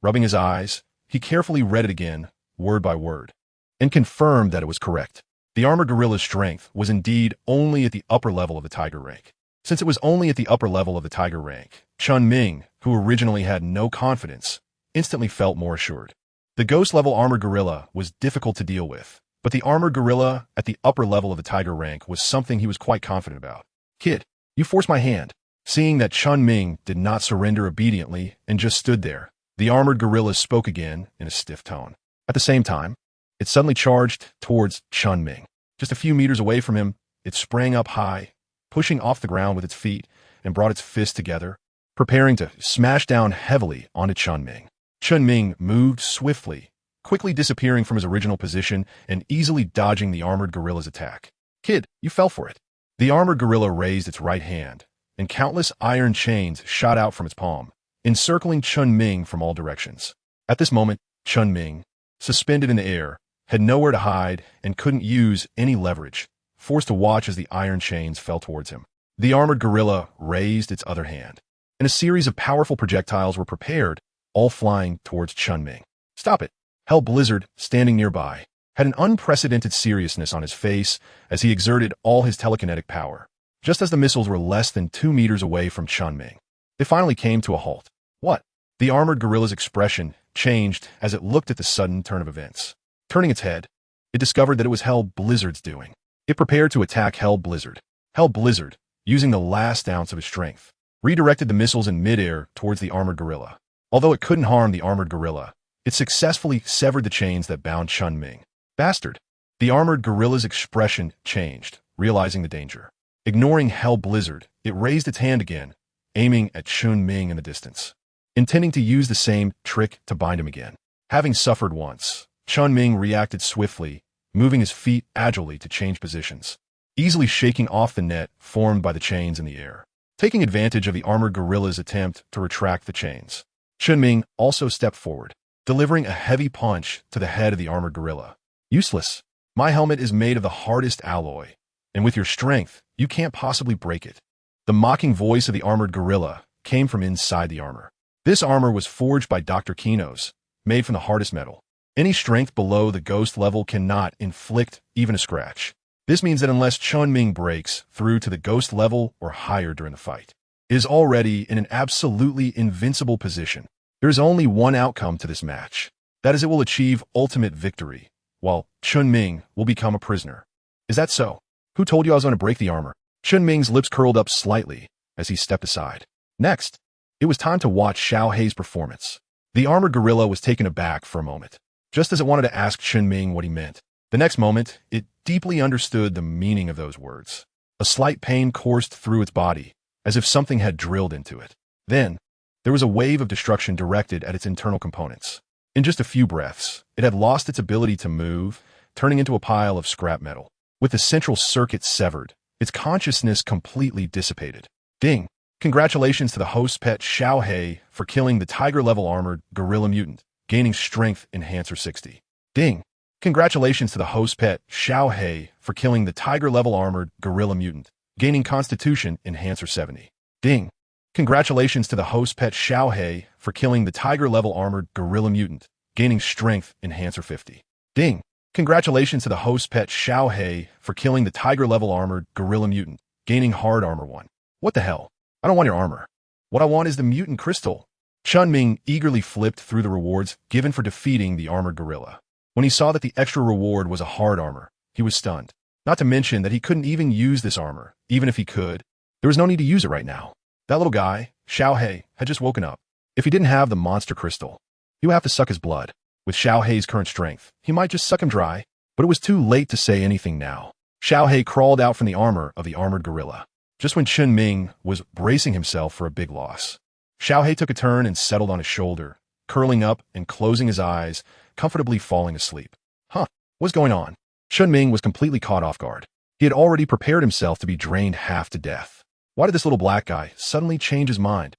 Rubbing his eyes, he carefully read it again, word by word, and confirmed that it was correct. The armored gorilla's strength was indeed only at the upper level of the tiger rank. Since it was only at the upper level of the tiger rank, Chen Ming, who originally had no confidence, instantly felt more assured. The ghost-level armored gorilla was difficult to deal with, but the armored gorilla at the upper level of the tiger rank was something he was quite confident about. Kid, you forced my hand. Seeing that Chen Ming did not surrender obediently and just stood there, the armored gorilla spoke again in a stiff tone. At the same time, it suddenly charged towards Chen Ming. Just a few meters away from him, it sprang up high, pushing off the ground with its feet, and brought its fists together, preparing to smash down heavily onto Chen Ming. Chen Ming moved swiftly, quickly disappearing from his original position and easily dodging the armored gorilla's attack. Kid, you fell for it. The armored gorilla raised its right hand, and countless iron chains shot out from its palm, encircling Chen Ming from all directions. At this moment, Chen Ming, suspended in the air, had nowhere to hide and couldn't use any leverage, forced to watch as the iron chains fell towards him. The armored gorilla raised its other hand, and a series of powerful projectiles were prepared, all flying towards Chen Ming. Stop it! Hell Blizzard, standing nearby, had an unprecedented seriousness on his face as he exerted all his telekinetic power. Just as the missiles were less than 2 meters away from Chen Ming, they finally came to a halt. What? The armored gorilla's expression changed as it looked at the sudden turn of events. Turning its head, it discovered that it was Hell Blizzard's doing. It prepared to attack Hell Blizzard. Hell Blizzard, using the last ounce of his strength, redirected the missiles in midair towards the armored gorilla. Although it couldn't harm the armored gorilla, it successfully severed the chains that bound Chen Ming. Bastard! The armored gorilla's expression changed, realizing the danger. Ignoring Hell Blizzard, it raised its hand again, aiming at Chen Ming in the distance, intending to use the same trick to bind him again. Having suffered once, Chen Ming reacted swiftly, moving his feet agilely to change positions, easily shaking off the net formed by the chains in the air. Taking advantage of the armored gorilla's attempt to retract the chains, Chen Ming also stepped forward, delivering a heavy punch to the head of the armored gorilla. Useless. My helmet is made of the hardest alloy, and with your strength, you can't possibly break it. The mocking voice of the armored gorilla came from inside the armor. This armor was forged by Dr. Kino's, made from the hardest metal. Any strength below the ghost level cannot inflict even a scratch. This means that unless Chen Ming breaks through to the ghost level or higher during the fight, it is already in an absolutely invincible position. There is only one outcome to this match. That is, it will achieve ultimate victory, while Chen Ming will become a prisoner. Is that so? Who told you I was going to break the armor? Chen Ming's lips curled up slightly as he stepped aside. Next, it was time to watch Xiao Hei's performance. The armored gorilla was taken aback for a moment, just as it wanted to ask Chen Ming what he meant. The next moment, it deeply understood the meaning of those words. A slight pain coursed through its body, as if something had drilled into it. Then, there was a wave of destruction directed at its internal components. In just a few breaths, it had lost its ability to move, turning into a pile of scrap metal. With the central circuit severed, its consciousness completely dissipated. Ding! Congratulations to the host's pet Xiao Hei for killing the tiger-level armored gorilla mutant, gaining strength enhancer 60. Ding! Congratulations to the host's pet Xiao Hei for killing the tiger-level armored gorilla mutant, gaining constitution enhancer 70. Ding! Congratulations to the host's pet Xiao Hei for killing the tiger-level armored gorilla mutant, gaining strength enhancer 50. Ding! Congratulations to the host's pet Xiao Hei for killing the tiger-level armored gorilla mutant, gaining hard armor 1. What the hell? I don't want your armor. What I want is the mutant crystal. Chen Ming eagerly flipped through the rewards given for defeating the armored gorilla. When he saw that the extra reward was a hard armor, he was stunned. Not to mention that he couldn't even use this armor, even if he could. There was no need to use it right now. That little guy, Xiao Hei, had just woken up. If he didn't have the monster crystal, he would have to suck his blood. With Xiao Hei's current strength, he might just suck him dry, but it was too late to say anything now. Xiao Hei crawled out from the armor of the armored gorilla, just when Chen Ming was bracing himself for a big loss. Xiao Hei took a turn and settled on his shoulder, curling up and closing his eyes, comfortably falling asleep. Huh, what's going on? Chen Ming was completely caught off guard. He had already prepared himself to be drained half to death. Why did this little black guy suddenly change his mind?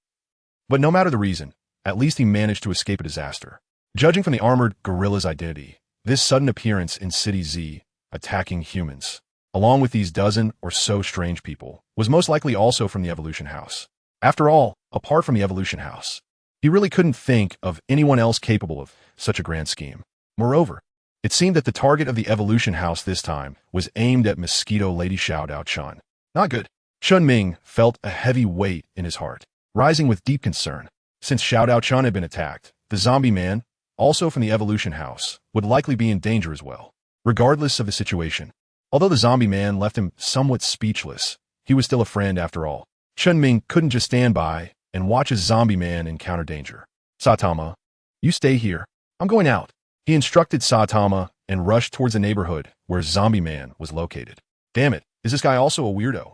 But no matter the reason, at least he managed to escape a disaster. Judging from the armored gorilla's identity, this sudden appearance in City Z, attacking humans, along with these dozen or so strange people, was most likely also from the Evolution House. After all, apart from the Evolution House, he really couldn't think of anyone else capable of such a grand scheme. Moreover, it seemed that the target of the Evolution House this time was aimed at Mosquito Lady Xiao Dao Chun. Not good. Chen Ming felt a heavy weight in his heart, rising with deep concern. Since Xiao Dao Chun had been attacked, the zombie man, also from the Evolution House, would likely be in danger as well. Regardless of the situation, although the zombie man left him somewhat speechless, he was still a friend after all. Chen Ming couldn't just stand by and watch his zombie man encounter danger. Satama, you stay here. I'm going out. He instructed Satama and rushed towards the neighborhood where zombie man was located. Damn it, is this guy also a weirdo?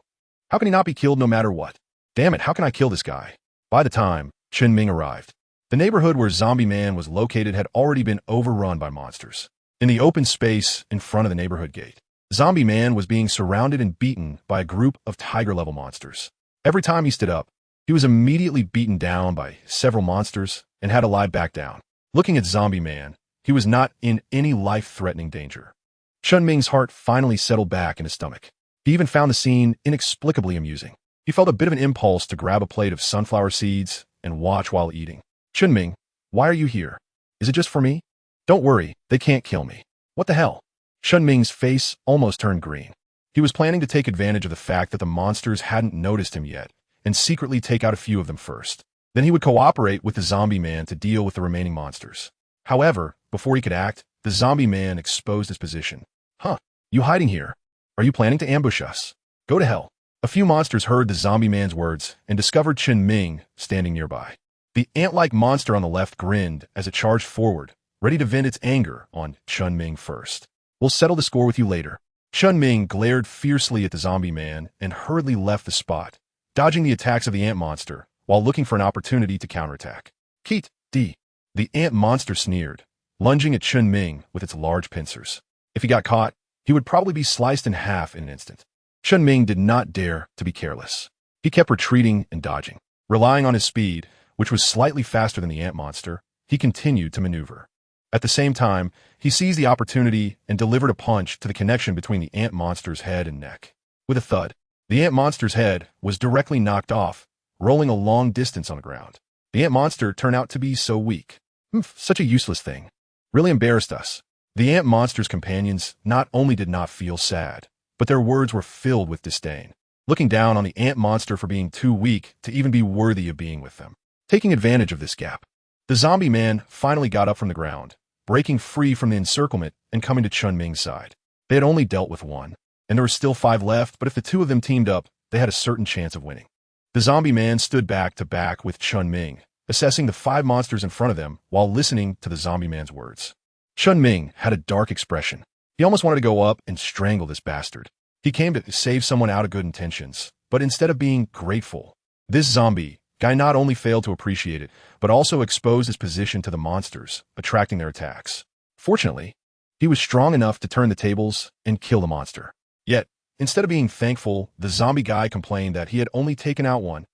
How can he not be killed no matter what? Damn it, how can I kill this guy? By the time Chen Ming arrived, the neighborhood where zombie man was located had already been overrun by monsters. In the open space in front of the neighborhood gate, zombie man was being surrounded and beaten by a group of tiger-level monsters. Every time he stood up, he was immediately beaten down by several monsters and had to lie back down. Looking at zombie man, he was not in any life-threatening danger. Chen Ming's heart finally settled back in his stomach. He even found the scene inexplicably amusing. He felt a bit of an impulse to grab a plate of sunflower seeds and watch while eating. Chen Ming, why are you here? Is it just for me? Don't worry, they can't kill me. What the hell? Chen Ming's face almost turned green. He was planning to take advantage of the fact that the monsters hadn't noticed him yet and secretly take out a few of them first. Then he would cooperate with the zombie man to deal with the remaining monsters. However, before he could act, the zombie man exposed his position. Huh, you hiding here? Are you planning to ambush us? Go to hell. A few monsters heard the zombie man's words and discovered Chen Ming standing nearby. The ant-like monster on the left grinned as it charged forward, ready to vent its anger on Chen Ming first. We'll settle the score with you later. Chen Ming glared fiercely at the zombie man and hurriedly left the spot, dodging the attacks of the ant monster while looking for an opportunity to counterattack. Keet, D. The ant monster sneered, lunging at Chen Ming with its large pincers. If he got caught, he would probably be sliced in half in an instant. Chen Ming did not dare to be careless. He kept retreating and dodging. Relying on his speed, which was slightly faster than the ant monster, he continued to maneuver. At the same time, he seized the opportunity and delivered a punch to the connection between the ant monster's head and neck. With a thud, the ant monster's head was directly knocked off, rolling a long distance on the ground. The ant monster turned out to be so weak. Such a useless thing. Really embarrassed us. The ant monster's companions not only did not feel sad, but their words were filled with disdain, looking down on the ant monster for being too weak to even be worthy of being with them. Taking advantage of this gap, the zombie man finally got up from the ground, breaking free from the encirclement and coming to Chen Ming's side. They had only dealt with one, and there were still 5 left, but if the 2 of them teamed up, they had a certain chance of winning. The zombie man stood back to back with Chen Ming, assessing the 5 monsters in front of them while listening to the zombie man's words. Chen Ming had a dark expression. He almost wanted to go up and strangle this bastard. He came to save someone out of good intentions, but instead of being grateful, this zombie guy not only failed to appreciate it, but also exposed his position to the monsters, attracting their attacks. Fortunately, he was strong enough to turn the tables and kill the monster. Yet, instead of being thankful, the zombie guy complained that he had only taken out 1.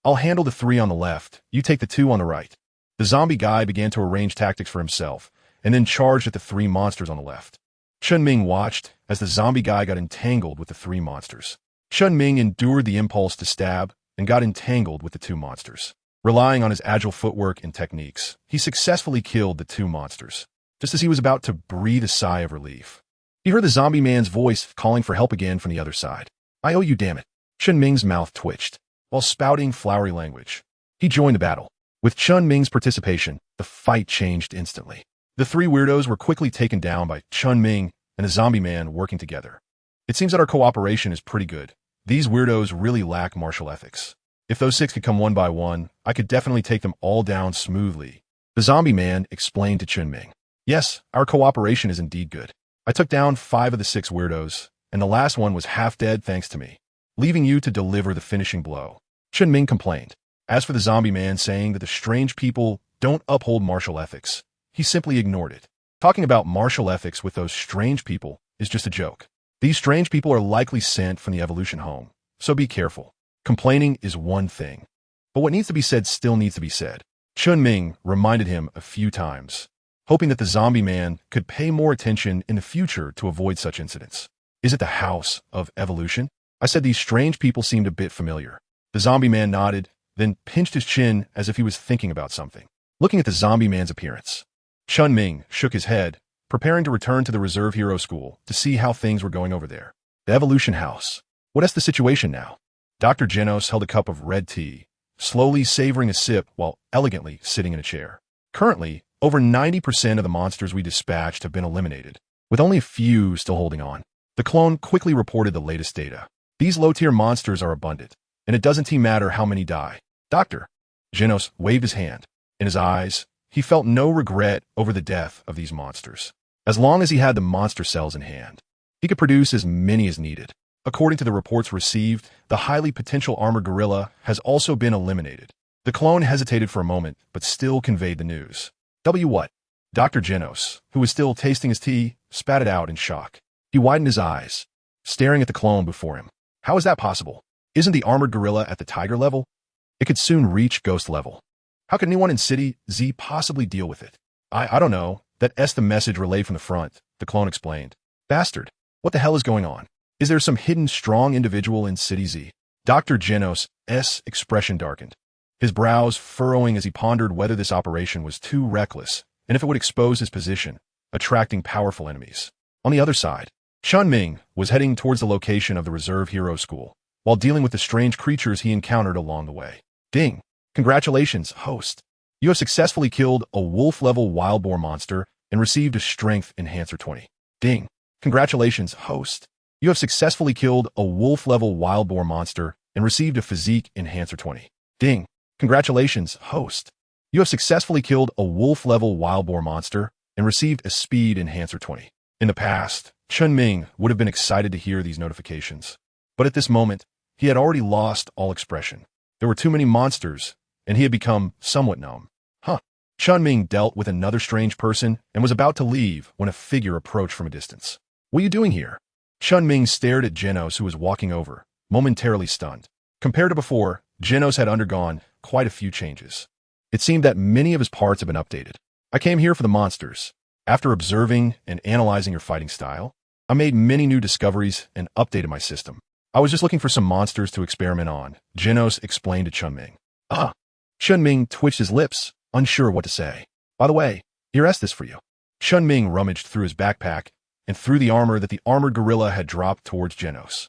"I'll handle the 3 on the left, you take the 2 on the right." The zombie guy began to arrange tactics for himself, and then charged at the 3 monsters on the left. Chen Ming watched as the zombie guy got entangled with the 3 monsters. Chen Ming endured the impulse to stab and got entangled with the 2 monsters. Relying on his agile footwork and techniques, he successfully killed the 2 monsters. Just as he was about to breathe a sigh of relief, he heard the zombie man's voice calling for help again from the other side. "I owe you, damn it." Chen Ming's mouth twitched, while spouting flowery language. He joined the battle. With Chen Ming's participation, the fight changed instantly. The 3 weirdos were quickly taken down by Chen Ming and the zombie man working together. It seems that our cooperation is pretty good. These weirdos really lack martial ethics. If those 6 could come one by one, I could definitely take them all down smoothly. The zombie man explained to Chen Ming. "Yes, our cooperation is indeed good. I took down 5 of the 6 weirdos, and the last one was half dead thanks to me, leaving you to deliver the finishing blow." Chen Ming complained. As for the zombie man saying that the strange people don't uphold martial ethics, he simply ignored it. Talking about martial ethics with those strange people is just a joke. These strange people are likely sent from the evolution home, so be careful. Complaining is one thing, but what needs to be said still needs to be said. Chen Ming reminded him a few times, hoping that the zombie man could pay more attention in the future to avoid such incidents. "Is it the house of evolution?" I said. These strange people seemed a bit familiar. The zombie man nodded, then pinched his chin as if he was thinking about something. Looking at the zombie man's appearance, Chen Ming shook his head, preparing to return to the Reserve Hero School to see how things were going over there. The Evolution House. What is the situation now? Dr. Genos held a cup of red tea, slowly savoring a sip while elegantly sitting in a chair. Currently, over 90% of the monsters we dispatched have been eliminated, with only a few still holding on. The clone quickly reported the latest data. These low-tier monsters are abundant, and it doesn't matter how many die. Doctor. Genos waved his hand. In his eyes, he felt no regret over the death of these monsters. As long as he had the monster cells in hand, he could produce as many as needed. According to the reports received, the highly potential armored gorilla has also been eliminated. The clone hesitated for a moment, but still conveyed the news. What? Dr. Genos, who was still tasting his tea, spat it out in shock. He widened his eyes, staring at the clone before him. How is that possible? Isn't the armored gorilla at the tiger level? It could soon reach ghost level. How could anyone in City Z possibly deal with it? I don't know. That's the message relayed from the front, the clone explained. Bastard. What the hell is going on? Is there some hidden strong individual in City Z? Dr. Genos' expression darkened, his brows furrowing as he pondered whether this operation was too reckless and if it would expose his position, attracting powerful enemies. On the other side, Chen Ming was heading towards the location of the Reserve Hero School, while dealing with the strange creatures he encountered along the way. Ding! Congratulations, host. You have successfully killed a wolf-level wild boar monster and received a strength enhancer 20. Ding! Congratulations, host. You have successfully killed a wolf-level wild boar monster and received a physique enhancer 20. Ding! Congratulations, host. You have successfully killed a wolf-level wild boar monster and received a speed enhancer 20. In the past, Chen Ming would have been excited to hear these notifications, but at this moment, he had already lost all expression. There were too many monsters, and he had become somewhat numb. Chen Ming dealt with another strange person and was about to leave when a figure approached from a distance. What are you doing here? Chen Ming stared at Genos, who was walking over, momentarily stunned. Compared to before, Genos had undergone quite a few changes. It seemed that many of his parts had been updated. I came here for the monsters. After observing and analyzing your fighting style, I made many new discoveries and updated my system. I was just looking for some monsters to experiment on, Genos explained to Chen Ming. Chen Ming twitched his lips, unsure what to say. By the way, here is this for you. Chen Ming rummaged through his backpack and threw the armor that the armored gorilla had dropped towards Genos.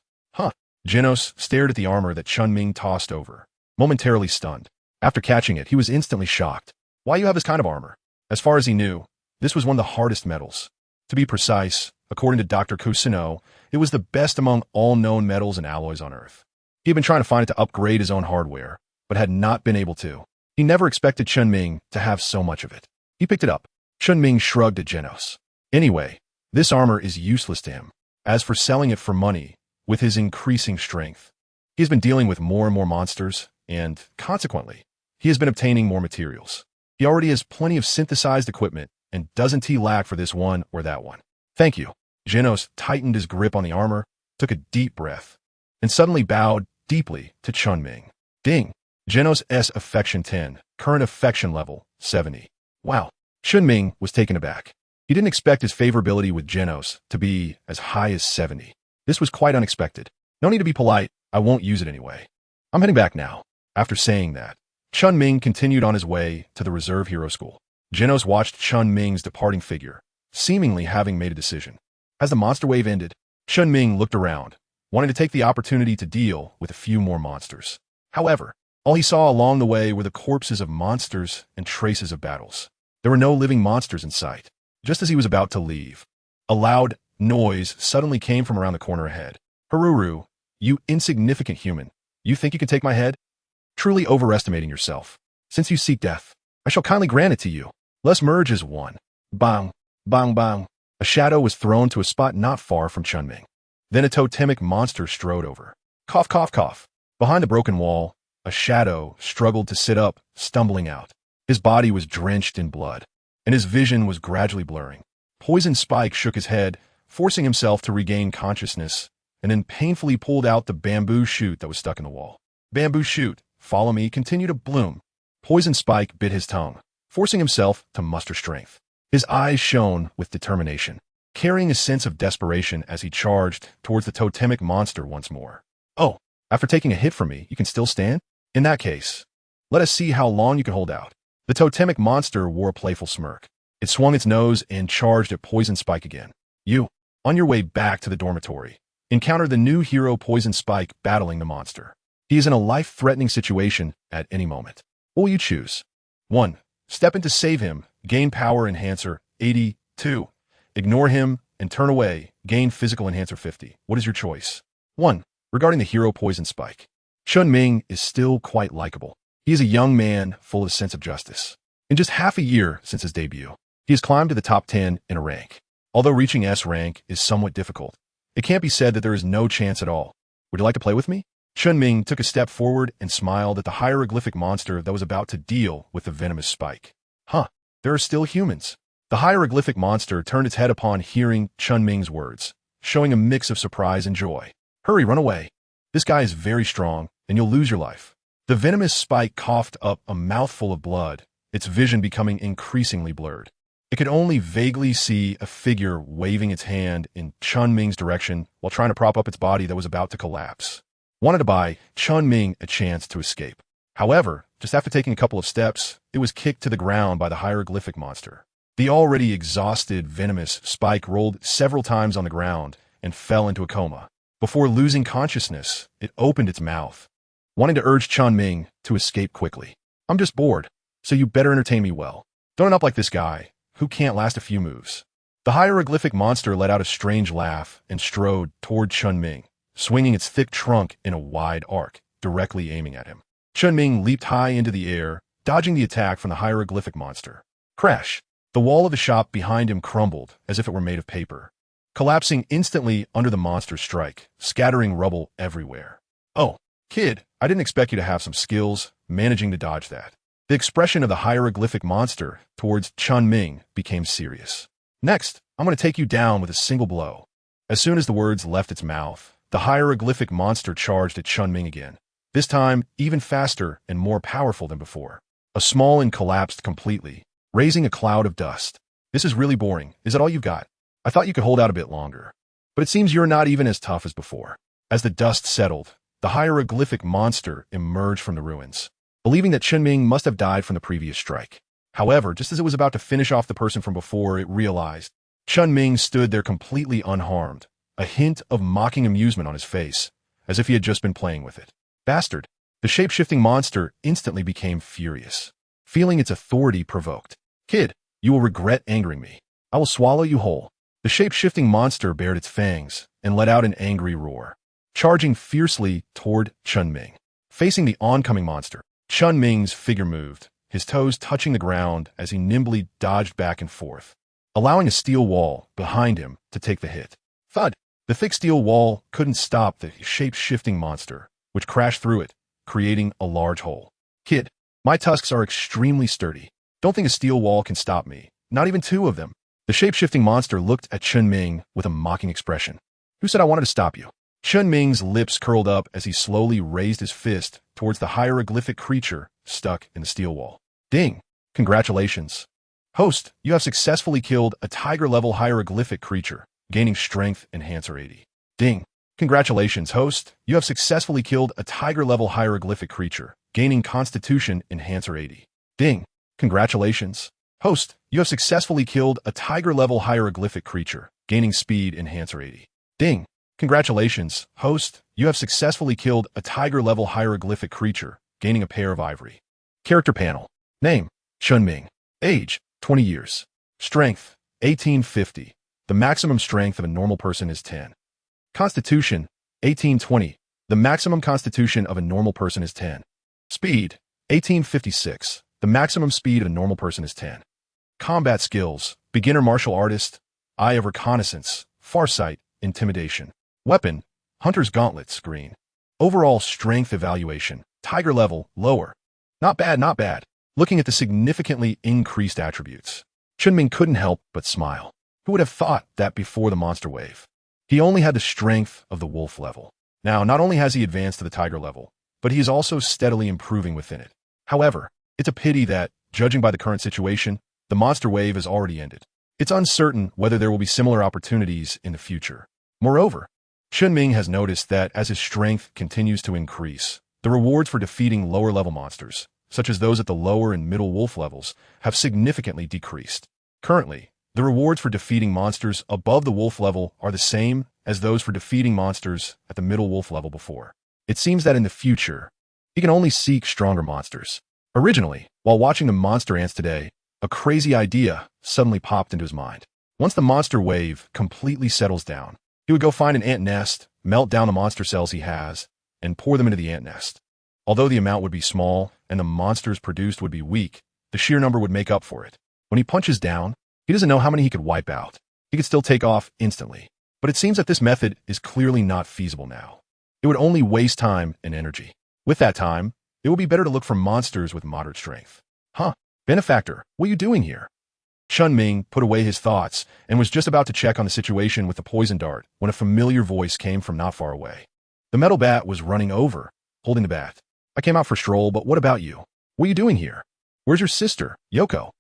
Genos stared at the armor that Chen Ming tossed over, momentarily stunned. After catching it, he was instantly shocked. Why you have this kind of armor? As far as he knew, This was one of the hardest metals. To be precise, according to Dr. Kusino, it was the best among all known metals and alloys on Earth. He had been trying to find it to upgrade his own hardware, but had not been able to. He never expected Chen Ming to have so much of it. He picked it up. Chen Ming shrugged at Genos. Anyway, this armor is useless to him. As for selling it for money, with his increasing strength, he has been dealing with more and more monsters, and, consequently, he has been obtaining more materials. He already has plenty of synthesized equipment, and doesn't he lack for this one or that one. Thank you. Genos tightened his grip on the armor, took a deep breath, and suddenly bowed deeply to Chen Ming. Ding. Genos' affection 10, current affection level 70. Wow. Chen Ming was taken aback. He didn't expect his favorability with Genos to be as high as 70. This was quite unexpected. No need to be polite, I won't use it anyway. I'm heading back now. After saying that, Chen Ming continued on his way to the Reserve Hero School. Genos watched Chen Ming's departing figure, seemingly having made a decision. As the monster wave ended, Chen Ming looked around, wanting to take the opportunity to deal with a few more monsters. However, all he saw along the way were the corpses of monsters and traces of battles. There were no living monsters in sight. Just as he was about to leave, a loud noise suddenly came from around the corner ahead. Haruru, you insignificant human, you think you can take my head? Truly overestimating yourself. Since you seek death, I shall kindly grant it to you. Let's merge as one. Bang, bang, bang. A shadow was thrown to a spot not far from Chen Ming. Then a totemic monster strode over. Cough, cough, cough. Behind a broken wall, a shadow struggled to sit up, stumbling out. His body was drenched in blood, and his vision was gradually blurring. Poison Spike shook his head, forcing himself to regain consciousness, and then painfully pulled out the bamboo shoot that was stuck in the wall. Bamboo shoot, follow me, continue to bloom. Poison Spike bit his tongue, forcing himself to muster strength. His eyes shone with determination, carrying a sense of desperation as he charged towards the totemic monster once more. Oh, after taking a hit from me, you can still stand? In that case, let us see how long you can hold out. The totemic monster wore a playful smirk. It swung its nose and charged at Poison Spike again. You, on your way back to the dormitory, encounter the new hero Poison Spike battling the monster. He is in a life-threatening situation at any moment. What will you choose? 1. Step in to save him, gain power enhancer 80. 2. Ignore him and turn away, gain physical enhancer 50. What is your choice? 1. Regarding the hero Poison Spike, Chen Ming is still quite likable. He is a young man full of a sense of justice. In just half a year since his debut, he has climbed to the top 10 in a rank. Although reaching S rank is somewhat difficult, it can't be said that there is no chance at all. Would you like to play with me? Chen Ming took a step forward and smiled at the hieroglyphic monster that was about to deal with the venomous spike. Huh, there are still humans. The hieroglyphic monster turned its head upon hearing Chen Ming's words, showing a mix of surprise and joy. Hurry, run away. This guy is very strong, and you'll lose your life. The venomous spike coughed up a mouthful of blood, its vision becoming increasingly blurred. It could only vaguely see a figure waving its hand in Chen Ming's direction while trying to prop up its body that was about to collapse. Wanted to buy Chen Ming a chance to escape. However, just after taking a couple of steps, it was kicked to the ground by the hieroglyphic monster. The already exhausted venomous spike rolled several times on the ground and fell into a coma. Before losing consciousness, it opened its mouth, wanting to urge Chen Ming to escape quickly. I'm just bored, so you better entertain me well. Don't end up like this guy, who can't last a few moves. The hieroglyphic monster let out a strange laugh and strode toward Chen Ming, swinging its thick trunk in a wide arc, directly aiming at him. Chen Ming leaped high into the air, dodging the attack from the hieroglyphic monster. Crash! The wall of the shop behind him crumbled as if it were made of paper, collapsing instantly under the monster's strike, scattering rubble everywhere. Oh, kid, I didn't expect you to have some skills managing to dodge that. The expression of the hieroglyphic monster towards Chen Ming became serious. Next, I'm going to take you down with a single blow. As soon as the words left its mouth, the hieroglyphic monster charged at Chen Ming again, this time even faster and more powerful than before. A small and collapsed completely, raising a cloud of dust. This is really boring. Is that all you've got? I thought you could hold out a bit longer. But it seems you're not even as tough as before. As the dust settled, the hieroglyphic monster emerged from the ruins, believing that Chen Ming must have died from the previous strike. However, just as it was about to finish off the person from before, it realized Chen Ming stood there completely unharmed, a hint of mocking amusement on his face, as if he had just been playing with it. Bastard! The shape-shifting monster instantly became furious, feeling its authority provoked. Kid, You will regret angering me. I will swallow you whole. The shape-shifting monster bared its fangs and let out an angry roar, charging fiercely toward Chen Ming. Facing the oncoming monster, Chen Ming's figure moved, his toes touching the ground as he nimbly dodged back and forth, allowing a steel wall behind him to take the hit. Thud! The thick steel wall couldn't stop the shape-shifting monster, which crashed through it, creating a large hole. Kid, my tusks are extremely sturdy. Don't think a steel wall can stop me. Not even two of them. The shape-shifting monster looked at Chen Ming with a mocking expression. Who said I wanted to stop you? Chen Ming's lips curled up as he slowly raised his fist towards the hieroglyphic creature stuck in the steel wall. Ding! Congratulations. Host, you have successfully killed a tiger-level hieroglyphic creature, gaining Strength Enhancer 80. Ding! Congratulations, host. You have successfully killed a tiger-level hieroglyphic creature, gaining Constitution Enhancer 80. Ding! Congratulations. Host, you have successfully killed a tiger-level hieroglyphic creature, gaining Speed Enhancer 80. Ding! Congratulations, host. You have successfully killed a tiger-level hieroglyphic creature, gaining a pair of ivory. Character panel. Name, Chen Ming. Age, 20 years. Strength, 1850. The maximum strength of a normal person is 10. Constitution, 1820. The maximum constitution of a normal person is 10. Speed, 1856. The maximum speed of a normal person is 10. Combat skills, beginner martial artist, eye of reconnaissance, farsight, intimidation. Weapon, hunter's gauntlets, green. Overall strength evaluation, tiger level, lower. Not bad, not bad. Looking at the significantly increased attributes, Chen Ming couldn't help but smile. Who would have thought that before the monster wave? He only had the strength of the wolf level. Now, not only has he advanced to the tiger level, but he is also steadily improving within it. However, it's a pity that, judging by the current situation, the monster wave has already ended. It's uncertain whether there will be similar opportunities in the future. Moreover, Chen Ming has noticed that as his strength continues to increase, the rewards for defeating lower-level monsters, such as those at the lower and middle wolf levels, have significantly decreased. Currently, the rewards for defeating monsters above the wolf level are the same as those for defeating monsters at the middle wolf level before. It seems that in the future, he can only seek stronger monsters. Originally, while watching the monster ants today, a crazy idea suddenly popped into his mind. Once the monster wave completely settles down, he would go find an ant nest, melt down the monster cells he has, and pour them into the ant nest. Although the amount would be small and the monsters produced would be weak, the sheer number would make up for it. When he punches down, he doesn't know how many he could wipe out. He could still take off instantly. But it seems that this method is clearly not feasible now. It would only waste time and energy. With that time, it would be better to look for monsters with moderate strength. Huh, benefactor, what are you doing here? Chen Ming put away his thoughts and was just about to check on the situation with the poison dart when a familiar voice came from not far away. The metal bat was running over, holding the bat. I came out for a stroll, but what about you? What are you doing here? Where's your sister, Yoko?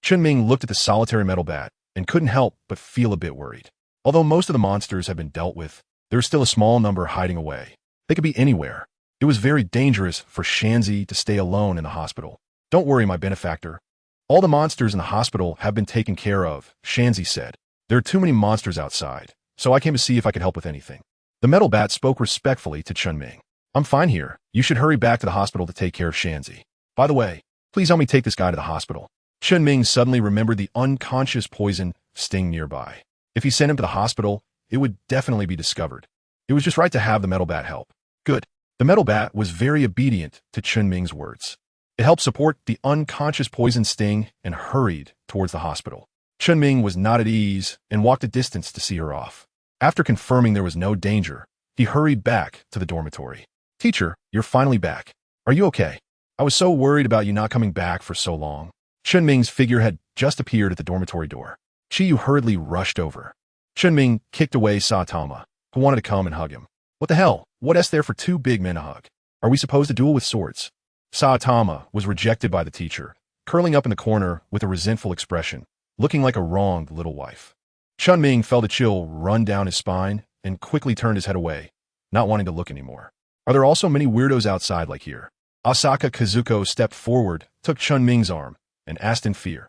Chen Ming looked at the solitary metal bat and couldn't help but feel a bit worried. Although most of the monsters have been dealt with, there is still a small number hiding away. They could be anywhere. It was very dangerous for Shanzi to stay alone in the hospital. Don't worry, my benefactor. All the monsters in the hospital have been taken care of, Shanzi said. There are too many monsters outside, so I came to see if I could help with anything. The metal bat spoke respectfully to Chen Ming. I'm fine here. You should hurry back to the hospital to take care of Shanzi. By the way, please help me take this guy to the hospital. Chen Ming suddenly remembered the unconscious poison sting nearby. If he sent him to the hospital, it would definitely be discovered. It was just right to have the metal bat help. Good. The metal bat was very obedient to Chen Ming's words. It helped support the unconscious poison sting and hurried towards the hospital. Chen Ming was not at ease and walked a distance to see her off. After confirming there was no danger, he hurried back to the dormitory. Teacher, you're finally back. Are you okay? I was so worried about you not coming back for so long. Chen Ming's figure had just appeared at the dormitory door. Chiyu hurriedly rushed over. Chen Ming kicked away Saitama, who wanted to come and hug him. What the hell? What's there for two big men to hug? Are we supposed to duel with swords? Saitama was rejected by the teacher, curling up in the corner with a resentful expression, looking like a wronged little wife. Chen Ming felt a chill run down his spine and quickly turned his head away, not wanting to look anymore. Are there also many weirdos outside like here? Asaka Kazuko stepped forward, took Chen Ming's arm, and asked in fear,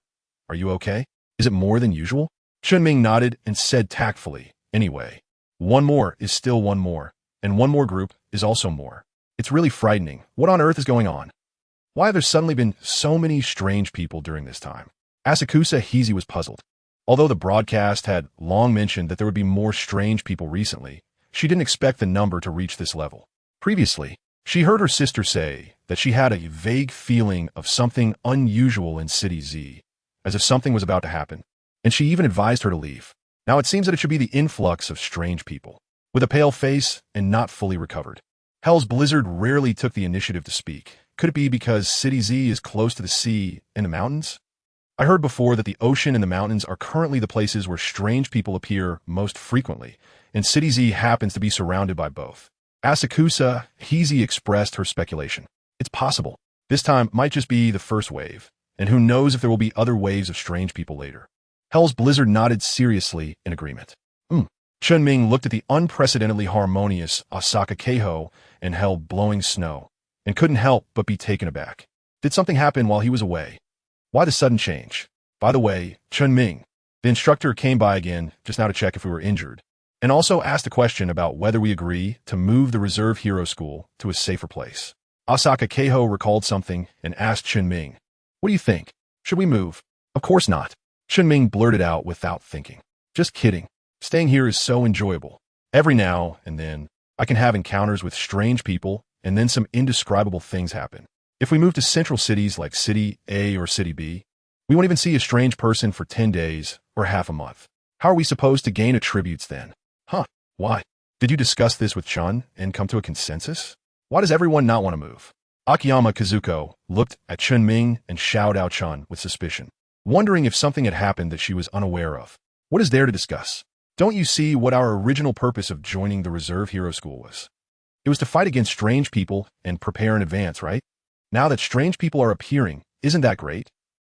Are you okay? Is it more than usual? Chen Ming nodded and said tactfully, Anyway, one more is still one more, and one more group is also more. It's really frightening. What on earth is going on? Why have there suddenly been so many strange people during this time? Asakusa Hizi was puzzled. Although the broadcast had long mentioned that there would be more strange people recently, she didn't expect the number to reach this level. Previously, she heard her sister say that she had a vague feeling of something unusual in City Z, as if something was about to happen, and she even advised her to leave. Now it seems that it should be the influx of strange people, with a pale face and not fully recovered. Hell's Blizzard rarely took the initiative to speak. Could it be because City Z is close to the sea and the mountains? I heard before that the ocean and the mountains are currently the places where strange people appear most frequently, and City Z happens to be surrounded by both. Asakusa Hizi expressed her speculation. It's possible. This time might just be the first wave, and who knows if there will be other waves of strange people later. Hell's Blizzard nodded seriously in agreement. Chen Ming looked at the unprecedentedly harmonious Osaka Keiho and Hell blowing snow, and couldn't help but be taken aback. Did something happen while he was away? Why the sudden change? By the way, Chen Ming, the instructor came by again just now to check if we were injured, and also asked a question about whether we agree to move the Reserve Hero School to a safer place. Osaka Keiho recalled something and asked Chen Ming, "What do you think? Should we move?" "Of course not," Chen Ming blurted out without thinking. "Just kidding. Staying here is so enjoyable. Every now and then, I can have encounters with strange people, and then some indescribable things happen. If we move to central cities like City A or City B, we won't even see a strange person for 10 days or half a month. How are we supposed to gain attributes then?" "Huh, why? Did you discuss this with Chun and come to a consensus? Why does everyone not want to move?" Akiyama Kazuko looked at Chen Ming and Xiao Dao Chun with suspicion, wondering if something had happened that she was unaware of. "What is there to discuss? Don't you see what our original purpose of joining the Reserve Hero School was? It was to fight against strange people and prepare in advance, right? Now that strange people are appearing, isn't that great?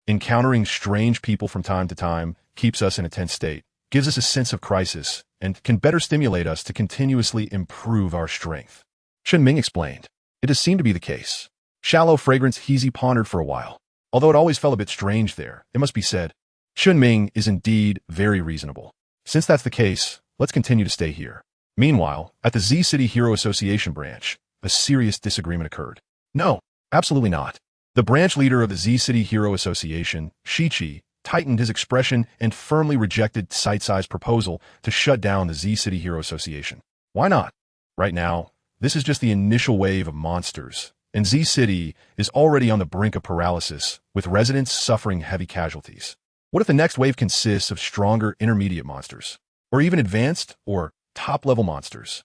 Encountering strange people from time to time keeps us in a tense state, gives us a sense of crisis, and can better stimulate us to continuously improve our strength." Chen Ming explained. It has seemed to be the case. Shallow fragrance Hizi pondered for a while. Although it always felt a bit strange there, it must be said, Chen Ming is indeed very reasonable. Since that's the case, let's continue to stay here. Meanwhile, at the Z City Hero Association branch, a serious disagreement occurred. No, absolutely not. The branch leader of the Z City Hero Association, Shichi, tightened his expression and firmly rejected Site-Side's proposal to shut down the Z City Hero Association. Why not? Right now, this is just the initial wave of monsters, and Z City is already on the brink of paralysis, with residents suffering heavy casualties. What if the next wave consists of stronger intermediate monsters, or even advanced or top-level monsters?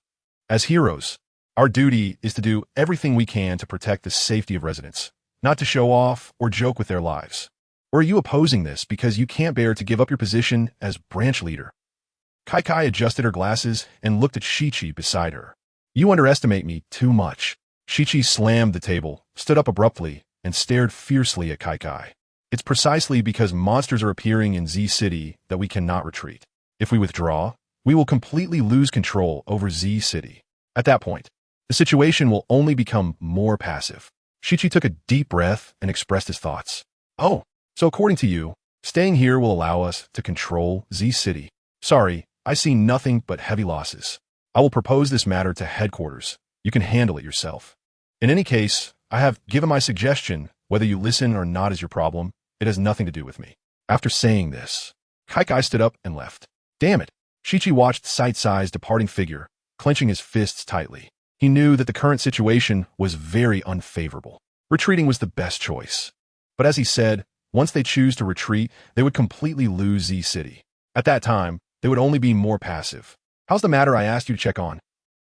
As heroes, our duty is to do everything we can to protect the safety of residents, not to show off or joke with their lives. Or are you opposing this because you can't bear to give up your position as branch leader? Kai adjusted her glasses and looked at Shichi beside her. You underestimate me too much. Shichi slammed the table, stood up abruptly, and stared fiercely at Kai. It's precisely because monsters are appearing in Z City that we cannot retreat. If we withdraw, we will completely lose control over Z City. At that point, the situation will only become more passive. Shichi took a deep breath and expressed his thoughts. Oh, so according to you, staying here will allow us to control Z City. Sorry, I see nothing but heavy losses. I will propose this matter to headquarters. You can handle it yourself. In any case, I have given my suggestion. Whether you listen or not is your problem. It has nothing to do with me. After saying this, Kai stood up and left. Damn it. Shichi watched Site-Side's departing figure, clenching his fists tightly. He knew that the current situation was very unfavorable. Retreating was the best choice. But as he said, once they choose to retreat, they would completely lose Z City. At that time, they would only be more passive. How's the matter I asked you to check on?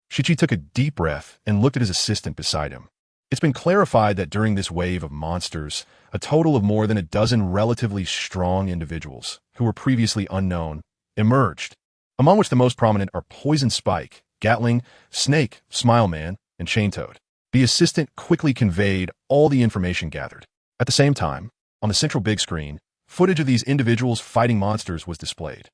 Shichi took a deep breath and looked at his assistant beside him. It's been clarified that during this wave of monsters, a total of more than a dozen relatively strong individuals, who were previously unknown, emerged, among which the most prominent are Poison Spike, Gatling, Snake, Smile Man, and Chain Toad. The assistant quickly conveyed all the information gathered. At the same time, on the central big screen, footage of these individuals fighting monsters was displayed.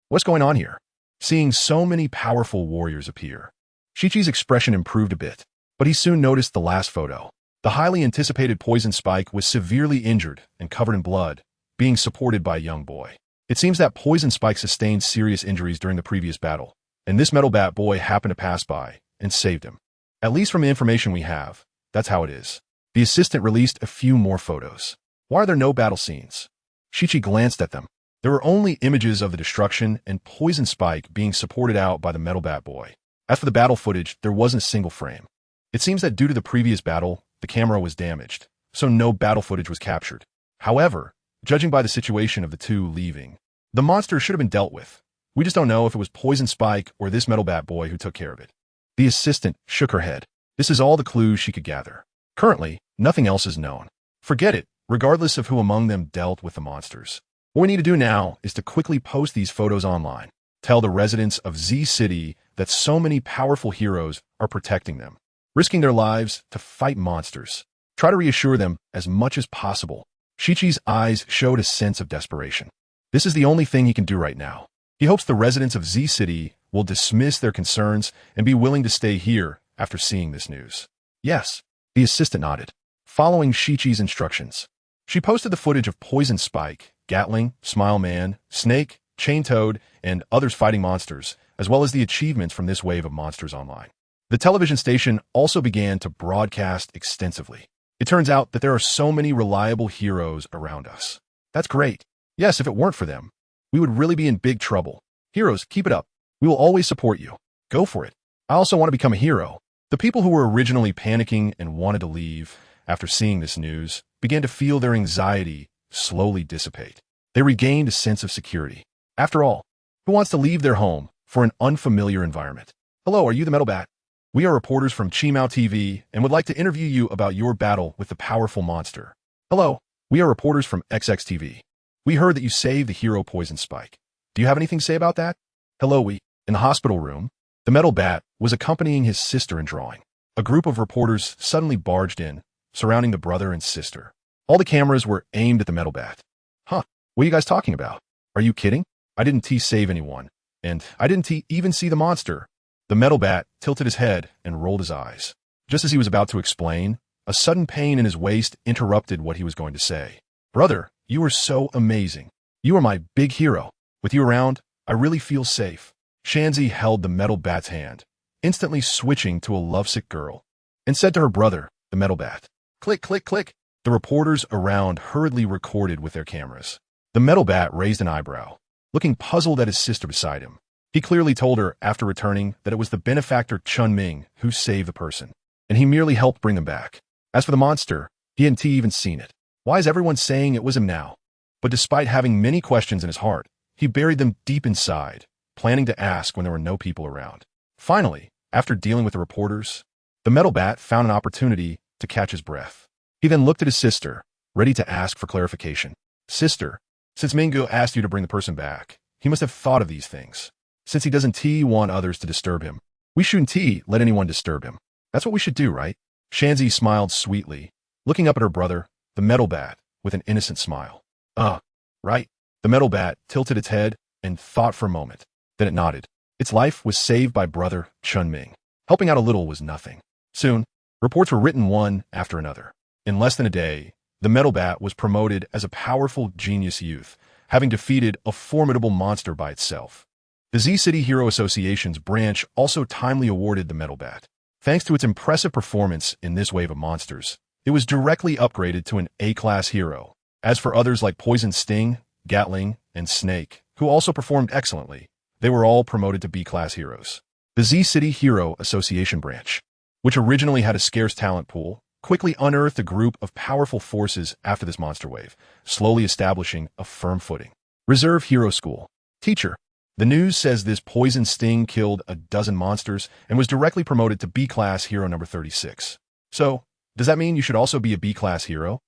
What's going on here? Seeing so many powerful warriors appear, Shichi's expression improved a bit, but he soon noticed the last photo. The highly anticipated Poison Spike was severely injured and covered in blood, being supported by a young boy. It seems that Poison Spike sustained serious injuries during the previous battle, and this Metal Bat boy happened to pass by and saved him. At least from the information we have, that's how it is. The assistant released a few more photos. Why are there no battle scenes? Shichi glanced at them. There were only images of the destruction and poison spike being supported out by the metal bat boy. As for the battle footage, there wasn't a single frame. It seems that due to the previous battle, the camera was damaged, so no battle footage was captured. However, judging by the situation of the two leaving, the monster should have been dealt with. We just don't know if it was Poison Spike or this metal bat boy who took care of it. The assistant shook her head. This is all the clues she could gather. Currently, nothing else is known. Forget it, regardless of who among them dealt with the monsters. What we need to do now is to quickly post these photos online. Tell the residents of Z City that so many powerful heroes are protecting them, risking their lives to fight monsters. Try to reassure them as much as possible. Shichi's eyes showed a sense of desperation. This is the only thing he can do right now. He hopes the residents of Z City will dismiss their concerns and be willing to stay here after seeing this news. Yes, the assistant nodded, following Shichi's instructions. She posted the footage of Poison Spike, Gatling, Smile Man, Snake, Chain Toad, and others fighting monsters, as well as the achievements from this wave of monsters online. The television station also began to broadcast extensively. It turns out that there are so many reliable heroes around us. That's great. Yes, if it weren't for them, we would really be in big trouble. Heroes, keep it up. We will always support you. Go for it. I also want to become a hero. The people who were originally panicking and wanted to leave after seeing this news began to feel their anxiety slowly dissipate. They regained a sense of security. After all, who wants to leave their home for an unfamiliar environment? Hello, are you the Metal Bat? We are reporters from Chimao TV and would like to interview you about your battle with the powerful monster. Hello, we are reporters from XXTV. We heard that you saved the hero Poison Spike. Do you have anything to say about that? Hello, in the hospital room, the Metal Bat was accompanying his sister in drawing. A group of reporters suddenly barged in, surrounding the brother and sister. All the cameras were aimed at the Metal Bat. Huh, what are you guys talking about? Are you kidding? I didn't save anyone, and I didn't even see the monster. The Metal Bat tilted his head and rolled his eyes. Just as he was about to explain, a sudden pain in his waist interrupted what he was going to say. Brother, you are so amazing. You are my big hero. With you around, I really feel safe. Shanzi held the Metal Bat's hand, instantly switching to a lovesick girl, and said to her brother, the Metal Bat, "Click, click, click." The reporters around hurriedly recorded with their cameras. The Metal Bat raised an eyebrow, looking puzzled at his sister beside him. He clearly told her after returning that it was the benefactor Chen Ming who saved the person, and he merely helped bring them back. As for the monster, he hadn't even seen it. Why is everyone saying it was him now? But despite having many questions in his heart, he buried them deep inside, planning to ask when there were no people around. Finally, after dealing with the reporters, the Metal Bat found an opportunity to catch his breath. He then looked at his sister, ready to ask for clarification. Sister, since Mingo asked you to bring the person back, he must have thought of these things. Since he doesn't want others to disturb him, we shouldn't let anyone disturb him. That's what we should do, right? Shanzi smiled sweetly, looking up at her brother, the Metal Bat, with an innocent smile. Right. The Metal Bat tilted its head and thought for a moment. Then it nodded. Its life was saved by brother Chen Ming. Helping out a little was nothing. Soon, reports were written one after another. In less than a day, the Metal Bat was promoted as a powerful genius youth, having defeated a formidable monster by itself. The Z City Hero Association's branch also timely awarded the Metal Bat. Thanks to its impressive performance in this wave of monsters, it was directly upgraded to an A-class hero. As for others like Poison Sting, Gatling, and Snake, who also performed excellently, they were all promoted to B-class heroes. The Z City Hero Association branch, which originally had a scarce talent pool, quickly unearthed a group of powerful forces after this monster wave, slowly establishing a firm footing. Reserve Hero School. Teacher, the news says this Poison Sting killed a dozen monsters and was directly promoted to B-class hero number 36. So, does that mean you should also be a B-class hero?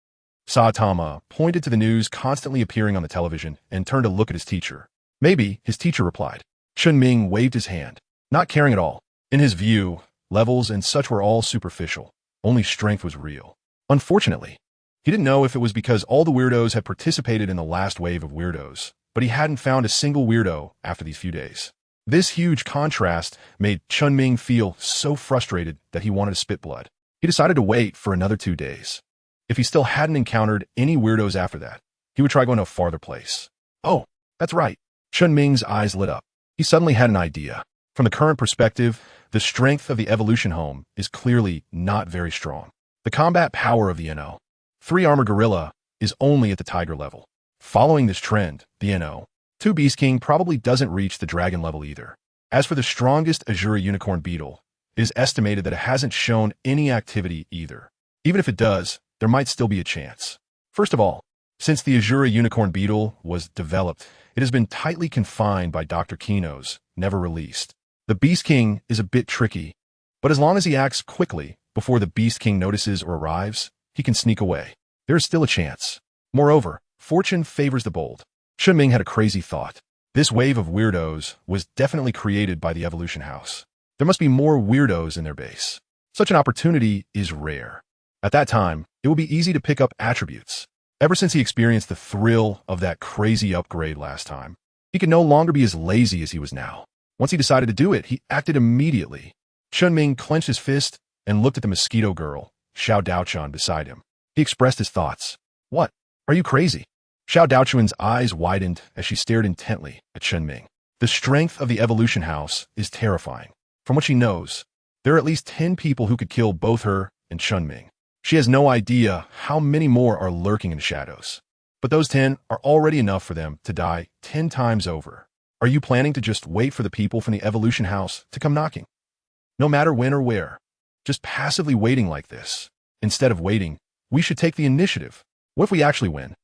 Saitama pointed to the news constantly appearing on the television and turned to look at his teacher. Maybe, his teacher replied. Chen Ming waved his hand, not caring at all. In his view, levels and such were all superficial. Only strength was real. Unfortunately, he didn't know if it was because all the weirdos had participated in the last wave of weirdos, but he hadn't found a single weirdo after these few days. This huge contrast made Chen Ming feel so frustrated that he wanted to spit blood. He decided to wait for another 2 days. If he still hadn't encountered any weirdos after that, he would try going to a farther place. Oh, that's right. Chen Ming's eyes lit up. He suddenly had an idea. From the current perspective, the strength of the evolution home is clearly not very strong. The combat power of the NO 3 Armor Gorilla is only at the Tiger level. Following this trend, the NO2 Beast King probably doesn't reach the dragon level either. As for the strongest Azure unicorn beetle, it is estimated that it hasn't shown any activity either. Even if it does, there might still be a chance. First of all, since the Azure unicorn beetle was developed, it has been tightly confined by Dr. Kino's, never released. The Beast King is a bit tricky, but as long as he acts quickly before the Beast King notices or arrives, he can sneak away. There is still a chance. Moreover, fortune favors the bold. Chen Ming had a crazy thought. This wave of weirdos was definitely created by the Evolution House. There must be more weirdos in their base. Such an opportunity is rare. At that time, it will be easy to pick up attributes. Ever since he experienced the thrill of that crazy upgrade last time, he could no longer be as lazy as he was now. Once he decided to do it, he acted immediately. Chen Ming clenched his fist and looked at the mosquito girl, Xiao Daochuan, beside him. He expressed his thoughts. What? Are you crazy? Xiao Daochuan's eyes widened as she stared intently at Chen Ming. The strength of the Evolution House is terrifying. From what she knows, there are at least 10 people who could kill both her and Chen Ming. She has no idea how many more are lurking in the shadows. But those 10 are already enough for them to die 10 times over. Are you planning to just wait for the people from the Evolution House to come knocking? No matter when or where, just passively waiting like this. Instead of waiting, we should take the initiative. What if we actually win?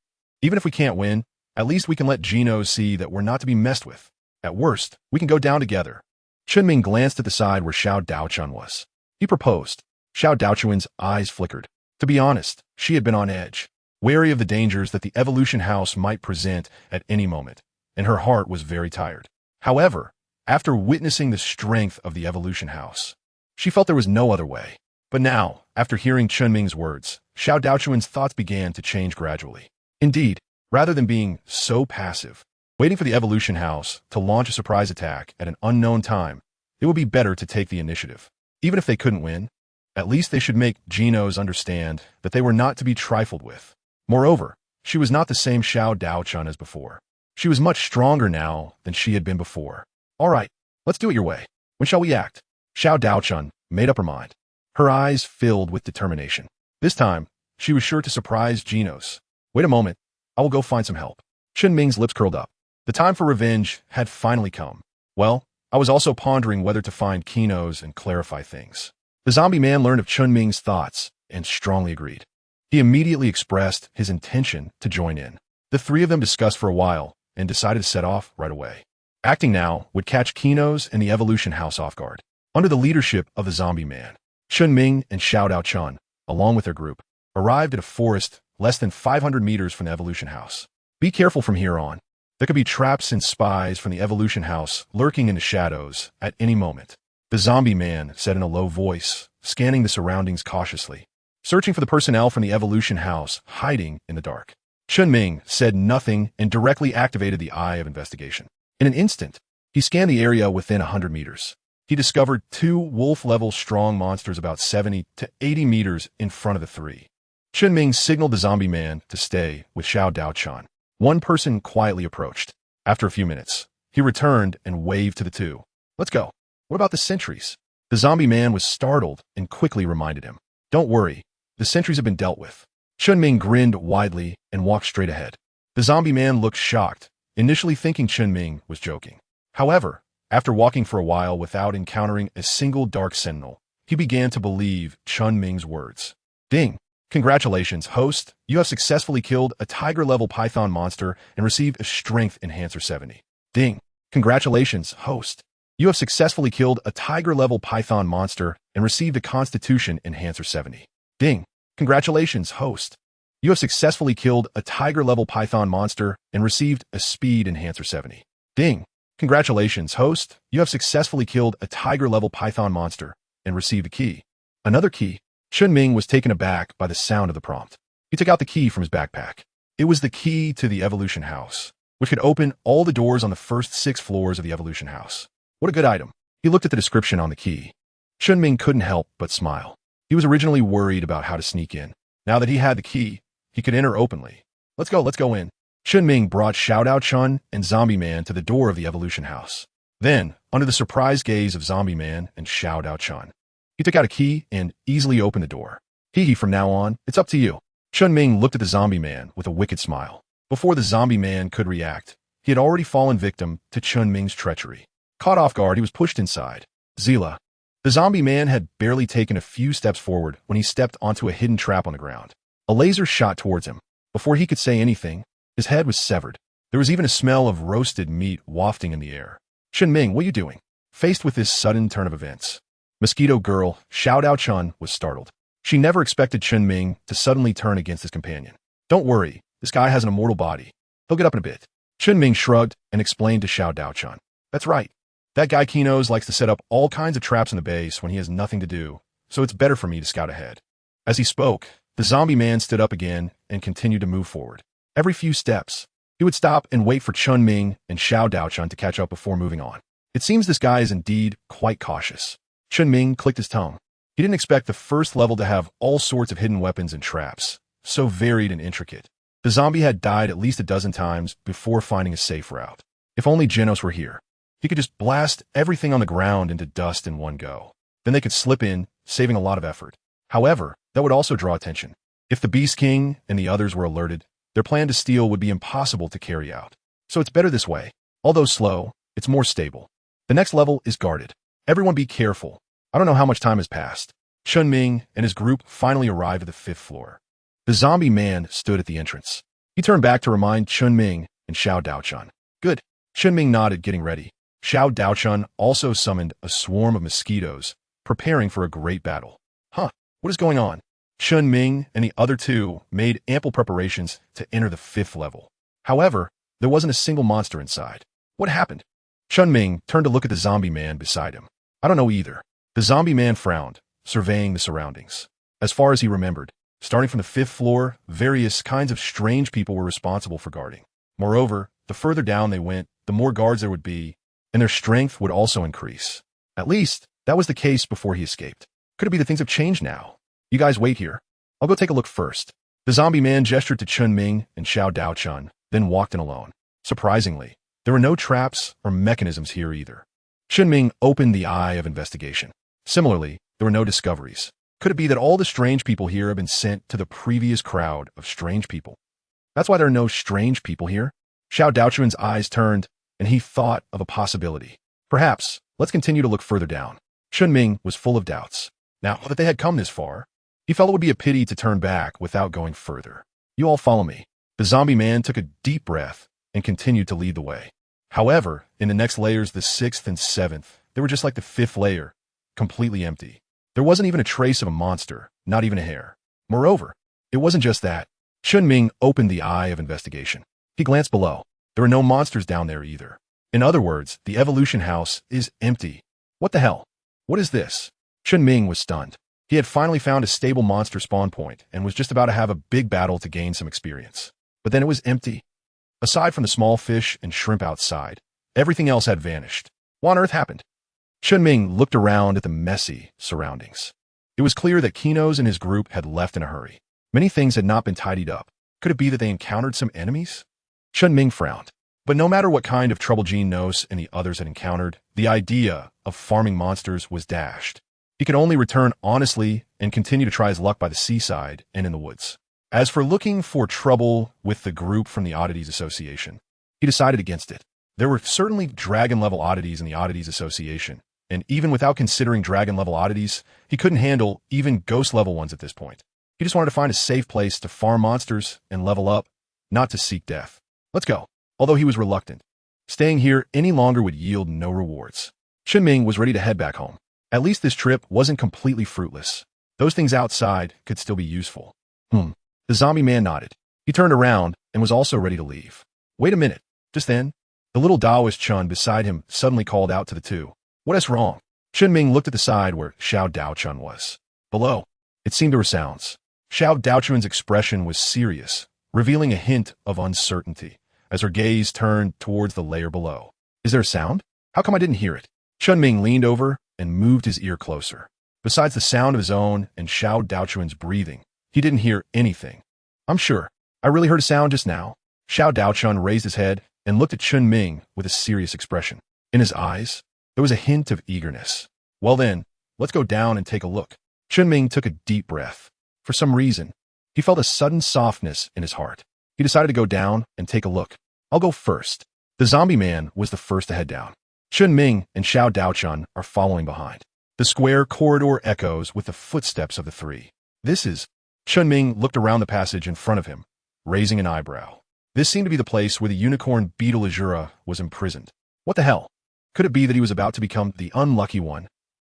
Even if we can't win, at least we can let Gino see that we're not to be messed with. At worst, we can go down together. Chen Ming glanced at the side where Xiao Daochuan was. He proposed. Xiao Daochuan's eyes flickered. To be honest, she had been on edge, wary of the dangers that the Evolution House might present at any moment, and her heart was very tired. However, after witnessing the strength of the Evolution House, she felt there was no other way. But now, after hearing Chen Ming's words, Xiao Daochuan's thoughts began to change gradually. Indeed, rather than being so passive, waiting for the Evolution House to launch a surprise attack at an unknown time, it would be better to take the initiative. Even if they couldn't win, at least they should make Genos understand that they were not to be trifled with. Moreover, she was not the same Xiao Daochuan as before. She was much stronger now than she had been before. All right, let's do it your way. When shall we act? Xiao Daochuan made up her mind. Her eyes filled with determination. This time, she was sure to surprise Genos. Wait a moment, I will go find some help. Chen Ming's lips curled up. The time for revenge had finally come. Well, I was also pondering whether to find Kinos and clarify things. The zombie man learned of Chen Ming's thoughts and strongly agreed. He immediately expressed his intention to join in. The three of them discussed for a while and decided to set off right away. Acting now would catch Kinos and the Evolution House off guard. Under the leadership of the zombie man, Chen Ming and Xiao Daochuan, along with their group, arrived at a forest less than 500 meters from the Evolution House. Be careful from here on. There could be traps and spies from the Evolution House lurking in the shadows at any moment. The zombie man said in a low voice, scanning the surroundings cautiously, searching for the personnel from the Evolution House hiding in the dark. Chen Ming said nothing and directly activated the Eye of Investigation. In an instant, he scanned the area within 100 meters. He discovered 2 wolf-level strong monsters about 70 to 80 meters in front of the 3. Chen Ming signaled the zombie man to stay with Xiao Daochuan. One person quietly approached. After a few minutes, he returned and waved to the 2. Let's go. What about the sentries? The zombie man was startled and quickly reminded him. Don't worry, the sentries have been dealt with. Chen Ming grinned widely and walked straight ahead. The zombie man looked shocked, initially thinking Chen Ming was joking. However, after walking for a while without encountering a single dark sentinel, he began to believe Chen Ming's words. Ding! Congratulations, host. You have successfully killed a tiger-level python monster and received a Strength Enhancer 70. Ding! Congratulations, host. You have successfully killed a tiger-level python monster and received a Constitution Enhancer 70. Ding! Congratulations, host. You have successfully killed a tiger-level python monster and received a Speed Enhancer 70. Ding! Congratulations, host. You have successfully killed a tiger-level python monster and received a key. Another key. Chen Ming was taken aback by the sound of the prompt. He took out the key from his backpack. It was the key to the Evolution House, which could open all the doors on the first 6 floors of the Evolution House. What a good item. He looked at the description on the key. Chen Ming couldn't help but smile. He was originally worried about how to sneak in. Now that he had the key, he could enter openly. Let's go in. Chen Ming brought Xiao Daochuan and Zombie Man to the door of the Evolution House. Then, under the surprised gaze of Zombie Man and Xiao Daochuan, he took out a key and easily opened the door. Hee from now on, it's up to you. Chen Ming looked at the Zombie Man with a wicked smile. Before the zombie man could react, he had already fallen victim to Chen Ming's treachery. Caught off guard, he was pushed inside. Zila. The zombie man had barely taken a few steps forward when he stepped onto a hidden trap on the ground. A laser shot towards him. Before he could say anything, his head was severed. There was even a smell of roasted meat wafting in the air. Chen Ming, what are you doing? Faced with this sudden turn of events, Mosquito Girl, Xiao Daochun, was startled. She never expected Chen Ming to suddenly turn against his companion. Don't worry, this guy has an immortal body. He'll get up in a bit. Chen Ming shrugged and explained to Xiao Daochun. That's right. That guy Kinos likes to set up all kinds of traps in the base when he has nothing to do, so it's better for me to scout ahead. As he spoke, the zombie man stood up again and continued to move forward. Every few steps, he would stop and wait for Chen Ming and Xiao Daochun to catch up before moving on. It seems this guy is indeed quite cautious. Chen Ming clicked his tongue. He didn't expect the first level to have all sorts of hidden weapons and traps, so varied and intricate. The zombie had died at least a dozen times before finding a safe route. If only Genos were here. He could just blast everything on the ground into dust in one go. Then they could slip in, saving a lot of effort. However, that would also draw attention. If the Beast King and the others were alerted, their plan to steal would be impossible to carry out. So it's better this way. Although slow, it's more stable. The next level is guarded. Everyone be careful. I don't know how much time has passed. Chen Ming and his group finally arrived at the 5th floor. The zombie man stood at the entrance. He turned back to remind Chen Ming and Xiao Daochun. Good. Chen Ming nodded, getting ready. Xiao Daochun also summoned a swarm of mosquitoes, preparing for a great battle. Huh, what is going on? Chen Ming and the other two made ample preparations to enter the 5th level. However, there wasn't a single monster inside. What happened? Chen Ming turned to look at the zombie man beside him. I don't know either. The zombie man frowned, surveying the surroundings. As far as he remembered, starting from the 5th floor, various kinds of strange people were responsible for guarding. Moreover, the further down they went, the more guards there would be, and their strength would also increase. At least, that was the case before he escaped. Could it be that things have changed now? You guys wait here. I'll go take a look first. The zombie man gestured to Chen Ming and Xiao Daochun, then walked in alone. Surprisingly, there were no traps or mechanisms here either. Chen Ming opened the eye of investigation. Similarly, there were no discoveries. Could it be that all the strange people here have been sent to the previous crowd of strange people? That's why there are no strange people here. Xiao Daochun's eyes turned, and he thought of a possibility. Perhaps, let's continue to look further down. Chen Ming was full of doubts. Now that they had come this far, he felt it would be a pity to turn back without going further. You all follow me. The zombie man took a deep breath and continued to lead the way. However, in the next layers, the 6th and 7th, they were just like the 5th layer, completely empty. There wasn't even a trace of a monster, not even a hair. Moreover, it wasn't just that. Chen Ming opened the eye of investigation. He glanced below. There were no monsters down there either. In other words, the evolution house is empty. What the hell? What is this? Chen Ming was stunned. He had finally found a stable monster spawn point and was just about to have a big battle to gain some experience. But then it was empty. Aside from the small fish and shrimp outside, everything else had vanished. What on earth happened? Chen Ming looked around at the messy surroundings. It was clear that Kinos and his group had left in a hurry. Many things had not been tidied up. Could it be that they encountered some enemies? Chen Ming frowned. But no matter what kind of trouble Genos and the others had encountered, the idea of farming monsters was dashed. He could only return honestly and continue to try his luck by the seaside and in the woods. As for looking for trouble with the group from the Oddities Association, he decided against it. There were certainly dragon-level oddities in the Oddities Association, and even without considering dragon-level oddities, he couldn't handle even ghost-level ones at this point. He just wanted to find a safe place to farm monsters and level up, not to seek death. Let's go. Although he was reluctant. Staying here any longer would yield no rewards. Chen Ming was ready to head back home. At least this trip wasn't completely fruitless. Those things outside could still be useful. The zombie man nodded. He turned around and was also ready to leave. Wait a minute. Just then, the little Taoist Chun beside him suddenly called out to the two. What is wrong? Chen Ming looked at the side where Xiao Daochun was. Below, it seemed there were sounds. Xiao Daochun's expression was serious, revealing a hint of uncertainty, as her gaze turned towards the layer below. Is there a sound? How come I didn't hear it? Chen Ming leaned over and moved his ear closer. Besides the sound of his own and Xiao Daochun's breathing, he didn't hear anything. I'm sure. I really heard a sound just now. Xiao Daochun raised his head and looked at Chen Ming with a serious expression. In his eyes, there was a hint of eagerness. Well then, let's go down and take a look. Chen Ming took a deep breath. For some reason, he felt a sudden softness in his heart. He decided to go down and take a look. I'll go first. The zombie man was the first to head down. Chen Ming and Xiao Daochun are following behind. The square corridor echoes with the footsteps of the three. This is... Chen Ming looked around the passage in front of him, raising an eyebrow. This seemed to be the place where the unicorn beetle Azura was imprisoned. What the hell? Could it be that he was about to become the unlucky one?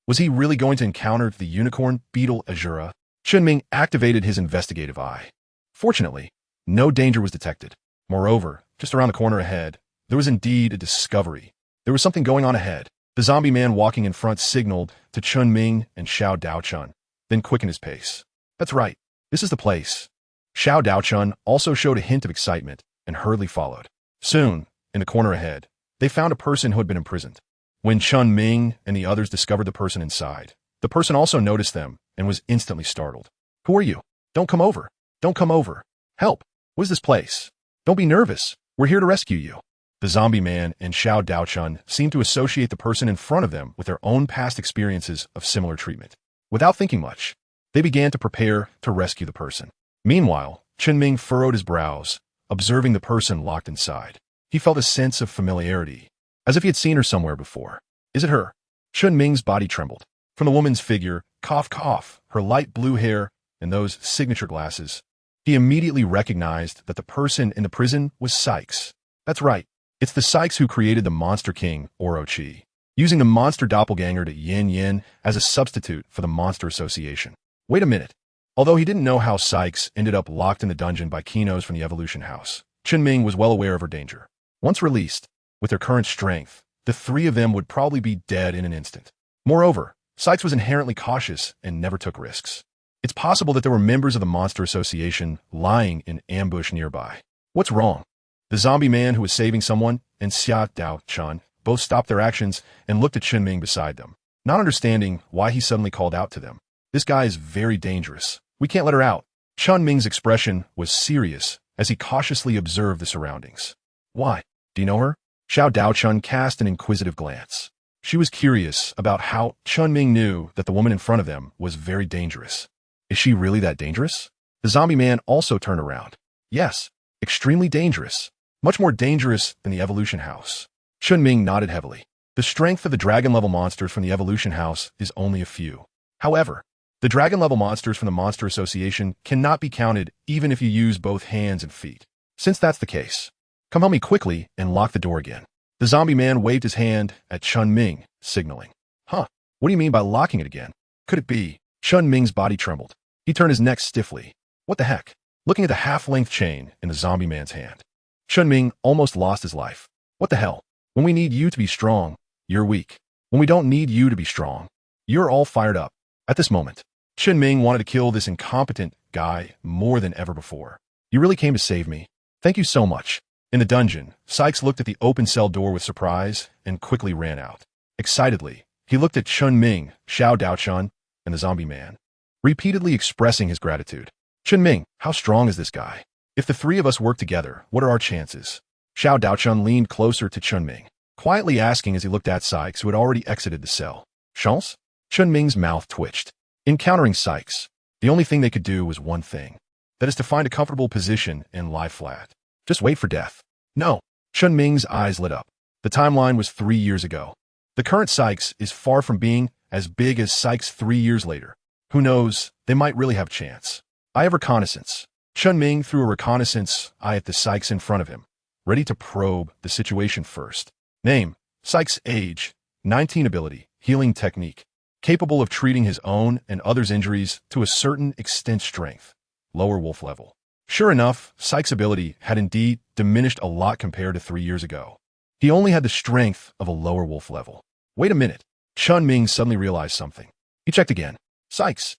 Was he really going to encounter the unicorn beetle Azura? Chen Ming activated his investigative eye. Fortunately, no danger was detected. Moreover, just around the corner ahead, there was indeed a discovery. There was something going on ahead. The zombie man walking in front signaled to Chen Ming and Xiao Daochun, then quickened his pace. That's right. This is the place. Xiao Daochun also showed a hint of excitement and hurriedly followed. Soon, in the corner ahead, they found a person who had been imprisoned. When Chen Ming and the others discovered the person inside, the person also noticed them and was instantly startled. Who are you? Don't come over. Don't come over. Help. What is this place? Don't be nervous. We're here to rescue you. The zombie man and Xiao Daochun seemed to associate the person in front of them with their own past experiences of similar treatment. Without thinking much, they began to prepare to rescue the person. Meanwhile, Chen Ming furrowed his brows, observing the person locked inside. He felt a sense of familiarity, as if he had seen her somewhere before. Is it her? Chen Ming's body trembled. From the woman's figure, cough cough, her light blue hair, and those signature glasses, he immediately recognized that the person in the prison was Sykes. That's right. It's the Sykes who created the Monster King, Orochi, using the monster doppelganger to Yin Yin as a substitute for the Monster Association. Wait a minute. Although he didn't know how Sykes ended up locked in the dungeon by Kinos from the Evolution House, Chen Ming was well aware of her danger. Once released, with their current strength, the three of them would probably be dead in an instant. Moreover, Sykes was inherently cautious and never took risks. It's possible that there were members of the Monster Association lying in ambush nearby. What's wrong? The zombie man who was saving someone and Xia Daochun both stopped their actions and looked at Chen Ming beside them, not understanding why he suddenly called out to them. This guy is very dangerous. We can't let her out. Chen Ming's expression was serious as he cautiously observed the surroundings. Why? Do you know her? Xiao Daochun cast an inquisitive glance. She was curious about how Chen Ming knew that the woman in front of them was very dangerous. Is she really that dangerous? The zombie man also turned around. Yes, extremely dangerous. Much more dangerous than the Evolution House. Chen Ming nodded heavily. The strength of the dragon-level monsters from the Evolution House is only a few. However, the dragon-level monsters from the Monster Association cannot be counted even if you use both hands and feet. Since that's the case, come help me quickly and lock the door again. The zombie man waved his hand at Chen Ming, signaling. Huh, what do you mean by locking it again? Could it be? Chen Ming's body trembled. He turned his neck stiffly. What the heck? Looking at the half-length chain in the zombie man's hand. Chen Ming almost lost his life. What the hell? When we need you to be strong, you're weak. When we don't need you to be strong, you're all fired up. At this moment, Chen Ming wanted to kill this incompetent guy more than ever before. You really came to save me. Thank you so much. In the dungeon, Sykes looked at the open cell door with surprise and quickly ran out. Excitedly, he looked at Chen Ming, Xiao Daochun, and the zombie man, repeatedly expressing his gratitude. Chen Ming, how strong is this guy? If the three of us work together, what are our chances? Xiao Daochun leaned closer to Chen Ming, quietly asking as he looked at Sykes, who had already exited the cell. Chance? Chen Ming's mouth twitched. Encountering Sykes, the only thing they could do was one thing. That is to find a comfortable position and lie flat. Just wait for death. No. Chen Ming's eyes lit up. The timeline was 3 years ago. The current Sykes is far from being as big as Sykes 3 years later. Who knows, they might really have a chance. I have reconnaissance. Chen Ming threw a reconnaissance eye at the Sykes in front of him, ready to probe the situation first. Name, Sykes' age, 19 ability, healing technique, capable of treating his own and others' injuries to a certain extent strength, lower wolf level. Sure enough, Sykes' ability had indeed diminished a lot compared to 3 years ago. He only had the strength of a lower wolf level. Wait a minute. Chen Ming suddenly realized something. He checked again. Sykes,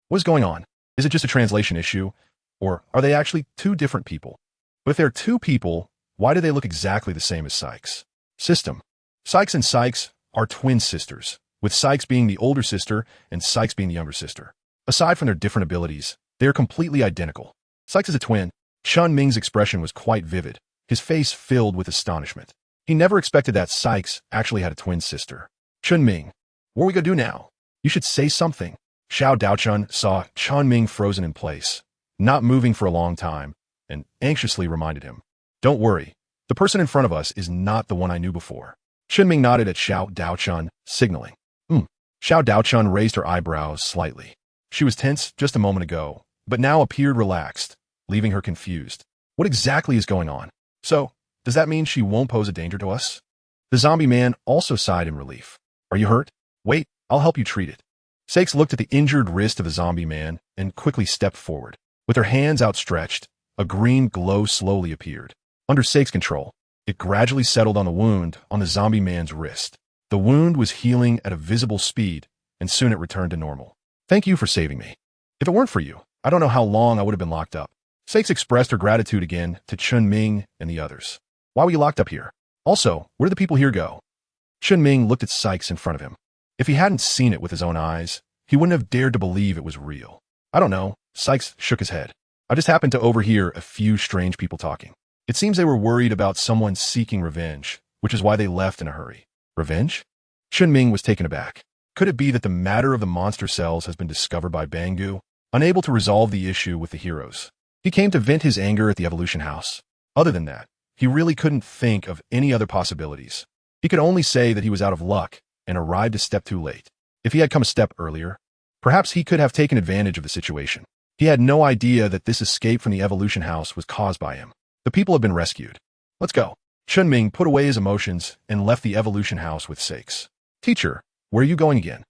what is going on? Is it just a translation issue? Or are they actually two different people? But if they're two people, why do they look exactly the same as Sykes? System. Sykes and Sykes are twin sisters, with Sykes being the older sister and Sykes being the younger sister. Aside from their different abilities, they are completely identical. Sykes is a twin. Chen Ming's expression was quite vivid, his face filled with astonishment. He never expected that Sykes actually had a twin sister. Chen Ming, what are we gonna do now? You should say something. Xiao Daochun saw Chen Ming frozen in place, not moving for a long time, and anxiously reminded him. Don't worry, the person in front of us is not the one I knew before. Chen Ming nodded at Xiao Daochun, signaling. Xiao Daochun raised her eyebrows slightly. She was tense just a moment ago, but now appeared relaxed, leaving her confused. What exactly is going on? So, does that mean she won't pose a danger to us? The zombie man also sighed in relief. Are you hurt? Wait, I'll help you treat it. Sakes looked at the injured wrist of the zombie man and quickly stepped forward. With her hands outstretched, a green glow slowly appeared. Under Sakes' control, it gradually settled on the wound on the zombie man's wrist. The wound was healing at a visible speed, and soon it returned to normal. Thank you for saving me. If it weren't for you, I don't know how long I would have been locked up. Sakes expressed her gratitude again to Chen Ming and the others. Why were you locked up here? Also, where did the people here go? Chen Ming looked at Sykes in front of him. If he hadn't seen it with his own eyes, he wouldn't have dared to believe it was real. I don't know. Sykes shook his head. I just happened to overhear a few strange people talking. It seems they were worried about someone seeking revenge, which is why they left in a hurry. Revenge? Chen Ming was taken aback. Could it be that the matter of the monster cells has been discovered by Bangu, unable to resolve the issue with the heroes? He came to vent his anger at the Evolution House. Other than that, he really couldn't think of any other possibilities. He could only say that he was out of luck and arrived a step too late. If he had come a step earlier, perhaps he could have taken advantage of the situation. He had no idea that this escape from the Evolution House was caused by him. The people have been rescued. Let's go. Chen Ming put away his emotions and left the Evolution House with Sakes. Teacher, where are you going again?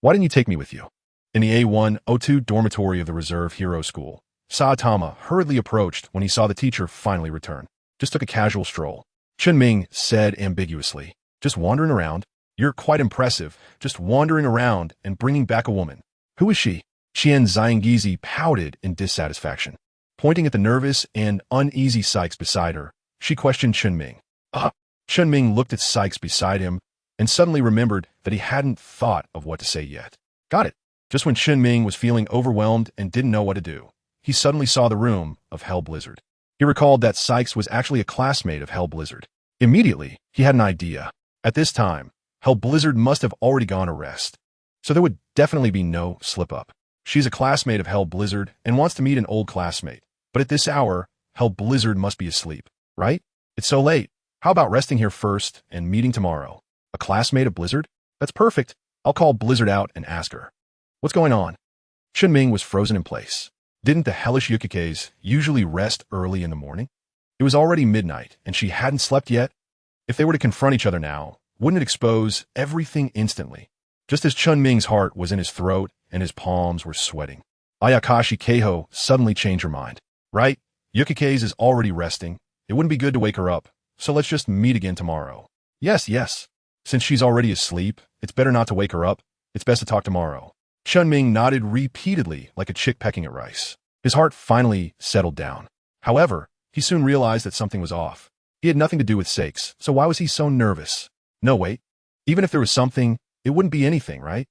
Why didn't you take me with you? In the A102 dormitory of the Reserve Hero School, Saitama hurriedly approached when he saw the teacher finally return. Just took a casual stroll. Chen Ming said ambiguously, just wandering around. You're quite impressive, just wandering around and bringing back a woman. Who is she? Qian Xiangyizi pouted in dissatisfaction. Pointing at the nervous and uneasy Sykes beside her, she questioned Chen Ming. Chen Ming looked at Sykes beside him and suddenly remembered that he hadn't thought of what to say yet. Got it. Just when Chen Ming was feeling overwhelmed and didn't know what to do, he suddenly saw the room of Hell Blizzard. He recalled that Sykes was actually a classmate of Hell Blizzard. Immediately, he had an idea. At this time, Hell Blizzard must have already gone to rest, so there would definitely be no slip-up. She's a classmate of Hell Blizzard and wants to meet an old classmate, but at this hour, Hell Blizzard must be asleep, right? It's so late. How about resting here first and meeting tomorrow? A classmate of Blizzard? That's perfect. I'll call Blizzard out and ask her. What's going on? Chen Ming was frozen in place. Didn't the hellish Yukikeis usually rest early in the morning? It was already midnight, and she hadn't slept yet. If they were to confront each other now, wouldn't it expose everything instantly? Just as Chen Ming's heart was in his throat and his palms were sweating. Ayakashi Keiho suddenly changed her mind. Right, Yukikeis is already resting. It wouldn't be good to wake her up, so let's just meet again tomorrow. Yes. Since she's already asleep, it's better not to wake her up. It's best to talk tomorrow. Chen Ming nodded repeatedly like a chick pecking at rice. His heart finally settled down. However, he soon realized that something was off. He had nothing to do with Sakes, so why was he so nervous? No, wait. Even if there was something, it wouldn't be anything, right?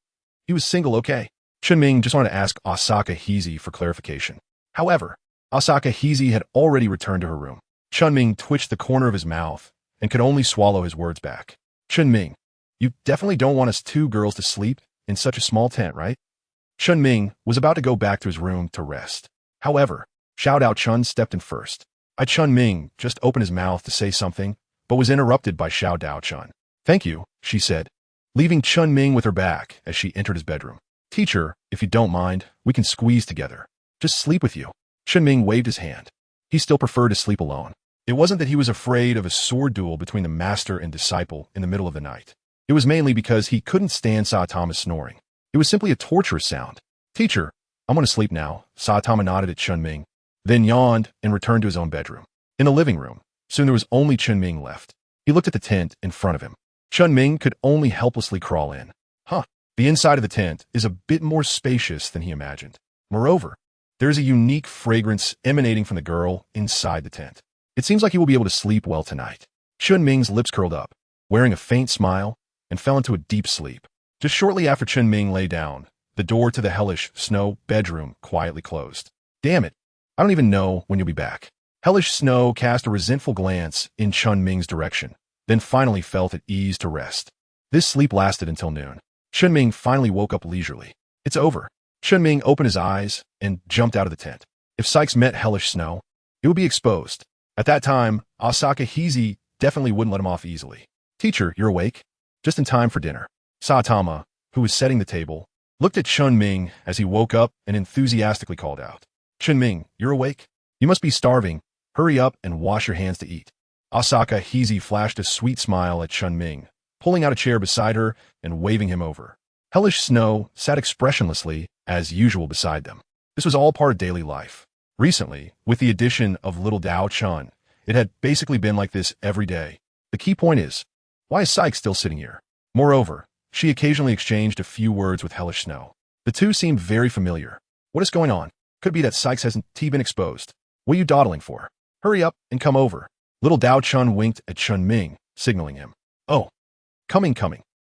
He was single, okay. Chen Ming just wanted to ask Asaka Hizi for clarification. However, Asaka Hizi had already returned to her room. Chen Ming twitched the corner of his mouth and could only swallow his words back. Chen Ming, you definitely don't want us two girls to sleep in such a small tent, right? Chen Ming was about to go back to his room to rest. However, Xiao Daochun stepped in first. Chen Ming just opened his mouth to say something, but was interrupted by Xiao Daochun. Thank you, she said, leaving Chen Ming with her back as she entered his bedroom. Teacher, if you don't mind, we can squeeze together. Just sleep with you. Chen Ming waved his hand. He still preferred to sleep alone. It wasn't that he was afraid of a sword duel between the master and disciple in the middle of the night. It was mainly because he couldn't stand Saitama snoring. It was simply a torturous sound. Teacher, I'm going to sleep now. Saitama nodded at Chen Ming, then yawned and returned to his own bedroom. In the living room, soon there was only Chen Ming left. He looked at the tent in front of him. Chen Ming could only helplessly crawl in. The inside of the tent is a bit more spacious than he imagined. Moreover, there is a unique fragrance emanating from the girl inside the tent. It seems like he will be able to sleep well tonight. Chen Ming's lips curled up, wearing a faint smile, and fell into a deep sleep. Just shortly after Chen Ming lay down, the door to the hellish Snow bedroom quietly closed. Damn it, I don't even know when you'll be back. Hellish Snow cast a resentful glance in Chen Ming's direction, then finally felt at ease to rest. This sleep lasted until noon. Chen Ming finally woke up leisurely. It's over. Chen Ming opened his eyes and jumped out of the tent. If Sykes met Hellish Snow, it would be exposed. At that time, Asaka Hizi definitely wouldn't let him off easily. Teacher, you're awake? Just in time for dinner. Saitama, who was setting the table, looked at Chen Ming as he woke up and enthusiastically called out. Chen Ming, you're awake? You must be starving. Hurry up and wash your hands to eat. Asaka Hizi flashed a sweet smile at Chen Ming, pulling out a chair beside her and waving him over. Hellish Snow sat expressionlessly, as usual, beside them. This was all part of daily life. Recently, with the addition of little Dao Chun, it had basically been like this every day. The key point is, why is Sykes still sitting here? Moreover, she occasionally exchanged a few words with Hellish Snow. The two seemed very familiar. What is going on? Could be that Sykes hasn't been exposed. What are you dawdling for? Hurry up and come over. Little Dao Chun winked at Chen Ming, signaling him. Oh, coming.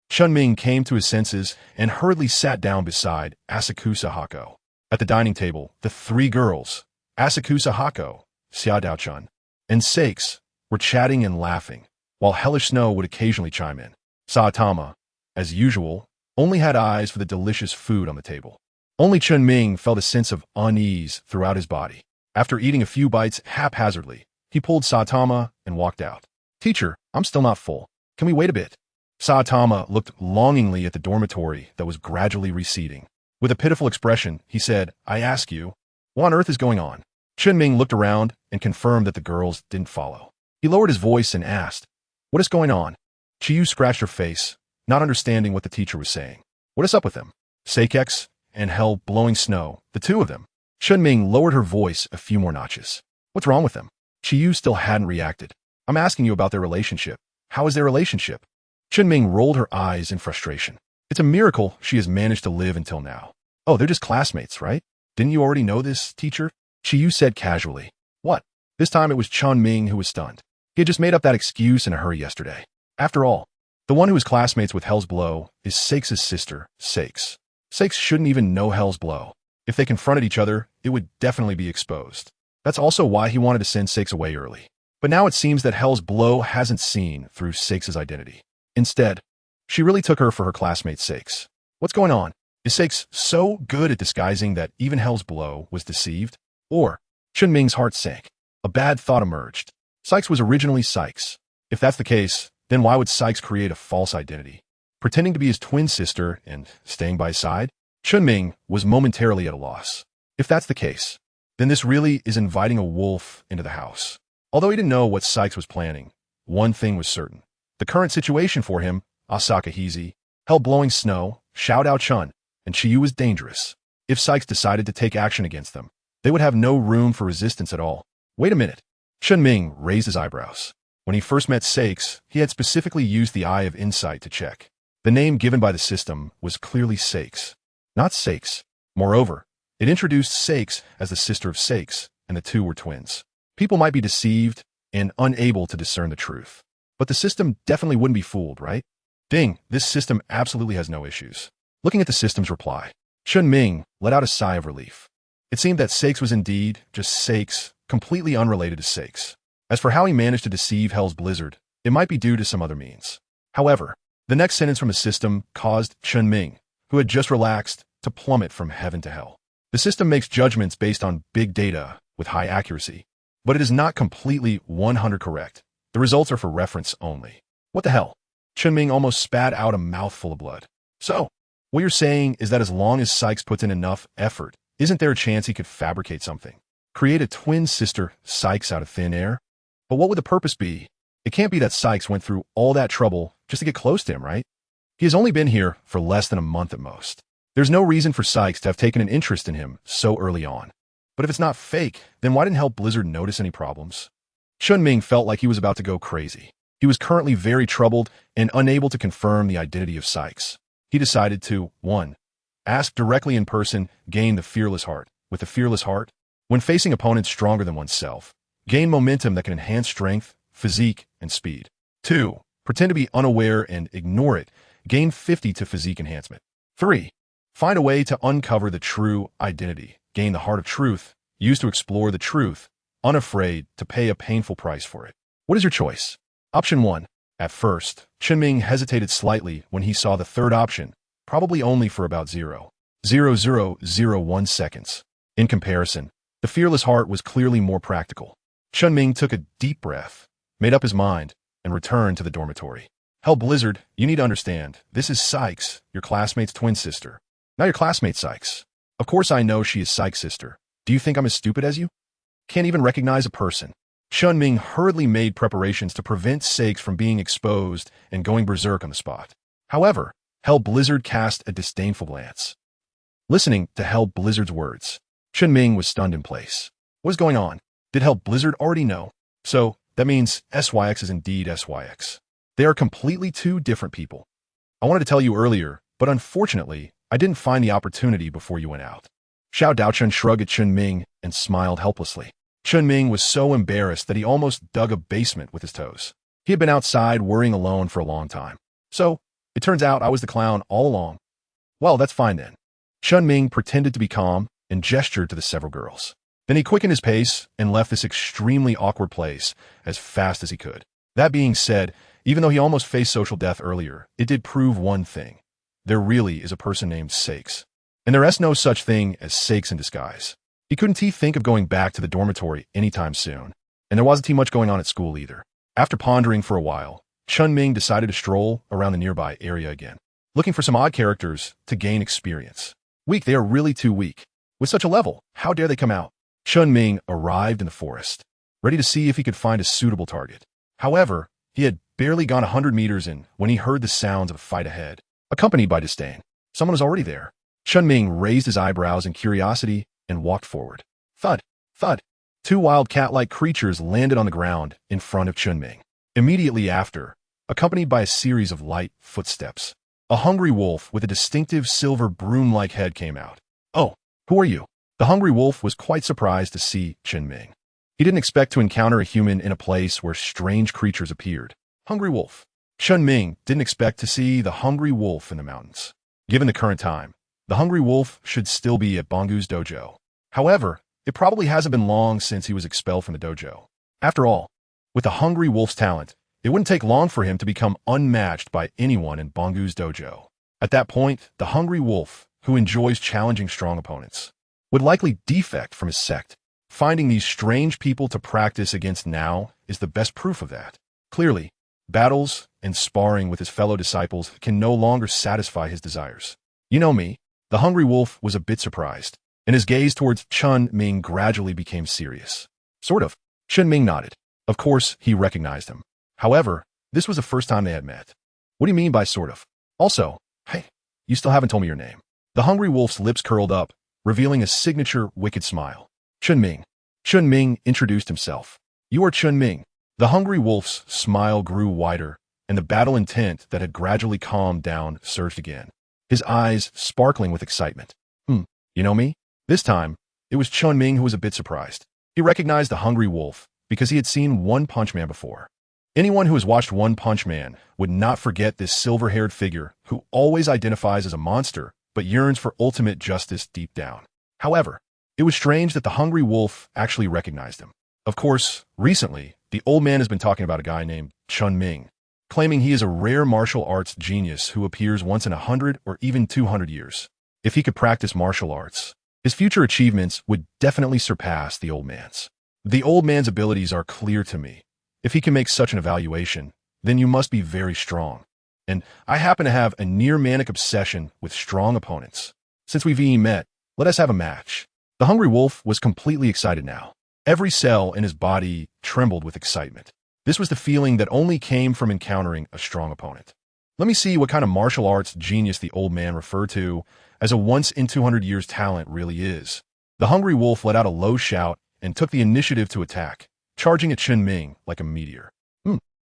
Chen Ming came to his senses and hurriedly sat down beside Asakusa Hako. At the dining table, the three girls, Asakusa Hako, Xia Dao Chun, and Sakes, were chatting and laughing, while Hellish Snow would occasionally chime in. Saitama, as usual, only had eyes for the delicious food on the table. Only Chen Ming felt a sense of unease throughout his body. After eating a few bites haphazardly, he pulled Saitama and walked out. Teacher, I'm still not full. Can we wait a bit? Saitama looked longingly at the dormitory that was gradually receding. With a pitiful expression, he said, I ask you, what on earth is going on? Chen Ming looked around and confirmed that the girls didn't follow. He lowered his voice and asked, what is going on? Chiyu scratched her face, not understanding what the teacher was saying. What is up with them? Sakex and Hell blowing snow, the two of them. Chen Ming lowered her voice a few more notches. What's wrong with them? Chiyu still hadn't reacted. I'm asking you about their relationship. How is their relationship? Chen Ming rolled her eyes in frustration. It's a miracle she has managed to live until now. Oh, they're just classmates, right? Didn't you already know this, teacher? Chiyu said casually. What? This time it was Chen Ming who was stunned. He had just made up that excuse in a hurry yesterday. After all, the one who is classmates with Hell's Blow is Sakes' sister, Sakes. Sakes shouldn't even know Hell's Blow. If they confronted each other, it would definitely be exposed. That's also why he wanted to send Sakes away early. But now it seems that Hell's Blow hasn't seen through Sakes' identity. Instead, she really took her for her classmate's sakes. What's going on? Is Sakes so good at disguising that even Hell's Blow was deceived? Or, Chen Ming's heart sank. A bad thought emerged. Sykes was originally Sykes. If that's the case, then why would Sykes create a false identity? Pretending to be his twin sister and staying by his side? Chen Ming was momentarily at a loss. If that's the case, then this really is inviting a wolf into the house. Although he didn't know what Sykes was planning, one thing was certain. The current situation for him, Asaka Hizi, Hell blowing snow, Xiao Dao Chun, and Chiyu was dangerous. If Sykes decided to take action against them, they would have no room for resistance at all. Wait a minute. Chen Ming raised his eyebrows. When he first met Sakes, he had specifically used the Eye of Insight to check. The name given by the system was clearly Sakes, not Sakes. Moreover, it introduced Sakes as the sister of Sakes, and the two were twins. People might be deceived and unable to discern the truth. But the system definitely wouldn't be fooled, right? Ding, this system absolutely has no issues. Looking at the system's reply, Chen Ming let out a sigh of relief. It seemed that Sakes was indeed just Sakes, completely unrelated to Sakes. As for how he managed to deceive Hell's Blizzard, it might be due to some other means. However, the next sentence from the system caused Chen Ming, who had just relaxed, to plummet from heaven to hell. The system makes judgments based on big data with high accuracy, but it is not completely 100% correct. The results are for reference only. What the hell? Chen Ming almost spat out a mouthful of blood. So, what you're saying is that as long as Sykes puts in enough effort, isn't there a chance he could fabricate something? Create a twin sister Sykes out of thin air? But what would the purpose be? It can't be that Sykes went through all that trouble just to get close to him, right? He has only been here for less than a month at most. There's no reason for Sykes to have taken an interest in him so early on. But if it's not fake, then why didn't Hell Blizzard notice any problems? Chen Ming felt like he was about to go crazy. He was currently very troubled and unable to confirm the identity of Sykes. He decided to, 1. Ask directly in person, gain the fearless heart. With the fearless heart, when facing opponents stronger than oneself, gain momentum that can enhance strength, physique, and speed. 2. Pretend to be unaware and ignore it. Gain 50 to physique enhancement. 3. Find a way to uncover the true identity. Gain the heart of truth. Use to explore the truth, unafraid to pay a painful price for it. What is your choice? Option 1. At first, Chen Ming hesitated slightly when he saw the third option, probably only for about 0.0001 seconds. In comparison, the fearless heart was clearly more practical. Chen Ming took a deep breath, made up his mind, and returned to the dormitory. Hell, Blizzard, you need to understand. This is Sykes, your classmate's twin sister. Not your classmate, Sykes. Of course I know she is Sykes' sister. Do you think I'm as stupid as you? Can't even recognize a person. Chen Ming hurriedly made preparations to prevent Sykes from being exposed and going berserk on the spot. However, Hell Blizzard cast a disdainful glance. Listening to Hell Blizzard's words, Chen Ming was stunned in place. What is going on? Did Hell Blizzard already know? So, that means SYX is indeed SYX. They are completely two different people. I wanted to tell you earlier, but unfortunately, I didn't find the opportunity before you went out. Xiao Daochen shrugged at Chen Ming and smiled helplessly. Chen Ming was so embarrassed that he almost dug a basement with his toes. He had been outside worrying alone for a long time. So, it turns out I was the clown all along. Well, that's fine then. Chen Ming pretended to be calm and gestured to the several girls. Then he quickened his pace and left this extremely awkward place as fast as he could. That being said, even though he almost faced social death earlier, it did prove one thing. There really is a person named Sykes. And there is no such thing as Sykes in disguise. He couldn't think of going back to the dormitory anytime soon, and there wasn't much going on at school either. After pondering for a while, Chen Ming decided to stroll around the nearby area again, looking for some odd characters to gain experience. Weak, they are really too weak. With such a level, how dare they come out? Chen Ming arrived in the forest, ready to see if he could find a suitable target. However, he had barely gone 100 meters in when he heard the sounds of a fight ahead, accompanied by disdain. Someone was already there. Chen Ming raised his eyebrows in curiosity and walked forward. Thud, thud. Two wild cat-like creatures landed on the ground in front of Chen Ming. Immediately after, accompanied by a series of light footsteps, a hungry wolf with a distinctive silver broom-like head came out. Oh, who are you? The hungry wolf was quite surprised to see Chen Ming. He didn't expect to encounter a human in a place where strange creatures appeared. Hungry wolf. Chen Ming didn't expect to see the hungry wolf in the mountains. Given the current time, the hungry wolf should still be at Bongu's dojo. However, it probably hasn't been long since he was expelled from the dojo. After all, with the hungry wolf's talent, it wouldn't take long for him to become unmatched by anyone in Bongu's dojo. At that point, the hungry wolf, who enjoys challenging strong opponents, would likely defect from his sect. Finding these strange people to practice against now is the best proof of that. Clearly, battles and sparring with his fellow disciples can no longer satisfy his desires. You know me, the hungry wolf was a bit surprised, and his gaze towards Chen Ming gradually became serious. Sort of. Chen Ming nodded. Of course, he recognized him. However, this was the first time they had met. What do you mean by sort of? Also, hey, you still haven't told me your name. The hungry wolf's lips curled up, revealing a signature wicked smile. Chen Ming. Chen Ming introduced himself. You are Chen Ming. The hungry wolf's smile grew wider, and the battle intent that had gradually calmed down surged again, his eyes sparkling with excitement. You know me? This time, it was Chen Ming who was a bit surprised. He recognized the hungry wolf because he had seen One Punch Man before. Anyone who has watched One Punch Man would not forget this silver-haired figure who always identifies as a monster but yearns for ultimate justice deep down. However, it was strange that the hungry wolf actually recognized him. Of course, recently, the old man has been talking about a guy named Chen Ming, claiming he is a rare martial arts genius who appears once in 100 or even 200 years. If he could practice martial arts, his future achievements would definitely surpass the old man's. The old man's abilities are clear to me. If he can make such an evaluation, then you must be very strong. And I happen to have a near-manic obsession with strong opponents. Since we've met, let us have a match. The hungry wolf was completely excited now. Every cell in his body trembled with excitement. This was the feeling that only came from encountering a strong opponent. Let me see what kind of martial arts genius the old man referred to as a once-in-200 years talent really is. The hungry wolf let out a low shout and took the initiative to attack, charging at Chen Ming like a meteor.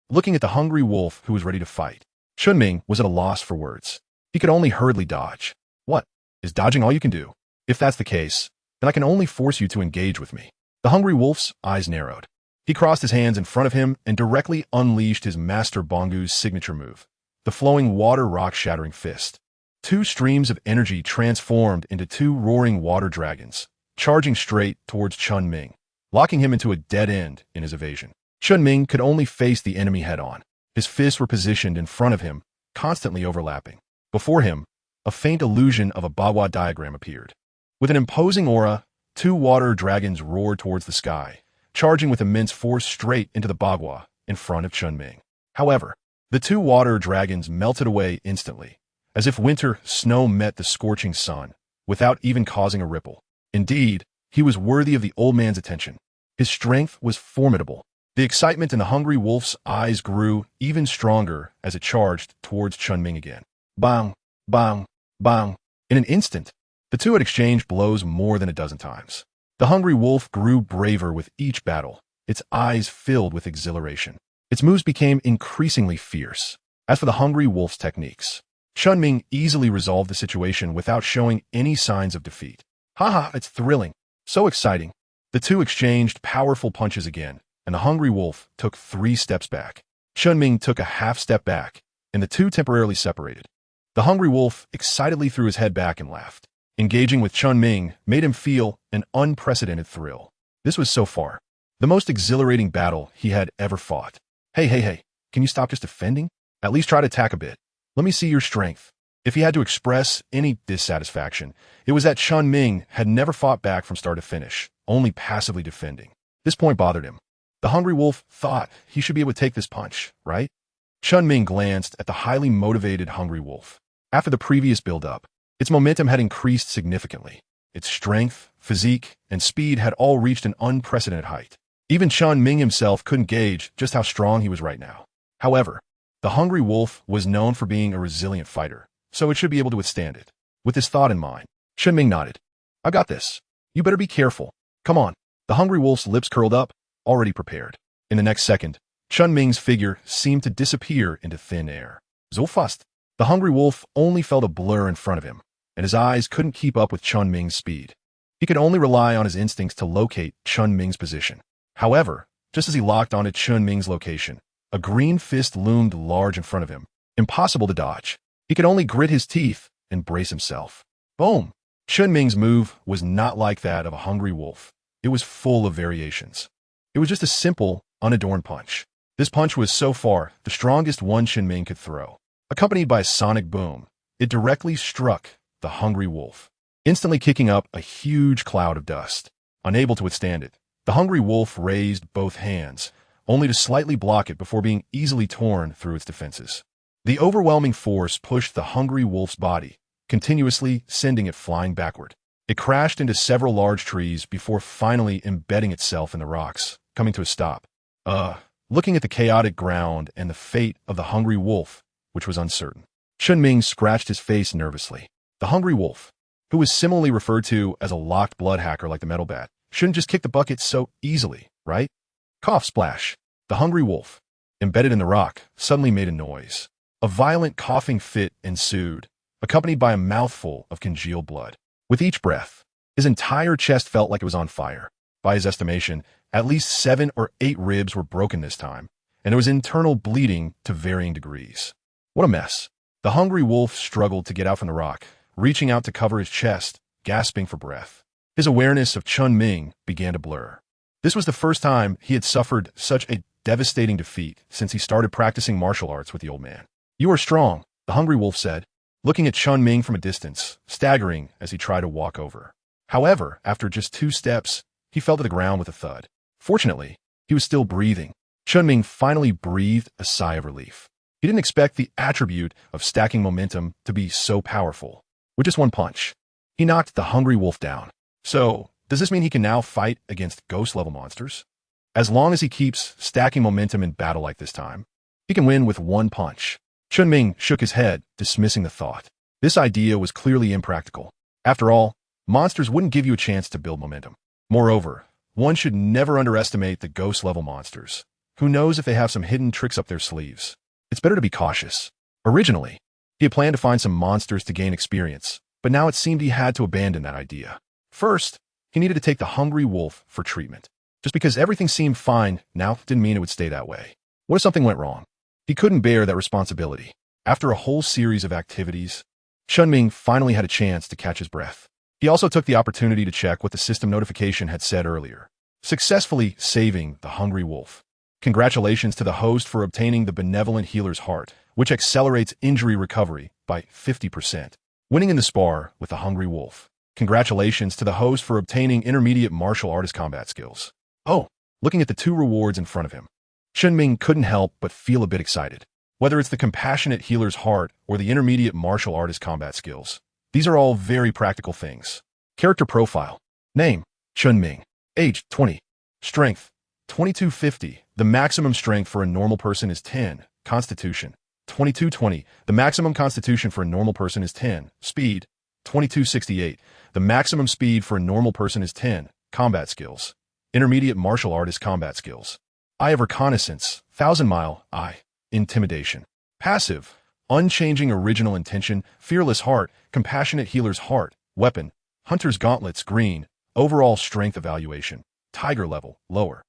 Looking at the hungry wolf who was ready to fight, Chen Ming was at a loss for words. He could only hurriedly dodge. What? Is dodging all you can do? If that's the case, then I can only force you to engage with me. The hungry wolf's eyes narrowed. He crossed his hands in front of him and directly unleashed his master Bongu's signature move, the flowing water rock-shattering fist. Two streams of energy transformed into two roaring water dragons, charging straight towards Chen Ming, locking him into a dead end in his evasion. Chen Ming could only face the enemy head-on. His fists were positioned in front of him, constantly overlapping. Before him, a faint illusion of a Bawa diagram appeared. With an imposing aura, two water dragons roared towards the sky, charging with immense force straight into the bagua in front of Chen Ming. However, the two water dragons melted away instantly, as if winter snow met the scorching sun, without even causing a ripple. Indeed, he was worthy of the old man's attention. His strength was formidable. The excitement in the hungry wolf's eyes grew even stronger as it charged towards Chen Ming again. Bang, bang, bang. In an instant, the two had exchanged blows more than a dozen times. The hungry wolf grew braver with each battle, its eyes filled with exhilaration. Its moves became increasingly fierce. As for the hungry wolf's techniques, Chen Ming easily resolved the situation without showing any signs of defeat. Haha, it's thrilling. So exciting. The two exchanged powerful punches again, and the hungry wolf took 3 steps back. Chen Ming took a half step back, and the two temporarily separated. The hungry wolf excitedly threw his head back and laughed. Engaging with Chen Ming made him feel an unprecedented thrill. This was so far the most exhilarating battle he had ever fought. Hey, can you stop just defending? At least try to attack a bit. Let me see your strength. If he had to express any dissatisfaction, it was that Chen Ming had never fought back from start to finish, only passively defending. This point bothered him. The hungry wolf thought he should be able to take this punch, right? Chen Ming glanced at the highly motivated hungry wolf. After the previous build-up, its momentum had increased significantly. Its strength, physique, and speed had all reached an unprecedented height. Even Chen Ming himself couldn't gauge just how strong he was right now. However, the hungry wolf was known for being a resilient fighter, so it should be able to withstand it. With this thought in mind, Chen Ming nodded. I got this. You better be careful. Come on. The hungry wolf's lips curled up, already prepared. In the next second, Chen Ming's figure seemed to disappear into thin air. So fast. The hungry wolf only felt a blur in front of him, and his eyes couldn't keep up with Chen Ming's speed. He could only rely on his instincts to locate Chen Ming's position. However, just as he locked onto Chen Ming's location, a green fist loomed large in front of him, impossible to dodge. He could only grit his teeth and brace himself. Boom! Chen Ming's move was not like that of a hungry wolf. It was full of variations. It was just a simple, unadorned punch. This punch was so far the strongest one Chen Ming could throw. Accompanied by a sonic boom, it directly struck the hungry wolf, instantly kicking up a huge cloud of dust. Unable to withstand it, the hungry wolf raised both hands, only to slightly block it before being easily torn through its defenses. The overwhelming force pushed the hungry wolf's body, continuously sending it flying backward. It crashed into several large trees before finally embedding itself in the rocks, coming to a stop. Looking at the chaotic ground and the fate of the hungry wolf, which was uncertain, Chen Ming scratched his face nervously. The hungry wolf, who was similarly referred to as a locked blood hacker like the metal bat, shouldn't just kick the bucket so easily, right? Cough splash. The hungry wolf, embedded in the rock, suddenly made a noise. A violent coughing fit ensued, accompanied by a mouthful of congealed blood. With each breath, his entire chest felt like it was on fire. By his estimation, at least 7 or 8 ribs were broken this time, and there was internal bleeding to varying degrees. What a mess. The hungry wolf struggled to get out from the rock, reaching out to cover his chest, gasping for breath. His awareness of Chen Ming began to blur. This was the first time he had suffered such a devastating defeat since he started practicing martial arts with the old man. You are strong, the hungry wolf said, looking at Chen Ming from a distance, staggering as he tried to walk over. However, after just 2 steps, he fell to the ground with a thud. Fortunately, he was still breathing. Chen Ming finally breathed a sigh of relief. He didn't expect the attribute of stacking momentum to be so powerful. With just one punch, he knocked the hungry wolf down. So, does this mean he can now fight against ghost-level monsters? As long as he keeps stacking momentum in battle like this time, he can win with one punch. Chen Ming shook his head, dismissing the thought. This idea was clearly impractical. After all, monsters wouldn't give you a chance to build momentum. Moreover, one should never underestimate the ghost-level monsters. Who knows if they have some hidden tricks up their sleeves? It's better to be cautious. Originally, he had planned to find some monsters to gain experience, but now it seemed he had to abandon that idea. First, he needed to take the hungry wolf for treatment. Just because everything seemed fine now didn't mean it would stay that way. What if something went wrong? He couldn't bear that responsibility. After a whole series of activities, Chen Ming finally had a chance to catch his breath. He also took the opportunity to check what the system notification had said earlier, successfully saving the hungry wolf. Congratulations to the host for obtaining the benevolent healer's heart, which accelerates injury recovery by 50%. Winning in the spar with the hungry wolf. Congratulations to the host for obtaining intermediate martial artist combat skills. Oh, looking at the two rewards in front of him. Chen Ming couldn't help but feel a bit excited. Whether it's the compassionate healer's heart or the intermediate martial artist combat skills, these are all very practical things. Character profile. Name, Chen Ming. Age, 20. Strength, 2250. The maximum strength for a normal person is 10. Constitution, 2220. The maximum constitution for a normal person is 10. Speed, 2268. The maximum speed for a normal person is 10. Combat skills. Intermediate martial artist combat skills. Eye of reconnaissance, 1000-mile eye. Intimidation. Passive, unchanging original intention, fearless heart, compassionate healer's heart. Weapon, hunter's gauntlets, green. Overall strength evaluation, tiger level, lower.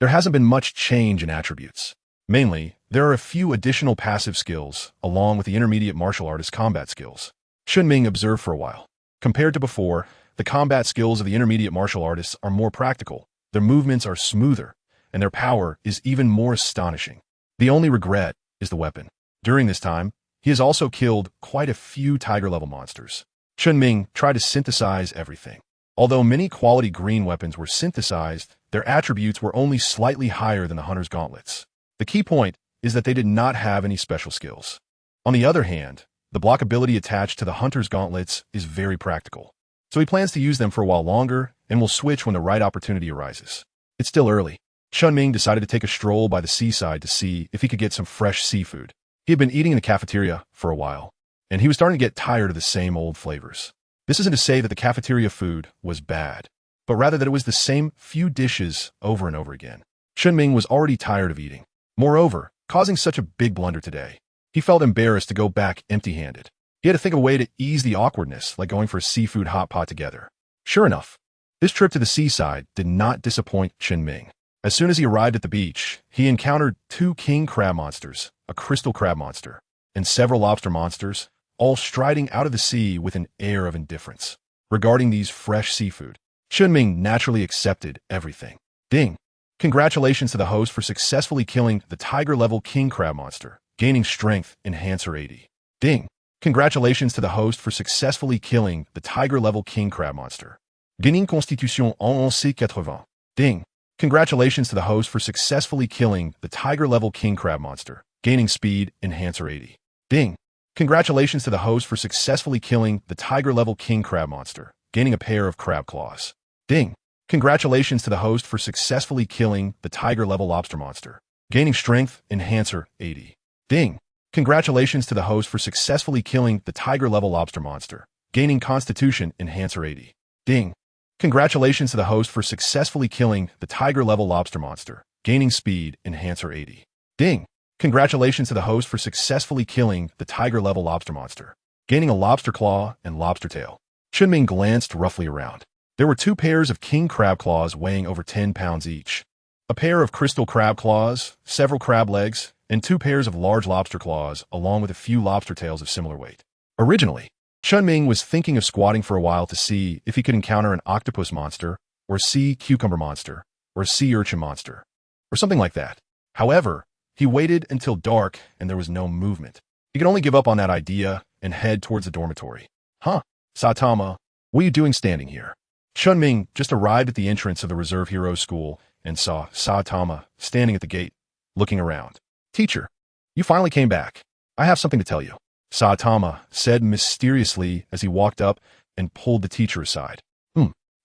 There hasn't been much change in attributes. Mainly, there are a few additional passive skills, along with the intermediate martial artist combat skills. Chen Ming observed for a while. Compared to before, the combat skills of the intermediate martial artists are more practical, their movements are smoother, and their power is even more astonishing. The only regret is the weapon. During this time, he has also killed quite a few tiger-level monsters. Chen Ming tried to synthesize everything. Although many quality green weapons were synthesized, their attributes were only slightly higher than the hunter's gauntlets. The key point is that they did not have any special skills. On the other hand, the blockability attached to the hunter's gauntlets is very practical. So he plans to use them for a while longer and will switch when the right opportunity arises. It's still early. Chen Ming decided to take a stroll by the seaside to see if he could get some fresh seafood. He had been eating in the cafeteria for a while, and he was starting to get tired of the same old flavors. This isn't to say that the cafeteria food was bad, but rather that it was the same few dishes over and over again. Chen Ming was already tired of eating. Moreover, causing such a big blunder today, he felt embarrassed to go back empty-handed. He had to think of a way to ease the awkwardness, like going for a seafood hot pot together. Sure enough, this trip to the seaside did not disappoint Chen Ming. As soon as he arrived at the beach, he encountered 2 king crab monsters, a crystal crab monster, and several lobster monsters, all striding out of the sea with an air of indifference. Regarding these fresh seafood, Chen Ming naturally accepted everything. Ding! Congratulations to the host for successfully killing the tiger-level king crab monster, gaining strength enhancer 80. Ding! Congratulations to the host for successfully killing the tiger-level king crab monster, gaining constitution en 1180. Ding! Congratulations to the host for successfully killing the tiger-level king crab monster, gaining speed enhancer 80. Ding! Congratulations to the host for successfully killing the tiger-level king crab monster, gaining a pair of crab claws. Ding! Congratulations to the host for successfully killing the tiger-level lobster monster, gaining strength enhancer 80. Ding! Congratulations to the host for successfully killing the tiger-level lobster monster, gaining constitution enhancer 80. Ding! Congratulations to the host for successfully killing the tiger-level lobster monster, gaining speed enhancer 80. Ding! Congratulations to the host for successfully killing the tiger-level lobster monster, gaining a lobster claw and lobster tail. Chen Ming glanced roughly around. There were 2 pairs of king crab claws weighing over 10 pounds each, a pair of crystal crab claws, several crab legs, and 2 pairs of large lobster claws, along with a few lobster tails of similar weight. Originally, Chen Ming was thinking of squatting for a while to see if he could encounter an octopus monster, or a sea cucumber monster, or a sea urchin monster, or something like that. However, he waited until dark and there was no movement. He could only give up on that idea and head towards the dormitory. Huh, Saitama, what are you doing standing here? Chen Ming just arrived at the entrance of the Reserve Heroes School and saw Saitama standing at the gate, looking around. Teacher, you finally came back. I have something to tell you, Saitama said mysteriously as he walked up and pulled the teacher aside.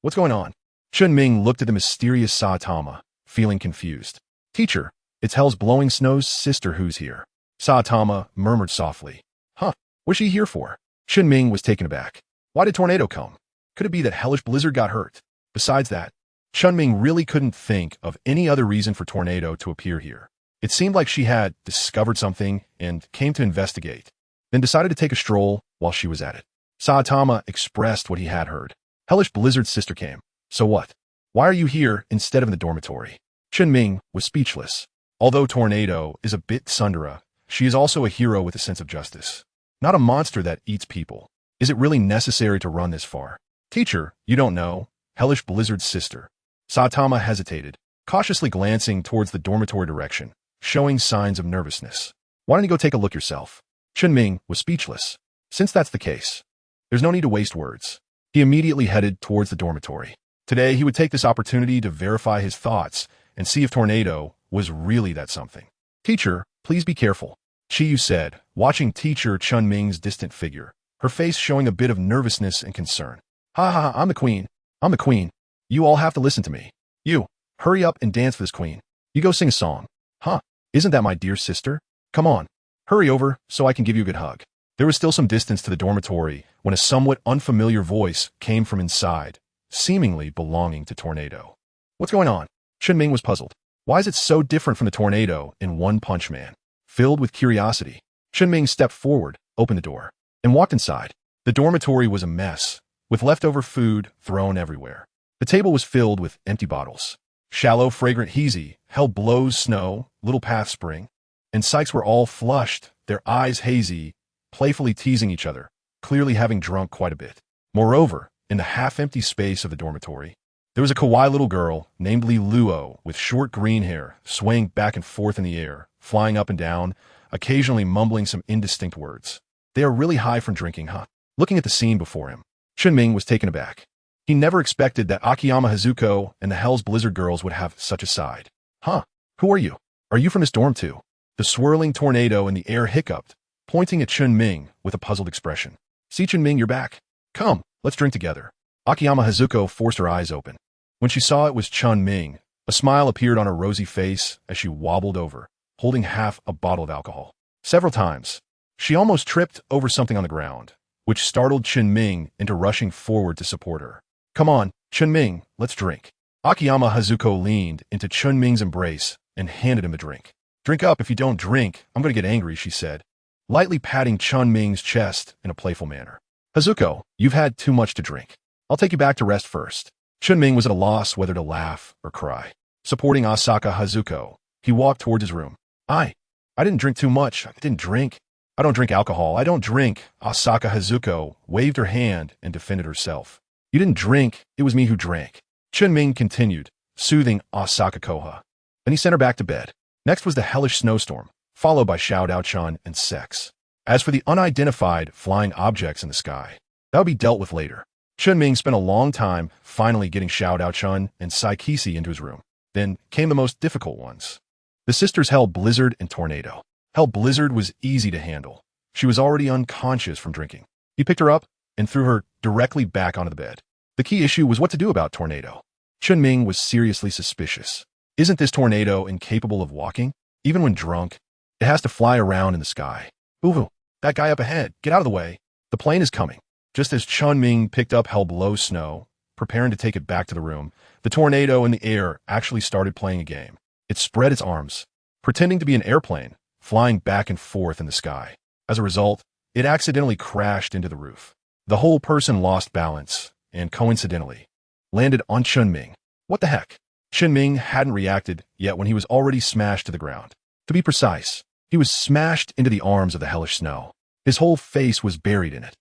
What's going on? Chen Ming looked at the mysterious Saitama, feeling confused. Teacher, it's Hell's Blowing Snow's sister who's here. Saitama murmured softly. Huh, what's she here for? Chen Ming was taken aback. Why did Tornado come? Could it be that Hellish Blizzard got hurt? Besides that, Chen Ming really couldn't think of any other reason for Tornado to appear here. It seemed like she had discovered something and came to investigate, then decided to take a stroll while she was at it. Saitama expressed what he had heard. Hellish Blizzard's sister came. So what? Why are you here instead of in the dormitory? Chen Ming was speechless. Although Tornado is a bit tsundere, she is also a hero with a sense of justice. Not a monster that eats people. Is it really necessary to run this far? Teacher, you don't know. Hellish Blizzard's sister. Saitama hesitated, cautiously glancing towards the dormitory direction, showing signs of nervousness. Why don't you go take a look yourself? Chen Ming was speechless. Since that's the case, there's no need to waste words. He immediately headed towards the dormitory. Today, he would take this opportunity to verify his thoughts and see if Tornado was really that something. Teacher, please be careful, Chiyu said, watching teacher Chen Ming's distant figure, her face showing a bit of nervousness and concern. Ha ha ha, I'm the queen. I'm the queen. You all have to listen to me. You, hurry up and dance for this queen. You go sing a song. Huh, isn't that my dear sister? Come on, hurry over so I can give you a good hug. There was still some distance to the dormitory when a somewhat unfamiliar voice came from inside, seemingly belonging to Tornado. What's going on? Chen Ming was puzzled. Why is it so different from the Tornado in One Punch Man? Filled with curiosity, Chen Ming stepped forward, opened the door, and walked inside. The dormitory was a mess, with leftover food thrown everywhere. The table was filled with empty bottles. Shallow, fragrant hazy held blows snow, little path spring, and Sykes were all flushed, their eyes hazy, playfully teasing each other, clearly having drunk quite a bit. Moreover, in the half-empty space of the dormitory, there was a kawaii little girl named Li Luo with short green hair, swaying back and forth in the air, flying up and down, occasionally mumbling some indistinct words. They are really high from drinking, huh? Looking at the scene before him, Chen Ming was taken aback. He never expected that Akiyama Hazuko and the Hell's Blizzard girls would have such a side. Huh? Who are you? Are you from this dorm too? The swirling tornado in the air hiccuped, pointing at Chen Ming with a puzzled expression. See, Chen Ming, you're back. Come, let's drink together. Akiyama Hazuko forced her eyes open. When she saw it was Chen Ming, a smile appeared on her rosy face as she wobbled over, holding half a bottle of alcohol. Several times, she almost tripped over something on the ground, which startled Chen Ming into rushing forward to support her. Come on, Chen Ming, let's drink. Akiyama Hazuko leaned into Chen Ming's embrace and handed him a drink. Drink up. If you don't drink, I'm going to get angry, she said, lightly patting Chen Ming's chest in a playful manner. Hazuko, you've had too much to drink. I'll take you back to rest first. Chen Ming was at a loss whether to laugh or cry. Supporting Asaka Hazuko, he walked towards his room. I didn't drink too much. I didn't drink. I don't drink alcohol. I don't drink. Asaka Hazuko waved her hand and defended herself. You didn't drink. It was me who drank. Chen Ming continued, soothing Asaka Koha. Then he sent her back to bed. Next was the hellish snowstorm, followed by Xiao Daochan and sex. As for the unidentified flying objects in the sky, that would be dealt with later. Chen Ming spent a long time finally getting Xiao Daochan and Saikisi into his room. Then came the most difficult ones. The sisters Hell Blizzard and Tornado. Hell Blizzard was easy to handle. She was already unconscious from drinking. He picked her up and threw her directly back onto the bed. The key issue was what to do about Tornado. Chen Ming was seriously suspicious. Isn't this Tornado incapable of walking? Even when drunk, it has to fly around in the sky. Ooh, that guy up ahead, get out of the way. The plane is coming. Just as Chen Ming picked up Hell Below Snow, preparing to take it back to the room, the Tornado in the air actually started playing a game. It spread its arms, pretending to be an airplane, flying back and forth in the sky. As a result, it accidentally crashed into the roof. The whole person lost balance and, coincidentally, landed on Chen Ming. What the heck? Chen Ming hadn't reacted yet when he was already smashed to the ground. To be precise, he was smashed into the arms of the hellish snow. His whole face was buried in it.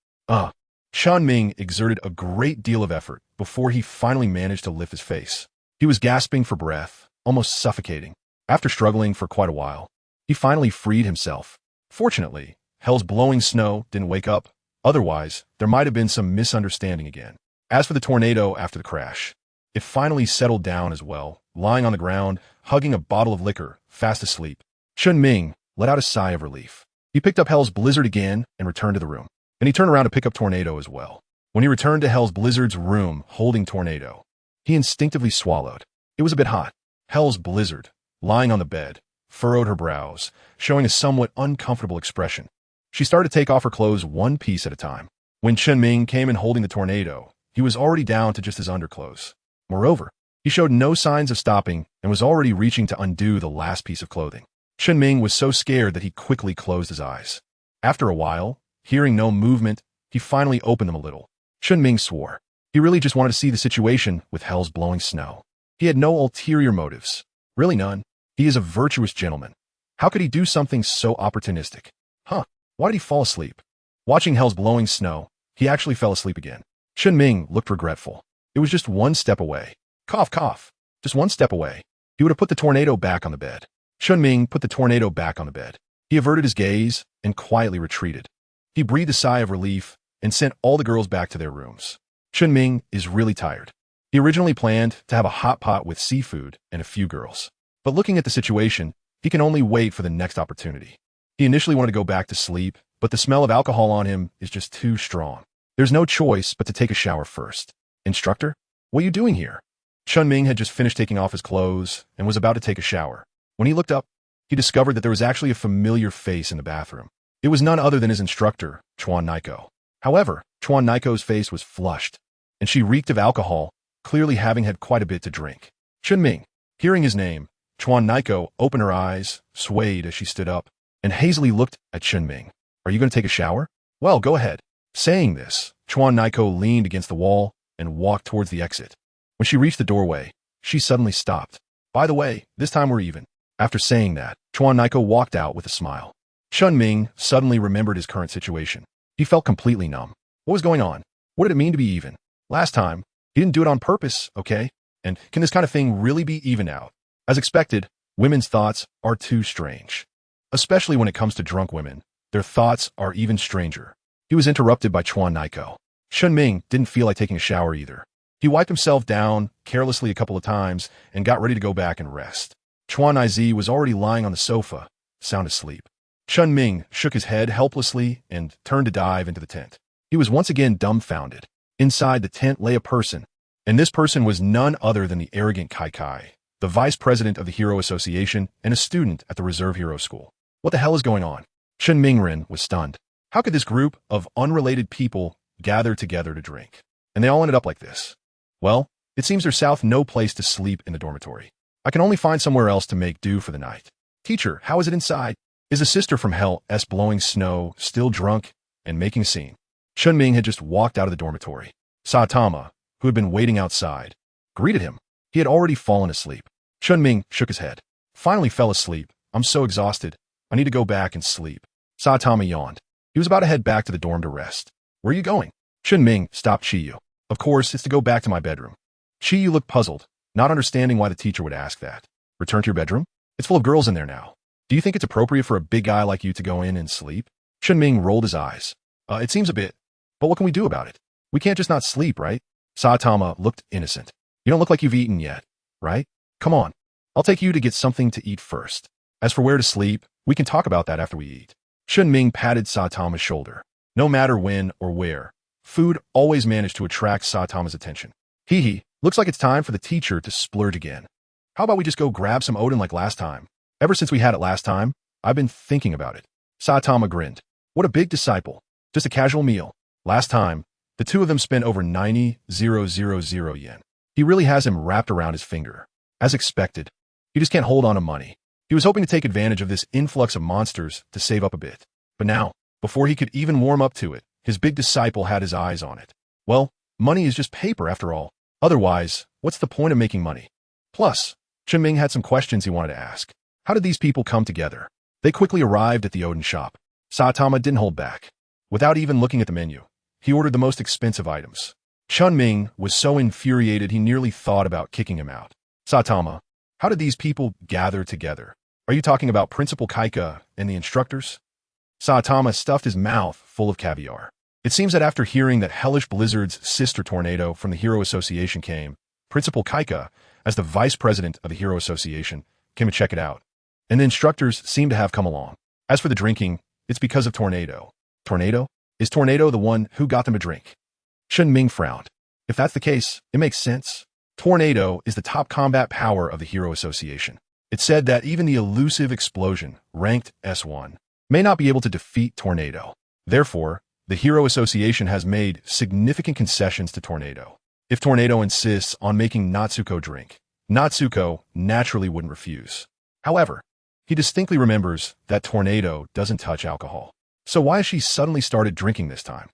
Chen Ming exerted a great deal of effort before he finally managed to lift his face. He was gasping for breath, almost suffocating. After struggling for quite a while, he finally freed himself. Fortunately, Hell's blowing snow didn't wake up. Otherwise, there might have been some misunderstanding again. As for the Tornado after the crash, it finally settled down as well, lying on the ground, hugging a bottle of liquor, fast asleep. Chen Ming let out a sigh of relief. He picked up Hell's Blizzard again and returned to the room. Then he turned around to pick up Tornado as well. When he returned to Hell's Blizzard's room holding Tornado, he instinctively swallowed. It was a bit hot. Hell's Blizzard, lying on the bed, furrowed her brows, showing a somewhat uncomfortable expression. She started to take off her clothes one piece at a time. When Chen Ming came in holding the Tornado, he was already down to just his underclothes. Moreover, he showed no signs of stopping and was already reaching to undo the last piece of clothing. Chen Ming was so scared that he quickly closed his eyes. After a while, hearing no movement, he finally opened them a little. Chen Ming swore. He really just wanted to see the situation with Hell's blowing snow. He had no ulterior motives. Really none. He is a virtuous gentleman. How could he do something so opportunistic? Why did he fall asleep? Watching Hell's blowing snow, he actually fell asleep again. Chen Ming looked regretful. It was just one step away. Cough, cough. Just one step away. He would have put the Tornado back on the bed. Chen Ming put the Tornado back on the bed. He averted his gaze and quietly retreated. He breathed a sigh of relief and sent all the girls back to their rooms. Chen Ming is really tired. He originally planned to have a hot pot with seafood and a few girls. But looking at the situation, he can only wait for the next opportunity. He initially wanted to go back to sleep, but the smell of alcohol on him is just too strong. There's no choice but to take a shower first. Instructor, what are you doing here? Chen Ming had just finished taking off his clothes and was about to take a shower. When he looked up, he discovered that there was actually a familiar face in the bathroom. It was none other than his instructor, Chuan Naiko. However, Chuan Naiko's face was flushed, and she reeked of alcohol, clearly having had quite a bit to drink. Chen Ming, hearing his name, Chuan Naiko opened her eyes, swayed as she stood up, and hazily looked at Chen Ming. Are you going to take a shower? Well, go ahead. Saying this, Chuan Naiko leaned against the wall and walked towards the exit. When she reached the doorway, she suddenly stopped. By the way, this time we're even. After saying that, Chuan Naiko walked out with a smile. Chen Ming suddenly remembered his current situation. He felt completely numb. What was going on? What did it mean to be even? Last time, he didn't do it on purpose, okay? And can this kind of thing really be even out? As expected, women's thoughts are too strange. Especially when it comes to drunk women, their thoughts are even stranger. He was interrupted by Chuan Naiko. Chen Ming didn't feel like taking a shower either. He wiped himself down carelessly a couple of times and got ready to go back and rest. Chuan Iz was already lying on the sofa, sound asleep. Chen Ming shook his head helplessly and turned to dive into the tent. He was once again dumbfounded. Inside the tent lay a person, and this person was none other than the arrogant Kai Kai, the vice president of the Hero Association and a student at the Reserve Hero School. What the hell is going on? Chen Mingren was stunned. How could this group of unrelated people gather together to drink? And they all ended up like this. Well, it seems there's no place to sleep in the dormitory. I can only find somewhere else to make do for the night. Teacher, how is it inside? Is the sister from hell blowing snow, still drunk, and making a scene? Chen Ming had just walked out of the dormitory. Saitama, who had been waiting outside, greeted him. He had already fallen asleep. Chen Ming shook his head. Finally fell asleep. I'm so exhausted. I need to go back and sleep. Saitama yawned. He was about to head back to the dorm to rest. Where are you going? Chen Ming stopped Chiyu. Of course, it's to go back to my bedroom. Chiyu looked puzzled, not understanding why the teacher would ask that. Return to your bedroom? It's full of girls in there now. Do you think it's appropriate for a big guy like you to go in and sleep? Chen Ming rolled his eyes. It seems a bit. But what can we do about it? We can't just not sleep, right? Saitama looked innocent. You don't look like you've eaten yet, right? Come on. I'll take you to get something to eat first. As for where to sleep, we can talk about that after we eat. Chen Ming patted Saitama's shoulder. No matter when or where, food always managed to attract Saitama's attention. Hee, looks like it's time for the teacher to splurge again. How about we just go grab some Odin like last time? Ever since we had it last time, I've been thinking about it. Saitama grinned. What a big disciple. Just a casual meal. Last time, the two of them spent over 90,000 yen. He really has him wrapped around his finger. As expected, he just can't hold on to money. He was hoping to take advantage of this influx of monsters to save up a bit. But now, before he could even warm up to it, his big disciple had his eyes on it. Well, money is just paper after all. Otherwise, what's the point of making money? Plus, Chen Ming had some questions he wanted to ask. How did these people come together? They quickly arrived at the Odin shop. Saitama didn't hold back. Without even looking at the menu, he ordered the most expensive items. Chen Ming was so infuriated he nearly thought about kicking him out. Saitama, how did these people gather together? Are you talking about Principal Kaika and the instructors? Saitama stuffed his mouth full of caviar. It seems that after hearing that Hellish Blizzard's sister tornado from the Hero Association came, Principal Kaika, as the vice president of the Hero Association, came to check it out. And the instructors seem to have come along. As for the drinking, it's because of Tornado. Tornado? Is Tornado the one who got them a drink? Chen Ming frowned. If that's the case, it makes sense. Tornado is the top combat power of the Hero Association. It's said that even the elusive explosion, ranked S1, may not be able to defeat Tornado. Therefore, the Hero Association has made significant concessions to Tornado. If Tornado insists on making Natsuko drink, Natsuko naturally wouldn't refuse. However, he distinctly remembers that Tornado doesn't touch alcohol. So why has she suddenly started drinking this time?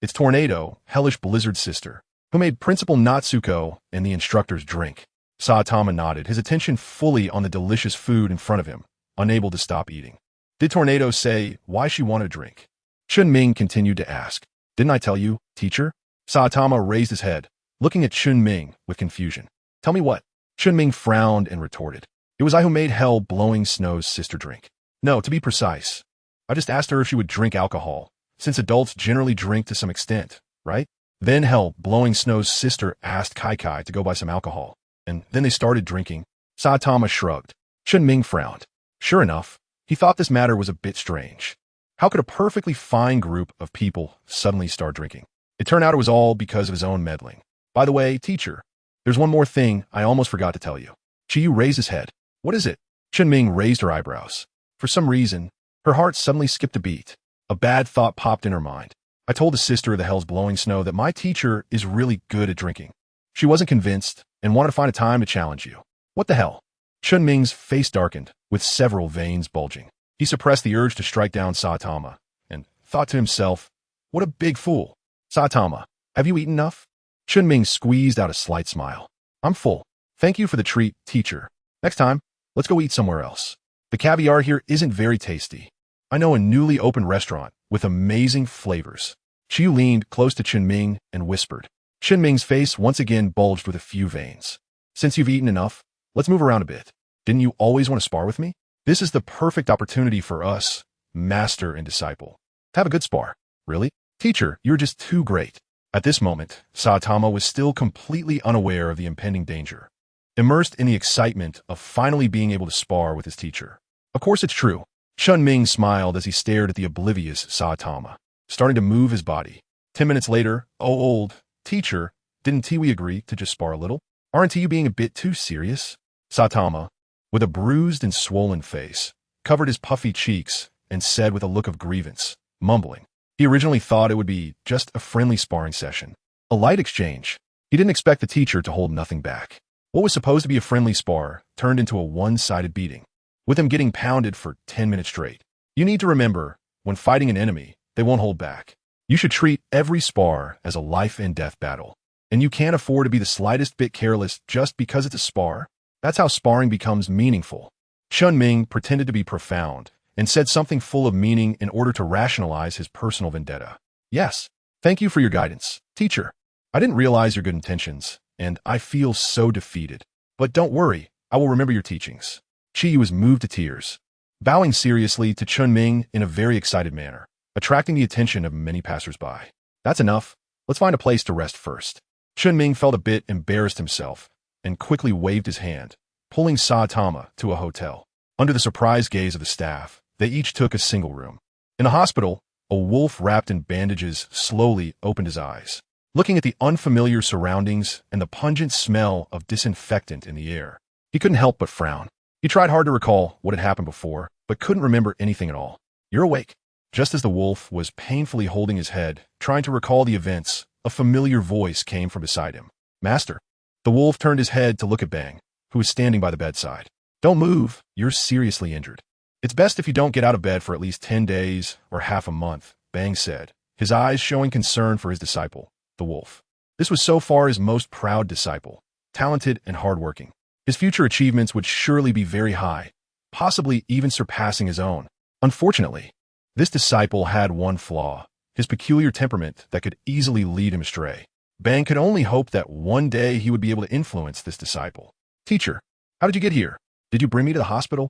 It's Tornado, Hellish Blizzard's sister, who made Principal Natsuko and the instructors drink. Saitama nodded, his attention fully on the delicious food in front of him, unable to stop eating. Did Tornado say why she wanted a drink? Chen Ming continued to ask. Didn't I tell you, teacher? Saitama raised his head, looking at Chen Ming with confusion. Tell me what? Chen Ming frowned and retorted. It was I who made Hell Blowing Snow's sister drink. No, to be precise. I just asked her if she would drink alcohol, since adults generally drink to some extent, right? Then hell, Blowing Snow's sister asked Kai Kai to go buy some alcohol, and then they started drinking. Saitama shrugged. Chen Ming frowned. Sure enough, he thought this matter was a bit strange. How could a perfectly fine group of people suddenly start drinking? It turned out it was all because of his own meddling. By the way, teacher, there's one more thing I almost forgot to tell you. Chiyu raised his head. What is it? Chen Ming raised her eyebrows. For some reason, her heart suddenly skipped a beat. A bad thought popped in her mind. I told the sister of the Hell's Blowing Snow that my teacher is really good at drinking. She wasn't convinced and wanted to find a time to challenge you. What the hell? Chen Ming's face darkened, with several veins bulging. He suppressed the urge to strike down Saitama, and thought to himself, what a big fool. Saitama, have you eaten enough? Chen Ming squeezed out a slight smile. I'm full. Thank you for the treat, teacher. Next time, let's go eat somewhere else. The caviar here isn't very tasty. I know a newly opened restaurant with amazing flavors. Chiyu leaned close to Chen Ming and whispered. Chen Ming's face once again bulged with a few veins. Since you've eaten enough, let's move around a bit. Didn't you always want to spar with me? This is the perfect opportunity for us, master and disciple. Have a good spar. Really? Teacher, you're just too great. At this moment, Saitama was still completely unaware of the impending danger, immersed in the excitement of finally being able to spar with his teacher. Of course it's true. Chen Ming smiled as he stared at the oblivious Saitama, starting to move his body. 10 minutes later, old teacher, didn't we agree to just spar a little? Aren't you being a bit too serious? Saitama, with a bruised and swollen face, covered his puffy cheeks and said with a look of grievance, mumbling. He originally thought it would be just a friendly sparring session, a light exchange. He didn't expect the teacher to hold nothing back. What was supposed to be a friendly spar turned into a one-sided beating, with him getting pounded for 10 minutes straight. You need to remember, when fighting an enemy, they won't hold back. You should treat every spar as a life-and-death battle, and you can't afford to be the slightest bit careless just because it's a spar. That's how sparring becomes meaningful. Chen Ming pretended to be profound and said something full of meaning in order to rationalize his personal vendetta. Yes, thank you for your guidance, teacher. I didn't realize your good intentions, and I feel so defeated. But don't worry, I will remember your teachings. Chiyu was moved to tears, bowing seriously to Chen Ming in a very excited manner, attracting the attention of many passersby. That's enough. Let's find a place to rest first. Chen Ming felt a bit embarrassed himself and quickly waved his hand, pulling Saitama to a hotel. Under the surprised gaze of the staff, they each took a single room. In the hospital, a wolf wrapped in bandages slowly opened his eyes, looking at the unfamiliar surroundings and the pungent smell of disinfectant in the air. He couldn't help but frown. He tried hard to recall what had happened before, but couldn't remember anything at all. You're awake. Just as the wolf was painfully holding his head, trying to recall the events, a familiar voice came from beside him. Master. The wolf turned his head to look at Bang, who was standing by the bedside. Don't move. You're seriously injured. It's best if you don't get out of bed for at least 10 days or half a month, Bang said, his eyes showing concern for his disciple, the wolf. This was so far his most proud disciple, talented and hardworking. His future achievements would surely be very high, possibly even surpassing his own. Unfortunately, this disciple had one flaw, his peculiar temperament that could easily lead him astray. Bang could only hope that one day he would be able to influence this disciple. Teacher, how did you get here? Did you bring me to the hospital?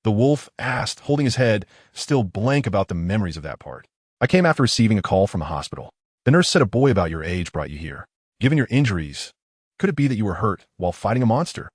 The wolf asked, holding his head, still blank about the memories of that part. I came after receiving a call from the hospital. The nurse said a boy about your age brought you here. Given your injuries, could it be that you were hurt while fighting a monster?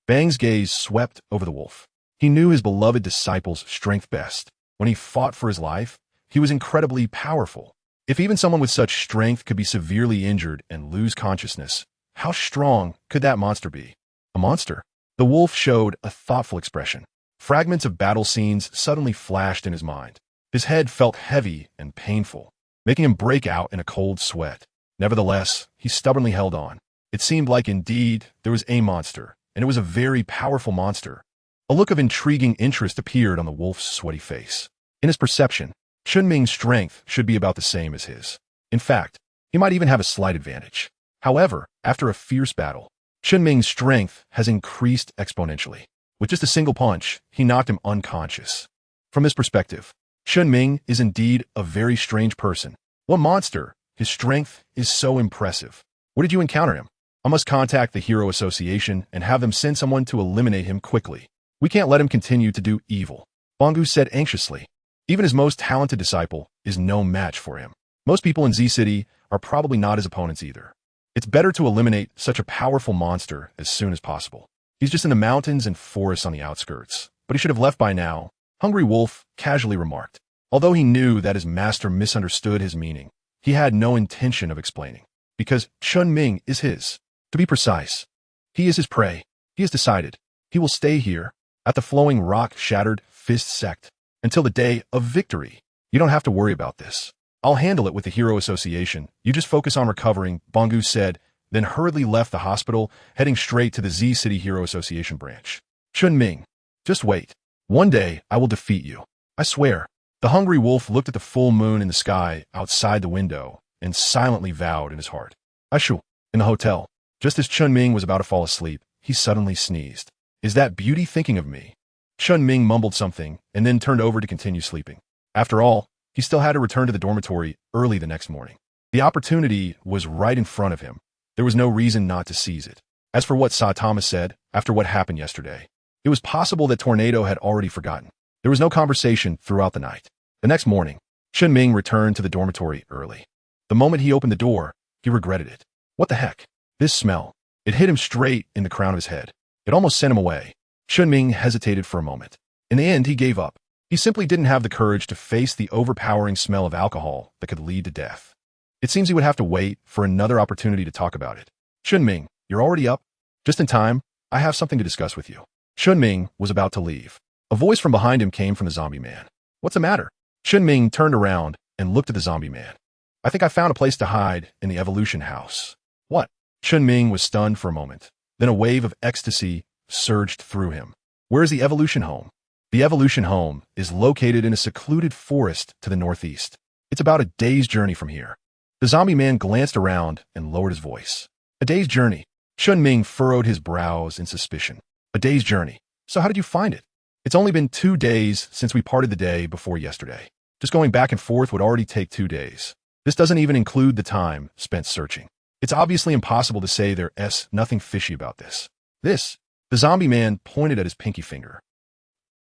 Bang's gaze swept over the wolf. He knew his beloved disciple's strength best. When he fought for his life, he was incredibly powerful. If even someone with such strength could be severely injured and lose consciousness, how strong could that monster be? A monster? The wolf showed a thoughtful expression. Fragments of battle scenes suddenly flashed in his mind. His head felt heavy and painful, making him break out in a cold sweat. Nevertheless, he stubbornly held on. It seemed like indeed there was a monster, and it was a very powerful monster. A look of intriguing interest appeared on the wolf's sweaty face. In his perception, Chen Ming's strength should be about the same as his. In fact, he might even have a slight advantage. However, after a fierce battle, Chen Ming's strength has increased exponentially. With just a single punch, he knocked him unconscious. From this perspective, Chen Ming is indeed a very strange person. What monster? His strength is so impressive. Where did you encounter him? I must contact the Hero Association and have them send someone to eliminate him quickly. We can't let him continue to do evil. Bongu said anxiously. Even his most talented disciple is no match for him. Most people in Z City are probably not his opponents either. It's better to eliminate such a powerful monster as soon as possible. He's just in the mountains and forests on the outskirts, but he should have left by now, Hungry Wolf casually remarked. Although he knew that his master misunderstood his meaning, he had no intention of explaining, because Chen Ming is his. To be precise, he is his prey. He has decided. He will stay here, at the flowing rock-shattered fist sect, until the day of victory. You don't have to worry about this. I'll handle it with the Hero Association. You just focus on recovering, Bongu said, then hurriedly left the hospital, heading straight to the Z City Hero Association branch. Chen Ming, just wait. One day, I will defeat you. I swear. The Hungry Wolf looked at the full moon in the sky outside the window and silently vowed in his heart. Ashu. In the hotel, just as Chen Ming was about to fall asleep, he suddenly sneezed. Is that beauty thinking of me? Chen Ming mumbled something and then turned over to continue sleeping. After all, he still had to return to the dormitory early the next morning. The opportunity was right in front of him. There was no reason not to seize it. As for what Saitama said, after what happened yesterday, it was possible that Tornado had already forgotten. There was no conversation throughout the night. The next morning, Chen Ming returned to the dormitory early. The moment he opened the door, he regretted it. What the heck? This smell. It hit him straight in the crown of his head. It almost sent him away. Chen Ming hesitated for a moment. In the end, he gave up. He simply didn't have the courage to face the overpowering smell of alcohol that could lead to death. It seems he would have to wait for another opportunity to talk about it. Chen Ming, you're already up? Just in time. I have something to discuss with you. Chen Ming was about to leave. A voice from behind him came from the zombie man. What's the matter? Chen Ming turned around and looked at the zombie man. I think I found a place to hide in the evolution house. What? Chen Ming was stunned for a moment. Then a wave of ecstasy surged through him. Where is the evolution home? The evolution home is located in a secluded forest to the northeast. It's about a day's journey from here. The zombie man glanced around and lowered his voice. A day's journey. Chen Ming furrowed his brows in suspicion. A day's journey. So how did you find it? It's only been 2 days since we parted the day before yesterday. Just going back and forth would already take 2 days. This doesn't even include the time spent searching. It's obviously impossible to say there's nothing fishy about this. The zombie man pointed at his pinky finger.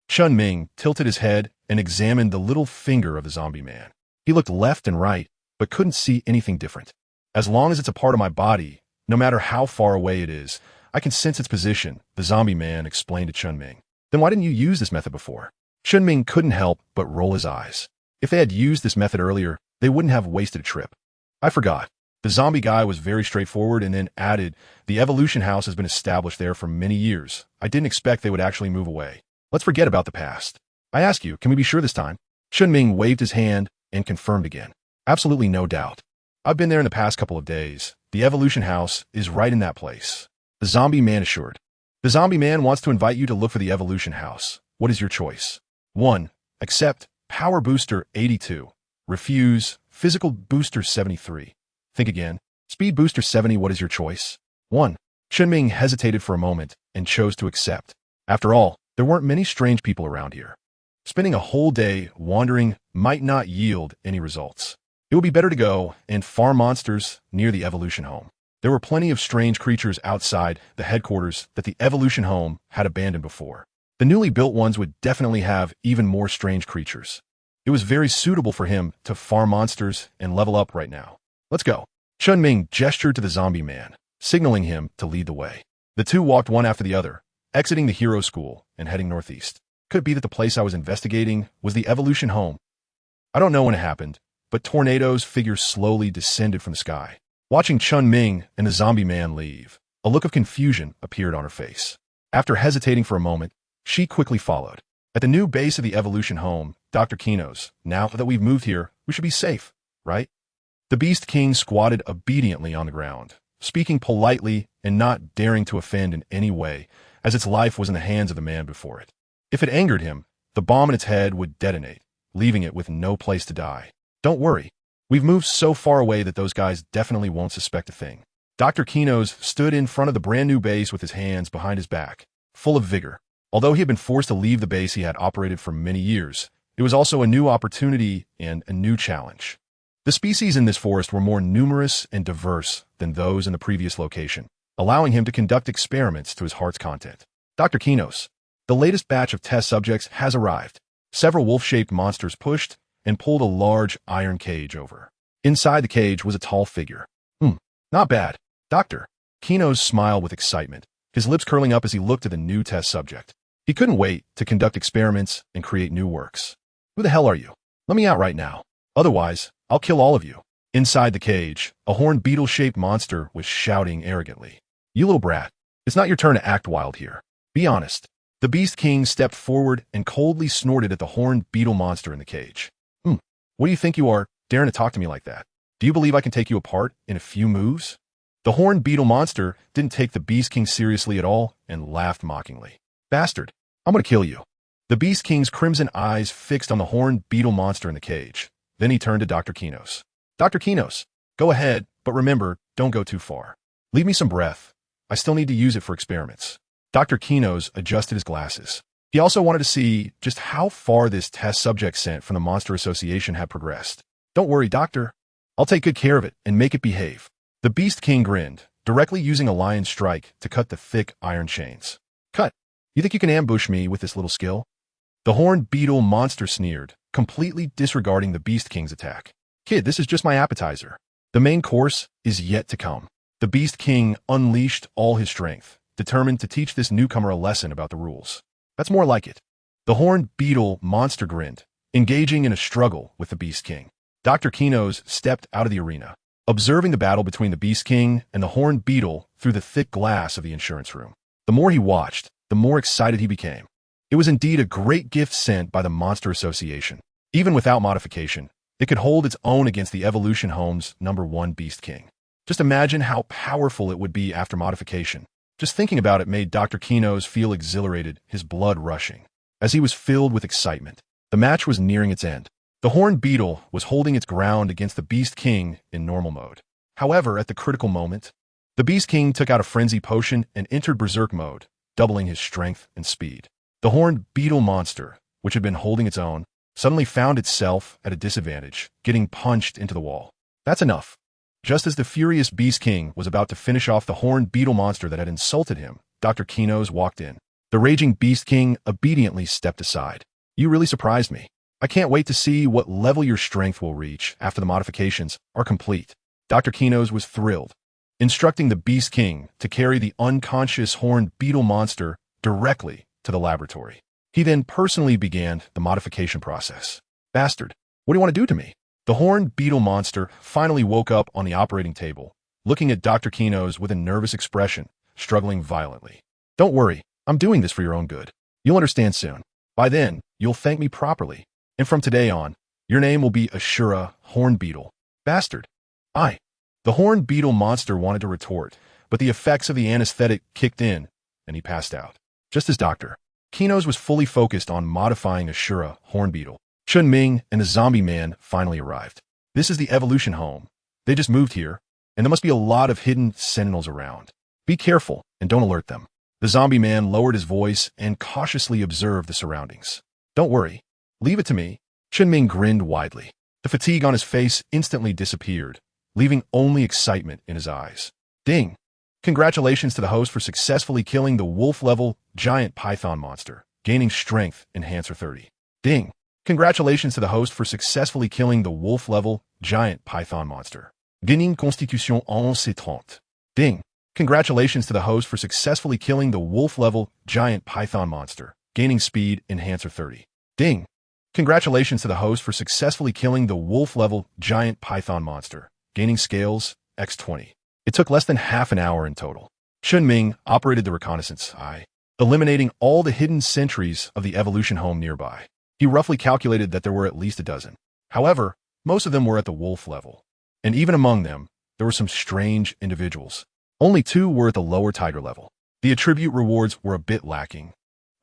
Chen Ming tilted his head and examined the little finger of the zombie man. He looked left and right, but couldn't see anything different. As long as it's a part of my body, no matter how far away it is, I can sense its position, the zombie man explained to Chen Ming. Then why didn't you use this method before? Chen Ming couldn't help but roll his eyes. If they had used this method earlier, they wouldn't have wasted a trip. I forgot. The zombie guy was very straightforward and then added, the evolution house has been established there for many years. I didn't expect they would actually move away. Let's forget about the past. I ask you, can we be sure this time? Chen Ming waved his hand and confirmed again. Absolutely no doubt. I've been there in the past couple of days. The evolution house is right in that place. The zombie man assured. The zombie man wants to invite you to look for the evolution house. What is your choice? 1. Accept. Power booster 82. Refuse. Physical booster 73. Think again. Speed booster 70. What is your choice? 1. Chen Ming hesitated for a moment and chose to accept. After all, there weren't many strange people around here. Spending a whole day wandering might not yield any results. It would be better to go and farm monsters near the evolution home. There were plenty of strange creatures outside the headquarters that the evolution home had abandoned before. The newly built ones would definitely have even more strange creatures. It was very suitable for him to farm monsters and level up right now. Let's go. Chen Ming gestured to the zombie man, signaling him to lead the way. The two walked one after the other, exiting the hero school and heading northeast. Could it be that the place I was investigating was the evolution home? I don't know when it happened, but Tornado's figure slowly descended from the sky. Watching Chen Ming and the zombie man leave, a look of confusion appeared on her face. After hesitating for a moment, she quickly followed. At the new base of the evolution home, Dr. Kino's, now that we've moved here, we should be safe, right? The Beast King squatted obediently on the ground, speaking politely and not daring to offend in any way, as its life was in the hands of the man before it. If it angered him, the bomb in its head would detonate, leaving it with no place to die. Don't worry. We've moved so far away that those guys definitely won't suspect a thing. Dr. Kino's stood in front of the brand new base with his hands behind his back, full of vigor. Although he had been forced to leave the base he had operated for many years, it was also a new opportunity and a new challenge. The species in this forest were more numerous and diverse than those in the previous location, allowing him to conduct experiments to his heart's content. Dr. Kino's, the latest batch of test subjects has arrived. Several wolf-shaped monsters pushed and pulled a large iron cage over. Inside the cage was a tall figure. Not bad. Dr. Kino's smiled with excitement, his lips curling up as he looked at the new test subject. He couldn't wait to conduct experiments and create new works. Who the hell are you? Let me out right now. Otherwise, I'll kill all of you. Inside the cage, a horned beetle-shaped monster was shouting arrogantly. You little brat, it's not your turn to act wild here. Be honest. The Beast King stepped forward and coldly snorted at the horned beetle monster in the cage. What do you think you are, daring to talk to me like that? Do you believe I can take you apart in a few moves? The horned beetle monster didn't take the Beast King seriously at all and laughed mockingly. Bastard, I'm gonna kill you. The Beast King's crimson eyes fixed on the horned beetle monster in the cage. Then he turned to Dr. Kinos. Dr. Kinos, go ahead, but remember, don't go too far. Leave me some breath. I still need to use it for experiments. Dr. Kinos adjusted his glasses. He also wanted to see just how far this test subject sent from the Monster Association had progressed. Don't worry, Doctor. I'll take good care of it and make it behave. The Beast King grinned, directly using a lion strike to cut the thick iron chains. Cut. You think you can ambush me with this little skill? The horned beetle monster sneered, completely disregarding the Beast King's attack. Kid, this is just my appetizer. The main course is yet to come. The Beast King unleashed all his strength, determined to teach this newcomer a lesson about the rules. That's more like it. The horned beetle monster grinned, engaging in a struggle with the Beast King. Dr. Kinos stepped out of the arena, observing the battle between the Beast King and the horned beetle through the thick glass of the insurance room. The more he watched, the more excited he became. It was indeed a great gift sent by the Monster Association. Even without modification, it could hold its own against the Evolution Home's #1 Beast King. Just imagine how powerful it would be after modification. Just thinking about it made Dr. Kinos feel exhilarated, his blood rushing. As he was filled with excitement, the match was nearing its end. The horned beetle was holding its ground against the Beast King in normal mode. However, at the critical moment, the Beast King took out a frenzy potion and entered berserk mode, doubling his strength and speed. The horned beetle monster, which had been holding its own, suddenly found itself at a disadvantage, getting punched into the wall. That's enough. Just as the furious Beast King was about to finish off the horned beetle monster that had insulted him, Dr. Kinos walked in. The raging Beast King obediently stepped aside. You really surprised me. I can't wait to see what level your strength will reach after the modifications are complete. Dr. Kinos was thrilled, instructing the Beast King to carry the unconscious horned beetle monster directly to the laboratory. He then personally began the modification process. Bastard, what do you want to do to me? The horned beetle monster finally woke up on the operating table, looking at Dr. Kinos with a nervous expression, struggling violently. Don't worry, I'm doing this for your own good. You'll understand soon. By then, you'll thank me properly. And from today on, your name will be Ashura Horned Beetle. Bastard. The horned beetle monster wanted to retort, but the effects of the anesthetic kicked in, and he passed out. Just as Dr. Kinos was fully focused on modifying Ashura Horned Beetle, Chen Ming and the zombie man finally arrived. This is the evolution home. They just moved here, and there must be a lot of hidden sentinels around. Be careful and don't alert them. The zombie man lowered his voice and cautiously observed the surroundings. Don't worry. Leave it to me. Chen Ming grinned widely. The fatigue on his face instantly disappeared, leaving only excitement in his eyes. Ding! Congratulations to the host for successfully killing the wolf-level giant python monster, gaining strength enhancer 30. Ding! Congratulations to the host for successfully killing the wolf-level giant python monster, gaining constitution 11 Ding! Congratulations to the host for successfully killing the wolf-level giant python monster, gaining speed enhancer 30. Ding! Congratulations to the host for successfully killing the wolf-level giant python monster, gaining scales X20. It took less than half an hour in total. Chen Ming operated the reconnaissance eye, eliminating all the hidden sentries of the evolution home nearby. He roughly calculated that there were at least a dozen. However, most of them were at the wolf level. And even among them, there were some strange individuals. Only 2 were at the lower tiger level. The attribute rewards were a bit lacking,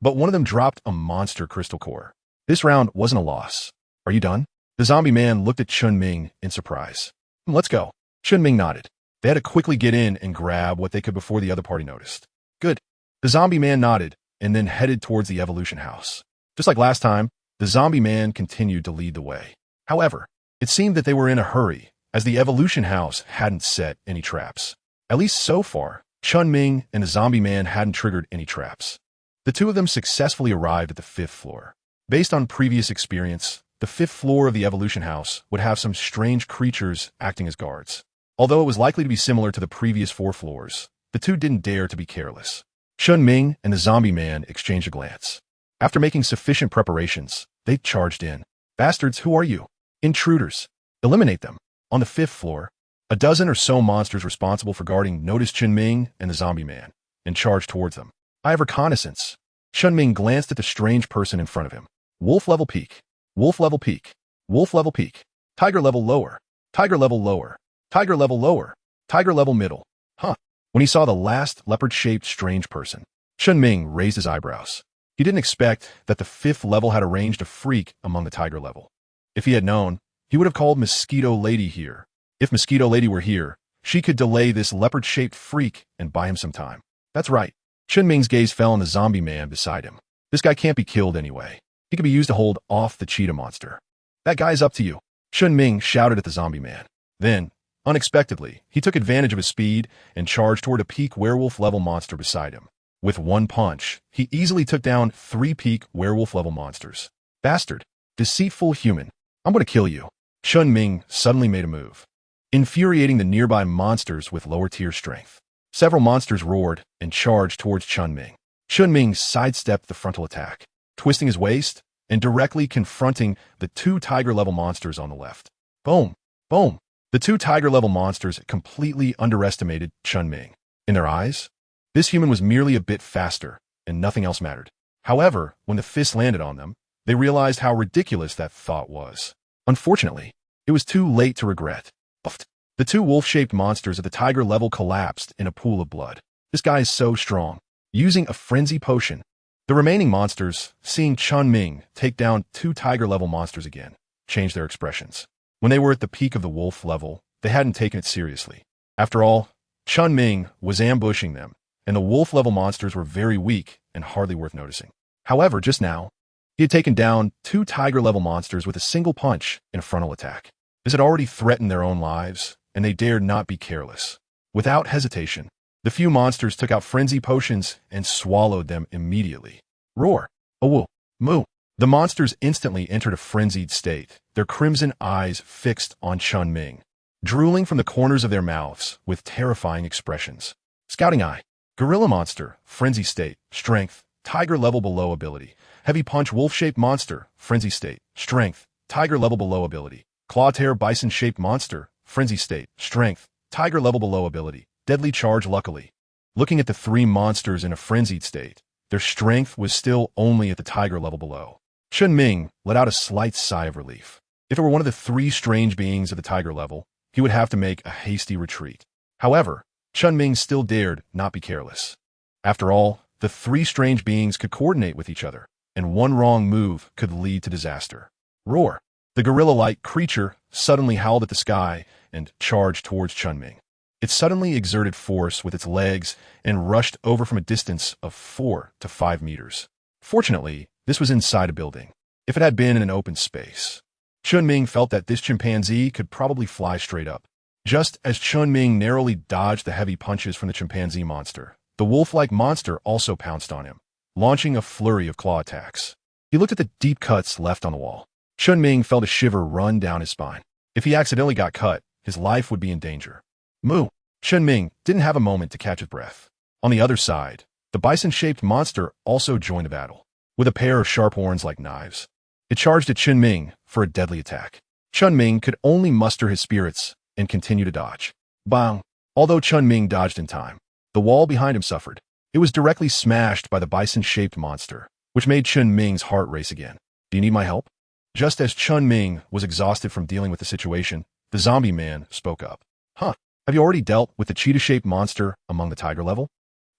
but one of them dropped a monster crystal core. This round wasn't a loss. Are you done? The zombie man looked at Chen Ming in surprise. Let's go. Chen Ming nodded. They had to quickly get in and grab what they could before the other party noticed. Good. The zombie man nodded and then headed towards the evolution house. Just like last time, the zombie man continued to lead the way. However, it seemed that they were in a hurry, as the evolution house hadn't set any traps. At least so far, Chen Ming and the zombie man hadn't triggered any traps. The 2 of them successfully arrived at the 5th floor. Based on previous experience, the 5th floor of the evolution house would have some strange creatures acting as guards. Although it was likely to be similar to the previous 4 floors, the two didn't dare to be careless. Chen Ming and the zombie man exchanged a glance. After making sufficient preparations, they charged in. Bastards, who are you? Intruders. Eliminate them. On the 5th floor, a dozen or so monsters responsible for guarding noticed Chen Ming and the zombie man and charged towards them. I have reconnaissance. Chen Ming glanced at the strange person in front of him. Wolf level peak. Wolf level peak. Wolf level peak. Tiger level lower. Tiger level lower. Tiger level lower. Tiger level middle. Huh. When he saw the last leopard-shaped strange person, Chen Ming raised his eyebrows. He didn't expect that the 5th level had arranged a freak among the tiger level. If he had known, he would have called Mosquito Lady here. If Mosquito Lady were here, she could delay this leopard-shaped freak and buy him some time. That's right. Chen Ming's gaze fell on the zombie man beside him. This guy can't be killed anyway. He could be used to hold off the cheetah monster. That guy's up to you. Chen Ming shouted at the zombie man. Then, unexpectedly, he took advantage of his speed and charged toward a peak werewolf-level monster beside him. With one punch, he easily took down 3 peak werewolf-level monsters. Bastard. Deceitful human. I'm going to kill you. Chen Ming suddenly made a move, infuriating the nearby monsters with lower-tier strength. Several monsters roared and charged towards Chen Ming. Chen Ming sidestepped the frontal attack, twisting his waist and directly confronting the 2 tiger-level monsters on the left. Boom! Boom! The 2 tiger-level monsters completely underestimated Chen Ming. In their eyes, this human was merely a bit faster, and nothing else mattered. However, when the fist landed on them, they realized how ridiculous that thought was. Unfortunately, it was too late to regret. Buffed. The 2 wolf-shaped monsters at the tiger level collapsed in a pool of blood. This guy is so strong. Using a frenzy potion, the remaining monsters, seeing Chen Ming take down 2 tiger-level monsters again, changed their expressions. When they were at the peak of the wolf level, they hadn't taken it seriously. After all, Chen Ming was ambushing them, and the wolf-level monsters were very weak and hardly worth noticing. However, just now, he had taken down 2 tiger-level monsters with a single punch in a frontal attack. This had already threatened their own lives, and they dared not be careless. Without hesitation, the few monsters took out frenzy potions and swallowed them immediately. Roar! Awoo! Moo! The monsters instantly entered a frenzied state, their crimson eyes fixed on Chen Ming, drooling from the corners of their mouths with terrifying expressions. Scouting Eye. Gorilla Monster, Frenzy State, Strength, Tiger level below ability. Heavy Punch Wolf-shaped Monster, Frenzy State, Strength, Tiger level below ability. Claw Tear Bison-shaped Monster, Frenzy State, Strength, Tiger level below ability. Deadly Charge. Luckily, looking at the 3 monsters in a frenzied state, their strength was still only at the tiger level below. Chen Ming let out a slight sigh of relief. If it were one of the 3 strange beings at the tiger level, he would have to make a hasty retreat. However, Chen Ming still dared not be careless. After all, the 3 strange beings could coordinate with each other, and one wrong move could lead to disaster. Roar! The gorilla-like creature suddenly howled at the sky and charged towards Chen Ming. It suddenly exerted force with its legs and rushed over from a distance of 4 to 5 meters. Fortunately, this was inside a building. If it had been in an open space, Chen Ming felt that this chimpanzee could probably fly straight up. Just as Chen Ming narrowly dodged the heavy punches from the chimpanzee monster, the wolf-like monster also pounced on him, launching a flurry of claw attacks. He looked at the deep cuts left on the wall. Chen Ming felt a shiver run down his spine. If he accidentally got cut, his life would be in danger. Moo! Chen Ming didn't have a moment to catch his breath. On the other side, the bison-shaped monster also joined the battle, with a pair of sharp horns like knives. It charged at Chen Ming for a deadly attack. Chen Ming could only muster his spirits and continue to dodge. Bang! Although Chen Ming dodged in time, the wall behind him suffered. It was directly smashed by the bison-shaped monster, which made Chen Ming's heart race again. Do you need my help? Just as Chen Ming was exhausted from dealing with the situation, the zombie man spoke up. Huh, have you already dealt with the cheetah-shaped monster among the tiger level?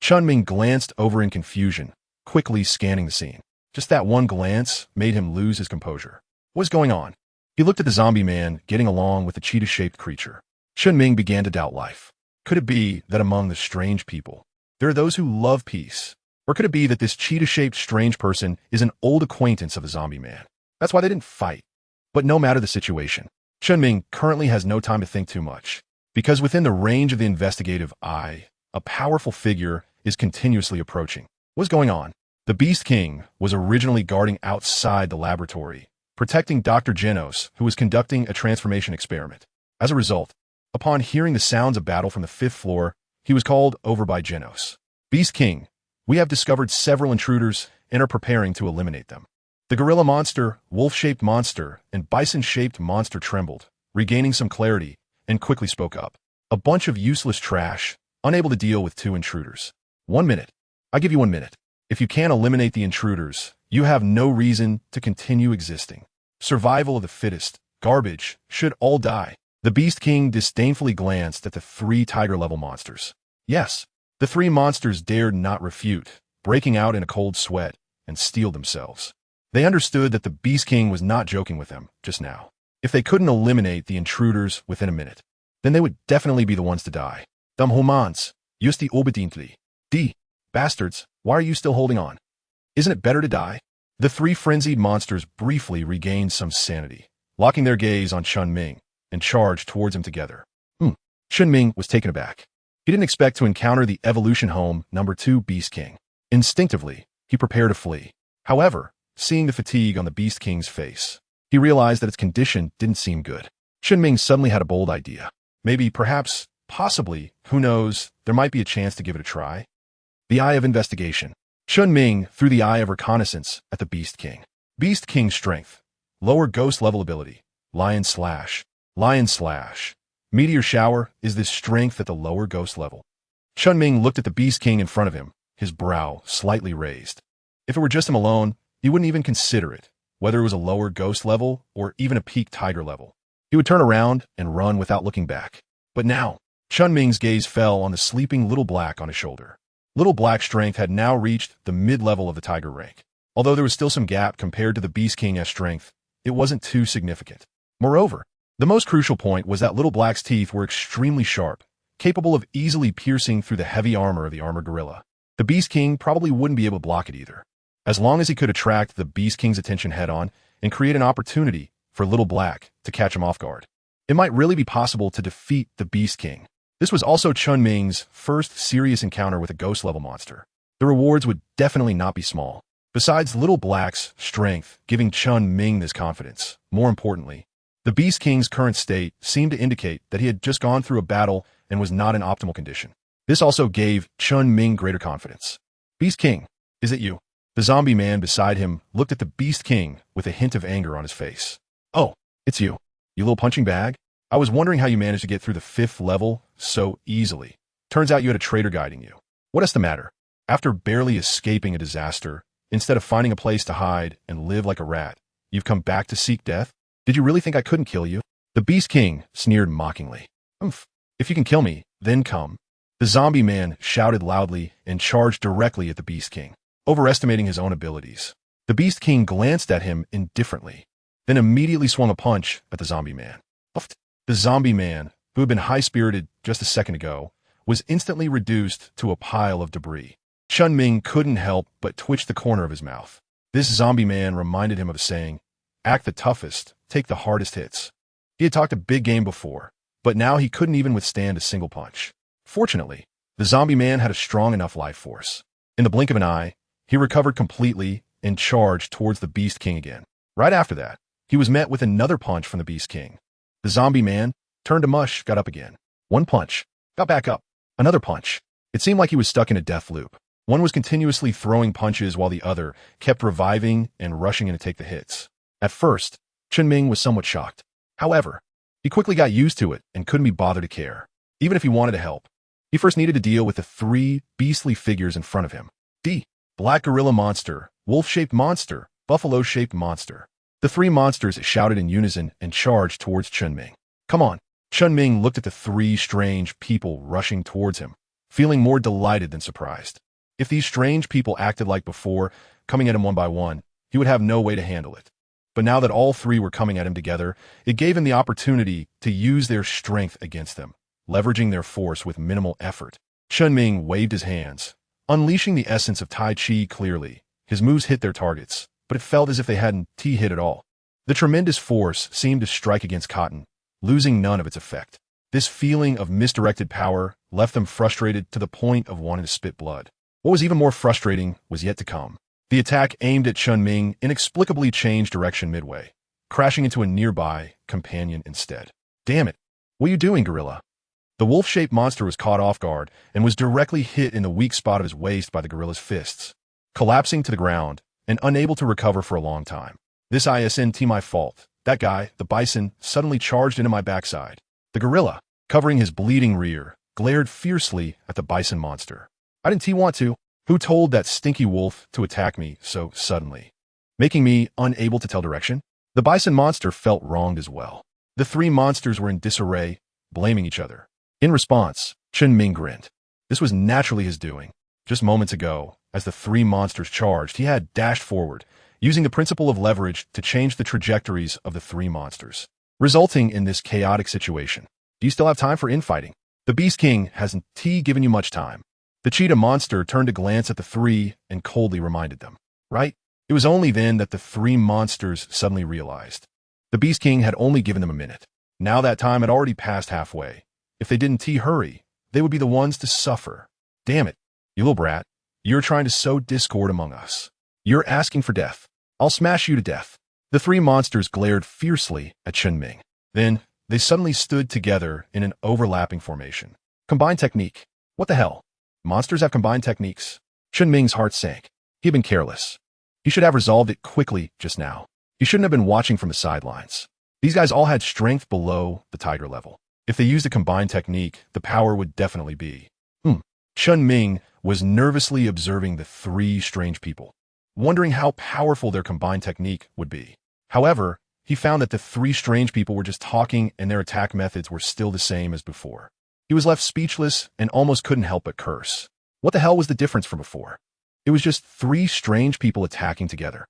Chen Ming glanced over in confusion, quickly scanning the scene. Just that one glance made him lose his composure. What's going on? He looked at the zombie man getting along with the cheetah-shaped creature. Chen Ming began to doubt life. Could it be that among the strange people, there are those who love peace? Or could it be that this cheetah-shaped strange person is an old acquaintance of the zombie man? That's why they didn't fight. But no matter the situation, Chen Ming currently has no time to think too much, because within the range of the investigative eye, a powerful figure is continuously approaching. What's going on? The Beast King was originally guarding outside the laboratory, protecting Dr. Genos, who was conducting a transformation experiment. As a result, upon hearing the sounds of battle from the 5th floor, he was called over by Genos. Beast King, we have discovered several intruders and are preparing to eliminate them. The gorilla monster, wolf-shaped monster, and bison-shaped monster trembled, regaining some clarity, and quickly spoke up. A bunch of useless trash, unable to deal with 2 intruders. 1 minute. I give you 1 minute. If you can't eliminate the intruders, you have no reason to continue existing. Survival of the fittest, garbage, should all die. The Beast King disdainfully glanced at the 3 tiger-level monsters. Yes, the 3 monsters dared not refute, breaking out in a cold sweat, and steeled themselves. They understood that the Beast King was not joking with them just now. If they couldn't eliminate the intruders within a minute, then they would definitely be the ones to die. Dumb humans, just obediently. Bastards, why are you still holding on? Isn't it better to die? The 3 frenzied monsters briefly regained some sanity, locking their gaze on Chen Ming, and charged towards him together. Chen Ming was taken aback. He didn't expect to encounter the Evolution Home number 2 Beast King. Instinctively, he prepared to flee. However, seeing the fatigue on the Beast King's face, he realized that its condition didn't seem good. Chen Ming suddenly had a bold idea. Maybe, perhaps, possibly, who knows, there might be a chance to give it a try. The Eye of Investigation. Chen Ming threw the Eye of Reconnaissance at the Beast King. Beast King's strength. Lower ghost level ability. Lion Slash. Lion Slash. Meteor Shower is this strength at the lower ghost level. Chen Ming looked at the Beast King in front of him, his brow slightly raised. If it were just him alone, he wouldn't even consider it, whether it was a lower ghost level or even a peak tiger level. He would turn around and run without looking back. But now, Chen Ming's gaze fell on the sleeping Little Black on his shoulder. Little Black's strength had now reached the mid-level of the tiger rank. Although there was still some gap compared to the Beast King's strength, it wasn't too significant. Moreover, the most crucial point was that Little Black's teeth were extremely sharp, capable of easily piercing through the heavy armor of the armored gorilla. The Beast King probably wouldn't be able to block it either. As long as he could attract the Beast King's attention head-on and create an opportunity for Little Black to catch him off guard, it might really be possible to defeat the Beast King. This was also Chen Ming's first serious encounter with a ghost-level monster. The rewards would definitely not be small. Besides Little Black's strength giving Chen Ming this confidence, more importantly, the Beast King's current state seemed to indicate that he had just gone through a battle and was not in optimal condition. This also gave Chen Ming greater confidence. Beast King, is it you? The zombie man beside him looked at the Beast King with a hint of anger on his face. Oh, it's you. You little punching bag? I was wondering how you managed to get through the 5th level so easily. Turns out you had a traitor guiding you. What is the matter? After barely escaping a disaster, instead of finding a place to hide and live like a rat, you've come back to seek death? Did you really think I couldn't kill you? The Beast King sneered mockingly. If you can kill me, then come. The zombie man shouted loudly and charged directly at the Beast King, overestimating his own abilities. The Beast King glanced at him indifferently, then immediately swung a punch at the zombie man. The zombie man, who had been high-spirited just a second ago, was instantly reduced to a pile of debris. Chen Ming couldn't help but twitch the corner of his mouth. This zombie man reminded him of a saying, act the toughest, take the hardest hits. He had talked a big game before, but now he couldn't even withstand a single punch. Fortunately, the zombie man had a strong enough life force. In the blink of an eye, he recovered completely and charged towards the Beast King again. Right after that, he was met with another punch from the Beast King. The zombie man, turned to mush, got up again. One punch, got back up. Another punch. It seemed like he was stuck in a death loop. One was continuously throwing punches while the other kept reviving and rushing in to take the hits. At first, Chen Ming was somewhat shocked. However, he quickly got used to it and couldn't be bothered to care. Even if he wanted to help, he first needed to deal with the 3 beastly figures in front of him. Black gorilla monster, wolf-shaped monster, buffalo-shaped monster. The 3 monsters shouted in unison and charged towards Chen Ming. Come on. Chen Ming looked at the 3 strange people rushing towards him, feeling more delighted than surprised. If these strange people acted like before, coming at him one by one, he would have no way to handle it. But now that all 3 were coming at him together, it gave him the opportunity to use their strength against them, leveraging their force with minimal effort. Chen Ming waved his hands, unleashing the essence of Tai Chi clearly. His moves hit their targets, but it felt as if they hadn't hit at all. The tremendous force seemed to strike against cotton, losing none of its effect. This feeling of misdirected power left them frustrated to the point of wanting to spit blood. What was even more frustrating was yet to come. The attack aimed at Chen Ming inexplicably changed direction midway, crashing into a nearby companion instead. Damn it. What are you doing, gorilla? The wolf-shaped monster was caught off guard and was directly hit in the weak spot of his waist by the gorilla's fists, collapsing to the ground and unable to recover for a long time. This isn't my fault. That guy, the bison, suddenly charged into my backside. The gorilla, covering his bleeding rear, glared fiercely at the bison monster. I didn't want to. Who told that stinky wolf to attack me so suddenly, making me unable to tell direction? The bison monster felt wronged as well. The three monsters were in disarray, blaming each other. In response, Chen Ming grinned. This was naturally his doing. Just moments ago, as the three monsters charged, he had dashed forward, using the principle of leverage to change the trajectories of the three monsters, resulting in this chaotic situation. Do you still have time for infighting? The Beast King hasn't given you much time. The cheetah monster turned to glance at the three and coldly reminded them. Right? It was only then that the three monsters suddenly realized. The Beast King had only given them a minute. Now that time had already passed halfway. If they didn't hurry, they would be the ones to suffer. Damn it, you little brat. You're trying to sow discord among us. You're asking for death. I'll smash you to death. The three monsters glared fiercely at Chen Ming. Then, they suddenly stood together in an overlapping formation. Combined technique. What the hell? Monsters have combined techniques? Chen Ming's heart sank. He had been careless. He should have resolved it quickly just now. He shouldn't have been watching from the sidelines. These guys all had strength below the tiger level. If they used a combined technique, the power would definitely be. Chen Ming was nervously observing the three strange people, wondering how powerful their combined technique would be. However, he found that the three strange people were just talking and their attack methods were still the same as before. He was left speechless and almost couldn't help but curse. What the hell was the difference from before? It was just three strange people attacking together.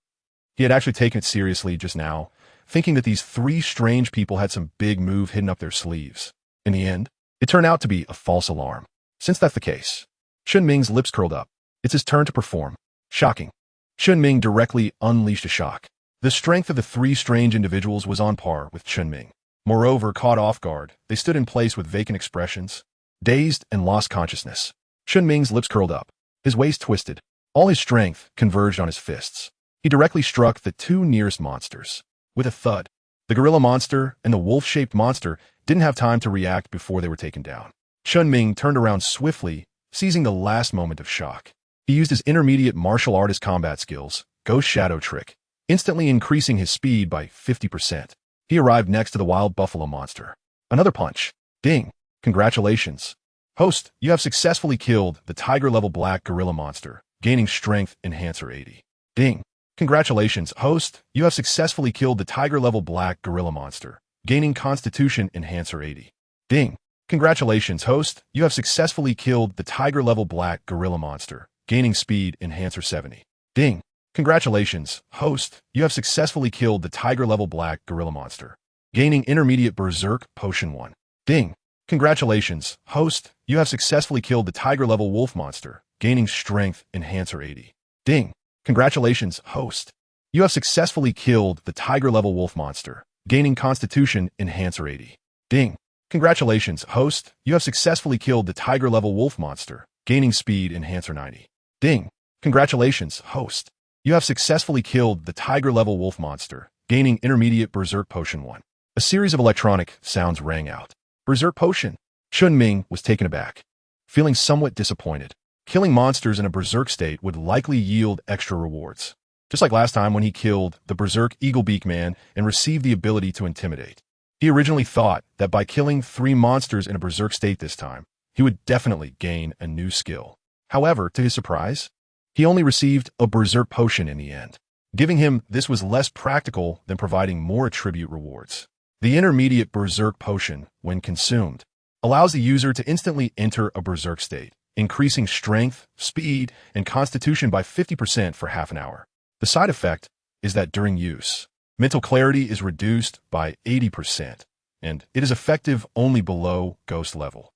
He had actually taken it seriously just now, thinking that these three strange people had some big move hidden up their sleeves. In the end, it turned out to be a false alarm. Since that's the case, Chen Ming's lips curled up. It's his turn to perform. Shocking. Chen Ming directly unleashed a shock. The strength of the three strange individuals was on par with Chen Ming. Moreover, caught off guard, they stood in place with vacant expressions, dazed and lost consciousness. Chen Ming's lips curled up. His waist twisted. All his strength converged on his fists. He directly struck the two nearest monsters. With a thud, the gorilla monster and the wolf-shaped monster didn't have time to react before they were taken down. Chen Ming turned around swiftly, seizing the last moment of shock. He used his intermediate martial artist combat skills, Ghost Shadow Trick, instantly increasing his speed by 50%. He arrived next to the wild buffalo monster. Another punch. Ding. Congratulations. Host, you have successfully killed the tiger-level black gorilla monster, gaining strength enhancer 80. Ding. Congratulations, host, you have successfully killed the tiger-level black gorilla monster, gaining constitution enhancer 80. Ding. Congratulations, host, you have successfully killed the tiger-level black gorilla monster, gaining speed enhancer 70. Ding. Congratulations, host, you have successfully killed the tiger-level black gorilla monster, gaining intermediate berserk potion 1. Ding. Congratulations, host, you have successfully killed the tiger-level wolf monster, gaining strength enhancer 80. Ding. Congratulations, host. You have successfully killed the tiger-level wolf monster, gaining constitution enhancer 80. Ding. Congratulations, host. You have successfully killed the tiger-level wolf monster, gaining speed enhancer 90. Ding. Congratulations, host. You have successfully killed the tiger-level wolf monster, gaining intermediate berserk potion 1. A series of electronic sounds rang out. Berserk potion. Chen Ming was taken aback, feeling somewhat disappointed. Killing monsters in a berserk state would likely yield extra rewards, just like last time when he killed the berserk eaglebeak man and received the ability to intimidate. He originally thought that by killing three monsters in a berserk state this time, he would definitely gain a new skill. However, to his surprise, he only received a berserk potion in the end. Giving him this was less practical than providing more attribute rewards. The intermediate berserk potion, when consumed, allows the user to instantly enter a berserk state, increasing strength, speed, and constitution by 50% for half an hour. The side effect is that during use, mental clarity is reduced by 80%, and it is effective only below ghost level.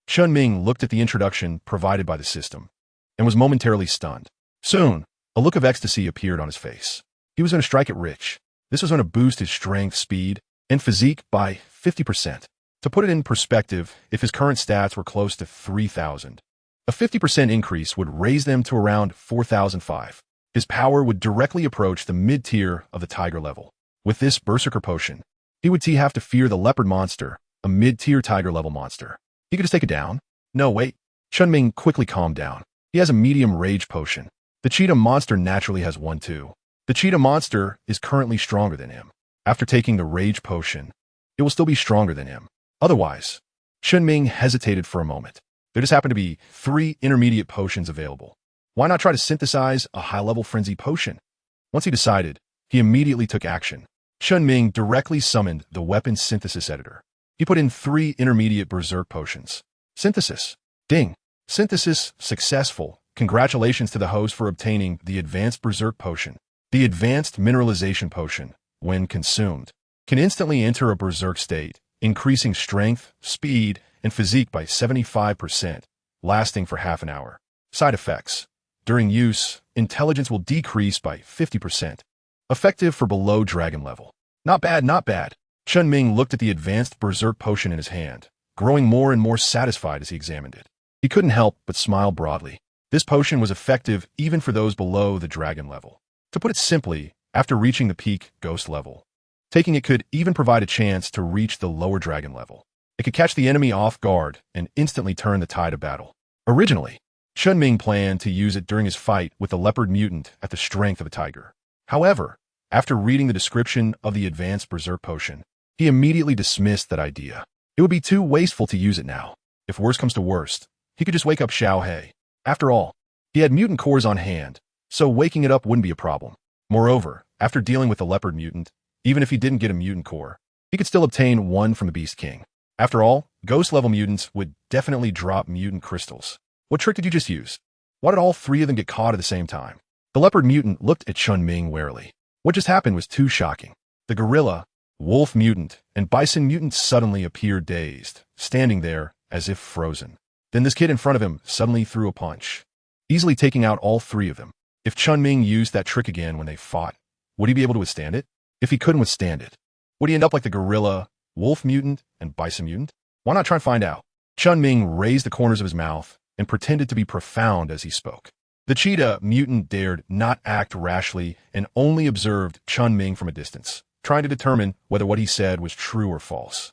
Chen Ming looked at the introduction provided by the system and was momentarily stunned. Soon, a look of ecstasy appeared on his face. He was going to strike it rich. This was going to boost his strength, speed, and physique by 50%. To put it in perspective, if his current stats were close to 3,000, a 50% increase would raise them to around 4,005. His power would directly approach the mid-tier of the tiger level. With this Berserker potion, he would have to fear the leopard monster, a mid-tier tiger-level monster. He could just take it down. No, wait. Chen Ming quickly calmed down. He has a medium rage potion. The cheetah monster naturally has one too. The cheetah monster is currently stronger than him. After taking the rage potion, it will still be stronger than him. Otherwise, Chen Ming hesitated for a moment. There just happened to be 3 intermediate potions available. Why not try to synthesize a high-level frenzy potion? Once he decided, he immediately took action. Chen Ming directly summoned the weapon synthesis editor. He put in 3 intermediate berserk potions. Synthesis. Ding. Synthesis successful. Congratulations to the host for obtaining the advanced berserk potion. The advanced mineralization potion, when consumed, can instantly enter a berserk state, increasing strength, speed, and physique by 75%, lasting for half an hour. Side effects. During use, intelligence will decrease by 50%. Effective for below dragon level. Not bad, not bad. Chen Ming looked at the advanced berserk potion in his hand, growing more and more satisfied as he examined it. He couldn't help but smile broadly. This potion was effective even for those below the dragon level. To put it simply, after reaching the peak ghost level, taking it could even provide a chance to reach the lower dragon level. It could catch the enemy off guard and instantly turn the tide of battle. Originally, Chen Ming planned to use it during his fight with the leopard mutant at the strength of a tiger. However, after reading the description of the advanced berserk potion, he immediately dismissed that idea. It would be too wasteful to use it now. If worst comes to worst, he could just wake up Xiao He. After all, he had mutant cores on hand, so waking it up wouldn't be a problem. Moreover, after dealing with the leopard mutant, even if he didn't get a mutant core, he could still obtain one from the Beast King. After all, ghost-level mutants would definitely drop mutant crystals. What trick did you just use? Why did all 3 of them get caught at the same time? The leopard mutant looked at Chen Ming warily. What just happened was too shocking. The gorilla, wolf mutant, and bison mutant suddenly appeared dazed, standing there as if frozen. Then this kid in front of him suddenly threw a punch, easily taking out all 3 of them. If Chen Ming used that trick again when they fought, would he be able to withstand it? If he couldn't withstand it, would he end up like the gorilla, wolf mutant, and bison mutant? Why not try and find out? Chen Ming raised the corners of his mouth and pretended to be profound as he spoke. The cheetah mutant dared not act rashly and only observed Chen Ming from a distance, trying to determine whether what he said was true or false.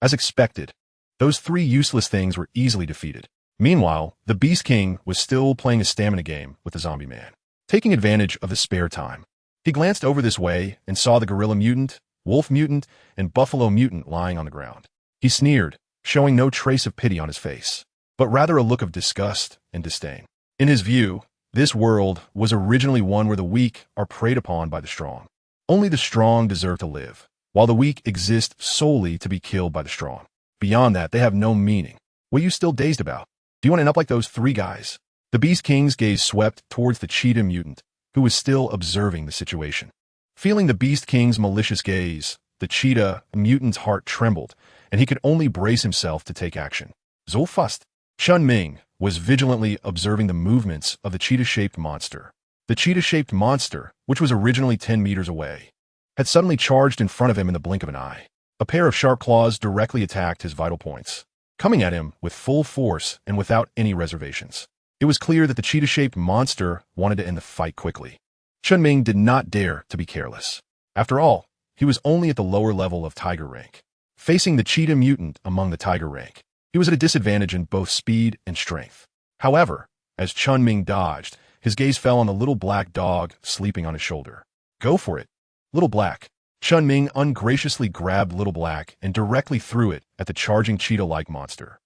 As expected, those 3 useless things were easily defeated. Meanwhile, the Beast King was still playing a stamina game with the zombie man. Taking advantage of the spare time, he glanced over this way and saw the gorilla mutant, wolf mutant, and buffalo mutant lying on the ground. He sneered, showing no trace of pity on his face, but rather a look of disgust and disdain. In his view, this world was originally one where the weak are preyed upon by the strong. Only the strong deserve to live, while the weak exist solely to be killed by the strong. Beyond that, they have no meaning. What are you still dazed about? Do you want to end up like those 3 guys? The Beast King's gaze swept towards the cheetah mutant, who was still observing the situation. Feeling the Beast King's malicious gaze, the cheetah mutant's heart trembled, and he could only brace himself to take action. Zulfust. Chen Ming was vigilantly observing the movements of the cheetah-shaped monster. The cheetah-shaped monster, which was originally 10 meters away, had suddenly charged in front of him in the blink of an eye. A pair of sharp claws directly attacked his vital points, coming at him with full force and without any reservations. It was clear that the cheetah-shaped monster wanted to end the fight quickly. Chen Ming did not dare to be careless. After all, he was only at the lower level of tiger rank. Facing the cheetah mutant among the tiger rank, he was at a disadvantage in both speed and strength. However, as Chen Ming dodged, his gaze fell on the little black dog sleeping on his shoulder. Go for it, Little Black. Chen Ming ungraciously grabbed Little Black and directly threw it at the charging cheetah-like monster.